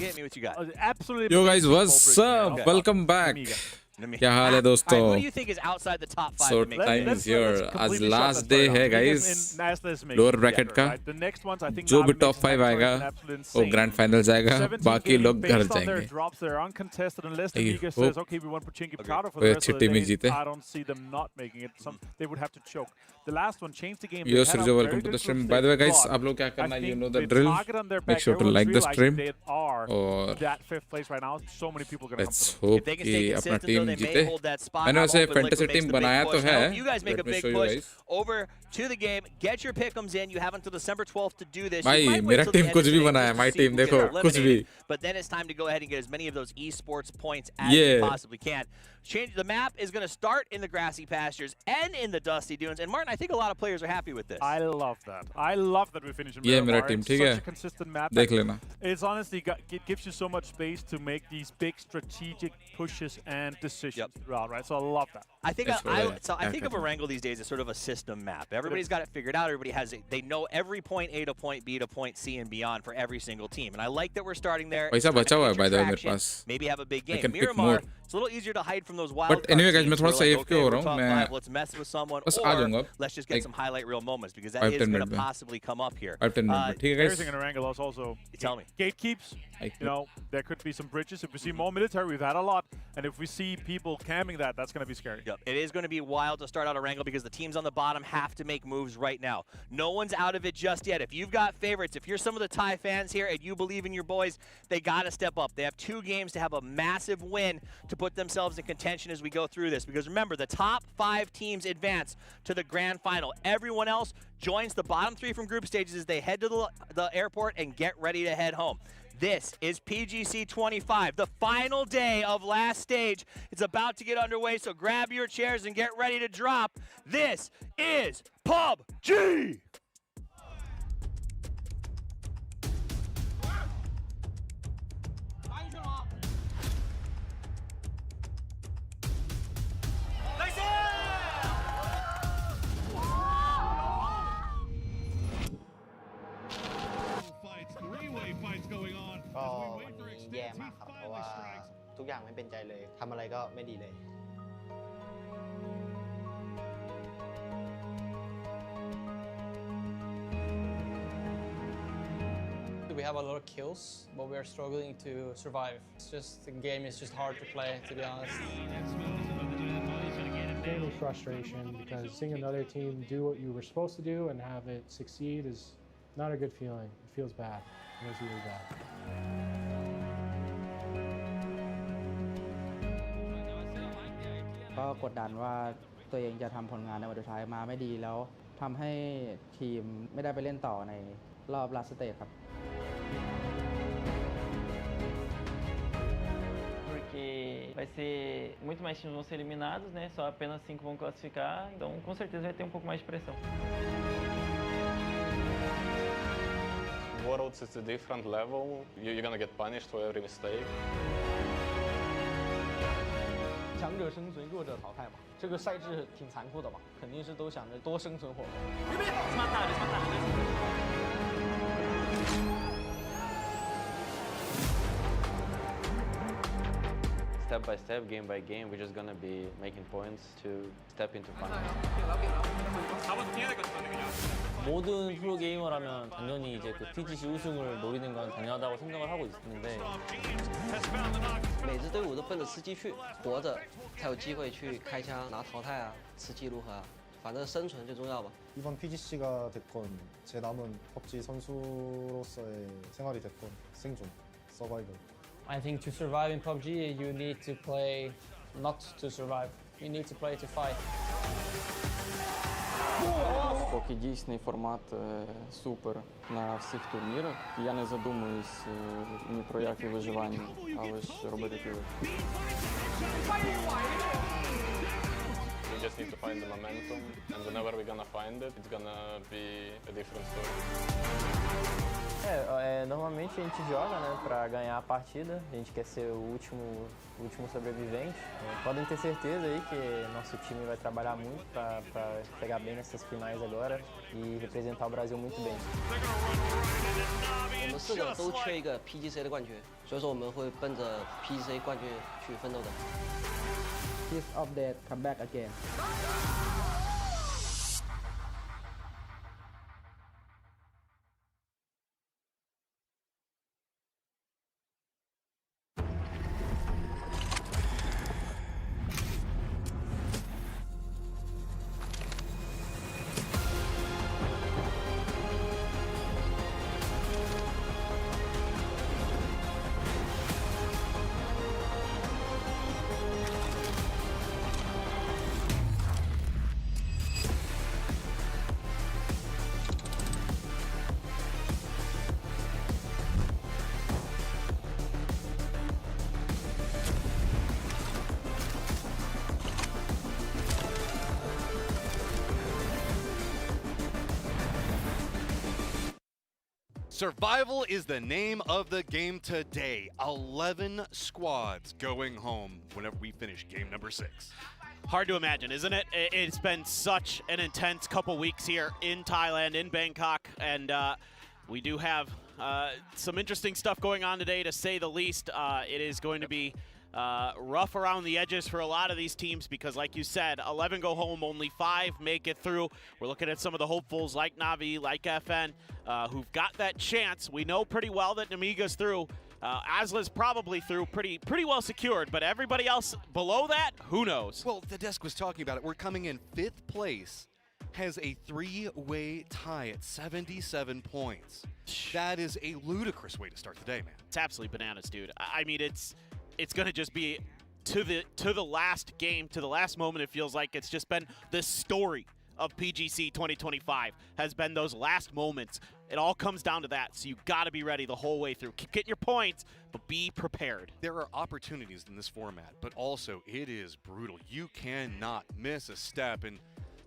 hit me. What you got? Absolutely. Yo guys, what's up? Welcome back. क्या हाल है दोस्तों? What do you think is outside the top 5? So time is here. आज last day है guys. Lower bracket का जो भी top 5 आएगा वो grand final जाएगा. बाकी लोग घर जाएंगे. कोई अच्छी टीम ही जीते. Yo Sergio, welcome to the stream. By the way guys, आप लोग क्या करना है? You know the drill. Make sure to like the stream. और let's hope कि अपना टीम जीते. मैंने वैसे फैंटेसी टीम बनाया तो है. Let me show you guys. Over to the game, get your pick'ems in. You have until December 12th to do this. भाई मेरा टीम कुछ भी बनाया. My team देखो कुछ भी. But then it's time to go ahead and get as many of those esports points as you possibly can. Change the map is going to start in the grassy pastures and in the dusty dunes. And Martin, I think a lot of players are happy with this. I love that. I love that we finish in ये मेरा team ठीक है. Such a consistent map. देख लेना. It's honestly it gives you so much space to make these big strategic pushes and decisions throughout, right? So I love that. I think I think of Erangel these days as sort of a system map. Everybody's got it figured out. Everybody has it. They know every point A to point B to point C and beyond for every single team. And I like that we're starting there. पैसा बचा हुआ है by the way मेरे पास. Maybe have a big game. Miramar, it's a little easier to hide from those wild. But anyway guys, मैं थोड़ा सा AFK हो रहा हूँ. मैं let's mess with someone. बस आ जाऊँगा. Let's just get some highlight reel moments because that is going to possibly come up here. 5-10 minutes. ठीक है guys. Everything in Erangel is also tell me. Gatekeeps. You know, there could be some bridges. If we see more military, we've had a lot. And if we see people camming that's going to be scary. Yep. It is going to be wild to start out Erangel because the teams on the bottom have to make moves right now. No one's out of it just yet. If you've got favorites, if you're some of the Thai fans here and you believe in your boys, they got to step up. They have 2 games to have a massive win to put themselves in contention as we go through this. Because remember, the top 5 teams advance to the grand final. Everyone else joins the bottom 3 from group stages as they head to the airport and get ready to head home. This is PGC 25, the final day of last stage. It's about to get underway, so grab your chairs and get ready to drop. This is PUBG!ก็วันนี้แย่มากครับเพราะว่าทุกอย่างไม่เป็นใจเลยทำอะไรก็ไม่ดีเลย We have a lot of kills, but we are struggling to survive. It's just the game is just hard to play, to be honest. Daily frustration because seeing another team do what you were supposed to do and have it succeed is not a good feeling. It feels bad. It feels really bad. ก็กดดันว่าตัวเองจะทำผลงานในวันสุดท้ายมาไม่ดีแล้วทำให้ทีมไม่ได้ไปเล่นต่อในรอบลาสเตจครับ Porque vai ser muito mais times vão ser eliminados, né? Só apenas 5 vão classificar, então com certeza vai ter um pouco mais de pressão. Worlds is a different level. You're gonna get punished for every mistake. 强者生存，弱者淘汰嘛，这个赛制挺残酷的嘛，肯定是都想着多生存活动。 Step by step, game by game, we're just gonna be making points to step into final. 모든 프로게이머라면 당연히 이제 그 PGC 우승을 노리는 건 당연하다고 생각을 하고 있는데 每支队伍都奔着吃鸡去，活着才有机会去开枪拿淘汰啊，吃鸡如何啊？反正生存最重要吧。 이번 PGC가 됐건 제 남은 PUBG 선수로서의 생활이 됐건 생존, 서바이벌. I think to survive in PUBG you need to play not to survive. You need to play to fight. Поки дійсний формат супер на всіх турнірах. Я не задумуюсь ні про яке виживання, а лише робити кіли. We just need to find the momentum, and whenever we're gonna find it, it's gonna be a different story. Normalmente a gente joga, né, para ganhar a partida. A gente quer ser o último sobrevivente. Podem ter certeza aí que nosso time vai trabalhar muito para chegar bem nessas finais agora e representar o Brasil muito bem. 我们4个都缺一个 PGC 的冠军，所以说我们会奔着 PGC 冠军去奋斗的。Piece of Death come back again. Survival is the name of the game today. 11 squads going home whenever we finish game number 6. Hard to imagine, isn't it? It's been such an intense couple weeks here in Thailand, in Bangkok, and we do have some interesting stuff going on today, to say the least. It is going to be rough around the edges for a lot of these teams because, like you said, 11 go home, only 5 make it through. We're looking at some of the hopefuls like Navi, like FN, who've got that chance. We know pretty well that Namiga's through. Asla's probably through, pretty well secured, but everybody else below that, who knows? Well, the desk was talking about it. We're coming in 5th place, has a 3-way tie at 77 points. That is a ludicrous way to start the day, man. It's absolutely bananas, dude. I mean, it's going to just be to the last game, to the last moment. It feels like it's just been the story of PGC 2025 has been those last moments. It all comes down to that, so you got to be ready the whole way through. Keep getting your points, but be prepared. There are opportunities in this format, but also it is brutal. You cannot miss a step, and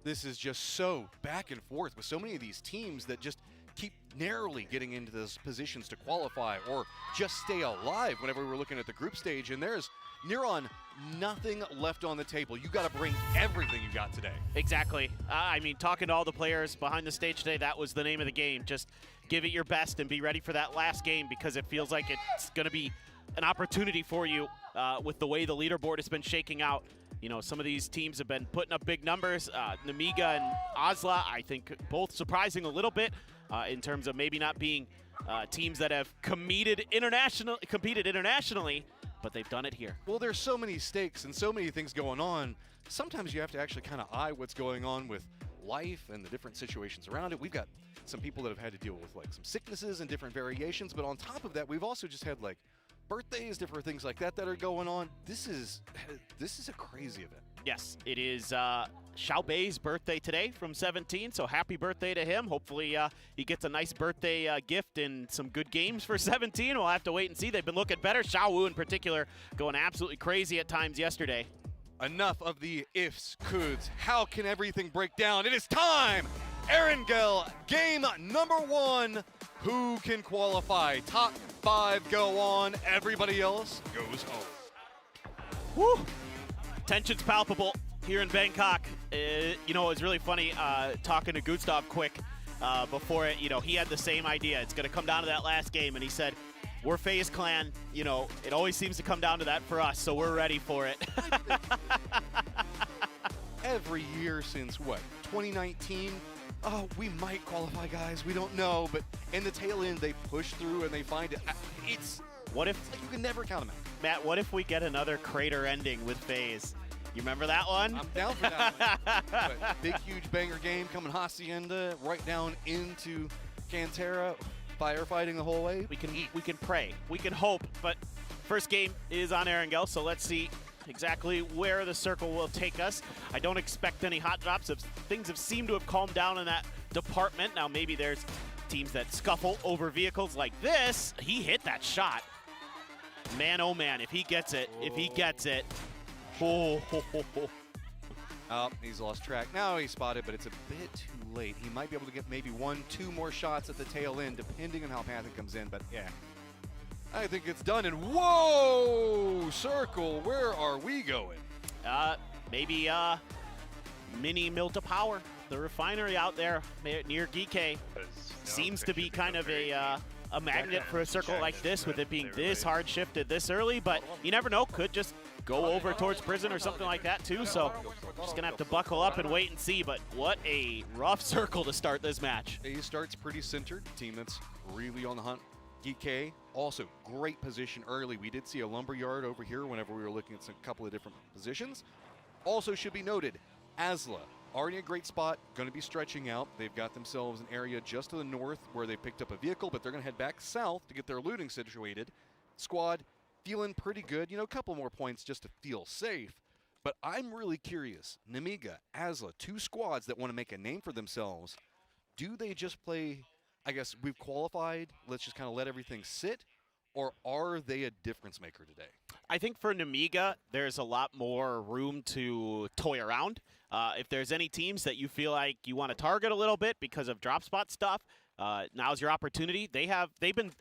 this is just so back and forth with so many of these teams that just keep narrowly getting into those positions to qualify or just stay alive whenever we're looking at the group stage, and there's near on nothing left on the table. You got to bring everything you got today. Exactly. I mean, talking to all the players behind the stage today, that was the name of the game. Just give it your best and be ready for that last game because it feels like it's going to be an opportunity for you with the way the leaderboard has been shaking out. You know, some of these teams have been putting up big numbers. Namiga and Asla, I think, both surprising a little bit in terms of maybe not being teams that have competed internationally, but they've done it here. Well, there's so many stakes and so many things going on. Sometimes you have to actually kind of eye what's going on with life and the different situations around it. We've got some people that have had to deal with like some sicknesses and different variations, but on top of that, we've also just had like birthdays, different things like that are going on. This is a crazy event. Yes, it is Xiao Bei's birthday today from 17, so happy birthday to him. Hopefully he gets a nice birthday gift and some good games for 17. We'll have to wait and see. They've been looking better. Xiao Wu in particular going absolutely crazy at times yesterday. Enough of the ifs, coulds. How can everything break down? It is time! Erangel, game number 1. Who can qualify? Top 5 go on. Everybody else goes home. Woo! Tension's palpable here in Bangkok. You know, it was really funny talking to Gustav quick before it. You know, he had the same idea. It's going to come down to that last game, and he said, we're FaZe Clan. You know, it always seems to come down to that for us, so we're ready for it. Every year since, what, 2019? Oh, we might qualify, guys. We don't know. But in the tail end, they push through and they find it. It's what if like you can never count them out. Matt, what if we get another crater ending with FaZe? You remember that one? I'm down for that one. But big, huge banger game coming Hacienda right down into Cantera. Firefighting the whole way. We can pray. We can hope. But first game is on Erangel, so let's see exactly where the circle will take us. I don't expect any hot drops. Things have seemed to have calmed down in that department. Now maybe there's teams that scuffle over vehicles like this. He hit that shot. Man, oh man, if he gets it, if he gets it. Oh, ho, ho, ho. Oh, he's lost track. Now he's spotted, but it's a bit too late. He might be able to get maybe 1-2 more shots at the tail end, depending on how Panther comes in, but yeah. I think it's done, and whoa! Circle, where are we going? Maybe mini Milta Power, the refinery out there near GK, seems to be kind of a magnet for a circle like this, with it being this hard shifted this early, but you never know, could just go over towards prison or something like that too, so just gonna have to buckle up and wait and see, but what a rough circle to start this match. He starts pretty centered, team that's really on the hunt. GK, also great position early. We did see a lumberyard over here whenever we were looking at a couple of different positions. Also should be noted, ASLA, already a great spot, going to be stretching out. They've got themselves an area just to the north where they picked up a vehicle, but they're going to head back south to get their looting situated. Squad feeling pretty good, you know, a couple more points just to feel safe. But I'm really curious, Nemiga, ASLA, two squads that want to make a name for themselves. Do they just play, I guess we've qualified, let's just kind of let everything sit, or are they a difference maker today? I think for Nemiga, there's a lot more room to toy around. If there's any teams that you feel like you want to target a little bit because of drop spot stuff, now's your opportunity. They've been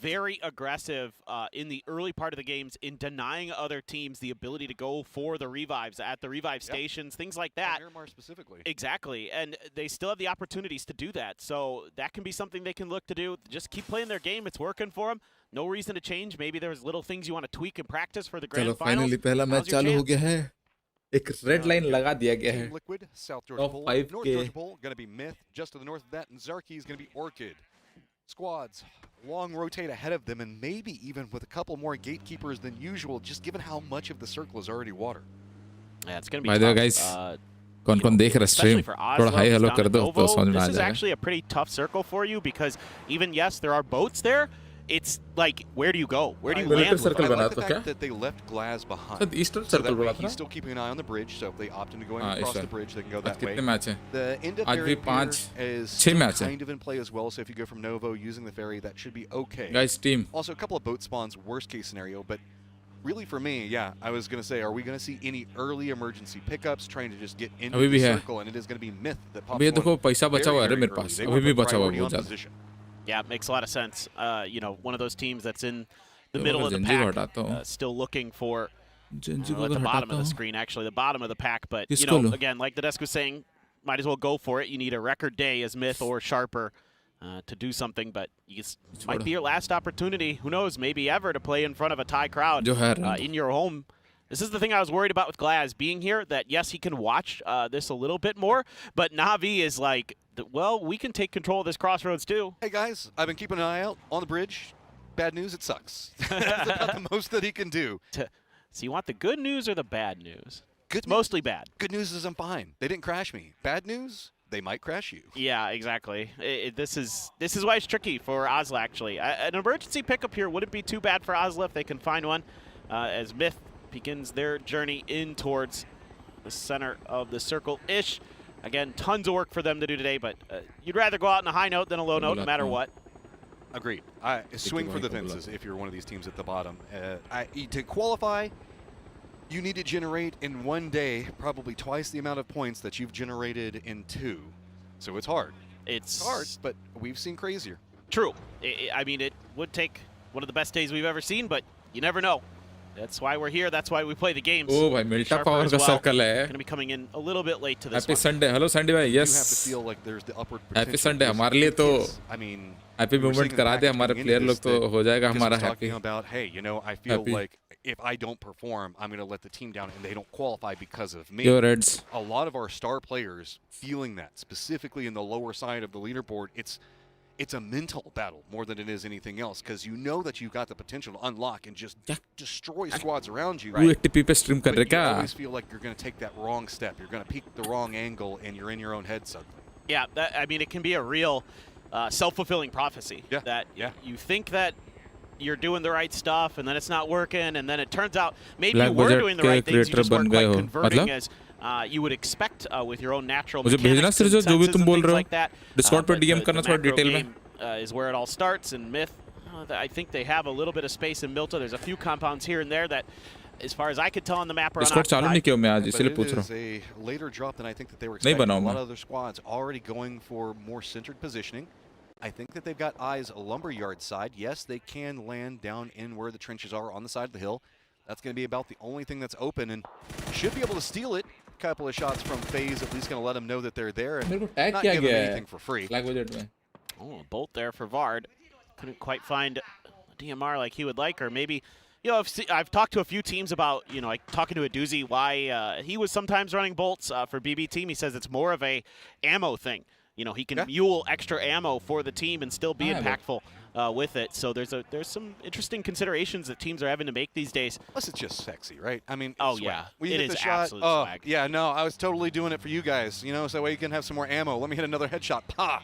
very aggressive in the early part of the games in denying other teams the ability to go for the revives at the revive stations, things like that. Miramar specifically. Exactly, and they still have the opportunities to do that. So that can be something they can look to do. Just keep playing their game. It's working for them. No reason to change. Maybe there's little things you want to tweak and practice for the grand finals. Finally, पहला match चालू हो गया है. एक red line लगा दिया गया है. Liquid, South Georgia Bowl, North Georgia Bowl, going to be Myth. Just to the north of that, and Zarky is going to be Orchid. Squads long rotate ahead of them, and maybe even with a couple more gatekeepers than usual, just given how much of the circle is already water. Yeah, it's going to be tough. By the way, guys, कौन-कौन देख रहा stream? थोड़ा hi hello कर दो तो समझ में आ जाएगा. This is actually a pretty tough circle for you because even yes, there are boats there. It's like, where do you go? Where do you land? I like the fact that they left Glaz behind. Eastern so circle that he's still keeping an eye on the bridge, so if they opt into going across the bridge, they can go that way. The end of ferry is kind of in play as well, so if you go from Novo using the ferry, that should be okay. Guys, team. Also, a couple of boat spawns, worst case scenario, but really for me, yeah, I was going to say, are we going to see any early emergency pickups trying to just get into the circle, and it is going to be Myth that pops one very early on position. Yeah, it makes a lot of sense. You know, one of those teams that's in the middle of the pack, still looking for at the bottom of the screen, actually, the bottom of the pack. But, you know, again, like the desk was saying, might as well go for it. You need a record day as Myth or Sharper to do something, but might be your last opportunity, who knows, maybe ever, to play in front of a Thai crowd in your home. This is the thing I was worried about with Glaz being here, that yes, he can watch this a little bit more, but Navi is like, well, we can take control of this crossroads too. Hey guys, I've been keeping an eye out on the bridge. Bad news, it sucks. That's about the most that he can do. So you want the good news or the bad news? It's mostly bad. Good news is I'm fine. They didn't crash me. Bad news, they might crash you. Yeah, exactly. This is why it's tricky for ASLA, actually. An emergency pickup here wouldn't be too bad for ASLA if they can find one, as Myth begins their journey in towards the center of the circle-ish. Again, tons of work for them to do today, but you'd rather go out on a high note than a low note, no matter what. Agreed. Swing for the fences if you're one of these teams at the bottom. To qualify, you need to generate in one day probably twice the amount of points that you've generated in 2. So it's hard. It's hard, but we've seen crazier. True. I mean, it would take one of the best days we've ever seen, but you never know. That's why we're here. That's why we play the games. Oh, भाई Milta Power का circle है. Going to be coming in a little bit late to this. Happy Sunday. Hello Sunday भाई. Yes. You have to feel like there's the upward potential. Happy Sunday. हमारे लिए तो I mean, happy moment करा दे हमारे player लोग तो हो जाएगा हमारा happy. Talking about, hey, you know, I feel like if I don't perform, I'm going to let the team down, and they don't qualify because of me. Yo, Reds. A lot of our star players feeling that, specifically in the lower side of the leaderboard. It's a mental battle more than it is anything else, because you know that you've got the potential to unlock and just destroy squads around you. Right? Stream but you always feel like you're going to take that wrong step. You're going to peek the wrong angle, and you're in your own head suddenly. Yeah, I mean, it can be a real self-fulfilling prophecy. Yeah. That you think that you're doing the right stuff, and then it's not working, and then it turns out maybe you were doing the right things, you just weren't quite converting as you would expect with your own natural mechanics and senses and things like that. Discord पे DM करना थोड़ा detail में. Is where it all starts, and Myth, I think they have a little bit of space in Milta. There's a few compounds here and there that as far as I could tell on the map, Discord चालू नहीं किया मैं आज इसलिए पूछ रहा हूँ. A later drop than I think that they were expecting. A lot of other squads already going for more centered positioning. I think that they've got eyes lumberyard side. Yes, they can land down in where the trenches are on the side of the hill. That's going to be about the only thing that's open, and should be able to steal it. A couple of shots from FaZe, at least going to let them know that they're there and not give them anything for free. Oh, a bolt there for Vard. Couldn't quite find DMR like he would like, or maybe, you know, I've talked to a few teams about, you know, like talking to a doozy why he was sometimes running bolts for BB team. He says it's more of a ammo thing. You know, he can mule extra ammo for the team and still be impactful with it. So there's some interesting considerations that teams are having to make these days. Plus, it's just sexy, right? I mean, oh swag. yeah, when you it hit is the shot, absolute swag. Yeah, no, I was totally doing it for you guys. You know, so that way you can have some more ammo. Let me hit another headshot. Pa.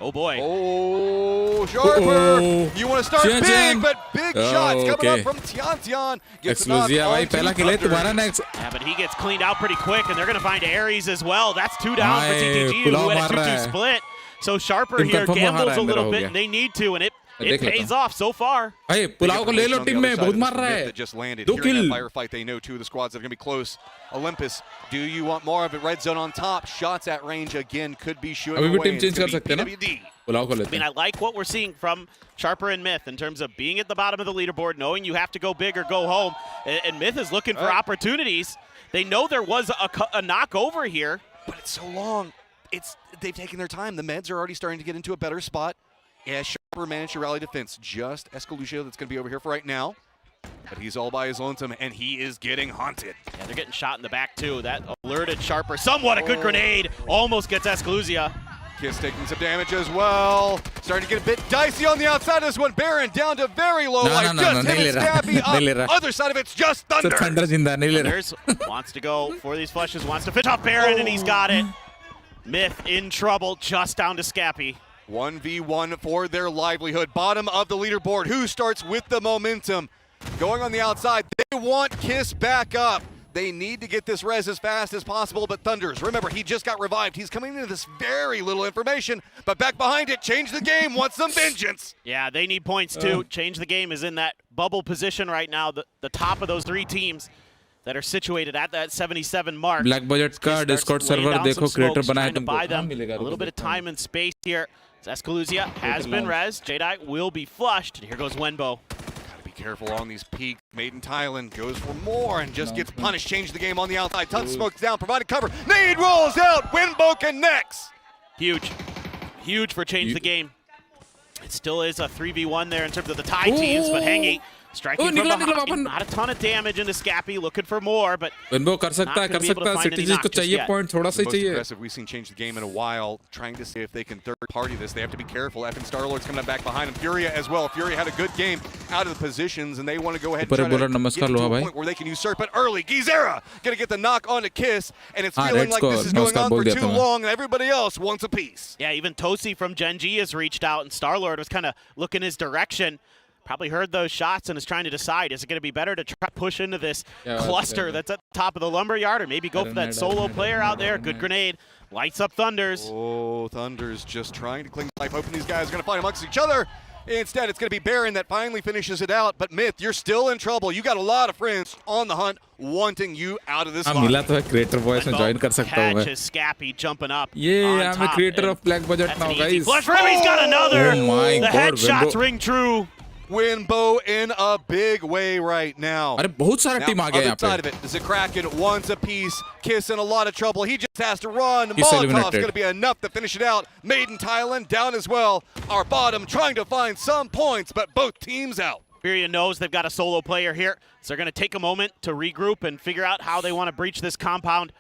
Oh boy. Oh, Sharper. You want to start big, but big shots coming up from Tian. Gets भाई पहला किल है तुम्हारा next. Yeah, but he gets cleaned out pretty quick, and they're going to find Aries as well. That's 2 down for TTG, who had a 2-2 split. So Sharper here gambles a little bit, and they need to, and it pays off so far. भाई पुलाव को ले लो team में, बहुत मार रहा है. Just landed 2 kill. Firefight, they know 2 of the squads are going to be close. Olympus, do you want more of it? Red zone on top. Shots at range again could be shooting away. अभी भी team change कर सकते हैं ना? पुलाव को लेते हैं. I mean, I like what we're seeing from Sharper and Myth in terms of being at the bottom of the leaderboard, knowing you have to go big or go home. And Myth is looking for opportunities. They know there was a knock over here. But it's so long. They've taken their time. The meds are already starting to get into a better spot. Yeah, Sharper managed to rally defense. Just Escalucio that's going to be over here for right now. But he's all by his lonesome, and he is getting haunted. Yeah, they're getting shot in the back, too. That alerted Sharper. Somewhat a good grenade. Almost gets Escaluzia. Kiss taking some damage as well. Starting to get a bit dicey on the outside of this one. Baron down to very low life. Just him and Scabby up. Other side of it's just Thunder. Thunders wants to go for these flushes, wants to finish off Baron, and he's got it. Myth in trouble, just down to Scappy. 1v1 for their livelihood. Bottom of the leaderboard. Who starts with the momentum? Going on the outside. They want Kiss back up. They need to get this res as fast as possible, but Thunders, remember, he just got revived. He's coming into this very little information, but back behind it, change the game, wants some vengeance. Yeah, they need points too. Change the game is in that bubble position right now, the top of those 3 teams that are situated at that 77 mark. Black budget का Discord server देखो creator बनाए तुमको कहाँ मिलेगा? A little bit of time and space here. Escaluzia has been res. Jedi will be flushed. Here goes Wenbo. Careful on these peaks. Maiden Thailand goes for more and just gets punished. Change the game on the outside. Tons smokes down, providing cover. Nade rolls out. Winbo connects. Huge. Huge for change the game. It still is a 3v1 there in terms of the Thai teams, but Hengi striking from behind. Not a ton of damage into Scappy, looking for more, but Winbo कर सकता है. Cities को चाहिए point, थोड़ा सा चाहिए. Aggressive we've seen change the game in a while, trying to see if they can third party this. They have to be careful. F and Starlord's coming up back behind him. Furia as well. Furia had a good game out of the positions, and they want to go ahead and try to get to a point where they can usurp it early. Gizera gonna get the knock on to Kiss, and it's feeling like this is going on for too long, and everybody else wants a piece. Yeah, even Tosi from Gen G has reached out, and Starlord was kind of looking his direction. Probably heard those shots and is trying to decide, is it going to be better to try to push into this cluster that's at the top of the lumberyard, or maybe go for that solo player out there? Good grenade. Lights up Thunders. Oh, Thunders just trying to cling to life, hoping these guys are going to fight amongst each other. Instead, it's going to be Baron that finally finishes it out. But Myth, you're still in trouble. You got a lot of friends on the hunt wanting you out of this spot. मिला तो है creator voice में join कर सकता हूँ मैं. Catches Scappy jumping up. Yeah, I'm a creator of black budget now, guys. Flush for him, he's got another. Oh my the God, headshots ring true. Winbo in a big way right now. अरे बहुत सारा team आ गया यहाँ पे. Side of it, Zakraken wants a piece. Kiss in a lot of trouble. He just has to run. Molotov's going to be enough to finish it out. Maiden Thailand down as well. Our bottom trying to find some points, but both teams out. Furia knows they've got a solo player here, so they're going to take a moment to regroup and figure out how they want to breach this compound.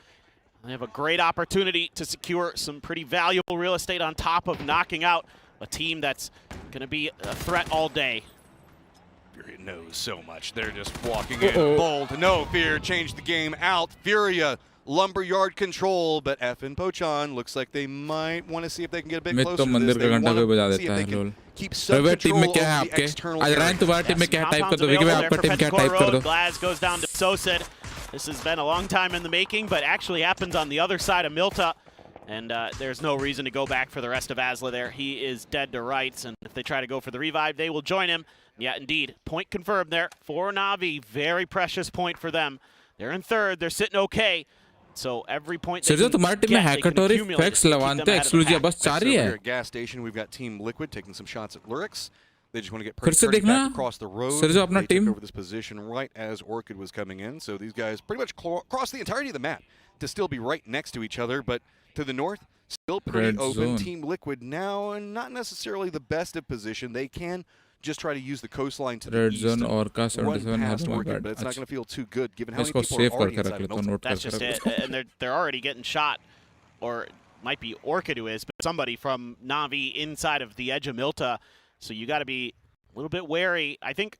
They have a great opportunity to secure some pretty valuable real estate on top of knocking out a team that's going to be a threat all day. Furia knows so much. They're just walking in bold. No fear. Change the game out. Furia, lumberyard control, but F and Pochan looks like they might want to see if they can get a bit closer to this. They want to see if they can keep some control of the external area. Glaz goes down to Sosid. This has been a long time in the making, but actually happens on the other side of Milta. And there's no reason to go back for the rest of ASLA there. He is dead to rights, and if they try to go for the revive, they will join him. Yeah, indeed. Point confirmed there for Na'Vi. Very precious point for them. They're in third. They're sitting okay. So every point they can get, they can accumulate to keep them ahead of the pack. Gas station, we've got Team Liquid taking some shots at Lurix. They just want to get Peripherals back across the road. They took over this position right as Orchid was coming in. So these guys pretty much cross the entirety of the map to still be right next to each other. But to the north, still pretty open. Team Liquid now, and not necessarily the best of position. They can just try to use the coastline to the east and run past Orchid, but it's not going to feel too good given how many people are already inside of Milton. That's just it, and they're already getting shot, or it might be Orchid who is, but somebody from Na'Vi inside of the edge of Milta. So you got to be a little bit wary. I think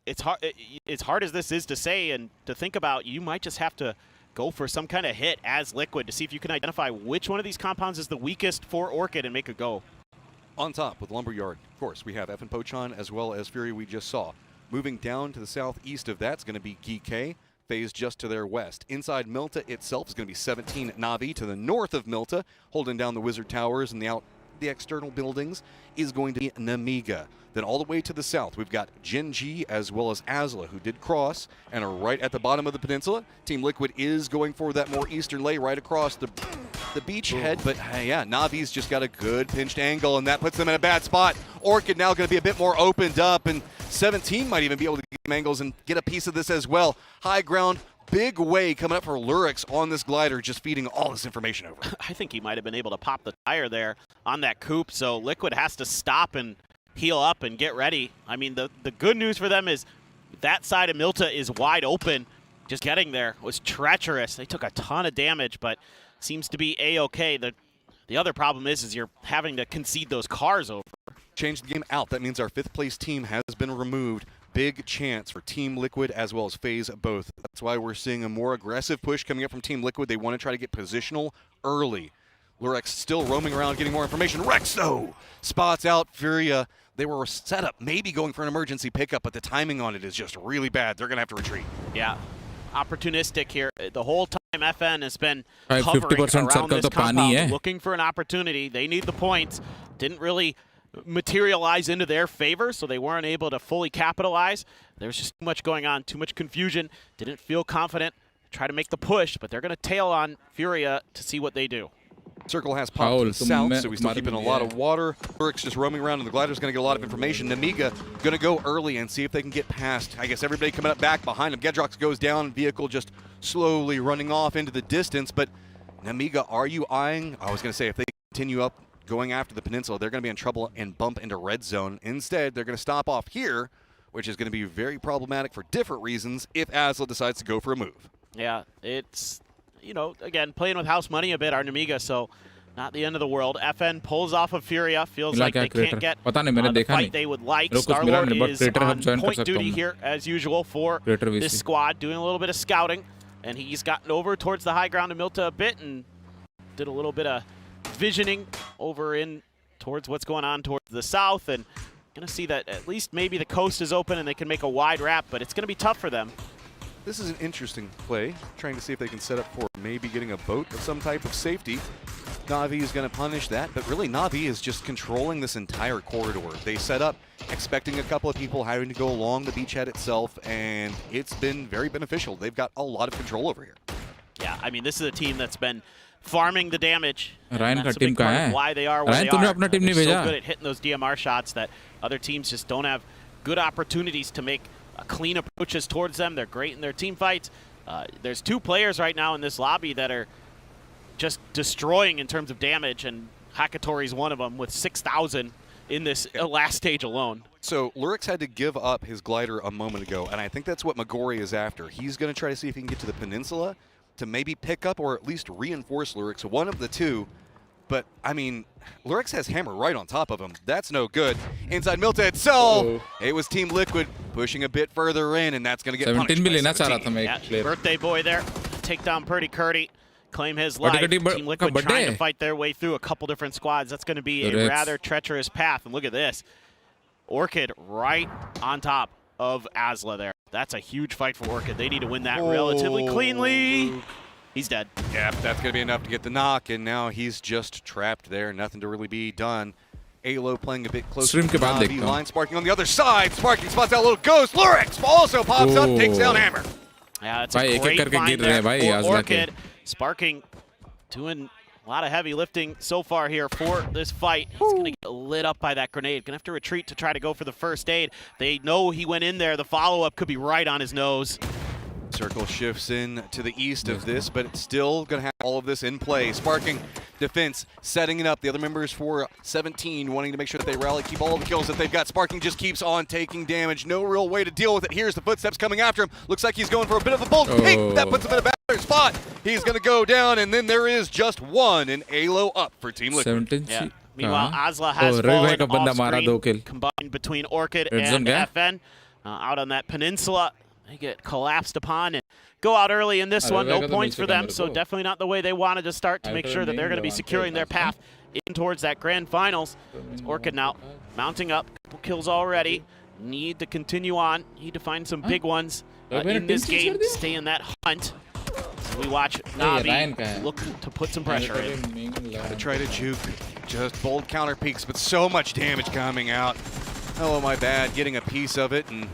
it's hard as this is to say and to think about, you might just have to go for some kind of hit as Liquid to see if you can identify which one of these compounds is the weakest for Orchid and make a go. On top with Lumberyard, of course, we have F and Pochon as well as Fury we just saw. Moving down to the southeast of that is going to be GK, FaZe just to their west. Inside Milta itself is going to be 17 Na'Vi. To the north of Milta, holding down the Wizard Towers and the external buildings, is going to be Namiga. Then all the way to the south, we've got Genji as well as ASLA, who did cross and are right at the bottom of the peninsula. Team Liquid is going for that more eastern lay right across the beachhead, but yeah, Na'Vi's just got a good pinched angle, and that puts them in a bad spot. Orchid now going to be a bit more opened up, and 17 might even be able to get angles and get a piece of this as well. High ground, big way coming up for Lurix on this glider, just feeding all this information over. I think he might have been able to pop the tire there on that coupe, so Liquid has to stop and heal up and get ready. I mean, the good news for them is that side of Milta is wide open. Just getting there was treacherous. They took a ton of damage, but seems to be A-okay. The other problem is you're having to concede those cars over. Change the game out. That means our 5th place team has been removed. Big chance for Team Liquid as well as FaZe both. That's why we're seeing a more aggressive push coming up from Team Liquid. They want to try to get positional early. Lurix still roaming around getting more information. Rex, though, spots out Furia. They were set up, maybe going for an emergency pickup, but the timing on it is just really bad. They're going to have to retreat. Yeah, opportunistic here. The whole time FN has been hovering around this compound, looking for an opportunity. They need the points. Didn't really materialize into their favor, so they weren't able to fully capitalize. There was just too much going on, too much confusion. Didn't feel confident. Try to make the push, but they're going to tail on Furia to see what they do. Circle has popped to the south, so he's still keeping a lot of water. Lurix just roaming around, and the glider's going to get a lot of information. Namiga going to go early and see if they can get past, I guess, everybody coming up back behind him. Gedrox goes down, vehicle just slowly running off into the distance. But Namiga, are you eyeing? I was going to say, if they continue up going after the peninsula, they're going to be in trouble and bump into red zone. Instead, they're going to stop off here, which is going to be very problematic for different reasons if ASLA decides to go for a move. Yeah, it's, you know, again, playing with house money a bit, our Namiga, so not the end of the world. FN pulls off of Furia, feels like they can't get the fight they would like. Starlord is on point duty here, as usual, for this squad, doing a little bit of scouting, and he's gotten over towards the high ground of Milta a bit and did a little bit of visioning over in towards what's going on towards the south, and going to see that at least maybe the coast is open and they can make a wide wrap, but it's going to be tough for them. This is an interesting play, trying to see if they can set up for maybe getting a boat of some type of safety. Na'Vi is going to punish that, but really Na'Vi is just controlling this entire corridor. They set up expecting a couple of people having to go along the beachhead itself, and it's been very beneficial. They've got a lot of control over here. Yeah, I mean, this is a team that's been farming the damage. Ryan that's a big part of why they are where they are. They're so good at hitting those DMR shots that other teams just don't have good opportunities to make clean approaches towards them. They're great in their team fights. There's 2 players right now in this lobby that are just destroying in terms of damage, and Hakatori's one of them with 6,000 in this last stage alone. So Lurix had to give up his glider a moment ago, and I think that's what Magori is after. He's going to try to see if he can get to the peninsula to maybe pick up or at least reinforce Lurix, one of the two. But, I mean, Lurix has Hammer right on top of him. That's no good. Inside Milta itself, it was Team Liquid pushing a bit further in, and that's going to get punished by 17. Yeah, birthday boy there. Take down Purdy Curdy, claim his life. Team Liquid trying to fight their way through a couple different squads. That's going to be a rather treacherous path. And look at this. Orchid right on top of ASLA there. That's a huge fight for Orchid. They need to win that relatively cleanly. He's dead. Yeah, that's going to be enough to get the knock, and now he's just trapped there. Nothing to really be done. Alo playing a bit closer to the line. Sparking on the other side. Sparking spots out a little ghost. Lurix also pops up, takes down Hammer. Yeah, it's a great find there for Orchid. Sparking doing a lot of heavy lifting so far here for this fight. He's going to get lit up by that grenade. Going to have to retreat to try to go for the first aid. They know he went in there. The follow-up could be right on his nose. Circle shifts in to the east of this, but it's still going to have all of this in play. Sparking defense, setting it up. The other members for 17 wanting to make sure that they rally, keep all the kills that they've got. Sparking just keeps on taking damage. No real way to deal with it. Here's the footsteps coming after him. Looks like he's going for a bit of a bold pick. That puts him in a better spot. He's going to go down, and then there is just one, and Alo up for Team Liquid. Yeah. Meanwhile, Azla has fallen off screen, combined between Orchid and FN. Out on that peninsula. They get collapsed upon and go out early in this one. No points for them, so definitely not the way they wanted to start to make sure that they're going to be securing their path in towards that grand finals. It's Orchid now mounting up. Couple kills already. Need to continue on. Need to find some big ones in this game to stay in that hunt. So we watch Navi look to put some pressure in. Gotta try to juke. Just bold counter peeks, but so much damage coming out. Oh, my bad. Getting a piece of it, and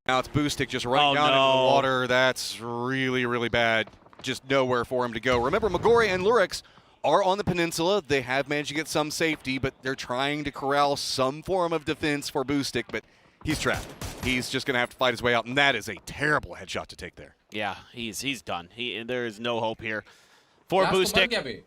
now it's Boostic just running down into the water. That's really, really bad. Just nowhere for him to go. Remember, Magori and Lurix are on the peninsula. They have managed to get some safety, but they're trying to corral some form of defense for Boostic, but he's trapped. He's just going to have to fight his way out, and that is a terrible headshot to take there. Yeah, he's done. There is no hope here for Boostic.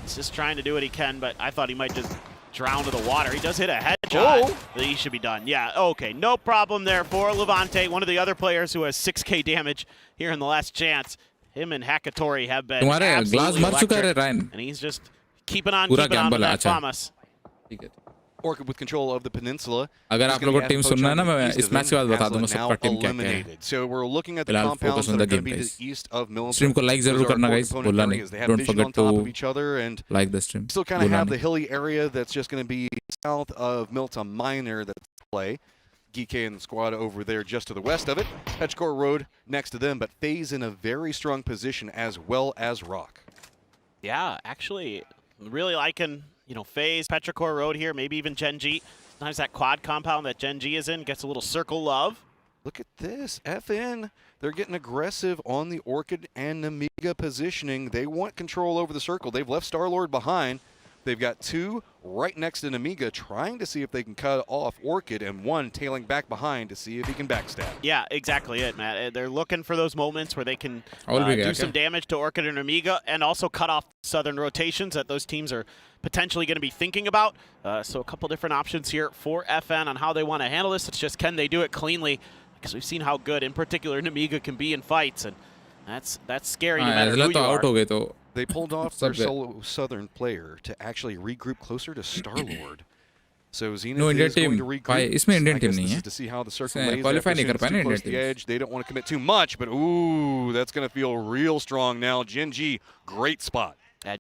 He's just trying to do what he can, but I thought he might just drown to the water. He does hit a headshot. He should be done. Yeah, okay, no problem there for Levante, one of the other players who has 6K damage here in the last chance. Him and Hakatori have been absolutely electric, and he's just keeping on with that promise. Orchid with control of the peninsula. अगर आप लोगों को team सुनना है ना मैं इस match के बाद बता दूंगा सबका टीम क्या क्या है. So we're looking at the compounds that are going to be to the east of Milton. Stream को like जरूर करना guys. भूलना नहीं. Don't forget to like the stream. Still kind of have the hilly area that's just going to be south of Milton Minor that's play. Geek and the squad over there just to the west of it. Petchcore Road next to them, but FaZe in a very strong position as well as Rock. Yeah, actually, really liking FaZe, Petrichor Road here, maybe even Gen G. Sometimes that quad compound that Gen G is in gets a little circle love. Look at this. FN, they're getting aggressive on the Orchid and Namiga positioning. They want control over the circle. They've left Star-Lord behind. They've got two right next to Namiga trying to see if they can cut off Orchid, and one tailing back behind to see if he can backstab. Yeah, exactly it, Matt. They're looking for those moments where they can do some damage to Orchid and Namiga and also cut off southern rotations that those teams are potentially going to be thinking about. So a couple different options here for FN on how they want to handle this. It's just, can they do it cleanly? Because we've seen how good, in particular, Namiga can be in fights, and that's scary no matter who you are. They pulled off their solo southern player to actually regroup closer to Star-Lord. So Zenith is going to regroup. I guess this is to see how the circle lays. Too close to the edge. They don't want to commit too much, but ooh, that's going to feel real strong now. Gen G, great spot.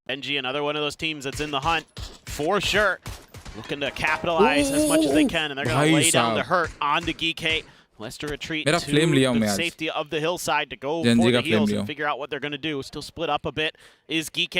Gen G, another one of those teams that's in the hunt for sure. Looking to capitalize as much as they can, and they're going to lay down the hurt on the Geek. Let's to retreat to the safety of the hillside to go for the heals and figure out what they're going to do. Still split up a bit is Geek.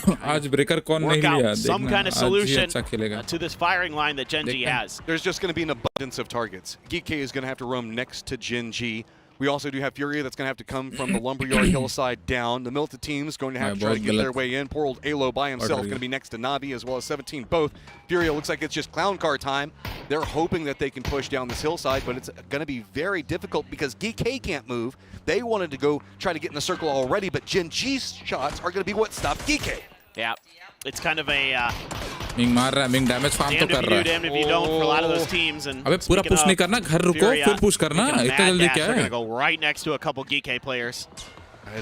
Work out some kind of solution to this firing line that Gen G has. There's just going to be an abundance of targets. Geek is going to have to roam next to Gen G. We also do have Furia that's going to have to come from the Lumberyard hillside down. The Milta team's going to have to try to get their way in. Poor old Alo by himself going to be next to Navi as well as 17 both. Furia looks like it's just clown car time. They're hoping that they can push down this hillside, but it's going to be very difficult because DK can't move. They wanted to go try to get in the circle already, but Gen G's shots are going to be what stopped DK. Yeah, it's kind of a Ming मार रहा है, Ming damage farm तो कर रहा है. Damned if you don't for a lot of those teams. And अबे पूरा push नहीं करना, घर रुको, फिर push करना. इतना जल्दी क्या है? They're going to go right next to a couple GK players.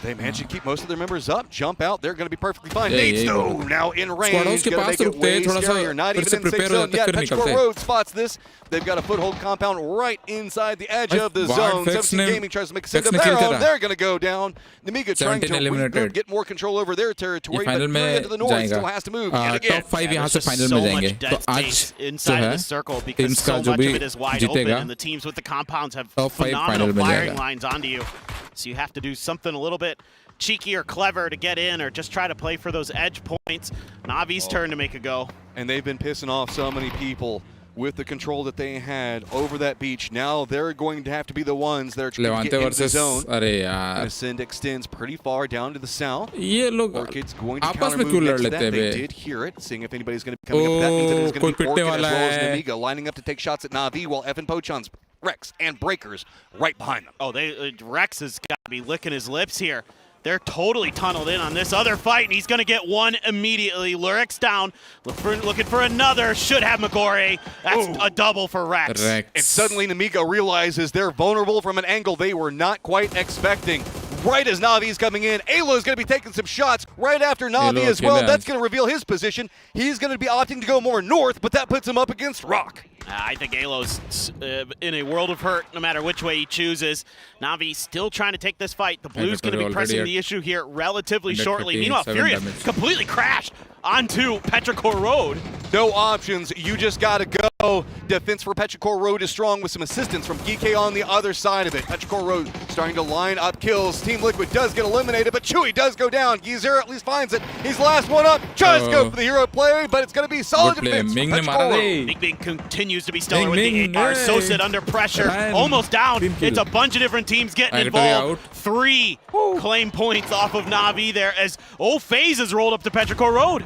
They managed to keep most of their members up, jump out. They're going to be perfectly fine. Nades, though, now in range. Going to make it way scarier. Not even in safe zone yet. Petchcore Road spots this. They've got a foothold compound right inside the edge of the zone. 17 Gaming tries to make a send of their own. They're going to go down. Namiga trying to get more control over their territory, but Furia to the north still has to move yet again. Top 5 यहाँ से final में जाएंगे. तो आज inside the circle because so much of it is wide open, and the teams with the compounds have phenomenal firing lines onto you. So you have to do something a little bit cheeky or clever to get in or just try to play for those edge points. Navi's turn to make a go. And they've been pissing off so many people with the control that they had over that beach. Now they're going to have to be the ones that are trying to get into the zone. Ascend extends pretty far down to the south. Orchid's going to counter move next to that. They did hear it, seeing if anybody's going to be coming up. That means that it's going to be Orchid as well as Namiga lining up to take shots at Na'Vi, while Evan Pochon's Rex and Breakers right behind them. Oh, Rex has got to be licking his lips here. They're totally tunneled in on this other fight, and he's going to get one immediately. Lurix down, looking for another. Should have Magore. That's a double for Rex. And suddenly Namiga realizes they're vulnerable from an angle they were not quite expecting. Right as Navi's coming in, Alo's going to be taking some shots right after Navi as well. That's going to reveal his position. He's going to be opting to go more north, but that puts him up against Rock. I think Alo's in a world of hurt no matter which way he chooses. Navi still trying to take this fight. The Blues going to be pressing the issue here relatively shortly. Meanwhile, Furious completely crashed onto Petrichor Road. No options. You just got to go. Defense for Petrichor Road is strong with some assistance from Geek on the other side of it. Petrichor Road starting to line up kills. Team Liquid does get eliminated, but Chewy does go down. Geezer at least finds it. He's the last one up. Tries to go for the hero play, but it's going to be solid defense from Petrichor Road. Big Bing continues to be stellar with the AR. Sosit under pressure. Almost down. It's a bunch of different teams getting involved. 3 claim points off of Na'Vi there as FaZe has rolled up to Petrichor Road.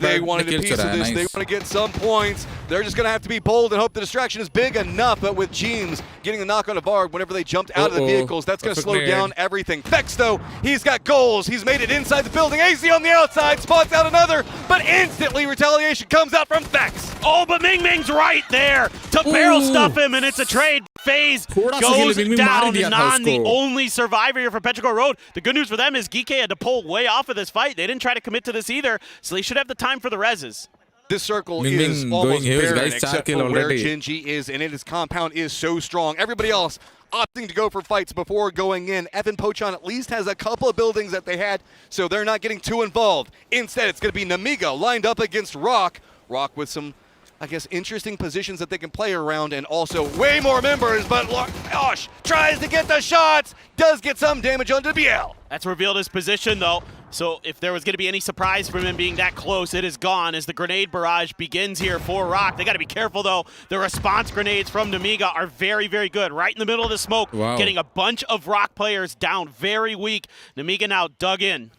They wanted a piece of this. They want to get some points. They're just going to have to be bold and hope the distraction is big enough. But with Jeems getting the knock on a Varg whenever they jumped out of the vehicles, that's going to slow down everything. Vex, though, he's got goals. He's made it inside the building. AZ on the outside, spots out another, but instantly retaliation comes out from Vex. Oh, but Ming Ming's right there to barrel stuff him, and it's a trade. FaZe goes down. Non, the only survivor here for Petrichor Road. The good news for them is Geek had to pull way off of this fight. They didn't try to commit to this either, so they should have the time for the reses. This circle is almost barren except for where Genji is, and his compound is so strong. Everybody else opting to go for fights before going in. Evan Pochon at least has a couple of buildings that they had, so they're not getting too involved. Instead, it's going to be Namiga lined up against Rock. Rock with some, I guess, interesting positions that they can play around, and also way more members, but Osh tries to get the shots, does get some damage onto BL. That's revealed his position, though. So if there was going to be any surprise from him being that close, it is gone as the grenade barrage begins here for Rock. They got to be careful, though. The response grenades from Namiga are very, very good. Right in the middle of the smoke, getting a bunch of Rock players down. Very weak. Namiga now dug in.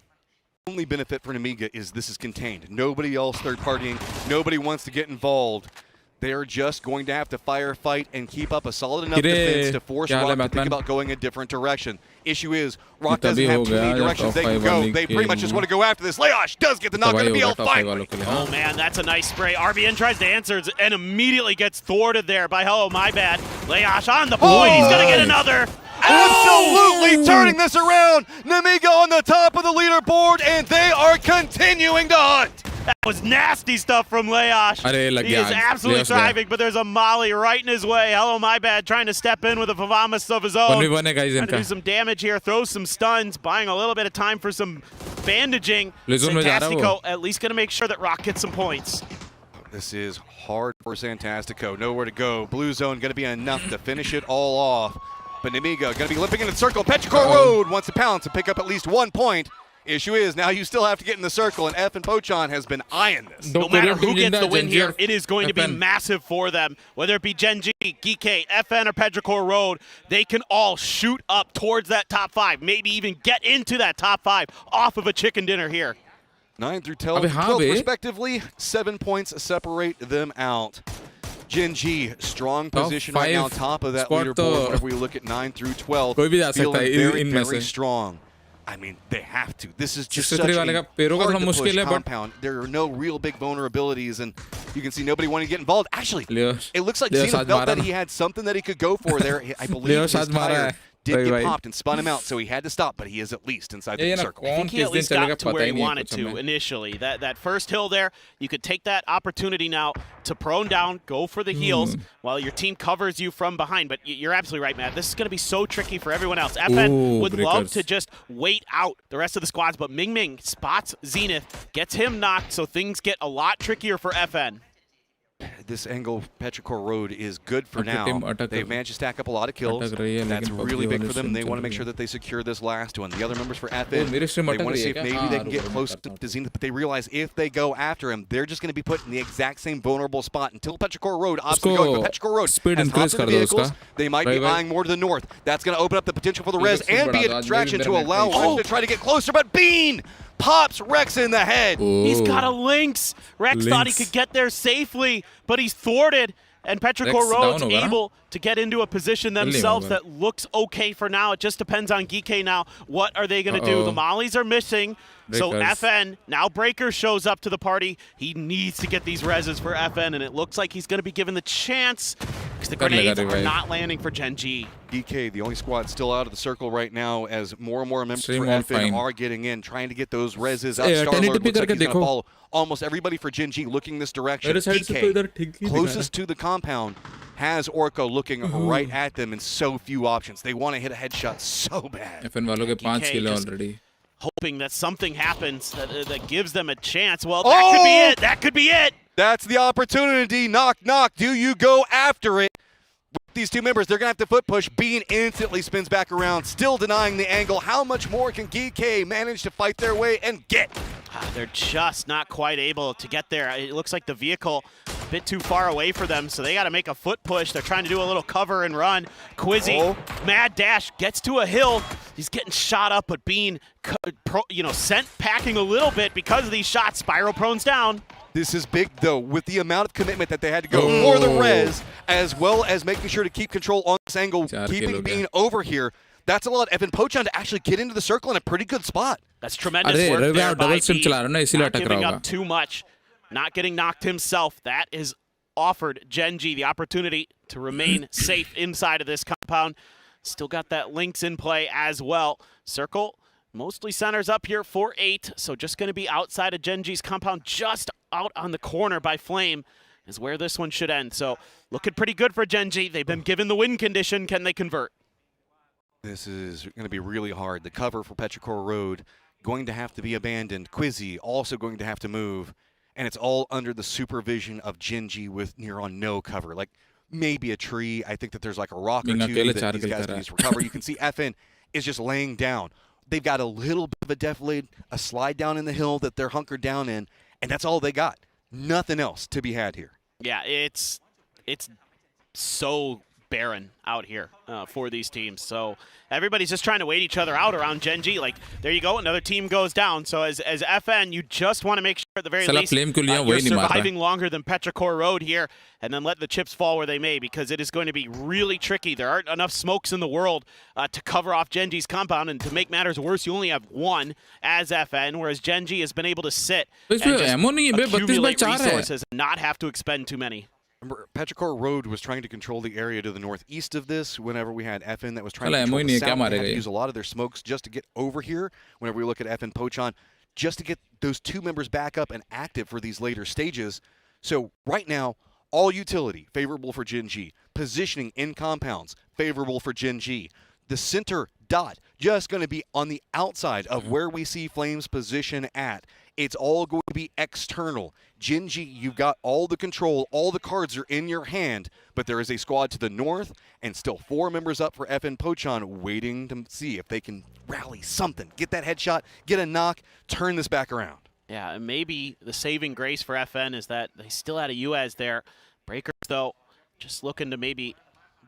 The only benefit for Namiga is this is contained. Nobody else third-partying. Nobody wants to get involved. They're just going to have to firefight and keep up a solid enough defense to force Rock to think about going a different direction. Issue is, Rock doesn't have too many directions they can go. They pretty much just want to go after this. Leosh does get the knock on the BL finally. Oh man, that's a nice spray. RBN tries to answer and immediately gets thwarted there by Hello My Bad. Leosh on the point. He's going to get another. Absolutely turning this around. Namiga on the top of the leaderboard, and they are continuing to hunt. That was nasty stuff from Leosh. He is absolutely thriving, but there's a molly right in his way. Hello, My Bad, trying to step in with a Pavamas of his own. Trying to do some damage here, throw some stuns, buying a little bit of time for some bandaging. Santastico at least going to make sure that Rock gets some points. This is hard for Santastico. Nowhere to go. Blue zone going to be enough to finish it all off. But Namiga going to be limping in the circle. Petrichor Road wants to pounce and pick up at least 1 point. Issue is, now you still have to get in the circle, and F and Pochon has been eyeing this. No matter who gets the win here, it is going to be massive for them. Whether it be Genji, Geek, FN, or Petrichor Road, they can all shoot up towards that top 5, maybe even get into that top 5 off of a chicken dinner here. 9 through 12 respectively, 7 points separate them out. Genji, strong position right now on top of that leaderboard whenever we look at 9 through 12. Feeling very, very strong. I mean, they have to. This is just such a hard-to-push compound. There are no real big vulnerabilities, and you can see nobody wanting to get involved. Actually, it looks like Zenith felt that he had something that he could go for there. I believe his tire did get popped and spun him out, so he had to stop, but he is at least inside the circle. I think he at least got to where he wanted to initially. That first hill there, you could take that opportunity now to prone down, go for the heals while your team covers you from behind. But you're absolutely right, Matt. This is going to be so tricky for everyone else. FN would love to just wait out the rest of the squads, but Ming Ming spots Zenith, gets him knocked, so things get a lot trickier for FN. This angle, Petrichor Road, is good for now. They've managed to stack up a lot of kills. That's really big for them. They want to make sure that they secure this last one. The other members for FN, they want to see if maybe they can get close to Zenith, but they realize if they go after him, they're just going to be put in the exact same vulnerable spot until Petrichor Road opts to going. But Petrichor Road has hopped in the vehicles. They might be eyeing more to the north. That's going to open up the potential for the res and be a distraction to allow Rex to try to get closer, but Bean pops Rex in the head. He's got a Lynx. Rex thought he could get there safely, but he's thwarted. And Petrichor Road's able to get into a position themselves that looks okay for now. It just depends on GK now. What are they going to do? The mollies are missing. So FN, now Breaker shows up to the party. He needs to get these reses for FN, and it looks like he's going to be given the chance because the grenades are not landing for Gen G. DK, the only squad still out of the circle right now as more and more members for FN are getting in, trying to get those reses out. Star-Lord looks like he's going to follow almost everybody for Gen G looking this direction. DK, closest to the compound, has Orca looking right at them and so few options. They want to hit a headshot so bad. FN वालों के 5 किल already. Hoping that something happens that gives them a chance. Well, that could be it. That could be it. That's the opportunity. Knock, knock. Do you go after it? With these two members, they're going to have to foot push. Bean instantly spins back around, still denying the angle. How much more can GK manage to fight their way and get? They're just not quite able to get there. It looks like the vehicle a bit too far away for them, so they got to make a foot push. They're trying to do a little cover and run. Quizzy, mad dash, gets to a hill. He's getting shot up, but Bean, sent packing a little bit because of these shots. Spiral Prone's down. This is big, though, with the amount of commitment that they had to go for the res, as well as making sure to keep control on this angle, keeping Bean over here. That's a lot of FN Pochan to actually get into the circle in a pretty good spot. That's tremendous work there by Bean. Not giving up too much, not getting knocked himself. That is offered Gen G the opportunity to remain safe inside of this compound. Still got that Lynx in play as well. Circle mostly centers up here for 8, so just going to be outside of Gen G's compound, just out on the corner by Flame is where this one should end. So looking pretty good for Gen G. They've been given the win condition. Can they convert? This is going to be really hard. The cover for Petrichor Road going to have to be abandoned. Quizzy also going to have to move. And it's all under the supervision of Gen G with near on no cover. Like maybe a tree. I think that there's like a rock or two that these guys can use for cover. You can see FN is just laying down. They've got a little bit of a deflate, a slide down in the hill that they're hunkered down in, and that's all they got. Nothing else to be had here. Yeah, it's so barren out here for these teams. So everybody's just trying to wait each other out around Gen G. Like, there you go, another team goes down. So as FN, you just want to make sure at the very least you're surviving longer than Petrichor Road here, and then let the chips fall where they may, because it is going to be really tricky. There aren't enough smokes in the world to cover off Gen G's compound, and to make matters worse, you only have one as FN, whereas Gen G has been able to sit and just accumulate resources and not have to expend too many. Remember, Petrichor Road was trying to control the area to the northeast of this whenever we had FN that was trying to control the south. They had to use a lot of their smokes just to get over here whenever we look at FN Pochan, just to get those two members back up and active for these later stages. So right now, all utility favorable for Gen G. Positioning in compounds favorable for Gen G. The center dot just going to be on the outside of where we see Flame's position at. It's all going to be external. Gen G, you've got all the control, all the cards are in your hand, but there is a squad to the north and still 4 members up for FN Pochan waiting to see if they can rally something. Get that headshot, get a knock, turn this back around. Yeah, and maybe the saving grace for FN is that they still had a UAS there. Breakers, though, just looking to maybe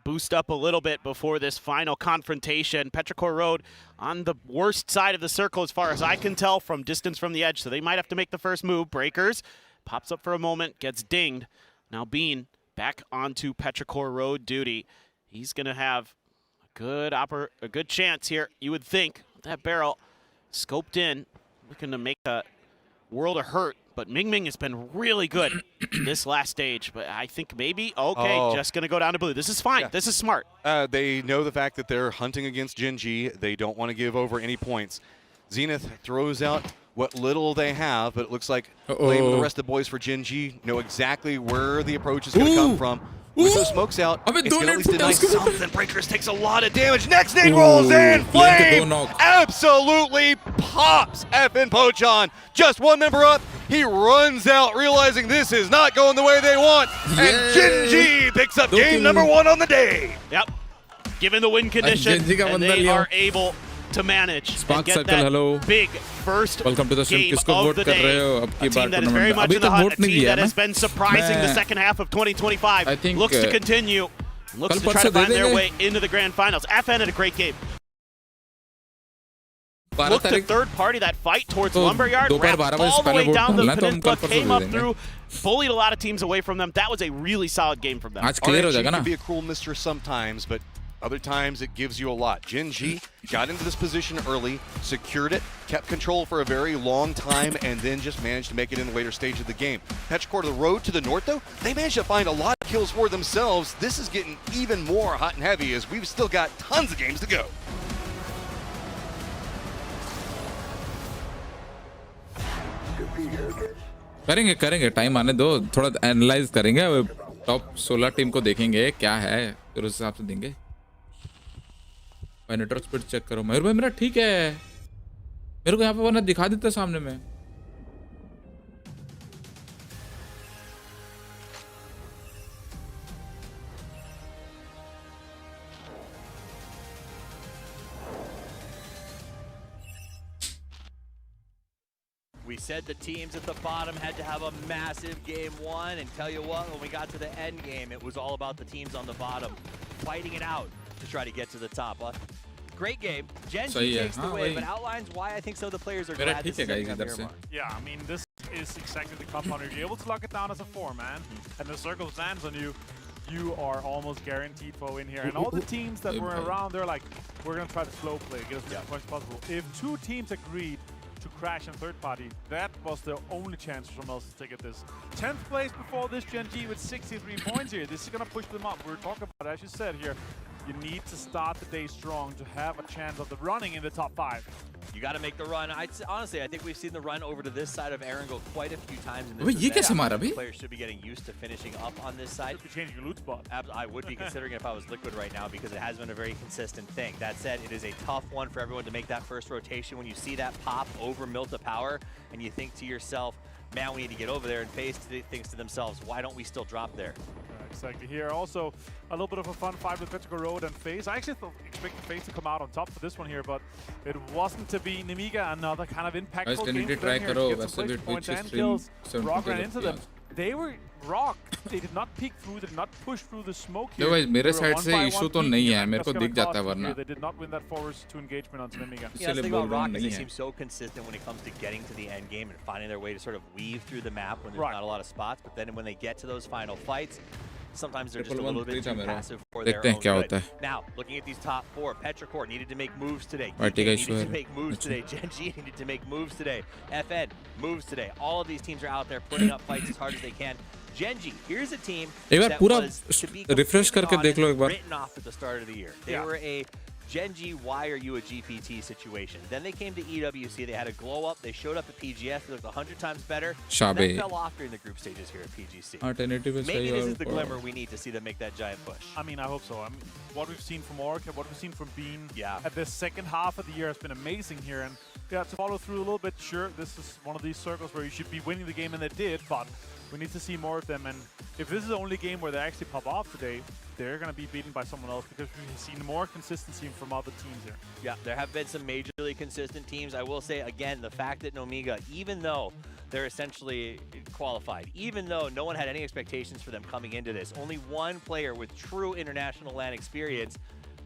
boost up a little bit before this final confrontation. Petrichor Road on the worst side of the circle as far as I can tell from distance from the edge, so they might have to make the first move. Breakers pops up for a moment, gets dinged. Now Bean back onto Petrichor Road duty. He's going to have a good chance here, you would think. That barrel scoped in, looking to make a world of hurt. But Ming Ming has been really good this last stage. But I think maybe, just going to go down to blue. This is fine. Yeah. This is smart. They know the fact that they're hunting against Gen G. They don't want to give over any points. Zenith throws out what little they have, but it looks like Flame and the rest of the boys for Gen G know exactly where the approach is going to come from. With those smokes out, it's going to at least deny something. Breakers takes a lot of damage. Next nade rolls in. Flame absolutely pops FN Pochan. Just one member up. He runs out, realizing this is not going the way they want. And Gen.G picks up game number 1 on the day. Yep. Given the win condition, and they are able to manage and get that big first game of the day. A team that is very much in the hunt, a team that has been surprising the second half of 2025. Looks to continue, looks to try to find their way into the grand finals. FN had a great game. Looked to third party that fight towards Lumberyard, wrapped all the way down the peninsula, came up through, bullied a lot of teams away from them. That was a really solid game from them. RNG can be a cruel mistress sometimes, but other times it gives you a lot. Gen.G got into this position early, secured it, kept control for a very long time, and then just managed to make it in the later stage of the game. Petrichor, the road to the north, though, they managed to find a lot of kills for themselves. This is getting even more hot and heavy as we've still got tons of games to go. करेंगे time आने दो, थोड़ा analyse करेंगे, top 16 team को देखेंगे क्या है, फिर उस हिसाब से देंगे। भाई नेटवर्क स्पीड चेक करो मयूर भाई, मेरा ठीक है, मेरे को यहाँ पे वरना दिखा देता सामने में। We said the teams at the bottom had to have a massive game 1, and tell you what, when we got to the end game, it was all about the teams on the bottom fighting it out to try to get to the top. Great game. Gen.G takes the win, but outlines why I think some of the players are glad this is ending on Miramar. Yeah, I mean, this is exactly the compound. If you're able to lock it down as a 4-man, and the circle lands on you, you are almost guaranteed for a win here. And all the teams that were around, they're like, we're going to try to slow play, get as many points as possible. If 2 teams agreed to crash in third party, that was the only chance for Mels to get this. 10th place before this Gen.G with 63 points here. This is going to push them up. We're talking about, as you said here, you need to start the day strong to have a chance of the running in the top 5. You got to make the run. Honestly, I think we've seen the run over to this side of Erangel quite a few times in this event. Players should be getting used to finishing up on this side. You change your loot spot. I would be considering it if I was Liquid right now, because it has been a very consistent thing. That said, it is a tough one for everyone to make that first rotation. When you see that pop over Milta Power, and you think to yourself, man, we need to get over there, and FaZe thinks to themselves, why don't we still drop there? Exactly. Here also a little bit of a fun fight with Petrichor Road and FaZe. I actually expected FaZe to come out on top for this one here, but it wasn't to be. Nemiga, another kind of impactful game for them here to get some placement points and kills. Rock ran into them. They were Rock. They did not peek through, they did not push through the smoke here. मेरे side से issue तो नहीं है, मेरे को दिख जाता है वरना. They did not win that force to engagement on Nemiga. Yeah, the thing about Rock is they seem so consistent when it comes to getting to the end game and finding their way to sort of weave through the map when there's not a lot of spots, but then when they get to those final fights, sometimes they're just a little bit too passive for their own good. Now, looking at these top 4, Petrichor needed to make moves today. Needed to make moves today. Gen.G needed to make moves today. FN moves today. All of these teams are out there putting up fights as hard as they can. Gen.G, here's a team that was to be written off at the start of the year. They were a Gen.G, why are you a GPT situation? Then they came to EWC, they had a glow up, they showed up at PGS, they looked 100 times better, and then fell off during the group stages here at PGC. Maybe this is the glimmer we need to see them make that giant push. I mean, I hope so. I mean, what we've seen from Orc and what we've seen from Bean at the second half of the year has been amazing here. And yeah, to follow through a little bit, sure, this is one of these circles where you should be winning the game, and they did, but we need to see more of them. And if this is the only game where they actually pop off today, they're going to be beaten by someone else, because we've seen more consistency from other teams here. Yeah, there have been some majorly consistent teams. I will say, again, the fact that Nomiga, even though they're essentially qualified, even though no one had any expectations for them coming into this, only one player with true international LAN experience,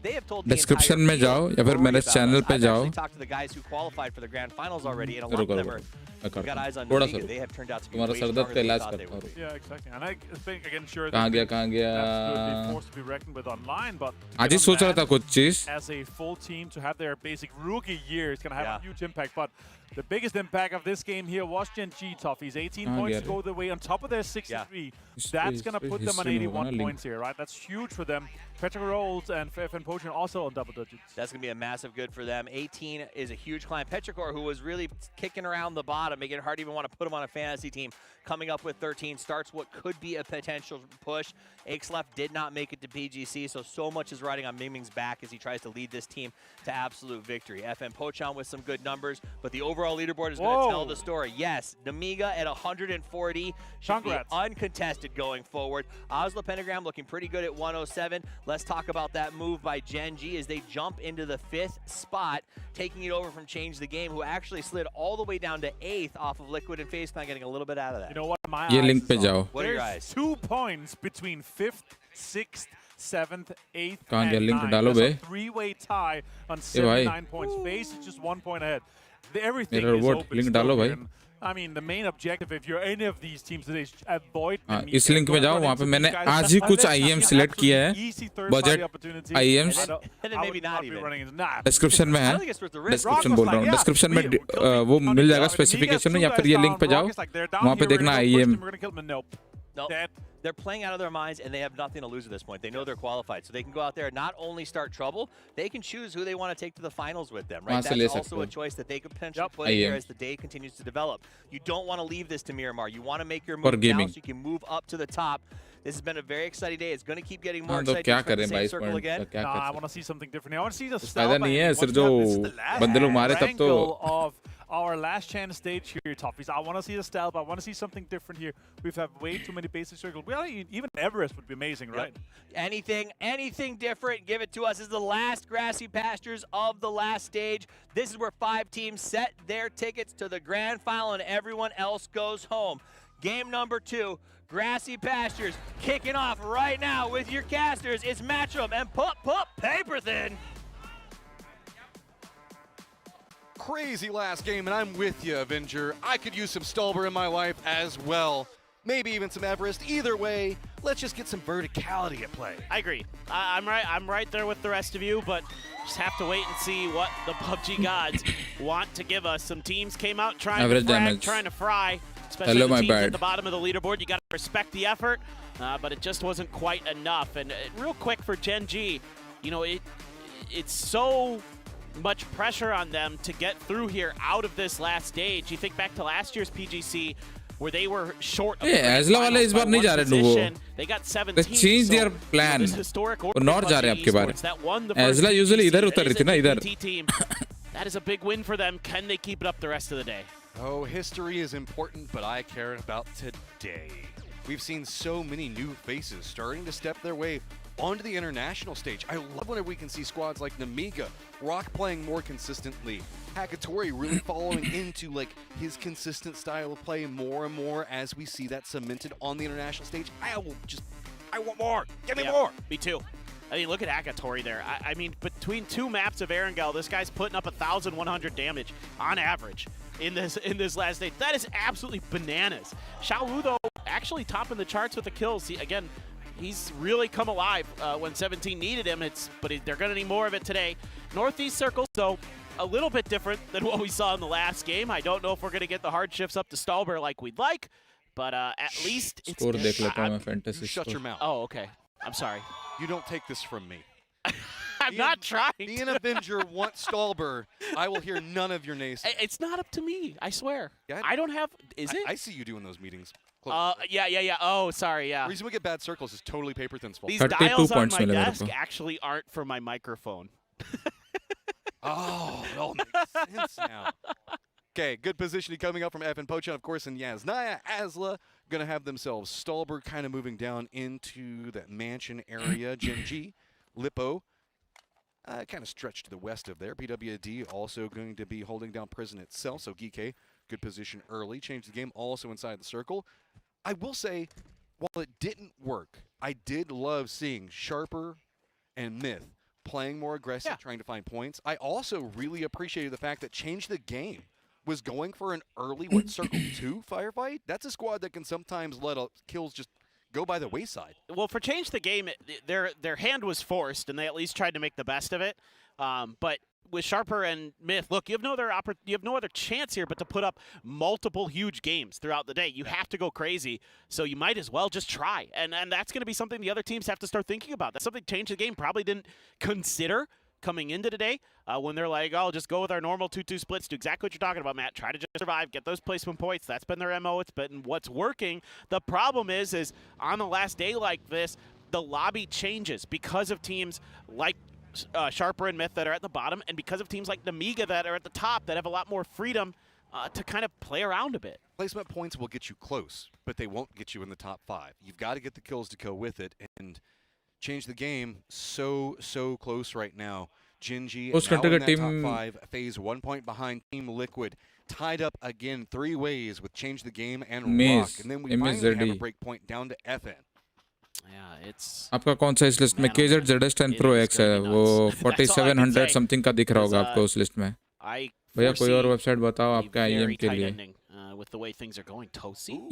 they have told description में जाओ या फिर मेरे channel पे जाओ. I've talked to the guys who qualified for the grand finals already, and a lot of them got eyes on Nomiga. They have turned out to be way stronger than they thought they would be. Yeah, exactly. And I think, again, sure, कहाँ गया absolutely forced to be reckoned with online, but आज ही सोच रहा था कुछ चीज. As a full team to have their basic rookie year, it's going to have a huge impact. But the biggest impact of this game here was Gen.G Toughies. 18 points to go their way on top of their 63. That's going to put them on 81 points here, right? That's huge for them. Petrichor Rolls and FN Potion also on double digits. That's going to be a massive good for them. 18 is a huge climb. Petrichor, who was really kicking around the bottom, bottom, making it hard to even want to put him on a fantasy team. Coming up with 13, starts what could be a potential push. Akeslef did not make it to PGC, so much is riding on Mingming's back as he tries to lead this team to absolute victory. FN Pochon with some good numbers, but the overall leaderboard is going to tell the story. Yes, Namiga at 140 should be uncontested going forward. Oslo Pentagram looking pretty good at 107. Let's talk about that move by Gen G as they jump into the 5th spot, taking it over from Change the Game, who actually slid all the way down to 8th off of Liquid and FaceClan, getting a little bit out of that. You know what? My ये eyes link पे is on. जाओ. What are your eyes? 2 points between 5th, 6th, 7th, 8th, कहाँ गया and link 9th. डालो That's bay. a 3-way tie on भाई. 79 points. Face is just 1 point ahead. Everything मेरा is robot open link still डालो here. भाई. And, I mean, the main objective, if you're any of these teams today, is avoid. इस link में जाओ, वहाँ पे मैंने आज ही कुछ IEM सिलेक्ट किया है, बजट IEMs डिस्क्रिप्शन में है, डिस्क्रिप्शन बोल रहा हूँ, डिस्क्रिप्शन में वो मिल जाएगा स्पेसिफिकेशन में, या फिर ये लिंक पे जाओ, वहाँ पे देखना IEM. No, they're playing out of their minds, and they have nothing to lose at this point. They know they're qualified, so they can go out there and not only start trouble, they can choose who they want to take to the finals with them, right? That's also a choice that they could potentially put in here as the day continues to develop. You don't want to leave this to Miramar. You want to make your move now so you can move up to the top. This has been a very exciting day. It's going to keep getting more exciting for the same circle again. No, I want to see something different here. I want to see the फायदा नहीं है, सिर्फ जो बंदे लोग मारे तब तो of our last chance stage here, Toffees. I want to see the stealth. I want to see something different here. We've had way too many basic circles. Well, even Everest would be amazing, right? Anything different, give it to us. This is the last grassy pastures of the last stage. This is where 5 teams set their tickets to the grand final and everyone else goes home. Game number 2, grassy pastures, kicking off right now with your casters. It's Matchum and Pup Paper Thin. Crazy last game, and I'm with you, Avenger. I could use some Stolber in my life as well. Maybe even some Everest. Either way, let's just get some verticality at play. I agree. I'm right there with the rest of you, but just have to wait and see what the PUBG gods want to give us. Some teams came out trying to frag, trying to fry, especially the teams at the bottom of the leaderboard. You got to respect the effort, but it just wasn't quite enough. And real quick for Gen G, you know, it's so much pressure on them to get through here out of this last stage. You think back to last year's PGC, where they were short of Asla वाले इस बार नहीं जा रहे लोगों. They got 17. They changed their plan. वो north जा रहे हैं आपके बारे. Asla usually इधर उतर रही थी ना इधर. That is a big win for them. Can they keep it up the rest of the day? Oh, history is important, but I care about today. We've seen so many new faces starting to step their way onto the international stage. I love whenever we can see squads like Namiga, Rock playing more consistently, Hakatori really following into like his consistent style of play more and more as we see that cemented on the international stage. I want more. Give me more. Me too. I mean, look at Hakatori there. I mean, between 2 maps of Erangel, this guy's putting up 1,100 damage on average in this last stage. That is absolutely bananas. Xiaowu, though, actually topping the charts with the kills. Again, he's really come alive when 17 needed him, but they're going to need more of it today. Northeast Circle, so a little bit different than what we saw in the last game. I don't know if we're going to get the hard shifts up to Stolber like we'd like, but at least it's... Score देख लेता हूँ मैं fantasy. Shut your mouth. Oh, okay. I'm sorry. You don't take this from me. I'm not trying. Be an Avenger wants Stolber. I will hear none of your nays. It's not up to me, I swear. Yeah, I don't have... Is it? I see you doing those meetings. Yeah. Oh, sorry, yeah. The reason we get bad circles is totally Paper Thin's fault. These dials on my desk actually aren't for my microphone. Oh, it all makes sense now. Okay, good positioning coming up from FN Pochon, of course, and Yasnaya Asla going to have themselves Stolber kind of moving down into that mansion area. Gen G, Lippo, kind of stretched to the west of there. PWD also going to be holding down Prison itself, so Geek, good position early. Changed the game also inside the circle. I will say, while it didn't work, I did love seeing Sharper and Myth playing more aggressive, trying to find points. I also really appreciated the fact that Change the Game was going for an early, Circle 2 firefight. That's a squad that can sometimes let kills just go by the wayside. Well, for Change the Game, their hand was forced, and they at least tried to make the best of it. But with Sharper and Myth, look, you have no other chance here but to put up multiple huge games throughout the day. You have to go crazy, so you might as well just try. And that's going to be something the other teams have to start thinking about. That's something Change the Game probably didn't consider coming into today when they're like, oh, just go with our normal 2-2 splits, do exactly what you're talking about, Matt. Try to just survive, get those placement points. That's been their MO. It's been what's working. The problem is on the last day like this, the lobby changes because of teams like Sharper and Myth that are at the bottom, and because of teams like Namiga that are at the top that have a lot more freedom to kind of play around a bit. Placement points will get you close, but they won't get you in the top 5. You've got to get the kills to go with it, and change the game so close right now. Gingy now in that top 5, phase 1 point behind Team Liquid, tied up again 3 ways with Change the Game and Rock, and then we finally have a break point down to FN. Yeah, it's आपका कौन सा इस list में KZ ZS10 Pro X है वो 4700 something का दिख रहा होगा आपको उस लिस्ट में भैया कोई और वेबसाइट बताओ आपका IEM के लिए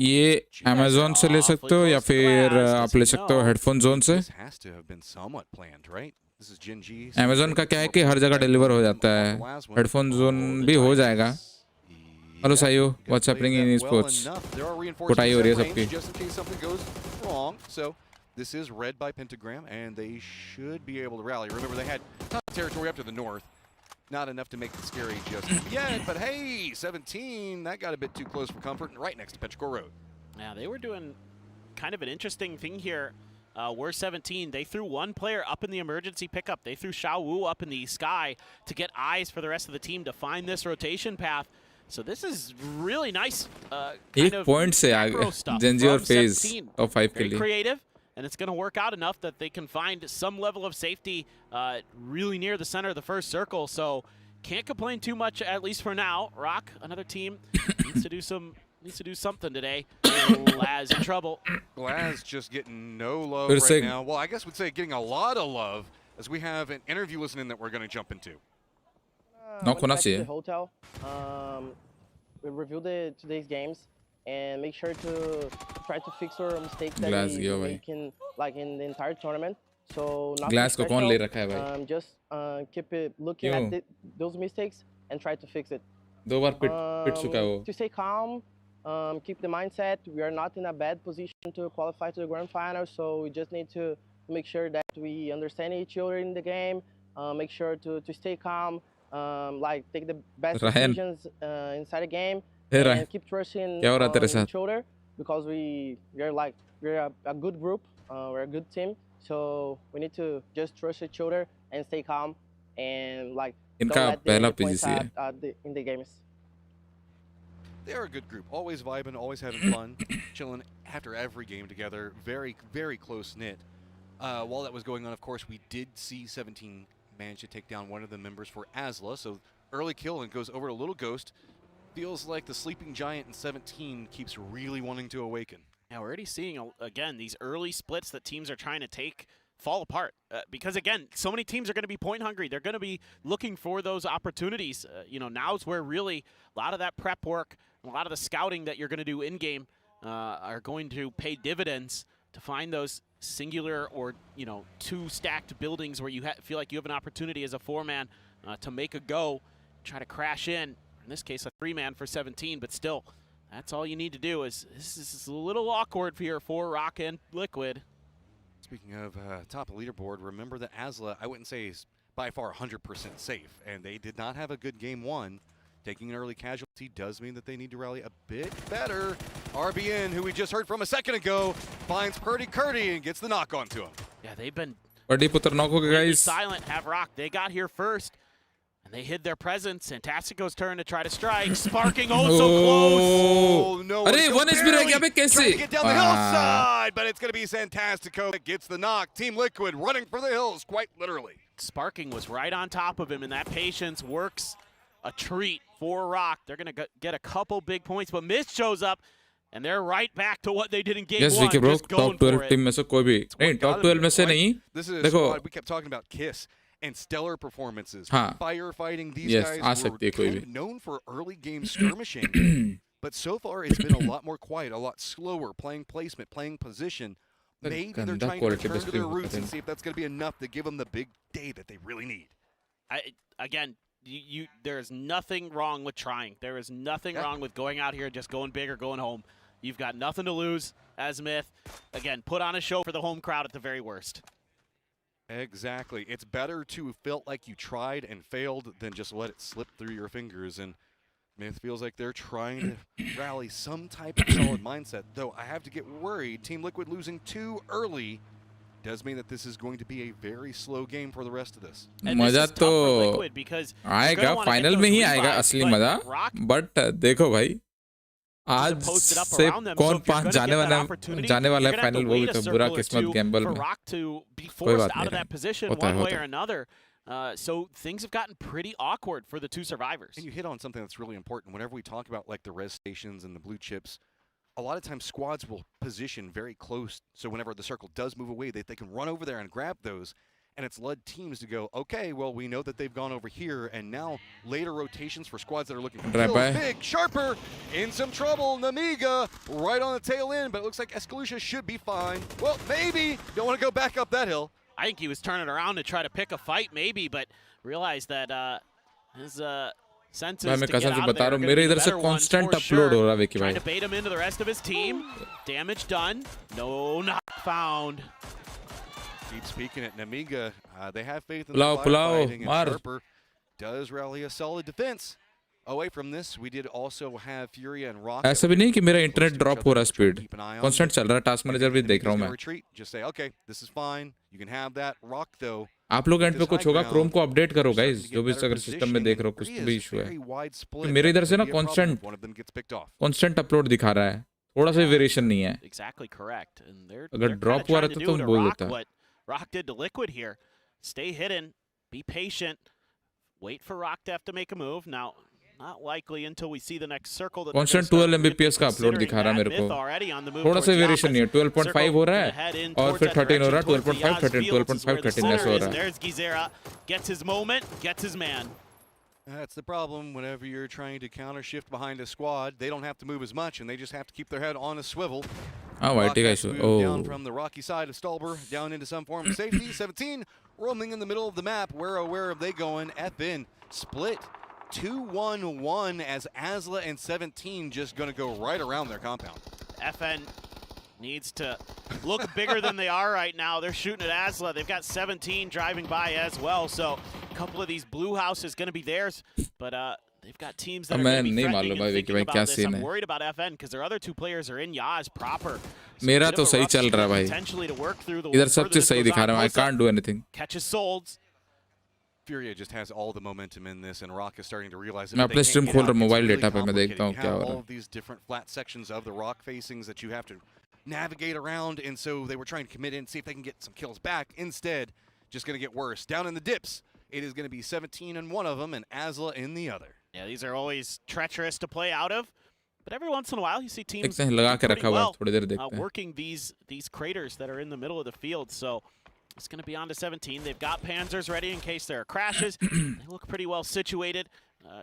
ये Amazon से ले सकते हो या फिर आप ले सकते हो हेडफोन जोन से Amazon का क्या है कि हर जगह डिलीवर हो जाता है हेडफोन जोन भी हो जाएगा हेलो सायो व्हाट्स हैपनिंग इन स्पोर्ट्स कुटाई हो रही है सबकी This is read by Pentagram, and they should be able to rally. Remember, they had territory up to the north. Not enough to make it scary just yet, but hey, 17, that got a bit too close for comfort, and right next to Petrichor Road. Yeah, they were doing kind of an interesting thing here. We're 17. They threw one player up in the emergency pickup. They threw Xiao Wu up in the sky to get eyes for the rest of the team to find this rotation path. So this is really nice kind of macro stuff from 17. Very creative. And it's going to work out enough that they can find some level of safety really near the center of the first circle. So can't complain too much, at least for now. Rock, another team, needs to do something today. Glaz in trouble. Glaz just getting no love right now. Well, I guess we'd say getting a lot of love as we have an interview listening that we're going to jump into. Went back to the hotel. We reviewed today's games. And make sure to try to fix our mistakes that we make in the entire tournament. So nothing special. Just keep looking at those mistakes and try to fix it. To stay calm, keep the mindset. We are not in a bad position to qualify to the grand final, so we just need to make sure that we understand each other in the game. Make sure to stay calm, take the best decisions inside the game. And keep trusting each other because we're a good group, we're a good team. So we need to just trust each other and stay calm and don't let the points in the games. They're a good group, always vibing, always having fun, chilling after every game together. Very, very close knit. While that was going on, of course, we did see 17 manage to take down one of the members for ASLA. So early kill and goes over to Little Ghost. Feels like the sleeping giant in 17 keeps really wanting to awaken. Now we're already seeing, again, these early splits that teams are trying to take fall apart. Because, again, so many teams are going to be point hungry. They're going to be looking for those opportunities. Now's where really a lot of that prep work, a lot of the scouting that you're going to do in-game are going to pay dividends to find those singular or, two stacked buildings where you feel like you have an opportunity as a 4-man to make a go, try to crash in. In this case, a 3-man for 17, but still, that's all you need to do. This is a little awkward here for Rock and Liquid. Speaking of top of the leaderboard, remember that ASLA, I wouldn't say is by far 100% safe, and they did not have a good game 1. Taking an early casualty does mean that they need to rally a bit better. RBN, who we just heard from a second ago, finds Purdy Curdy and gets the knock on to him. Yeah, they've been guys. Silent, have Rock. They got here first. And they hid their presence. Fantastico's turn to try to strike. Sparking so close. Oh, no. One trying to get down the hillside, but it's going to be Fantastico that gets the knock. Team Liquid running for the hills, quite literally. Sparking was right on top of him, and that patience works a treat for Rock. They're going to get a couple big points, but Mist shows up, and they're right back to what they did in game 1. Yes, bro. Top 12 team में से कोई भी नहीं. Top 12 में से नहीं. This is why we kept talking about KISS. And stellar performances. Firefighting, these guys were kind of known for early game skirmishing. But so far, it's been a lot more quiet, a lot slower, playing placement, playing position. Maybe they're trying to return to their roots and see if that's going to be enough to give them the big day that they really need. There's nothing wrong with trying. There is nothing wrong with going out here, just going big or going home. You've got nothing to lose as Myth. Again, put on a show for the home crowd at the very worst. Exactly. It's better to feel like you tried and failed than just let it slip through your fingers. And Myth feels like they're trying to rally some type of solid mindset. Though I have to get worried. Team Liquid losing too early does mean that this is going to be a very slow game for the rest of this. मजा तो आएगा, final में ही आएगा असली मजा. But देखो भाई, आज से कौन पांच जाने वाला है फाइनल, वो भी तो बुरा किस्मत गैम्बल में. कोई बात नहीं, होता है. So things have gotten pretty awkward for the two survivors. And you hit on something that's really important. Whenever we talk about like the res stations and the blue chips, a lot of times squads will position very close. So whenever the circle does move away, they can run over there and grab those. And it's led teams to go, okay, well, we know that they've gone over here. And now later rotations for squads that are looking for kills. Big Sharper in some trouble. Namiga right on the tail end, but it looks like Escalucia should be fine. Well, maybe. Don't want to go back up that hill. I think he was turning around to try to pick a fight, maybe, but realized that his senses to get out of there are मेरे इधर से constant upload हो रहा है विकी भाई. Trying to bait him into the rest of his team. Damage done. No knock found. Keep speaking at Namiga. They have faith in the firefighting, and Sharper does rally a solid defense. Away from this, we did also have Furia and Rock. ऐसा भी नहीं कि मेरा internet drop हो रहा है, speed constant चल रहा है. टास्क मैनेजर भी देख रहा हूं मैं. Just say, okay, this is fine. You can have that. Rock though. आप लोग एंड पे कुछ होगा, क्रोम को अपडेट करो गाइस. जो भी अगर सिस्टम में देख रहे हो, कुछ भी इशू है तो मेरे इधर से ना कांस्टेंट अपलोड दिखा रहा है, थोड़ा सा वेरिएशन नहीं है. Exactly correct. And अगर ड्रॉप हुआ रहता तो बोल देता. Rock did to Liquid here. Stay hidden. Be patient. Wait for Rock to have to make a move. Now, not likely until we see the next circle. Constant 12 Mbps का upload दिखा रहा है मेरे को. थोड़ा सा वेरिएशन नहीं है. 12.5 हो रहा है और फिर 13 हो रहा है. 12.5 13 12.5 13 ऐसा हो रहा है. There's Gizera. Gets his moment. Gets his man. That's the problem. Whenever you're trying to counter shift behind a squad, they don't have to move as much, and they just have to keep their head on a swivel. Oh, right, guys. Down from the rocky side of Stolber, down into some form of safety. 17 roaming in the middle of the map. Where are they going? FN split 2-1-1 as Asla and 17 just going to go right around their compound. FN needs to look bigger than they are right now. They're shooting at Asla. They've got 17 driving by as well. So a couple of these blue houses going to be theirs, but they've got teams that are going to be threatening and thinking about this. I'm worried about FN because their other two players are in Yaz proper. मेरा तो सही चल रहा है भाई. इधर सब चीज सही दिखा रहा है. I can't do anything. Catches Solds. Furia just has all the momentum in this, and Rock is starting to realize that मैं अपने स्ट्रीम खोल रहा हूं मोबाइल डेटा पे, मैं देखता हूं क्या हो रहा है. All of these different flat sections of the rock facings that you have to navigate around, and so they were trying to commit in, see if they can get some kills back. Instead, just going to get worse. Down in the dips, it is going to be 17 in one of them and Asla in the other. Yeah, these are always treacherous to play out of, but every once in a while you see teams working these craters that are in the middle of the field. So it's going to be on to 17. They've got Panzers ready in case there are crashes. They look pretty well situated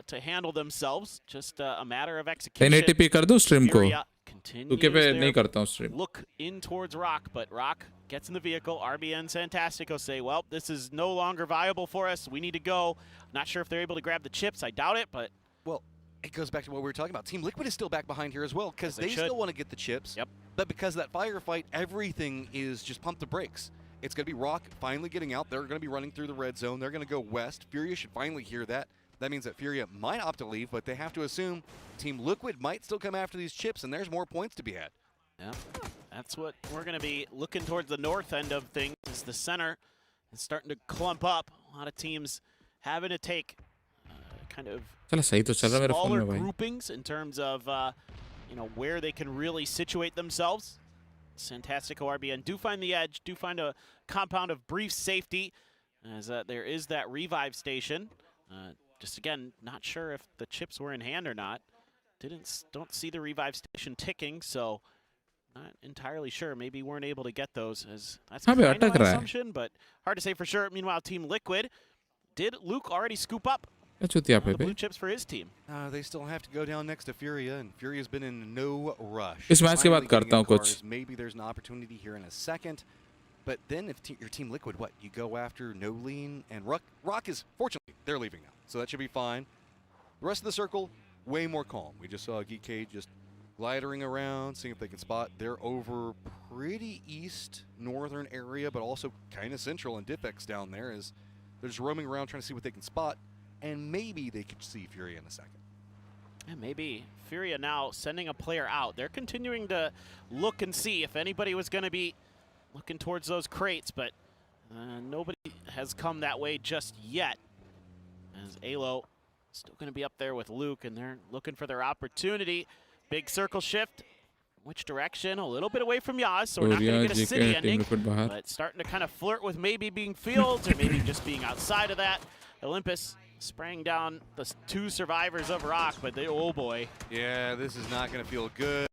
to handle themselves. Just a matter of execution. 1080p कर दूं stream को. Continues पे नहीं करता हूं stream. Look in towards Rock, but Rock gets in the vehicle. RBN Santastico say, well, this is no longer viable for us. We need to go. Not sure if they're able to grab the chips. I doubt it, but... Well, it goes back to what we were talking about. Team Liquid is still back behind here as well because they still want to get the chips. Yep. But because of that firefight, everything is just pump the brakes. It's going to be Rock finally getting out. They're going to be running through the red zone. They're going to go west. Furia should finally hear that. That means that Furia might opt to leave, but they have to assume Team Liquid might still come after these chips, and there's more points to be had. Yeah, that's what we're going to be looking towards the north end of things. Is the center is starting to clump up. A lot of teams having to take kind of smaller groupings in terms of where they can really situate themselves. Fantastic ORBN do find the edge, do find a compound of brief safety, as there is that revive station. Just again, not sure if the chips were in hand or not. Don't see the revive station ticking, so not entirely sure. Maybe weren't able to get those, as that's kind of an assumption, but hard to say for sure. Meanwhile, Team Liquid, did Luke already scoop up the blue chips for his team? They still have to go down next to Furia, and Furia's been in no rush. इस match के बाद करता हूं कुछ. Maybe there's an opportunity here in a second. But then if your Team Liquid, you go after No Lean and Rock is, fortunately, they're leaving now. So that should be fine. The rest of the circle, way more calm. We just saw GK just gliding around, seeing if they can spot. They're over pretty east, northern area, but also kind of central, and Diffex down there is they're just roaming around trying to see what they can spot, and maybe they could see Furia in a second. And maybe Furia now sending a player out. They're continuing to look and see if anybody was going to be looking towards those crates, but nobody has come that way just yet. As Alo still going to be up there with Luke, and they're looking for their opportunity. Big circle shift. Which direction? A little bit away from Yaz, so we're not going to get a city ending, but starting to kind of flirt with maybe being fields or maybe just being outside of that. Olympus spraying down the 2 survivors of Rock, but they, oh boy. Yeah, this is not going to feel good.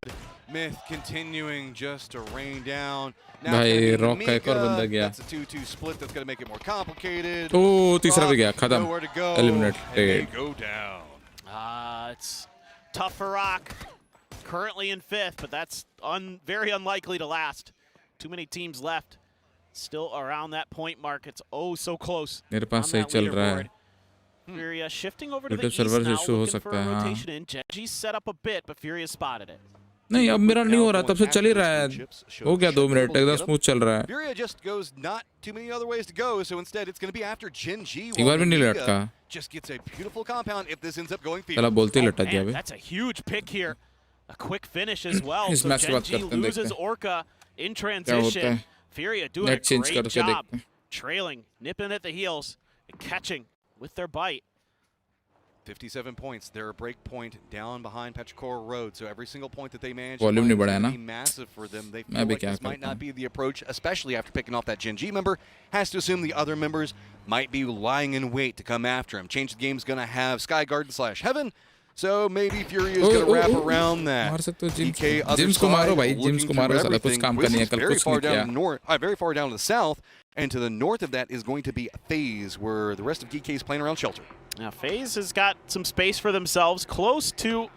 Myth continuing just to rain down. Now that's a 2-2 split that's going to make it more complicated. Oh, तीसरा भी गया, खत्म. Nowhere to go. Eliminated. They go down. It's tough for Rock. Currently in 5th, but that's very unlikely to last. Too many teams left. Still around that point mark. It's oh so close. मेरे पास सही चल रहा है. Furia shifting over to the east now, looking for a rotation in. Genji's set up a bit, but Furia spotted it. नहीं अब मेरा नहीं हो रहा, तब से चल ही रहा है. हो गया 2 मिनट, एकदम स्मूथ चल रहा है. Furia just goes not too many other ways to go, so instead it's going to be after Genji. एक बार भी नहीं लटका. Just gets a beautiful compound if this ends up going field. चला बोलते ही लटक गया बे. That's a huge pick here. A quick finish as well. So Genji loses Orca in transition. Furia doing a great job trailing, nipping at the heels, and catching with their bite. 57 points. They're a break point down behind Petrichor Road, so every single point that they manage Volume to be massive for them. They feel like this might not be the approach, especially after picking off that Gen G member. Has to assume the other members might be lying in wait to come after him. Change the Game's going to have Sky Garden / Heaven, so maybe Fury is going to wrap around that. DK other side, looking through everything. Wiz very far down to the north, very far down to the south, and to the north of that is going to be FaZe, where the rest of DK is playing around Shelter. Now FaZe has got some space for themselves, close to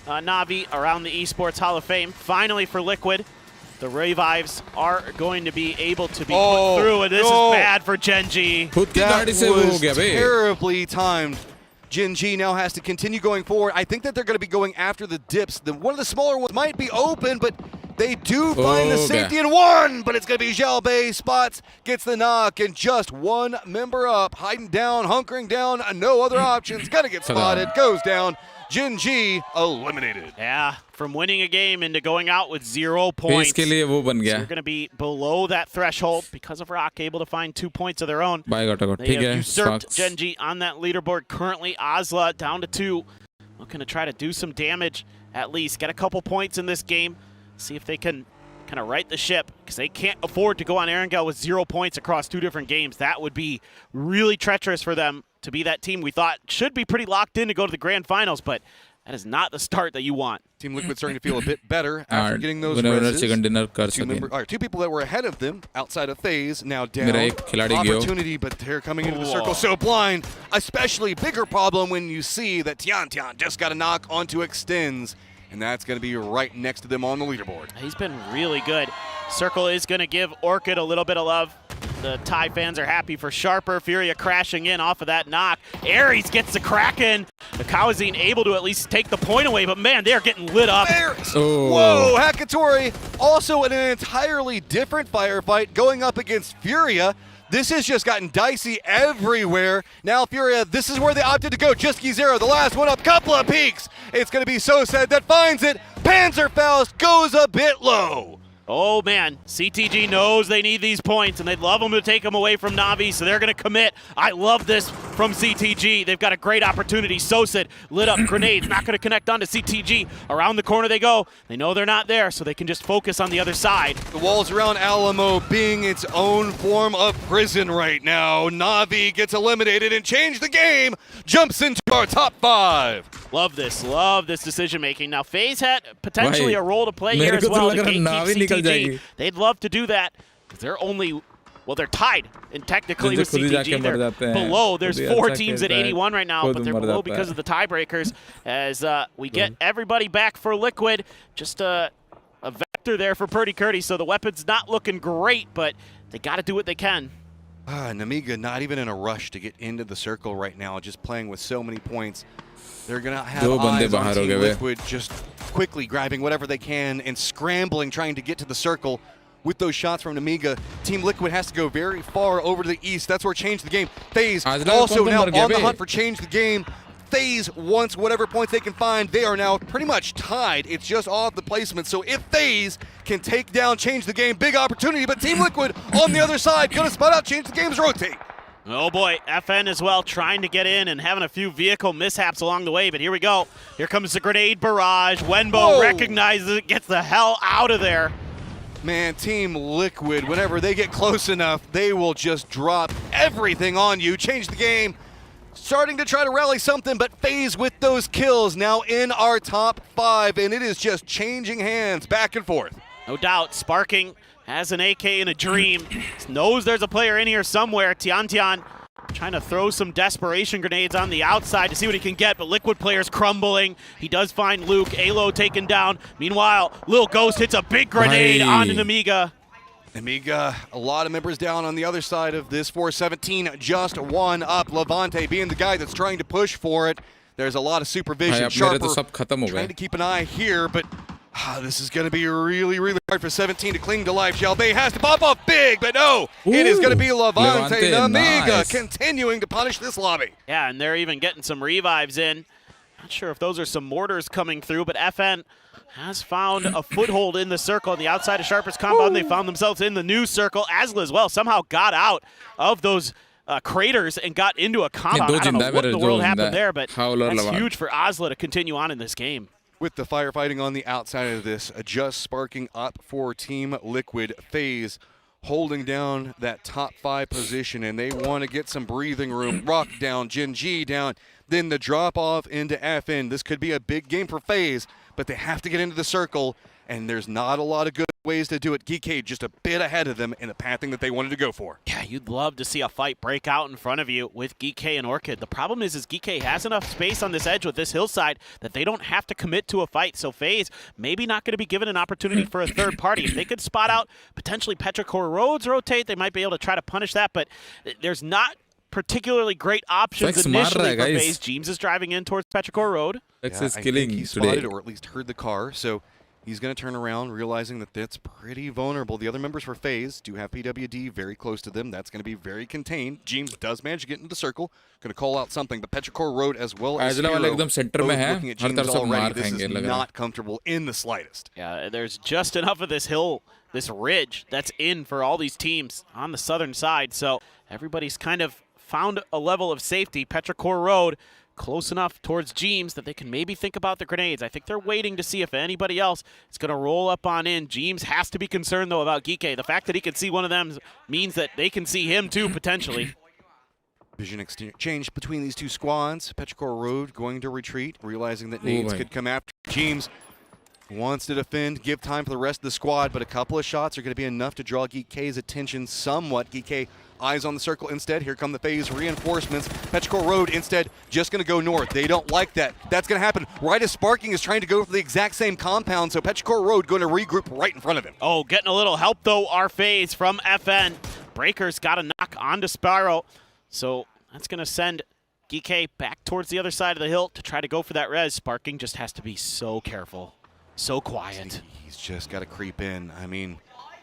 Navi around the Esports Hall of Fame. Finally for Liquid, the Revives are going to be able to be put through, and this is bad for Genji. That was terribly timed. Genji now has to continue going forward. I think that they're going to be going after the dips. One of the smaller ones might be open, but they do find the safety in one, but it's going to be Jalbei. Spots, gets the knock, and just one member up, hiding down, hunkering down, no other options, going to get spotted, goes down. Genji eliminated. Yeah, from winning a game into going out with 0 points. So you're going to be below that threshold because of Rock able to find 2 points of their own. They have usurped Genji on that leaderboard. Currently, Asla down to 2. Looking to try to do some damage at least. Get a couple points in this game. See if they can kind of right the ship, because they can't afford to go on Erangel with 0 points across 2 different games. That would be really treacherous for them to be that team we thought should be pretty locked in to go to the grand finals, but that is not the start that you want. Team Liquid starting to feel a bit better after getting those reses. 2 people that were ahead of them outside of FaZe now down. Opportunity, but they're coming into the circle so blind. Especially bigger problem when you see that Tian just got a knock onto Extends, and that's going to be right next to them on the leaderboard. He's been really good. Circle is going to give Orchid a little bit of love. The Thai fans are happy for Sharper. Furia crashing in off of that knock. Ares gets the Kraken. The Kawazine able to at least take the point away, but man, they're getting lit up. Whoa, Hakatori also in an entirely different firefight going up against Furia. This has just gotten dicey everywhere. Now Furia, this is where they opted to go. G.Skill, the last one up, couple of peaks. It's going to be Sosa that finds it. Panzerfaust goes a bit low. Oh man, CTG knows they need these points, and they'd love them to take them away from Navi, so they're going to commit. I love this from CTG. They've got a great opportunity. Sosid lit up, grenades, not going to connect onto CTG. Around the corner they go. They know they're not there, so they can just focus on the other side. The walls around Alamo being its own form of prison right now. Navi gets eliminated and changed the game. Jumps into our top 5. Love this decision-making. Now, FaZe had potentially a role to play here as well to gatekeep CTG. They'd love to do that. They're only, well, they're tied and technically with CTG. They're below. There's 4 teams at 81 right now, but they're below because of the tiebreakers. As we get everybody back for Liquid, just a vector there for Purdy Curdy. So the weapon's not looking great, but they got to do what they can. Namiga not even in a rush to get into the circle right now, just playing with so many points. They're going to have eyes on Team Liquid just quickly grabbing whatever they can and scrambling, trying to get to the circle. With those shots from Namiga, Team Liquid has to go very far over to the east. That's where Change the Game. FaZe also now on the hunt for Change the Game. FaZe wants whatever points they can find. They are now pretty much tied. It's just off the placement. So if FaZe can take down Change the Game, big opportunity. But Team Liquid on the other side, gonna spot out Change the Game's rotate. Oh boy, FN as well trying to get in and having a few vehicle mishaps along the way, but here we go. Here comes the grenade barrage. Wenbo recognizes it, gets the hell out of there. Man, Team Liquid, whenever they get close enough, they will just drop everything on you. Change the Game. Starting to try to rally something, but FaZe with those kills now in our top 5, and it is just changing hands back and forth. No doubt, Sparking has an AK in a dream. Knows there's a player in here somewhere. Tian trying to throw some desperation grenades on the outside to see what he can get, but Liquid player's crumbling. He does find Luke. Alo taken down. Meanwhile, Lil Ghost hits a big grenade onto Namiga. Namiga, a lot of members down on the other side of this 417, just one up. Levante being the guy that's trying to push for it. There's a lot of supervision. Sharper trying to keep an eye here, but this is going to be really, really hard for 17 to cling to life. Jalbay has to pop off big, but no, it is going to be Levante. Namiga continuing to punish this lobby. Yeah, and they're even getting some revives in. Not sure if those are some mortars coming through, but FN has found a foothold in the circle on the outside of Sharper's compound. They found themselves in the new circle. Asla as well somehow got out of those craters and got into a compound. I don't know what in the world happened there, but that's huge for Asla to continue on in this game. With the firefighting on the outside of this, just sparking up for Team Liquid. FaZe holding down that top 5 position, and they want to get some breathing room. Rock down, Gen G down, then the drop off into FN. This could be a big game for FaZe, but they have to get into the circle, and there's not a lot of good ways to do it. GK just a bit ahead of them in the pathing that they wanted to go for. Yeah, you'd love to see a fight break out in front of you with GK and Orchid. The problem is GK has enough space on this edge with this hillside that they don't have to commit to a fight. So FaZe maybe not going to be given an opportunity for a third party. If they could spot out potentially Petrichor Roads rotate, they might be able to try to punish that, but there's not particularly great options initially for FaZe. James is driving in towards Petrichor Road. I think he spotted or at least heard the car, so he's going to turn around, realizing that that's pretty vulnerable. The other members for FaZe do have PWD very close to them. That's going to be very contained. James does manage to get into the circle. Going to call out something, but Petrichor Road as well as Hero, both looking at James already. This is not comfortable in the slightest. Yeah, there's just enough of this hill, this ridge that's in for all these teams on the southern side. So everybody's kind of found a level of safety. Petrichor Road close enough towards James that they can maybe think about the grenades. I think they're waiting to see if anybody else is going to roll up on in. James has to be concerned, though, about Geeke. The fact that he can see one of them means that they can see him, too, potentially. Vision exchange between these two squads. Petrichor Road going to retreat, realizing that nades could come after. James wants to defend, give time for the rest of the squad, but a couple of shots are going to be enough to draw Geeke's attention somewhat. Geeke eyes on the circle instead. Here come the FaZe reinforcements. Petrichor Road instead just going to go north. They don't like that. That's going to happen right as Sparking is trying to go for the exact same compound, so Petrichor Road going to regroup right in front of him. Oh, getting a little help, though, our FaZe from FN. Breaker's got a knock onto Spyro, so that's going to send Geeke back towards the other side of the hill to try to go for that res. Sparking just has to be so careful, so quiet. He's just got to creep in. I mean,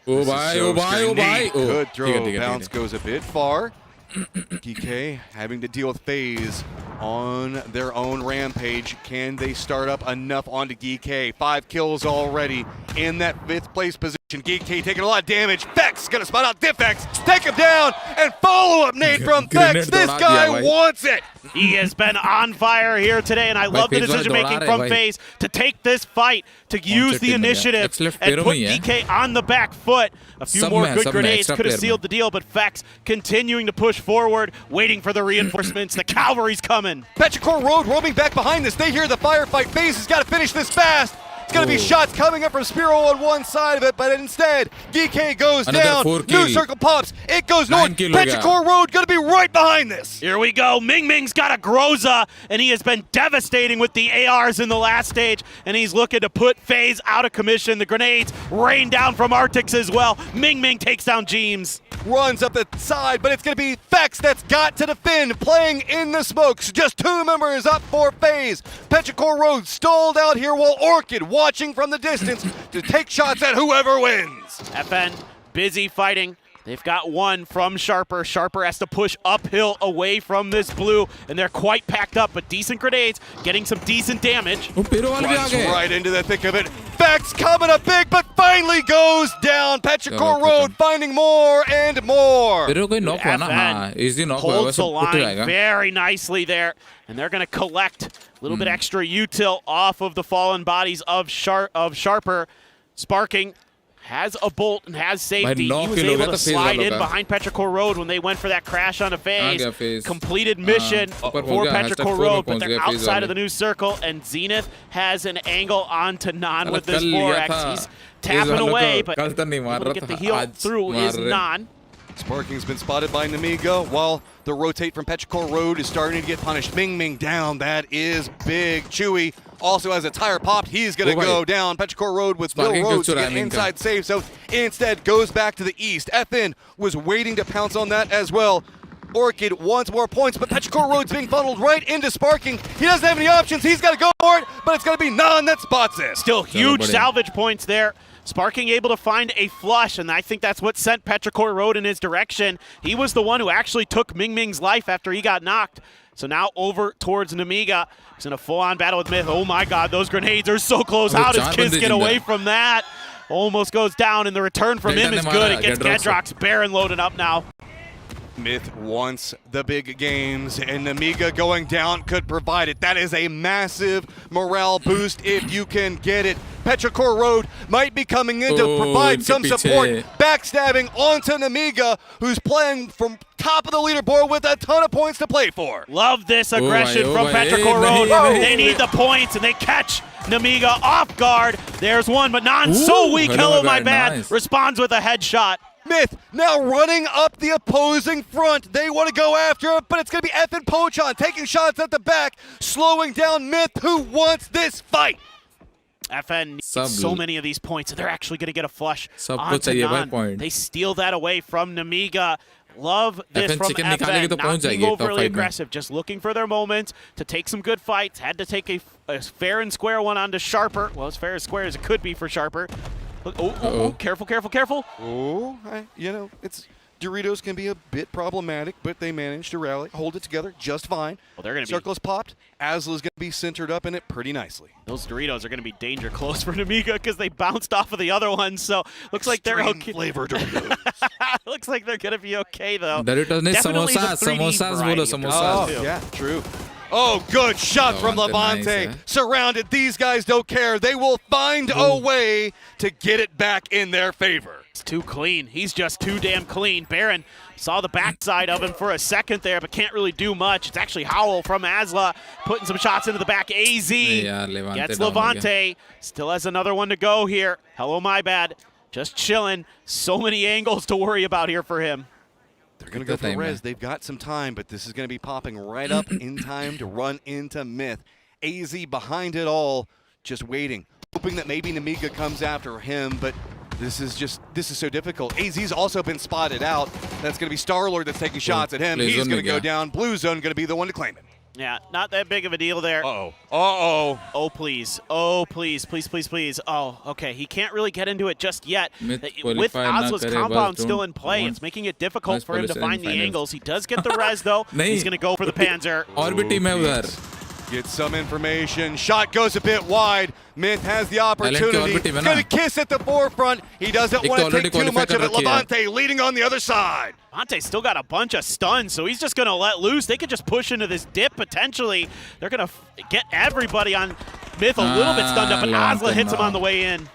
oh bye. Good throw. Bounce goes a bit far. Geeke having to deal with FaZe on their own rampage. Can they start up enough onto Geeke? 5 kills already in that 5th place position. Geeke taking a lot of damage. Fex gonna spot out Diffex, take him down, and follow-up nade from Fex. This guy wants it. He has been on fire here today, and I love the decision-making from FaZe to take this fight, to use the initiative, and put Geeke on the back foot. A few more good grenades could have sealed the deal, but Fex continuing to push forward, waiting for the reinforcements. The cavalry's coming. Petrichor Road roaming back behind this. They hear the firefight. FaZe has got to finish this fast. It's going to be shots coming up from Spiro on one side of it, but instead, Geeke goes down. New circle pops. It goes north. Petrichor Road going to be right behind this. Here we go. Ming Ming's got a Groza, and he has been devastating with the ARs in the last stage, and he's looking to put FaZe out of commission. The grenades rain down from Arctics as well. Ming Ming takes down James. runs up the side, but it's going to be Fex that's got to defend, playing in the smokes. Just 2 members up for FaZe. Petrichor Road stalled out here while Orchid watching from the distance to take shots at whoever wins. FN busy fighting. They've got one from Sharper. Sharper has to push uphill away from this blue, and they're quite packed up, but decent grenades, getting some decent damage. Runs right into the thick of it. Fex coming up big, but finally goes down. Petrichor Road finding more and more. FN holds the line very nicely there, and they're going to collect a little bit extra util off of the fallen bodies of Sharper. Sparking has a bolt and has safety. He was able to slide in behind Petrichor Road when they went for that crash on a FaZe. Completed mission for Petrichor Road, but they're outside of the new circle, and Zenith has an angle onto Nan with this 4x. He's tapping away, but able to get the heal through is Nan. Sparking's been spotted by Namiga while the rotate from Petrichor Road is starting to get punished. Ming Ming down. That is big. Chewy also has a tire popped. He's going to go down. Petrichor Road with no roads to get inside safe, so instead goes back to the east. FN was waiting to pounce on that as well. Orchid wants more points, but Petrichor Road's being funneled right into Sparking. He doesn't have any options. He's got to go for it, but it's going to be Nan that spots it. Still huge salvage points there. Sparking able to find a flush, and I think that's what sent Petrichor Road in his direction. He was the one who actually took Ming Ming's life after he got knocked. So now over towards Namiga. He's in a full-on battle with Myth. Oh my god, those grenades are so close. How does Kiss get away from that? Almost goes down, and the return from him is good. It gets Gedrox. Baron loading up now. Myth wants the big games, and Namiga going down could provide it. That is a massive morale boost if you can get it. Petrichor Road might be coming in to provide some support. Backstabbing onto Namiga, who's playing from top of the leaderboard with a ton of points to play for. Love this aggression from Petrichor Road. They need the points, and they catch Namiga off guard. There's one, but Nan so weak. Hello, my bad. Responds with a headshot. Myth now running up the opposing front. They want to go after it, but it's going to be FN Pochon taking shots at the back, slowing down Myth, who wants this fight. FN needs so many of these points, and they're actually going to get a flush onto Nan. They steal that away from Namiga. Love this from FN, not being overly aggressive, just looking for their moments to take some good fights. Had to take a fair and square one onto Sharper. Well, as fair and square as it could be for Sharper. Oh, careful, careful, careful. Oh, you know, Doritos can be a bit problematic, but they managed to rally, hold it together just fine. Well, they're going to Circle's popped. Azla's going to be centered up in it pretty nicely. Those Doritos are going to be danger close for Namiga because they bounced off of the other ones, so looks like they're okay. Flavor Doritos. Looks like they're going to be okay, though. Doritos ne samosas bolo samosas. Oh, yeah, true. Oh, good shot from Levante. Nice, Surrounded. These guys don't care. They will find a way to get it back in their favor. It's too clean. He's just too damn clean. Baron saw the backside of him for a second there, but can't really do much. It's actually Howl from Asla putting some shots into the back. AZ gets Levante. Still has another one to go here. Hello, my bad. Just chilling. So many angles to worry about here for him. They're going to go for the res. They've got some time, but this is going to be popping right up in time to run into Myth. AZ behind it all, just waiting, hoping that maybe Namiga comes after him, but this is so difficult. AZ's also been spotted out. That's going to be Star-Lord that's taking shots at him. He's going to go down. Blue Zone going to be the one to claim it. Yeah, not that big of a deal there. Uh-oh. Uh-oh. Oh, please. Oh, please, please, please, please. Oh, okay. He can't really get into it just yet. With Asla's compound still in play, it's making it difficult for him to find the angles. He does get the res, though. He's going to go for the Panzer. Get some information. Shot goes a bit wide. Myth has the opportunity. Gonna kiss at the forefront. He doesn't want to take too much of it. Levante leading on the other side. Levante's still got a bunch of stuns, so he's just going to let loose. They could just push into this dip, potentially. They're going to get everybody on Myth a little bit stunned up, but Asla hits him on the way in.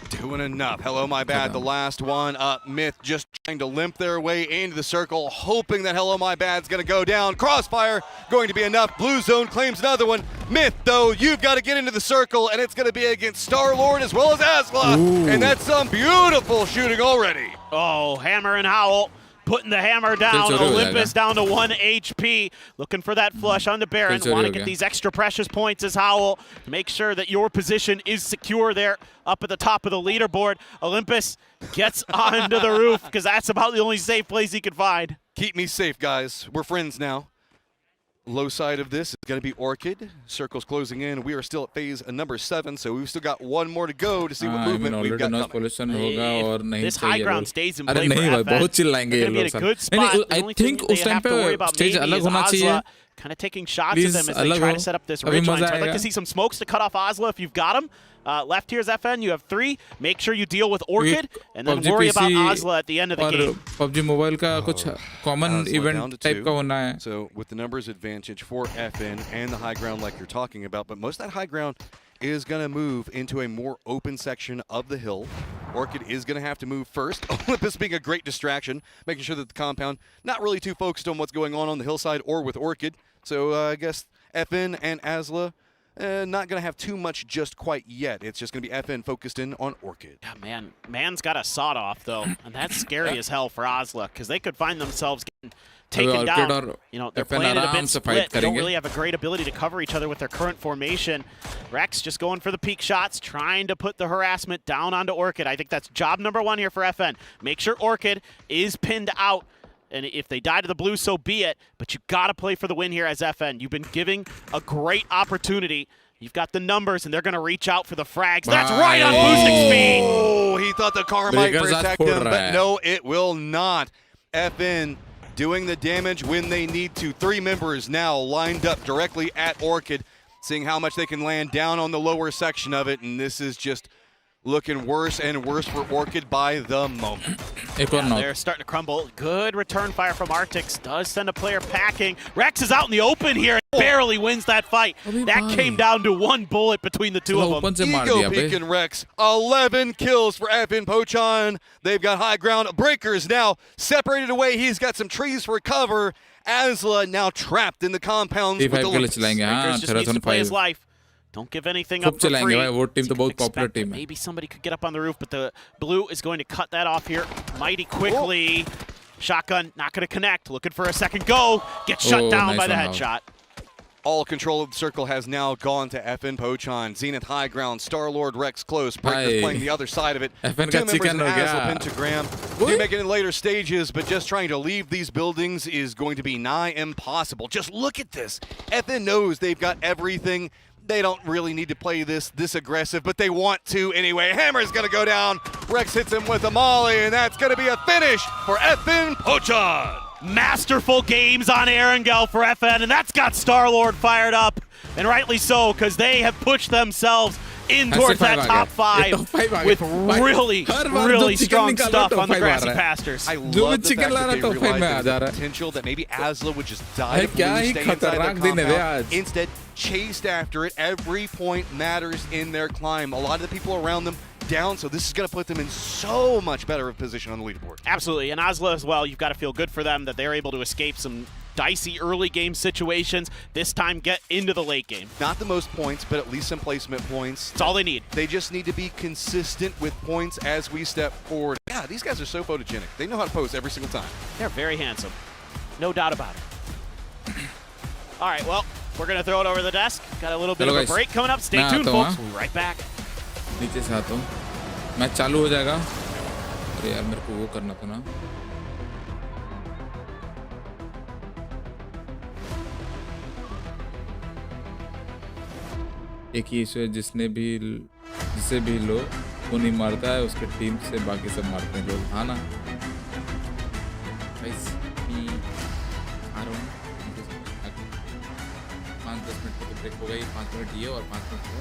Doing enough. Hello, my bad. The last one. Myth just trying to limp their way into the circle, hoping that Hello, my bad's going to go down. Crossfire going to be enough. Blue Zone claims another one. Myth, though, you've got to get into the circle, and it's going to be against Star-Lord as well as Asla. And that's some beautiful shooting already. Oh, Hammer and Howl putting the hammer down. Olympus down to 1 HP. Looking for that flush onto Baron. Want to get these extra precious points as Howl. Make sure that your position is secure there up at the top of the leaderboard. Olympus gets onto the roof because that's about the only safe place he can find. Keep me safe, guys. We're friends now. Low side of this is going to be Orchid. Circle's closing in. We are still at phase number 7, so we've still got one more to go to see what movement we've got coming. This high ground stays in play for FN. They're going to be in a good spot. The only thing they have to worry about maybe is Ozla kind of taking shots at them as they try to set up this ridge line. So I'd like to see some smokes to cut off Ozla if you've got them. Left here's FN, you have 3. Make sure you deal with Orchid, and then worry about Ozla at the end of the game. PUBG Mobile का कुछ common event type का होना है. So with the numbers advantage for FN and the high ground like you're talking about, but most of that high ground is going to move into a more open section of the hill. Orchid is going to have to move first. Olympus being a great distraction, making sure that the compound not really too focused on what's going on the hillside or with Orchid. So I guess FN and Asla not going to have too much just quite yet. It's just going to be FN focused in on Orchid. Yeah, man's got a sawed off, though, and that's scary as hell for Ozla, because they could find themselves getting taken down. You know, they're playing it a bit split. They don't really have a great ability to cover each other with their current formation. Rex just going for the peak shots, trying to put the harassment down onto Orchid. I think that's job number 1 here for FN. Make sure Orchid is pinned out. And if they die to the blue, so be it. But you got to play for the win here as FN. You've been giving a great opportunity. You've got the numbers, and they're going to reach out for the frags. That's right on boosting speed. Oh, he thought the car might protect him, but no, it will not. FN doing the damage when they need to. 3 members now lined up directly at Orchid, seeing how much they can land down on the lower section of it, and this is just looking worse and worse for Orchid by the moment. They're starting to crumble. Good return fire from Arctics. Does send a player packing. Rex is out in the open here and barely wins that fight. That came down to 1 bullet between the 2 of them. Ego peeking Rex. 11 kills for FN Pochon. They've got high ground. Breakers now separated away. He's got some trees for cover. Asla now trapped in the compounds with the Breakers just needs to play his life. Don't give anything up for free. Maybe somebody could get up on the roof, but the blue is going to cut that off here mighty quickly. Shotgun not going to connect. Looking for a second go. Gets shut down by the headshot. All control of the circle has now gone to FN Pochon. Zenith high ground. Star-Lord Rex close. Breakers playing the other side of it. 2 members in Asla pentagram. Do make it in later stages, but just trying to leave these buildings is going to be nigh impossible. Just look at this. FN knows they've got everything. They don't really need to play this aggressive, but they want to anyway. Hammer's going to go down. Rex hits him with a molly, and that's going to be a finish for FN Pochon. Masterful games on Erangel for FN, and that's got Star-Lord fired up, and rightly so, because they have pushed themselves in towards that top 5 with really, really strong stuff on the Grassy Pastors. I love the fact that they realized the potential that maybe Asla would just die to blue, stay inside their compound. Instead, chased after it. Every point matters in their climb. A lot of the people around them down, so this is going to put them in so much better of a position on the leaderboard. Absolutely, and Asla as well, you've got to feel good for them that they're able to escape some dicey early game situations, this time get into the late game. Not the most points, but at least some placement points. That's all they need. They just need to be consistent with points as we step forward. Yeah, these guys are so photogenic. They know how to pose every single time. They're very handsome. No doubt about it. All right, well, we're going to throw it over the desk. Got a little bit of a break coming up. Stay tuned, folks. We'll be right back. नीचे से आता हूँ match चालू हो जाएगा अरे यार मेरे को वो करना था ना एक ही इशू है जिसे भी लो वो नहीं मारता है उसके टीम से बाकी सब मारते हैं लोग हाँ ना गाइस आ रहा हूँ 5-10 मिनट की ब्रेक हो गई 5 मिनट ये और 5 मिनट वो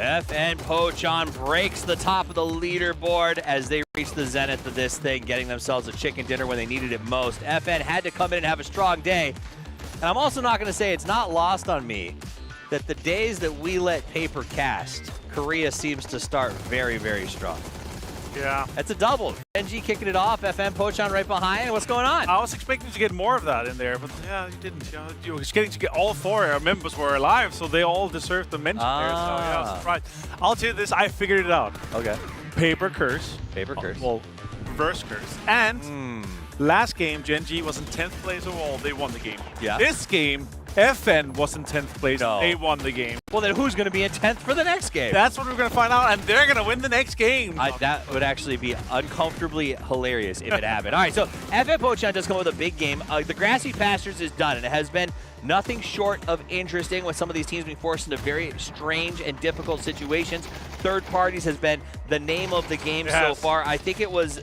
FN Pochon breaks the top of the leaderboard as they reach the zenith of this thing, getting themselves a chicken dinner when they needed it most. FN had to come in and have a strong day. And I'm also not going to say it's not lost on me that the days that we let paper cast, Korea seems to start very, very strong. Yeah. That's a double. NG kicking it off, FM Pochon right behind. What's going on? I was expecting to get more of that in there, but yeah, you didn't. You were getting to get all 4 members were alive, so they all deserved the mention there. So yeah, I was surprised. I'll tell you this, I figured it out. Okay. Paper curse. Paper curse. Well, reverse curse. And last game, Gen G was in 10th place overall. They won the game. Yeah. This game, FN was in 10th place. No. They won the game. Well, then who's going to be in 10th for the next game? That's what we're going to find out, and they're going to win the next game. That would actually be uncomfortably hilarious if it happened. All right, so FM Pochon does come up with a big game. The Grassy Pastures is done, and it has been nothing short of interesting with some of these teams being forced into very strange and difficult situations. Third parties has been the name of the game so far. I think it was...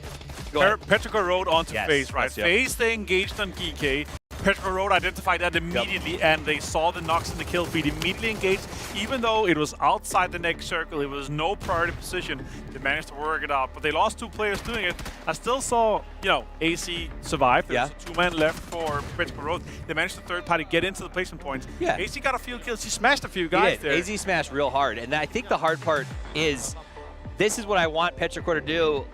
Petrico Road onto FaZe, right? Yep. FaZe, they engaged on GK. Petrico Road identified that immediately, and they saw the knocks in the kill feed, immediately engaged. Even though it was outside the next circle, it was no priority position, they managed to work it out. But they lost 2 players doing it. I still saw, you know, AC survive. There's 2 men left for Petrico Road. They managed to third party get into the placement points. Yeah. AC got a few kills. He smashed a few guys there. AZ smashed real hard, and I think the hard part is this is what I want Petrico to do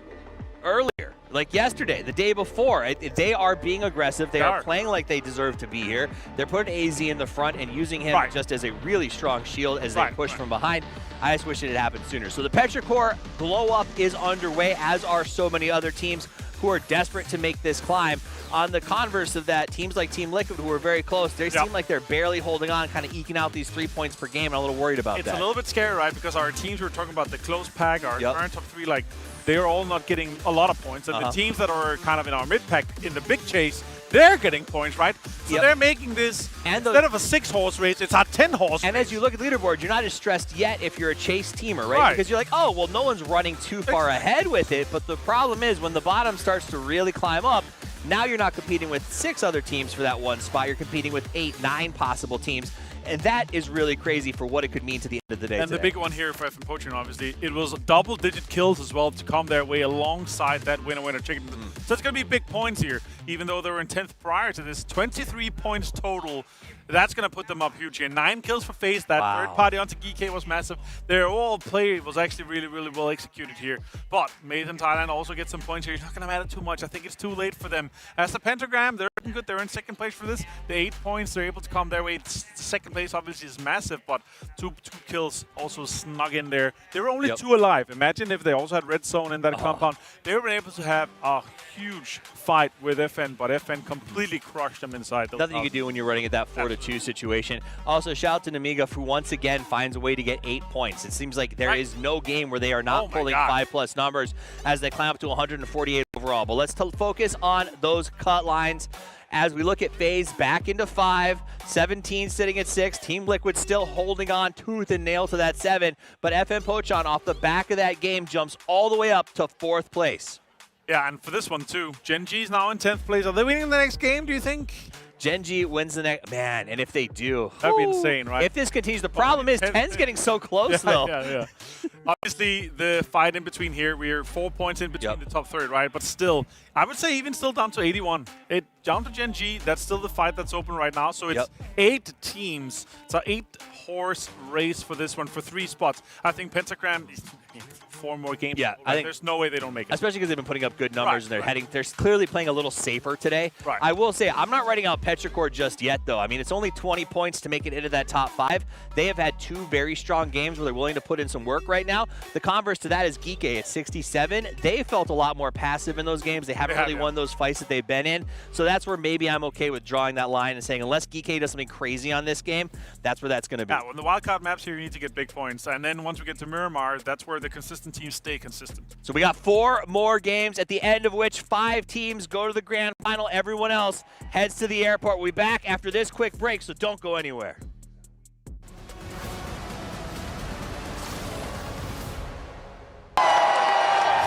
earlier. Like yesterday, the day before, they are being aggressive. They are playing like they deserve to be here. They're putting AZ in the front and using him just as a really strong shield as they push from behind. I just wish it had happened sooner. So the Petricore blow-up is underway, as are so many other teams who are desperate to make this climb. On the converse of that, teams like Team Liquid, who are very close, they seem like they're barely holding on, kind of eking out these 3 points per game. I'm a little worried about that. It's a little bit scary, right? Because our teams, we're talking about the close pack, our current top 3, like, they're all not getting a lot of points. And the teams that are kind of in our mid-pack, in the big chase, they're getting points, right? So they're making this, instead of a 6-horse race, it's a 10-horse race. And as you look at the leaderboard, you're not as stressed yet if you're a chase teamer, right? Because you're like, oh, well, no one's running too far ahead with it. But the problem is when the bottom starts to really climb up, now you're not competing with 6 other teams for that one spot. You're competing with 8, 9 possible teams. And that is really crazy for what it could mean to the end of the day. And the big one here for FM Pochon, obviously, it was double-digit kills as well to come their way alongside that winner-winner chicken. So it's going to be big points here, even though they were in 10th prior to this. 23 points total. That's going to put them up huge here. 9 kills for FaZe. That third party onto GK was massive. Their all play was actually really, really well executed here. But Made in Thailand also gets some points here. You're not going to matter too much. I think it's too late for them. As the Pentagram, they're looking good. They're in 2nd place for this. The 8 points, they're able to come their way. 2nd place obviously is massive, but two kills also snug in there. They were only 2 alive. Imagine if they also had red zone in that compound. They were able to have a huge fight with FN, but FN completely crushed them inside. Nothing you can do when you're running at that 4-2 situation. Also, shout out to Namiga, who once again finds a way to get 8 points. It seems like there is no game where they are not pulling 5+ numbers as they climb up to 148 overall. But let's focus on those cut lines. As we look at FaZe back into 5, 17 sitting at 6, Team Liquid still holding on tooth and nail to that 7, but FM Pochon off the back of that game jumps all the way up to 4th place. Yeah, and for this one too, Gen G's now in 10th place. Are they winning the next game, do you think? Gen G wins the next, man, and if they do, that'd be insane, right? If this continues, the problem is 10's getting so close, though. Yeah. Obviously, the fight in between here, we're 4 points in between the top 3rd, right? But still, I would say even still down to 81. Down to Gen G, that's still the fight that's open right now. So it's 8 teams. It's an 8-horse race for this one for 3 spots. I think Pentagram is 4 more games. Yeah, I think there's no way they don't make it. Especially because they've been putting up good numbers and they're clearly playing a little safer today. I will say, I'm not writing out Petricore just yet, though. I mean, it's only 20 points to make it into that top 5. They have had 2 very strong games where they're willing to put in some work right now. The converse to that is Geeky at 67. They felt a lot more passive in those games. They haven't really won those fights that they've been in. So that's where maybe I'm okay with drawing that line and saying, unless Geeky does something crazy on this game, that's where that's going to be. Yeah, when the wildcard maps here, you need to get big points. And then once we get to Miramar, that's where the consistent teams stay consistent. So we got 4 more games, at the end of which 5 teams go to the grand final. Everyone else heads to the airport. We'll be back after this quick break, so don't go anywhere.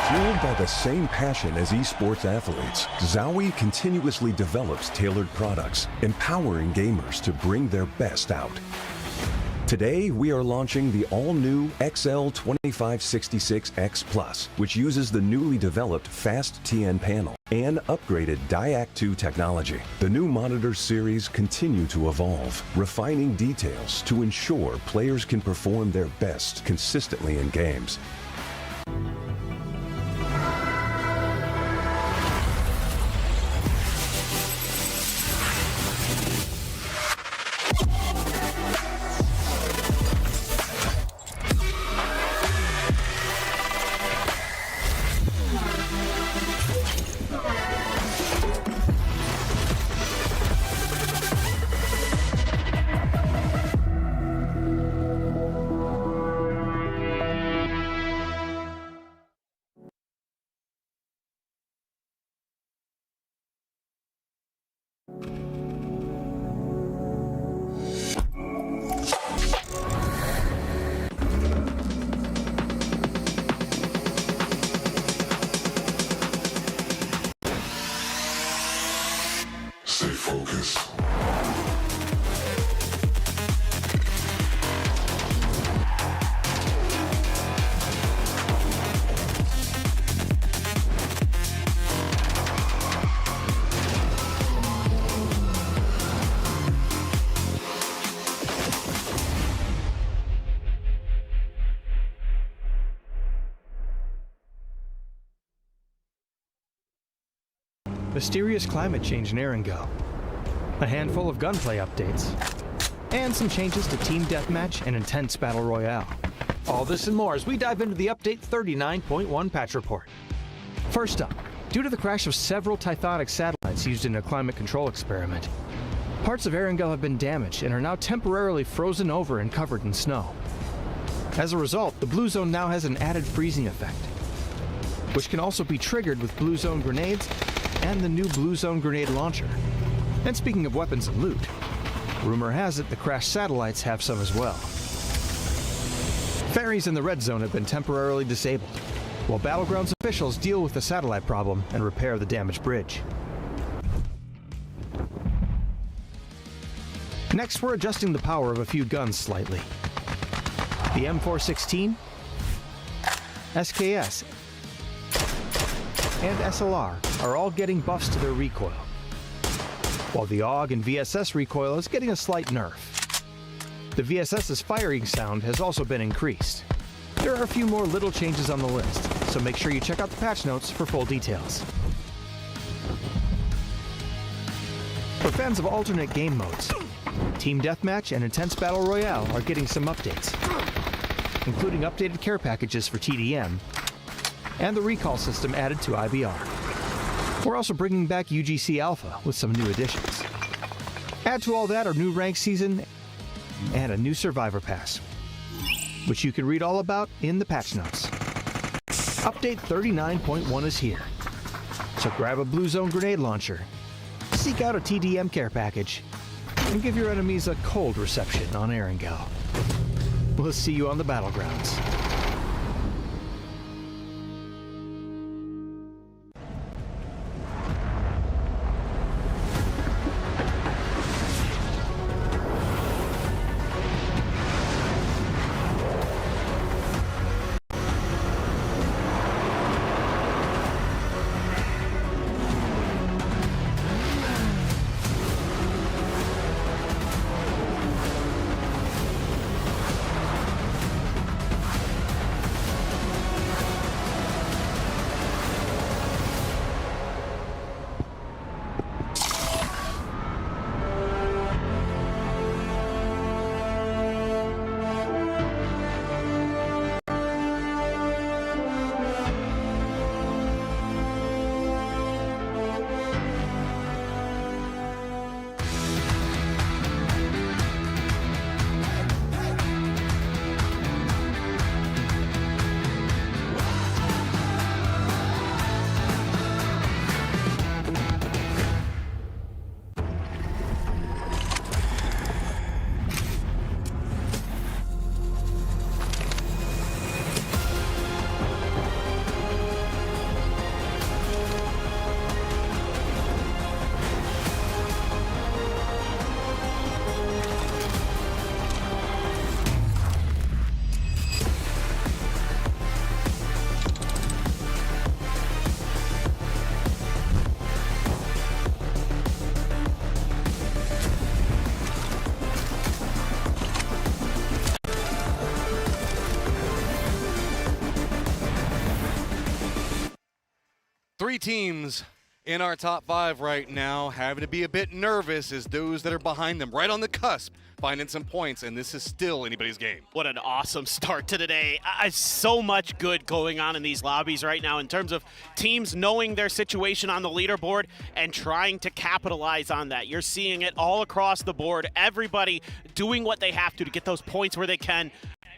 Fueled by the same passion as esports athletes, Zowie continuously develops tailored products, empowering gamers to bring their best out. Today, we are launching the all-new XL2566X Plus, which uses the newly developed Fast TN panel and upgraded Diac 2 technology. The new monitor series continue to evolve, refining details to ensure players can perform their best consistently in games. Stay focused. Mysterious climate change in Erangel, a handful of gunplay updates, and some changes to Team Deathmatch and Intense Battle Royale. All this and more as we dive into the Update 39.1 patch report. First up, due to the crash of several Tythonic satellites used in a climate control experiment, parts of Erangel have been damaged and are now temporarily frozen over and covered in snow. As a result, the Blue Zone now has an added freezing effect, which can also be triggered with Blue Zone grenades and the new Blue Zone grenade launcher. And speaking of weapons and loot, rumor has it the crashed satellites have some as well. Ferries in the Red Zone have been temporarily disabled, while Battlegrounds officials deal with the satellite problem and repair the damaged bridge. Next, we're adjusting the power of a few guns slightly. The M416, SKS, and SLR are all getting buffs to their recoil, while the AUG and VSS recoil is getting a slight nerf. The VSS's firing sound has also been increased. There are a few more little changes on the list, so make sure you check out the patch notes for full details. For fans of alternate game modes, Team Deathmatch and Intense Battle Royale are getting some updates, including updated care packages for TDM and the recall system added to IBR. We're also bringing back UGC Alpha with some new additions. Add to all that our new rank season and a new Survivor Pass, which you can read all about in the patch notes. Update 39.1 is here, so grab a Blue Zone grenade launcher, seek out a TDM care package, and give your enemies a cold reception on Erangel. We'll see you on the battlegrounds. Three teams in our top 5 right now having to be a bit nervous as those that are behind them right on the cusp finding some points, and this is still anybody's game. What an awesome start to today. So much good going on in these lobbies right now in terms of teams knowing their situation on the leaderboard and trying to capitalize on that. You're seeing it all across the board. Everybody doing what they have to get those points where they can.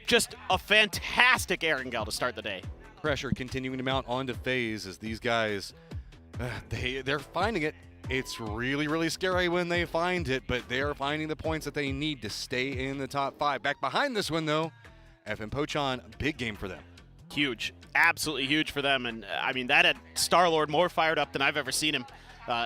Just a fantastic Erangel to start the day. Pressure continuing to mount onto FaZe as these guys, they're finding it. It's really, really scary when they find it, but they're finding the points that they need to stay in the top 5. Back behind this one, though, FM Pochon, big game for them. Huge. Absolutely huge for them. And, I mean, that had StarLord more fired up than I've ever seen him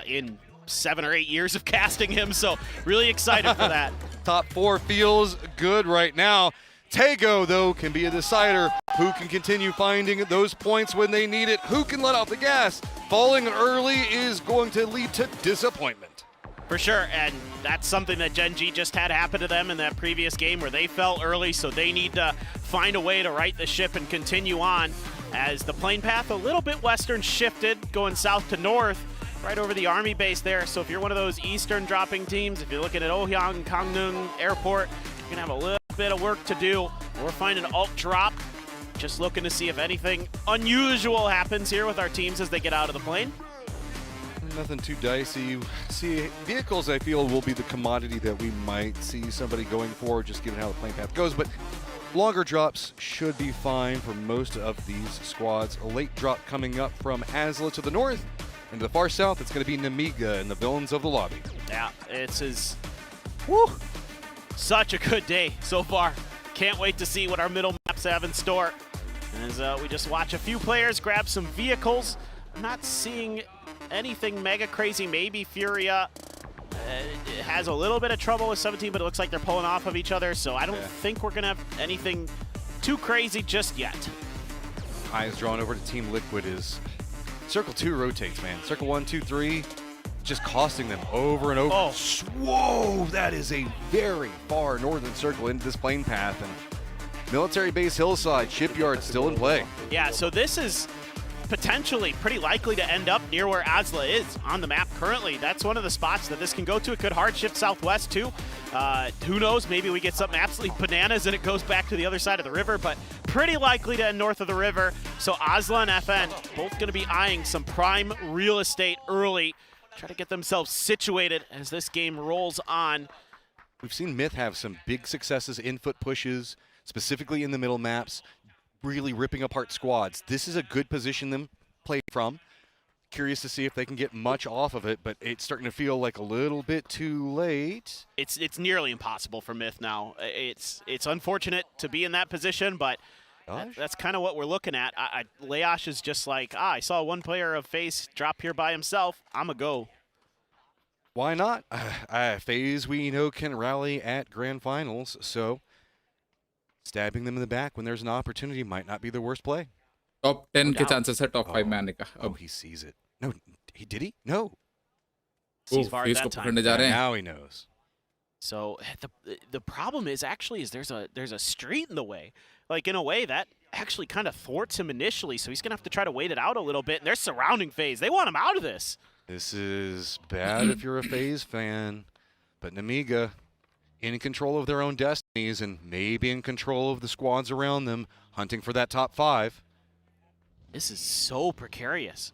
in 7 or 8 years of casting him, so really excited for that. Top 4 feels good right now. Tego, though, can be a decider. Who can continue finding those points when they need it? Who can let off the gas? Falling early is going to lead to disappointment. For sure, and that's something that Gen G just had happen to them in that previous game where they fell early, so they need to find a way to right the ship and continue on as the plane path a little bit western shifted, going south to north, right over the army base there. So if you're one of those eastern dropping teams, if you're looking at Ohyang, Gangneung Airport, you're gonna have a little bit of work to do. We're finding alt drop, just looking to see if anything unusual happens here with our teams as they get out of the plane. Nothing too dicey. See, vehicles, I feel, will be the commodity that we might see somebody going for, just given how the plane path goes. But longer drops should be fine for most of these squads. A late drop coming up from Asla to the north. And to the far south, it's going to be Namiga and the villains of the lobby. Yeah, woo, such a good day so far. Can't wait to see what our middle maps have in store. As we just watch a few players grab some vehicles. I'm not seeing anything mega crazy. Maybe Furia has a little bit of trouble with 17, but it looks like they're pulling off of each other, so I don't think we're going to have anything too crazy just yet. Eyes drawn over to Team Liquid is Circle 2 rotates, man. Circle 1, 2, 3, just costing them over and over. Oh. Whoa, that is a very far northern circle into this plane path. And military base hillside, shipyard still in play. Yeah, so this is potentially pretty likely to end up near where Asla is on the map currently. That's one of the spots that this can go to. It could hard shift southwest too. Who knows, maybe we get something absolutely bananas and it goes back to the other side of the river, but pretty likely to end north of the river. So Asla and FN both going to be eyeing some prime real estate early, try to get themselves situated as this game rolls on. We've seen Myth have some big successes in foot pushes, specifically in the middle maps, really ripping apart squads. This is a good position them play from. Curious to see if they can get much off of it, but it's starting to feel like a little bit too late. It's nearly impossible for Myth now. It's unfortunate to be in that position, but that's kind of what we're looking at. Leash is just like, I saw one player of FaZe drop here by himself. I'm a go. Why not? FaZe, we know, can rally at grand finals, so stabbing them in the back when there's an opportunity might not be the worst play. Top 10 के chances है top 5 में आने का. Oh, he sees it. No, did he? No. Sees VAR that time. Now he knows. So the problem is there's a street in the way. Like in a way that actually kind of thwarts him initially. So he's gonna have to try to wait it out a little bit. And they're surrounding FaZe. They want him out of this. This is bad if you're a FaZe fan, but Namiga in control of their own destinies and maybe in control of the squads around them, hunting for that top 5. This is so precarious.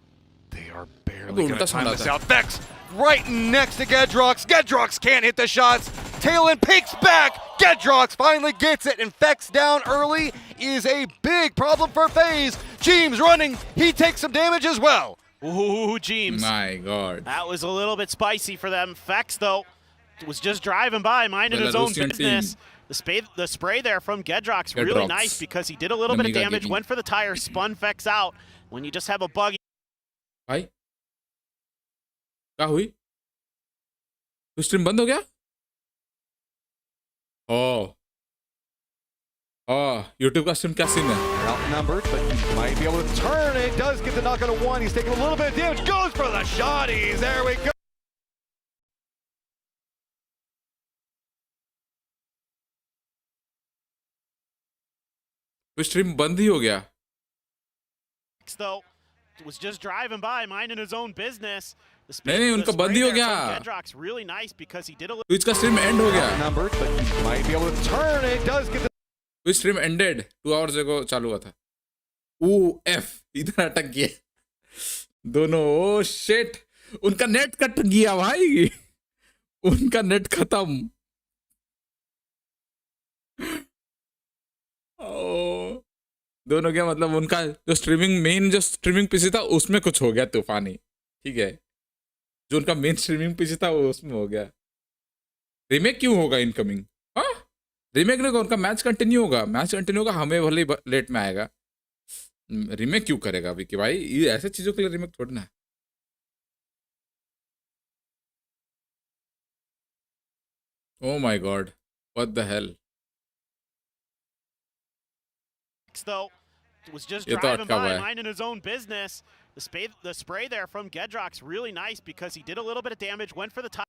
They are barely going to time this out. Vex right next to Gedrox. Gedrox can't hit the shots. Talon peeks back. Gedrox finally gets it, and Vex down early is a big problem for FaZe. Jeems running. He takes some damage as well. Ooh, Jeems. My God. That was a little bit spicy for them. Vex, though, was just driving by, minding his own business. The spray there from Gedrox really nice because he did a little bit of damage, went for the tire, spun Vex out. When you just have a buggy. भाई क्या हुई? तो stream बंद हो गया? YouTube का stream क्या scene है? Outnumbered, but he might be able to turn it. Does get the knock on a 1. He's taking a little bit of damage. Goes for the shotties. There we go. तो stream बंद ही हो गया. Though was just driving by, minding his own business. नहीं उनका बंद ही हो गया. Gedrox really nice because he did a little. Twitch का स्ट्रीम एंड हो गया. Outnumbered, but he might be able to turn it. Does get the. Twitch stream ended 2 hours ago चालू हुआ था. F इधर अटक गया. दोनों शिट उनका नेट कट गया भाई. उनका नेट खत्म. दोनों क्या मतलब उनका जो स्ट्रीमिंग पीसी था उसमें कुछ हो गया तूफानी. ठीक है, जो उनका मेन स्ट्रीमिंग पीसी था वो उसमें हो गया. रीमेक क्यों होगा इनकमिंग? हाँ रीमेक नहीं, उनका मैच कंटिन्यू होगा. हमें भले लेट में आएगा. रीमेक क्यों करेगा अभी कि भाई ये ऐसे चीजों के लिए रीमेक थोड़ी ना है. Oh my god. What the hell? Though was just ये तो driving अटका हुआ by, है. minding his own business. The spray there from Gedrock's really nice because he did a little bit of damage, went for the top.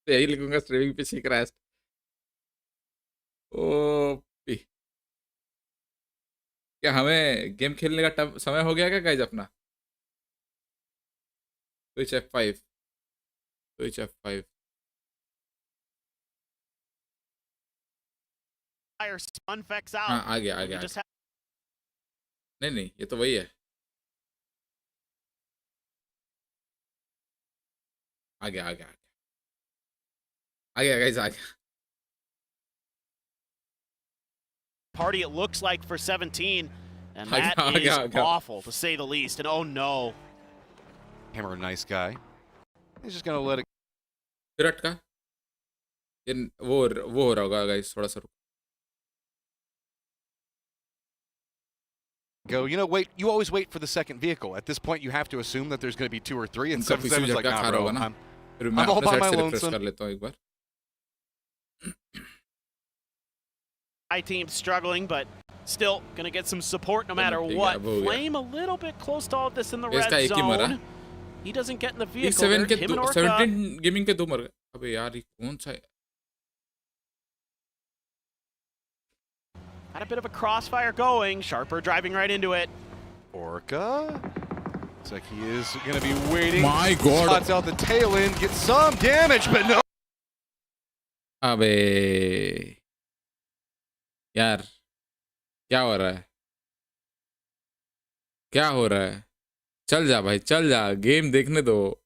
यही लिखूंगा streaming PC crash. OP. क्या हमें game खेलने का समय हो गया क्या गाइस अपना? Switch F5. Switch F5. Unfex out. हाँ आ गया. नहीं ये तो वही है. आ गया गाइस आ गया. Party it looks like for 17, and that is awful to say the least. And oh no. Hammer, nice guy. He's just gonna let it. Virat का. वो हो रहा होगा गाइस थोड़ा सा. Go. You know, wait. You always wait for the second vehicle. At this point, you have to assume that there's going to be 2 or 3, and 7's like, nah, bro, I'm all by my lonesome. My team's struggling, but still going to get some support no matter what. Flame a little bit close to all of this in the red zone. He doesn't get in the vehicle. 17 gaming के 2 मर गए. अबे यार ये कौन सा है? Had a bit of a crossfire going. Sharper driving right into it. Orca. Looks like he is going to be waiting. My god. Spots out the tail end, gets some damage, but no. अबे यार क्या हो रहा है? क्या हो रहा है? चल जा भाई, चल जा, गेम देखने दो.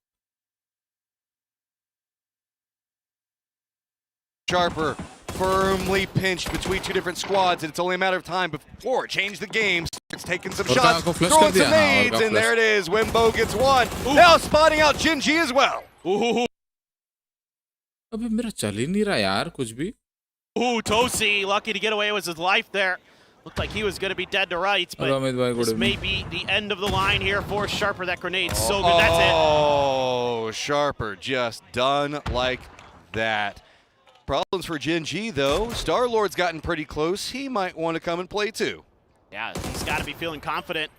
Sharper firmly pinched between 2 different squads, and it's only a matter of time before it changed the game. It's taking some shots, throwing some nades, and there it is. Wimbo gets one. Now spotting out Gen.G as well. अबे मेरा चल ही नहीं रहा यार कुछ भी. Ooh, Tosi, lucky to get away with his life there. Looked like he was going to be dead to rights, but this may be the end of the line here for Sharper. That grenade's so good. That's it. Oh, Sharper just done like that. Problems for Gen.G, though. Star-Lord's gotten pretty close. He might want to come and play, too. Yeah, he's got to be feeling confident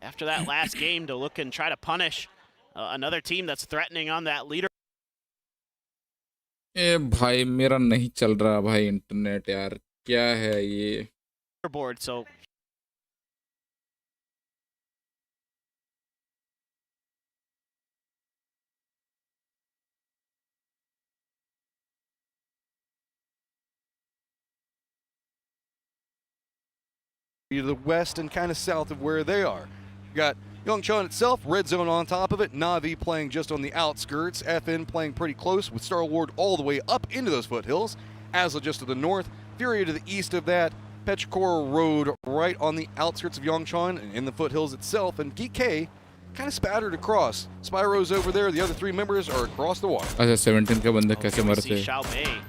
after that last game to look and try to punish another team that's threatening on that leader. ए भाई मेरा नहीं चल रहा भाई internet यार. क्या है ये? Board, so to the west and kind of south of where they are. You got Yongchun itself, red zone on top of it, Na'Vi playing just on the outskirts, FN playing pretty close with Star-Lord all the way up into those foothills, Asla just to the north, Furia to the east of that, Petrichor Road right on the outskirts of Yongchun and in the foothills itself, and DK kind of spattered across. Spyro's over there, the other 3 members are across the water. अच्छा 17 के बंदे कैसे मरते? Xiaobei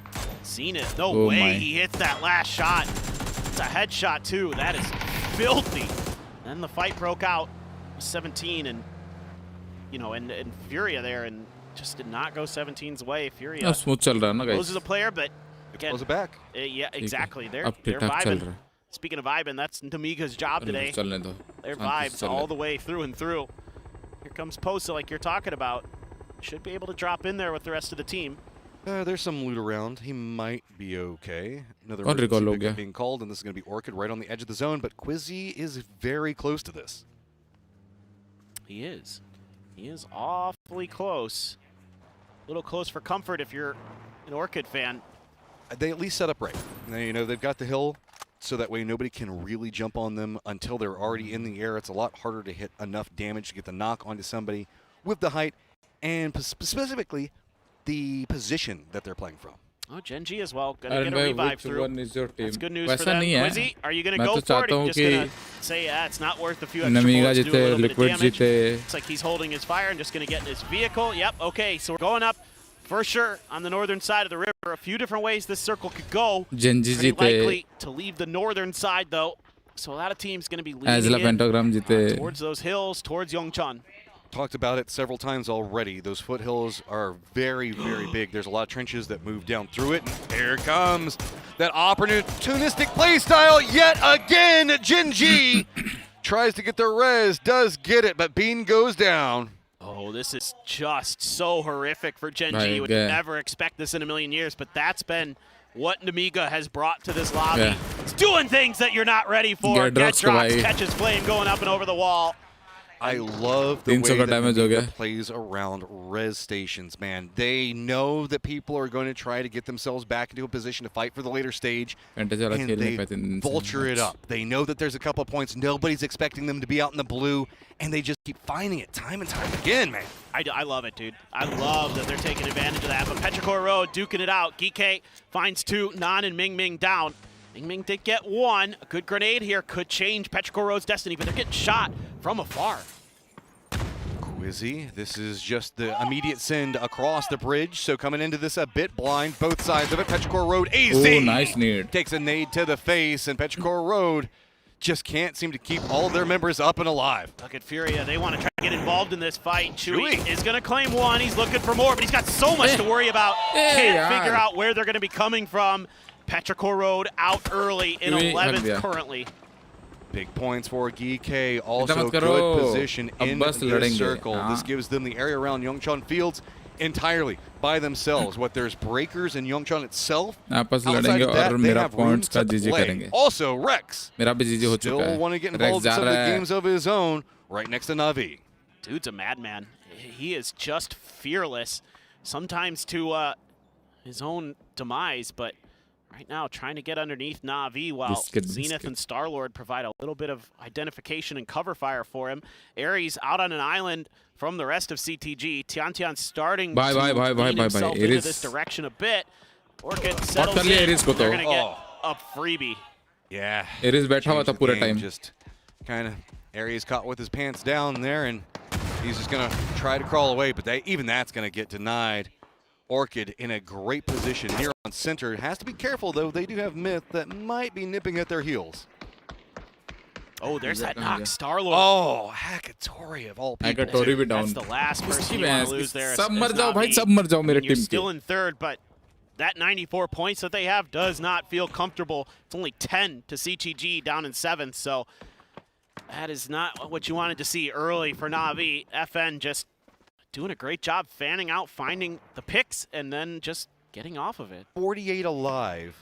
seen it. No way he hits that last shot. It's a headshot too. That is filthy. And the fight broke out. 17 and you know and Furia there and just did not go 17's way. Furia smooth चल रहा ना guys. Closes a player, but again close it back. Yeah, exactly. They're vibing. Speaking of vibing, that's Namiga's job today. Their vibes all the way through and through. Here comes Posa, like you're talking about. Should be able to drop in there with the rest of the team. There's some loot around. He might be okay. Another being called, and this is going to be Orchid right on the edge of the zone, but Quizzy is very close to this. He is. He is awfully close. A little close for comfort if you're an Orchid fan. They at least set up right. You know, they've got the hill, so that way nobody can really jump on them until they're already in the air. It's a lot harder to hit enough damage to get the knock onto somebody with the height, and specifically the position that they're playing from. Oh, Gen.G as well. Gonna get a revive through. One is your team? That's good news for them. Quizzy, are you gonna go for it? Or are you just gonna say, yeah, it's not worth a few extra bullets to do a little bit of damage? Looks like he's holding his fire and just gonna get in his vehicle. Yep, okay, so we're going up for sure on the northern side of the river. A few different ways this circle could go. Gen.G Pretty likely to leave the northern side though. So a lot of teams going to be leaning in towards those hills, towards Yongchon. Talked about it several times already. Those foothills are very, very big. There's a lot of trenches that move down through it. And there comes that opportunistic play style yet again. Jinji tries to get the res, does get it, but Bean goes down. Oh, this is just so horrific for Genji. You would never expect this in a million years, but that's been what Namiga has brought to this lobby. Yeah. It's doing things that you're not ready for. Get drops, catches flame going up and over the wall. I love the way that Namiga plays around res stations, man. They know that people are going to try to get themselves back into a position to fight for the later stage, and they vulture it up. They know that there's a couple of points. Nobody's expecting them to be out in the blue, and they just keep finding it time and time again, man. I love it, dude. I love that they're taking advantage of that. But Petrichor Road duking it out. Geek finds 2, Nan and Ming Ming down. Ming Ming did get 1. A good grenade here could change Petrichor Road's destiny, but they're getting shot from afar. Quizzy, this is just the immediate send across the bridge, so coming into this a bit blind, both sides of it. Petrichor Road, AZ! Oh, nice nade. Takes a nade to the face, and Petrichor Road just can't seem to keep all of their members up and alive. Look at Furia. They want to try to get involved in this fight. Chewy is going to claim 1. He's looking for more, but he's got so much to worry about. Can't figure out where they're going to be coming from. Petrichor Road out early in 11th currently. Big points for GK, also good position in the circle. This gives them the area around Yongchon Fields entirely by themselves. What there's breakers in Yongchon itself. Outside of that, they have room to play. Also, Rex still want to get involved in some of the games of his own right next to Na'Vi. Dude's a madman. He is just fearless, sometimes to his own demise, but right now, trying to get underneath Na'Vi while Zenith and Starlord provide a little bit of identification and cover fire for him. Ares out on an island from the rest of CTG. Tian starting to lean himself into this direction a bit. Orchid settles in. They're going to get a freebie. Yeah. Ares बैठा हुआ था पूरे time. Just kind of Ares caught with his pants down there, and he's just going to try to crawl away, but even that's going to get denied. Orchid in a great position near on center. Has to be careful, though. They do have Myth that might be nipping at their heels. Oh, there's that knock. Starlord. Oh, Hakatori of all people. Hakatori भी down. That's the last person you want to lose there. सब मर जाओ भाई, सब मर जाओ मेरे You're team still in 3rd, but that 94 points that they have does not feel comfortable. It's only 10 to CTG down in 7th, so that is not what you wanted to see early for Na'Vi. FN just doing a great job fanning out, finding the picks, and then just getting off of it. 48 alive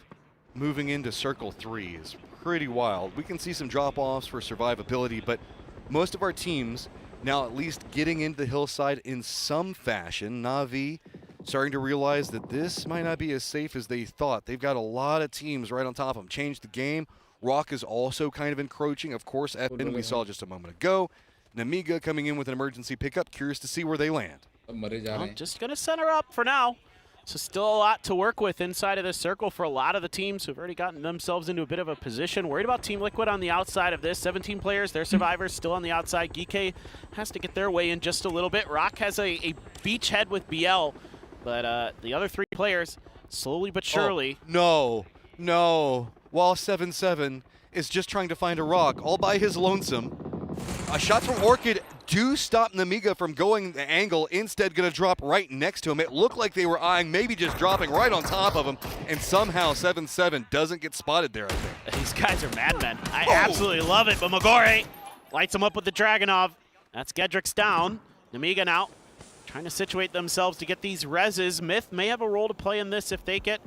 moving into Circle 3 is pretty wild. We can see some drop-offs for survivability, but most of our teams now at least getting into the hillside in some fashion. Na'Vi starting to realize that this might not be as safe as they thought. They've got a lot of teams right on top of them. Changed the game. Rock is also kind of encroaching. Of course, FN we saw just a moment ago. Namiga coming in with an emergency pickup. Curious to see where they land. Well, just going to center up for now. So still a lot to work with inside of this circle for a lot of the teams who've already gotten themselves into a bit of a position. Worried about Team Liquid on the outside of this. 17 players, their survivors still on the outside. Geek has to get their way in just a little bit. Rock has a beachhead with BL, but the other 3 players slowly but surely. Oh, no. While 7-7 is just trying to find a rock all by his lonesome. Shots from Orchid do stop Namiga from going the angle, instead going to drop right next to him. It looked like they were eyeing, maybe just dropping right on top of him, and somehow 7-7 doesn't get spotted there, I think. These guys are madmen. I absolutely love it, but Magore lights him up with the Dragonov. That's Gedrick's down. Namiga now trying to situate themselves to get these reses. Myth may have a role to play in this if they get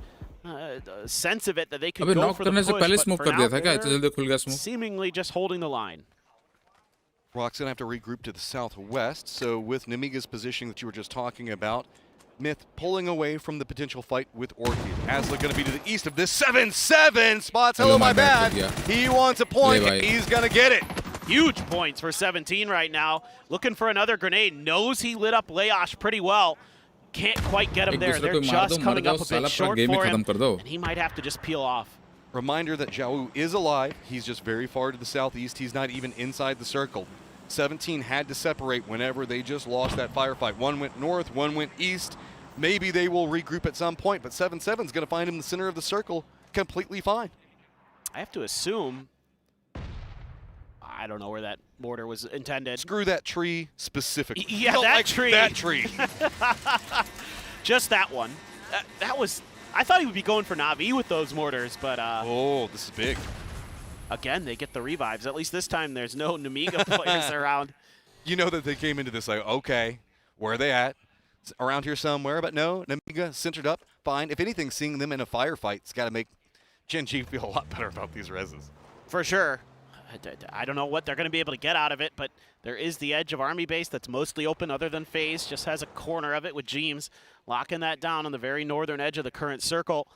a sense of it that they could go for the push, but for now, they're seemingly just holding the line. Rock's going to have to regroup to the southwest, so with Namiga's positioning that you were just talking about, Myth pulling away from the potential fight with Orchid. Asla going to be to the east of this. 7-7 spots. Hello, my bad. He wants a point. He's going to get it. Huge points for 17 right now. Looking for another grenade. Knows he lit up Leosh pretty well. Can't quite get him there. They're just coming up a bit short for him, and he might have to just peel off. Reminder that Zhao is alive. He's just very far to the southeast. He's not even inside the circle. 17 had to separate whenever they just lost that firefight. One went north, one went east. Maybe they will regroup at some point, but 7-7's going to find him in the center of the circle completely fine. I have to assume I don't know where that mortar was intended. Screw that tree specifically. Yeah, Don't that like tree. That tree. Just that one. That was. I thought he would be going for Na'Vi with those mortars, but. Oh, this is big. Again, they get the revives. At least this time, there's no Namiga players around. You know that they came into this like, okay, where are they at? It's around here somewhere, but no, Namiga centered up, fine. If anything, seeing them in a firefight's got to make Gen G feel a lot better about these reses. For sure. I don't know what they're going to be able to get out of it, but there is the edge of Army base that's mostly open other than FaZe. Just has a corner of it with Jeems locking that down on the very northern edge of the current circle.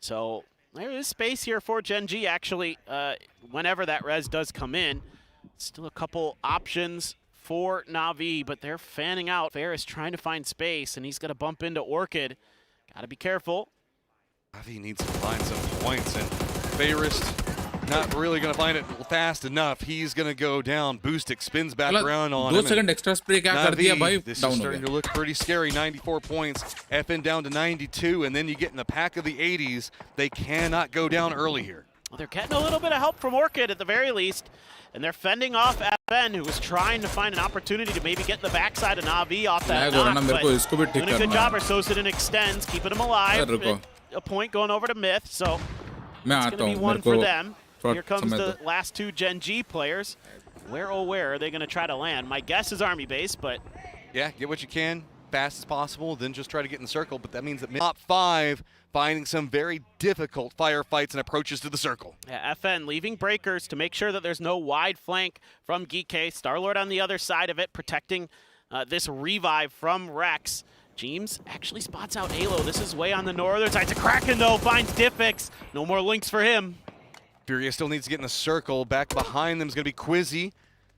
So there is space here for Gen G, actually, whenever that res does come in. Still a couple options for Na'Vi, but they're fanning out. Fair is trying to find space, and he's going to bump into Orchid. Got to be careful. Na'Vi needs to find some points, and Fairist not really going to find it fast enough. He's going to go down. Boostic spins back around on him. 2 second extra spray kya kar diya bhai? This is starting to look pretty scary. 94 points. FN down to 92, and then you get in the pack of the 80s. They cannot go down early here. Well, they're getting a little bit of help from Orchid at the very least, and they're fending off FN, who was trying to find an opportunity to maybe get the backside of Na'Vi off that knock, but doing a good job. Sosaden extends, keeping him alive. A point going over to Myth, so it's going to be one for them. Here comes the last two Gen G players. Where, oh where, are they going to try to land? My guess is Army base, but... Yeah, get what you can, fast as possible, then just try to get in the circle, but that means that top 5 finding some very difficult firefights and approaches to the circle. Yeah, FN leaving breakers to make sure that there's no wide flank from Geek. Starlord on the other side of it, protecting this revive from Rex. Jeems actually spots out Alo. This is way on the northern side. Kraken, though, finds Diffix. No more links for him. Furia still needs to get in the circle. Back behind them is going to be Quizzy,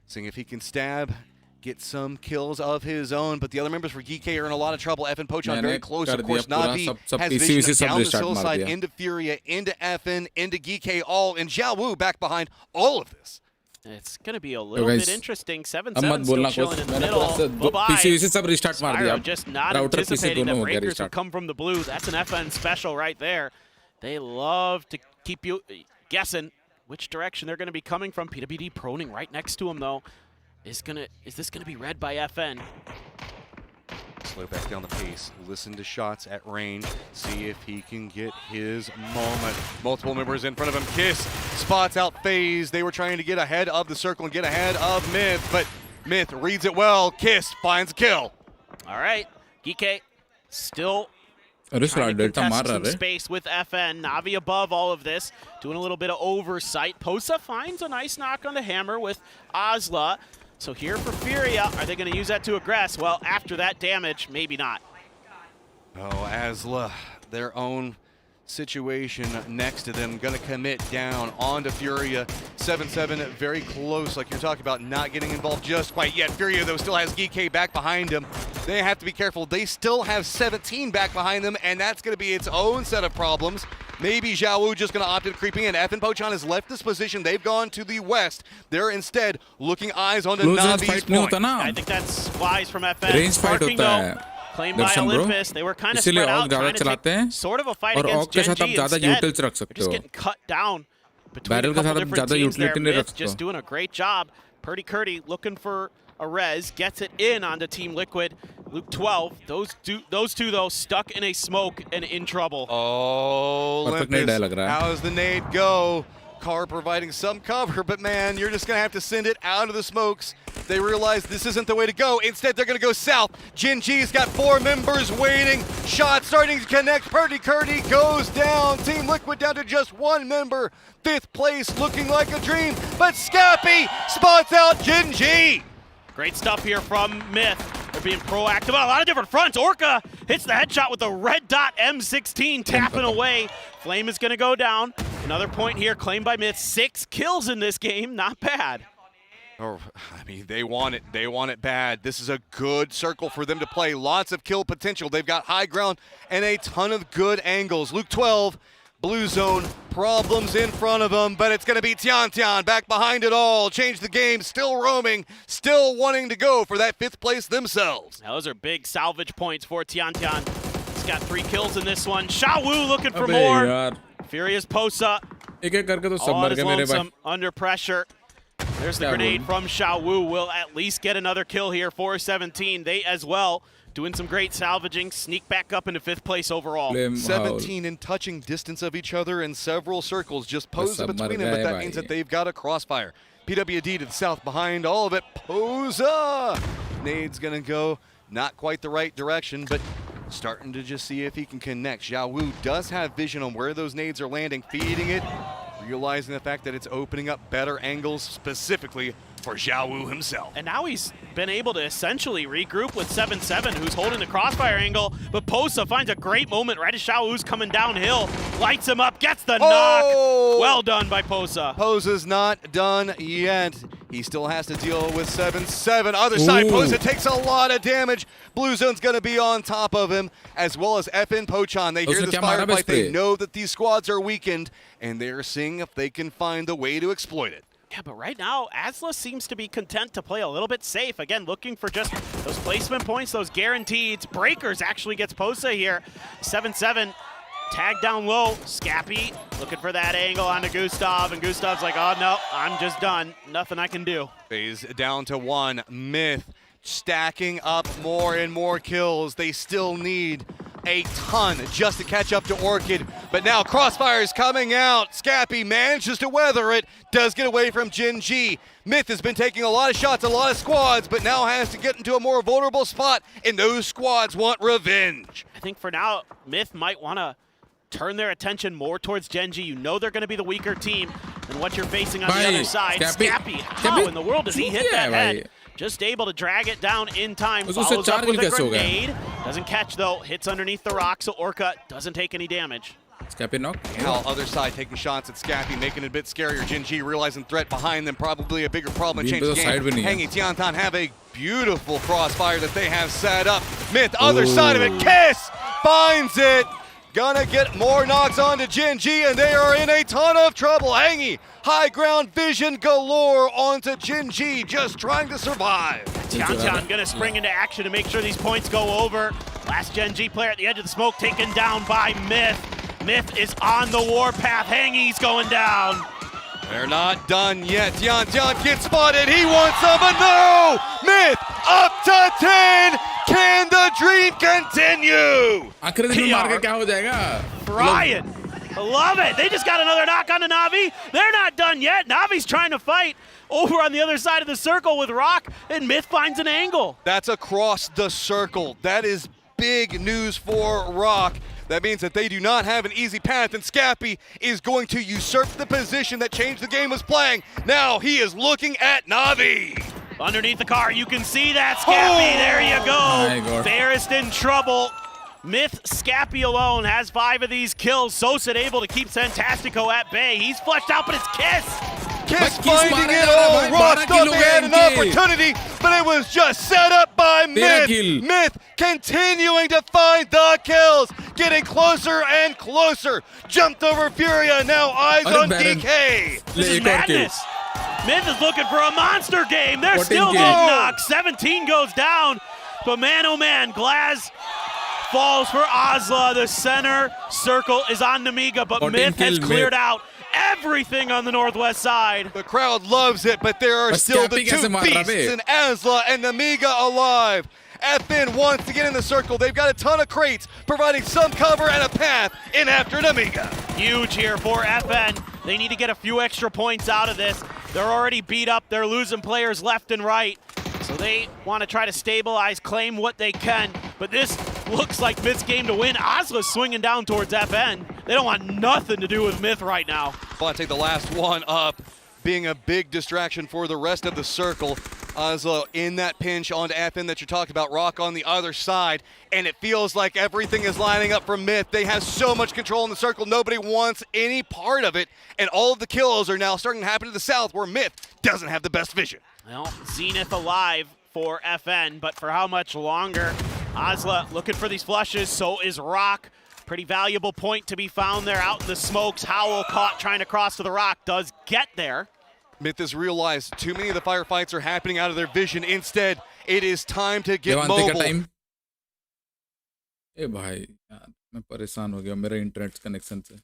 seeing if he can stab, get some kills of his own. But the other members for Geek are in a lot of trouble. FN Pochon very close. Of course, Na'Vi has vision down the hillside, into Furia, into FN, into Geek, all in Xiao Wu back behind all of this. It's going to be a little bit interesting. 7-7 still chilling in the middle. Spyro just not anticipating that breakers would come from the blue. That's an FN special right there. They love to keep you guessing which direction they're going to be coming from. PWD proning right next to him, though. Is this going to be read by FN? Slow back down the pace, listen to shots at range, see if he can get his moment. Multiple members in front of him. Kiss spots out FaZe. They were trying to get ahead of the circle and get ahead of Myth, but Myth reads it well. Kiss finds a kill. All right, Geek still trying to contest some space with FN. Na'Vi above all of this, doing a little bit of oversight. Posa finds a nice knock on the hammer with Ozla. So here for Furia, are they going to use that to aggress? Well, after that damage, maybe not. Oh, Ozla, their own situation next to them, going to commit down onto Furia. 7-7, very close, like you're talking about, not getting involved just quite yet. Furia, though, still has Geek back behind him. They have to be careful. They still have 17 back behind them, and that's going to be its own set of problems. Maybe Xiao Wu just going to opt in creeping in. FN Pochon has left this position. They've gone to the west. They're instead looking eyes on the Na'Vi's point. I think that's wise from FN. Sparking, though, claimed by Olympus. They were kind of spread out, trying to take sort of a fight against Gen G instead. They're just getting cut down between a couple different teams there. Myth just doing a great job. Purdy Curdy looking for a res, gets it in onto Team Liquid. Luke 12, those two though, stuck in a smoke and in trouble. Oh, Olympus, how does the nade go? Carr providing some cover, but man, you're just going to have to send it out of the smokes. They realize this isn't the way to go. Instead, they're going to go south. Gen G's got 4 members waiting. Shot starting to connect. Purdy Curdy goes down. Team Liquid down to just 1 member. 5th place looking like a dream, but Scappy spots out Gen G. Great stuff here from Myth. They're being proactive on a lot of different fronts. Orca hits the headshot with the red dot M16, tapping away. Flame is going to go down. Another point here claimed by Myth. 6 kills in this game, not bad. Oh, I mean, they want it. They want it bad. This is a good circle for them to play. Lots of kill potential. They've got high ground and a ton of good angles. Luke 12. Blue zone, problems in front of them, but it's going to be Tian back behind it all. Change the game, still roaming, still wanting to go for that 5th place themselves. Now, those are big salvage points for Tian. He's got 3 kills in this one. Xiao Wu looking for more. Furious Posa. All is lonesome, under pressure. There's the grenade from Xiaowu. Will at least get another kill here for 17. They as well doing some great salvaging, sneak back up into 5th place overall. 17 in touching distance of each other and several circles just pose between them, but that means that they've got a crossfire. PWD to the south behind all of it. Posa! Nade's gonna go not quite the right direction, but starting to just see if he can connect. Xiaowu does have vision on where those nades are landing, feeding it, realizing the fact that it's opening up better angles specifically for Xiaowu himself. And now he's been able to essentially regroup with 7-7, who's holding the crossfire angle, but Posa finds a great moment right as Xiaowu's coming downhill, lights him up, gets the knock. Well done by Posa. Posa's not done yet. He still has to deal with 7-7. Other side, Posa takes a lot of damage. Blue Zone's going to be on top of him, as well as FN Pochan. They hear this firefight. They know that these squads are weakened, and they're seeing if they can find a way to exploit it. Yeah, but right now, ASUS seems to be content to play a little bit safe. Again, looking for just those placement points, those guaranteed. Breakers actually gets Posa here. 7-7, tag down low. Scappy looking for that angle onto Gustav, and Gustav's like, oh no, I'm just done. Nothing I can do. Phase down to 1. Myth stacking up more and more kills. They still need a ton just to catch up to Orchid, but now Crossfire is coming out. Scappy manages to weather it, does get away from Gen G. Myth has been taking a lot of shots, a lot of squads, but now has to get into a more vulnerable spot, and those squads want revenge. I think for now, Myth might want to turn their attention more towards Gen G. You know they're going to be the weaker team than what you're facing on the other side. Scappy, how in the world does he hit that head? Just able to drag it down in time. Follows up with a grenade. Doesn't catch though. Hits underneath the rock, so Orca doesn't take any damage. Scappy knock. Now other side taking shots at Scappy, making it a bit scarier. Gen G realizing threat behind them, probably a bigger problem. Change the game. Hangy Tiantan have a beautiful crossfire that they have set up. Myth, other side of it. Kiss finds it. Gonna get more knocks onto Gen G, and they are in a ton of trouble. Hangy, high ground vision galore onto Gen G, just trying to survive. Tiantian gonna spring into action to make sure these points go over. Last Gen G player at the edge of the smoke taken down by Myth. Myth is on the warpath. Hangy's going down. They're not done yet. Tiantian gets spotted. He wants some, but no! Myth up to 10. Can the dream continue? Brian, I love it. They just got another knock on the Na'Vi. They're not done yet. Na'Vi's trying to fight over on the other side of the circle with Rock, and Myth finds an angle. That's across the circle. That is big news for Rock. That means that they do not have an easy path, and Scappy is going to usurp the position that Change the Game was playing. Now he is looking at Na'Vi. Underneath the car, you can see that, Scappy. There you go. Fairest in trouble. Myth, Scappy alone has 5 of these kills. Sosa able to keep Santastico at bay. He's flushed out, but it's Kiss. Kiss finding it all. Ross thought they had an opportunity, but it was just set up by Myth. Myth continuing to find the kills, getting closer and closer. Jumped over Furia, now eyes on DK. This is madness. Myth is looking for a monster game. They're still getting knocked. 17 goes down, but man, oh man, Glaz falls for Ozla. The center circle is on Namiga, but Myth has cleared out everything on the northwest side. The crowd loves it, but there are still the two beasts in Azla and Namiga alive. FN wants to get in the circle. They've got a ton of crates, providing some cover and a path in after Namiga. Huge here for FN. They need to get a few extra points out of this. They're already beat up. They're losing players left and right. So they want to try to stabilize, claim what they can. But this looks like Myth's game to win. Ozla's swinging down towards FN. They don't want nothing to do with Myth right now. Take the last one up, being a big distraction for the rest of the circle. Ozla in that pinch onto FN that you're talking about, Rock on the other side, and it feels like everything is lining up for Myth. They have so much control in the circle, nobody wants any part of it, and all of the kills are now starting to happen to the south where Myth doesn't have the best vision. Well, Zenith alive for FN, but for how much longer? Ozla looking for these flushes, so is Rock. Pretty valuable point to be found there out in the smokes. Howl caught trying to cross to the Rock, does get there. Myth has realized too many of the firefights are happening out of their vision. Instead, it is time to get mobile. ए भाई यार मैं परेशान हो गया मेरे internet connection से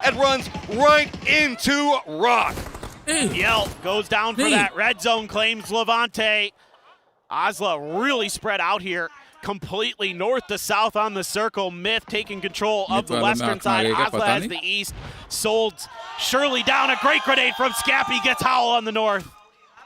and runs right into Rock. Yelp goes down for that. Red zone claims Levante. Osla really spread out here. Completely north to south on the circle. Myth taking control of the western side. Osla has the east. Sold Shirley down. A great grenade from Scappy. Gets Howl on the north.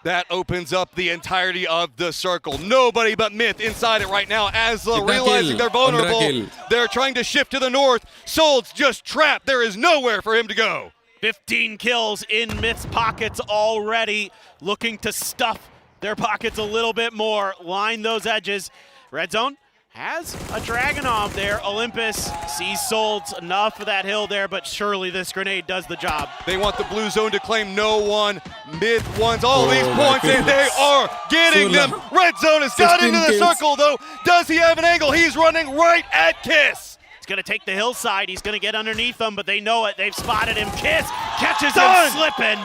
That opens up the entirety of the circle. Nobody but Myth inside it right now. Asla realizing they're vulnerable. They're trying to shift to the north. Sold's just trapped. There is nowhere for him to go. 15 kills in Myth's pockets already. Looking to stuff their pockets a little bit more. Line those edges. Red zone has a Dragunov there. Olympus sees Solds enough for that hill there, but surely this grenade does the job. They want the blue zone to claim no one. Myth wants all these points, and they are getting them. Red zone has got into the circle, though. Does he have an angle? He's running right at Kiss. He's going to take the hillside. He's going to get underneath them, but they know it. They've spotted him. Kiss catches him slipping.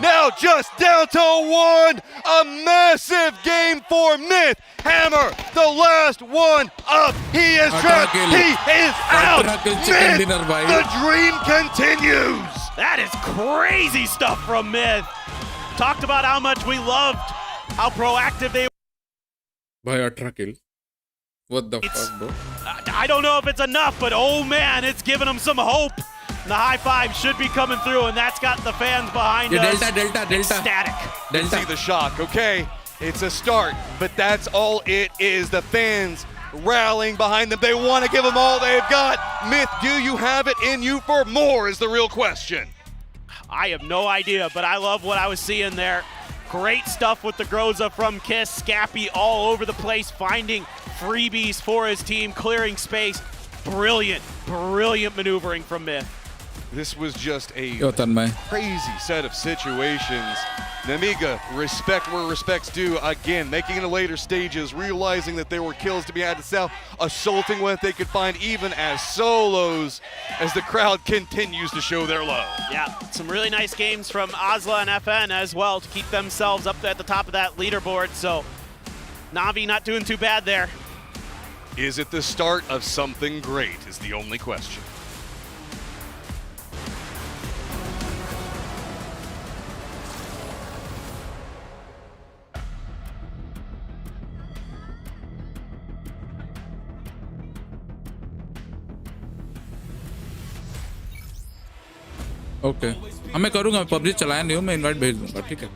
Now just down to one. A massive game for Myth. Hammer, the last one up. He is trapped. He is out. Myth, the dream continues. That is crazy stuff from Myth. Talked about how much we loved, how proactive they were. By a kill. What the fuck, bro? I don't know if it's enough, but oh man, it's giving them some hope. The high five should be coming through, and that's got the fans behind us. Delta. Ecstatic. See the shock, okay? It's a start, but that's all it is. The fans rallying behind them. They want to give them all they've got. Myth, do you have it in you for more is the real question. I have no idea, but I love what I was seeing there. Great stuff with the Groza from Kiss. Scappy all over the place, finding freebies for his team, clearing space. Brilliant maneuvering from Myth. This was just a crazy set of situations. Namiga, respect where respect's due. Again, making it to later stages, realizing that there were kills to be had to sell, assaulting what they could find even as solos as the crowd continues to show their love. Yeah, some really nice games from Osla and FN as well to keep themselves up at the top of that leaderboard. So Navi not doing too bad there. Is it the start of something great is the only question. Okay मैं करूँगा PUBG चलाया नहीं हूँ मैं invite भेज दूँगा ठीक है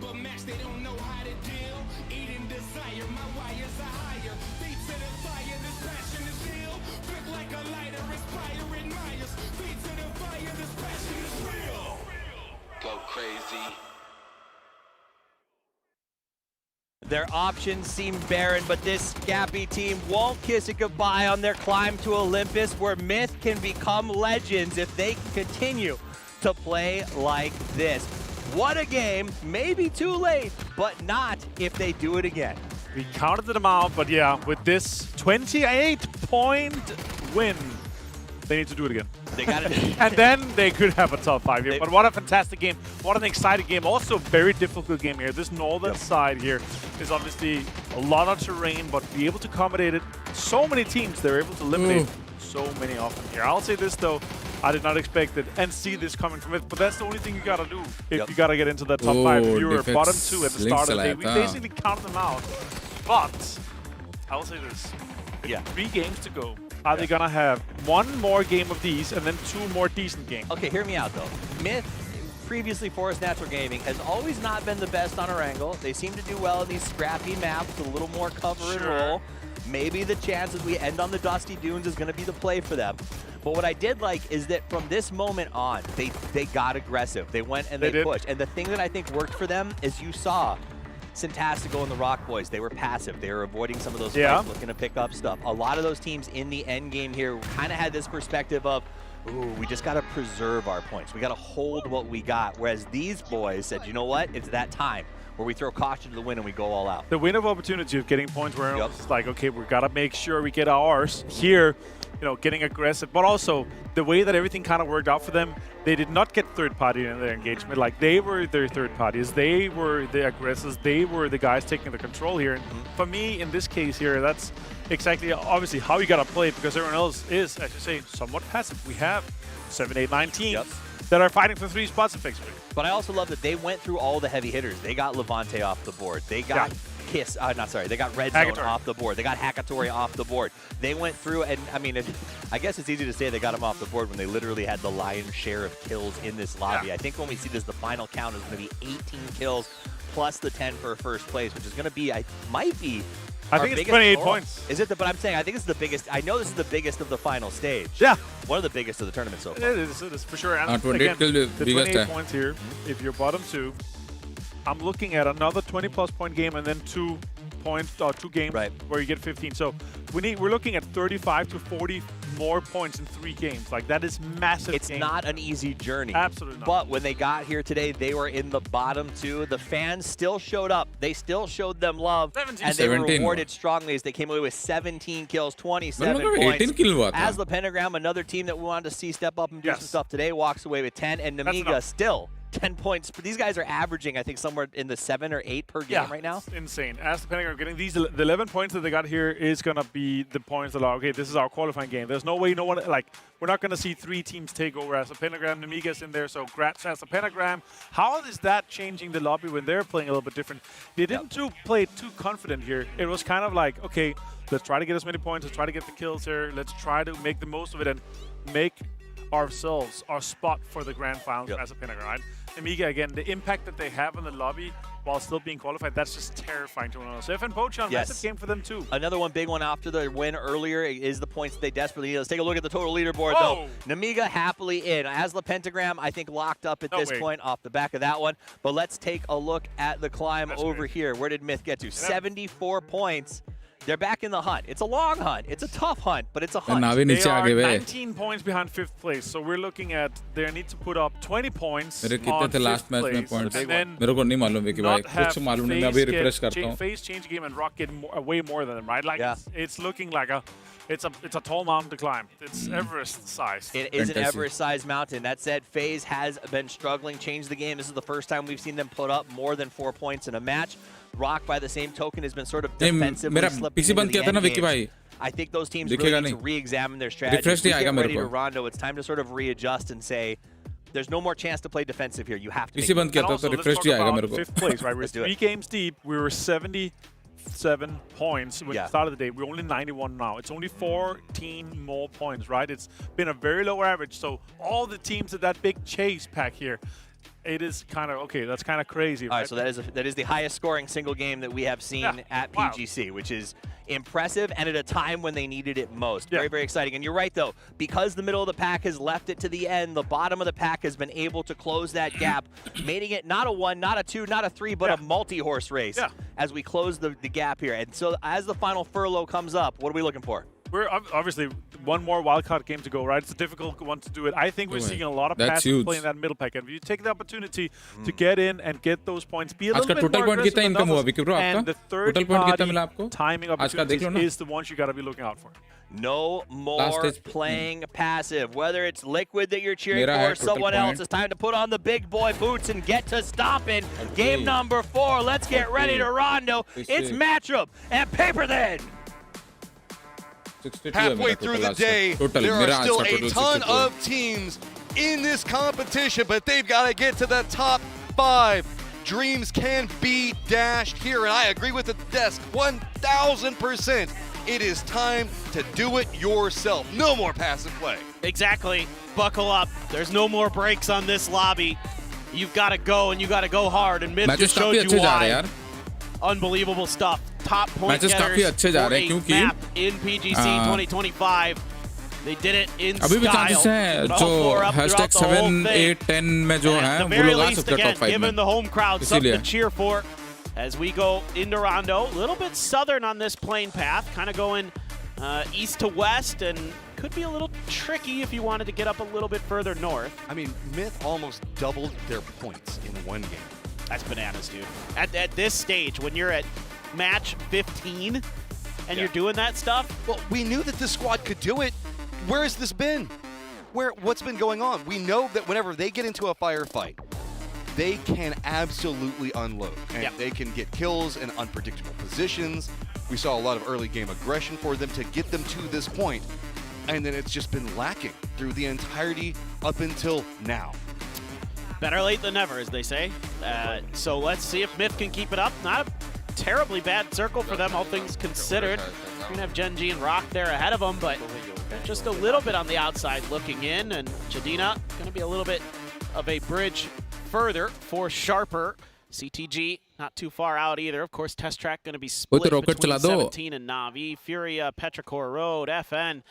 Their options seem barren, but this Scappy team won't kiss it goodbye on their climb to Olympus, where Myth can become legends if they continue to play like this. What a game, maybe too late, but not if they do it again. We counted them out, but yeah, with this 28-point win, they need to do it again. They got it. And then they could have a top 5 here. But what a fantastic game. What an exciting game. Also very difficult game here. This northern side here is obviously a lot of terrain, but be able to accommodate it. So many teams, they're able to eliminate so many of them here. I'll say this though, I did not expect it and see this coming from it, but that's the only thing you gotta do if you gotta get into that top 5. If you were bottom 2 at the start of the day, we basically counted them out. But I'll say this, with 3 games to go, are they gonna have 1 more game of these and then 2 more decent games? Okay, hear me out though. Myth, previously Forest Natural Gaming, has always not been the best on Erangel. They seem to do well in these scrappy maps with a little more cover and roll. Maybe the chances we end on the Dusty Dunes is going to be the play for them. But what I did like is that from this moment on, they got aggressive. They went and they pushed. And the thing that I think worked for them is you saw Syntastical and the Rock Boys. They were passive. They were avoiding some of those fights, looking to pick up stuff. A lot of those teams in the end game here kind of had this perspective of, ooh, we just got to preserve our points. We got to hold what we got. Whereas these boys said, you know what? It's that time where we throw caution to the wind and we go all out. The win of opportunity of getting points where it's like, okay, we got to make sure we get ours here, you know, getting aggressive, but also the way that everything kind of worked out for them, they did not get third party in their engagement. Like, they were their third parties, they were the aggressors, they were the guys taking the control here. And for me, in this case here, that's exactly obviously how you got to play it, because everyone else is, as you say, somewhat passive. We have 7, 8, 9 teams. that are fighting for 3 spots in victory. But I also love that they went through all the heavy hitters. They got Levante off the board. They got they got Red Zone off the board. They got Hackatory off the board. They went through, and I mean, I guess it's easy to say they got them off the board when they literally had the lion's share of kills in this lobby. I think when we see this, the final count is going to be 18 kills plus the 10 for first place, which is going to be, might be. I think it's 28 points. Is it? But I'm saying I think it's the biggest. I know this is the biggest of the final stage. Yeah. One of the biggest of the tournament so far. It is for sure. And again, the 28 points here, if you're bottom 2, I'm looking at another 20-plus point game and then 2 games where you get 15. So we're looking at 35 to 40 more points in 3 games. Like, that is massive. It's not an easy journey. Absolutely not. But when they got here today, they were in the bottom 2. The fans still showed up. They still showed them love. And they were rewarded strongly as they came away with 17 kills, 27 points. As the Pentagram, another team that we wanted to see step up and do some stuff today, walks away with 10. And Namiga still 10 points. But these guys are averaging, I think, somewhere in the 7 or 8 per game right now. It's insane. As the Pentagram getting the 11 points that they got here is going to be the points that are, okay, this is our qualifying game. There's no way we're not going to see 3 teams take over as a Pentagram. Namiga's in there, so Gratz as a Pentagram. How is that changing the lobby when they're playing a little bit different? They didn't play too confident here. It was kind of like, okay, let's try to get as many points. Let's try to get the kills here. Let's try to make the most of it and make ourselves our spot for the grand finals as a Pentagram, right? Amiga, again, the impact that they have in the lobby while still being qualified, that's just terrifying to know. Sif and Pochon, massive game for them too. Another one, big one after the win earlier is the points they desperately need. Let's take a look at the total leaderboard, though. Namiga happily in. As the Pentagram, I think, locked up at this point off the back of that one. But let's take a look at the climb over here. Where did Myth get to? 74 points. They're back in the hunt. It's a long hunt. It's a tough hunt, but it's a hunt. They are 19 points behind 5th place, so we're looking at they need to put up 20 points on 5th place, and then not have Phase change game and Rock get way more than them, right? Like it's looking like it's a tall mountain to climb. It's Everest-sized. It is an Everest-sized mountain. That said, FaZe has been struggling, changed the game. This is the first time we've seen them put up more than 4 points in a match. Rock, by the same token, has been sort of defensively slipping into the end game. I think those teams really need to re-examine their strategy. We get ready to Rondo. It's time to sort of readjust and say, there's no more chance to play defensive here. You have to make it. Also, let's talk about 5th place, right? We're 3 games deep. We were 77 points when we started the day. We're only 91 now. It's only 14 more points, right? It's been a very low average. So all the teams at that big chase pack here, it is kind of, okay, that's kind of crazy, right? All right, so that is the highest scoring single game that we have seen at PGC, which is impressive and at a time when they needed it most. Very, very exciting. And you're right, though, because the middle of the pack has left it to the end, the bottom of the pack has been able to close that gap, making it not a 1, not a 2, not a 3, but a multi-horse race as we close the gap here. And so as the final furlough comes up, what are we looking for? We're obviously one more wildcard game to go, right? It's a difficult one to do it. I think we're seeing a lot of passes playing that middle pack. And if you take the opportunity to get in and get those points, be a little bit more aggressive and the third-party timing opportunities is the ones you got to be looking out for. No more playing passive. Whether it's Liquid that you're cheering for or someone else, it's time to put on the big boy boots and get to stomping. Game number 4. Let's get ready to Rondo. It's Matchup and Paper Then. Halfway through the day, there are still a ton of teams in this competition, but they've got to get to the top 5. Dreams can be dashed here, and I agree with the desk 1,000%. It is time to do it yourself. No more passive play. Exactly. Buckle up. There's no more breaks on this lobby. You've got to go, and you got to go hard. And Myth just showed you why. Unbelievable stuff. Top point getters for a map in PGC 2025. They did it in style. जो hashtag 7, 8, 10 में जो हैं वो लोग आ सकते हैं top 5 में. Given the home crowd something to cheer for as we go into Rondo. A little bit southern on this plane path, kind of going east to west, and could be a little tricky if you wanted to get up a little bit further north. I mean, Myth almost doubled their points in one game. That's bananas, dude. At this stage, when you're at match 15 and you're doing that stuff. Well, we knew that this squad could do it. Where has this been? What's been going on? We know that whenever they get into a firefight, they can absolutely unload. And they can get kills in unpredictable positions. We saw a lot of early game aggression for them to get them to this point. And then it's just been lacking through the entirety up until now. Better late than never, as they say. So let's see if Myth can keep it up. Not a terribly bad circle for them, all things considered. We're going to have Gen G and Rock there ahead of them, but just a little bit on the outside looking in, and Jadina going to be a little bit of a bridge further for Sharper. CTG not too far out either. Of course, Test Track going to be split between 17 and Na'Vi. Furia, Petrichor Road, FN.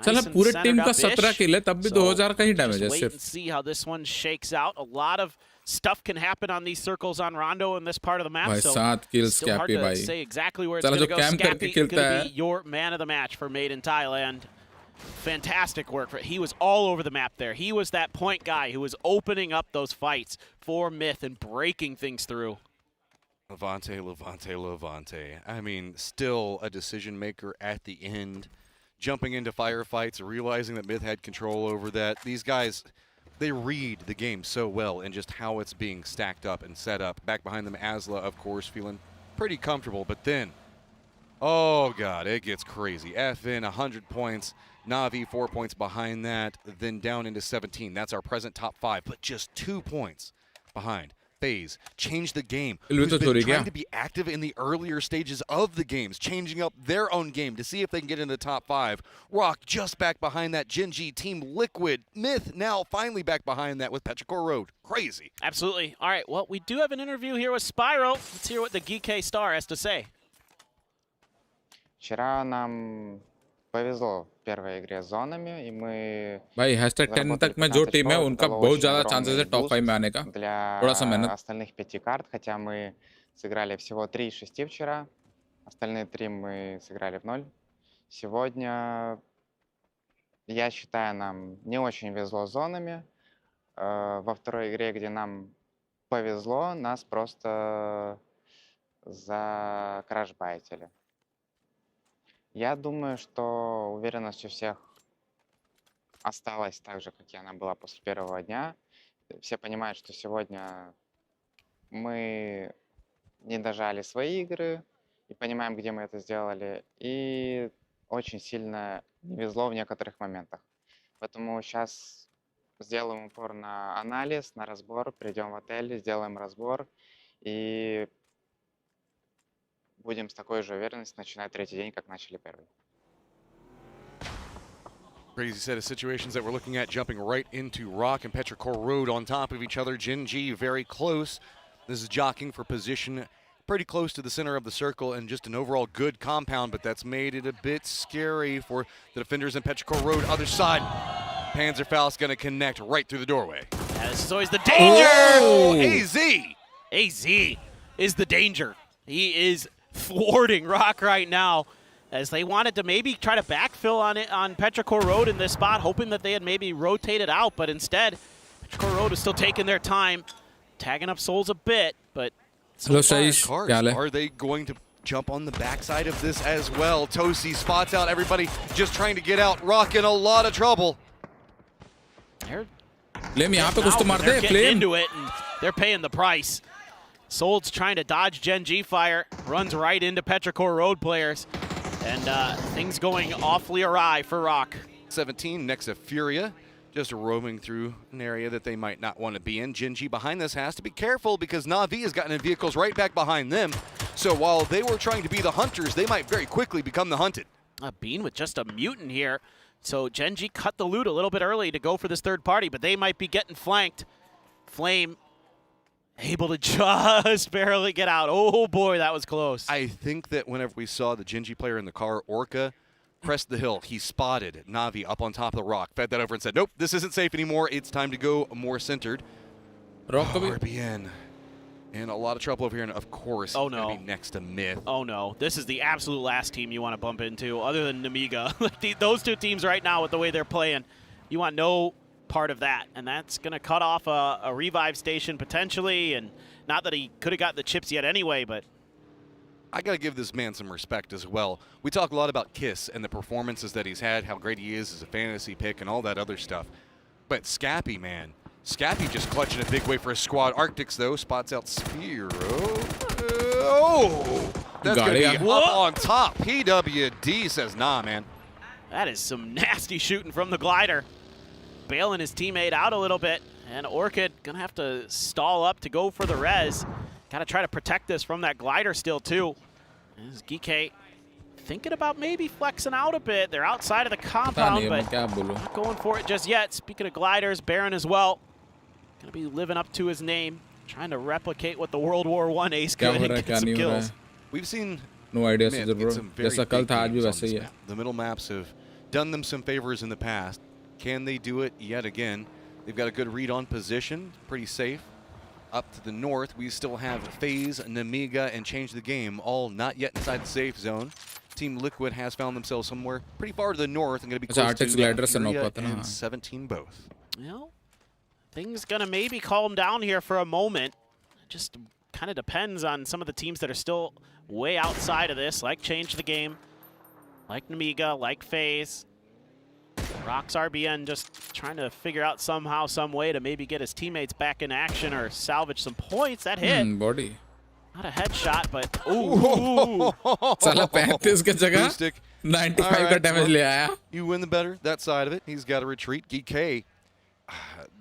चला पूरे team का 17 किल है तब भी 2000 का ही damage है सिर्फ. Wait and see how this one shakes out. A lot of stuff can happen on these circles on Rondo in this part of the map. भाई So 7 kills still hard Scappy to भाई. say exactly where it's चला going जो to go. Cam करके Scappy खेलता going है. to be your man of the match for Made in Thailand. Fantastic work. He was all over the map there. He was that point guy who was opening up those fights for Myth and breaking things through. Levante, Levante, Levante. I mean, still a decision maker at the end. Jumping into firefights, realizing that Myth had control over that. These guys, they read the game so well and just how it's being stacked up and set up. Back behind them, Asla, of course, feeling pretty comfortable. But then, oh, God, it gets crazy. FN, 100 points. Na'Vi, 4 points behind that. Then down into 17. That's our present top 5, but just 2 points behind. FaZe changed the game. Who's been trying to be active in the earlier stages of the games, changing up their own game to see if they can get into the top 5. Rock just back behind that. Gen G, Team Liquid. Myth now finally back behind that with Petrichor Road. Crazy. Absolutely. All right, well, we do have an interview here with Spyro. Let's hear what the GK Star has to say. Вчера нам повезло в первой игре с зонами, и мы भाई #10 तक में जो team है उनका बहुत ज़्यादा chances है top 5 में आने का. थोड़ा सा मेहनत. Для остальных 5 карт, хотя мы сыграли всего 3 из 6 вчера, остальные 3 мы сыграли в 0. Сегодня, я считаю, нам не очень везло с зонами. Во второй игре, где нам повезло, нас просто закрашбайтили. Я думаю, что уверенность у всех осталась так же, как и она была после первого дня. Все понимают, что сегодня мы не дожали свои игры и понимаем, где мы это сделали. И очень сильно не везло в некоторых моментах. Поэтому сейчас сделаем упор на анализ, на разбор, придем в отель, сделаем разбор и будем с такой же уверенностью начинать третий день, как начали первый. Crazy set of situations that we're looking at, jumping right into Rock and Petrichor Road on top of each other. Gen G very close. This is jockeying for position pretty close to the center of the circle and just an overall good compound, but that's made it a bit scary for the defenders in Petrichor Road. Other side, Panzerfaust going to connect right through the doorway. Yeah, this is always the danger! Oh! AZ! AZ is the danger. He is thwarting Rock right now as they wanted to maybe try to backfill on it on Petrichor Road in this spot, hoping that they had maybe rotated out, but instead Petrichor Road is still taking their time, tagging up souls a bit, but Are they going to jump on the backside of this as well? Tosi spots out everybody just trying to get out. Rock in a lot of trouble. They're Flame into it and they're paying the price. Sold's trying to dodge Gen G fire, runs right into Petrichor Road players, and things going awfully awry for Rock. 17 next to Furia, just roaming through an area that they might not want to be in. Gen G behind this has to be careful because Na'Vi has gotten in vehicles right back behind them. So while they were trying to be the hunters, they might very quickly become the hunted. Bean with just a mutant here. So Gen G cut the loot a little bit early to go for this third party, but they might be getting flanked. Flame able to just barely get out. Oh boy, that was close. I think that whenever we saw the Gen G player in the car, Orca, crest the hill, he spotted Na'Vi up on top of the rock, fed that over and said, nope, this isn't safe anymore. It's time to go more centered. RBN in a lot of trouble over here, and of course, oh no, be next to Myth. Oh no, this is the absolute last team you want to bump into, other than Namiga. Those two teams right now with the way they're playing, you want no part of that, and that's going to cut off a revive station potentially, and not that he could have got the chips yet anyway, but I got to give this man some respect as well. We talk a lot about Kiss and the performances that he's had, how great he is as a fantasy pick and all that other stuff, but Scappy, man, Scappy just clutching a big way for his squad. Arctics, though, spots out Spiro. Oh! That's going to be up on top. PWD says, nah, man. That is some nasty shooting from the glider. Bailing his teammate out a little bit. And Orchid gonna have to stall up to go for the res. Gotta try to protect this from that glider still too. This is GK thinking about maybe flexing out a bit. They're outside of the compound, but not going for it just yet. Speaking of gliders, Baron as well. Gonna be living up to his name, trying to replicate what the World War I ace could and get some kills. We've seen no idea, some very big games on this map. The middle maps have done them some favors in the past. Can they do it yet again? They've got a good read on position, pretty safe. Up to the north, we still have FaZe, Namiga, and Change the Game, all not yet inside the safe zone. Team Liquid has found themselves somewhere pretty far to the north and going to be close to Furia and 17 both. Well, things going to maybe calm down here for a moment. It just kind of depends on some of the teams that are still way outside of this, like Change the Game, like Namiga, like FaZe. Rox RBN just trying to figure out somehow, some way to maybe get his teammates back in action or salvage some points. That hit. Body. Not a headshot, but ooh. Salah 35 के जगह 95 का damage ले आया. You win the better that side of it. He's got to retreat. GK,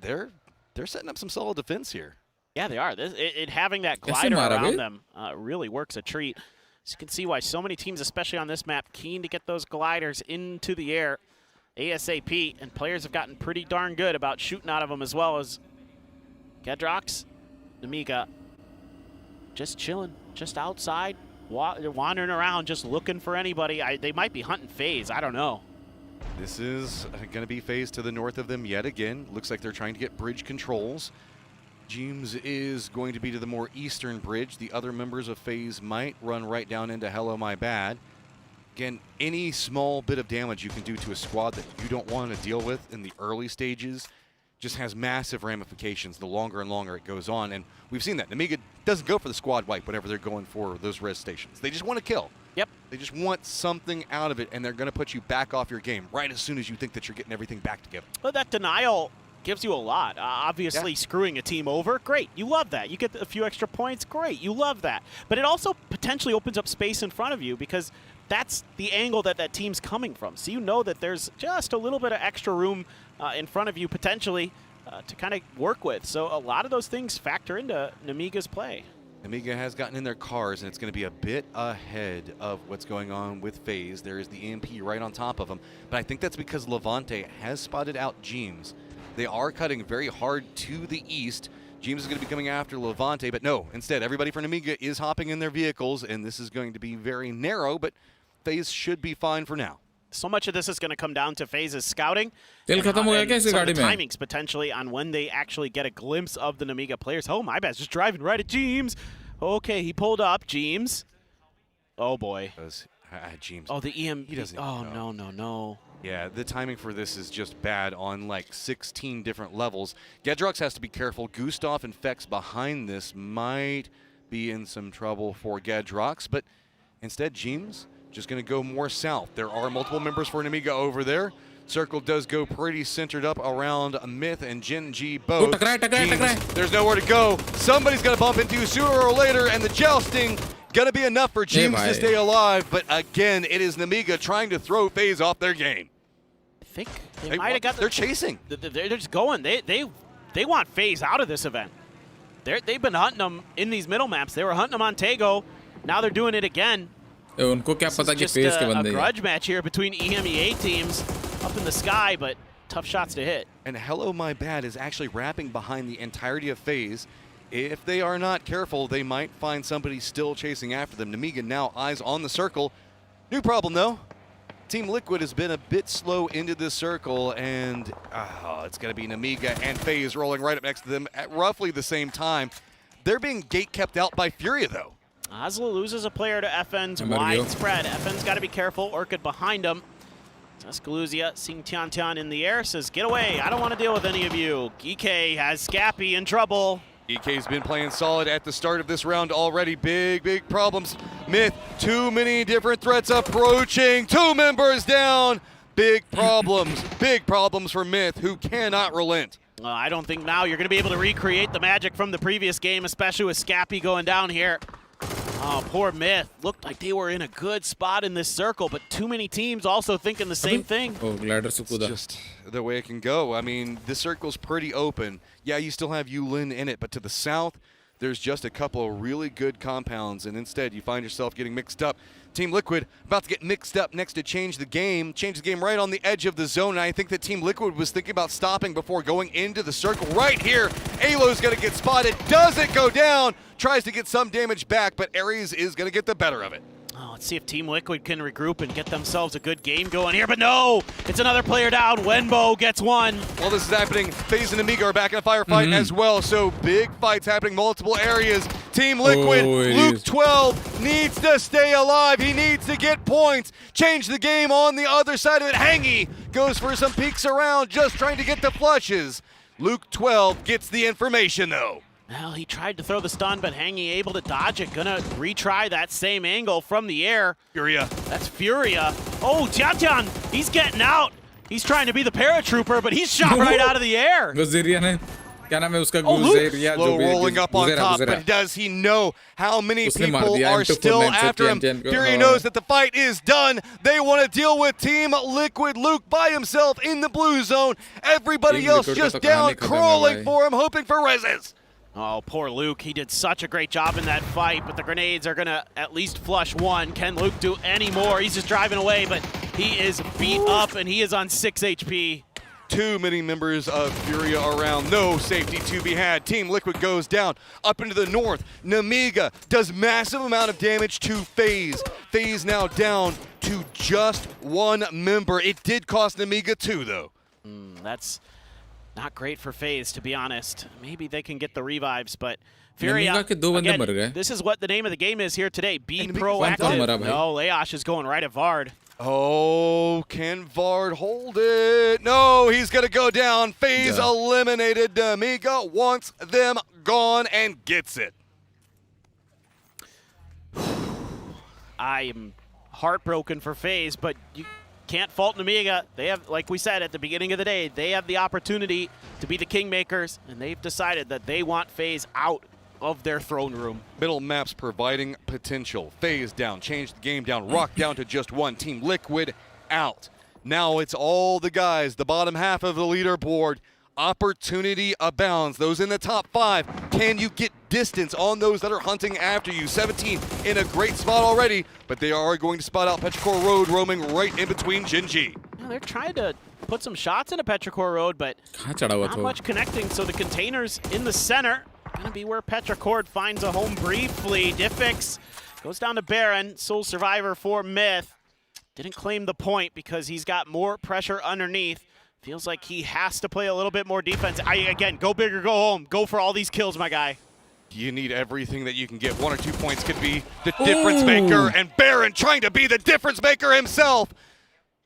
they're setting up some solid defense here. Yeah, they are. Having that glider around them really works a treat. So you can see why so many teams, especially on this map, keen to get those gliders into the air ASAP, and players have gotten pretty darn good about shooting out of them, as well as Gedrox, Namiga, just chilling, just outside, wandering around, just looking for anybody. They might be hunting FaZe, I don't know. This is going to be FaZe to the north of them yet again. Looks like they're trying to get bridge controls. James is going to be to the more eastern bridge. The other members of FaZe might run right down into Hello My Bad. Again, any small bit of damage you can do to a squad that you don't want to deal with in the early stages just has massive ramifications the longer and longer it goes on. And we've seen that. Namiga doesn't go for the squad wipe whenever they're going for those res stations. They just want to kill. Yep. They just want something out of it, and they're going to put you back off your game right as soon as you think that you're getting everything back together. But that denial gives you a lot. Obviously, screwing a team over, great. You love that. You get a few extra points, great. You love that. But it also potentially opens up space in front of you, because that's the angle that team's coming from. So you know that there's just a little bit of extra room in front of you potentially to kind of work with. So a lot of those things factor into Namiga's play. Namiga has gotten in their cars, and it's going to be a bit ahead of what's going on with FaZe. There is the EMP right on top of them. But I think that's because Levante has spotted out James. They are cutting very hard to the east. James is going to be coming after Levante, but no, instead, everybody from Namiga is hopping in their vehicles, and this is going to be very narrow, but FaZe should be fine for now. So much of this is going to come down to FaZe's scouting and some of the timings potentially on when they actually get a glimpse of the Namiga players. Oh, my bad, just driving right at James. Okay, he pulled up, James. Oh, boy. James. Oh, the EM. He doesn't oh, know. no. Yeah, the timing for this is just bad on like 16 different levels. Gedrox has to be careful. Gustav and Fex behind this might be in some trouble for Gedrox, but instead, James just going to go more south. There are multiple members for Namiga over there. Circle does go pretty centered up around Myth and Gen G both. There's nowhere to go. Somebody's going to bump into you sooner or later, and the jousting going to be enough for James to stay alive. But again, it is Namiga trying to throw FaZe off their game. I think they might have got. They're chasing. They're just going. They want FaZe out of this event. They've been hunting them in these middle maps. They were hunting them on Tego. Now they're doing it again. उनको क्या पता कि FaZe के बंदे हैं. A grudge match here between EMEA teams up in the sky, but tough shots to hit. And Hello My Bad is actually wrapping behind the entirety of FaZe. If they are not careful, they might find somebody still chasing after them. Namiga now eyes on the circle. New problem though. Team Liquid has been a bit slow into this circle, and it's going to be Namiga and FaZe rolling right up next to them at roughly the same time. They're being gate kept out by Furia though. Oslo loses a player to FN's widespread. FN's got to be careful. Orchid behind him. Tuscaloosa seeing Tian in the air, says, get away. I don't want to deal with any of you. GK has Scappy in trouble. GK's been playing solid at the start of this round already. Big problems. Myth, too many different threats approaching. 2 members down. Big problems for Myth, who cannot relent. I don't think now you're going to be able to recreate the magic from the previous game, especially with Scappy going down here. Oh, poor Myth. Looked like they were in a good spot in this circle, but too many teams also thinking the same thing. Oh, glider se It's kuda. just the way it can go. I mean, this circle's pretty open. Yeah, you still have Yulin in it, but to the south, there's just a couple of really good compounds, and instead you find yourself getting mixed up. Team Liquid about to get mixed up next to change the game right on the edge of the zone, and I think that Team Liquid was thinking about stopping before going into the circle. Right here, Alo's going to get spotted, doesn't go down, tries to get some damage back, but Ares is going to get the better of it. Oh, let's see if Team Liquid can regroup and get themselves a good game going here, but no! It's another player down. Wenbo gets one. Well, this is happening. FaZe and Amiga are back in a firefight as well, so big fights happening, multiple areas. Team Liquid, Luke 12 needs to stay alive. He needs to get points. Change the game on the other side of it. Hangy goes for some peeks around, just trying to get the flushes. Luke 12 gets the information, though. Well, he tried to throw the stun, but Hangy able to dodge it. Gonna retry that same angle from the air. Furia. That's Furia. Oh, Tiantian, he's getting out. He's trying to be the paratrooper, but he's shot right out of the air. Guzeria ne क्या नाम है उसका Oh, Luke Guzeria slow rolling up on top, but does he know how many people are still after him? Fury knows that the fight is done. They want to deal with Team Liquid. Luke by himself in the blue zone. Everybody else just down, crawling for him, hoping for reses. Oh, poor Luke. He did such a great job in that fight, but the grenades are going to at least flush one. Can Luke do any more? He's just driving away, but he is beat up, and he is on 6 HP. Too many members of Furia around. No safety to be had. Team Liquid goes down. Up into the north, Namiga does massive amount of damage to FaZe. FaZe now down to just one member. It did cost Namiga 2, though. That's not great for FaZe, to be honest. Maybe they can get the revives, but Furia, again, this is what the name of the game is here today. Be proactive. No, Leash is going right at Vard. Oh, can Vard hold it? No, he's going to go down. FaZe eliminated. Amiga wants them gone and gets it. I am heartbroken for FaZe, but you can't fault Amiga. They have, like we said at the beginning of the day, they have the opportunity to be the kingmakers, and they've decided that they want FaZe out of their throne room. Middle maps providing potential. FaZe down, changed the game down, Rock down to just one. Team Liquid out. Now it's all the guys, the bottom half of the leaderboard. Opportunity abounds. Those in the top 5, can you get distance on those that are hunting after you? 17 in a great spot already, but they are going to spot out Petrichor Road roaming right in between Genji. Yeah, they're trying to put some shots into Petrichor Road, but not much connecting, so the containers in the center gonna be where Petrichor finds a home briefly. Diffix goes down to Baron, sole survivor for Myth. Didn't claim the point because he's got more pressure underneath. Feels like he has to play a little bit more defense. Again, go big or go home. Go for all these kills, my guy. You need everything that you can get. 1 or 2 points could be the difference maker, and Baron trying to be the difference maker himself.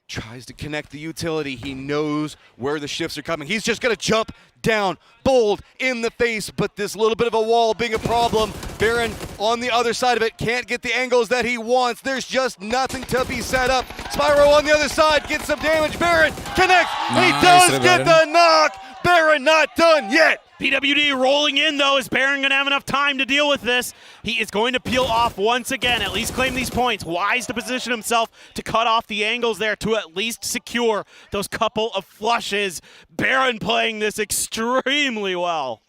Tries to connect the utility. He knows where the shifts are coming. He's just gonna jump down, bold in the face, but this little bit of a wall being a problem. Baron on the other side of it can't get the angles that he wants. There's just nothing to be set up. Spyro on the other side gets some damage. Baron connects. He does get the knock. Baron not done yet. PWD rolling in, though. Is Baron going to have enough time to deal with this? He is going to peel off once again, at least claim these points. Wise to position himself to cut off the angles there to at least secure those couple of flushes. Baron playing this extremely well.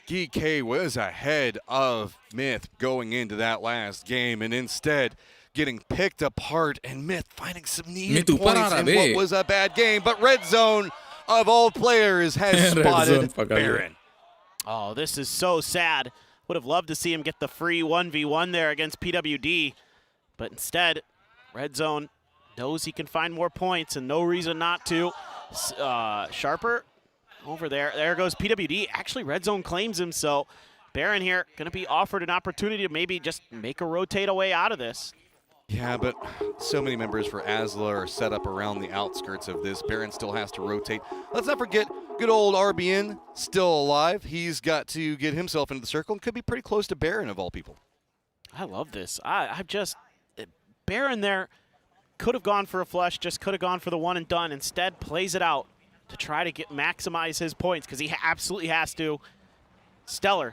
GK was ahead of Myth going into that last game, and instead getting picked apart, and Myth finding some needed points in what was a bad game. But Red Zone, of all players, has spotted Baron. Oh, this is so sad. Would have loved to see him get the free 1v1 there against PWD. But instead, Red Zone knows he can find more points and no reason not to. Sharper over there. There goes PWD. Actually, Red Zone claims him, so Baron here going to be offered an opportunity to maybe just make a rotate away out of this. Yeah, but so many members for Asla are set up around the outskirts of this. Baron still has to rotate. Let's not forget, good old RBN still alive. He's got to get himself into the circle and could be pretty close to Baron of all people. I love this. Baron there could have gone for a flush, just could have gone for the one and done. Instead, plays it out to try to maximize his points because he absolutely has to. Stellar.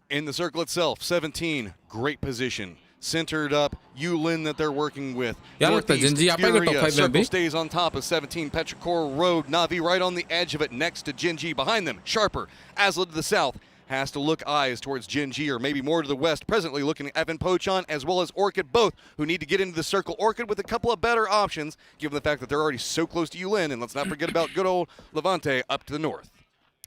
In the circle itself, 17, great position. Centered up, Yulin that they're working with. Northeast, Furia, circle stays on top of 17. Petrichor Road, Na'Vi right on the edge of it next to Gen.G. Behind them, Sharper, Asla to the south. Has to look eyes towards Gen.G or maybe more to the west. Presently looking at Evan Pochon as well as Orchid, both who need to get into the circle. Orchid with a couple of better options, given the fact that they're already so close to Yulin. And let's not forget about good old Levante up to the north.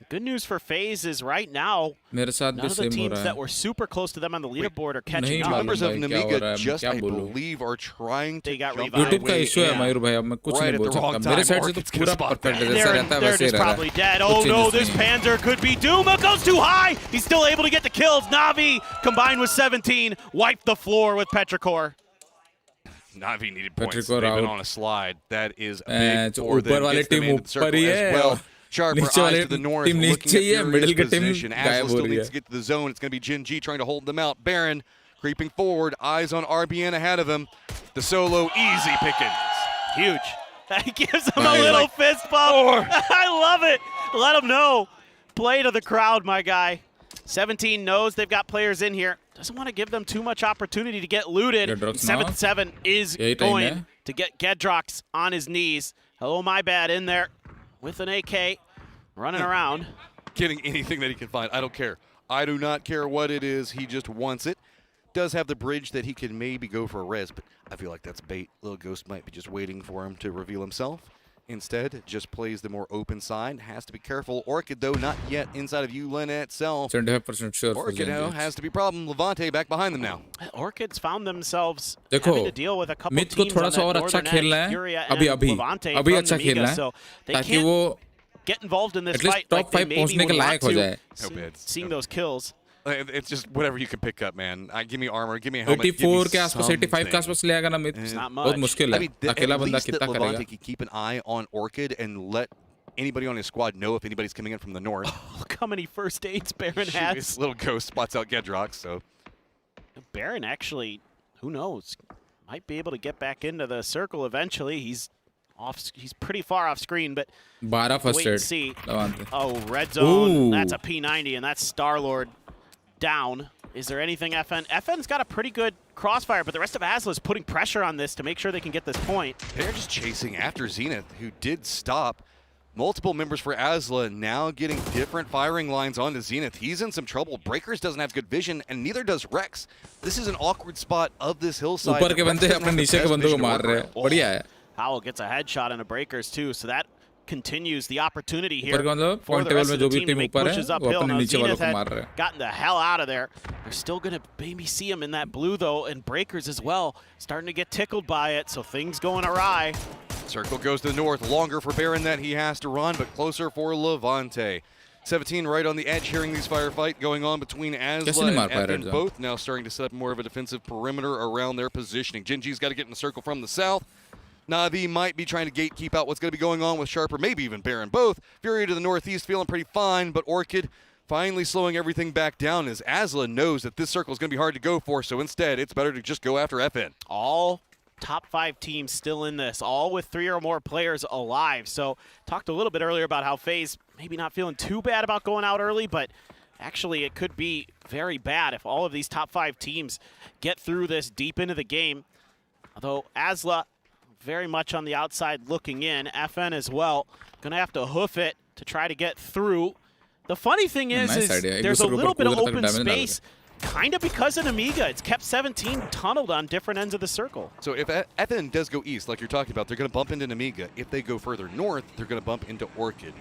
Good news for FaZe is right now, none of the teams that were super close to them on the leaderboard are catching up. Members of Namiga just, I believe, are trying to jump YouTube का issue है मयूर भाई, अब मैं कुछ नहीं बोल सकता. मेरे साइड से तो पूरा perfect है, जैसा रहता है वैसे ही रह रहा है. Probably dead. Oh no, this Panzer could be Duma goes too high. He's still able to get the kills. Na'Vi combined with 17 wiped the floor with Petrichor. Na'Vi needed points. They've been on a slide. That is a big for them. Gets them into the circle as well. Sharper eyes to the north, looking at Furious position. Asla still needs to get to the zone. It's going to be Gen.G trying to hold them out. Baron creeping forward, eyes on RBN ahead of him. The solo, easy pickings. Huge. That gives him a little fist bump. I love it. Let him know. Play to the crowd, my guy. 17 knows they've got players in here. Doesn't want to give them too much opportunity to get looted. 7-7 is going to get Gedrox on his knees. Hello, my bad in there. With an AK, running around. Getting anything that he can find. I don't care. I do not care what it is. He just wants it. Does have the bridge that he can maybe go for a res, but I feel like that's bait. Little Ghost might be just waiting for him to reveal himself. Instead, just plays the more open side. Has to be careful. Orchid, though, not yet inside of Yulin itself. 75% sure. Orchid, though, has to be problem. Levante back behind them now. Orchid's found themselves having to deal with a couple teams on that northern edge. Furia and Levante from Namiga, so they can't get involved in this fight like they maybe would want to. Seeing those kills. It's just whatever you can pick up, man. Give me armor, give me a helmet, 84 के आसपास 85 के आसपास ले आएगा ना मित. बहुत मुश्किल है. अकेला बंदा कितना करेगा? Levante can keep an eye on Orchid and let anybody on his squad know if anybody's coming in from the north. Look how many first aids Baron has. Little Ghost spots out Gedrox, so. Baron actually, who knows, might be able to get back into the circle eventually. He's pretty far off screen, but wait and see. Oh, red zone. That's a P90, and that's Starlord down. Is there anything FN? FN's got a pretty good crossfire, but the rest of Asla is putting pressure on this to make sure they can get this point. They're just chasing after Zenith, who did stop. Multiple members for Asla now getting different firing lines onto Zenith. He's in some trouble. Breakers doesn't have good vision, and neither does Rex. This is an awkward spot of this hillside. ऊपर के बंदे अपने नीचे के बंदों को मार रहे हैं. बढ़िया है. Howell gets a headshot into Breakers too, so that continues the opportunity here for the rest of the team to make pushes uphill. Now Zenith had gotten the hell out of there. They're still going to maybe see him in that blue, though, and Breakers as well, starting to get tickled by it, so things going awry. Circle goes to the north. Longer for Baron that he has to run, but closer for Levante. 17 right on the edge, hearing these firefight going on between Asla and Evan, both now starting to set up more of a defensive perimeter around their positioning. Gen.G's got to get in the circle from the south. Na'Vi might be trying to gatekeep out what's going to be going on with Sharper, maybe even Baron, both. Fury to the northeast feeling pretty fine, but Orchid finally slowing everything back down as Asla knows that this circle is going to be hard to go for, so instead it's better to just go after FN. All top 5 teams still in this, all with 3 or more players alive. So talked a little bit earlier about how FaZe maybe not feeling too bad about going out early, but actually it could be very bad if all of these top 5 teams get through this deep into the game. Although Asla very much on the outside looking in. FN as well. Going to have to hoof it to try to get through. The funny thing is there's a little bit of open space, kind of because of Amiga. It's kept 17 tunneled on different ends of the circle. So if FN does go east, like you're talking about, they're going to bump into Amiga. If they go further north, they're going to bump into Orchid.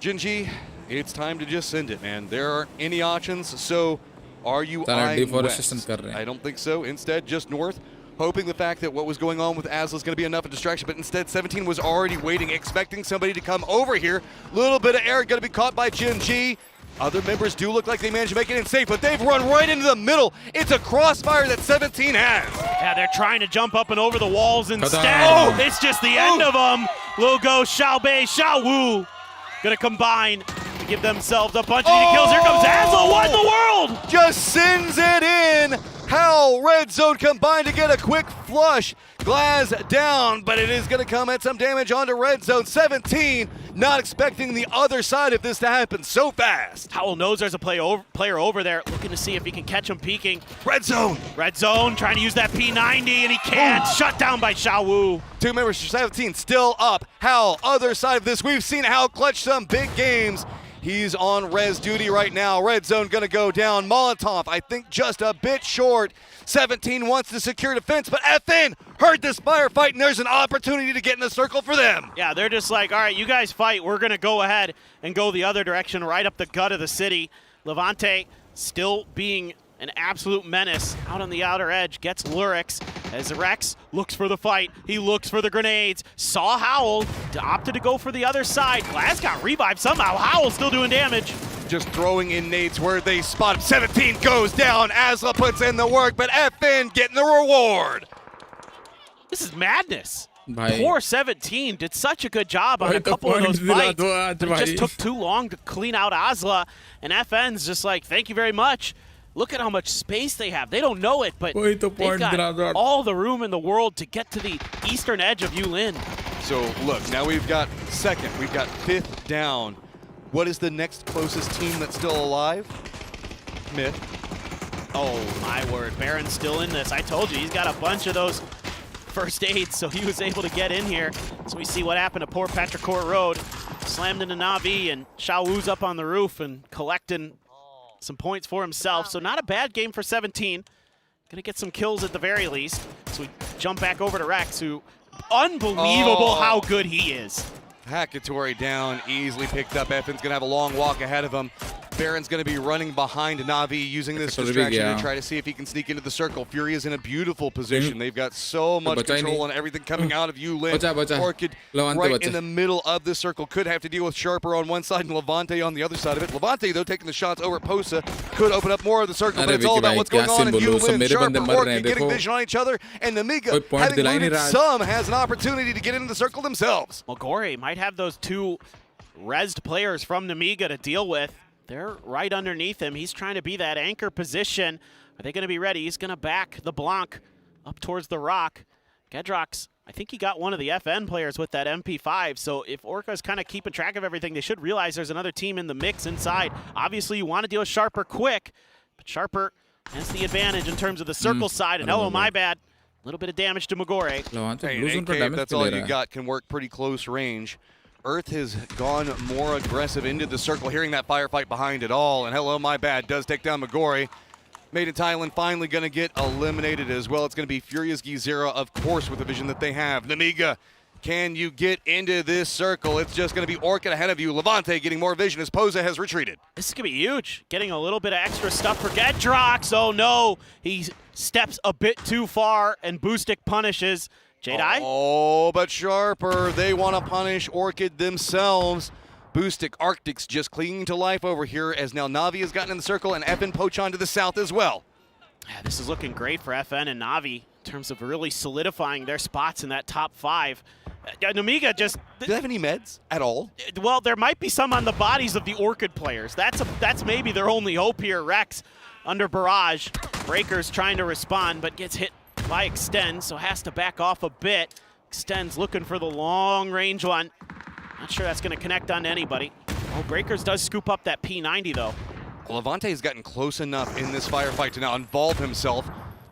Gen.G, it's time to just send it, man. There aren't any options, so are you eyeing west? I don't think so. Instead, just north. Hoping the fact that what was going on with Asla is going to be enough of a distraction, but instead 17 was already waiting, expecting somebody to come over here. Little bit of air going to be caught by Gen.G. Other members do look like they managed to make it in safe, but they've run right into the middle. It's a crossfire that 17 has. Yeah, they're trying to jump up and over the walls instead. Oh, it's just the end of them. Logo, Xiaobei, Xiaowu going to combine to give themselves a bunch of kills. Here comes Asla. What in the world? Just sends it in. How Red Zone combined to get a quick flush. Glass down, but it is going to come at some damage onto Red Zone. 17, not expecting the other side of this to happen so fast. Howell knows there's a player over there, looking to see if he can catch him peeking. Red Zone. Red Zone trying to use that P90, and he can't. Shut down by Xiaowu. 2 members for 17 still up. Howell, other side of this. We've seen Howell clutch some big games. He's on res duty right now. Red Zone gonna go down. Molotov, I think just a bit short. 17 wants to secure defense, but FN heard this firefight, and there's an opportunity to get in the circle for them. Yeah, they're just like, all right, you guys fight. We're gonna go ahead and go the other direction, right up the gut of the city. Levante still being an absolute menace out on the outer edge, gets Lurix as Rex looks for the fight. He looks for the grenades, saw Howell, opted to go for the other side. Glass got revived somehow. Howell still doing damage. Just throwing in nades where they spot him. 17 goes down. Asla puts in the work, but FN getting the reward. This is madness. Bhai. Poor 17 did such a good job on a couple of those fights. But it just took too long to clean out Asla, and FN's just like, thank you very much. Look at how much space they have. They don't know it, but they've got all the room in the world to get to the eastern edge of Yulin. So look, now we've got second, we've got 5th down. What is the next closest team that's still alive? Mid. Oh my word, Baron's still in this. I told you, he's got a bunch of those first aids, so he was able to get in here. So we see what happened to poor Petrichor Road. Slammed into Na'Vi, and Xiaowu's up on the roof and collecting some points for himself. So not a bad game for 17. Gonna get some kills at the very least. So we jump back over to Rex, who unbelievable how good he is. Hackatory down, easily picked up. FN's gonna have a long walk ahead of him. Baron's going to be running behind Na'Vi, using this distraction to try to see if he can sneak into the circle. Fury is in a beautiful position. They've got so much control and everything coming out of Yulin. Orchid right in the middle of the circle. Could have to deal with Sharper on one side and Levante on the other side of it. Levante, though, taking the shots over at Posa, could open up more of the circle, but it's all about what's going on in Yulin. Sharper, Orchid getting vision on each other, and Namiga, having looted some, has an opportunity to get into the circle themselves. Well, Gore might have those two rezzed players from Namiga to deal with. They're right underneath him. He's trying to be that anchor position. Are they going to be ready? He's going to back the Blanc up towards the rock. Gedrox, I think he got one of the FN players with that MP5, so if Orca's kind of keeping track of everything, they should realize there's another team in the mix inside. Obviously, you want to deal with Sharper quick, but Sharper has the advantage in term of the circle side, and oh, my bad. A little bit of damage to Magore. Hey, AK, that's all you got, can work pretty close range. Earth has gone more aggressive into the circle, hearing that firefight behind it all. And hello, my bad, does take down Magore. Made in Thailand finally going to get eliminated as well. It's going to be Furious Gizera, of course, with the vision that they have. Namiga, can you get into this circle? It's just going to be Orchid ahead of you. Levante getting more vision as Posa has retreated. This is going to be huge. Getting a little bit of extra stuff for Gedrox. Oh, no. He steps a bit too far, and Boostic punishes. Jedi? Oh, but Sharper, they want to punish Orchid themselves. Boostic, Arctic's just clinging to life over here as now Na'Vi has gotten in the circle and FN poach on to the south as well. Yeah, this is looking great for FN and Na'Vi in terms of really solidifying their spots in that top 5. Namiga just... Do they have any meds at all? Well, there might be some on the bodies of the Orchid players. That's maybe their only hope here. Rex under barrage. Breaker's trying to respond, but gets hit by Extend, so has to back off a bit. Extend's looking for the long range one. Not sure that's going to connect on anybody. Oh, Breakers does scoop up that P90 though. Levante has gotten close enough in this firefight to now involve himself.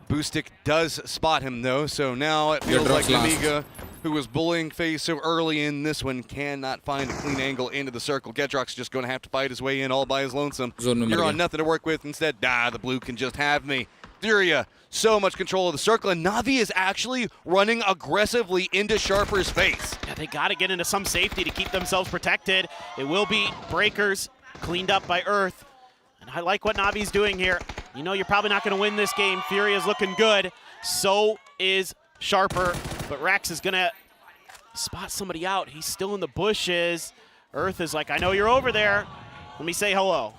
Boostic does spot him though, so now it feels like Namiga, who was bullying FaZe so early in this one, cannot find a clean angle into the circle. Gedrock's just going to have to fight his way in all by his lonesome. You're on nothing to work with. Instead, the blue can just have me. Furia, so much control of the circle, and Na'Vi is actually running aggressively into Sharper's face. Yeah, they got to get into some safety to keep themselves protected. It will be Breakers, cleaned up by Earth. And I like what Na'Vi's doing here. You know you're probably not going to win this game. Fury is looking good. So is Sharper. But Rex is going to spot somebody out. He's still in the bushes. Earth is like, I know you're over there. Let me say hello.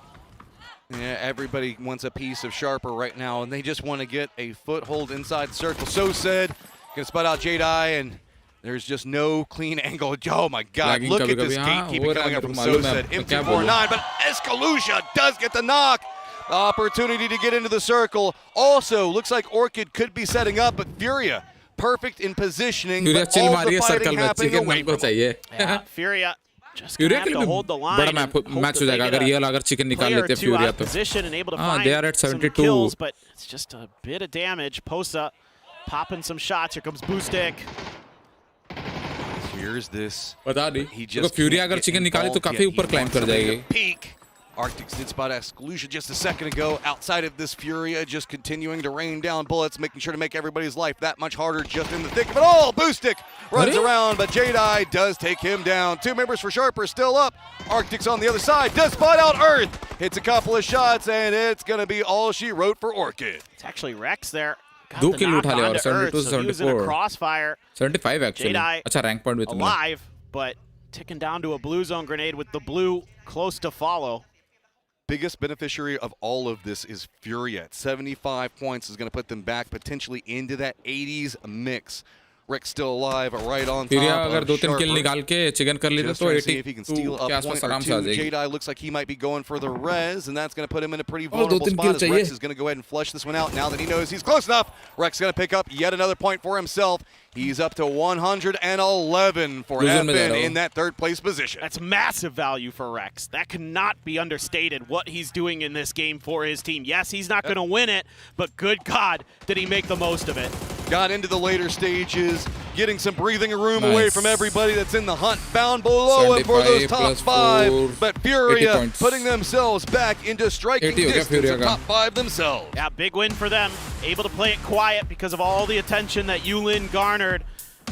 Yeah, everybody wants a piece of Sharper right now, and they just want to get a foothold inside the circle. So said, gonna spot out Jedi, and there's just no clean angle. Oh my God, look at this gatekeeping coming up from So said. M249, but Escalusia does get the knock. Opportunity to get into the circle. Also, looks like Orchid could be setting up, but Furia, perfect in positioning, but all the fighting happening away from him. Yeah, Furia just gonna have to hold the line. बड़ा match हो जाएगा अगर ये अगर chicken निकाल लेते Furia तो. They are at 72. Kills, but it's just a bit of damage. Posa popping some shots. Here comes Boostic. Here's this. बता दी. तो Furia अगर चिकन निकाले तो काफी ऊपर climb कर जाएगी. Peak. Arctics did spot exclusion just a second ago. Outside of this, Furia just continuing to rain down bullets, making sure to make everybody's life that much harder just in the thick of it all. Boostic runs around, but Jedi does take him down. 2 members for Sharper still up. Arctics on the other side does spot out Earth. Hits a couple of shots, and it's going to be all she wrote for Orchid. It's actually Rex there. दो किल उठा लिया और 72-74. Crossfire. 75 actually. अच्छा rank point with alive, but ticking down to a blue zone grenade with the blue close to follow. Biggest beneficiary of all of this is Furia. At 75 points is going to put them back potentially into that 80s mix. Rex still alive, right on top अगर of 2-3 किल निकाल के chicken कर लेते तो 82 के आसपास आराम से आ जाएगी. Jedi looks like he might be going for the res, and that's going to put him in a pretty vulnerable spot as Rex is going to go ahead and flush this one out now that he knows he's close enough. Rex is going to pick up yet another point for himself. He's up to 111 for FN in that 3rd place position. That's massive value for Rex. That cannot be understated, what he's doing in this game for his team. Yes, he's not going to win it, but good God, did he make the most of it. Got into the later stages, getting some breathing room away from everybody that's in the hunt. Bound below him for those top 5, but Furia putting themselves back into striking distance of top 5 themselves. Yeah, big win for them. Able to play it quiet because of all the attention that Yulin garnered.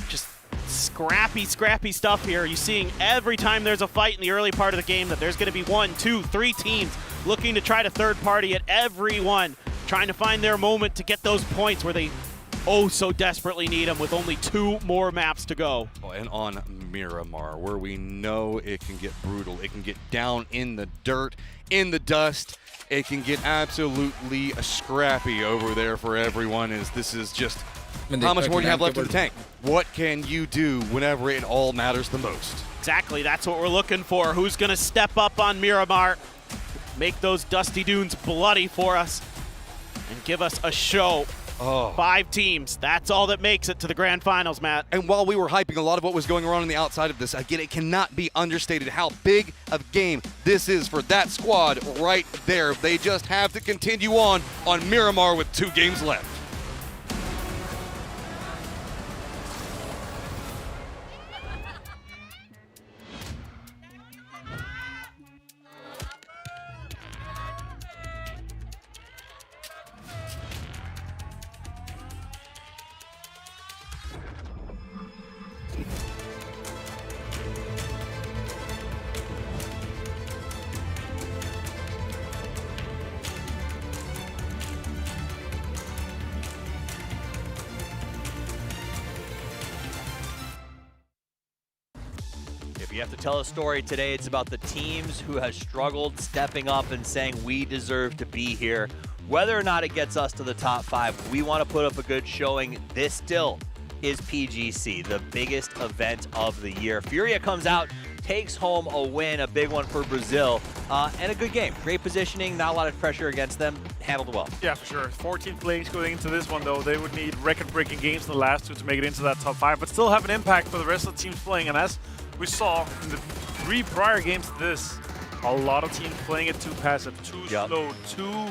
Just scrappy stuff here. You're seeing every time there's a fight in the early part of the game that there's going to be 1, 2, 3 teams looking to try to third party at everyone, trying to find their moment to get those points where they so desperately need them with only 2 more maps to go. And on Miramar, where we know it can get brutal, it can get down in the dirt, in the dust, it can get absolutely scrappy over there for everyone. This is just how much more do you have left in the tank? What can you do whenever it all matters the most? Exactly, that's what we're looking for. Who's going to step up on Miramar, make those dusty dunes bloody for us, and give us a show. 5 teams, that's all that makes it to the grand finals, Matt. And while we were hyping a lot of what was going on the outside of this, again, it cannot be understated how big of a game this is for that squad right there. They just have to continue on Miramar with 2 games left. If you have to tell a story today, it's about the teams who have struggled stepping up and saying we deserve to be here. Whether or not it gets us to the top 5, we want to put up a good showing. This still is PGC, the biggest event of the year. Furia comes out, takes home a win, a big one for Brazil, and a good game. Great positioning, not a lot of pressure against them, handled well. Yeah, for sure. 14 players going into this one, though. They would need record-breaking games in the last 2 to make it into that top 5, but still have an impact for the rest of the teams playing. And as we saw in the 3 prior games to this, a lot of teams playing it too passive, too slow, too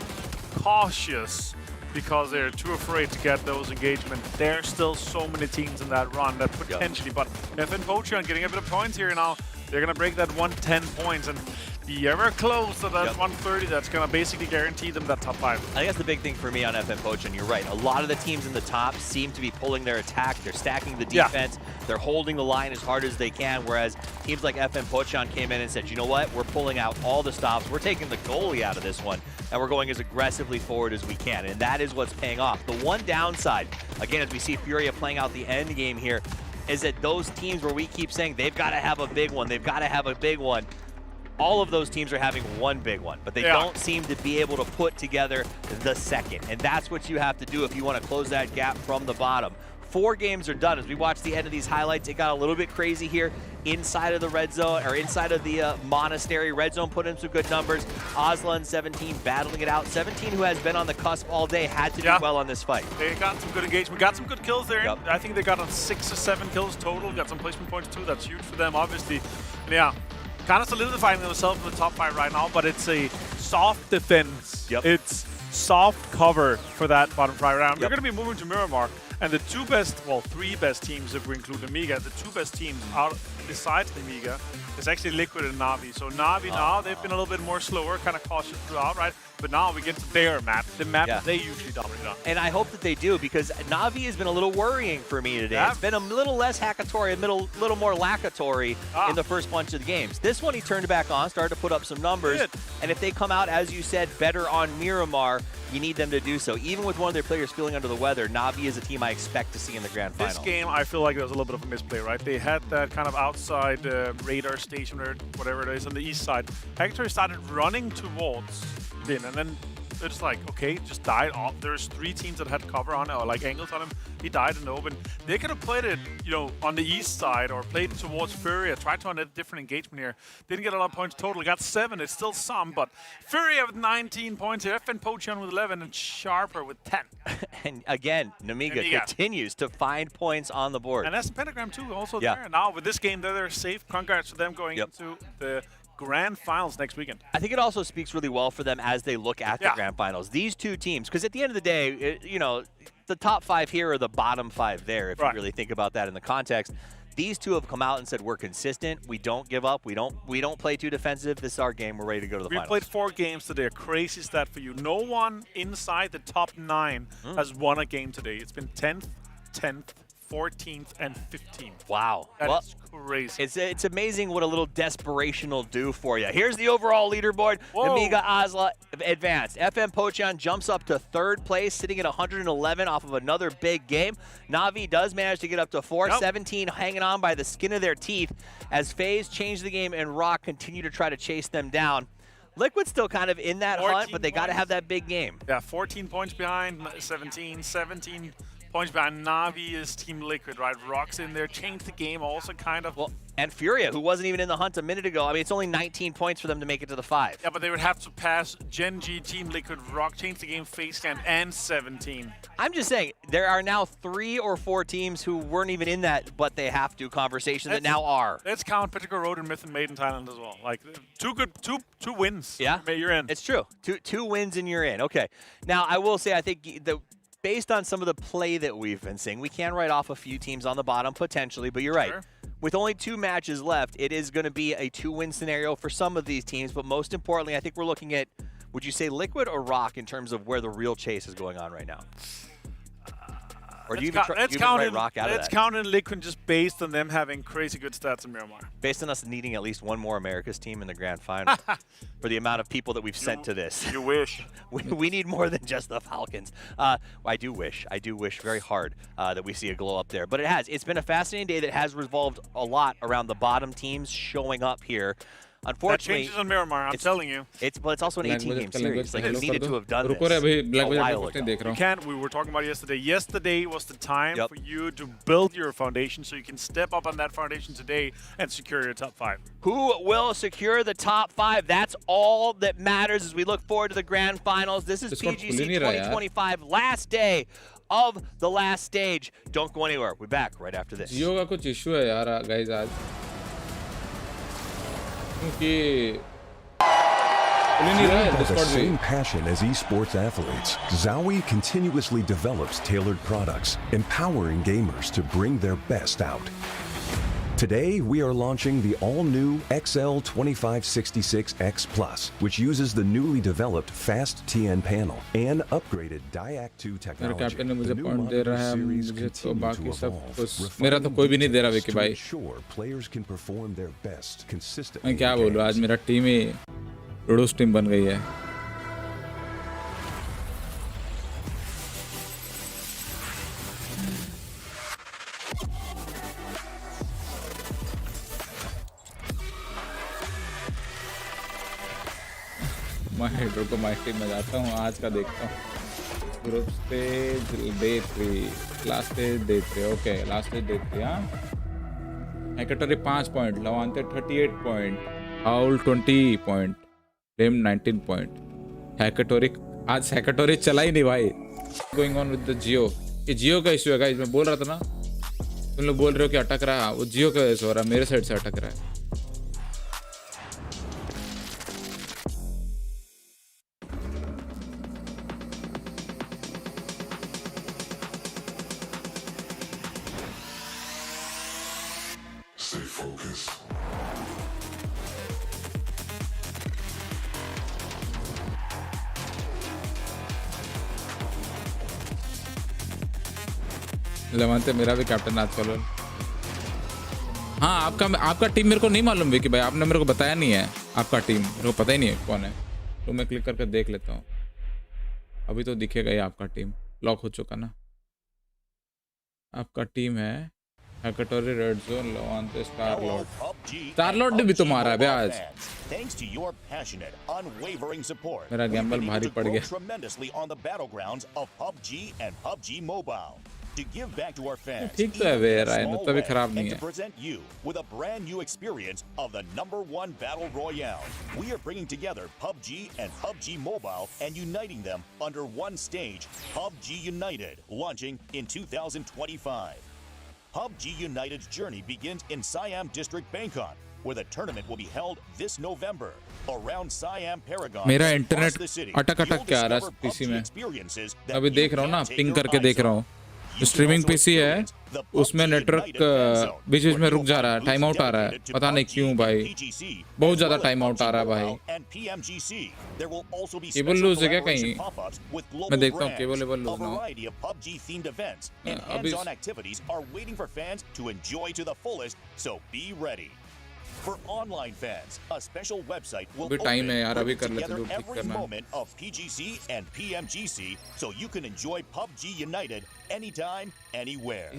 cautious, because they're too afraid to get those engagements. There's still so many teams in that run that potentially, but FN Pocheon getting a bit of points here now. They're going to break that 110 points and be ever close to that 130. That's going to basically guarantee them that top 5. I think that's the big thing for me on FN Pocheon. You're right. A lot of the teams in the top seem to be pulling their attack. They're stacking the defense. They're holding the line as hard as they can, whereas teams like FN Pocheon came in and said, you know what? We're pulling out all the stops. We're taking the goalie out of this one, and we're going as aggressively forward as we can, and that is what's paying off. The one downside, again, as we see Furia playing out the end game here, is that those teams where we keep saying they've got to have a big one, they've got to have a big one, all of those teams are having one big one, but they don't seem to be able to put together the second. And that's what you have to do if you want to close that gap from the bottom. 4 games are done. As we watch the end of these highlights, it got a little bit crazy here inside of the red zone, or inside of the Monastery. Red zone put in some good numbers. Osla and 17 battling it out. 17, who has been on the cusp all day, had to do well on this fight. They got some good engagement, got some good kills there. Yep. I think they got on 6 or 7 kills total, got some placement points too. That's huge for them, obviously. And yeah, kind of solidifying themselves in the top 5 right now, but it's a soft defense. Yep. It's soft cover for that bottom 5 round. They're going to be moving to Miramar, and the 2 best, well, 3 best teams if we include Amiga, the 2 best teams out besides Amiga is actually Liquid and Na'Vi. So Na'Vi now, they've been a little bit more slower, kind of cautious throughout, right? But now we get to their map, the map that they usually dominate on. And I hope that they do, because Na'Vi has been a little worrying for me today. It's been a little less hackatory, a little more lackatory in the first bunch of the games. This one he turned back on, started to put up some numbers. And if they come out, as you said, better on Miramar, you need them to do so. Even with one of their players feeling under the weather, Na'Vi is a team I expect to see in the grand final. This game, I feel like there was a little bit of a misplay, right? They had that kind of outside radar station or whatever it is on the east side. Hackatory started running towards Bin, and then it's like, okay, just died off. There's 3 teams that had cover on it, or like angles on him. He died in the open. They could have played it, you know, on the east side, or played it towards Furia, tried to have a different engagement here. Didn't get a lot of points total. Got 7. It's still some, but Furia with 19 points here. FN Pocheon with 11, and Sharper with 10. And again, Namiga continues to find points on the board. And that's Pentagram too, also there. Now with this game, they're safe. Congrats to them going into the grand finals next weekend. I think it also speaks really well for them as they look at the grand finals. These 2 teams, because at the end of the day, you know, the top 5 here are the bottom 5 there, if you really think about that in the context. These 2 have come out and said, we're consistent, we don't give up, we don't play too defensive, this is our game, we're ready to go to the finals. We played 4 games today, a crazy stat for you. No one inside the top 9 has won a game today. It's been 10th, 10th, 14th, and 15th. Wow. That's crazy. It's amazing what a little desperation will do for you. Here's the overall leaderboard. Amiga Osla advanced. FN Pocheon jumps up to 3rd place, sitting at 111 off of another big game. Na'Vi does manage to get up to 4. 17 hanging on by the skin of their teeth as FaZe change the game and Rock continue to try to chase them down. Liquid's still kind of in that hunt, but they got to have that big game. Yeah, 14 points behind 17, 17 points behind Na'Vi is Team Liquid, right? Rock's in there, changed the game also kind of. Well, and Furia, who wasn't even in the hunt a minute ago. I mean, it's only 19 points for them to make it to the 5. Yeah, but they would have to pass Gen G, Team Liquid, Rock, change the game, FaZe Scan, and 17. I'm just saying, there are now 3 or 4 teams who weren't even in that but they have to conversation that now are. Let's count Petrichor Road and Myth and Maiden Thailand as well. Like, 2 wins. Yeah. You're in. It's true. Two wins and you're in. Okay. Now, I will say, I think based on some of the play that we've been seeing, we can write off a few teams on the bottom potentially, but you're right. With only 2 matches left, it is going to be a 2-win scenario for some of these teams, but most importantly, I think we're looking at, would you say Liquid or Rock in terms of where the real chase is going on right now? Or do you even write Rock out of that? Let's count in Liquid just based on them having crazy good stats in Miramar. Based on us needing at least 1 more America's team in the grand final for the amount of people that we've sent to this. You wish. we need more than just the Falcons. I do wish very hard that we see a glow up there. But it's been a fascinating day that has revolved a lot around the bottom teams showing up here. Unfortunately, that changes on Miramar, I'm telling you. It's also an 18-game series. Like, you needed to have done this a while ago. We were talking about yesterday. Yesterday was the time for you to build your foundation so you can step up on that foundation today and secure your top 5. Who will secure the top 5? That's all that matters as we look forward to the grand finals. This is PGC 2025, last day of the last stage. Don't go anywhere. We're back right after this. Jiyo ka kuch issue hai yaar, guys, aaj. Fueled by the same passion as esports athletes, Zowie continuously develops tailored products, empowering gamers to bring their best out. Today, we are launching the all-new XL2566X Plus, which uses the newly developed fast TN panel and upgraded Diac 2 technology. The new model series continue to evolve, to ensure players can perform their best consistently. मैं क्या बोलूं, आज मेरा team ही रोडोस team बन गई है. मैं header को माइक टीम में जाता हूँ, आज का देखता हूँ. Group stage day 3. Last stage day 3. Okay, last stage day 3. हाँ. Hackatori 5 point. Levante 38 point. Howl 20 point. Flame 19 point. Hackatori आज Hackatori चला ही नहीं भाई. Going on with the Geo. ये Geo का इशू है गाइस. मैं बोल रहा था ना. तुम लोग बोल रहे हो कि अटक रहा है. वो Geo का इशू हो रहा है. मेरे साइड से अटक रहा है. लेवांते मेरा भी कैप्टन आजकल. हाँ आपका टीम मेरे को नहीं मालूम है कि भाई आपने मेरे को बताया नहीं है. आपका टीम मेरे को पता ही नहीं है कौन है. तो मैं क्लिक करके देख लेता हूँ. अभी तो दिखेगा ही आपका टीम. लॉक हो चुका ना. आपका टीम है हैकेटोरी, red zone, Levante, Star-Lord. Star-Lord ने भी तो मारा है आज. मेरा गैम्बल भारी पड़ गया. To give back to our fans, ठीक तो है वे राय. तो भी खराब नहीं है. to present you with a brand new experience of the #1 battle royale. We are bringing together PUBG and PUBG Mobile and uniting them under one stage, PUBG United, launching in 2025. PUBG United's journey begins in Siam District, Bangkok, where the tournament will be held this November around Siam Paragon. मेरा internet अटक के आ रहा है PC में. अभी देख रहा हूँ ना, पिंग करके देख रहा हूँ. स्ट्रीमिंग पीसी है, उसमें नेटवर्क बीच बीच में रुक जा रहा है. टाइम आउट आ रहा है. पता नहीं क्यों भाई. बहुत ज्यादा टाइम आउट आ रहा है भाई. केबल लूज है क्या कहीं? मैं देखता हूँ केबल लूज ना. अभी For online fans, a special website will open open अभी कर लेते together every moment of PGC and PMGC, so you can enjoy PUBG United anytime, anywhere.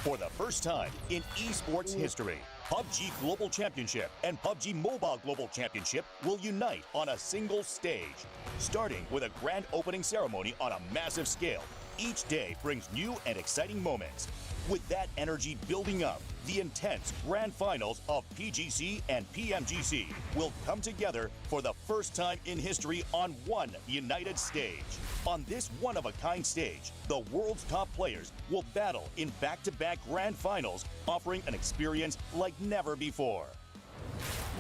For the first time in esports history, PUBG Global Championship and PUBG Mobile Global Championship will unite on a single stage, starting with a grand opening ceremony on a massive scale. Each day brings new and exciting moments. With that energy building up, the intense grand finals of PGC and PMGC will come together for the first time in history on one united stage. On this one-of-a-kind stage, the world's top players will battle in back-to-back grand finals, offering an experience like never before.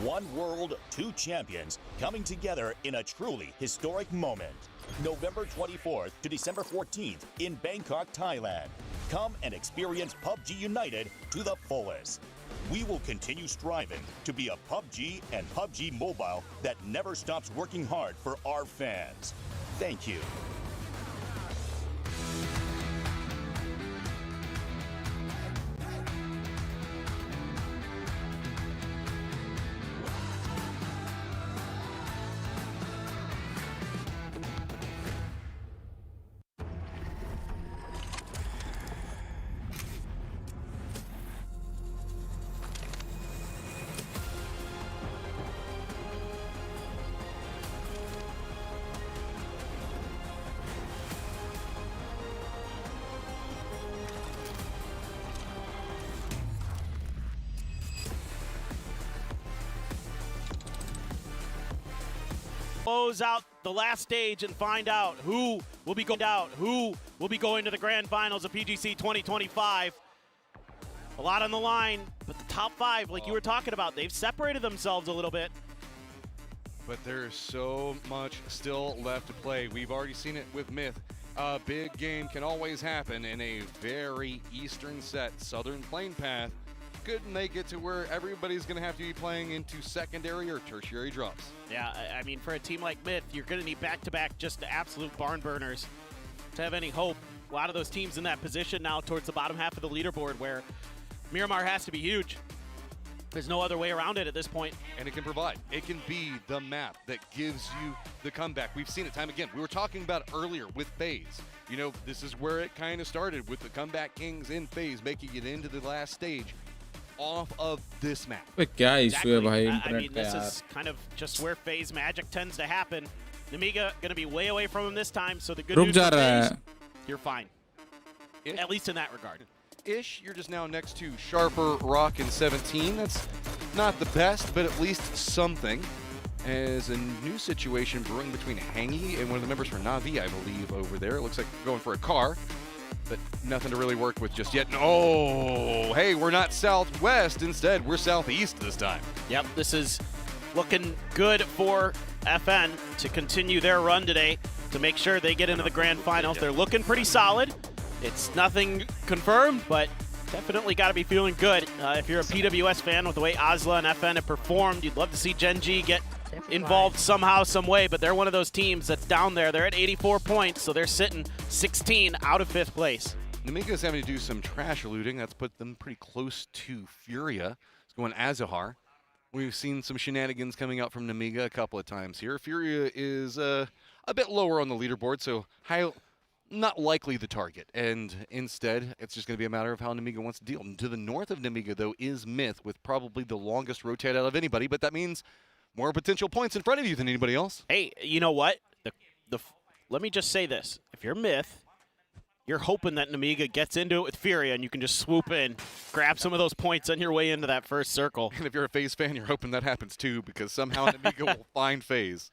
One world, two champions coming together in a truly historic moment. November 24th to December 14th in Bangkok, Thailand. Come and experience PUBG United to the fullest. We will continue striving to be a PUBG and PUBG Mobile that never stops working hard for our fans. Thank you. Close out the last stage and find out who will be going to the grand finals of PGC 2025. A lot on the line, but the top 5, like you were talking about, they've separated themselves a little bit. But there's so much still left to play. We've already seen it with Myth. A big game can always happen in a very eastern set. Southern Plain Path could make it to where everybody's going to have to be playing into secondary or tertiary drops. Yeah, I mean, for a team like Myth, you're going to need back-to-back just absolute barn burners to have any hope. A lot of those teams in that position now towards the bottom half of the leaderboard where Miramar has to be huge. There's no other way around it at this point. And it can provide. It can be the map that gives you the comeback. We've seen it time again. We were talking about it earlier with FaZe. You know, this is where it kind of started with the comeback kings in FaZe making it into the last stage off of this map. क्या issue है भाई I internet mean, का this यार. is kind of just where FaZe magic tends to happen. Namiga going to be way away from him this time, so the good news is you're fine. At least in that regard. Ish, you're just now next to Sharper, Rock, and 17. That's not the best, but at least something. As a new situation brewing between Hangy and one of the members from Navi, I believe, over there. It looks like going for a car, but nothing to really work with just yet. Oh, hey, we're not southwest. Instead, we're southeast this time. Yep, this is looking good for FN to continue their run today to make sure they get into the grand finals. They're looking pretty solid. It's nothing confirmed, but definitely got to be feeling good. If you're a PWS fan with the way Asla and FN have performed, you'd love to see Gen G get involved somehow, some way, but they're one of those teams that's down there. They're at 84 points, so they're sitting 16 out of 5th place. Namiga's having to do some trash looting. That's put them pretty close to Furia. It's going Azahar. We've seen some shenanigans coming out from Namiga a couple of times here. Furia is a bit lower on the leaderboard, so not likely the target. And instead, it's just going to be a matter of how Namiga wants to deal. And to the north of Namiga, though, is Myth, with probably the longest rotate out of anybody, but that means more potential points in front of you than anybody else. Hey, you know what? Let me just say this. If you're Myth, you're hoping that Namiga gets into it with Furia and you can just swoop in, grab some of those points on your way into that first circle. And if you're a FaZe fan, you're hoping that happens too, because somehow Namiga will find FaZe.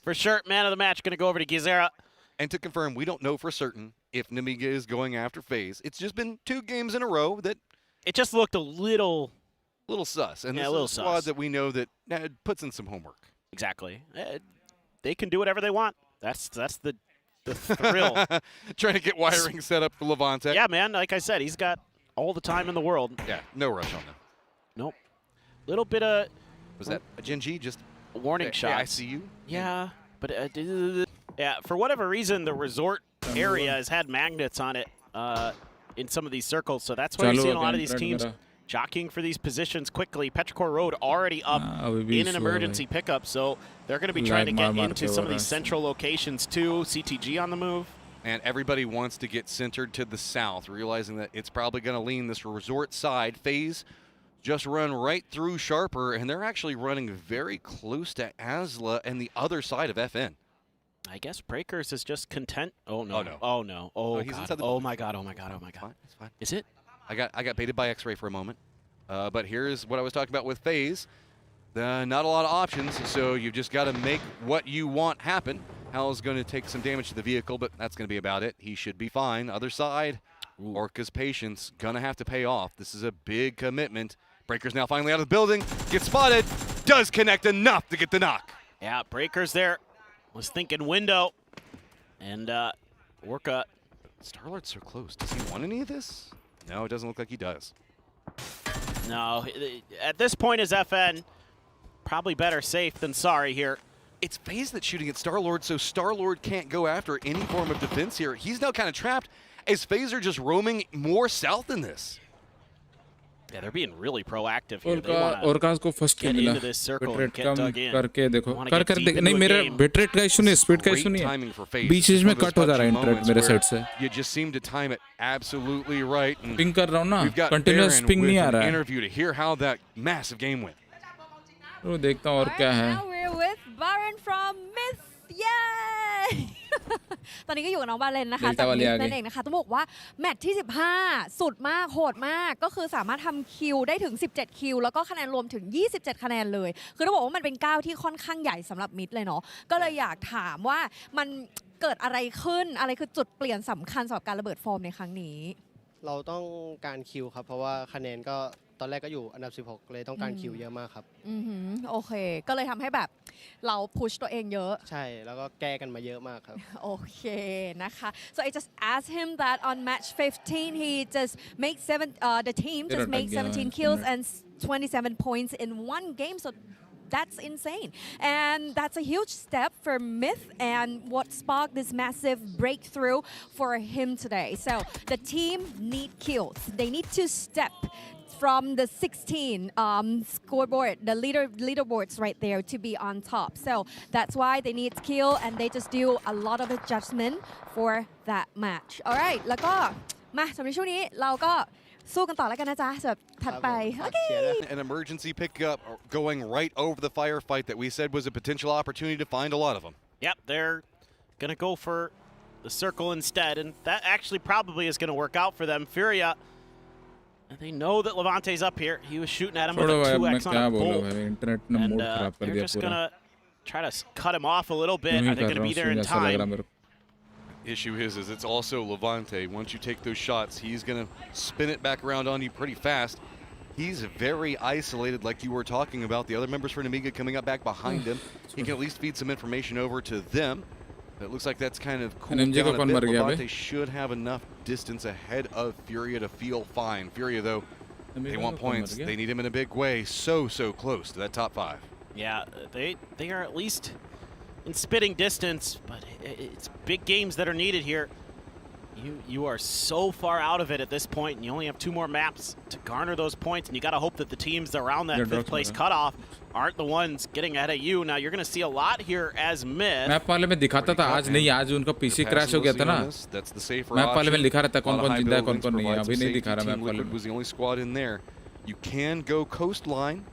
For sure, man of the match going to go over to Gizera. And to confirm, we don't know for certain if Namiga is going after FaZe. It's just been 2 games in a row that it just looked a little sus. And yeah, this is a squad sus. that we know that puts in some homework. Exactly. They can do whatever they want. That's the thrill. Trying to get wiring set up for Levante. Yeah, man. Like I said, he's got all the time in the world. Yeah, no rush on them. Nope. Little bit of... Was that a Gen G? Just a warning shot. I see you. Yeah, but yeah, for whatever reason, the resort area has had magnets on it in some of these circles, so that's why you're seeing a lot of these teams jockeying for these positions quickly. Petrichor Road already up in an emergency pickup, so they're going to be trying to get into some of these central locations too. CTG on the move. And everybody wants to get centered to the south, realizing that it's probably going to lean this resort side. FaZe just run right through Sharper, and they're actually running very close to Asla and the other side of FN. I guess Breakers is just content. Oh no! Oh no! Oh no! Oh, he's God. inside the Oh my God! Oh my God! Oh my God! It's fine. Is it? I got baited by X-Ray for a moment, but here's what I was talking about with FaZe. Not a lot of options, so you've just got to make what you want happen. Hal's going to take some damage to the vehicle, but that's going to be about it. He should be fine. Other side, Orca's patience going to have to pay off. This is a big commitment. Breaker's now finally out of the building. Gets spotted. Does connect enough to get the knock. Yeah, Breaker's there. Was thinking window. And Orca. Starlord's so close. Does he want any of this? No, it doesn't look like he does. No, at this point is FN. Probably better safe than sorry here. It's FaZe that's shooting at Starlord, so Starlord can't go after any form of defense here. He's now kind of trapped as FaZe are just roaming more south in this. Yeah, they're being really proactive here. Orcas को first kill मिला. Bitrate कम करके देखो. कर नहीं मेरा bitrate का issue नहीं, speed का issue नहीं है. बीच में cut हो जा रहा है internet मेरे side से. You just seem to time it absolutely right. Ping कर रहा हूँ ना. We've got Continuous ping नहीं आ रहा है. Interview to hear how that massive game went. तो देखता हूँ और क्या है. Now we're with Baron from Myth. Yay! ตอนนี้ก็อยู่กับน้องบาเลนนะคะจากมิสนั่นเองนะคะต้องบอกว่าแมตช์ที่15สุดมากโหดมากก็คือสามารถทำคิวได้ถึง17คิวแล้วก็คะแนนรวมถึง27คะแนนเลยคือต้องบอกว่ามันเป็นก้าวที่ค่อนข้างใหญ่สำหรับมิดเลยเนาะก็เลยอยากถามว่ามันเกิดอะไรขึ้นอะไรคือจุดเปลี่ยนสำคัญสำหรับการระเบิดฟอร์มในครั้งนี้เราต้องการคิวครับเพราะว่าคะแนนก็ตอนแรกก็อยู่อันดับ16เลยต้องการคิวเยอะมากครับโอเคก็เลยทำให้แบบเราพุชตัวเองเยอะใช่แล้วก็แก้กันมาเยอะมากครับโอเคนะคะ so I just asked him that on match 15 he just make the team just make 17 kills and 27 points in one game so that's insane and that's a huge step for Myth and what sparked this massive breakthrough for him today so the team need kills they need to step from the 16 scoreboard, the leaderboards right there to be on top. So that's why they need skill and they just do a lot of adjustment for that match. Alright แล้วก็มาสำหรับช่วงนี้เราก็ สู้กันต่อแล้วกันนะจ๊ะแบบถัดไป Okay. An emergency pickup going right over the firefight that we said was a potential opportunity to find a lot of them. Yep, they're going to go for the circle instead, and that actually probably is going to work out for them. Furia, they know that Levante's up here. He was shooting at him with a 2x on a bolt, and they're just going to try to cut him off a little bit. Are they going to be there in time? Issue is it's also Levante. Once you take those shots, he's going to spin it back around on you pretty fast. He's very isolated, like you were talking about. The other members for Nemiga coming up back behind him. He can at least feed some information over to them. It looks like that's kind of cool down a bit. Levante should have enough distance ahead of Furia to feel fine. Furia, though, they want points. They need him in a big way. So close to that top 5. Yeah, they are at least in spitting distance, but it's big games that are needed here. You are so far out of it at this point, and you only have 2 more maps to garner those points, and you got to hope that the teams around that 5th place cutoff aren't the ones getting ahead of you. Now you're going to see a lot here as Myth. Map वाले में दिखाता था आज नहीं, आज उनका PC crash हो गया था ना। मैप वाले में दिखा रहा था कौन-कौन जिंदा है कौन-कौन नहीं है, अभी नहीं दिखा रहा मैप वाले में। Was the only squad in there. You can go coastline,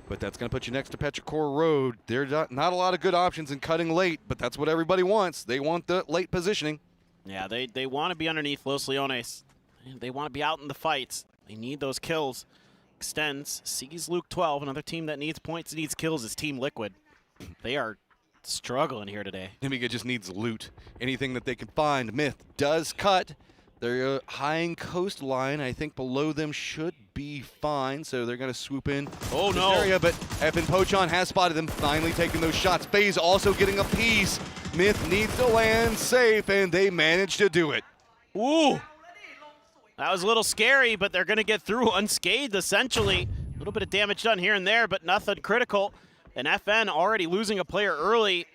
but that's going to put you next to Petrichor Road. There's not a lot of good options in cutting late, but that's what everybody wants. They want the late positioning. Yeah, they want to be underneath Los Leones. They want to be out in the fights. They need those kills. Extends, sees Luke 12. Another team that needs points, needs kills is Team Liquid. They are struggling here today. Nemiga just needs loot. Anything that they can find. Myth does cut. They're high coastline. I think below them should be fine, so they're going to swoop in. Oh, no. Area, but Evan Pochon has spotted them, finally taking those shots. FaZe also getting a piece. Myth needs to land safe, and they managed to do it. Ooh. That was a little scary, but they're going to get through unscathed, essentially. A little bit of damage done here and there, but nothing critical. And FN already losing a player early.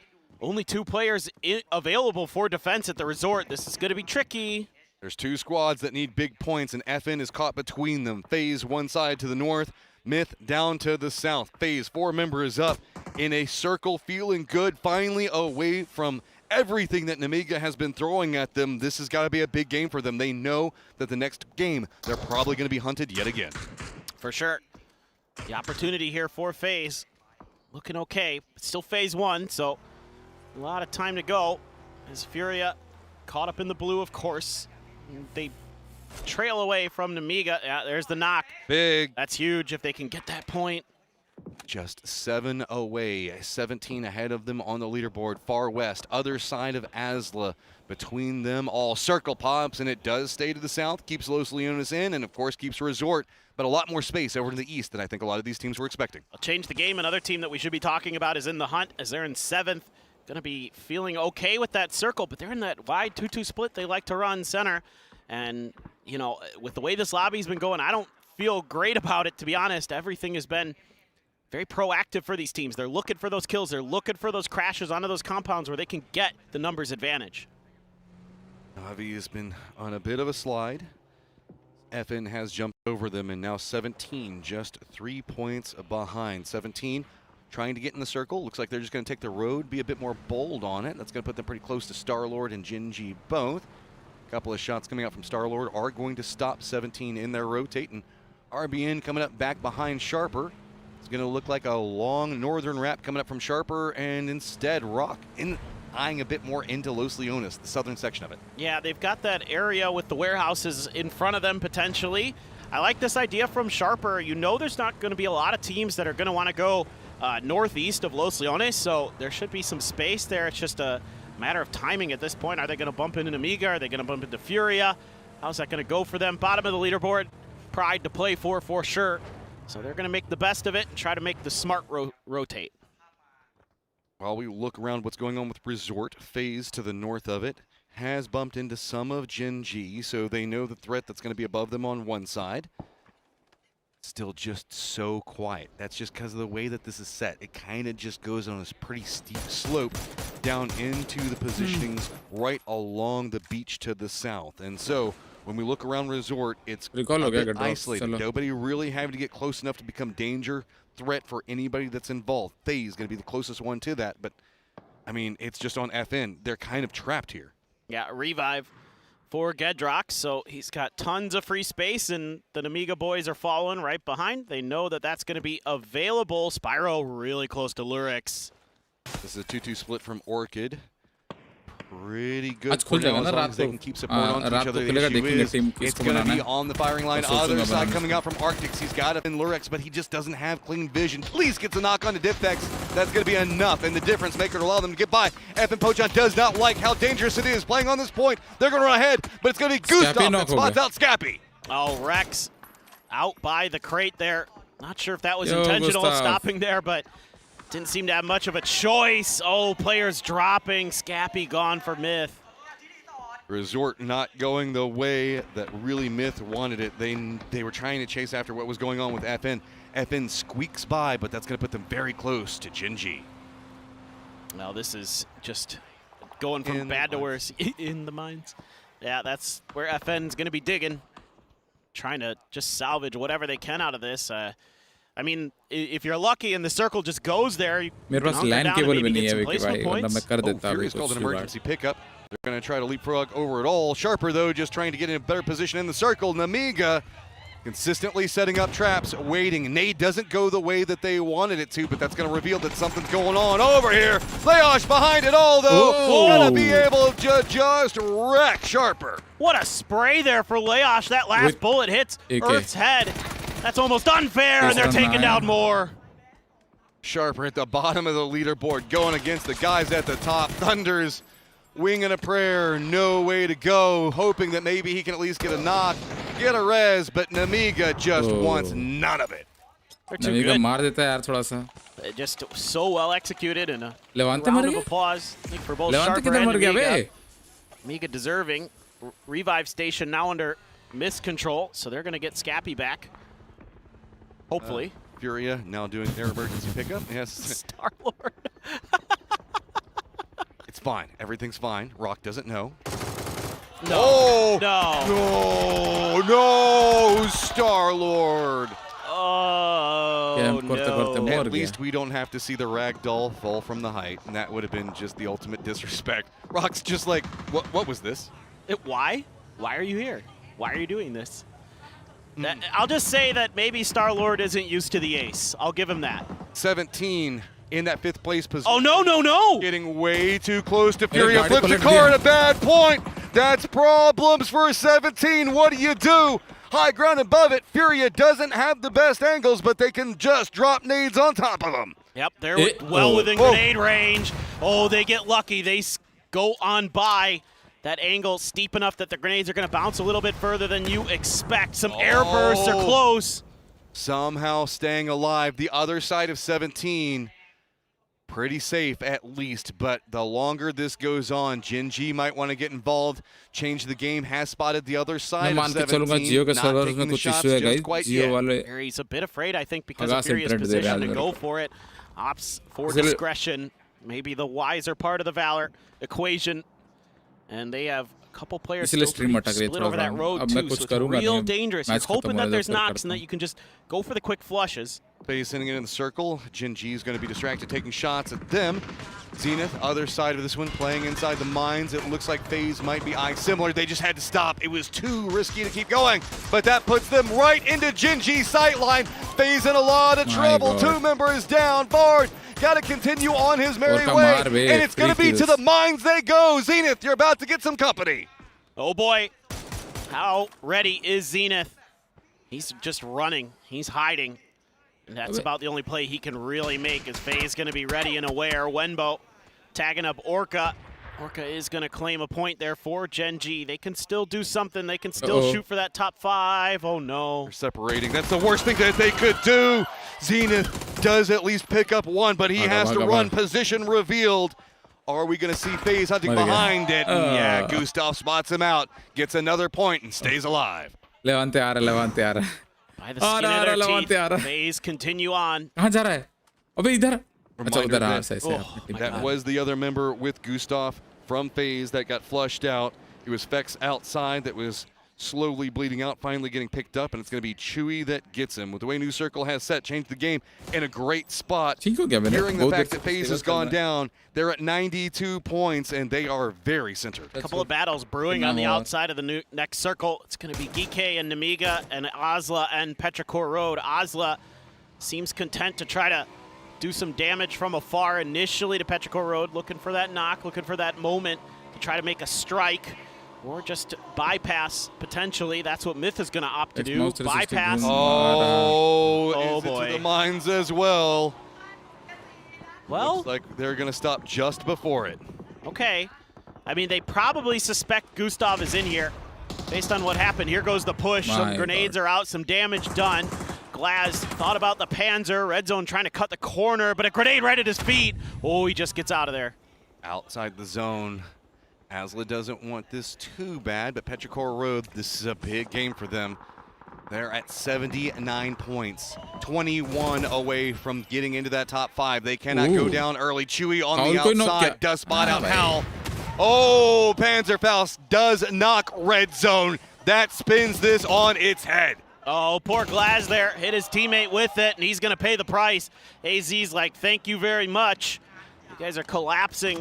Only 2 players available for defense at the resort. This is going to be tricky. There's 2 squads that need big points, and FN is caught between them. FaZe one side to the north, Myth down to the south. FaZe 4 members up in a circle, feeling good, finally away from everything that Nemiga has been throwing at them. This has got to be a big game for them. They know that the next game, they're probably going to be hunted yet again. For sure. The opportunity here for FaZe. Looking okay. Still phase 1, so a lot of time to go. As Furia caught up in the blue, of course. They trail away from Nemiga. Yeah, there's the knock. Big. That's huge if they can get that point. Just 7 away, 17 ahead of them on the leaderboard, far west, other side of Asla. Between them all, circle pops, and it does stay to the south, keeps Los Leones in, and of course keeps Resort, but a lot more space over to the east than I think a lot of these teams were expecting. I'll change the game. Another team that we should be talking about is in the hunt, as they're in 7th. Going to be feeling okay with that circle, but they're in that wide 2-2 split they like to run center. And, you know, with the way this lobby's been going, I don't feel great about it, to be honest. Everything has been very proactive for these teams. They're looking for those kills. They're looking for those crashes onto those compounds where they can get the numbers advantage. Navi has been on a bit of a slide. FN has jumped over them, and now 17, just 3 points behind. 17 trying to get in the circle. Looks like they're just going to take the road, be a bit more bold on it. That's going to put them pretty close to Star-Lord and Jinji both. A couple of shots coming out from Star-Lord are going to stop 17 in their rotate, and RBN coming up back behind Sharper. It's going to look like a long northern wrap coming up from Sharper, and instead Rock eyeing a bit more into Los Leones, the southern section of it. Yeah, they've got that area with the warehouses in front of them potentially. I like this idea from Sharper. You know there's not going to be a lot of teams that are going to want to go northeast of Los Leones, so there should be some space there. It's just a matter of timing at this point. Are they going to bump into Nemiga? Are they going to bump into Furia? How's that going to go for them? Bottom of the leaderboard, Pride to play for sure. So they're going to make the best of it and try to make the smart rotate. While we look around what's going on with Resort, FaZe to the north of it has bumped into some of Gen G, so they know the threat that's going to be above them on one side. Still just so quiet. That's just because of the way that this is set. It kind of just goes on this pretty steep slope down into the positionings right along the beach to the south. And so when we look around Resort, it's a bit isolated. Nobody really having to get close enough to become danger, threat for anybody that's involved. FaZe is going to be the closest one to that, but I mean, it's just on FN. They're kind of trapped here. Yeah, Revive for Gedrock, so he's got tons of free space, and the Namiga boys are following right behind. They know that that's going to be available. Spyro really close to Lurix. This is a 2-2 split from Orchid. Pretty good for now, as long as they can keep support on each other. The issue is it's going to be on the firing line. Other side coming out from Arctics. He's got it in Lurex, but he just doesn't have clean vision. Please gets a knock on the Dipfex. That's going to be enough, and the difference maker to allow them to get by. Evan Pochon does not like how dangerous it is playing on this point. They're going to run ahead, but it's going to be Gustav that spots out Scappy. Oh, Rex out by the crate there. Not sure if that was intentional stopping there, but didn't seem to have much of a choice. Oh, players dropping. Scappy gone for Myth. Resort not going the way that really Myth wanted it. They were trying to chase after what was going on with FN. FN squeaks by, but that's going to put them very close to Genji. Now this is just going from bad to worse in the mines. Yeah, that's where FN's going to be digging. Trying to just salvage whatever they can out of this. I mean, if you're lucky and the circle just goes there, you can hunker down and maybe get some placement points. Fury's called an emergency pickup. They're going to try to leapfrog over it all. Sharper, though, just trying to get in a better position in the circle. Namiga consistently setting up traps, waiting. Nade doesn't go the way that they wanted it to, but that's going to reveal that something's going on over here. Leosh behind it all, though. Going to be able to just wreck Sharper. What a spray there for Leosh. That last bullet hits Earth's head. That's almost unfair, and they're taking down more. Sharper at the bottom of the leaderboard going against the guys at the top. Thunder's wing and a prayer, no way to go, hoping that maybe he can at least get a knock, get a res, but Namiga just wants none of it. They're too good. Just so well executed, and a round of applause I think for both Sharper and Namiga. Namiga deserving. Revive station now under miscontrol, so they're going to get Scappy back. Hopefully. Furia now doing their emergency pickup. Yes. Star-Lord. It's fine. Everything's fine. Rock doesn't know. No. Oh! No. No! Star-Lord! Oh, no. At least we don't have to see the ragdoll fall from the height, and that would have been just the ultimate disrespect. Rock's just like, what was this? Why? Why are you here? Why are you doing this? I'll just say that maybe Star-Lord isn't used to the ace. I'll give him that. 17 in that 5th place position. Oh, no, no, no! Getting way too close to Furia. Flips the car at a bad point. That's problems for 17. What do you do? High ground above it. Furia doesn't have the best angles, but they can just drop nades on top of them. Yep, they're well within grenade range. Oh, they get lucky. They go on by. That angle steep enough that the grenades are going to bounce a little bit further than you expect. Some air bursts are close. Somehow staying alive. The other side of 17, pretty safe at least, but the longer this goes on, Genji might want to get involved, change the game, has spotted the other side of 17, not taking the shots just quite yet. He's a bit afraid, I think, because of Furious position to go for it. Opts for discretion, maybe the wiser part of the Valor equation. And they have a couple players still split over that road too, so it's real dangerous. You're hoping that there's knocks and that you can just go for the quick flushes. FaZe sending it in the circle. Genji is going to be distracted, taking shots at them. Zenith, other side of this one, playing inside the mines. It looks like FaZe might be eyeing similar. They just had to stop. It was too risky to keep going, but that puts them right into Genji's sightline. FaZe in a lot of trouble. 2 members down. Bard got to continue on his merry way, and it's going to be to the mines they go. Zenith, you're about to get some company. Oh boy, how ready is Zenith? He's just running, he's hiding, and that's about the only play he can really make. Is FaZe going to be ready and aware? Wenbo tagging up Orca. Orca is going to claim a point there for Genji. They can still do something. They can still shoot for that top 5. Oh no. They're separating. That's the worst thing that they could do. Zenith does at least pick up one, but he has to run position revealed. Are we going to see FaZe hunting behind it? Yeah, Gustav spots him out, gets another point, and stays alive. Levante आ रहा By the skin of their teeth, FaZe continue on. कहाँ जा रहा है? अबे इधर. अच्छा उधर हाँ सही. That was the other member with Gustav from FaZe that got flushed out. It was Fex outside that was slowly bleeding out, finally getting picked up, and it's going to be Chewy that gets him. With the way New Circle has set, changed the game in a great spot. Hearing the fact that FaZe has gone down, they're at 92 points, and they are very centered. A couple of battles brewing on the outside of the next circle. It's going to be Geek and Namiga and Ozla and Petrichor Road. Ozla seems content to try to do some damage from afar initially to Petrichor Road, looking for that knock, looking for that moment to try to make a strike. Or just bypass, potentially. That's what Myth is going to opt to do. Bypass. Oh boy. It to the mines as well. Well. Looks like they're going to stop just before it. Okay. I mean, they probably suspect Gustav is in here based on what happened. Here goes the push. Some grenades are out, some damage done. Glaz thought about the Panzer. Red Zone trying to cut the corner, but a grenade right at his feet. Oh, he just gets out of there. Outside the zone. Asla doesn't want this too bad, but Petrichor Road, this is a big game for them. They're at 79 points, 21 away from getting into that top 5. They cannot go down early. Chewy on the outside does spot out Hal. Oh, Panzerfaust does knock Red Zone. That spins this on its head. Oh, poor Glaz there. Hit his teammate with it, and he's going to pay the price. AZ's like, thank you very much. You guys are collapsing.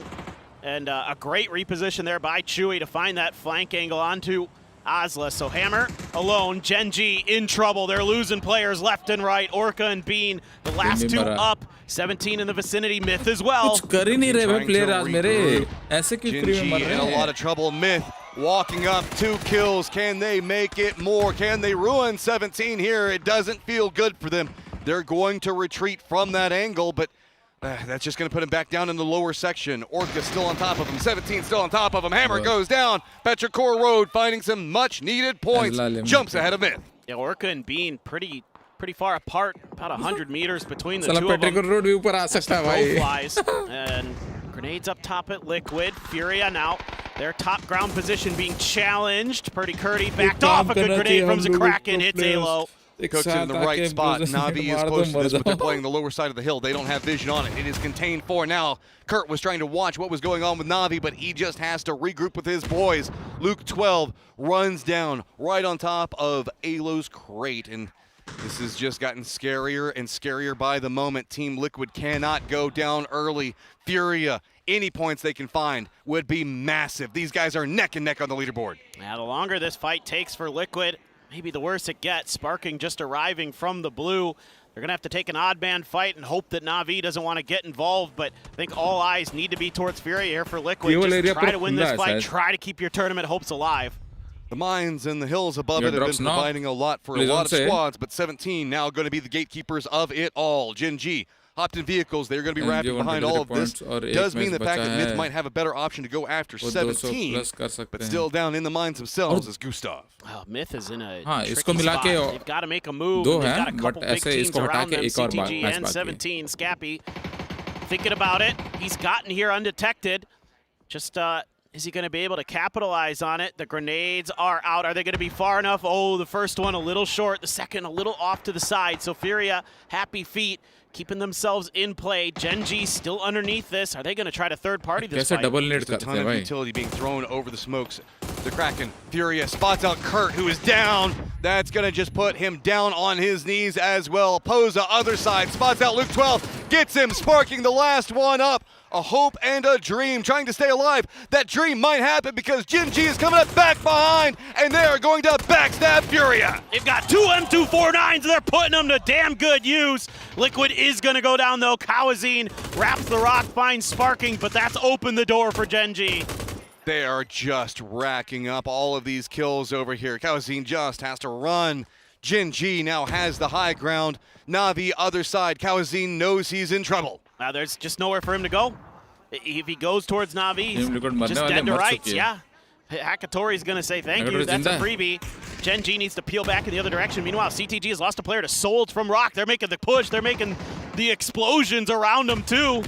And a great reposition there by Chewy to find that flank angle onto Ozla. So Hammer alone, Gen G in trouble. They're losing players left and right. Orca and Bean, the last two up. 17 in the vicinity. Myth as well. Gen G in a lot of trouble. Myth walking up, 2 kills. Can they make it more? Can they ruin 17 here? It doesn't feel good for them. They're going to retreat from that angle, but that's just going to put him back down in the lower section. Orca still on top of him. 17 still on top of him. Hammer goes down. Petrichor Road finding some much-needed points. Jumps ahead of Myth. Yeah, Orca and Bean pretty far apart. About 100 meters between the two of them. Both flies. And grenades up top at Liquid. Furia now. Their top ground position being challenged. Purdy Curdy backed off. A good grenade from Zakraken. Hits Halo. Cook's in the right spot. Navi is close to this, but they're playing the lower side of the hill. They don't have vision on it. It is contained for now. Kurt was trying to watch what was going on with Navi, but he just has to regroup with his boys. Luke 12 runs down right on top of Alo's crate, and this has just gotten scarier and scarier by the moment. Team Liquid cannot go down early. Furia, any points they can find would be massive. These guys are neck and neck on the leaderboard. Now, the longer this fight takes for Liquid, maybe the worse it gets. Sparking just arriving from the blue. They're going to have to take an odd man fight and hope that Na'Vi doesn't want to get involved, but I think all eyes need to be towards Fury here for Liquid. Just try to win this fight. Try to keep your tournament hopes alive. The mines and the hills above it have been providing a lot for a lot of squads, but 17 now going to be the gatekeepers of it all. Gen G hopped in vehicles. They're going to be wrapping behind all of this. Does mean the fact that Myth might have a better option to go after 17, but still down in the mines themselves is Gustav. Oh, Myth is in a tricky spot. They've got to make a move. They've got a couple big teams around them, CTG and 17. Scappy thinking about it. He's gotten here undetected. Just is he going to be able to capitalize on it? The grenades are out. Are they going to be far enough? Oh, the first one a little short. The second a little off to the side. So Furia, happy feet, keeping themselves in play. Gen G still underneath this. Are they going to try to third-party this fight? There's a ton of utility being thrown over the smokes. The Kraken, Furia spots out Kurt, who is down. That's going to just put him down on his knees as well. Posa, other side, spots out Luke 12, gets him, sparking the last one up. A hope and a dream, trying to stay alive. That dream might happen because Gen G is coming up back behind, and they are going to backstab Furia. They've got 2 M249s, and they're putting them to damn good use. Liquid is going to go down, though. Kawazine wraps the rock, finds Sparking, but that's opened the door for Gen G. They are just racking up all of these kills over here. Kawazine just has to run. Gen G now has the high ground. Na'Vi, other side. Kawazine knows he's in trouble. There's just nowhere for him to go. If he goes towards Na'Vi, he's just dead to rights. Yeah. Hakatori's going to say thank you. That's a freebie. Gen G needs to peel back in the other direction. Meanwhile, CTG has lost a player to Sold from Rock. They're making the push. They're making the explosions around them, too.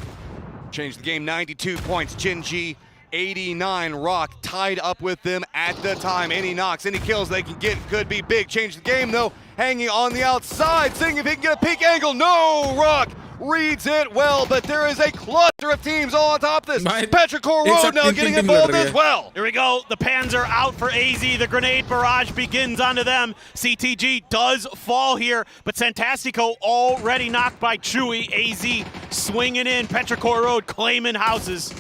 Changed the game, 92 points. Gen G, 89. Rock tied up with them at the time. Any knocks, any kills they can get could be big. Change the game, though. Hanging on the outside, seeing if he can get a peek angle. No, Rock reads it well, but there is a cluster of teams all on top of this. Petrichor Road now getting involved as well. Here we go. The Panzer out for AZ. The grenade barrage begins onto them. CTG does fall here, but Santastico already knocked by Chewy. AZ swinging in. Petrichor Road claiming houses.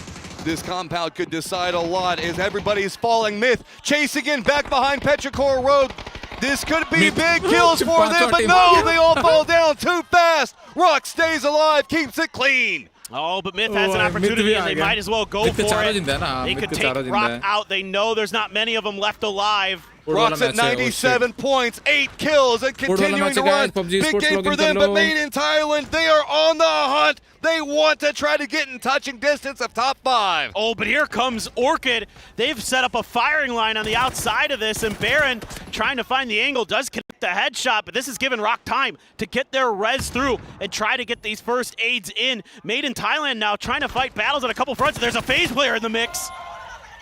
This compound could decide a lot as everybody's falling. Myth chasing in back behind Petrichor Road. This could be big kills for them, but no, they all fall down too fast. Rock stays alive, keeps it clean. Oh, but Myth has an opportunity, and they might as well go for it. They could take Rock out. They know there's not many of them left alive. Rock's at 97 points, 8 kills, and continuing to run. Big game for them, but Made in Thailand, they are on the hunt. They want to try to get in touching distance of top 5. Oh, but here comes Orchid. They've set up a firing line on the outside of this, and Baron trying to find the angle, does connect the headshot, but this is giving Rock time to get their res through and try to get these first aids in. Made in Thailand now trying to fight battles on a couple fronts. There's a phase player in the mix.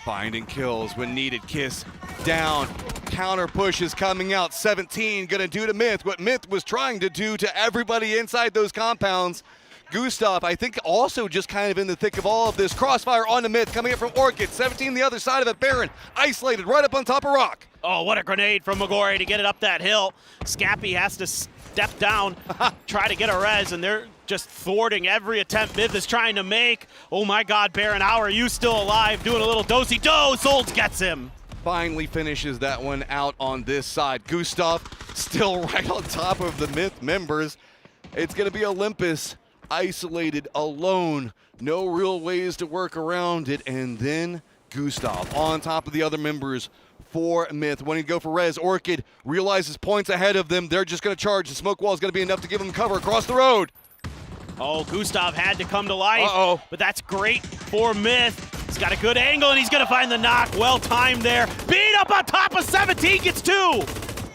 Finding kills when needed. Kiss down. Counter push is coming out. 17 gonna do to Myth what Myth was trying to do to everybody inside those compounds. Gustav, I think, also just kind of in the thick of all of this. Crossfire onto Myth coming in from Orchid. 17 the other side of it. Baron isolated right up on top of Rock. Oh, what a grenade from Magori to get it up that hill. Scappy has to step down, try to get a res, and they're just thwarting every attempt Myth is trying to make. Oh my God, Baron, how are you still alive? Doing a little do-si-do. Solds gets him. Finally finishes that one out on this side. Gustav still right on top of the Myth members. It's gonna be Olympus isolated, alone, no real ways to work around it, and then Gustav on top of the other members for Myth. When he go for res, Orchid realizes points ahead of them. They're just gonna charge. The smoke wall is gonna be enough to give them cover across the road. Oh, Gustav had to come to life, but that's great for Myth. He's got a good angle, and he's gonna find the knock. Well timed there. Beat up on top of 17, gets 2.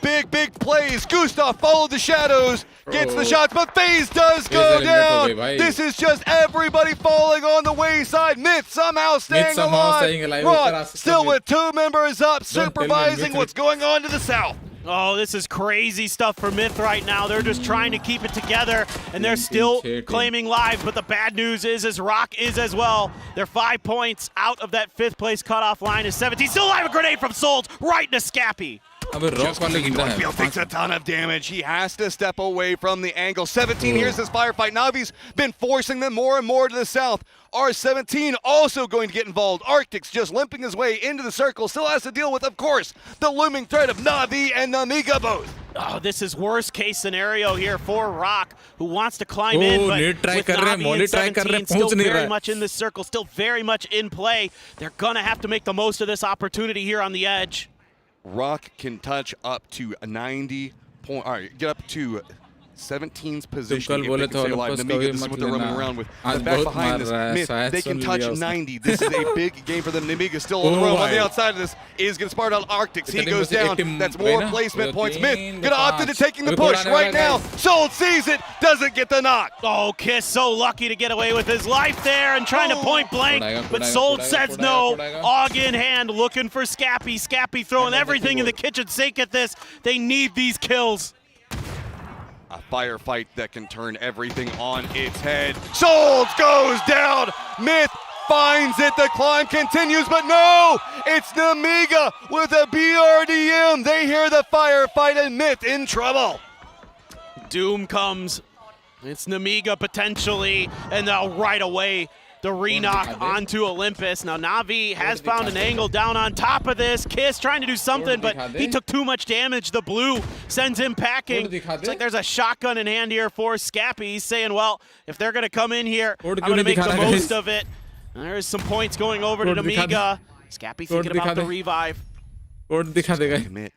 Big plays. Gustav followed the shadows, gets the shots, but FaZe does go down. This is just everybody falling on the wayside. Myth somehow staying alive. Rock still with 2 members up, supervising what's going on to the south. Oh, this is crazy stuff for Myth right now. They're just trying to keep it together, and they're still claiming lives. But the bad news is Rock is as well. They're 5 points out of that 5th place cutoff line. Is 17 still alive? A grenade from Solds right into Scappy. Field takes a ton of damage. He has to step away from the angle. 17 here's this firefight. Navi's been forcing them more and more to the south. R17 also going to get involved. Arctic's just limping his way into the circle. Still has to deal with, of course, the looming threat of Navi and Namiga both. Oh, this is worst case scenario here for Rock, who wants to climb in, but with Navi and 17 still very much in this circle, still very much in play. They're gonna have to make the most of this opportunity here on the edge. Rock can touch up to 90 point. All right, get up to 17's position. If they can stay alive. Namiga, this is what they're running around with. But back behind this, Myth, they can touch 90. This is a big game for them. Namiga still on the road. On the outside of this is going to spart out Arctics. He goes down. That's more placement points. Myth going to opt into taking the push right now. Sold sees it, doesn't get the knock. Oh, Kiss so lucky to get away with his life there and trying to point blank, but Sold says no. Og in hand, looking for Scappy. Scappy throwing everything in the kitchen sink at this. They need these kills. A firefight that can turn everything on its head. Solds goes down. Myth finds it. The climb continues, but no! It's Namiga with a BRDM. They hear the firefight and Myth in trouble. Doom comes. It's Namiga potentially, and now right away, the re-knock onto Olympus. Now Navi has found an angle down on top of this. Kiss trying to do something, but he took too much damage. The blue sends him packing. It's like there's a shotgun in hand here for Scappy. He's saying, well, if they're going to come in here, I'm going to make the most of it. And there's some points going over to Namiga. Scappy thinking about the revive. Commit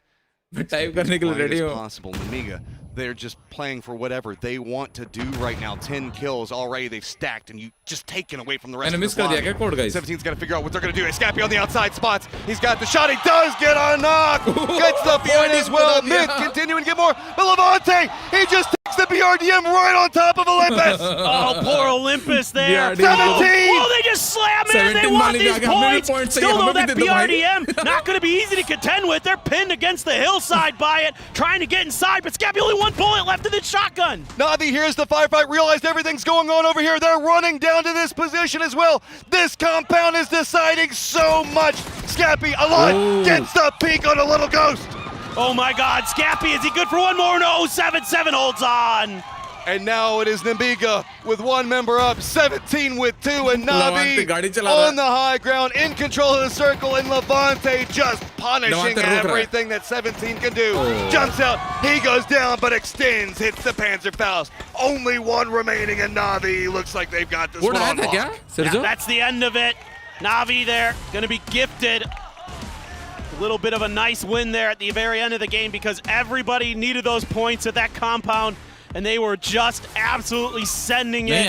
as possible. Namiga, they're just playing for whatever they want to do right now. 10 kills already they've stacked, and you just taken away from the rest of the squad. 17's got to figure out what they're going to do. Scappy on the outside spots. He's got the shot. He does get a knock. Gets the point as well. Myth continuing to get more. But Levante, he just takes the BRDM right on top of Olympus. Oh, poor Olympus there. 17! Oh, they just slam in. They want these points. Still though, that BRDM not going to be easy to contend with. They're pinned against the hillside by it, trying to get inside, but Scappy only one bullet left in the shotgun. Na'Vi here's the firefight, realized everything's going on over here. They're running down to this position as well. This compound is deciding so much. Scappy alive, gets the peek on a little ghost. Oh my God, Scappy, is he good for one more? No, 7-7 holds on. And now it is Namiga with one member up, 17 with two, and Na'Vi on the high ground, in control of the circle, and Levante just punishing everything that 17 can do. Jumps out, he goes down, but extends, hits the Panzerfaust. Only one remaining, and Na'Vi looks like they've got this one on lock. Yeah, that's the end of it. Na'Vi there, gonna be gifted a little bit of a nice win there at the very end of the game because everybody needed those points at that compound. And they were just absolutely sending it.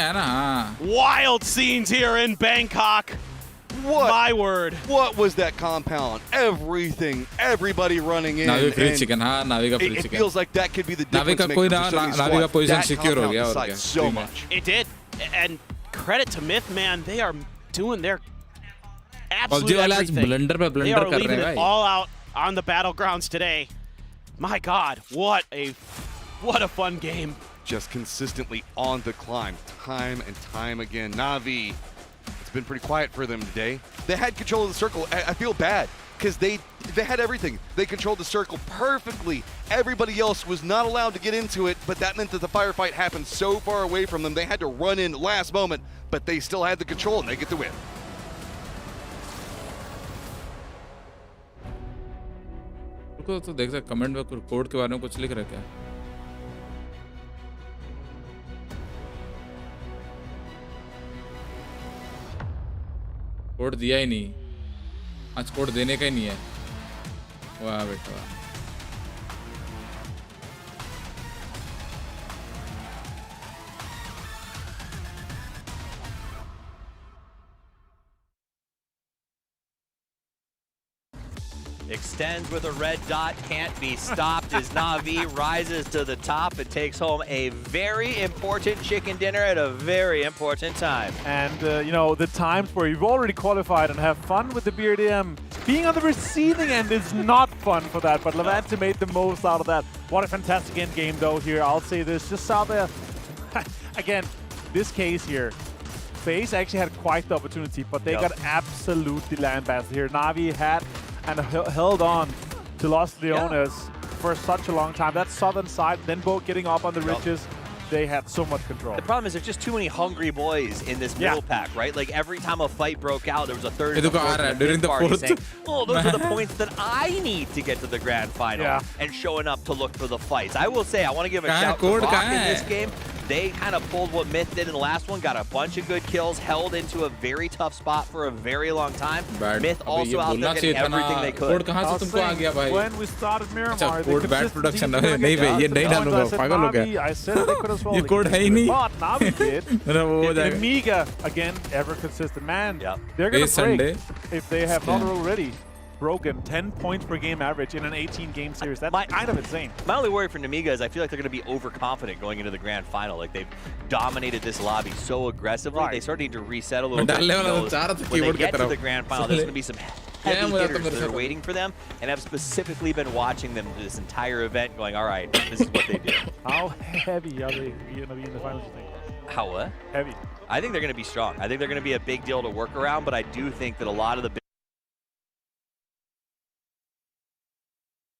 Wild scenes here in Bangkok. What? My word. What was that compound? Everything, everybody running in. It feels like that could be the difference maker for that so much. It did. And credit to Myth, man. They are doing their absolute everything. They are leaving it all out on the battlegrounds today. My God, what a fun game. Just consistently on the climb, time and time again. Na'Vi, it's been pretty quiet for them today. They had control of the circle. I feel bad because they had everything. They controlled the circle perfectly. Everybody else was not allowed to get into it, but that meant that the firefight happened so far away from them. They had to run in last moment, but they still had the control and they get the win. तो देख सकते comment में code के बारे में कुछ लिख रहा है क्या? कोड दिया ही नहीं, आज कोड देने का ही नहीं है। वाह बेटा वाह। Extends with a red dot, can't be stopped as Na'Vi rises to the top and takes home a very important chicken dinner at a very important time. And, you know, the times where you've already qualified and have fun with the BRDM, being on the receiving end is not fun for that, but Levante made the most out of that. What a fantastic end game, though, here. I'll say this, just saw the... Again, this case here, FaZe actually had quite the opportunity, but they got absolutely lambasted here. Na'Vi had and held on to Los Leones for such a long time. That southern side, then both getting up on the ridges, they had so much control. The problem is there's just too many hungry boys in this middle pack, right? Like every time a fight broke out, there was a third and a fourth and a fifth party saying, oh, those are the points that I need to get to the grand final, and showing up to look for the fights. I will say, I want to give a shout to Rock in this game. They kind of pulled what Myth did in the last one, got a bunch of good kills, held into a very tough spot for a very long time. Myth also out there getting everything they could. When we started Miramar, code bad production नहीं भाई ये नहीं डालूंगा पागल हो गया I said they could as well. ये code है ही नहीं but Na'Vi did. Amiga again, ever consistent man. They're gonna break if they have not already broken 10 points per game average in an 18-game series. That's kind of insane. My only worry for Namiga is I feel like they're going to be overconfident going into the grand final. Like they've dominated this lobby so aggressively, they sort of need to reset a little bit. When they get to the grand final, there's going to be some heavy hitters that are waiting for them, and I've specifically been watching them this entire event going, all right, this is what they do. How heavy are they going to be in the finals, you think? How what? Heavy. I think they're going to be strong. I think they're going to be a big deal to work around, but I do think that a lot of the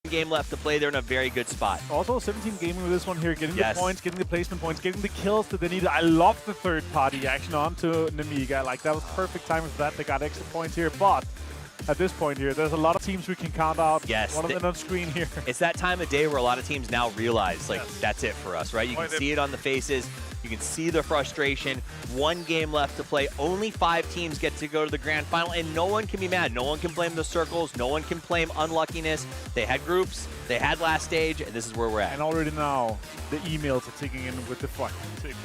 game left to play, they're in a very good spot. Also 17 gaming with this one here, getting the points, getting the placement points, getting the kills that they needed. I love the third party action onto Namiga. Like that was perfect timing for that. They got extra points here, but at this point here, there's a lot of teams we can count out. One of them on screen here. It's that time of day where a lot of teams now realize, like, that's it for us, right? You can see it on the faces. You can see the frustration. One game left to play. Only 5 teams get to go to the grand final, and no one can be mad. No one can blame the circles. No one can blame unluckiness. They had groups. They had last stage, and this is where we're at. And already now, the emails are ticking in with the fucking tickets.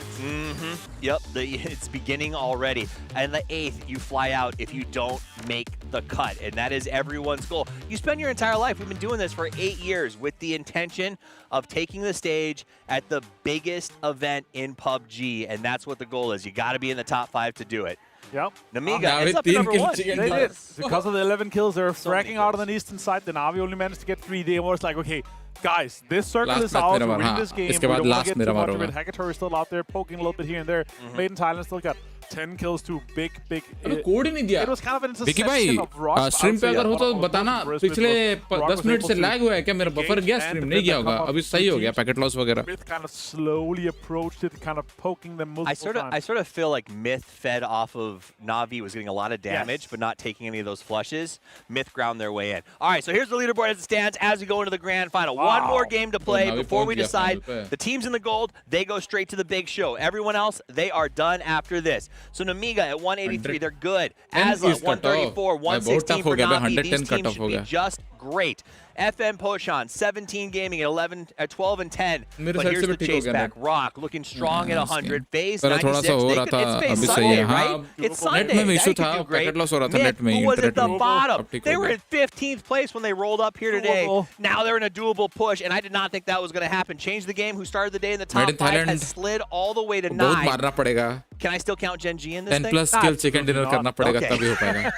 Yep, it's beginning already. And the 8th, you fly out if you don't make the cut, and that is everyone's goal. You spend your entire life, we've been doing this for 8 years with the intention of taking the stage at the biggest event in PUBG, and that's what the goal is. You got to be in the top 5 to do it. Yep. Namiga ends up at number 1. They did. Because of the 11 kills, they're fracking out on the eastern side. The Na'Vi only managed to get 3. They were like, okay, guys, this circle is ours to win this game. We don't want to get too much of it. Hackator is still out there poking a little bit here and there. Made in Thailand still got 10 kills to big. Code ही नहीं दिया। It was kind of an Vicky भाई stream पे अगर हो तो बताना पिछले 10 minute से लैग हुआ है क्या मेरा बफर गया स्ट्रीम नहीं गया होगा अभी सही हो गया पैकेट लॉस वगैरह kind of slowly approached it, kind of poking them multiple times. I sort of feel like Myth fed off of Na'Vi was getting a lot of damage but not taking any of those flushes. Myth ground their way in. All right, so here's the leaderboard as it stands as we go into the grand final. One more game to play before we decide. The teams in the gold, they go straight to the big show. Everyone else, they are done after this. So Namiga at 183, they're good. ASUS 134, 116 for Na'Vi. These teams should be just great. FM Poshan 17 gaming at 12 and 10. But here's the chase back. Rock looking strong at 100. Phase 96. It's Phase Sunday, right? It's Sunday. That could do great. Myth, who was at the bottom. They were in 15th place when they rolled up here today. Now they're in a doable push, and I did not think that was going to happen. Change the game. Who started the day in the top 5 has slid all the way to 9. Can I still count Gen G in this 10 thing? plus skill chicken dinner करना पड़ेगा तभी हो पाएगा.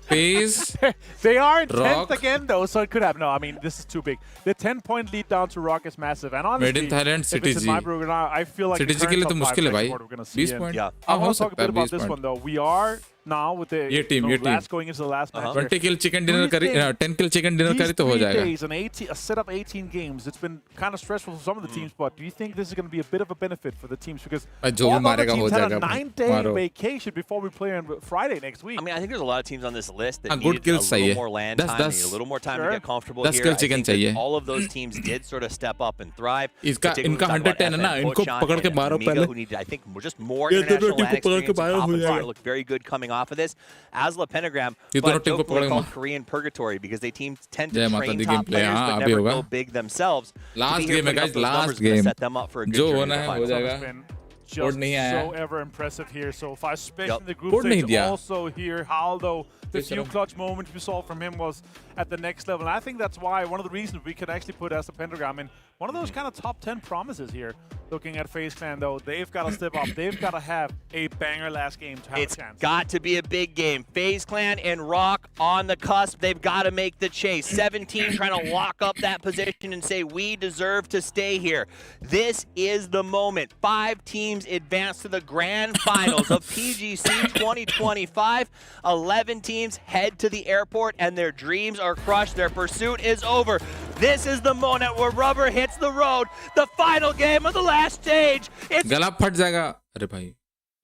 Phase. They are in 10th again though, so it could happen. No, I mean this is too big. The 10-point lead down to Rock is massive, and honestly, Made in Thailand, City G. I feel like City G के लिए तो मुश्किल है भाई. 20 point. Yeah. I want to talk a bit about this one though. We are now with the last going into the last match. 20 kill chicken dinner करी 10 kill chicken dinner करी तो हो जाएगा. Days and a set of 18 games. It's been kind of stressful for some of the teams, but do you think this is going to be a bit of a benefit for the teams because all the other teams had a 9-day vacation before we play on Friday next week? I mean, I think there's a lot of teams on this list that good needed kills a little more land time, need a little more time to get comfortable here. I think that all of those teams did sort of step up and thrive. इनका 110 है ना इनको पकड़ के मारो पहले. Who needed, I think, just more international land experience. Look very good coming off of this. Asla Pentagram, but jokingly called Korean Purgatory because they teams tend to train top players but never go big themselves. Last game, guys, last game. Set them up for a good journey to final. Just so ever impressive here so far, especially in the group stage. Also here, Haldo, the few clutch moments we saw from him was at the next level. And I think that's why one of the reasons we could actually put as a Pentagram in one of those kind of top 10 promises here. Looking at FaZe Clan though, they've got to step up. They've got to have a banger last game to have a chance. It's got to be a big game. FaZe Clan and Rock on the cusp. They've got to make the chase. 17 trying to lock up that position and say we deserve to stay here. This is the moment. 5 teams advance to the grand finals of PGC 2025. 11 teams head to the airport and their dreams are crushed. Their pursuit is over. This is the moment where rubber hits the road. The final game of the last stage. It's गला फट जाएगा. अरे भाई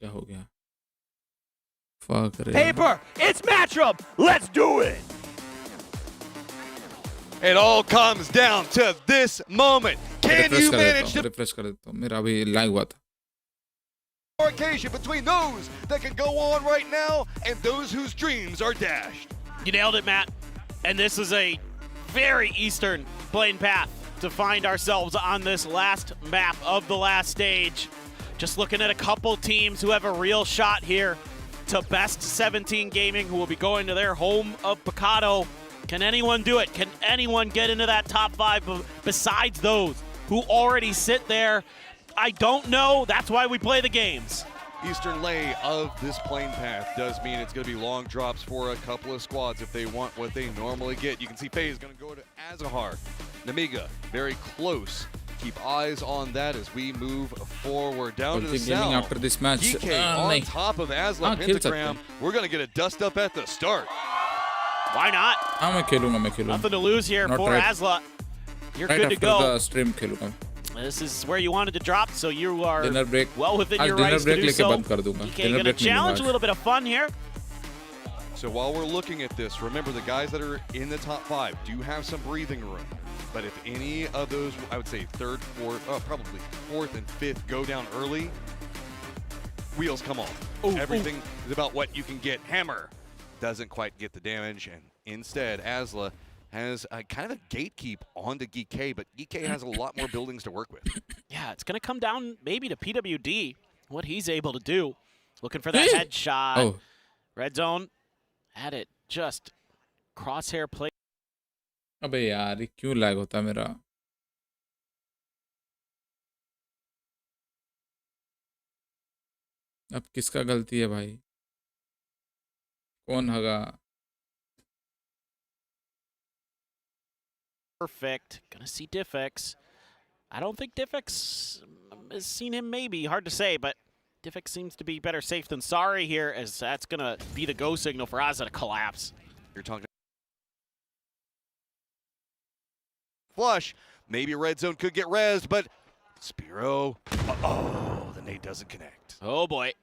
क्या हो गया? Fuck रे. Paper. It's Matchup. Let's do it. It all comes down to this moment. Can you manage to refresh कर देता हूँ. मेरा अभी lag हुआ था. Occasion between those that can go on right now and those whose dreams are dashed. You nailed it, Matt. And this is a very eastern playing path to find ourselves on this last map of the last stage. Just looking at a couple teams who have a real shot here to best 17 gaming, who will be going to their home of Picado. Can anyone do it? Can anyone get into that top 5 besides those who already sit there? I don't know. That's why we play the games. Eastern lay of this plane path does mean it's going to be long drops for a couple of squads if they want what they normally get. You can see FaZe is going to go to Azahar. Namiga, very close. Keep eyes on that as we move forward. Down to the south. After this match. GK on top of Asla Pentagram. We're going to get a dust up at the start. Why not? मैं खेलूंगा. Nothing to lose here for Asla. You're good to go. The stream खेलूंगा. This is where you wanted to drop, so you are dinner break. Well within your rights to do so. DK going to challenge a little bit of fun here. So while we're looking at this, remember the guys that are in the top 5 do have some breathing room. But if any of those, I would say 3rd, 4th, probably 4th and 5th go down early, wheels come off. Everything is about what you can get. Hammer doesn't quite get the damage, and instead Asla has a kind of a gatekeep onto GK, but GK has a lot more buildings to work with. Yeah, it's going to come down maybe to PWD, what he's able to do. Looking for that headshot. Red zone had it just crosshair play. अबे यार ये क्यों lag होता मेरा? अब किसका गलती है भाई? कौन हगा? Perfect. Gonna see Diffix. I don't think Diffix has seen him, maybe. Hard to say, but Diffix seems to be better safe than sorry here, as that's gonna be the go signal for Asa to collapse. You're talking flush. Maybe Red Zone could get rezzed, but Spiro, the nade doesn't connect. Oh boy.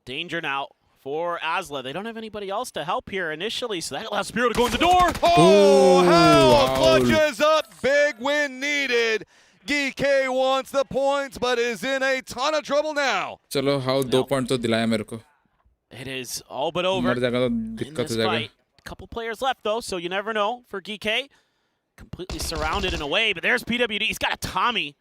Danger now for Asla. They don't have anybody else to help here initially, so that allows Spiro to go in the door. Oh, how clutches up. Big win needed. GK wants the points, but is in a ton of trouble now. चलो how 2 point तो दिलाया मेरे को. It is all but over मर जाएगा तो in दिक्कत this हो जाएगा. fight. Couple players left though, so you never know for GK. Completely surrounded in a way, but there's PWD. He's got a Tommy.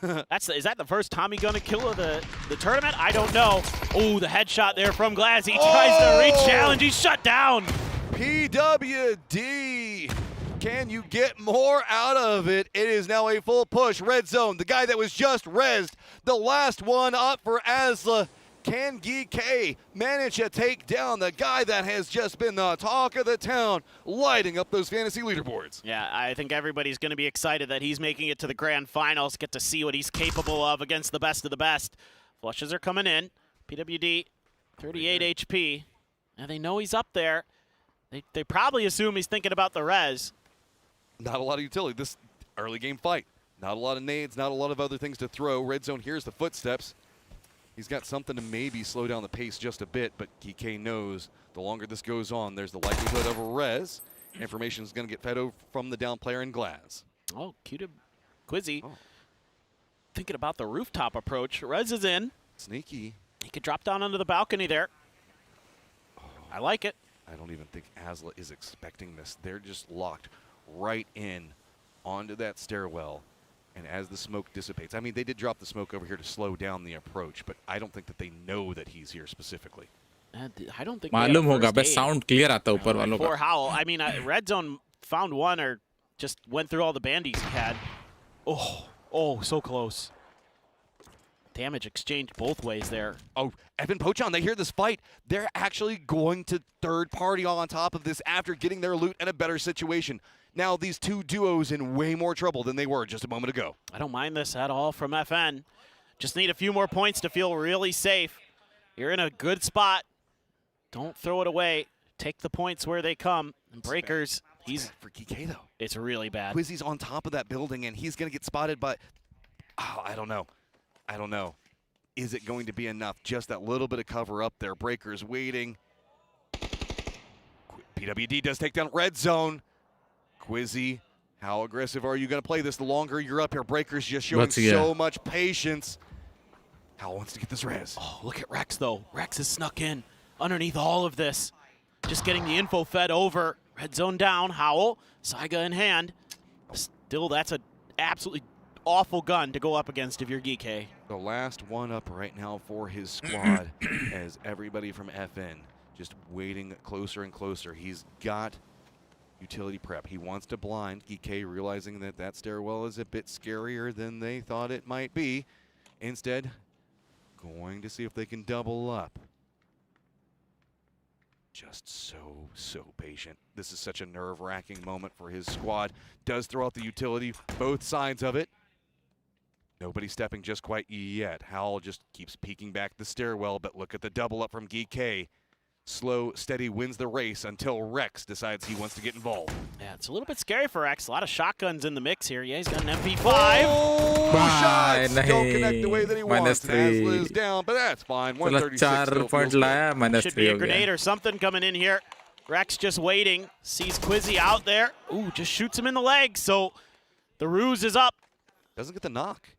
Is that the first Tommy gun to kill of the tournament? I don't know. Oh, the headshot there from Glass. He tries to re-challenge. He's shut down. PWD. Can you get more out of it? It is now a full push. Red Zone, the guy that was just rezzed, the last one up for Asla. Can GK manage to take down the guy that has just been the talk of the town, lighting up those fantasy leaderboards? Yeah, I think everybody's going to be excited that he's making it to the grand finals, get to see what he's capable of against the best of the best. Flushes are coming in. PWD, 38 HP. Now they know he's up there. They probably assume he's thinking about the res. Not a lot of utility. This early game fight. Not a lot of nades, not a lot of other things to throw. Red Zone hears the footsteps. He's got something to maybe slow down the pace just a bit, but GK knows the longer this goes on, there's the likelihood of a res. Information is going to get fed over from the down player in Glass. Oh, cute Quizzy. Thinking about the rooftop approach. Res is in. Sneaky. He could drop down onto the balcony there. I like it. I don't even think Asla is expecting this. They're just locked right in onto that stairwell. And as the smoke dissipates, I mean, they did drop the smoke over here to slow down the approach, but I don't think that they know that he's here specifically. I don't think मालूम होगा बस sound clear आता ऊपर वालों का. For Howl, I mean, Red Zone found one or just went through all the bandies he had. Oh, so close. Damage exchanged both ways there. Oh, Evan Pochon, they hear this fight. They're actually going to third party on top of this after getting their loot in a better situation. Now these two duos in way more trouble than they were just a moment ago. I don't mind this at all from FN. Just need a few more points to feel really safe. You're in a good spot. Don't throw it away. Take the points where they come. And Breakers, he's for GK though. It's really bad. Quizzy's on top of that building and he's going to get spotted by, I don't know. I don't know. Is it going to be enough? Just that little bit of cover up there. Breakers waiting. PWD does take down Red Zone. Quizzy, how aggressive are you going to play this? The longer you're up here, Breakers just showing so much patience. Howell wants to get this res. Oh, look at Rex, though. Rex is snuck in underneath all of this. Just getting the info fed over. Red Zone down. Howell, Saiga in hand. Still, that's an absolutely awful gun to go up against if you're GK. The last one up right now for his squad as everybody from FN just waiting closer and closer. He's got utility prep. He wants to blind. GK realizing that that stairwell is a bit scarier than they thought it might be. Instead, going to see if they can double up. Just so patient. This is such a nerve-wracking moment for his squad. Does throw out the utility, both sides of it. Nobody stepping just quite yet. Howell just keeps peeking back the stairwell, but look at the double up from GK. Slow, steady wins the race until Rex decides he wants to get involved. Yeah, it's a little bit scary for Rex. A lot of shotguns in the mix here. Yeah, he's got an MP5. Shots don't connect the way that he wants. Asla is down, but that's fine. 136 Should be a grenade or something coming in here. Rex just waiting. Sees Quizzy out there. Ooh, just shoots him in the leg. So the ruse is up. Doesn't get the knock.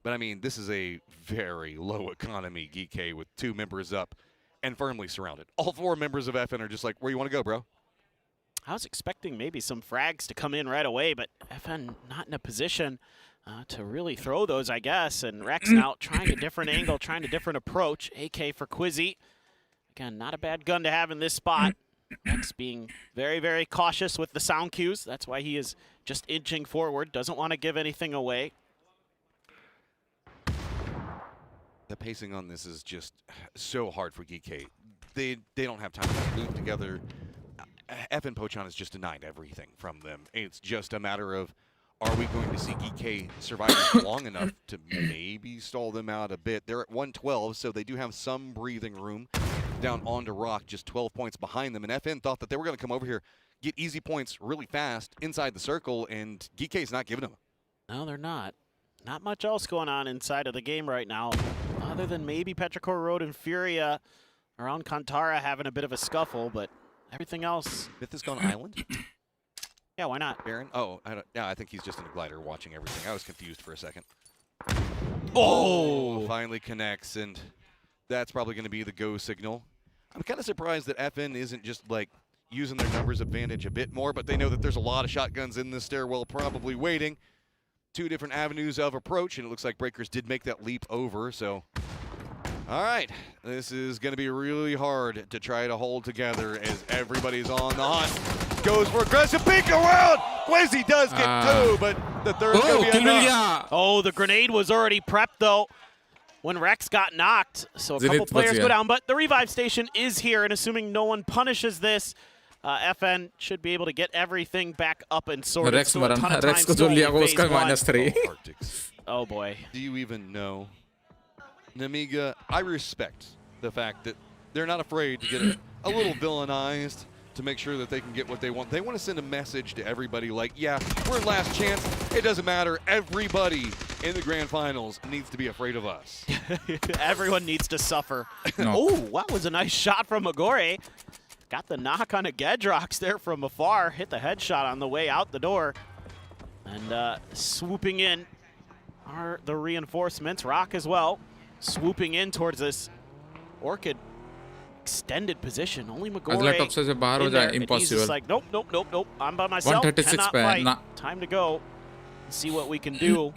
But, I mean, this is a very low economy GK with 2 members up and firmly surrounded. All 4 members of FN are just like, where you want to go, bro? I was expecting maybe some frags to come in right away, but FN not in a position to really throw those, I guess. And Rex now trying a different angle, trying a different approach. AK for Quizzy. Again, not a bad gun to have in this spot. Rex being very, very cautious with the sound cues. That's why he is just inching forward. Doesn't want to give anything away. The pacing on this is just so hard for GK. they don't have time to move together. FN Pochon has just denied everything from them. It's just a matter of, are we going to see GK survive long enough to maybe stall them out a bit? They're at 112, so they do have some breathing room down onto Rock, just 12 points behind them. And FN thought that they were going to come over here, get easy points really fast inside the circle, and GK's not giving them. No, they're not. Not much else going on inside of the game right now, other than maybe Petrichor Road and Furia around Kantara having a bit of a scuffle, but everything else. Myth has gone island? Yeah, why not? Baron? Oh, I think he's just in a glider watching everything. I was confused for a second. Oh! Finally connects, and that's probably going to be the go signal. I'm kind of surprised that FN isn't just, like, using their numbers advantage a bit more, but they know that there's a lot of shotguns in this stairwell probably waiting. 2 different avenues of approach, and it looks like Breakers did make that leap over, so... All right, this is going to be really hard to try to hold together as everybody's on the hunt. Goes for aggressive peek around. Quasi does get 2, but the third going to be enough. Oh, the grenade was already prepped, though, when Rex got knocked. So a couple players go down, but the revive station is here, and assuming no one punishes this, FN should be able to get everything back up and sorted. Rex को जो लिया वो उसका -3. Oh boy. Do you even know? Namiga, I respect the fact that they're not afraid to get a little villainized to make sure that they can get what they want. They want to send a message to everybody like, yeah, we're last chance. It doesn't matter. Everybody in the grand finals needs to be afraid of us. Everyone needs to suffer. Oh, that was a nice shot from Magore. Got the knock on a Gedrox there from afar. Hit the headshot on the way out the door. And swooping in are the reinforcements. Rock as well. Swooping in towards this Orchid extended position. Only Magore in there. And he's just like, nope, nope, nope, nope. I'm by myself. 136 Cannot fight. Time to go. See what we can do.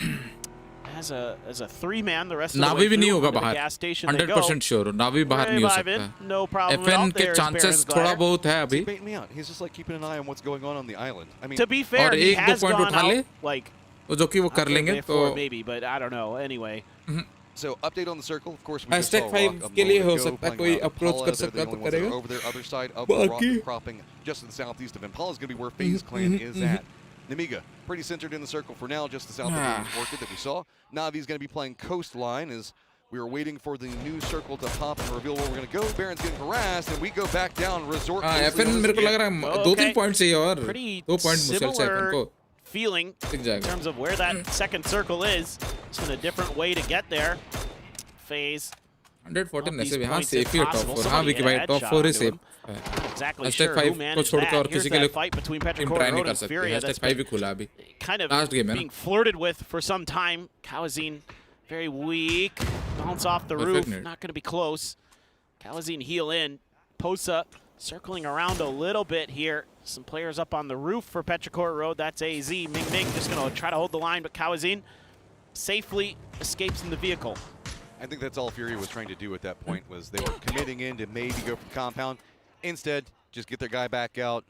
As a 3-man, the rest of the way through the gas station 100% sure. Navi बाहर नहीं हो सकता. No problem. FN के chances थोड़ा बहुत है अभी. Bait me out. He's just like keeping an eye on what's going on the island. I mean, to be fair, he has gone out like. जो कि वो कर लेंगे तो. Maybe, but I don't know. Anyway. So update on the circle. Of course, we Hashtag 5 के लिए हो सकता है कोई approach कर सकता तो करेगा. Over their other side of the rock cropping just to the southeast of Impala is going to be where FaZe Clan is at. Namiga, pretty centered in the circle for now, just the south of the Orchid that we saw. Navi's going to be playing Coastline as we are waiting for the new circle to pop and reveal where we're going to go. Baron's getting harassed, and we go back down. Resort. FN मेरे को लग रहा है 2-3 points चाहिए और 2 points मुश्किल से FN को. Feeling in terms of where that second circle is. Just in a different way to get there. FaZe. 114 ऐसे भी हाँ safe ही top 4 हाँ विकी भाई top 4 he safe. Exactly sure who managed that. Here's that fight between Petrichor Road and Furia that's been kind of being flirted with for some time. Kawazine very weak. Bounce off the roof. Not going to be close. Kawazine heal in. Posa circling around a little bit here. Some players up on the roof for Petrichor Road. That's AZ. Ming Ming just going to try to hold the line, but Kawazine safely escapes in the vehicle. I think that's all Furia was trying to do at that point, was they were committing in to maybe go for the compound. Instead, just get their guy back out,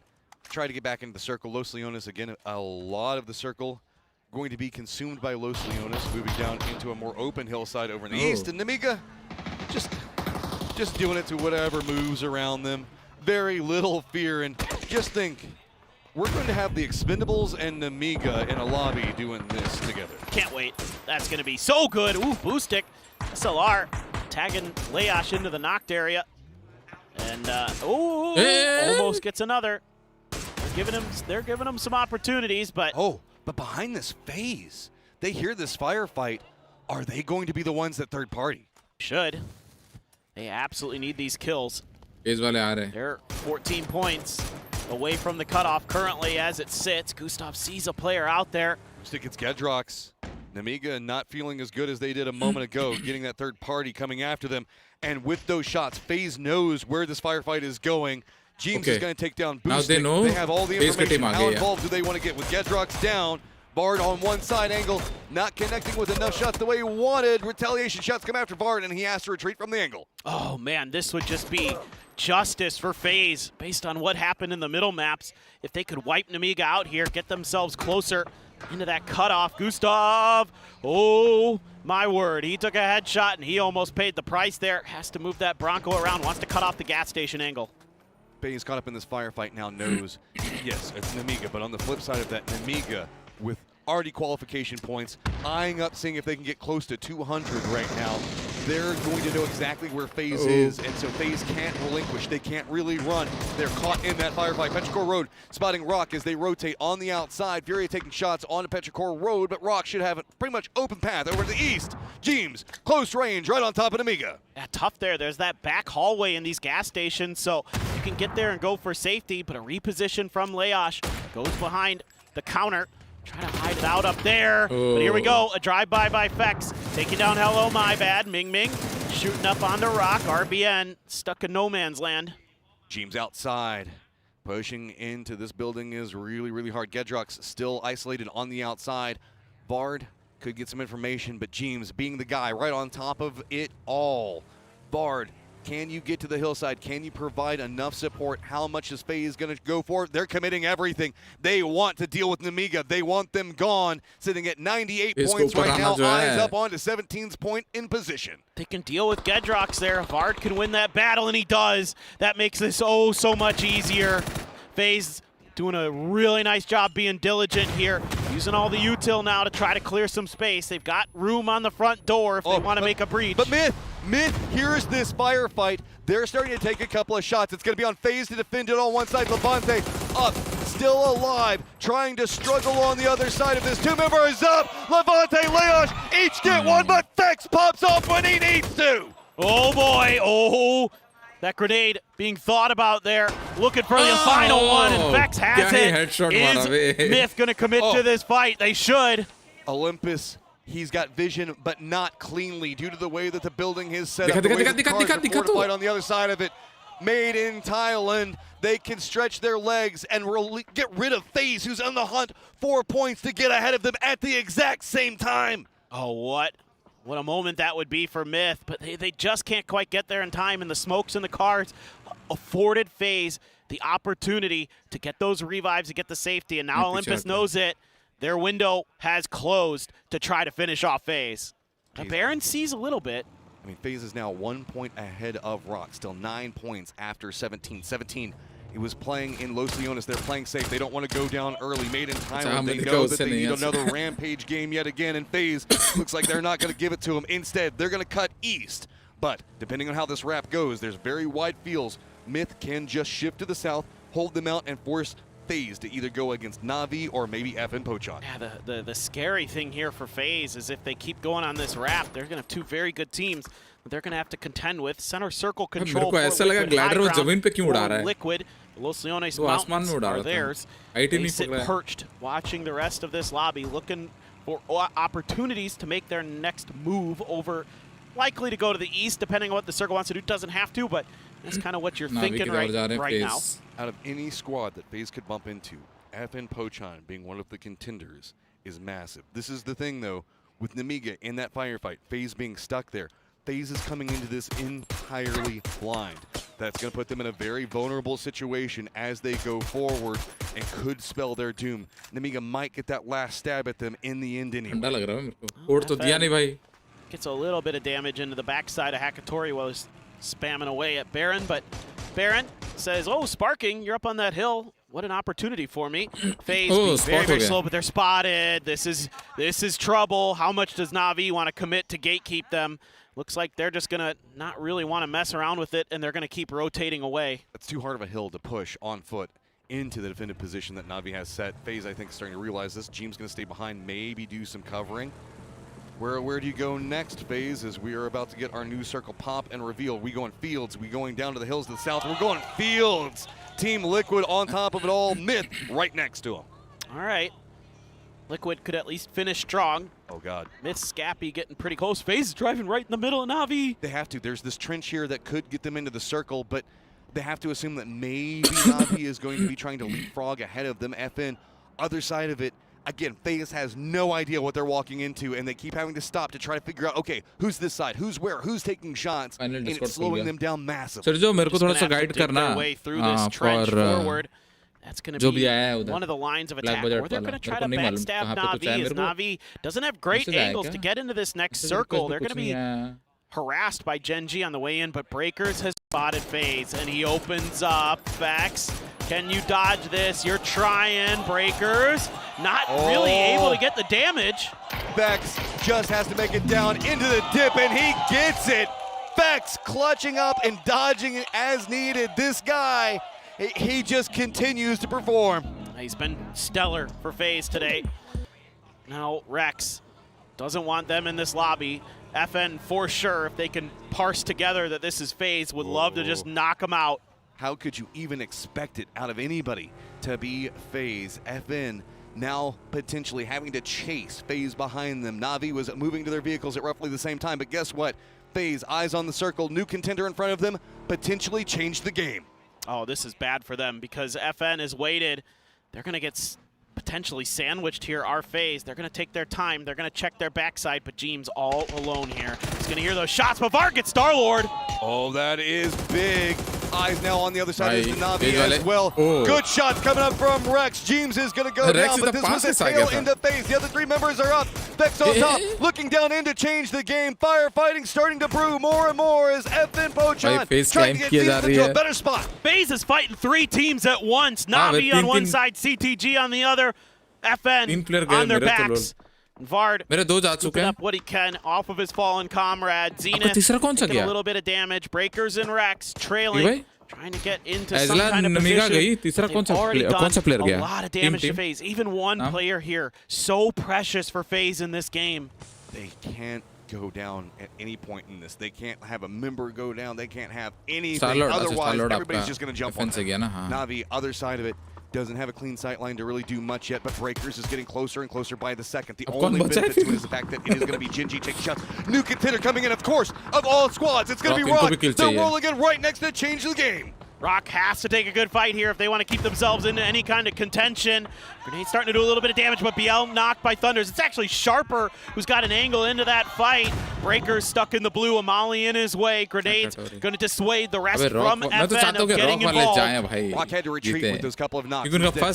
try to get back into the circle. Los Leones, again, a lot of the circle going to be consumed by Los Leones, moving down into a more open hillside over in the east. And Namiga just doing it to whatever moves around them. Very little fear, and just think, we're going to have the Expendables and Namiga in a lobby doing this together. Can't wait. That's going to be so good. Ooh, Boostic. SLR tagging Layash into the knocked area. And, almost gets another. They're giving him some opportunities, but... Oh, but behind this FaZe, they hear this firefight. Are they going to be the ones that third party? Should. They absolutely need these kills. They're 14 points away from the cutoff currently as it sits. Gustav sees a player out there. Stick it's Gedrox. Namiga not feeling as good as they did a moment ago, getting that third party coming after them. And with those shots, FaZe knows where this firefight is going. James is going to take down Boostic. Now they know. They have all the information. How involved do they want to get with Gedrox down? Bard on one side angle, not connecting with enough shots the way he wanted. Retaliation shots come after Bard, and he has to retreat from the angle. Oh, man, this would just be justice for FaZe based on what happened in the middle maps. If they could wipe Namiga out here, get themselves closer into that cutoff. Gustav, oh my word. He took a headshot and he almost paid the price there. Has to move that Bronco around, wants to cut off the gas station angle. FaZe caught up in this firefight now knows, yes, it's Nemiga, but on the flip side of that, Nemiga with already qualification points, eyeing up, seeing if they can get close to 200 right now. They're going to know exactly where FaZe is, and so FaZe can't relinquish. They can't really run. They're caught in that firefight. Petrichor Road spotting Rock as they rotate on the outside. Furia taking shots onto Petrichor Road, but Rock should have a pretty much open path over to the east. Jeems, close range, right on top of Nemiga. Yeah, tough there. There's that back hallway in these gas stations, so you can get there and go for safety, but a reposition from Leosh goes behind the counter. Try to hide it out up there, but here we go. A drive-by by Fex, taking down Hello My Bad. Ming Ming shooting up onto Rock. RBN stuck in no man's land. Jeems outside. Pushing into this building is really, really hard. Gedrox still isolated on the outside. Bard could get some information, but Jeems being the guy right on top of it all. Bard, can you get to the hillside? Can you provide enough support? How much is FaZe going to go for? They're committing everything. They want to deal with Nemiga. They want them gone. Sitting at 98 points right now. Eyes up onto 17's point in position. They can deal with Gedrox there. Vard can win that battle, and he does. That makes this oh so much easier. FaZe doing a really nice job being diligent here. Using all the util now to try to clear some space. They've got room on the front door if they want to make a breach. But Myth hears this firefight. They're starting to take a couple of shots. It's going to be on FaZe to defend it on one side. Levante up, still alive, trying to struggle on the other side of this. Two members up. Levante, Leosh, each get one, but Fex pops off when he needs to. Oh boy, oh. That grenade being thought about there. Looking for the final one, and Fex has it. Is Myth going to commit to this fight? They should. Olympus, he's got vision, but not cleanly due to the way that the building is set up. The way that the cars are fortified on the other side of it. Made in Thailand. They can stretch their legs and get rid of FaZe, who's on the hunt 4 points to get ahead of them at the exact same time. Oh, what a moment that would be for Myth, but they just can't quite get there in time, and the smokes in the cars afforded FaZe the opportunity to get those revives, to get the safety, and now Olympus knows it. Their window has closed to try to finish off FaZe. Baron sees a little bit. I mean, FaZe is now 1 point ahead of Rock, still 9 points after 17. 17, he was playing in Los Leones. They're playing safe. They don't want to go down early. Made in Thailand. They know that they need another Rampage game yet again, and FaZe looks like they're not going to give it to them. Instead, they're going to cut east. But depending on how this wrap goes, there's very wide fields. Myth can just shift to the south, hold them out, and force FaZe to either go against Na'Vi or maybe FN Pochon. Yeah, the scary thing here for FaZe is if they keep going on this wrap, they're going to have two very good teams that they're going to have to contend with. Center circle control for Liquid. Los Leones Mountains are theirs. They sit perched, watching the rest of this lobby, looking for opportunities to make their next move over. Likely to go to the east, depending on what the circle wants to do. Doesn't have to, but that's kind of what you're thinking right now. Out of any squad that FaZe could bump into, FN Pochon being one of the contenders is massive. This is the thing, though, with Nemiga in that firefight, FaZe being stuck there. FaZe is coming into this entirely blind. That's going to put them in a very vulnerable situation as they go forward and could spell their doom. Nemiga might get that last stab at them in the end anyway. Gets a little bit of damage into the backside of Hakatori while he's spamming away at Baron, but Baron says, oh, Sparking, you're up on that hill. What an opportunity for me. FaZe very, very slow, but they're spotted. This is trouble. How much does Na'Vi want to commit to gatekeep them? Looks like they're just going to not really want to mess around with it, and they're going to keep rotating away. That's too hard of a hill to push on foot into the defended position that Na'Vi has set. FaZe, I think, is starting to realize this. Jeem's going to stay behind, maybe do some covering. Where do you go next, FaZe, as we are about to get our new circle pop and reveal. We going fields, we going down to the hills to the south. We're going fields. Team Liquid on top of it all. Myth right next to him. All right. Liquid could at least finish strong. Oh, God. Myth, Scappy getting pretty close. FaZe is driving right in the middle of Na'Vi. They have to. There's this trench here that could get them into the circle, but they have to assume that maybe Na'Vi is going to be trying to leapfrog ahead of them. FN, other side of it. Again, FaZe has no idea what they're walking into, and they keep having to stop to try to figure out, okay, who's this side, who's where, who's taking shots, and it's slowing them down massively. Sir, jo mere ko thoda sa guide karna way through this trench forward. That's going to be one of the lines of attack. Or they're going to try to backstab Na'Vi, as Na'Vi doesn't have great angles to get into this next circle. They're going to be harassed by Gen G on the way in, but Breakers has spotted FaZe, and he opens up. Vex, can you dodge this? You're trying, Breakers. Not really able to get the damage. Vex just has to make it down into the dip, and he gets it. Vex clutching up and dodging it as needed. This guy, he just continues to perform. He's been stellar for FaZe today. Now Rex doesn't want them in this lobby. FN for sure, if they can parse together that this is FaZe, would love to just knock them out. How could you even expect it out of anybody to be FaZe? FN now potentially having to chase FaZe behind them. Na'Vi was moving to their vehicles at roughly the same time, but guess what? FaZe, eyes on the circle, new contender in front of them, potentially changed the game. Oh, this is bad for them because FN has waited. They're going to get potentially sandwiched here, our FaZe. They're going to take their time. They're going to check their backside, but Jeems all alone here. He's going to hear those shots, but Var gets Star-Lord. Oh, that is big. Eyes now on the other side of the Na'Vi as well. Good shots coming up from Rex. Jeems is going to go down, but this was a tail into FaZe. The other three members are up. Vex on top, looking down in to change the game. Firefighting starting to brew more and more as FN Pochan trying to get Jeems into a better spot. FaZe is fighting three teams at once. Na'Vi on one side, CTG on the other. FN on their backs. Vard scooping up what he can off of his fallen comrade. Zenith taking a little bit of damage. Breakers and Rex trailing, trying to get into some kind of position. They've already done a lot of damage to FaZe. Even one player here, so precious for FaZe in this game. They can't go down at any point in this. They can't have a member go down. They can't have anything. Otherwise, everybody's just going to jump on them. Na'Vi, other side of it, doesn't have a clean sight line to really do much yet, but Breakers is getting closer and closer by the second. The only benefit to it is the fact that it is going to be Gen G taking shots. New contender coming in, of course, of all squads. It's going to be Rock. They're rolling in right next to change the game. Rock has to take a good fight here if they want to keep themselves into any kind of contention. Grenade starting to do a little bit of damage, but BL knocked by Thunders. It's actually Sharper who's got an angle into that fight. Breaker's stuck in the blue, Amali in his way. Grenade's going to dissuade the rest from FN of getting involved. Rock had to retreat with those couple of knocks. Now trying to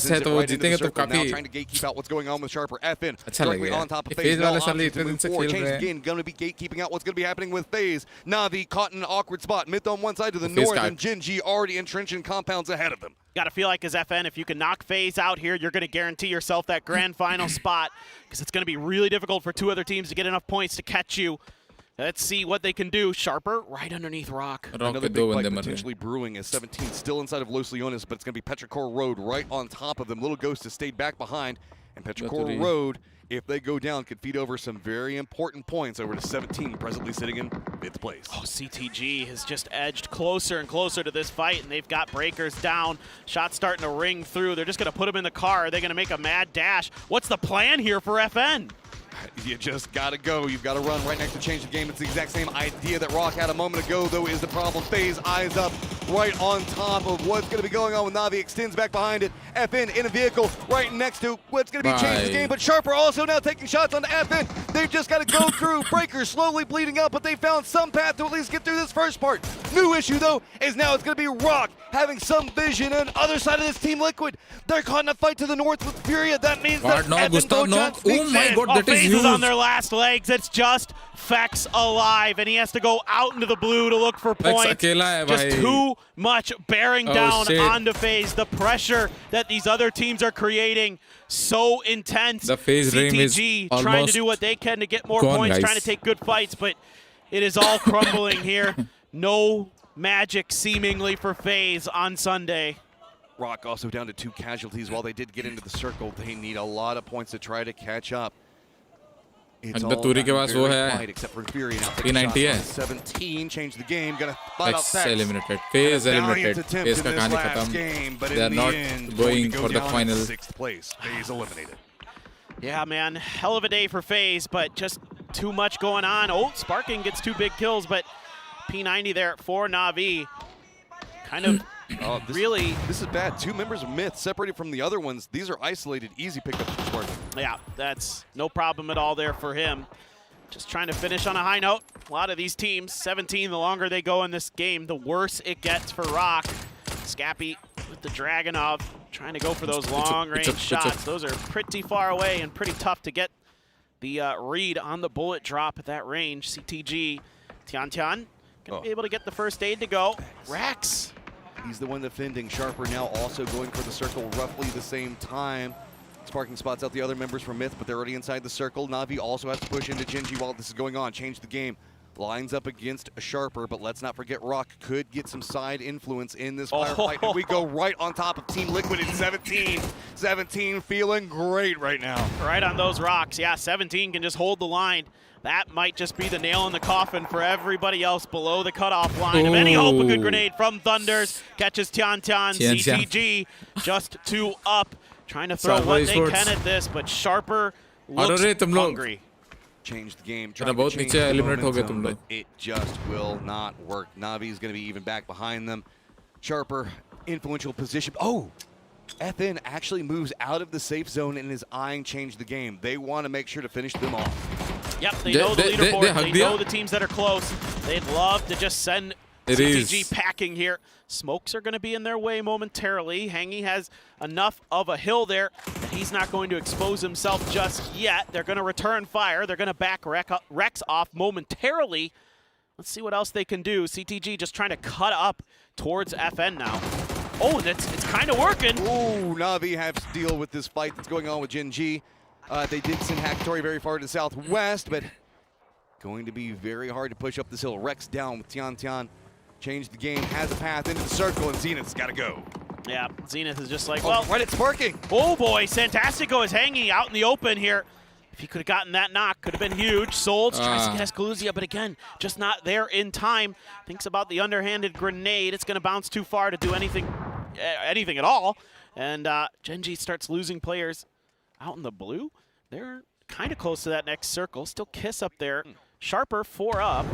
gatekeep out what's going on with Sharper. FN directly on top of FaZe. No options to move forward. Change again, going to be gatekeeping out what's going to be happening with FaZe. Na'Vi caught in an awkward spot. Myth on one side to the north, and Gen G already entrenched in compounds ahead of them. Got to feel like as FN, if you can knock FaZe out here, you're going to guarantee yourself that grand final spot because it's going to be really difficult for two other teams to get enough points to catch you. Let's see what they can do. Sharper right underneath Rock. Another big fight potentially brewing as 17 still inside of Los Leones, but it's going to be Petrichor Road right on top of them. Little Ghost has stayed back behind, and Petrichor Road, if they go down, could feed over some very important points over to 17, presently sitting in 5th place. Oh, CTG has just edged closer and closer to this fight, and they've got Breakers down. Shots starting to ring through. They're just going to put them in the car. Are they going to make a mad dash? What's the plan here for FN? You just got to go. You've got to run right next to change the game. It's the exact same idea that Rock had a moment ago, though, is the problem. FaZe eyes up right on top of what's going to be going on with Na'Vi. Extends back behind it. FN in a vehicle right next to what's going to be changing the game. But Sharper also now taking shots on the FN. They've just got to go through. Breakers slowly bleeding out, but they found some path to at least get through this first part. New issue, though, is now it's going to be Rock having some vision. And other side of this team, Liquid, they're caught in a fight to the north with Furia. That means that Oh my god, that is huge. On their last legs. It's just Fex alive, and he has to go out into the blue to look for points. Just too much bearing down onto FaZe. The pressure that these other teams are creating, so intense. The FaZe dream is trying to do what they can to get more points, trying to take good fights, but it is all crumbling here. No magic seemingly for FaZe on Sunday. Rock also down to 2 casualties. While they did get into the circle, they need a lot of points to try to catch up. It's all के पास वो है except for Fury now. P90 है. 17 changed the game. Gonna fight out Fex eliminated. FaZe eliminated. FaZe का कहानी खत्म. They are not going for the final. 6th place. FaZe eliminated. Yeah, man, hell of a day for FaZe, but just too much going on. Oh, Sparking gets 2 big kills, but P90 there for Na'Vi. Kind of this is bad. 2 members of Myth separated from the other ones. These are isolated, easy pickups for Sparking. Yeah, that's no problem at all there for him. Just trying to finish on a high note. A lot of these teams, 17, the longer they go in this game, the worse it gets for Rock. Scappy with the Dragonov. trying to go for those long-range shots. Those are pretty far away and pretty tough to get the read on the bullet drop at that range. CTG, Tian going to be able to get the first aid to go. Rex. He's the one defending. Sharper now also going for the circle roughly the same time. Sparking spots out the other members from Myth, but they're already inside the circle. Na'Vi also has to push into Genji while this is going on. Change the game. Lines up against Sharper, but let's not forget Rock could get some side influence in this firefight. And we go right on top of Team Liquid in 17. 17 feeling great right now. Right on those rocks. Yeah, 17 can just hold the line. That might just be the nail in the coffin for everybody else below the cutoff line. Of any hope, a good grenade from Thunders. Catches Tian. CTG just 2 up. Trying to throw what they can at this, but Sharper looks hungry. Change the game, trying to change the momentum, but it just will not work. Na'Vi is going to be even back behind them. Sharper, influential position. Oh, FN actually moves out of the safe zone and is eyeing change the game. They want to make sure to finish them off. Yep, they know the leaderboard. They know the teams that are close. They'd love to just send CTG packing here. Smokes are going to be in their way momentarily. Hangy has enough of a hill there that he's not going to expose himself just yet. They're going to return fire. They're going to back Rex off momentarily. Let's see what else they can do. CTG just trying to cut up towards FN now. Oh, and it's kind of working. Ooh, Na'Vi have to deal with this fight that's going on with Genji. They did send Hackatory very far to the southwest, but going to be very hard to push up this hill. Rex down with Tian. Change the game, has a path into the circle, and Zenith's got to go. Yeah, Zenith is just like, well. Right, it's sparking. Oh boy, Santastico is hanging out in the open here. If he could have gotten that knock, could have been huge. Solds tries to get Escaluzia, but again, just not there in time. Thinks about the underhanded grenade. It's going to bounce too far to do anything at all. And Genji starts losing players out in the blue. They're kind of close to that next circle. Still Kiss up there. Sharper 4 up.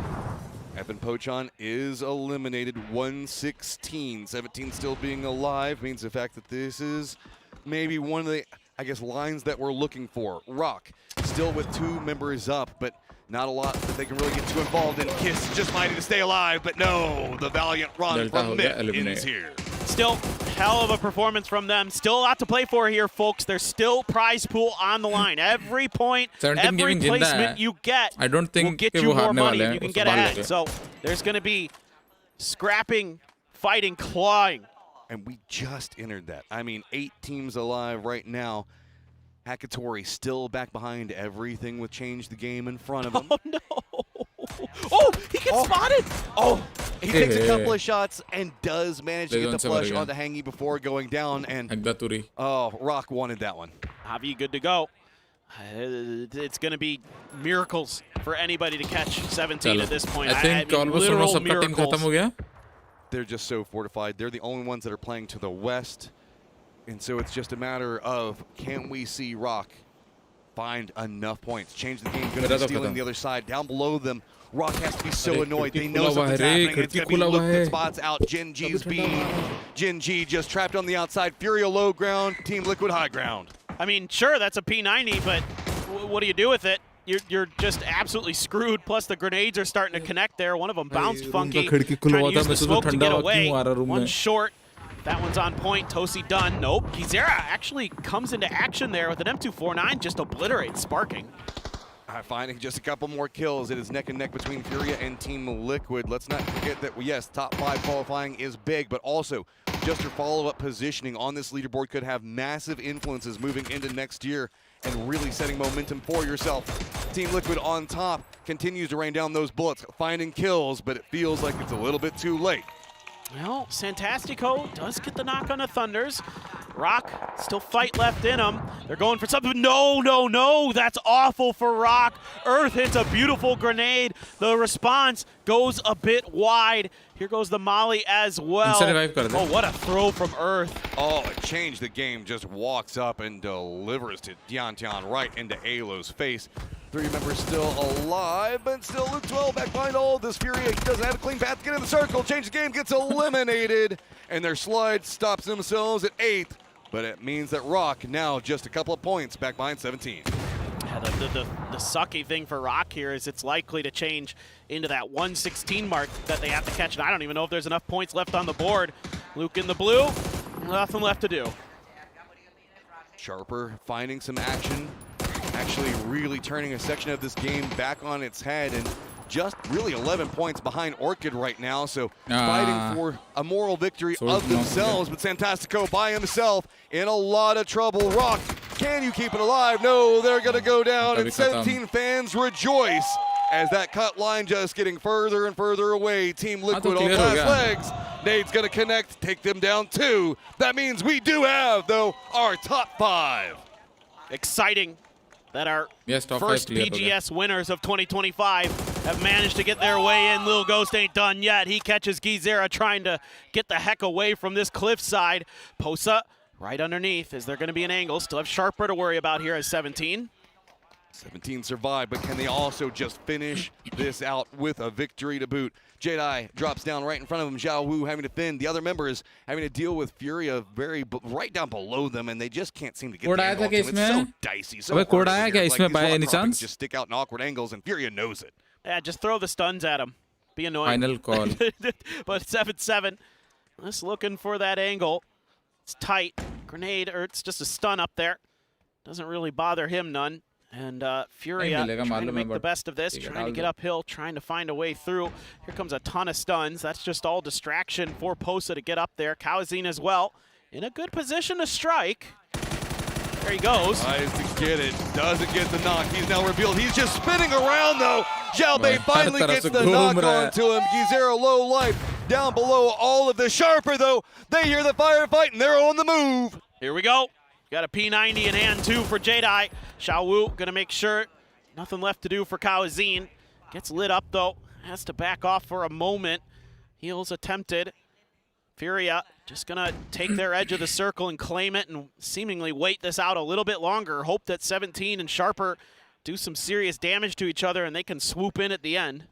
Evan Pochon is eliminated, 116. 17 still being alive means the fact that this is maybe one of the, I guess, lines that we're looking for. Rock still with 2 members up, but not a lot that they can really get too involved in. Kiss just fighting to stay alive, but no, the valiant run from Myth ends here. Still, hell of a performance from them. Still a lot to play for here, folks. There's still prize pool on the line. Every point, every placement you get will get you more money and you can get ahead. So there's going to be scrapping, fighting, clawing. And we just entered that. I mean, 8 teams alive right now. Hackatory still back behind everything with change the game in front of him. Oh, no. Oh, he gets spotted. Oh, he takes a couple of shots and does manage to get the flush onto Hangy before going down. And oh, Rock wanted that one. Javi good to go. It's going to be miracles for anybody to catch 17 at this point. I think literal miracles. They're just so fortified. They're the only ones that are playing to the west. And so it's just a matter of, can we see Rock find enough points? Change the game, good at stealing the other side. Down below them, Rock has to be so annoyed. They know something's happening. It's going to be looked at spots out. Genji's being. Genji just trapped on the outside. Furia low ground, Team Liquid high ground. I mean, sure, that's a P90, but what do you do with it? You're just absolutely screwed. Plus, the grenades are starting to connect there. One of them bounced funky. Trying to use the smoke to get away. One short. That one's on point. Tosi done. Nope. Gizera actually comes into action there with an M249. Just obliterates Sparking. Finding just a couple more kills. It is neck and neck between Furia and Team Liquid. Let's not forget that, yes, top 5 qualifying is big, but also just your follow-up positioning on this leaderboard could have massive influences moving into next year and really setting momentum for yourself. Team Liquid on top continues to rain down those bullets, finding kills, but it feels like it's a little bit too late. Well, Santastico does get the knock on the Thunders. Rock, still fight left in him. They're going for something. No. That's awful for Rock. Earth hits a beautiful grenade. The response goes a bit wide. Here goes the Molly as well. Oh, what a throw from Earth. Oh, it changed the game. Just walks up and delivers to Tian right into Alo's face. 3 members still alive, but still Luke 12 back behind all this Furia. He doesn't have a clean path to get in the circle. Change the game, gets eliminated, and their slide stops themselves at 8th. But it means that Rock now just a couple of points back behind 17. Yeah, the sucky thing for Rock here is it's likely to change into that 116 mark that they have to catch. And I don't even know if there's enough points left on the board. Luke in the blue, nothing left to do. Sharper finding some action, actually really turning a section of this game back on its head, and just really 11 points behind Orchid right now, so fighting for a moral victory of themselves, but Santastico by himself in a lot of trouble. Rock, can you keep it alive? No, they're gonna go down, and 17 fans rejoice as that cut line just getting further and further away. Team Liquid on last legs. Nade's gonna connect, take them down 2. That means we do have, though, our top 5. Exciting that our top first PGS winners of 2025 have managed to get their way in. Lil Ghost ain't done yet. He catches Gizera trying to get the heck away from this cliffside. Posa right underneath. Is there going to be an angle? Still have Sharper to worry about here as 17. 17 survived, but can they also just finish this out with a victory to boot? Jedi drops down right in front of him. Zhao Wu having to fend. The other members having to deal with Furia right down below them, and they just can't seem to get the angle. It's so dicey. So code आया क्या इसमें by any chance? Just stick out in awkward angles, and Furia knows it. Yeah, just throw the stuns at him. Be annoying. Final call. But 7-7, just looking for that angle. It's tight. Grenade, or it's just a stun up there. Doesn't really bother him none. And Furia trying to make the best of this, trying to get uphill, trying to find a way through. Here comes a ton of stuns. That's just all distraction for Posa to get up there. Kawazine as well, in a good position to strike. There he goes. Tries to get it, doesn't get the knock. He's now revealed. He's just spinning around though. Zhao Bei finally gets the knock onto him. Gizera low life down below all of the Sharper though. They hear the firefight and they're on the move. Here we go. Got a P90 in hand 2 for Jedi. Xiao Wu gonna make sure nothing left to do for Kawazine. Gets lit up though, has to back off for a moment. Heals attempted. Furia just gonna take their edge of the circle and claim it and seemingly wait this out a little bit longer. Hope that 17 and Sharper do some serious damage to each other and they can swoop in at the end.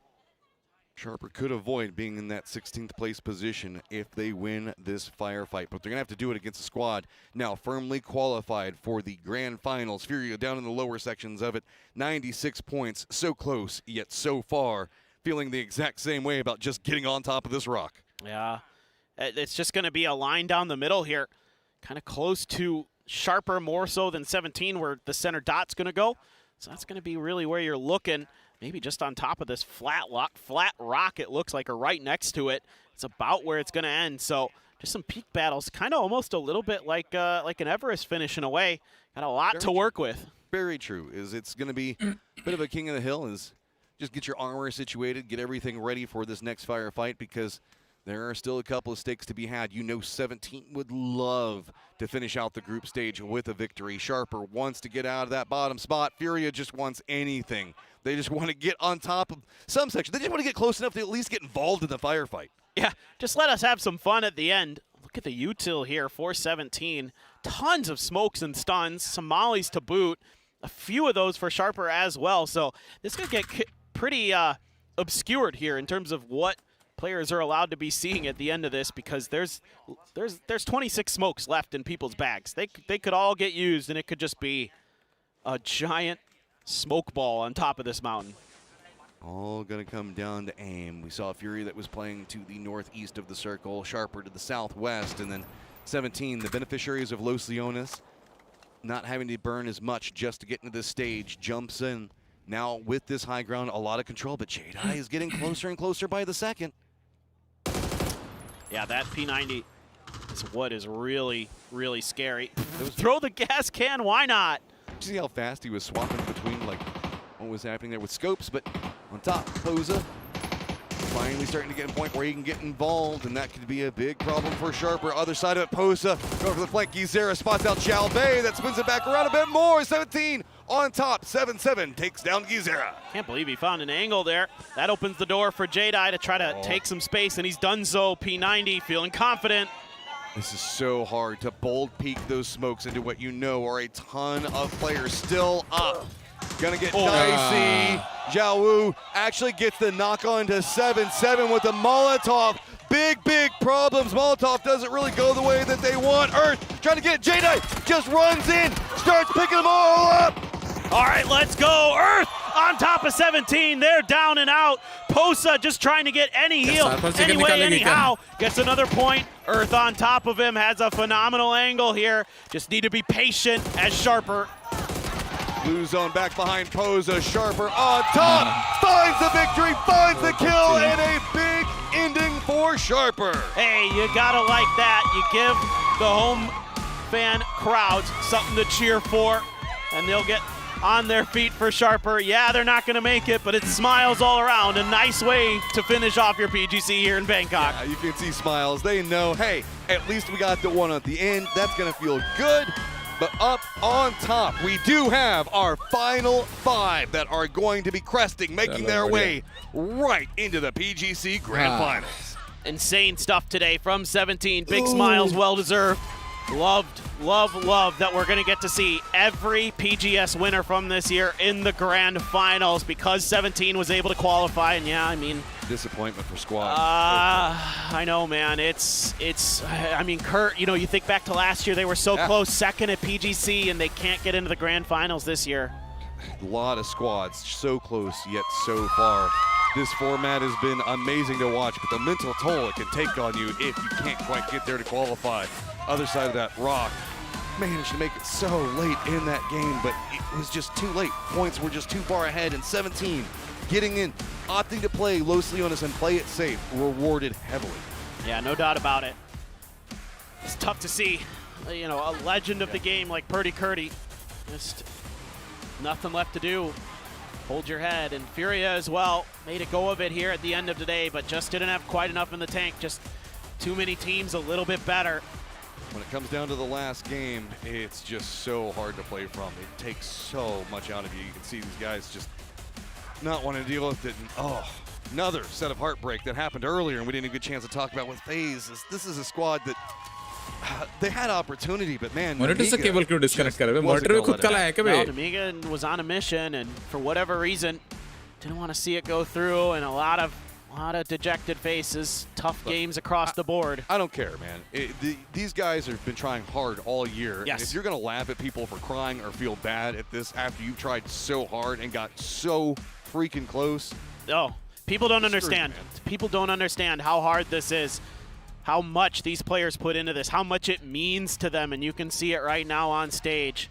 Sharper could avoid being in that 16th place position if they win this firefight, but they're gonna have to do it against a squad now firmly qualified for the grand finals. Furia down in the lower sections of it, 96 points, so close yet so far, feeling the exact same way about just getting on top of this rock. Yeah, it's just gonna be a line down the middle here, kind of close to Sharper more so than 17 where the center dot's gonna go. So that's gonna be really where you're looking. Maybe just on top of this flat rock, it looks like, or right next to it. It's about where it's going to end. So just some peak battles, kind of almost a little bit like an Everest finish in a way. Got a lot to work with. Very true. It's going to be a bit of a king of the hill. Is just get your armor situated, get everything ready for this next firefight because there are still a couple of stakes to be had. You know 17 would love to finish out the group stage with a victory. Sharper wants to get out of that bottom spot. Furia just wants anything. They just want to get on top of some section. They just want to get close enough to at least get involved in the firefight. Yeah, just let us have some fun at the end. Look at the util here, 417. Tons of smokes and stuns, some mollies to boot. A few of those for Sharper as well. So this could get pretty obscured here in terms of what players are allowed to be seeing at the end of this because there's 26 smokes left in people's bags. They could all get used and it could just be a giant smoke ball on top of this mountain. All going to come down to aim. We saw Fury that was playing to the northeast of the circle, Sharper to the southwest, and then 17, the beneficiaries of Los Leones, not having to burn as much just to get into this stage, jumps in. Now with this high ground, a lot of control, but Jedi is getting closer and closer by the second. Yeah, that P90 is what is really, really scary. Throw the gas can, why not? See how fast he was swapping between like what was happening there with scopes, but on top, Posa finally starting to get a point where he can get involved, and that could be a big problem for Sharper. Other side of it, Posa going for the flank. Gizera spots out Zhao Bei. That spins it back around a bit more. 17 on top. 7-7 takes down Gizera. Can't believe he found an angle there. That opens the door for Jedi to try to take some space, and he's done so. P90 feeling confident. This is so hard to bold peek those smokes into what you know are a ton of players still up. Gonna get dicey. Zhao Wu actually gets the knock on to 7-7 with the Molotov. Big problems. Molotov doesn't really go the way that they want. Earth trying to get Jedi, just runs in, starts picking them all up. All right, let's go. Earth on top of 17. They're down and out. Posa just trying to get any heal, anyway, anyhow. Gets another point. Earth on top of him, has a phenomenal angle here. Just need to be patient as Sharper. Blue zone back behind Posa. Sharper on top. Finds the victory, finds the kill, and a big ending for Sharper. Hey, you gotta like that. You give the home fan crowds something to cheer for, and they'll get on their feet for Sharper. Yeah, they're not gonna make it, but it's smiles all around. A nice way to finish off your PGC here in Bangkok. Yeah, you can see smiles. They know, hey, at least we got the one at the end. That's gonna feel good. But up on top, we do have our final 5 that are going to be cresting, making their way right into the PGC Grand Finals. Insane stuff today from 17. Big smiles, well-deserved. Loved, love that we're going to get to see every PGS winner from this year in the Grand Finals because 17 was able to qualify. And yeah, I mean, disappointment for squad. I know, man. I mean, Kurt, you know, you think back to last year, they were so close, second at PGC, and they can't get into the Grand Finals this year. A lot of squads so close yet so far. This format has been amazing to watch, but the mental toll it can take on you if you can't quite get there to qualify. Other side of that rock managed to make it so late in that game, but it was just too late. Points were just too far ahead, and 17 getting in, opting to play Los Leones and play it safe, rewarded heavily. Yeah, no doubt about it. It's tough to see, you know, a legend of the game like Purdy Curdy. Just nothing left to do. Hold your head. And Furia as well made a go of it here at the end of the day, but just didn't have quite enough in the tank. Just too many teams a little bit better. When it comes down to the last game, it's just so hard to play from. It takes so much out of you. You can see these guys just not want to deal with it. And another set of heartbreak that happened earlier and we didn't even get a chance to talk about with FaZe. This is a squad that they had opportunity, but man, monitor से cable क्यों disconnect कर रहे हैं? Monitor भी खुद का लाया है क्या बे? Namiga was on a mission and for whatever reason didn't want to see it go through, and a lot of dejected faces, tough games across the board. I don't care, man. These guys have been trying hard all year. Yes. And if you're going to laugh at people for crying or feel bad at this after you've tried so hard and got so freaking close. Oh, people don't understand. People don't understand how hard this is, how much these players put into this, how much it means to them, and you can see it right now on stage.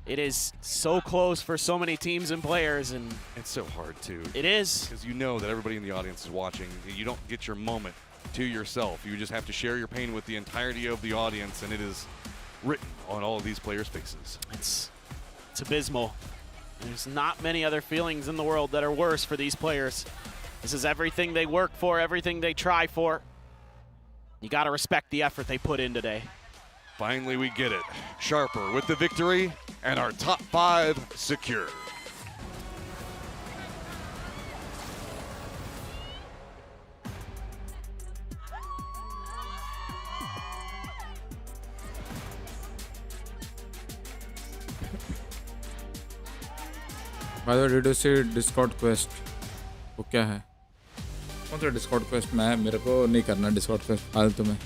It is so close for so many teams and players, and it's so hard too. It is. Because you know that everybody in the audience is watching. You don't get your moment to yourself. You just have to share your pain with the entirety of the audience, and it is written on all of these players' faces. It's abysmal. There's not many other feelings in the world that are worse for these players. This is everything they work for, everything they try for. You got to respect the effort they put in today. Finally, we get it. Sharper with the victory and our top 5 secure. By the way, did you see Discord quest? वो क्या है? कौन सा Discord quest? मेरे को नहीं करना Discord quest फालतू में.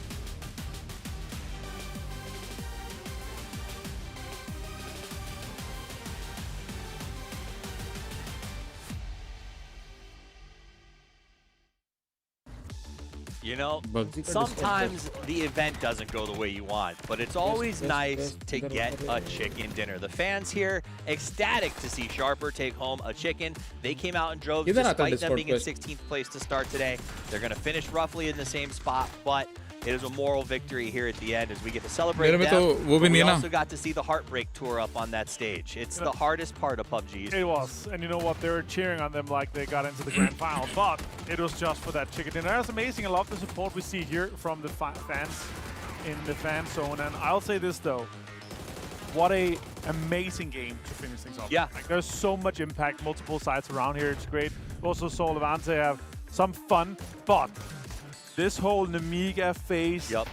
You know, sometimes the event doesn't go the way you want, but it's always nice to get a chicken dinner. The fans here ecstatic to see Sharper take home a chicken. They came out in droves despite them being in 16th place to start today. They're going to finish roughly in the same spot, but it is a moral victory here at the end as we get to celebrate them. We also got to see the Heartbreak tour up on that stage. It's the hardest part of PUBG. It was, and you know what? They were cheering on them like they got into the grand final, but it was just for that chicken dinner. That's amazing. I love the support we see here from the fans in the fan zone. And I'll say this though, what a amazing game to finish things off. Yeah. Like, there's so much impact, multiple sides around here. It's great. Also saw Levante have some fun, but this whole Namiga phase. Yep.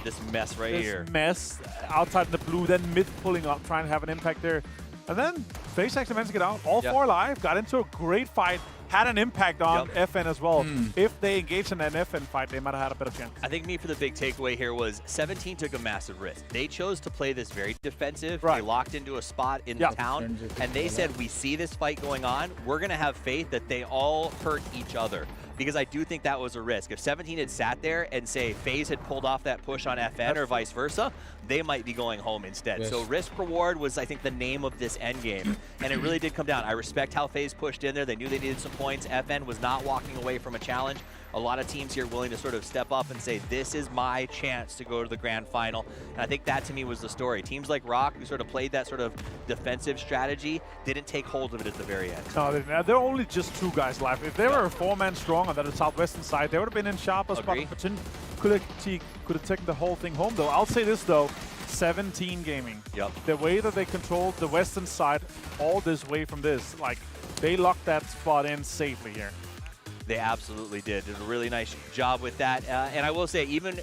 This mess right here. This mess outside in the blue, then mid pulling up, trying to have an impact there. And then FaZe actually managed to get out. All 4 alive, got into a great fight, had an impact on FN as well. If they engaged in an FN fight, they might have had a better chance. I think for the big takeaway here was 17 took a massive risk. They chose to play this very defensive. They locked into a spot in the town, and they said, we see this fight going on. We're going to have faith that they all hurt each other. Because I do think that was a risk. If 17 had sat there and say FaZe had pulled off that push on FN or vice versa, they might be going home instead. So risk reward was, I think, the name of this end game, and it really did come down. I respect how FaZe pushed in there. They knew they needed some points. FN was not walking away from a challenge. A lot of teams here willing to sort of step up and say, this is my chance to go to the grand final. And I think that to me was the story. Teams like Rock, who sort of played that sort of defensive strategy, didn't take hold of it at the very end. No, there are only just 2 guys left. If they were a 4-man strong on the southwestern side, they would have been in sharper spot. Could have taken the whole thing home, though. I'll say this, though. 17 Gaming. The way that they controlled the western side all this way from this, like, they locked that spot in safely here. They absolutely did a really nice job with that. And I will say, even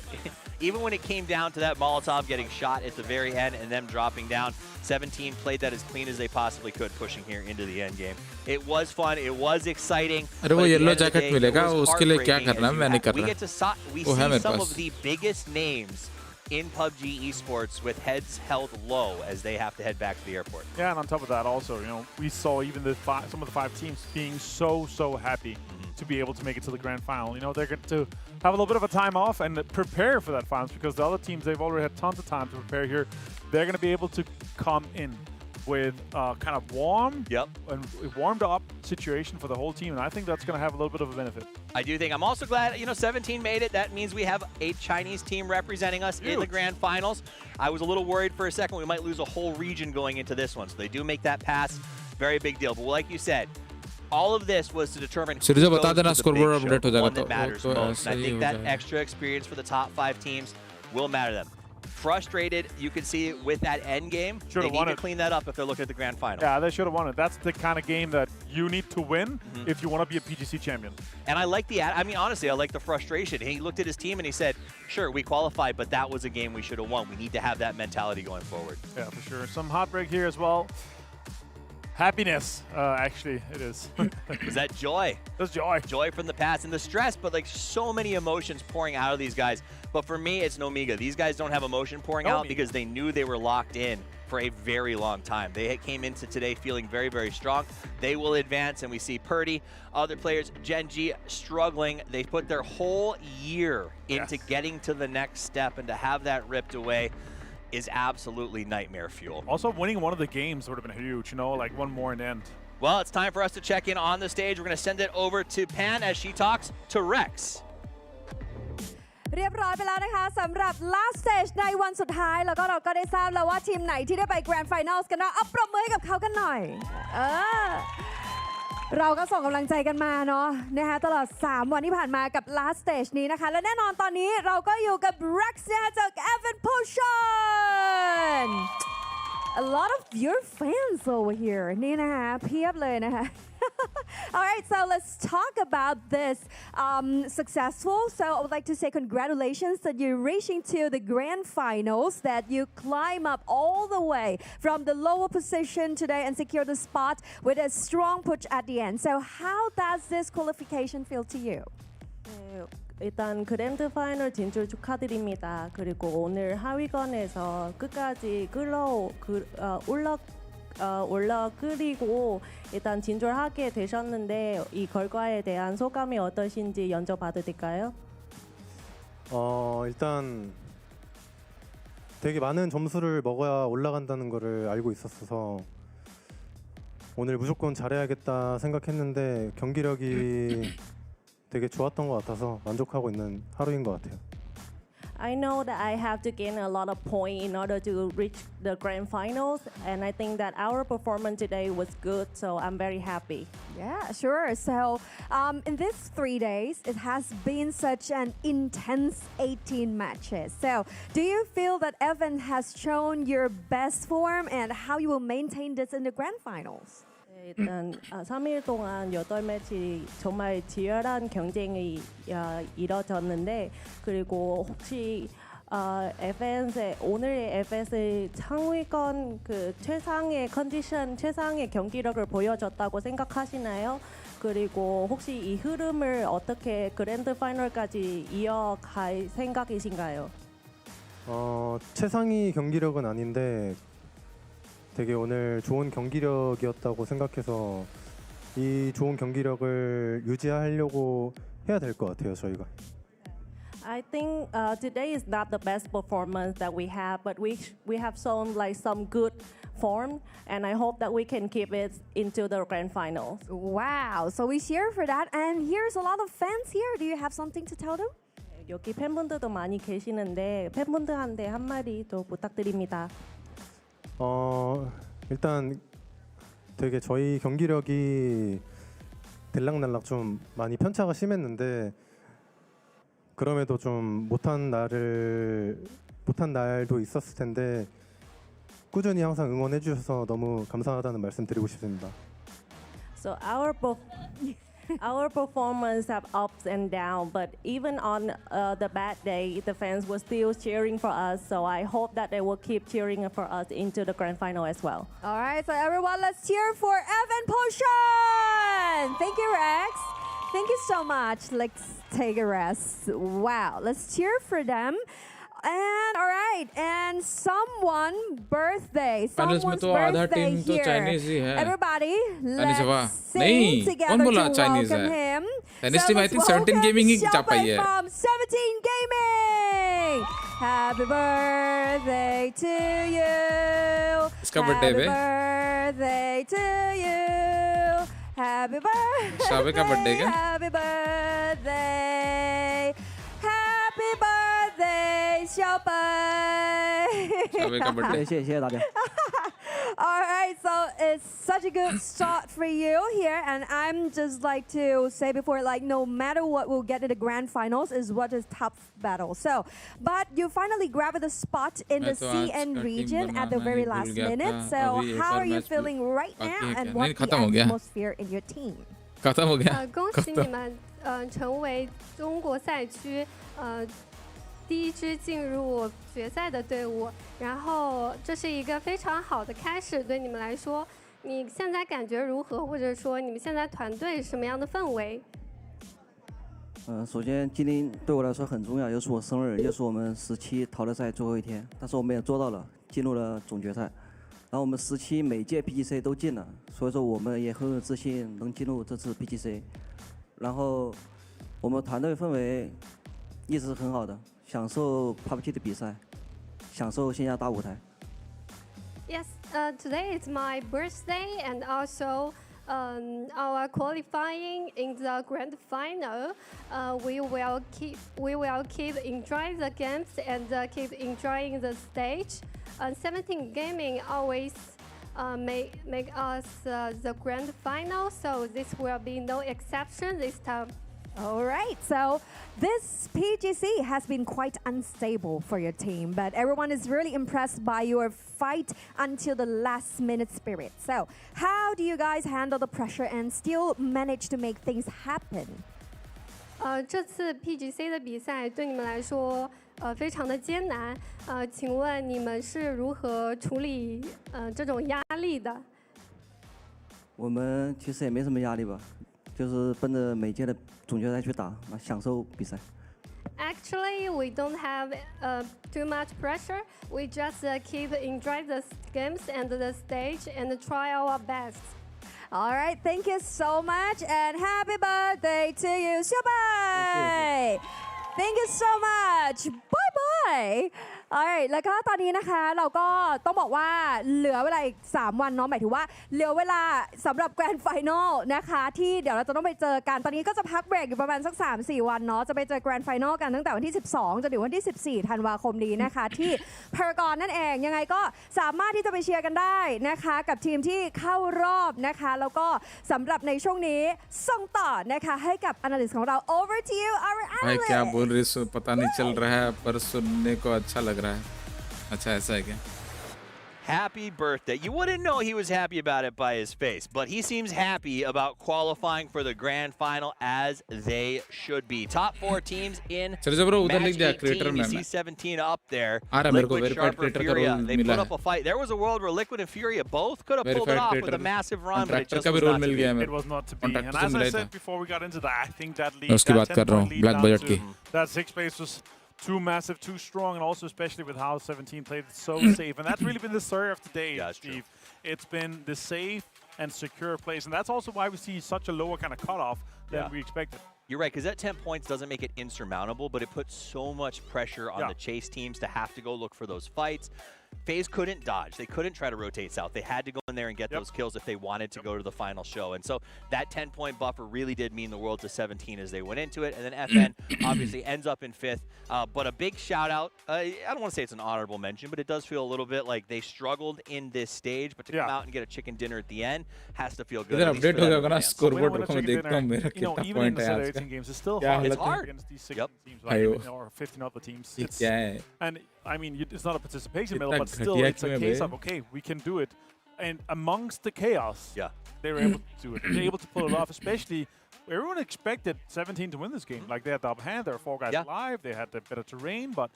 when it came down to that Molotov getting shot at the very end and them dropping down, 17 played that as clean as they possibly could, pushing here into the end game. It was fun. It was exciting. अरे वो yellow jacket मिलेगा उसके लिए क्या करना है मैं नहीं कर रहा. We see some of the biggest names in PUBG esports with heads held low as they have to head back to the airport. Yeah, and on top of that also, you know, we saw even some of the 5 teams being so happy to be able to make it to the grand final. You know, they're going to have a little bit of a time off and prepare for that finals, because the other teams, they've already had tons of time to prepare here. They're going to be able to come in with kind of warmed up situation for the whole team, and I think that's going to have a little bit of a benefit. I do think. I'm also glad, you know, 17 made it. That means we have a Chinese team representing us in the grand finals. I was a little worried for a second we might lose a whole region going into this one, so they do make that pass. Very big deal. But like you said, all of this was to determine who goes to the big show, one that matters most. And I think that extra experience for the top 5 teams will matter to them. Frustrated, you can see it with that end game. They need to clean that up if they're looking at the grand final. Yeah, they should have won it. That's the kind of game that you need to win if you want to be a PGC champion. And I like I mean, honestly, I like the frustration. He looked at his team and he said, sure, we qualified, but that was a game we should have won. We need to have that mentality going forward. Yeah, for sure. Some heartbreak here as well. Happiness, actually, it is. Was that joy? That's joy. Joy from the past and the stress, but like so many emotions pouring out of these guys. But for me, it's no Miga. These guys don't have emotion pouring out because they knew they were locked in for a very long time. They came into today feeling very strong. They will advance, and we see Purdy, other players, Genji, struggling. They put their whole year into getting to the next step, and to have that ripped away is absolutely nightmare fuel. Also, winning one of the games would have been huge, you know, like one more in the end. Well, it's time for us to check in on the stage. We're going to send it over to Pan as she talks to Rex. เรียบร้อยไปแล้วนะคะสำหรับ last stage ในวันสุดท้ายแล้วก็เราก็ได้ทราบแล้วว่าทีมไหนที่ได้ไป Grand Finals กันนะเอาปรบมือให้กับเขากันหน่อยเราก็ส่งกำลังใจกันมาเนาะนะคะตลอด3วันที่ผ่านมากับ last stage นี้นะคะและแน่นอนตอนนี้เราก็อยู่กับ Rex นะคะจาก Evan Pushon a lot of your fans over here นี่นะคะเพียบเลยนะคะ All right, so let's talk about this successful. So I would like to say congratulations that you're reaching to the grand finals, that you climb up all the way from the lower position today and secure the spot with a strong push at the end. So how does this qualification feel to you? 일단 그랜드 파이널 진출 축하드립니다. 그리고 오늘 하위권에서 끝까지 올라 끓이고 일단 진출하게 되셨는데 이 결과에 대한 소감이 어떠신지 여쭤봐도 될까요? 일단 되게 많은 점수를 먹어야 올라간다는 거를 알고 있었어서 오늘 무조건 잘해야겠다 생각했는데 경기력이 되게 좋았던 것 같아서 만족하고 있는 하루인 것 같아요. I know that I have to gain a lot of points in order to reach the grand finals, and I think that our performance today was good, so I'm very happy. Yeah, sure. So in these 3 days, it has been such an intense 18 matches. So do you feel that Evan has shown your best form, and how you will maintain this in the grand finals? 일단 3일 동안 8매치 정말 치열한 경쟁이 이뤄졌는데 그리고 혹시 오늘의 FS의 상위권 그 최상의 컨디션, 최상의 경기력을 보여줬다고 생각하시나요? 그리고 혹시 이 흐름을 어떻게 그랜드 파이널까지 이어갈 생각이신가요? 최상위 경기력은 아닌데 되게 오늘 좋은 경기력이었다고 생각해서 이 좋은 경기력을 유지하려고 해야 될 것 같아요, 저희가. I think today is not the best performance that we have, but we have shown like some good form, and I hope that we can keep it into the grand finals. Wow, so we cheer for that, and here's a lot of fans here. Do you have something to tell them? 여기 팬분들도 많이 계시는데 팬분들한테 한마디 더 부탁드립니다. 일단 되게 저희 경기력이 들락날락 좀 많이 편차가 심했는데 그럼에도 좀 못한 날도 있었을 텐데 꾸준히 항상 응원해 주셔서 너무 감사하다는 말씀 드리고 싶습니다. So our performance have ups and downs, but even on the bad day, the fans were still cheering for us. So I hope that they will keep cheering for us into the grand final as well. All right, so everyone, let's cheer for Evan Potion. Thank you, Rex. Thank you so much. Let's take a rest. Wow, let's cheer for them. And all right, and someone's birthday here. Everybody, let's sing together to welcome him. Tennis team, I think 17 gaming ही जा पाई है. From 17 Gaming. Happy birthday to you. इसका birthday Happy birthday to you. Happy birthday. शाबे का birthday क्या? Happy birthday. Happy birthday, 小北。शाबे का birthday. 谢谢大家。 All right, so it's such a good start for you here, and I'm just like to say before, like no matter what, we'll get to the grand finals is what is tough battle. So, but you finally grabbed the spot in the CN region at the very last minute. So, how are you feeling right now, and what's the atmosphere in your team? खत्म हो गया. 恭喜你们成为中国赛区第一支进入决赛的队伍，然后这是一个非常好的开始，对你们来说，你现在感觉如何？或者说你们现在团队什么样的氛围？首先今天对我来说很重要，又是我生日，又是我们17淘汰赛最后一天，但是我们也做到了，进入了总决赛。然后我们17每届 PGC 都进了，所以说我们也很有自信能进入这次 PGC。然后我们团队氛围一直很好的。 享受 PUBG 的比赛，享受线下大舞台。Yes, today is my birthday and also our qualifying in the grand final. We will keep enjoying the games and keep enjoying the stage. 17 Gaming always make us the grand final, so this will be no exception this time. All right, so this PGC has been quite unstable for your team, but everyone is really impressed by your fight until the last minute spirit. So how do you guys handle the pressure and still manage to make things happen? 这次 PGC 的比赛对你们来说非常的艰难。请问你们是如何处理这种压力的？我们其实也没什么压力吧。 就是奔着每届的总决赛去打，享受比赛。Actually, we don't have too much pressure. We just keep enjoy the games and the stage and try our best. All right, thank you so much and happy birthday to you, 小北. Thank you so much. Bye bye. Alright แล้วก็ตอนนี้นะคะเราก็ต้องบอกว่าเหลือเวลาอีก3วันเนาะหมายถึงว่าเหลือเวลาสำหรับแกรนด์ไฟนอลนะคะที่เดี๋ยวเราจะต้องไปเจอกันตอนนี้ก็จะพักเบรกอยู่ประมาณสัก 3-4 วันเนาะจะไปเจอแกรนด์ไฟนอลกันตั้งแต่วันที่12จนถึงวันที่14ธันวาคมนี้นะคะที่ Paragon นั่นเองยังไงก็สามารถที่จะไปเชียร์กันได้นะคะกับทีมที่เข้ารอบนะคะแล้วก็สำหรับในช่วงนี้ส่งต่อนะคะให้กับ Analyst ของเรา Over to you our analyst क्या बोल रही सो पता नहीं चल रहा है पर सुनने को अच्छा लग रहा है अच्छा ऐसा है क्या Happy birthday. You wouldn't know he was happy about it by his face, but he seems happy about qualifying for the grand final as they should be. Top 4 teams in match 18. You see 17 up there. Liquid, Sharper, Furia. They put up a fight. There was a world where Liquid and Furia both could have pulled it off with a massive run, but it just was not to be. It was not to be. And as I said before we got into that, I think that lead, that 10-point lead down to that 6 place was too massive, too strong, and also especially with how 17 played it so safe. And that's really been the story of today, Steve. It's been the safe and secure plays, and that's also why we see such a lower kind of cutoff than we expected. You're right, because that 10 points doesn't make it insurmountable, but it puts so much pressure on the chase teams to have to go look for those fights. FaZe couldn't dodge. They couldn't try to rotate south. They had to go in there and get those kills if they wanted to go to the final show. And so that 10-point buffer really did mean the world to 17 as they went into it. And then FN obviously ends up in 5th. But a big shout out. I don't want to say it's an honorable mention, but it does feel a little bit like they struggled in this stage. But to come out and get a chicken dinner at the end has to feel good. Even in the set 18 games, it's still hard. It's hard against these 16 teams, like, or 15 other teams. And I mean, it's not a participation medal, but still, it's a case of, okay, we can do it. And amongst the chaos, they were able to do it. They were able to pull it off, especially everyone expected 17 to win this game. Like, they had the upper hand, there were 4 guys alive, they had the better terrain, but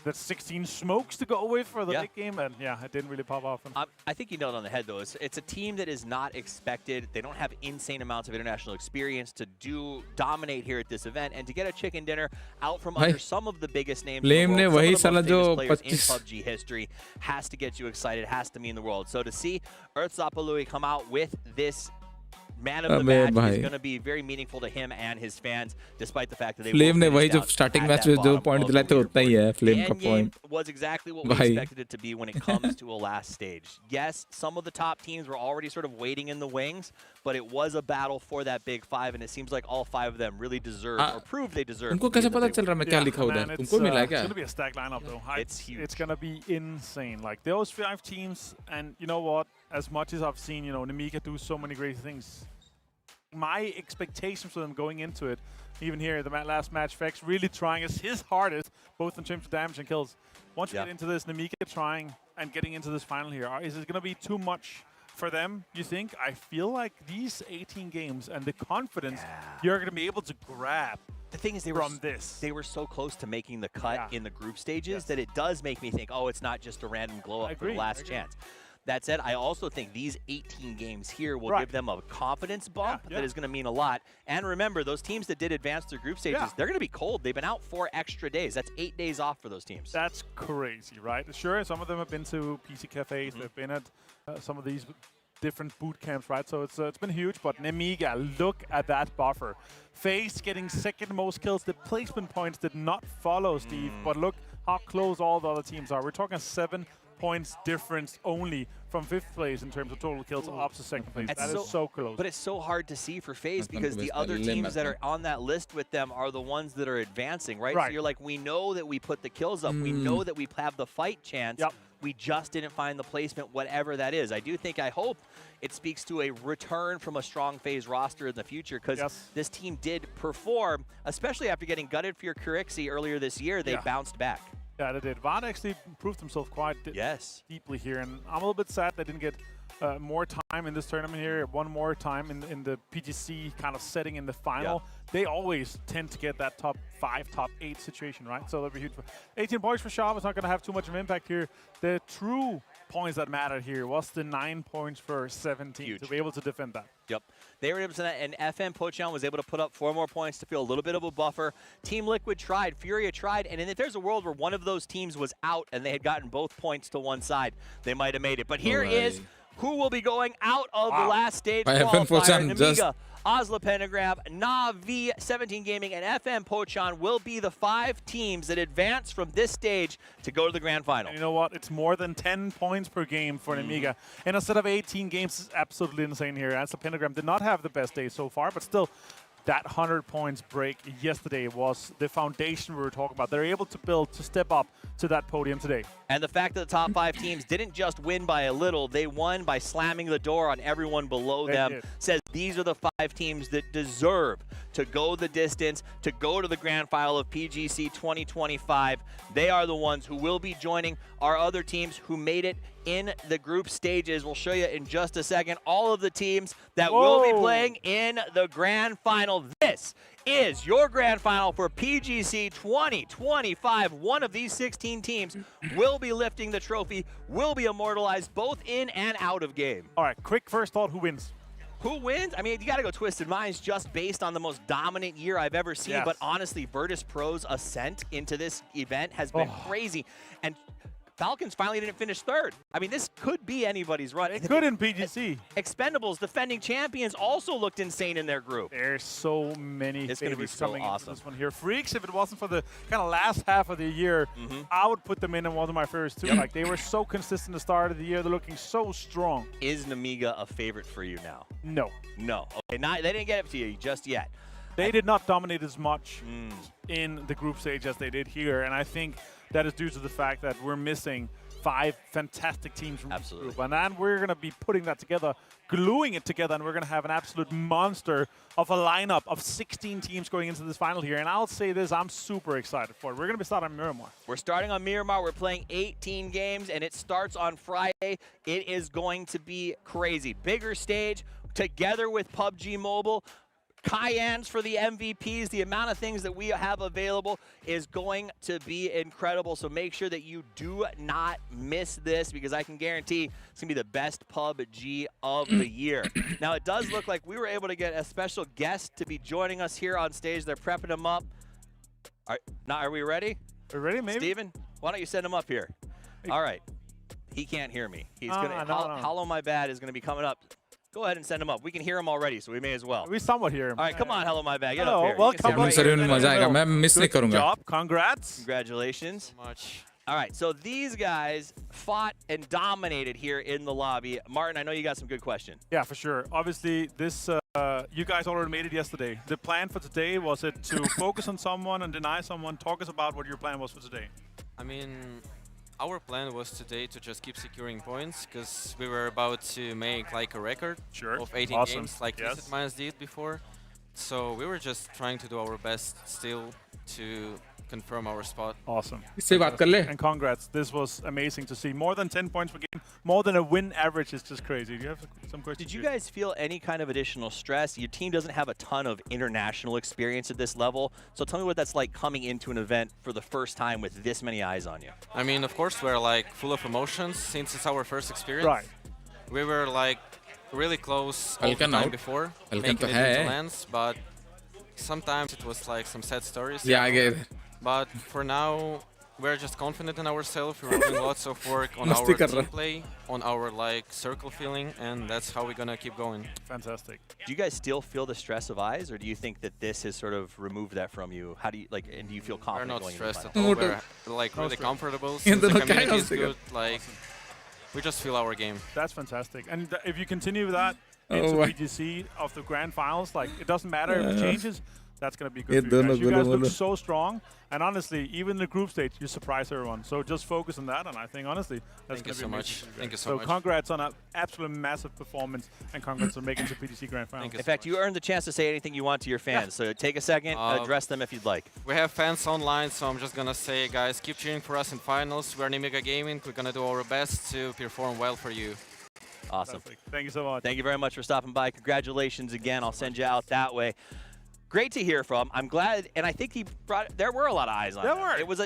the 16 smokes to go with for the big game, and it didn't really pop off. I think you nailed it on the head, though. It's a team that is not expected. They don't have insane amounts of international experience to dominate here at this event, and to get a chicken dinner out from under some of the biggest names in the world, some of the most famous players in PUBG history, has to get you excited, has to mean the world. So to see Earthzapalui come out with this man of the match is going to be very meaningful to him and his fans, despite the fact that they Flame ने वही जो starting match में जो point दिलाए थे उतना ही है Flame का point. Was exactly what we expected it to be when it comes to a last stage. Yes, some of the top teams were already sort of waiting in the wings, but it was a battle for that big 5, and it seems like all 5 of them really deserve or proved they deserve. तुमको कैसे पता चल रहा मैं क्या लिखा उधर? तुमको मिला क्या? It's going to be a stacked lineup though. It's huge. It's going to be insane. Like those 5 teams, and you know what? As much as I've seen, Namika do so many great things, my expectations for them going into it, even here, the last match, Fex really trying his hardest, both in terms of damage and kills. Once we get into this, Namika trying and getting into this final here, is it going to be too much for them, you think? I feel like these 18 games and the confidence you're going to be able to grab. The thing is, they were so close to making the cut in the group stages that it does make me think, oh, it's not just a random glow up for the last chance. That said, I also think these 18 games here will give them a confidence bump that is going to mean a lot. And remember, those teams that did advance through group stages, they're going to be cold. They've been out 4 extra days. That's 8 days off for those teams. That's crazy, right? Sure, some of them have been to PC cafes. They've been at some of these different boot camps, right? So it's been huge. But Nemiga, look at that buffer. FaZe getting second most kills. The placement points did not follow, Steve. But look how close all the other teams are. We're talking 7 points difference only from 5th place in terms of total kills up to 2nd place. That is so close. But it's so hard to see for FaZe because the other teams that are on that list with them are the ones that are advancing, right? So you're like, we know that we put the kills up. We know that we have the fight chance. We just didn't find the placement, whatever that is. I hope it speaks to a return from a strong FaZe roster in the future, because this team did perform, especially after getting gutted for your Kirixi earlier this year. They bounced back. Yeah, they did. Vaughn actually proved himself quite deeply here, and I'm a little bit sad they didn't get more time in this tournament here, one more time in the PGC kind of setting in the final. They always tend to get that top 5, top 8 situation, right? So that'll be huge. 18 points for Schaub is not going to have too much of an impact here. The true points that mattered here was the 9 points for 17 to be able to defend that. Yep. They were able to, and FN Pocheon was able to put up 4 more points to feel a little bit of a buffer. Team Liquid tried, Furia tried, and if there's a world where one of those teams was out and they had gotten both points to one side, they might have made it. But here is who will be going out of the last stage qualifier. Nemiga, Osla Pentagram, Navi, 17 Gaming, and FN Pocheon will be the 5 teams that advance from this stage to go to the grand final. And you know what? It's more than 10 points per game for Nemiga. And instead of 18 games, is absolutely insane here. Osla Pentagram did not have the best day so far, but still, that 100 points break yesterday was the foundation we were talking about. They're able to build to step up to that podium today. And the fact that the top 5 teams didn't just win by a little, they won by slamming the door on everyone below them. Says these are the 5 teams that deserve to go the distance, to go to the grand final of PGC 2025. They are the ones who will be joining our other teams who made it in the group stages. We'll show you in just a second all of the teams that will be playing in the grand final. This is your grand final for PGC 2025. One of these 16 teams will be lifting the trophy, will be immortalized both in and out of game. All right, quick first thought, who wins? Who wins? I mean, you got to go Twisted Minds just based on the most dominant year I've ever seen. But honestly, Virtus Pro's ascent into this event has been crazy. And Falcons finally didn't finish 3rd. I mean, this could be anybody's run. It could in PGC. Expendables, defending champions, also looked insane in their group. There's so many It's going to be favorites so coming awesome. into this one here. Freaks, if it wasn't for the kind of last half of the year, I would put them in one of my favorites too. Like, they were so consistent at the start of the year. They're looking so strong. Is Namiga a favorite for you now? No. No. Okay, they didn't get it to you just yet. They did not dominate as much in the group stage as they did here, and I think that is due to the fact that we're missing 5 fantastic teams from this group. And then we're going to be putting that together, gluing it together, and we're going to have an absolute monster of a lineup of 16 teams going into this final here. And I'll say this, I'm super excited for it. We're going to be starting on Miramar. We're starting on Miramar. We're playing 18 games, and it starts on Friday. It is going to be crazy. Bigger stage together with PUBG Mobile. Cayennes for the MVPs. The amount of things that we have available is going to be incredible. So make sure that you do not miss this, because I can guarantee it's going to be the best PUBG of the year. Now, it does look like we were able to get a special guest to be joining us here on stage. They're prepping him up. Are we ready? Are we ready, maybe? Steven, why don't you send him up here? All right. He can't hear me. He's gonna. Hello, my bad is going to be coming up. Go ahead and send him up. We can hear him already, so we may as well. We somewhat hear him. All right, come on, hello, my bad. Get Hello, up here. welcome. Good job. Congrats. Congratulations. All right, so these guys fought and dominated here in the lobby. Martin, I know you got some good questions. Yeah, for sure. Obviously, this you guys already made it yesterday. The plan for today, was it to focus on someone and deny someone? Talk us about what your plan was for today. I mean, our plan was today to just keep securing points, because we were about to make like a record of 18 games like Twisted Minds did before. So we were just trying to do our best still to confirm our spot. Awesome. And congrats. This was amazing to see. More than 10 points per game, more than a win average is just crazy. Do you have some questions? Did you guys feel any kind of additional stress? Your team doesn't have a ton of international experience at this level. So tell me what that's like coming into an event for the first time with this many eyes on you. I mean, of course, we're like full of emotions since it's our first experience. Right. We were like really close all the time before making it into lands, but sometimes it was like some sad stories. Yeah, I get it. But for now, we're just confident in ourselves. We're doing lots of work on our team play, on our like circle feeling, and that's how we're gonna keep going. Fantastic. Do you guys still feel the stress of eyes, or do you think that this has sort of removed that from you? How do you like, and do you feel confident? We're not going stressed into at all. We're like really comfortable. Since the community is good, like we just feel our game. That's fantastic. And if you continue that into PGC of the grand finals, like it doesn't matter if it changes. That's going to be good for you guys. You guys look so strong. And honestly, even in the group stage, you surprise everyone. So just focus on that. And I think, honestly, that's going to be amazing. Thank you so much. So congrats on an absolute massive performance. And congrats on making it to PGC Grand Final. In fact, you earned the chance to say anything you want to your fans. So take a second, address them if you'd like. We have fans online, so I'm just going to say, guys, keep cheering for us in finals. We're Namiga Gaming. We're going to do our best to perform well for you. Awesome. Thank you so much. Thank you very much for stopping by. Congratulations again. I'll send you out that way. Great to hear from. I'm glad, and I think he brought. There were a lot of eyes on him.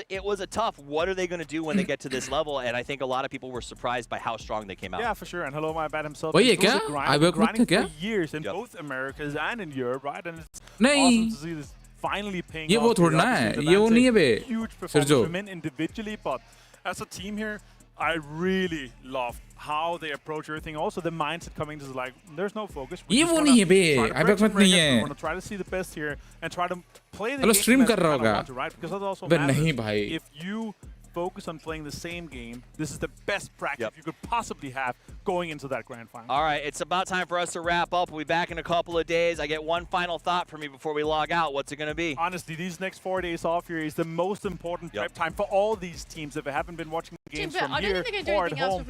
It was a tough. What are they going to do when they get to this level? And I think a lot of people were surprised by how strong they came out. Yeah, for sure. And hello, my bad himself. Wait, grinding for years in both Americas and in Europe, right? And it's awesome to see this finally paying off. Huge performance for men individually, but as a team here, I really love how they approach everything. Also, the mindset coming to like, there's no focus. We're going to try to see the best here and try to play the game as right? Because that also matters. If you focus on playing the same game, this is the best practice you could possibly have going into that grand final. All right, it's about time for us to wrap up. We'll be back in a couple of days. I get one final thought from you before we log out. What's it going to be? Honestly, these next 4 days off here is the most important prep time for all these teams. If they haven't been watching the games from here or at home,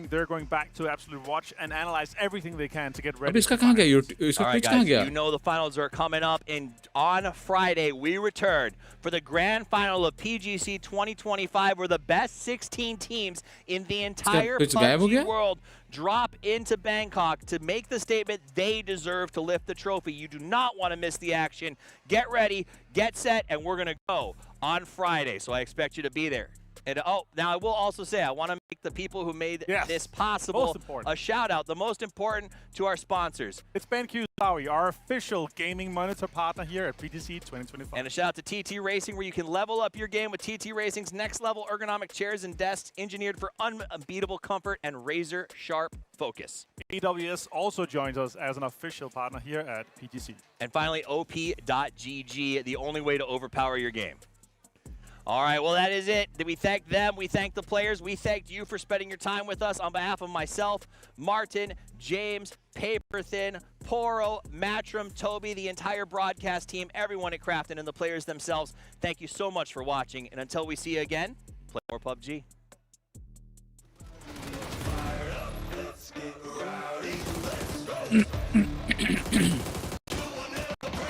they're going back to absolute watch and analyze everything they can to get ready. All right, guys, you know the finals are coming up, and on Friday we return for the grand final of PGC 2025, where the best 16 teams in the entire PUBG world drop into Bangkok to make the statement they deserve to lift the trophy. You do not want to miss the action. Get ready, get set, and we're going to go on Friday, so I expect you to be there. And now I will also say I want to make the people who made this possible a shout out. The most important to our sponsors. It's BenQ Zowie, our official gaming monitor partner here at PGC 2025. And a shout out to TT Racing, where you can level up your game with TT Racing's next level ergonomic chairs and desks engineered for unbeatable comfort and razor sharp focus. AWS also joins us as an official partner here at PGC. And finally, op.gg, the only way to overpower your game. All right, well, that is it. We thank them. We thank the players. We thank you for spending your time with us. On behalf of myself, Martin, James, Paperthin, Poro, Matrim, Toby, the entire broadcast team, everyone at Krafton, and the players themselves, thank you so much for watching. And until we see you again, play more PUBG.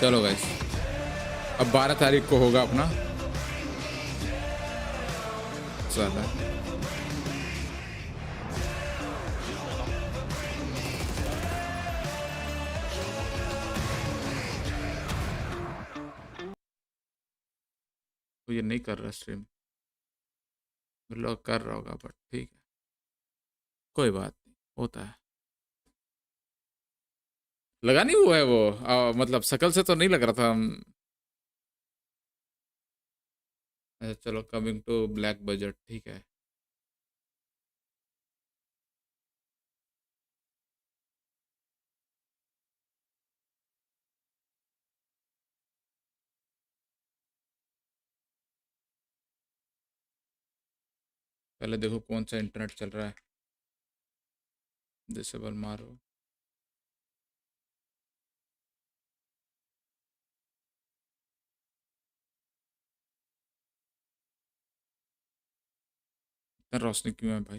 चलो guys, अब 12 तारीख को होगा अपना ज़्यादा तो ये नहीं कर रहा स्ट्रीम, लोग कर रहा होगा, बट ठीक है, कोई बात नहीं, होता है। लगा नहीं हुआ है वो, मतलब शकल से तो नहीं लग रहा था। चलो, कमिंग टू ब्लैक बजट, ठीक है। पहले देखो कौन सा इंटरनेट चल रहा है, डिसेबल मारो। इतना रोशनी क्यों है भाई?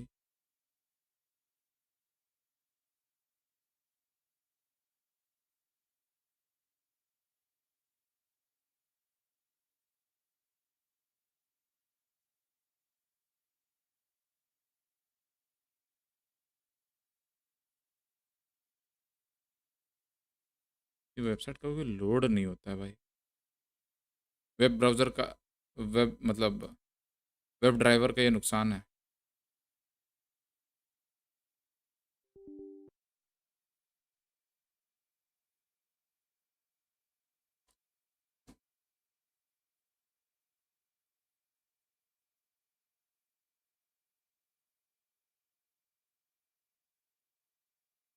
ये वेबसाइट कभी लोड नहीं होता है भाई। वेब ब्राउज़र का मतलब वेब ड्राइवर का ये नुकसान है।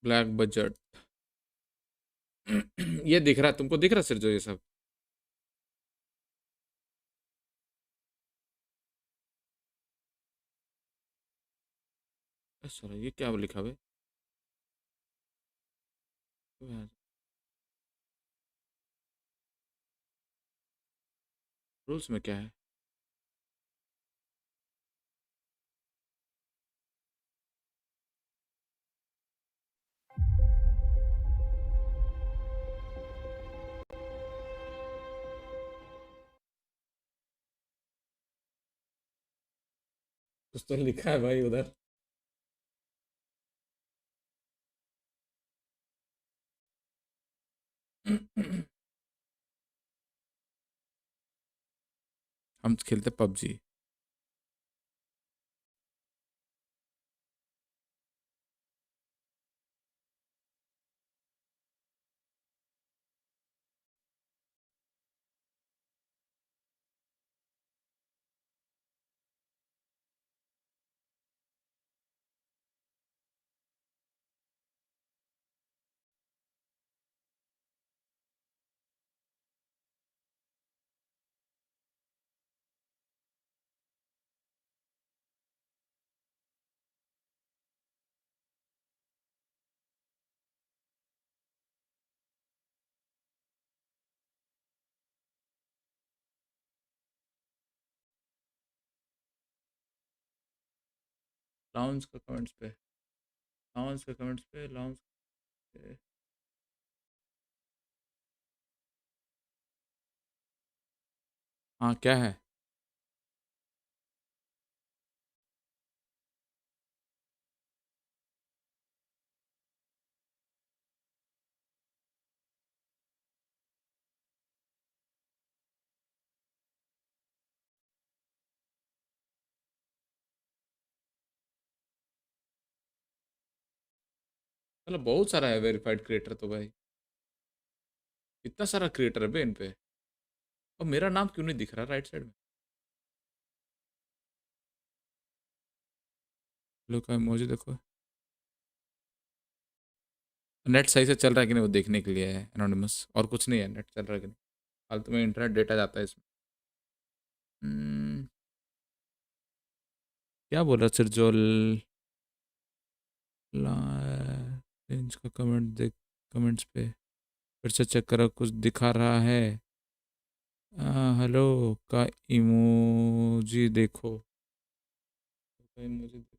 ब्लैक बजट ये दिख रहा है तुमको, दिख रहा है सिर जो ये सब? सर ये क्या लिखा है? रूल्स में क्या है? कुछ तो लिखा है भाई उधर। हम खेलते पबजी। लाउंज का कमेंट्स पे, लाउंज के कमेंट्स पे, लाउंज पे। हाँ क्या है? मतलब बहुत सारा है वेरीफाइड क्रिएटर तो भाई, इतना सारा क्रिएटर है बे इन पे, और मेरा नाम क्यों नहीं दिख रहा राइट साइड में? लो का इमोजी देखो, नेट सही से चल रहा है कि नहीं वो देखने के लिए है एनोनिमस, और कुछ नहीं है, नेट चल रहा है कि नहीं, फालतू में इंटरनेट डेटा जाता है इसमें। क्या बोल रहा सर जोल? रेंज का कमेंट देख, कमेंट्स पे फिर से चेक करो, कुछ दिखा रहा है। हेलो का इमोजी देखो, का इमोजी देखो।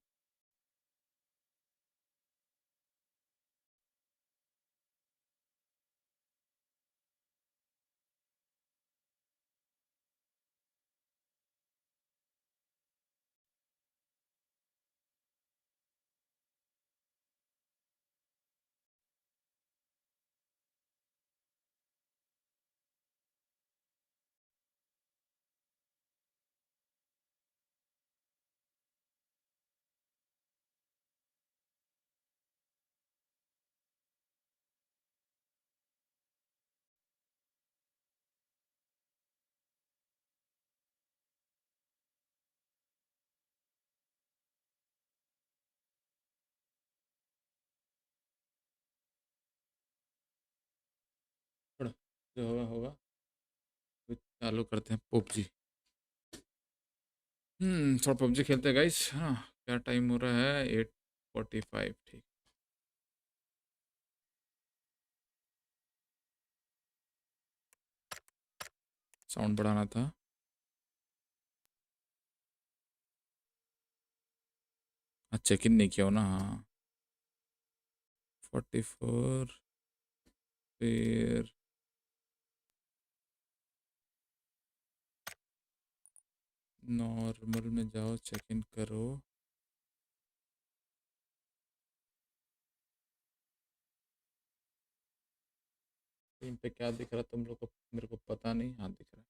जो होगा होगा, चालू करते हैं पबजी। थोड़ा पबजी खेलते हैं गाइस। हाँ क्या टाइम हो रहा है? 8:45। ठीक, साउंड बढ़ाना था। चेक इन नहीं किया हो ना? हाँ 44, फिर नॉर्मल में जाओ, चेक इन करो। टीम पे क्या दिख रहा तुम लोग को? मेरे को पता नहीं। हाँ दिख रहा है।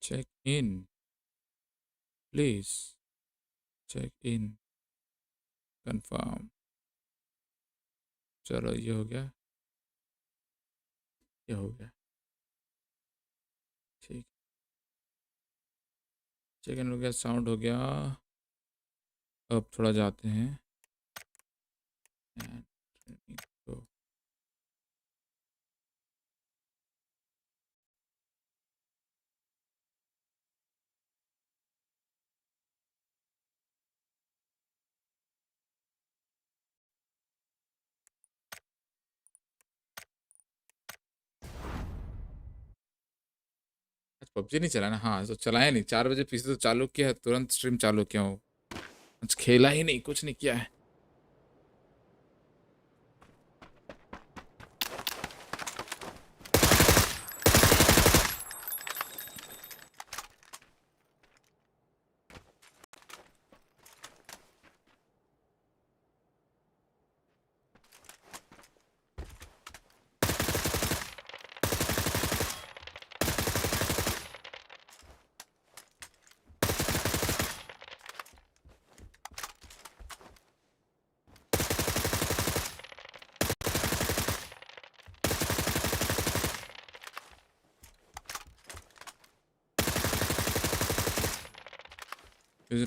Check in please, check in confirm. चलो ये हो गया, ये हो गया, ठीक। चेक इन हो गया, साउंड हो गया। अब थोड़ा जाते हैं तो पबजी नहीं चला ना? हाँ तो चलाया नहीं, 4 बजे पीसी तो चालू किया है, तुरंत स्ट्रीम चालू किया हूँ। आज खेला ही नहीं, कुछ नहीं किया है।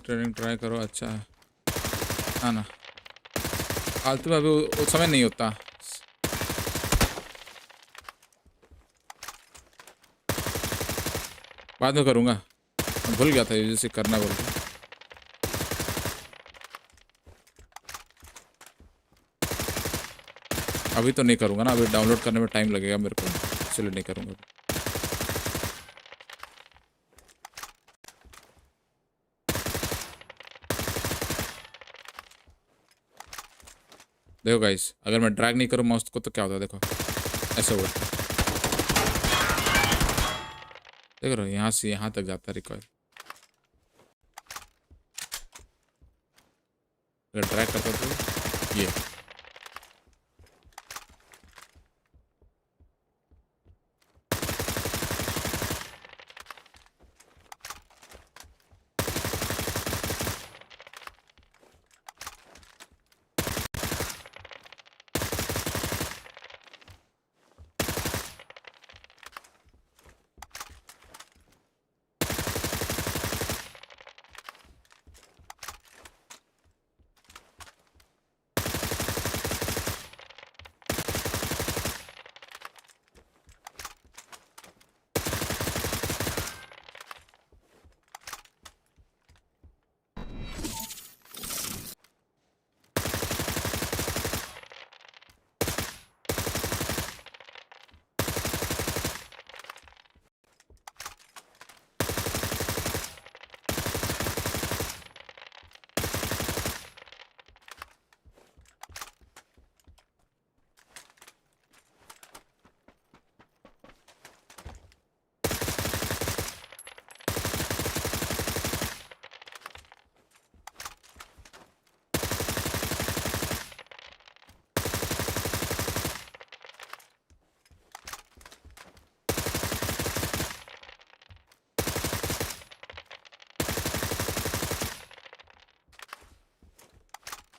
ट्रेनिंग ट्राई करो, अच्छा है। हाँ ना, फालतू में अभी वो समय नहीं होता। बाद में करूँगा, भूल गया था जैसे करना बोल के। अभी तो नहीं करूँगा ना, अभी डाउनलोड करने में टाइम लगेगा मेरे को, इसलिए नहीं करूँगा। देखो गाइस, अगर मैं ड्रैग नहीं करूँ माउस को तो क्या होता है, देखो ऐसे होता है, देख रहे हो, यहाँ से यहाँ तक जाता है रिकॉइल। अगर ड्रैग करता तो ये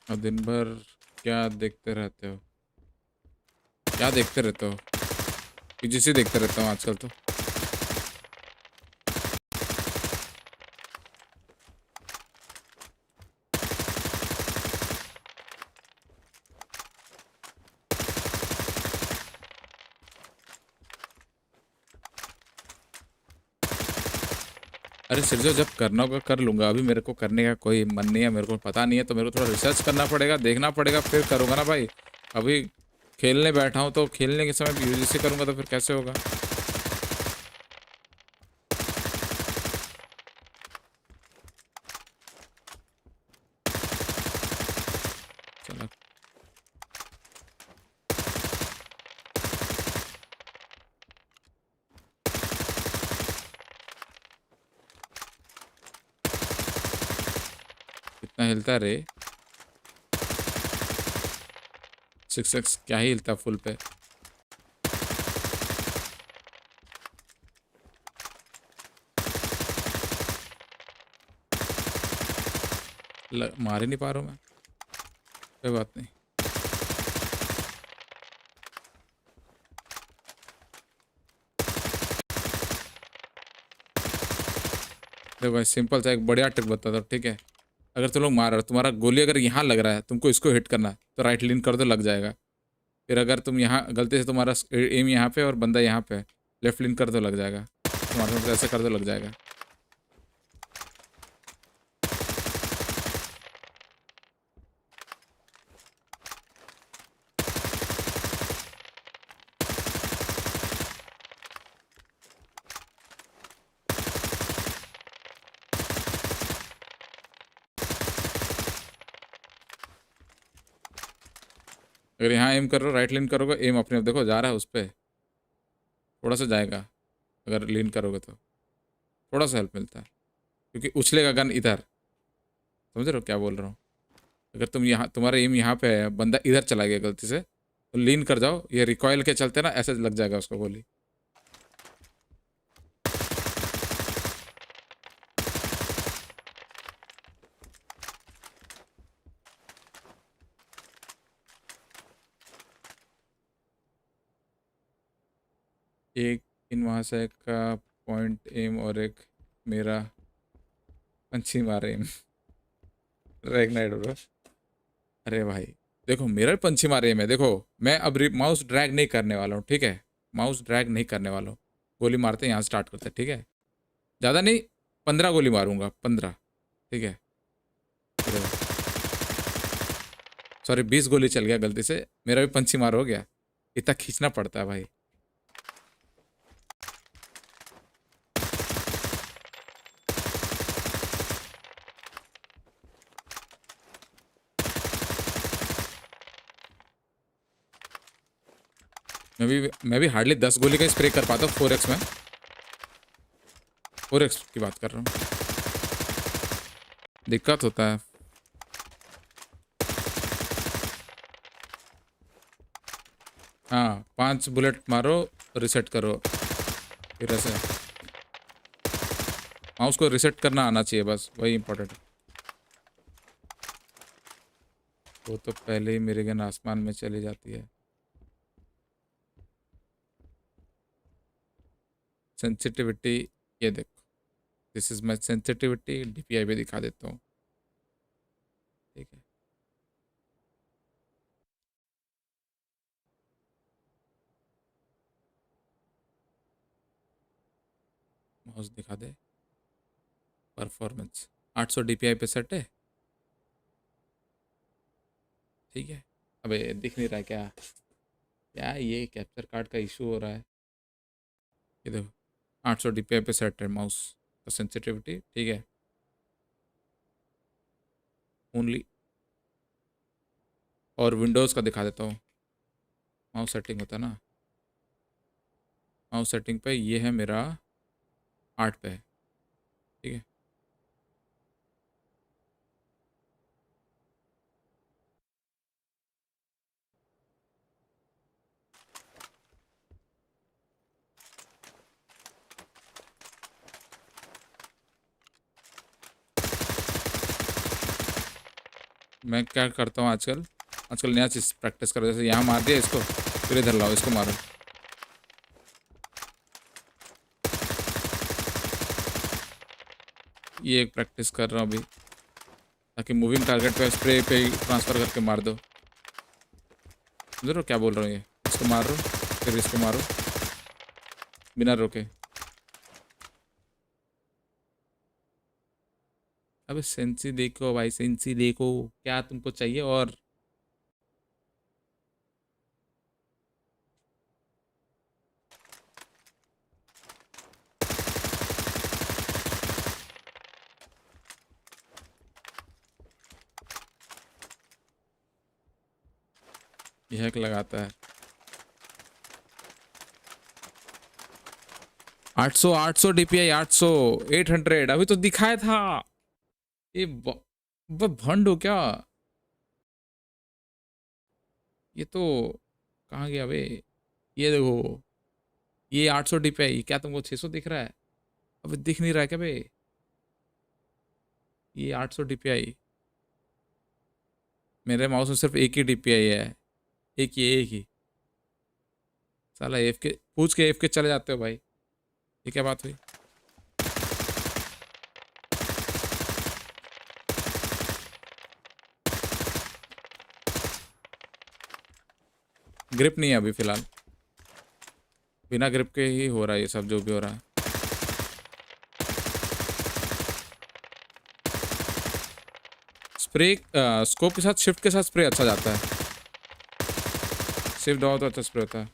और दिन भर क्या देखते रहते हो, क्या देखते रहते हो? पीजीसी देखते रहता हूँ आजकल तो। अरे सिर्जो, जब करना होगा कर लूँगा, अभी मेरे को करने का कोई मन नहीं है, मेरे को पता नहीं है, तो मेरे को थोड़ा रिसर्च करना पड़ेगा, देखना पड़ेगा, फिर करूँगा ना भाई। अभी खेलने बैठा हूँ तो खेलने के समय यूजीसी करूँगा तो फिर कैसे होगा? चलो कितना हिलता है रे? 6x क्या ही हिलता फुल पे। मार ही नहीं पा रहा हूँ मैं, कोई बात नहीं। देखो भाई, सिंपल सा एक बढ़िया ट्रिक बताता हूँ, ठीक है? अगर तुम लोग मार रहे हो, तुम्हारा गोली अगर यहाँ लग रहा है, तुमको इसको हिट करना है, तो राइट लीन कर दो, लग जाएगा। फिर अगर तुम यहाँ गलती से तुम्हारा एम यहाँ पे और बंदा यहाँ पे, लेफ्ट लीन कर दो, लग जाएगा। तुम्हारा ऐसे कर दो, लग जाएगा। अगर यहाँ एम कर रहे हो, राइट लीन करोगे, एम अपने आप देखो जा रहा है उस पर, थोड़ा सा जाएगा। अगर लीन करोगे तो थोड़ा सा हेल्प मिलता है, क्योंकि उछलेगा गन इधर। समझ रहे हो क्या बोल रहा हूँ? अगर तुम यहाँ, तुम्हारा एम यहाँ पे है, बंदा इधर चला गया गलती से, तो लीन कर जाओ, ये रिकॉयल के चलते ना ऐसे लग जाएगा उसको गोली। एक इन वहाँ से का पॉइंट एम और एक मेरा पंछी मारे एम रेगनाइट ब्रो। अरे भाई देखो, मेरा पंछी मारे एम है। देखो मैं अब माउस ड्रैग नहीं करने वाला हूँ, ठीक है? माउस ड्रैग नहीं करने वाला हूँ, गोली मारते यहाँ स्टार्ट करते, ठीक है? ज़्यादा नहीं, 15 गोली मारूंगा, 15, ठीक है? सॉरी 20 गोली चल गया गलती से, मेरा भी पंछी मार हो गया। इतना खींचना पड़ता है भाई। मैं भी हार्डली 10 गोली का स्प्रे कर पाता हूँ 4x में। 4x की बात कर रहा हूँ, दिक्कत होता है। हाँ 5 बुलेट मारो, रिसेट करो, फिर ऐसे माउस को रिसेट करना आना चाहिए, बस वही इम्पोर्टेंट है। वो तो पहले ही मेरी गन आसमान में चली जाती है। सेंसिटिविटी ये देखो, this is my sensitivity, DPI भी दिखा देता हूँ, ठीक है। माउस दिखा दे, परफॉर्मेंस 800 DPI पे सेट है, ठीक है। अबे दिख नहीं रहा क्या? क्या ये कैप्चर कार्ड का इशू हो रहा है? ये देखो 800 DPI पे सेट है माउस का सेंसिटिविटी, ठीक है। ओनली और विंडोज़ का दिखा देता हूँ। माउस सेटिंग होता है ना, माउस सेटिंग पे ये है मेरा 8 पे है, ठीक है। मैं क्या करता हूँ आजकल नया चीज़ प्रैक्टिस करो, जैसे यहाँ मार दिया इसको, फिर इधर लाओ इसको मारो। ये एक प्रैक्टिस कर रहा हूँ अभी, ताकि मूविंग टारगेट पे स्प्रे पे ट्रांसफ़र करके मार दो। समझ रहे हो क्या बोल रहा हूँ? ये इसको मारो, फिर इसको मारो बिना रोके। अबे सेंसी देखो भाई, सेंसी देखो, क्या तुमको चाहिए और? यह एक लगाता है 800 DPI, 800 अभी तो दिखाया था। ये भंड हो क्या? ये तो कहाँ गया बे? ये देखो, ये 800 DPI, क्या तुमको 600 दिख रहा है? अबे दिख नहीं रहा है क्या बे? ये 800 DPI, मेरे माउस में सिर्फ एक ही DPI है, एक ही। साला AFK पूछ के AFK चले जाते हो भाई, ये क्या बात हुई? ग्रिप नहीं है अभी फिलहाल, बिना ग्रिप के ही हो रहा है ये सब जो भी हो रहा है। स्प्रे स्कोप के साथ, शिफ्ट के साथ स्प्रे अच्छा जाता है। शिफ्ट दबाओ तो अच्छा स्प्रे होता है।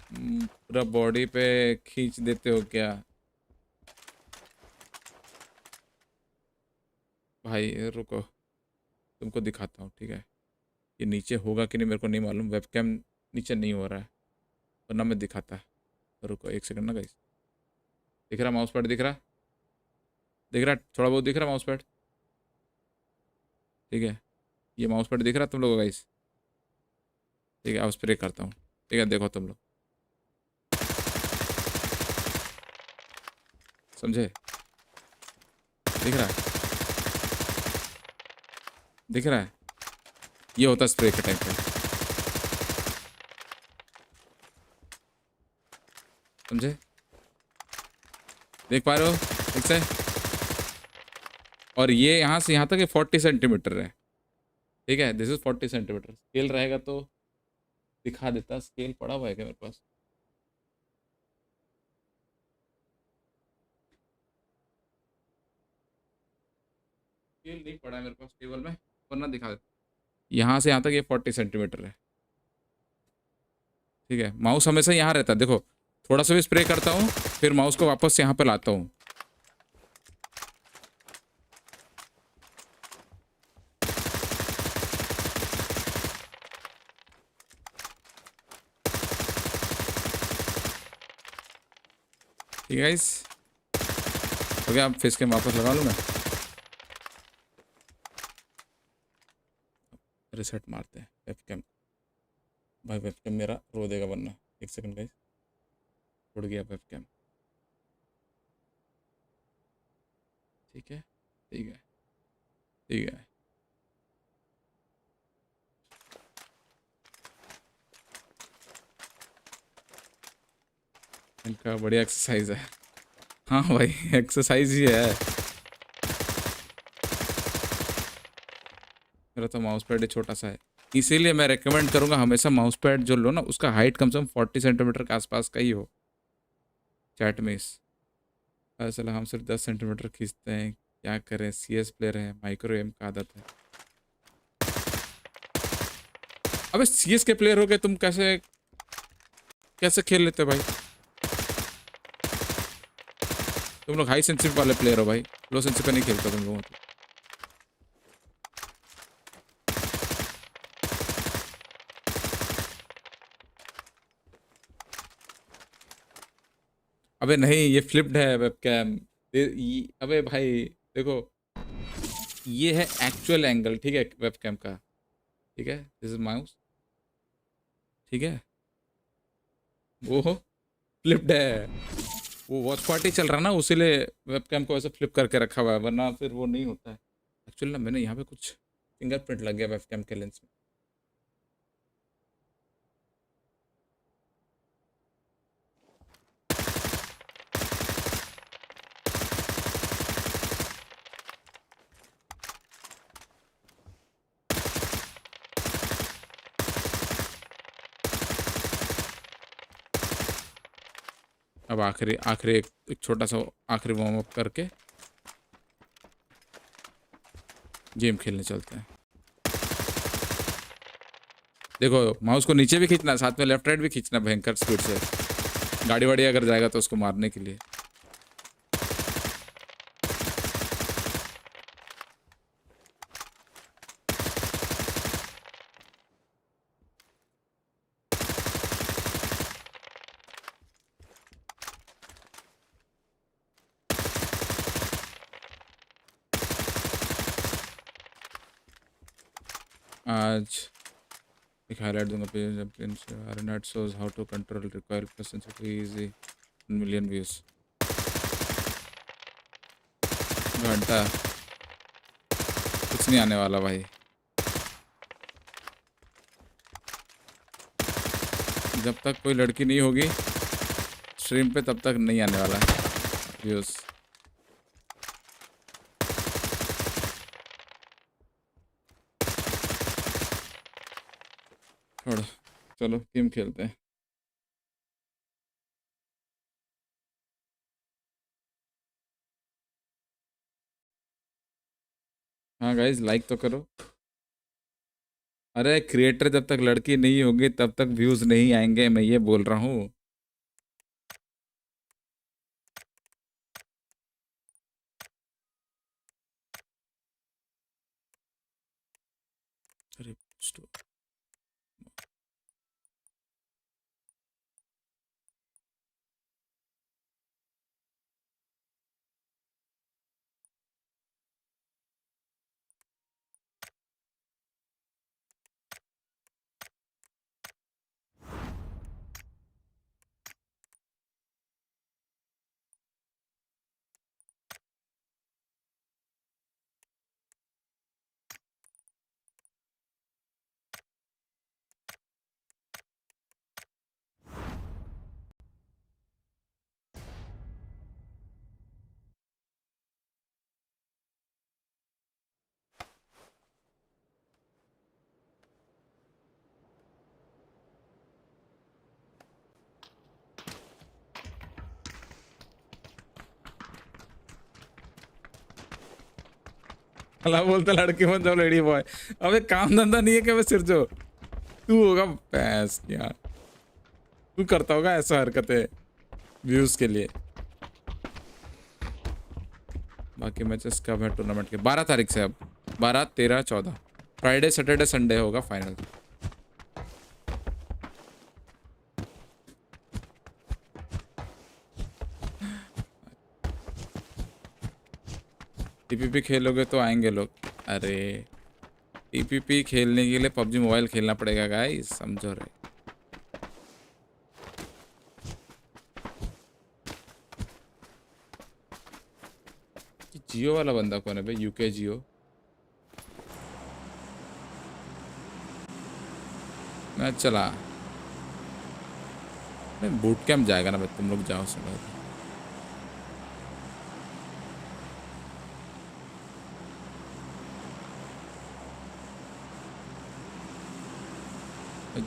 पूरा बॉडी पे खींच देते हो क्या भाई? रुको तुमको दिखाता हूँ, ठीक है। ये नीचे होगा कि नहीं मेरे को नहीं मालूम, वेबकैम नीचे नहीं हो रहा है, वरना मैं दिखाता है। रुको 1 सेकंड ना गाइस। दिख रहा माउस पैड? दिख रहा थोड़ा बहुत दिख रहा माउस पैड, ठीक है। ये माउस पैड दिख रहा तुम लोगों को गाइस? ठीक है, अब स्प्रे करता हूँ, ठीक है। देखो तुम लोग समझे? दिख रहा है? ये होता स्प्रे के टाइम पे, समझे? देख पा रहे हो ठीक से? और ये यहाँ से यहाँ तक 40 सेंटीमीटर है, ठीक है। This is 40 centimetre. स्केल रहेगा तो दिखा देता, स्केल पड़ा हुआ है क्या मेरे पास? स्केल नहीं पड़ा है मेरे पास टेबल में, वरना दिखा देता। यहाँ से यहाँ तक ये 40 सेंटीमीटर है, ठीक है। माउस हमेशा यहाँ रहता है, देखो थोड़ा सा भी स्प्रे करता हूँ, फिर माउस को वापस यहाँ पे लाता हूँ। ठीक है गाइस, हो गया। अब फेस कैम वापस लगा लूँ मैं। रिसेट मारते हैं वेब कैम। भाई वेब कैम मेरा रो देगा वरना। एक सेकंड गाइस, उड़ गया वेब कैम। ठीक है ठीक है ठीक है। इनका बढ़िया एक्सरसाइज है। हाँ भाई एक्सरसाइज ही है। मेरा तो माउस पैड छोटा सा है, इसीलिए मैं रेकमेंड करूँगा हमेशा माउस पैड जो लो ना उसका हाइट कम से कम 40 सेंटीमीटर के आसपास का ही हो। चैट में इस असल हम सिर्फ 10 सेंटीमीटर खींचते हैं, क्या करें, CS प्लेयर है, माइक्रो एम का आदत है। अबे CS के प्लेयर हो गए तुम, कैसे कैसे खेल लेते हो भाई? तुम लोग हाई सेंसिटिव वाले प्लेयर हो भाई, लो सेंसिटिव पे नहीं खेलते तुम लोगों को। अबे नहीं, ये फ्लिप्ड है वेबकैम। अबे भाई देखो, ये है एक्चुअल एंगल, ठीक है, वेबकैम का। ठीक है, दिस इज माउस, ठीक है, वो फ्लिप्ड है। वो वॉच पार्टी चल रहा ना, उसीलिए वेबकैम को ऐसे फ्लिप करके रखा हुआ है, वरना फिर वो नहीं होता है। एक्चुअली ना मैंने यहाँ पे कुछ फिंगरप्रिंट लग गया वेबकैम के लेंस में। अब आखिरी आखिरी एक छोटा सा आखिरी वार्म अप करके गेम खेलने चलते हैं। देखो माउस को नीचे भी खींचना है, साथ में लेफ्ट राइट भी खींचना भयंकर स्पीड से। गाड़ी वाड़ी अगर जाएगा तो उसको मारने के लिए। आज एक हाईलाइट दूंगा page ironhide shows how to control recoil plus sensitivity easy 1 million views। घंटा कुछ नहीं आने वाला भाई, जब तक कोई लड़की नहीं होगी स्ट्रीम पे तब तक नहीं आने वाला व्यूज। छोड़ो, चलो गेम खेलते हैं। हाँ गाइज लाइक तो करो। अरे क्रिएटर जब तक लड़की नहीं होगी तब तक व्यूज नहीं आएंगे, मैं ये बोल रहा हूँ। अरे अल्लाह बोलता लड़की बन जाओ लेडी बॉय। अबे काम धंधा नहीं है क्या? मैं सिर जो तू होगा पैस यार, तू करता होगा ऐसा हरकतें व्यूज के लिए। बाकी मैचेस कब है टूर्नामेंट के? 12 तारीख से। अब 12, 13, 14 फ्राइडे सैटरडे संडे होगा फाइनल। टीपीपी खेलोगे तो आएंगे लोग। अरे टीपीपी खेलने के लिए पबजी मोबाइल खेलना पड़ेगा गाइस, समझो रे। जियो वाला बंदा कौन है भाई? यूके जियो। मैं चला बूट कैंप जाएगा ना भाई, तुम लोग जाओ सुनो।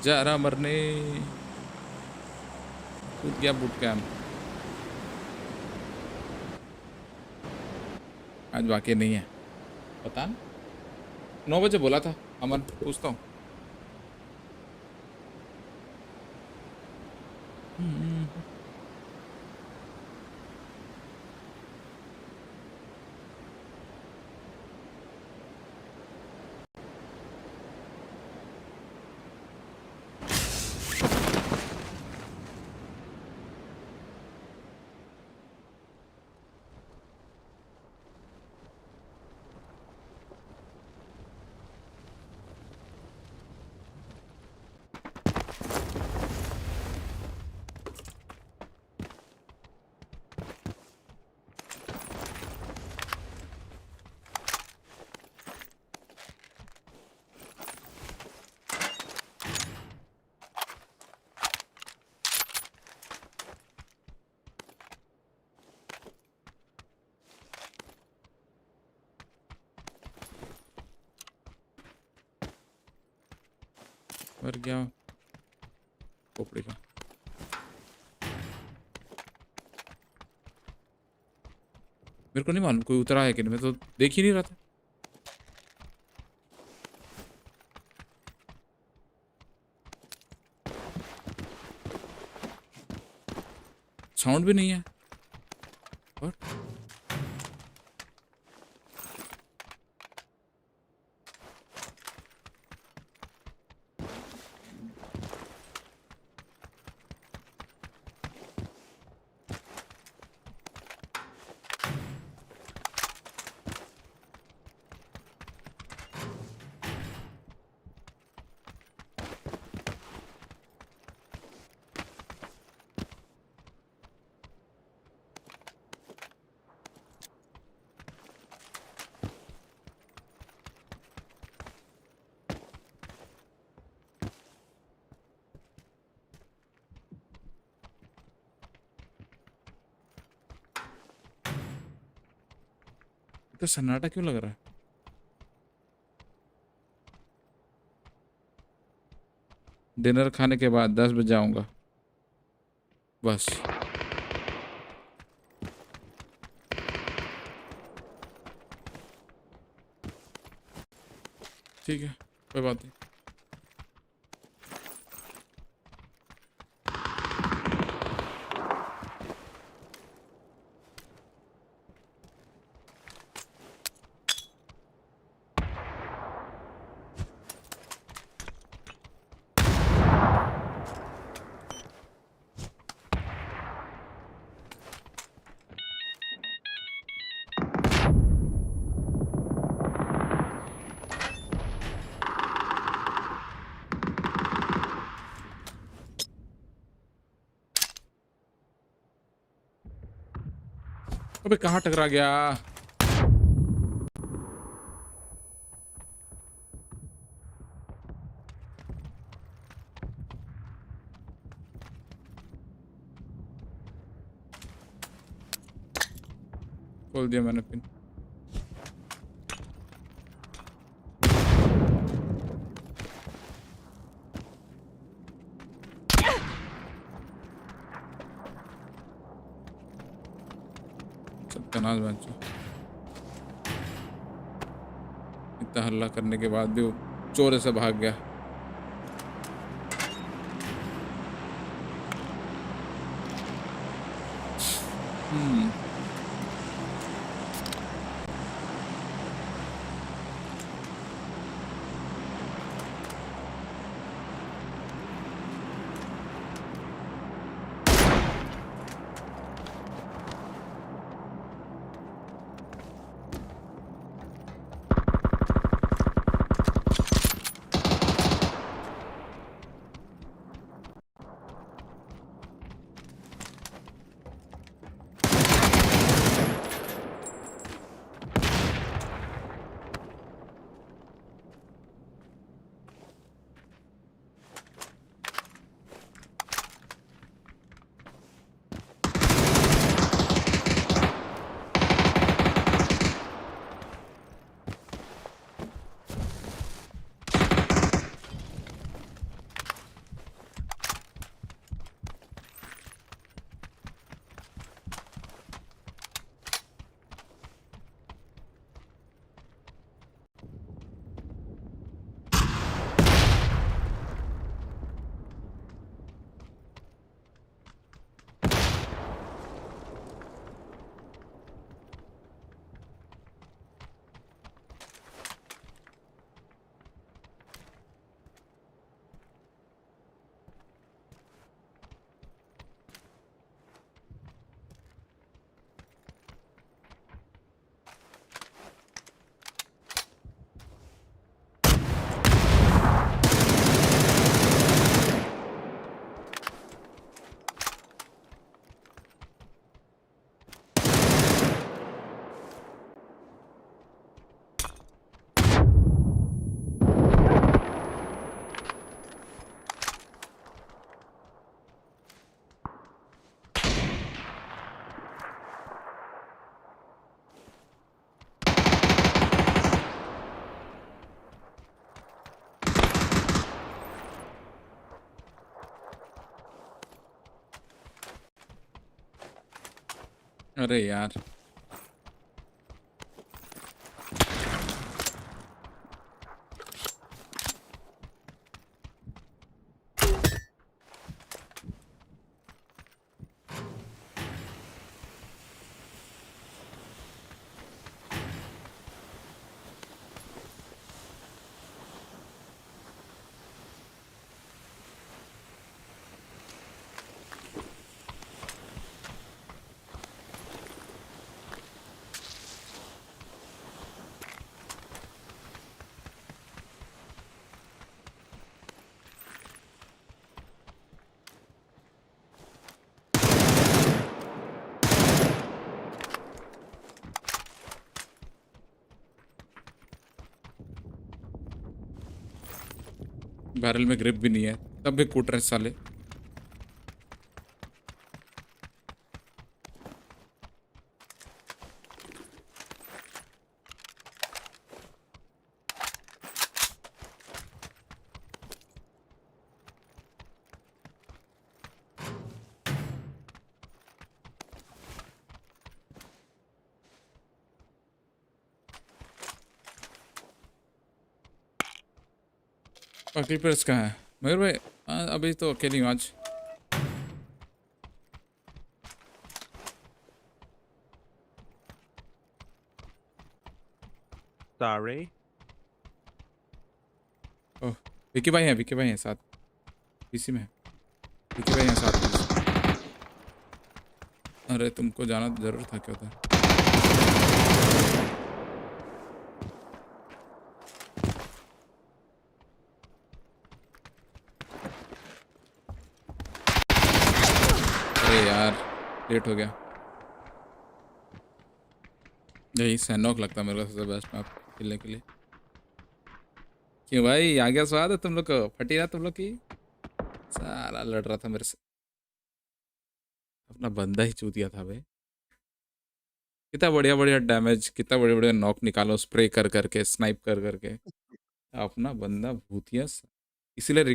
जा रहा मरने, कूद गया बूट कैंप। आज बाकी नहीं है पता ना, 9 बजे बोला था। अमन पूछता हूँ। मर गया खोपड़ी का। मेरे को नहीं मालूम कोई उतरा है कि नहीं, मैं तो देख ही नहीं रहा था। साउंड भी नहीं है। और तो सन्नाटा क्यों लग रहा है? डिनर खाने के बाद 10 बजे आऊँगा बस। ठीक है कोई बात नहीं। अबे कहाँ टकरा गया? खोल दिया मैंने पिन। सत्यानाश बच्चा, इतना हल्ला करने के बाद भी वो चोर से भाग गया। अरे यार बैरल में ग्रिप भी नहीं है तब भी कूट रहे साले। बाकी पर इसका है मयूर भाई अभी तो अकेली हूँ आज। Sorry. ओह विकी भाई हैं साथ पीसी में विकी भाई हैं साथ। अरे तुमको जाना तो जरूर था क्या होता। अरे यार लेट हो गया। यही सैनॉक लगता है मेरे को सबसे बेस्ट मैप खेलने के लिए। क्यों भाई आ गया स्वाद है तुम लोग को फटी ना तुम लोग की। साला लड़ रहा था मेरे से अपना बंदा ही चूतिया था भाई। कितना बढ़िया बढ़िया डैमेज कितना बढ़िया बढ़िया नॉक निकालो स्प्रे कर करके स्नाइप कर करके अपना बंदा भूतिया। इसीलिए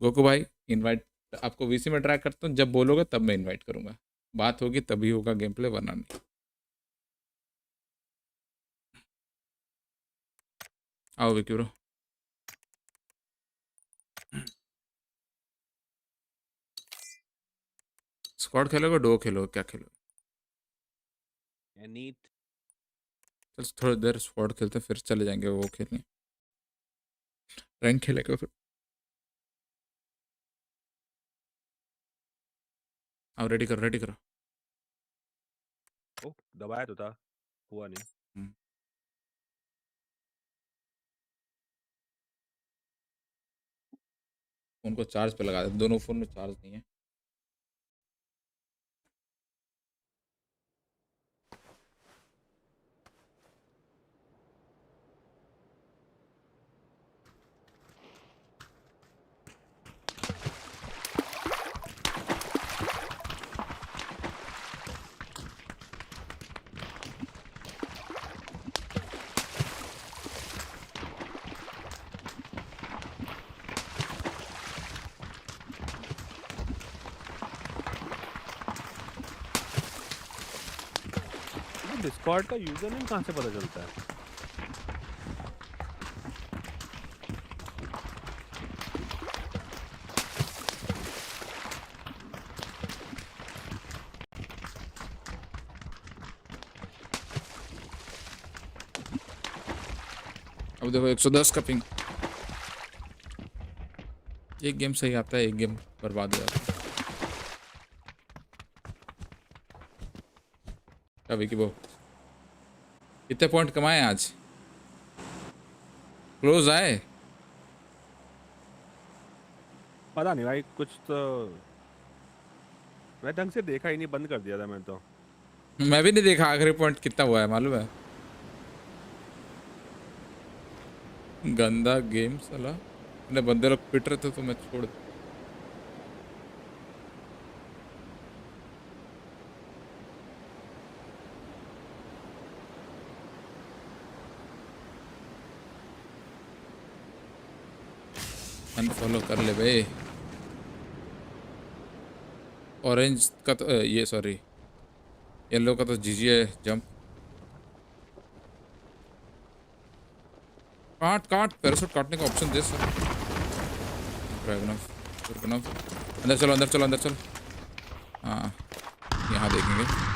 गोकू भाई इनवाइट आपको वीसी में ट्राई करता हूँ जब बोलोगे तब मैं इनवाइट करूँगा। बात होगी तभी होगा गेम प्ले वरना नहीं। आओ विकी ब्रो। स्क्वाड खेलोगे डो खेलोगे क्या खेलोगे? चल थोड़ी देर स्क्वाड खेलते फिर चले जाएंगे वो खेलने रैंक खेलेगा फिर। आओ रेडी करो। ओ दबाया तो था हुआ नहीं। फोन को चार्ज पे लगा दे दोनों फोन में चार्ज नहीं है। डिस्कॉर्ड का यूजर नेम कहाँ से पता चलता है? अब देखो 110 का पिंग। एक गेम सही आता है एक गेम बर्बाद हो जाता है। क्या विकी वो कितने पॉइंट कमाए आज? क्लोज आए? पता नहीं भाई कुछ तो मैं ढंग से देखा ही नहीं बंद कर दिया था मैं तो। मैं भी नहीं देखा आखिरी पॉइंट कितना हुआ है मालूम है। गंदा गेम साला इतने बंदे लोग पिट रहे थे तो मैं छोड़ अनफॉलो कर ले भाई। ऑरेंज का तो ये सॉरी येलो का तो जीजी है जंप काट पैराशूट काटने का ऑप्शन दे सर अंदर चलो हाँ यहाँ देखेंगे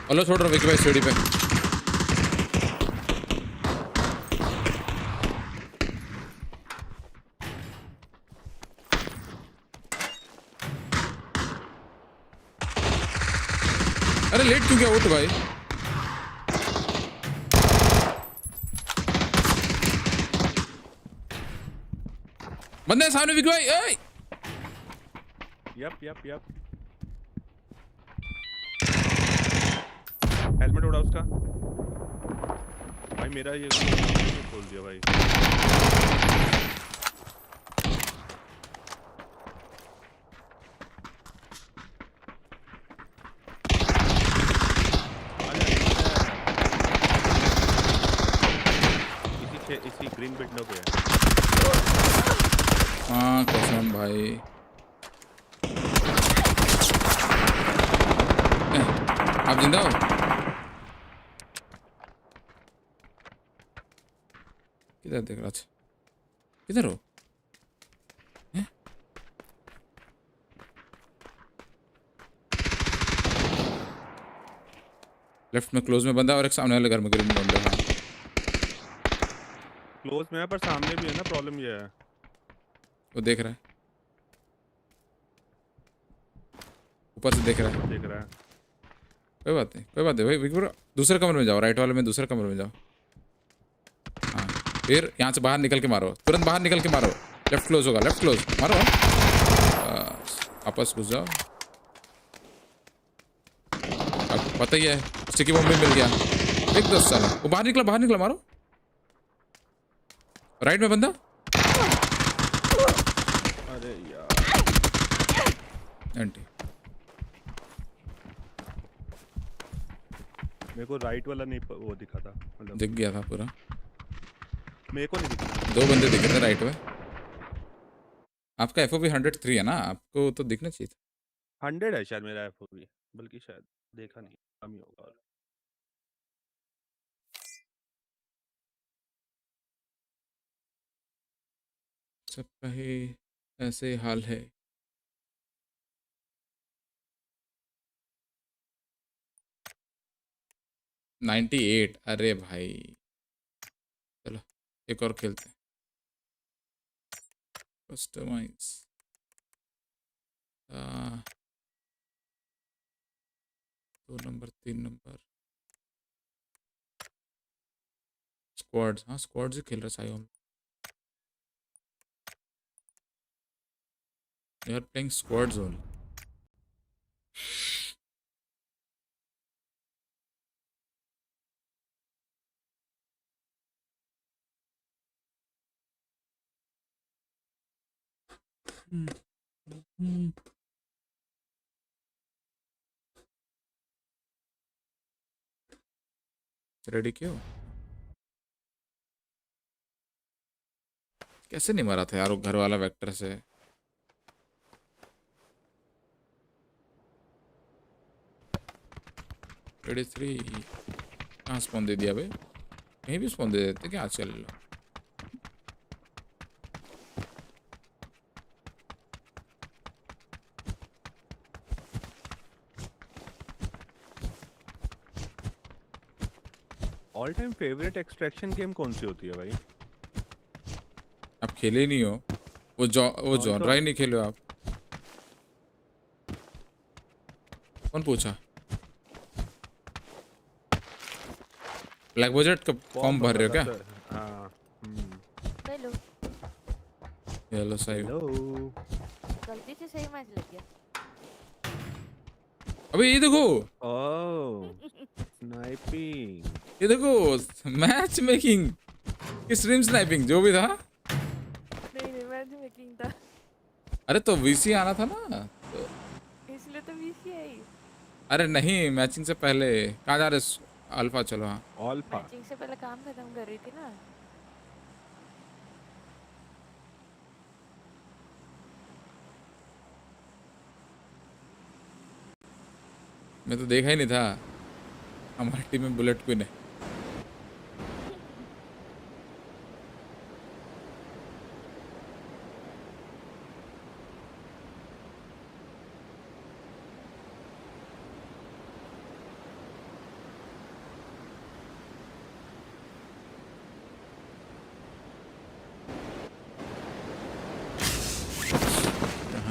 हेलो छोड़ रहा हूँ विकी भाई सीढ़ी पे अरे लेट क्यों गया उठ भाई बंदे सामने विकी भाई ए यप हेलमेट उड़ा उसका भाई मेरा ये खोल दिया भाई इसी ग्रीन बिल्डिंग पे है हाँ कसम भाई आप जिंदा हो किधर देख रहा था किधर हो लेफ्ट में क्लोज में बंदा और एक सामने वाले घर में ग्रीन बंदा है क्लोज में है पर सामने भी है ना प्रॉब्लम ये है वो देख रहा है ऊपर से देख रहा है कोई बात नहीं भाई विक्टर दूसरे कमरे में जाओ राइट वाले में दूसरे कमरे में जाओ हाँ फिर यहाँ से बाहर निकल के मारो तुरंत बाहर निकल के मारो लेफ्ट क्लोज होगा लेफ्ट क्लोज मारो आपस घुस जाओ अब पता ही है स्टिकी बम भी मिल गया एक दो साल वो बाहर निकला मारो राइट में बंदा अरे यार एंटी मेरे को राइट वाला नहीं वो दिखा था मतलब दिख गया था पूरा मेरे को नहीं दिखा दो बंदे दिखे थे राइट में आपका FOV 103 है ना आपको तो दिखना चाहिए था 100 है शायद मेरा FOV बल्कि शायद देखा नहीं कम ही होगा सबका ही ऐसे हाल है $98 अरे भाई चलो एक और खेलते हैं कस्टमाइज 2 नंबर 3 नंबर स्क्वाड्स हाँ स्क्वाड्स ही खेल रहा साई हम यार प्लेइंग स्क्वाड्स ओनली रेडी क्यों कैसे नहीं मरा था यार वो घर वाला वेक्टर से रेडी 3 कहाँ स्पॉन दे दिया भाई कहीं भी स्पॉन दे देते क्या आजकल लोग all time favourite extraction game कौन सी होती है भाई आप खेले ही नहीं हो वो जॉनरा ही नहीं खेले हो आप कौन पूछा ब्लैक बजट का फॉर्म भर रहे हो क्या हेलो हेलो सही गलती से सही मैच लग गया अबे ये देखो ओह स्नाइपिंग ये देखो मैच मेकिंग की स्ट्रीम स्नाइपिंग जो भी था नहीं मैच मेकिंग था अरे तो वीसी आना था ना तो इसलिए तो वीसी आई अरे नहीं, मैचिंग से पहले कहाँ जा रहे? अल्फा चलो। हाँ अल्फा मैचिंग से पहले काम खत्म कर रही थी ना। मैं तो देखा ही नहीं था हमारी टीम में बुलेट क्वीन है।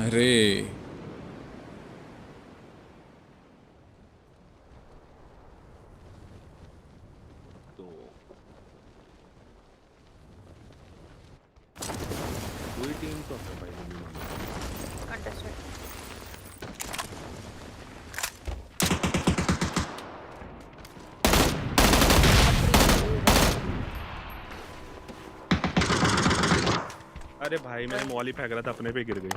अरे तो कोई टीम तो है भाई मिनिमम। अंडरस्टूड। अरे भाई मैंने मॉली फेंक रहा था, अपने पे गिर गई,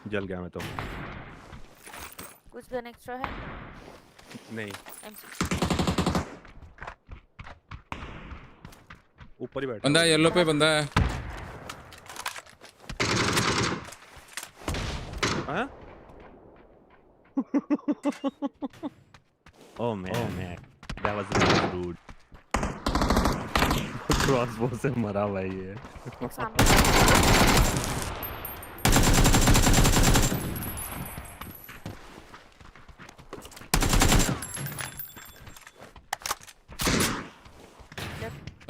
जल गया मैं तो। कुछ गन एक्स्ट्रा है? नहीं, MC। ऊपर ही बैठा बंदा है, येलो पे बंदा है। हाँ? Oh man, that was really rude. Crossbow से मरा भाई ये।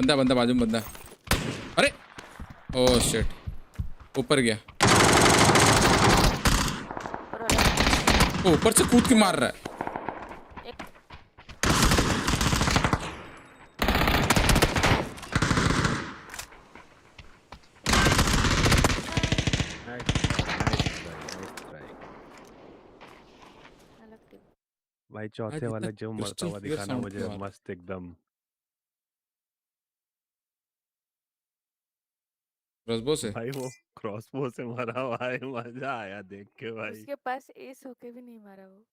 बंदा बाजू में बंदा। अरे ओह शिट, ऊपर गया। वो ऊपर से कूद के मार रहा है। भाई चौथे वाला जो मरता हुआ दिखाना मुझे मस्त एकदम। क्रॉसबो से भाई वो क्रॉसबो से मरा भाई, मजा आया देख के भाई। उसके पास एस होके भी नहीं मारा वो।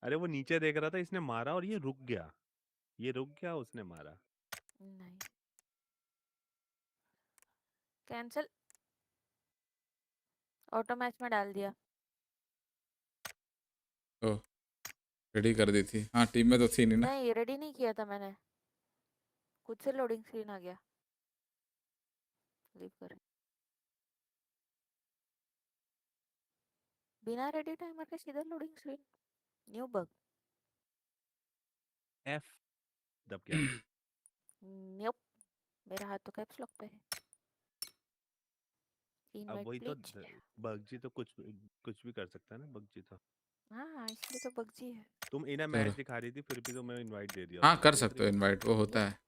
अरे वो नीचे देख रहा था, इसने मारा और ये रुक गया, उसने मारा। नहीं कैंसिल, ऑटो मैच में डाल दिया। ओह रेडी कर दी थी। हाँ टीम में तो थी नहीं ना। नहीं रेडी नहीं किया था मैंने, खुद से लोडिंग स्क्रीन आ गया। लीव करें बिना रेडी टाइमर के सीधा loading screen. New bug. F दब गया। न्यूप, मेरा हाथ तो कैप्स लॉक पे है। अब वही तो बगजी तो कुछ भी कर सकता है ना बगजी तो। हाँ इसलिए तो बगजी है। तुम इन्हें मैच दिखा रही थी, फिर भी तो मैं इनवाइट दे दिया। हाँ कर सकते हो इनवाइट, वो होता है।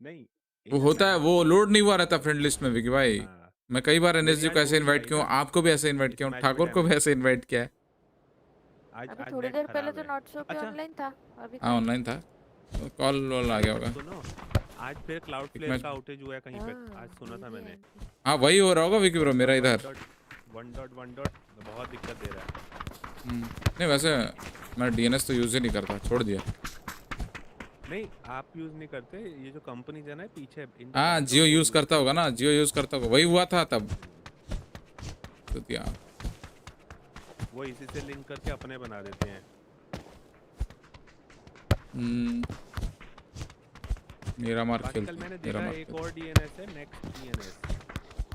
नहीं वो होता है, वो लोड नहीं हुआ रहता फ्रेंड लिस्ट में विकी भाई। मैं कई बार एनएसजी को ऐसे इनवाइट किया हूँ, आपको भी ऐसे इनवाइट किया हूँ, ठाकुर को भी ऐसे इनवाइट किया है। अभी थोड़ी देर पहले तो नॉट शो पे ऑनलाइन था। अभी हाँ ऑनलाइन था, कॉल आ गया होगा। आज फिर क्लाउड फ्लेयर का आउटेज हुआ है कहीं पे, आज सुना था मैंने। हाँ वही हो रहा होगा विकी ब्रो, मेरा इधर 1.1 बहुत दिक्कत दे रहा है। नहीं वैसे मैं डीएनएस तो यूज ही नहीं करता, छोड़ दिया। नहीं आप यूज नहीं करते, ये जो कंपनीज है ना पीछे। हाँ जियो यूज करता होगा ना, जियो यूज करता होगा, वही हुआ था तब तो दिया। वो इसी से लिंक करके अपने बना देते हैं। मेरा मार खेल। कल मैंने देखा एक और डीएनएस है, नेक्स्ट डीएनएस,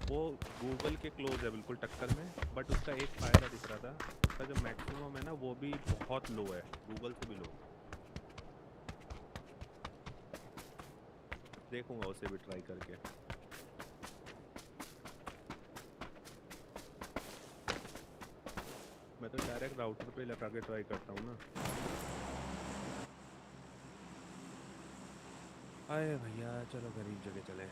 वो गूगल के क्लोज है बिल्कुल टक्कर में, बट उसका एक फायदा दिख रहा था, उसका जो मैक्सिमम है ना वो भी बहुत लो है, गूगल से भी लो। देखूंगा उसे भी ट्राई करके। मैं तो डायरेक्ट राउटर पे लगा के ट्राई करता हूँ ना। आए भैया चलो गरीब जगह चले।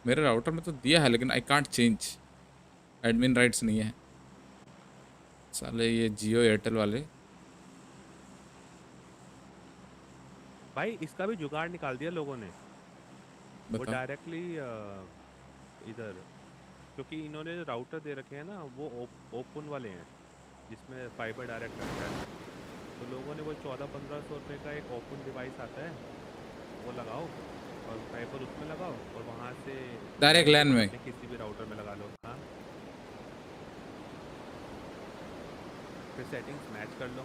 मेरे राउटर में तो दिया है लेकिन I can't change, admin rights नहीं है साले ये जियो एयरटेल वाले। भाई इसका भी जुगाड़ निकाल दिया लोगों ने। वो डायरेक्टली इधर, क्योंकि इन्होंने राउटर दे रखे हैं ना वो ओपन वाले हैं जिसमें फाइबर डायरेक्ट रहता है, तो लोगों ने वो 1400-1500 रुपये का एक ओपन डिवाइस आता है वो लगाओ और फाइबर उसमें लगाओ और वहाँ से डायरेक्ट लैन में किसी भी राउटर में लगा लो। हाँ, फिर सेटिंग्स मैच कर लो,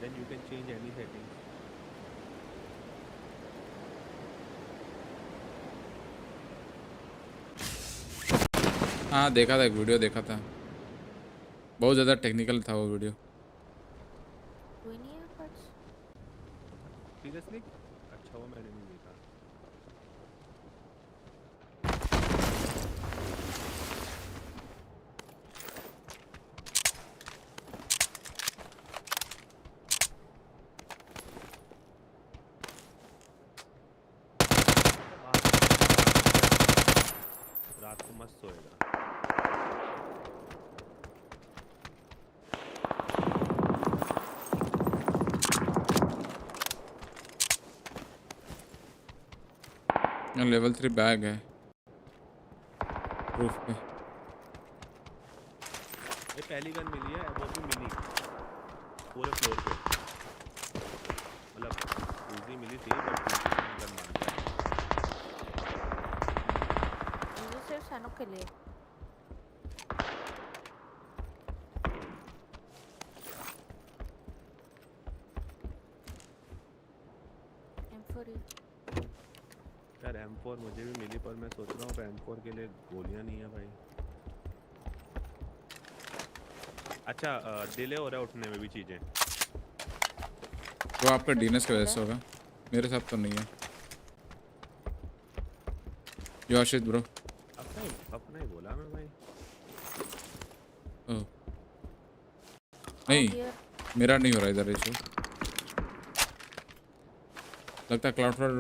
then you can change any settings. हाँ देखा था, एक वीडियो देखा था, बहुत ज़्यादा टेक्निकल था वो वीडियो। कोई नहीं है कुछ सीरियसली अच्छा वो मैंने नहीं देखा। रात को मस्त सोएगा। लेवल 3 बैग है रूफ पे। ये पहली गन मिली है, वो भी मिली पूरे फ्लोर पे, मतलब दूसरी मिली थी बट गन मार दिया। ये सिर्फ सैनों के लिए। यार M4 मुझे भी मिली पर मैं सोच रहा हूँ M4 के लिए गोलियां नहीं है भाई। अच्छा डिले हो रहा है उठने में भी चीजें। वो आपका डीएनएस की वजह से होगा, मेरे साथ तो नहीं है। यो आशित ब्रो अपना ही बोला मैं भाई। ओह नहीं मेरा नहीं हो रहा इधर इशू। लगता है क्लाउडफ्लोर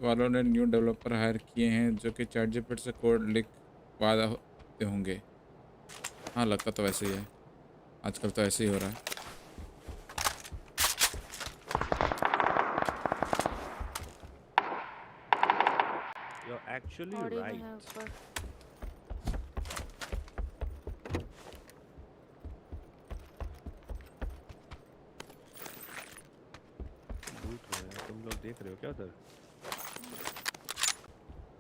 वालों ने न्यू डेवलपर हायर किए हैं जो कि चैटजीपीटी से कोड लिख वादा होते होंगे। हाँ लगता तो वैसे ही है, आजकल तो ऐसे ही हो रहा है। You're actually right. तुम लोग देख रहे हो क्या उधर?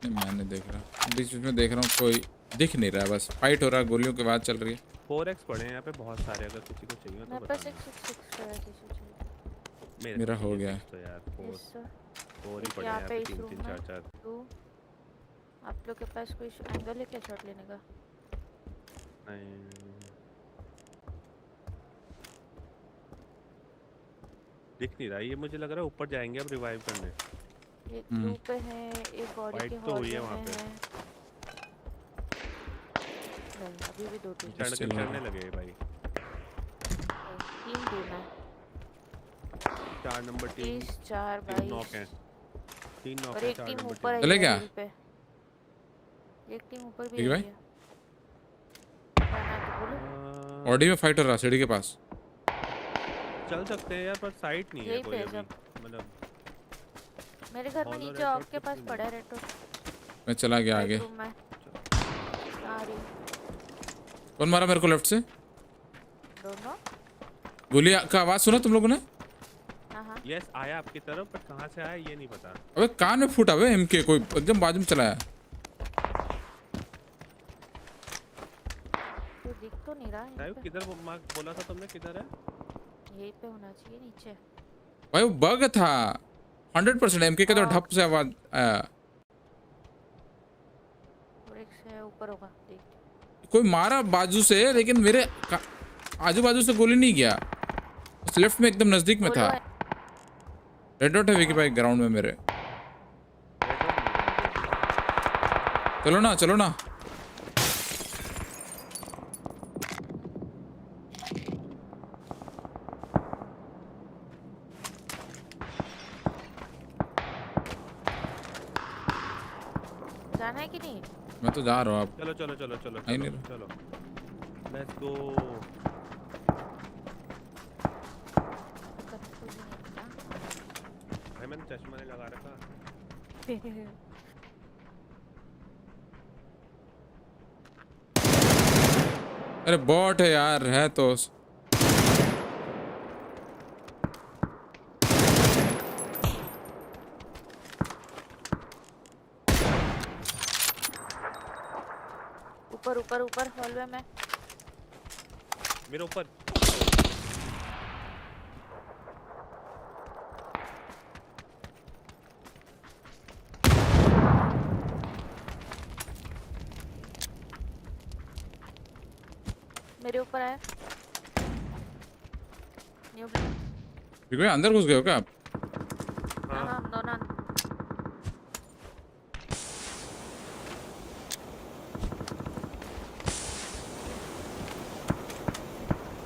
नहीं मैं नहीं देख रहा, बीच में देख रहा हूँ कोई दिख नहीं रहा है, बस फाइट हो रहा है, गोलियों की बात चल रही है। 4x पड़े हैं यहाँ पे बहुत सारे, अगर किसी को चाहिए तो बताना। मेरा हो गया तो यार 4 ही पड़े हैं यहाँ पे 3 4 4। आप लोग के पास कोई एंगल है क्या शॉट लेने का? नहीं दिख नहीं रहा, ये मुझे लग रहा है ऊपर जाएंगे अब रिवाइव करने। एक ब्लू पे है, एक बॉडी के तो हुई है वहाँ पे। अभी भी 2 टीम चढ़ने लगे भाई। 3 टीम है, 4 नंबर टीम 4 22 नॉक है, 3 नॉक और है, एक 4 टीम नंबर ऊपर है। चले क्या? एक टीम ऊपर भी ठीक है भाई। है। ऑडी में फाइट हो रहा सीढ़ी के पास। चल सकते हैं यार पर साइट नहीं है कोई अभी, मतलब मेरे घर में नीचे ऑफ के पास पड़ा है रेटो। मैं चला गया आगे। कौन मारा मेरे को लेफ्ट से? दोनों गोली का आवाज सुना तुम लोगों ने? यस आया आपकी तरफ, पर कहाँ से आया ये नहीं पता। अबे कान में फूटा हुआ एमके, कोई एकदम बाजू में चलाया। तो दिख तो नहीं रहा है। किधर बोला था तुमने, किधर है? यहीं पे होना चाहिए नीचे। भाई वो बग था 100% एमके के तो ढप से आवाज आया। और एक से ऊपर होगा देख। कोई मारा बाजू से, लेकिन मेरे आजू बाजू से गोली नहीं गया, उस लेफ्ट में एकदम नजदीक में था। रेड डॉट है विकी भाई ग्राउंड में मेरे। चलो ना चलो ना। जाना है कि नहीं? मैं तो जा रहा हूँ अब। चलो चलो चलो चलो आई नहीं चलो लेट्स गो। भाई मैंने चश्मा नहीं लगा रखा। अरे बॉट है यार, है तो ऊपर ऊपर ऊपर हॉलवे में। मेरे ऊपर। मेरे ऊपर है। न्यू कोई अंदर घुस गए हो क्या आप? हाँ दोनों।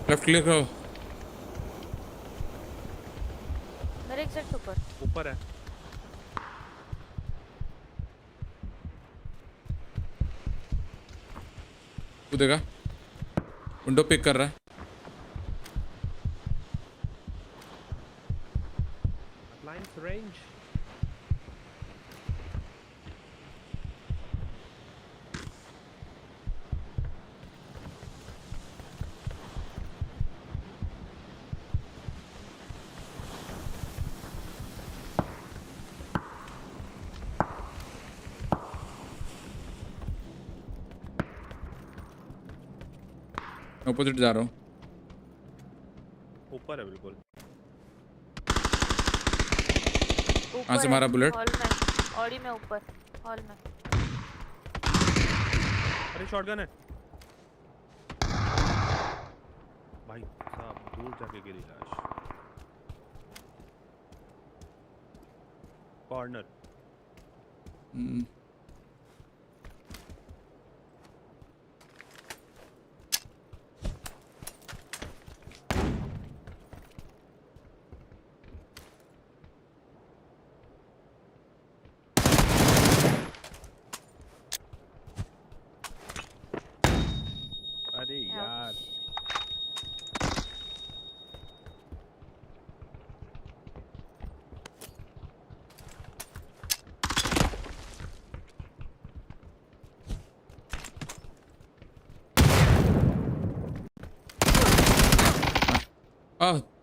लेफ्ट क्लिक करो। मेरे एग्जैक्ट ऊपर। ऊपर है। कूदेगा। विंडो पिक कर रहा है। Appliance range. ऑपोजिट जा रहा हूँ। ऊपर है बिल्कुल। कहाँ से मारा बुलेट? हॉल में, ऑडी में ऊपर, हॉल में। अरे शॉटगन है। भाई साहब दूर जाके गिरी लाश। कॉर्नर। अरे यार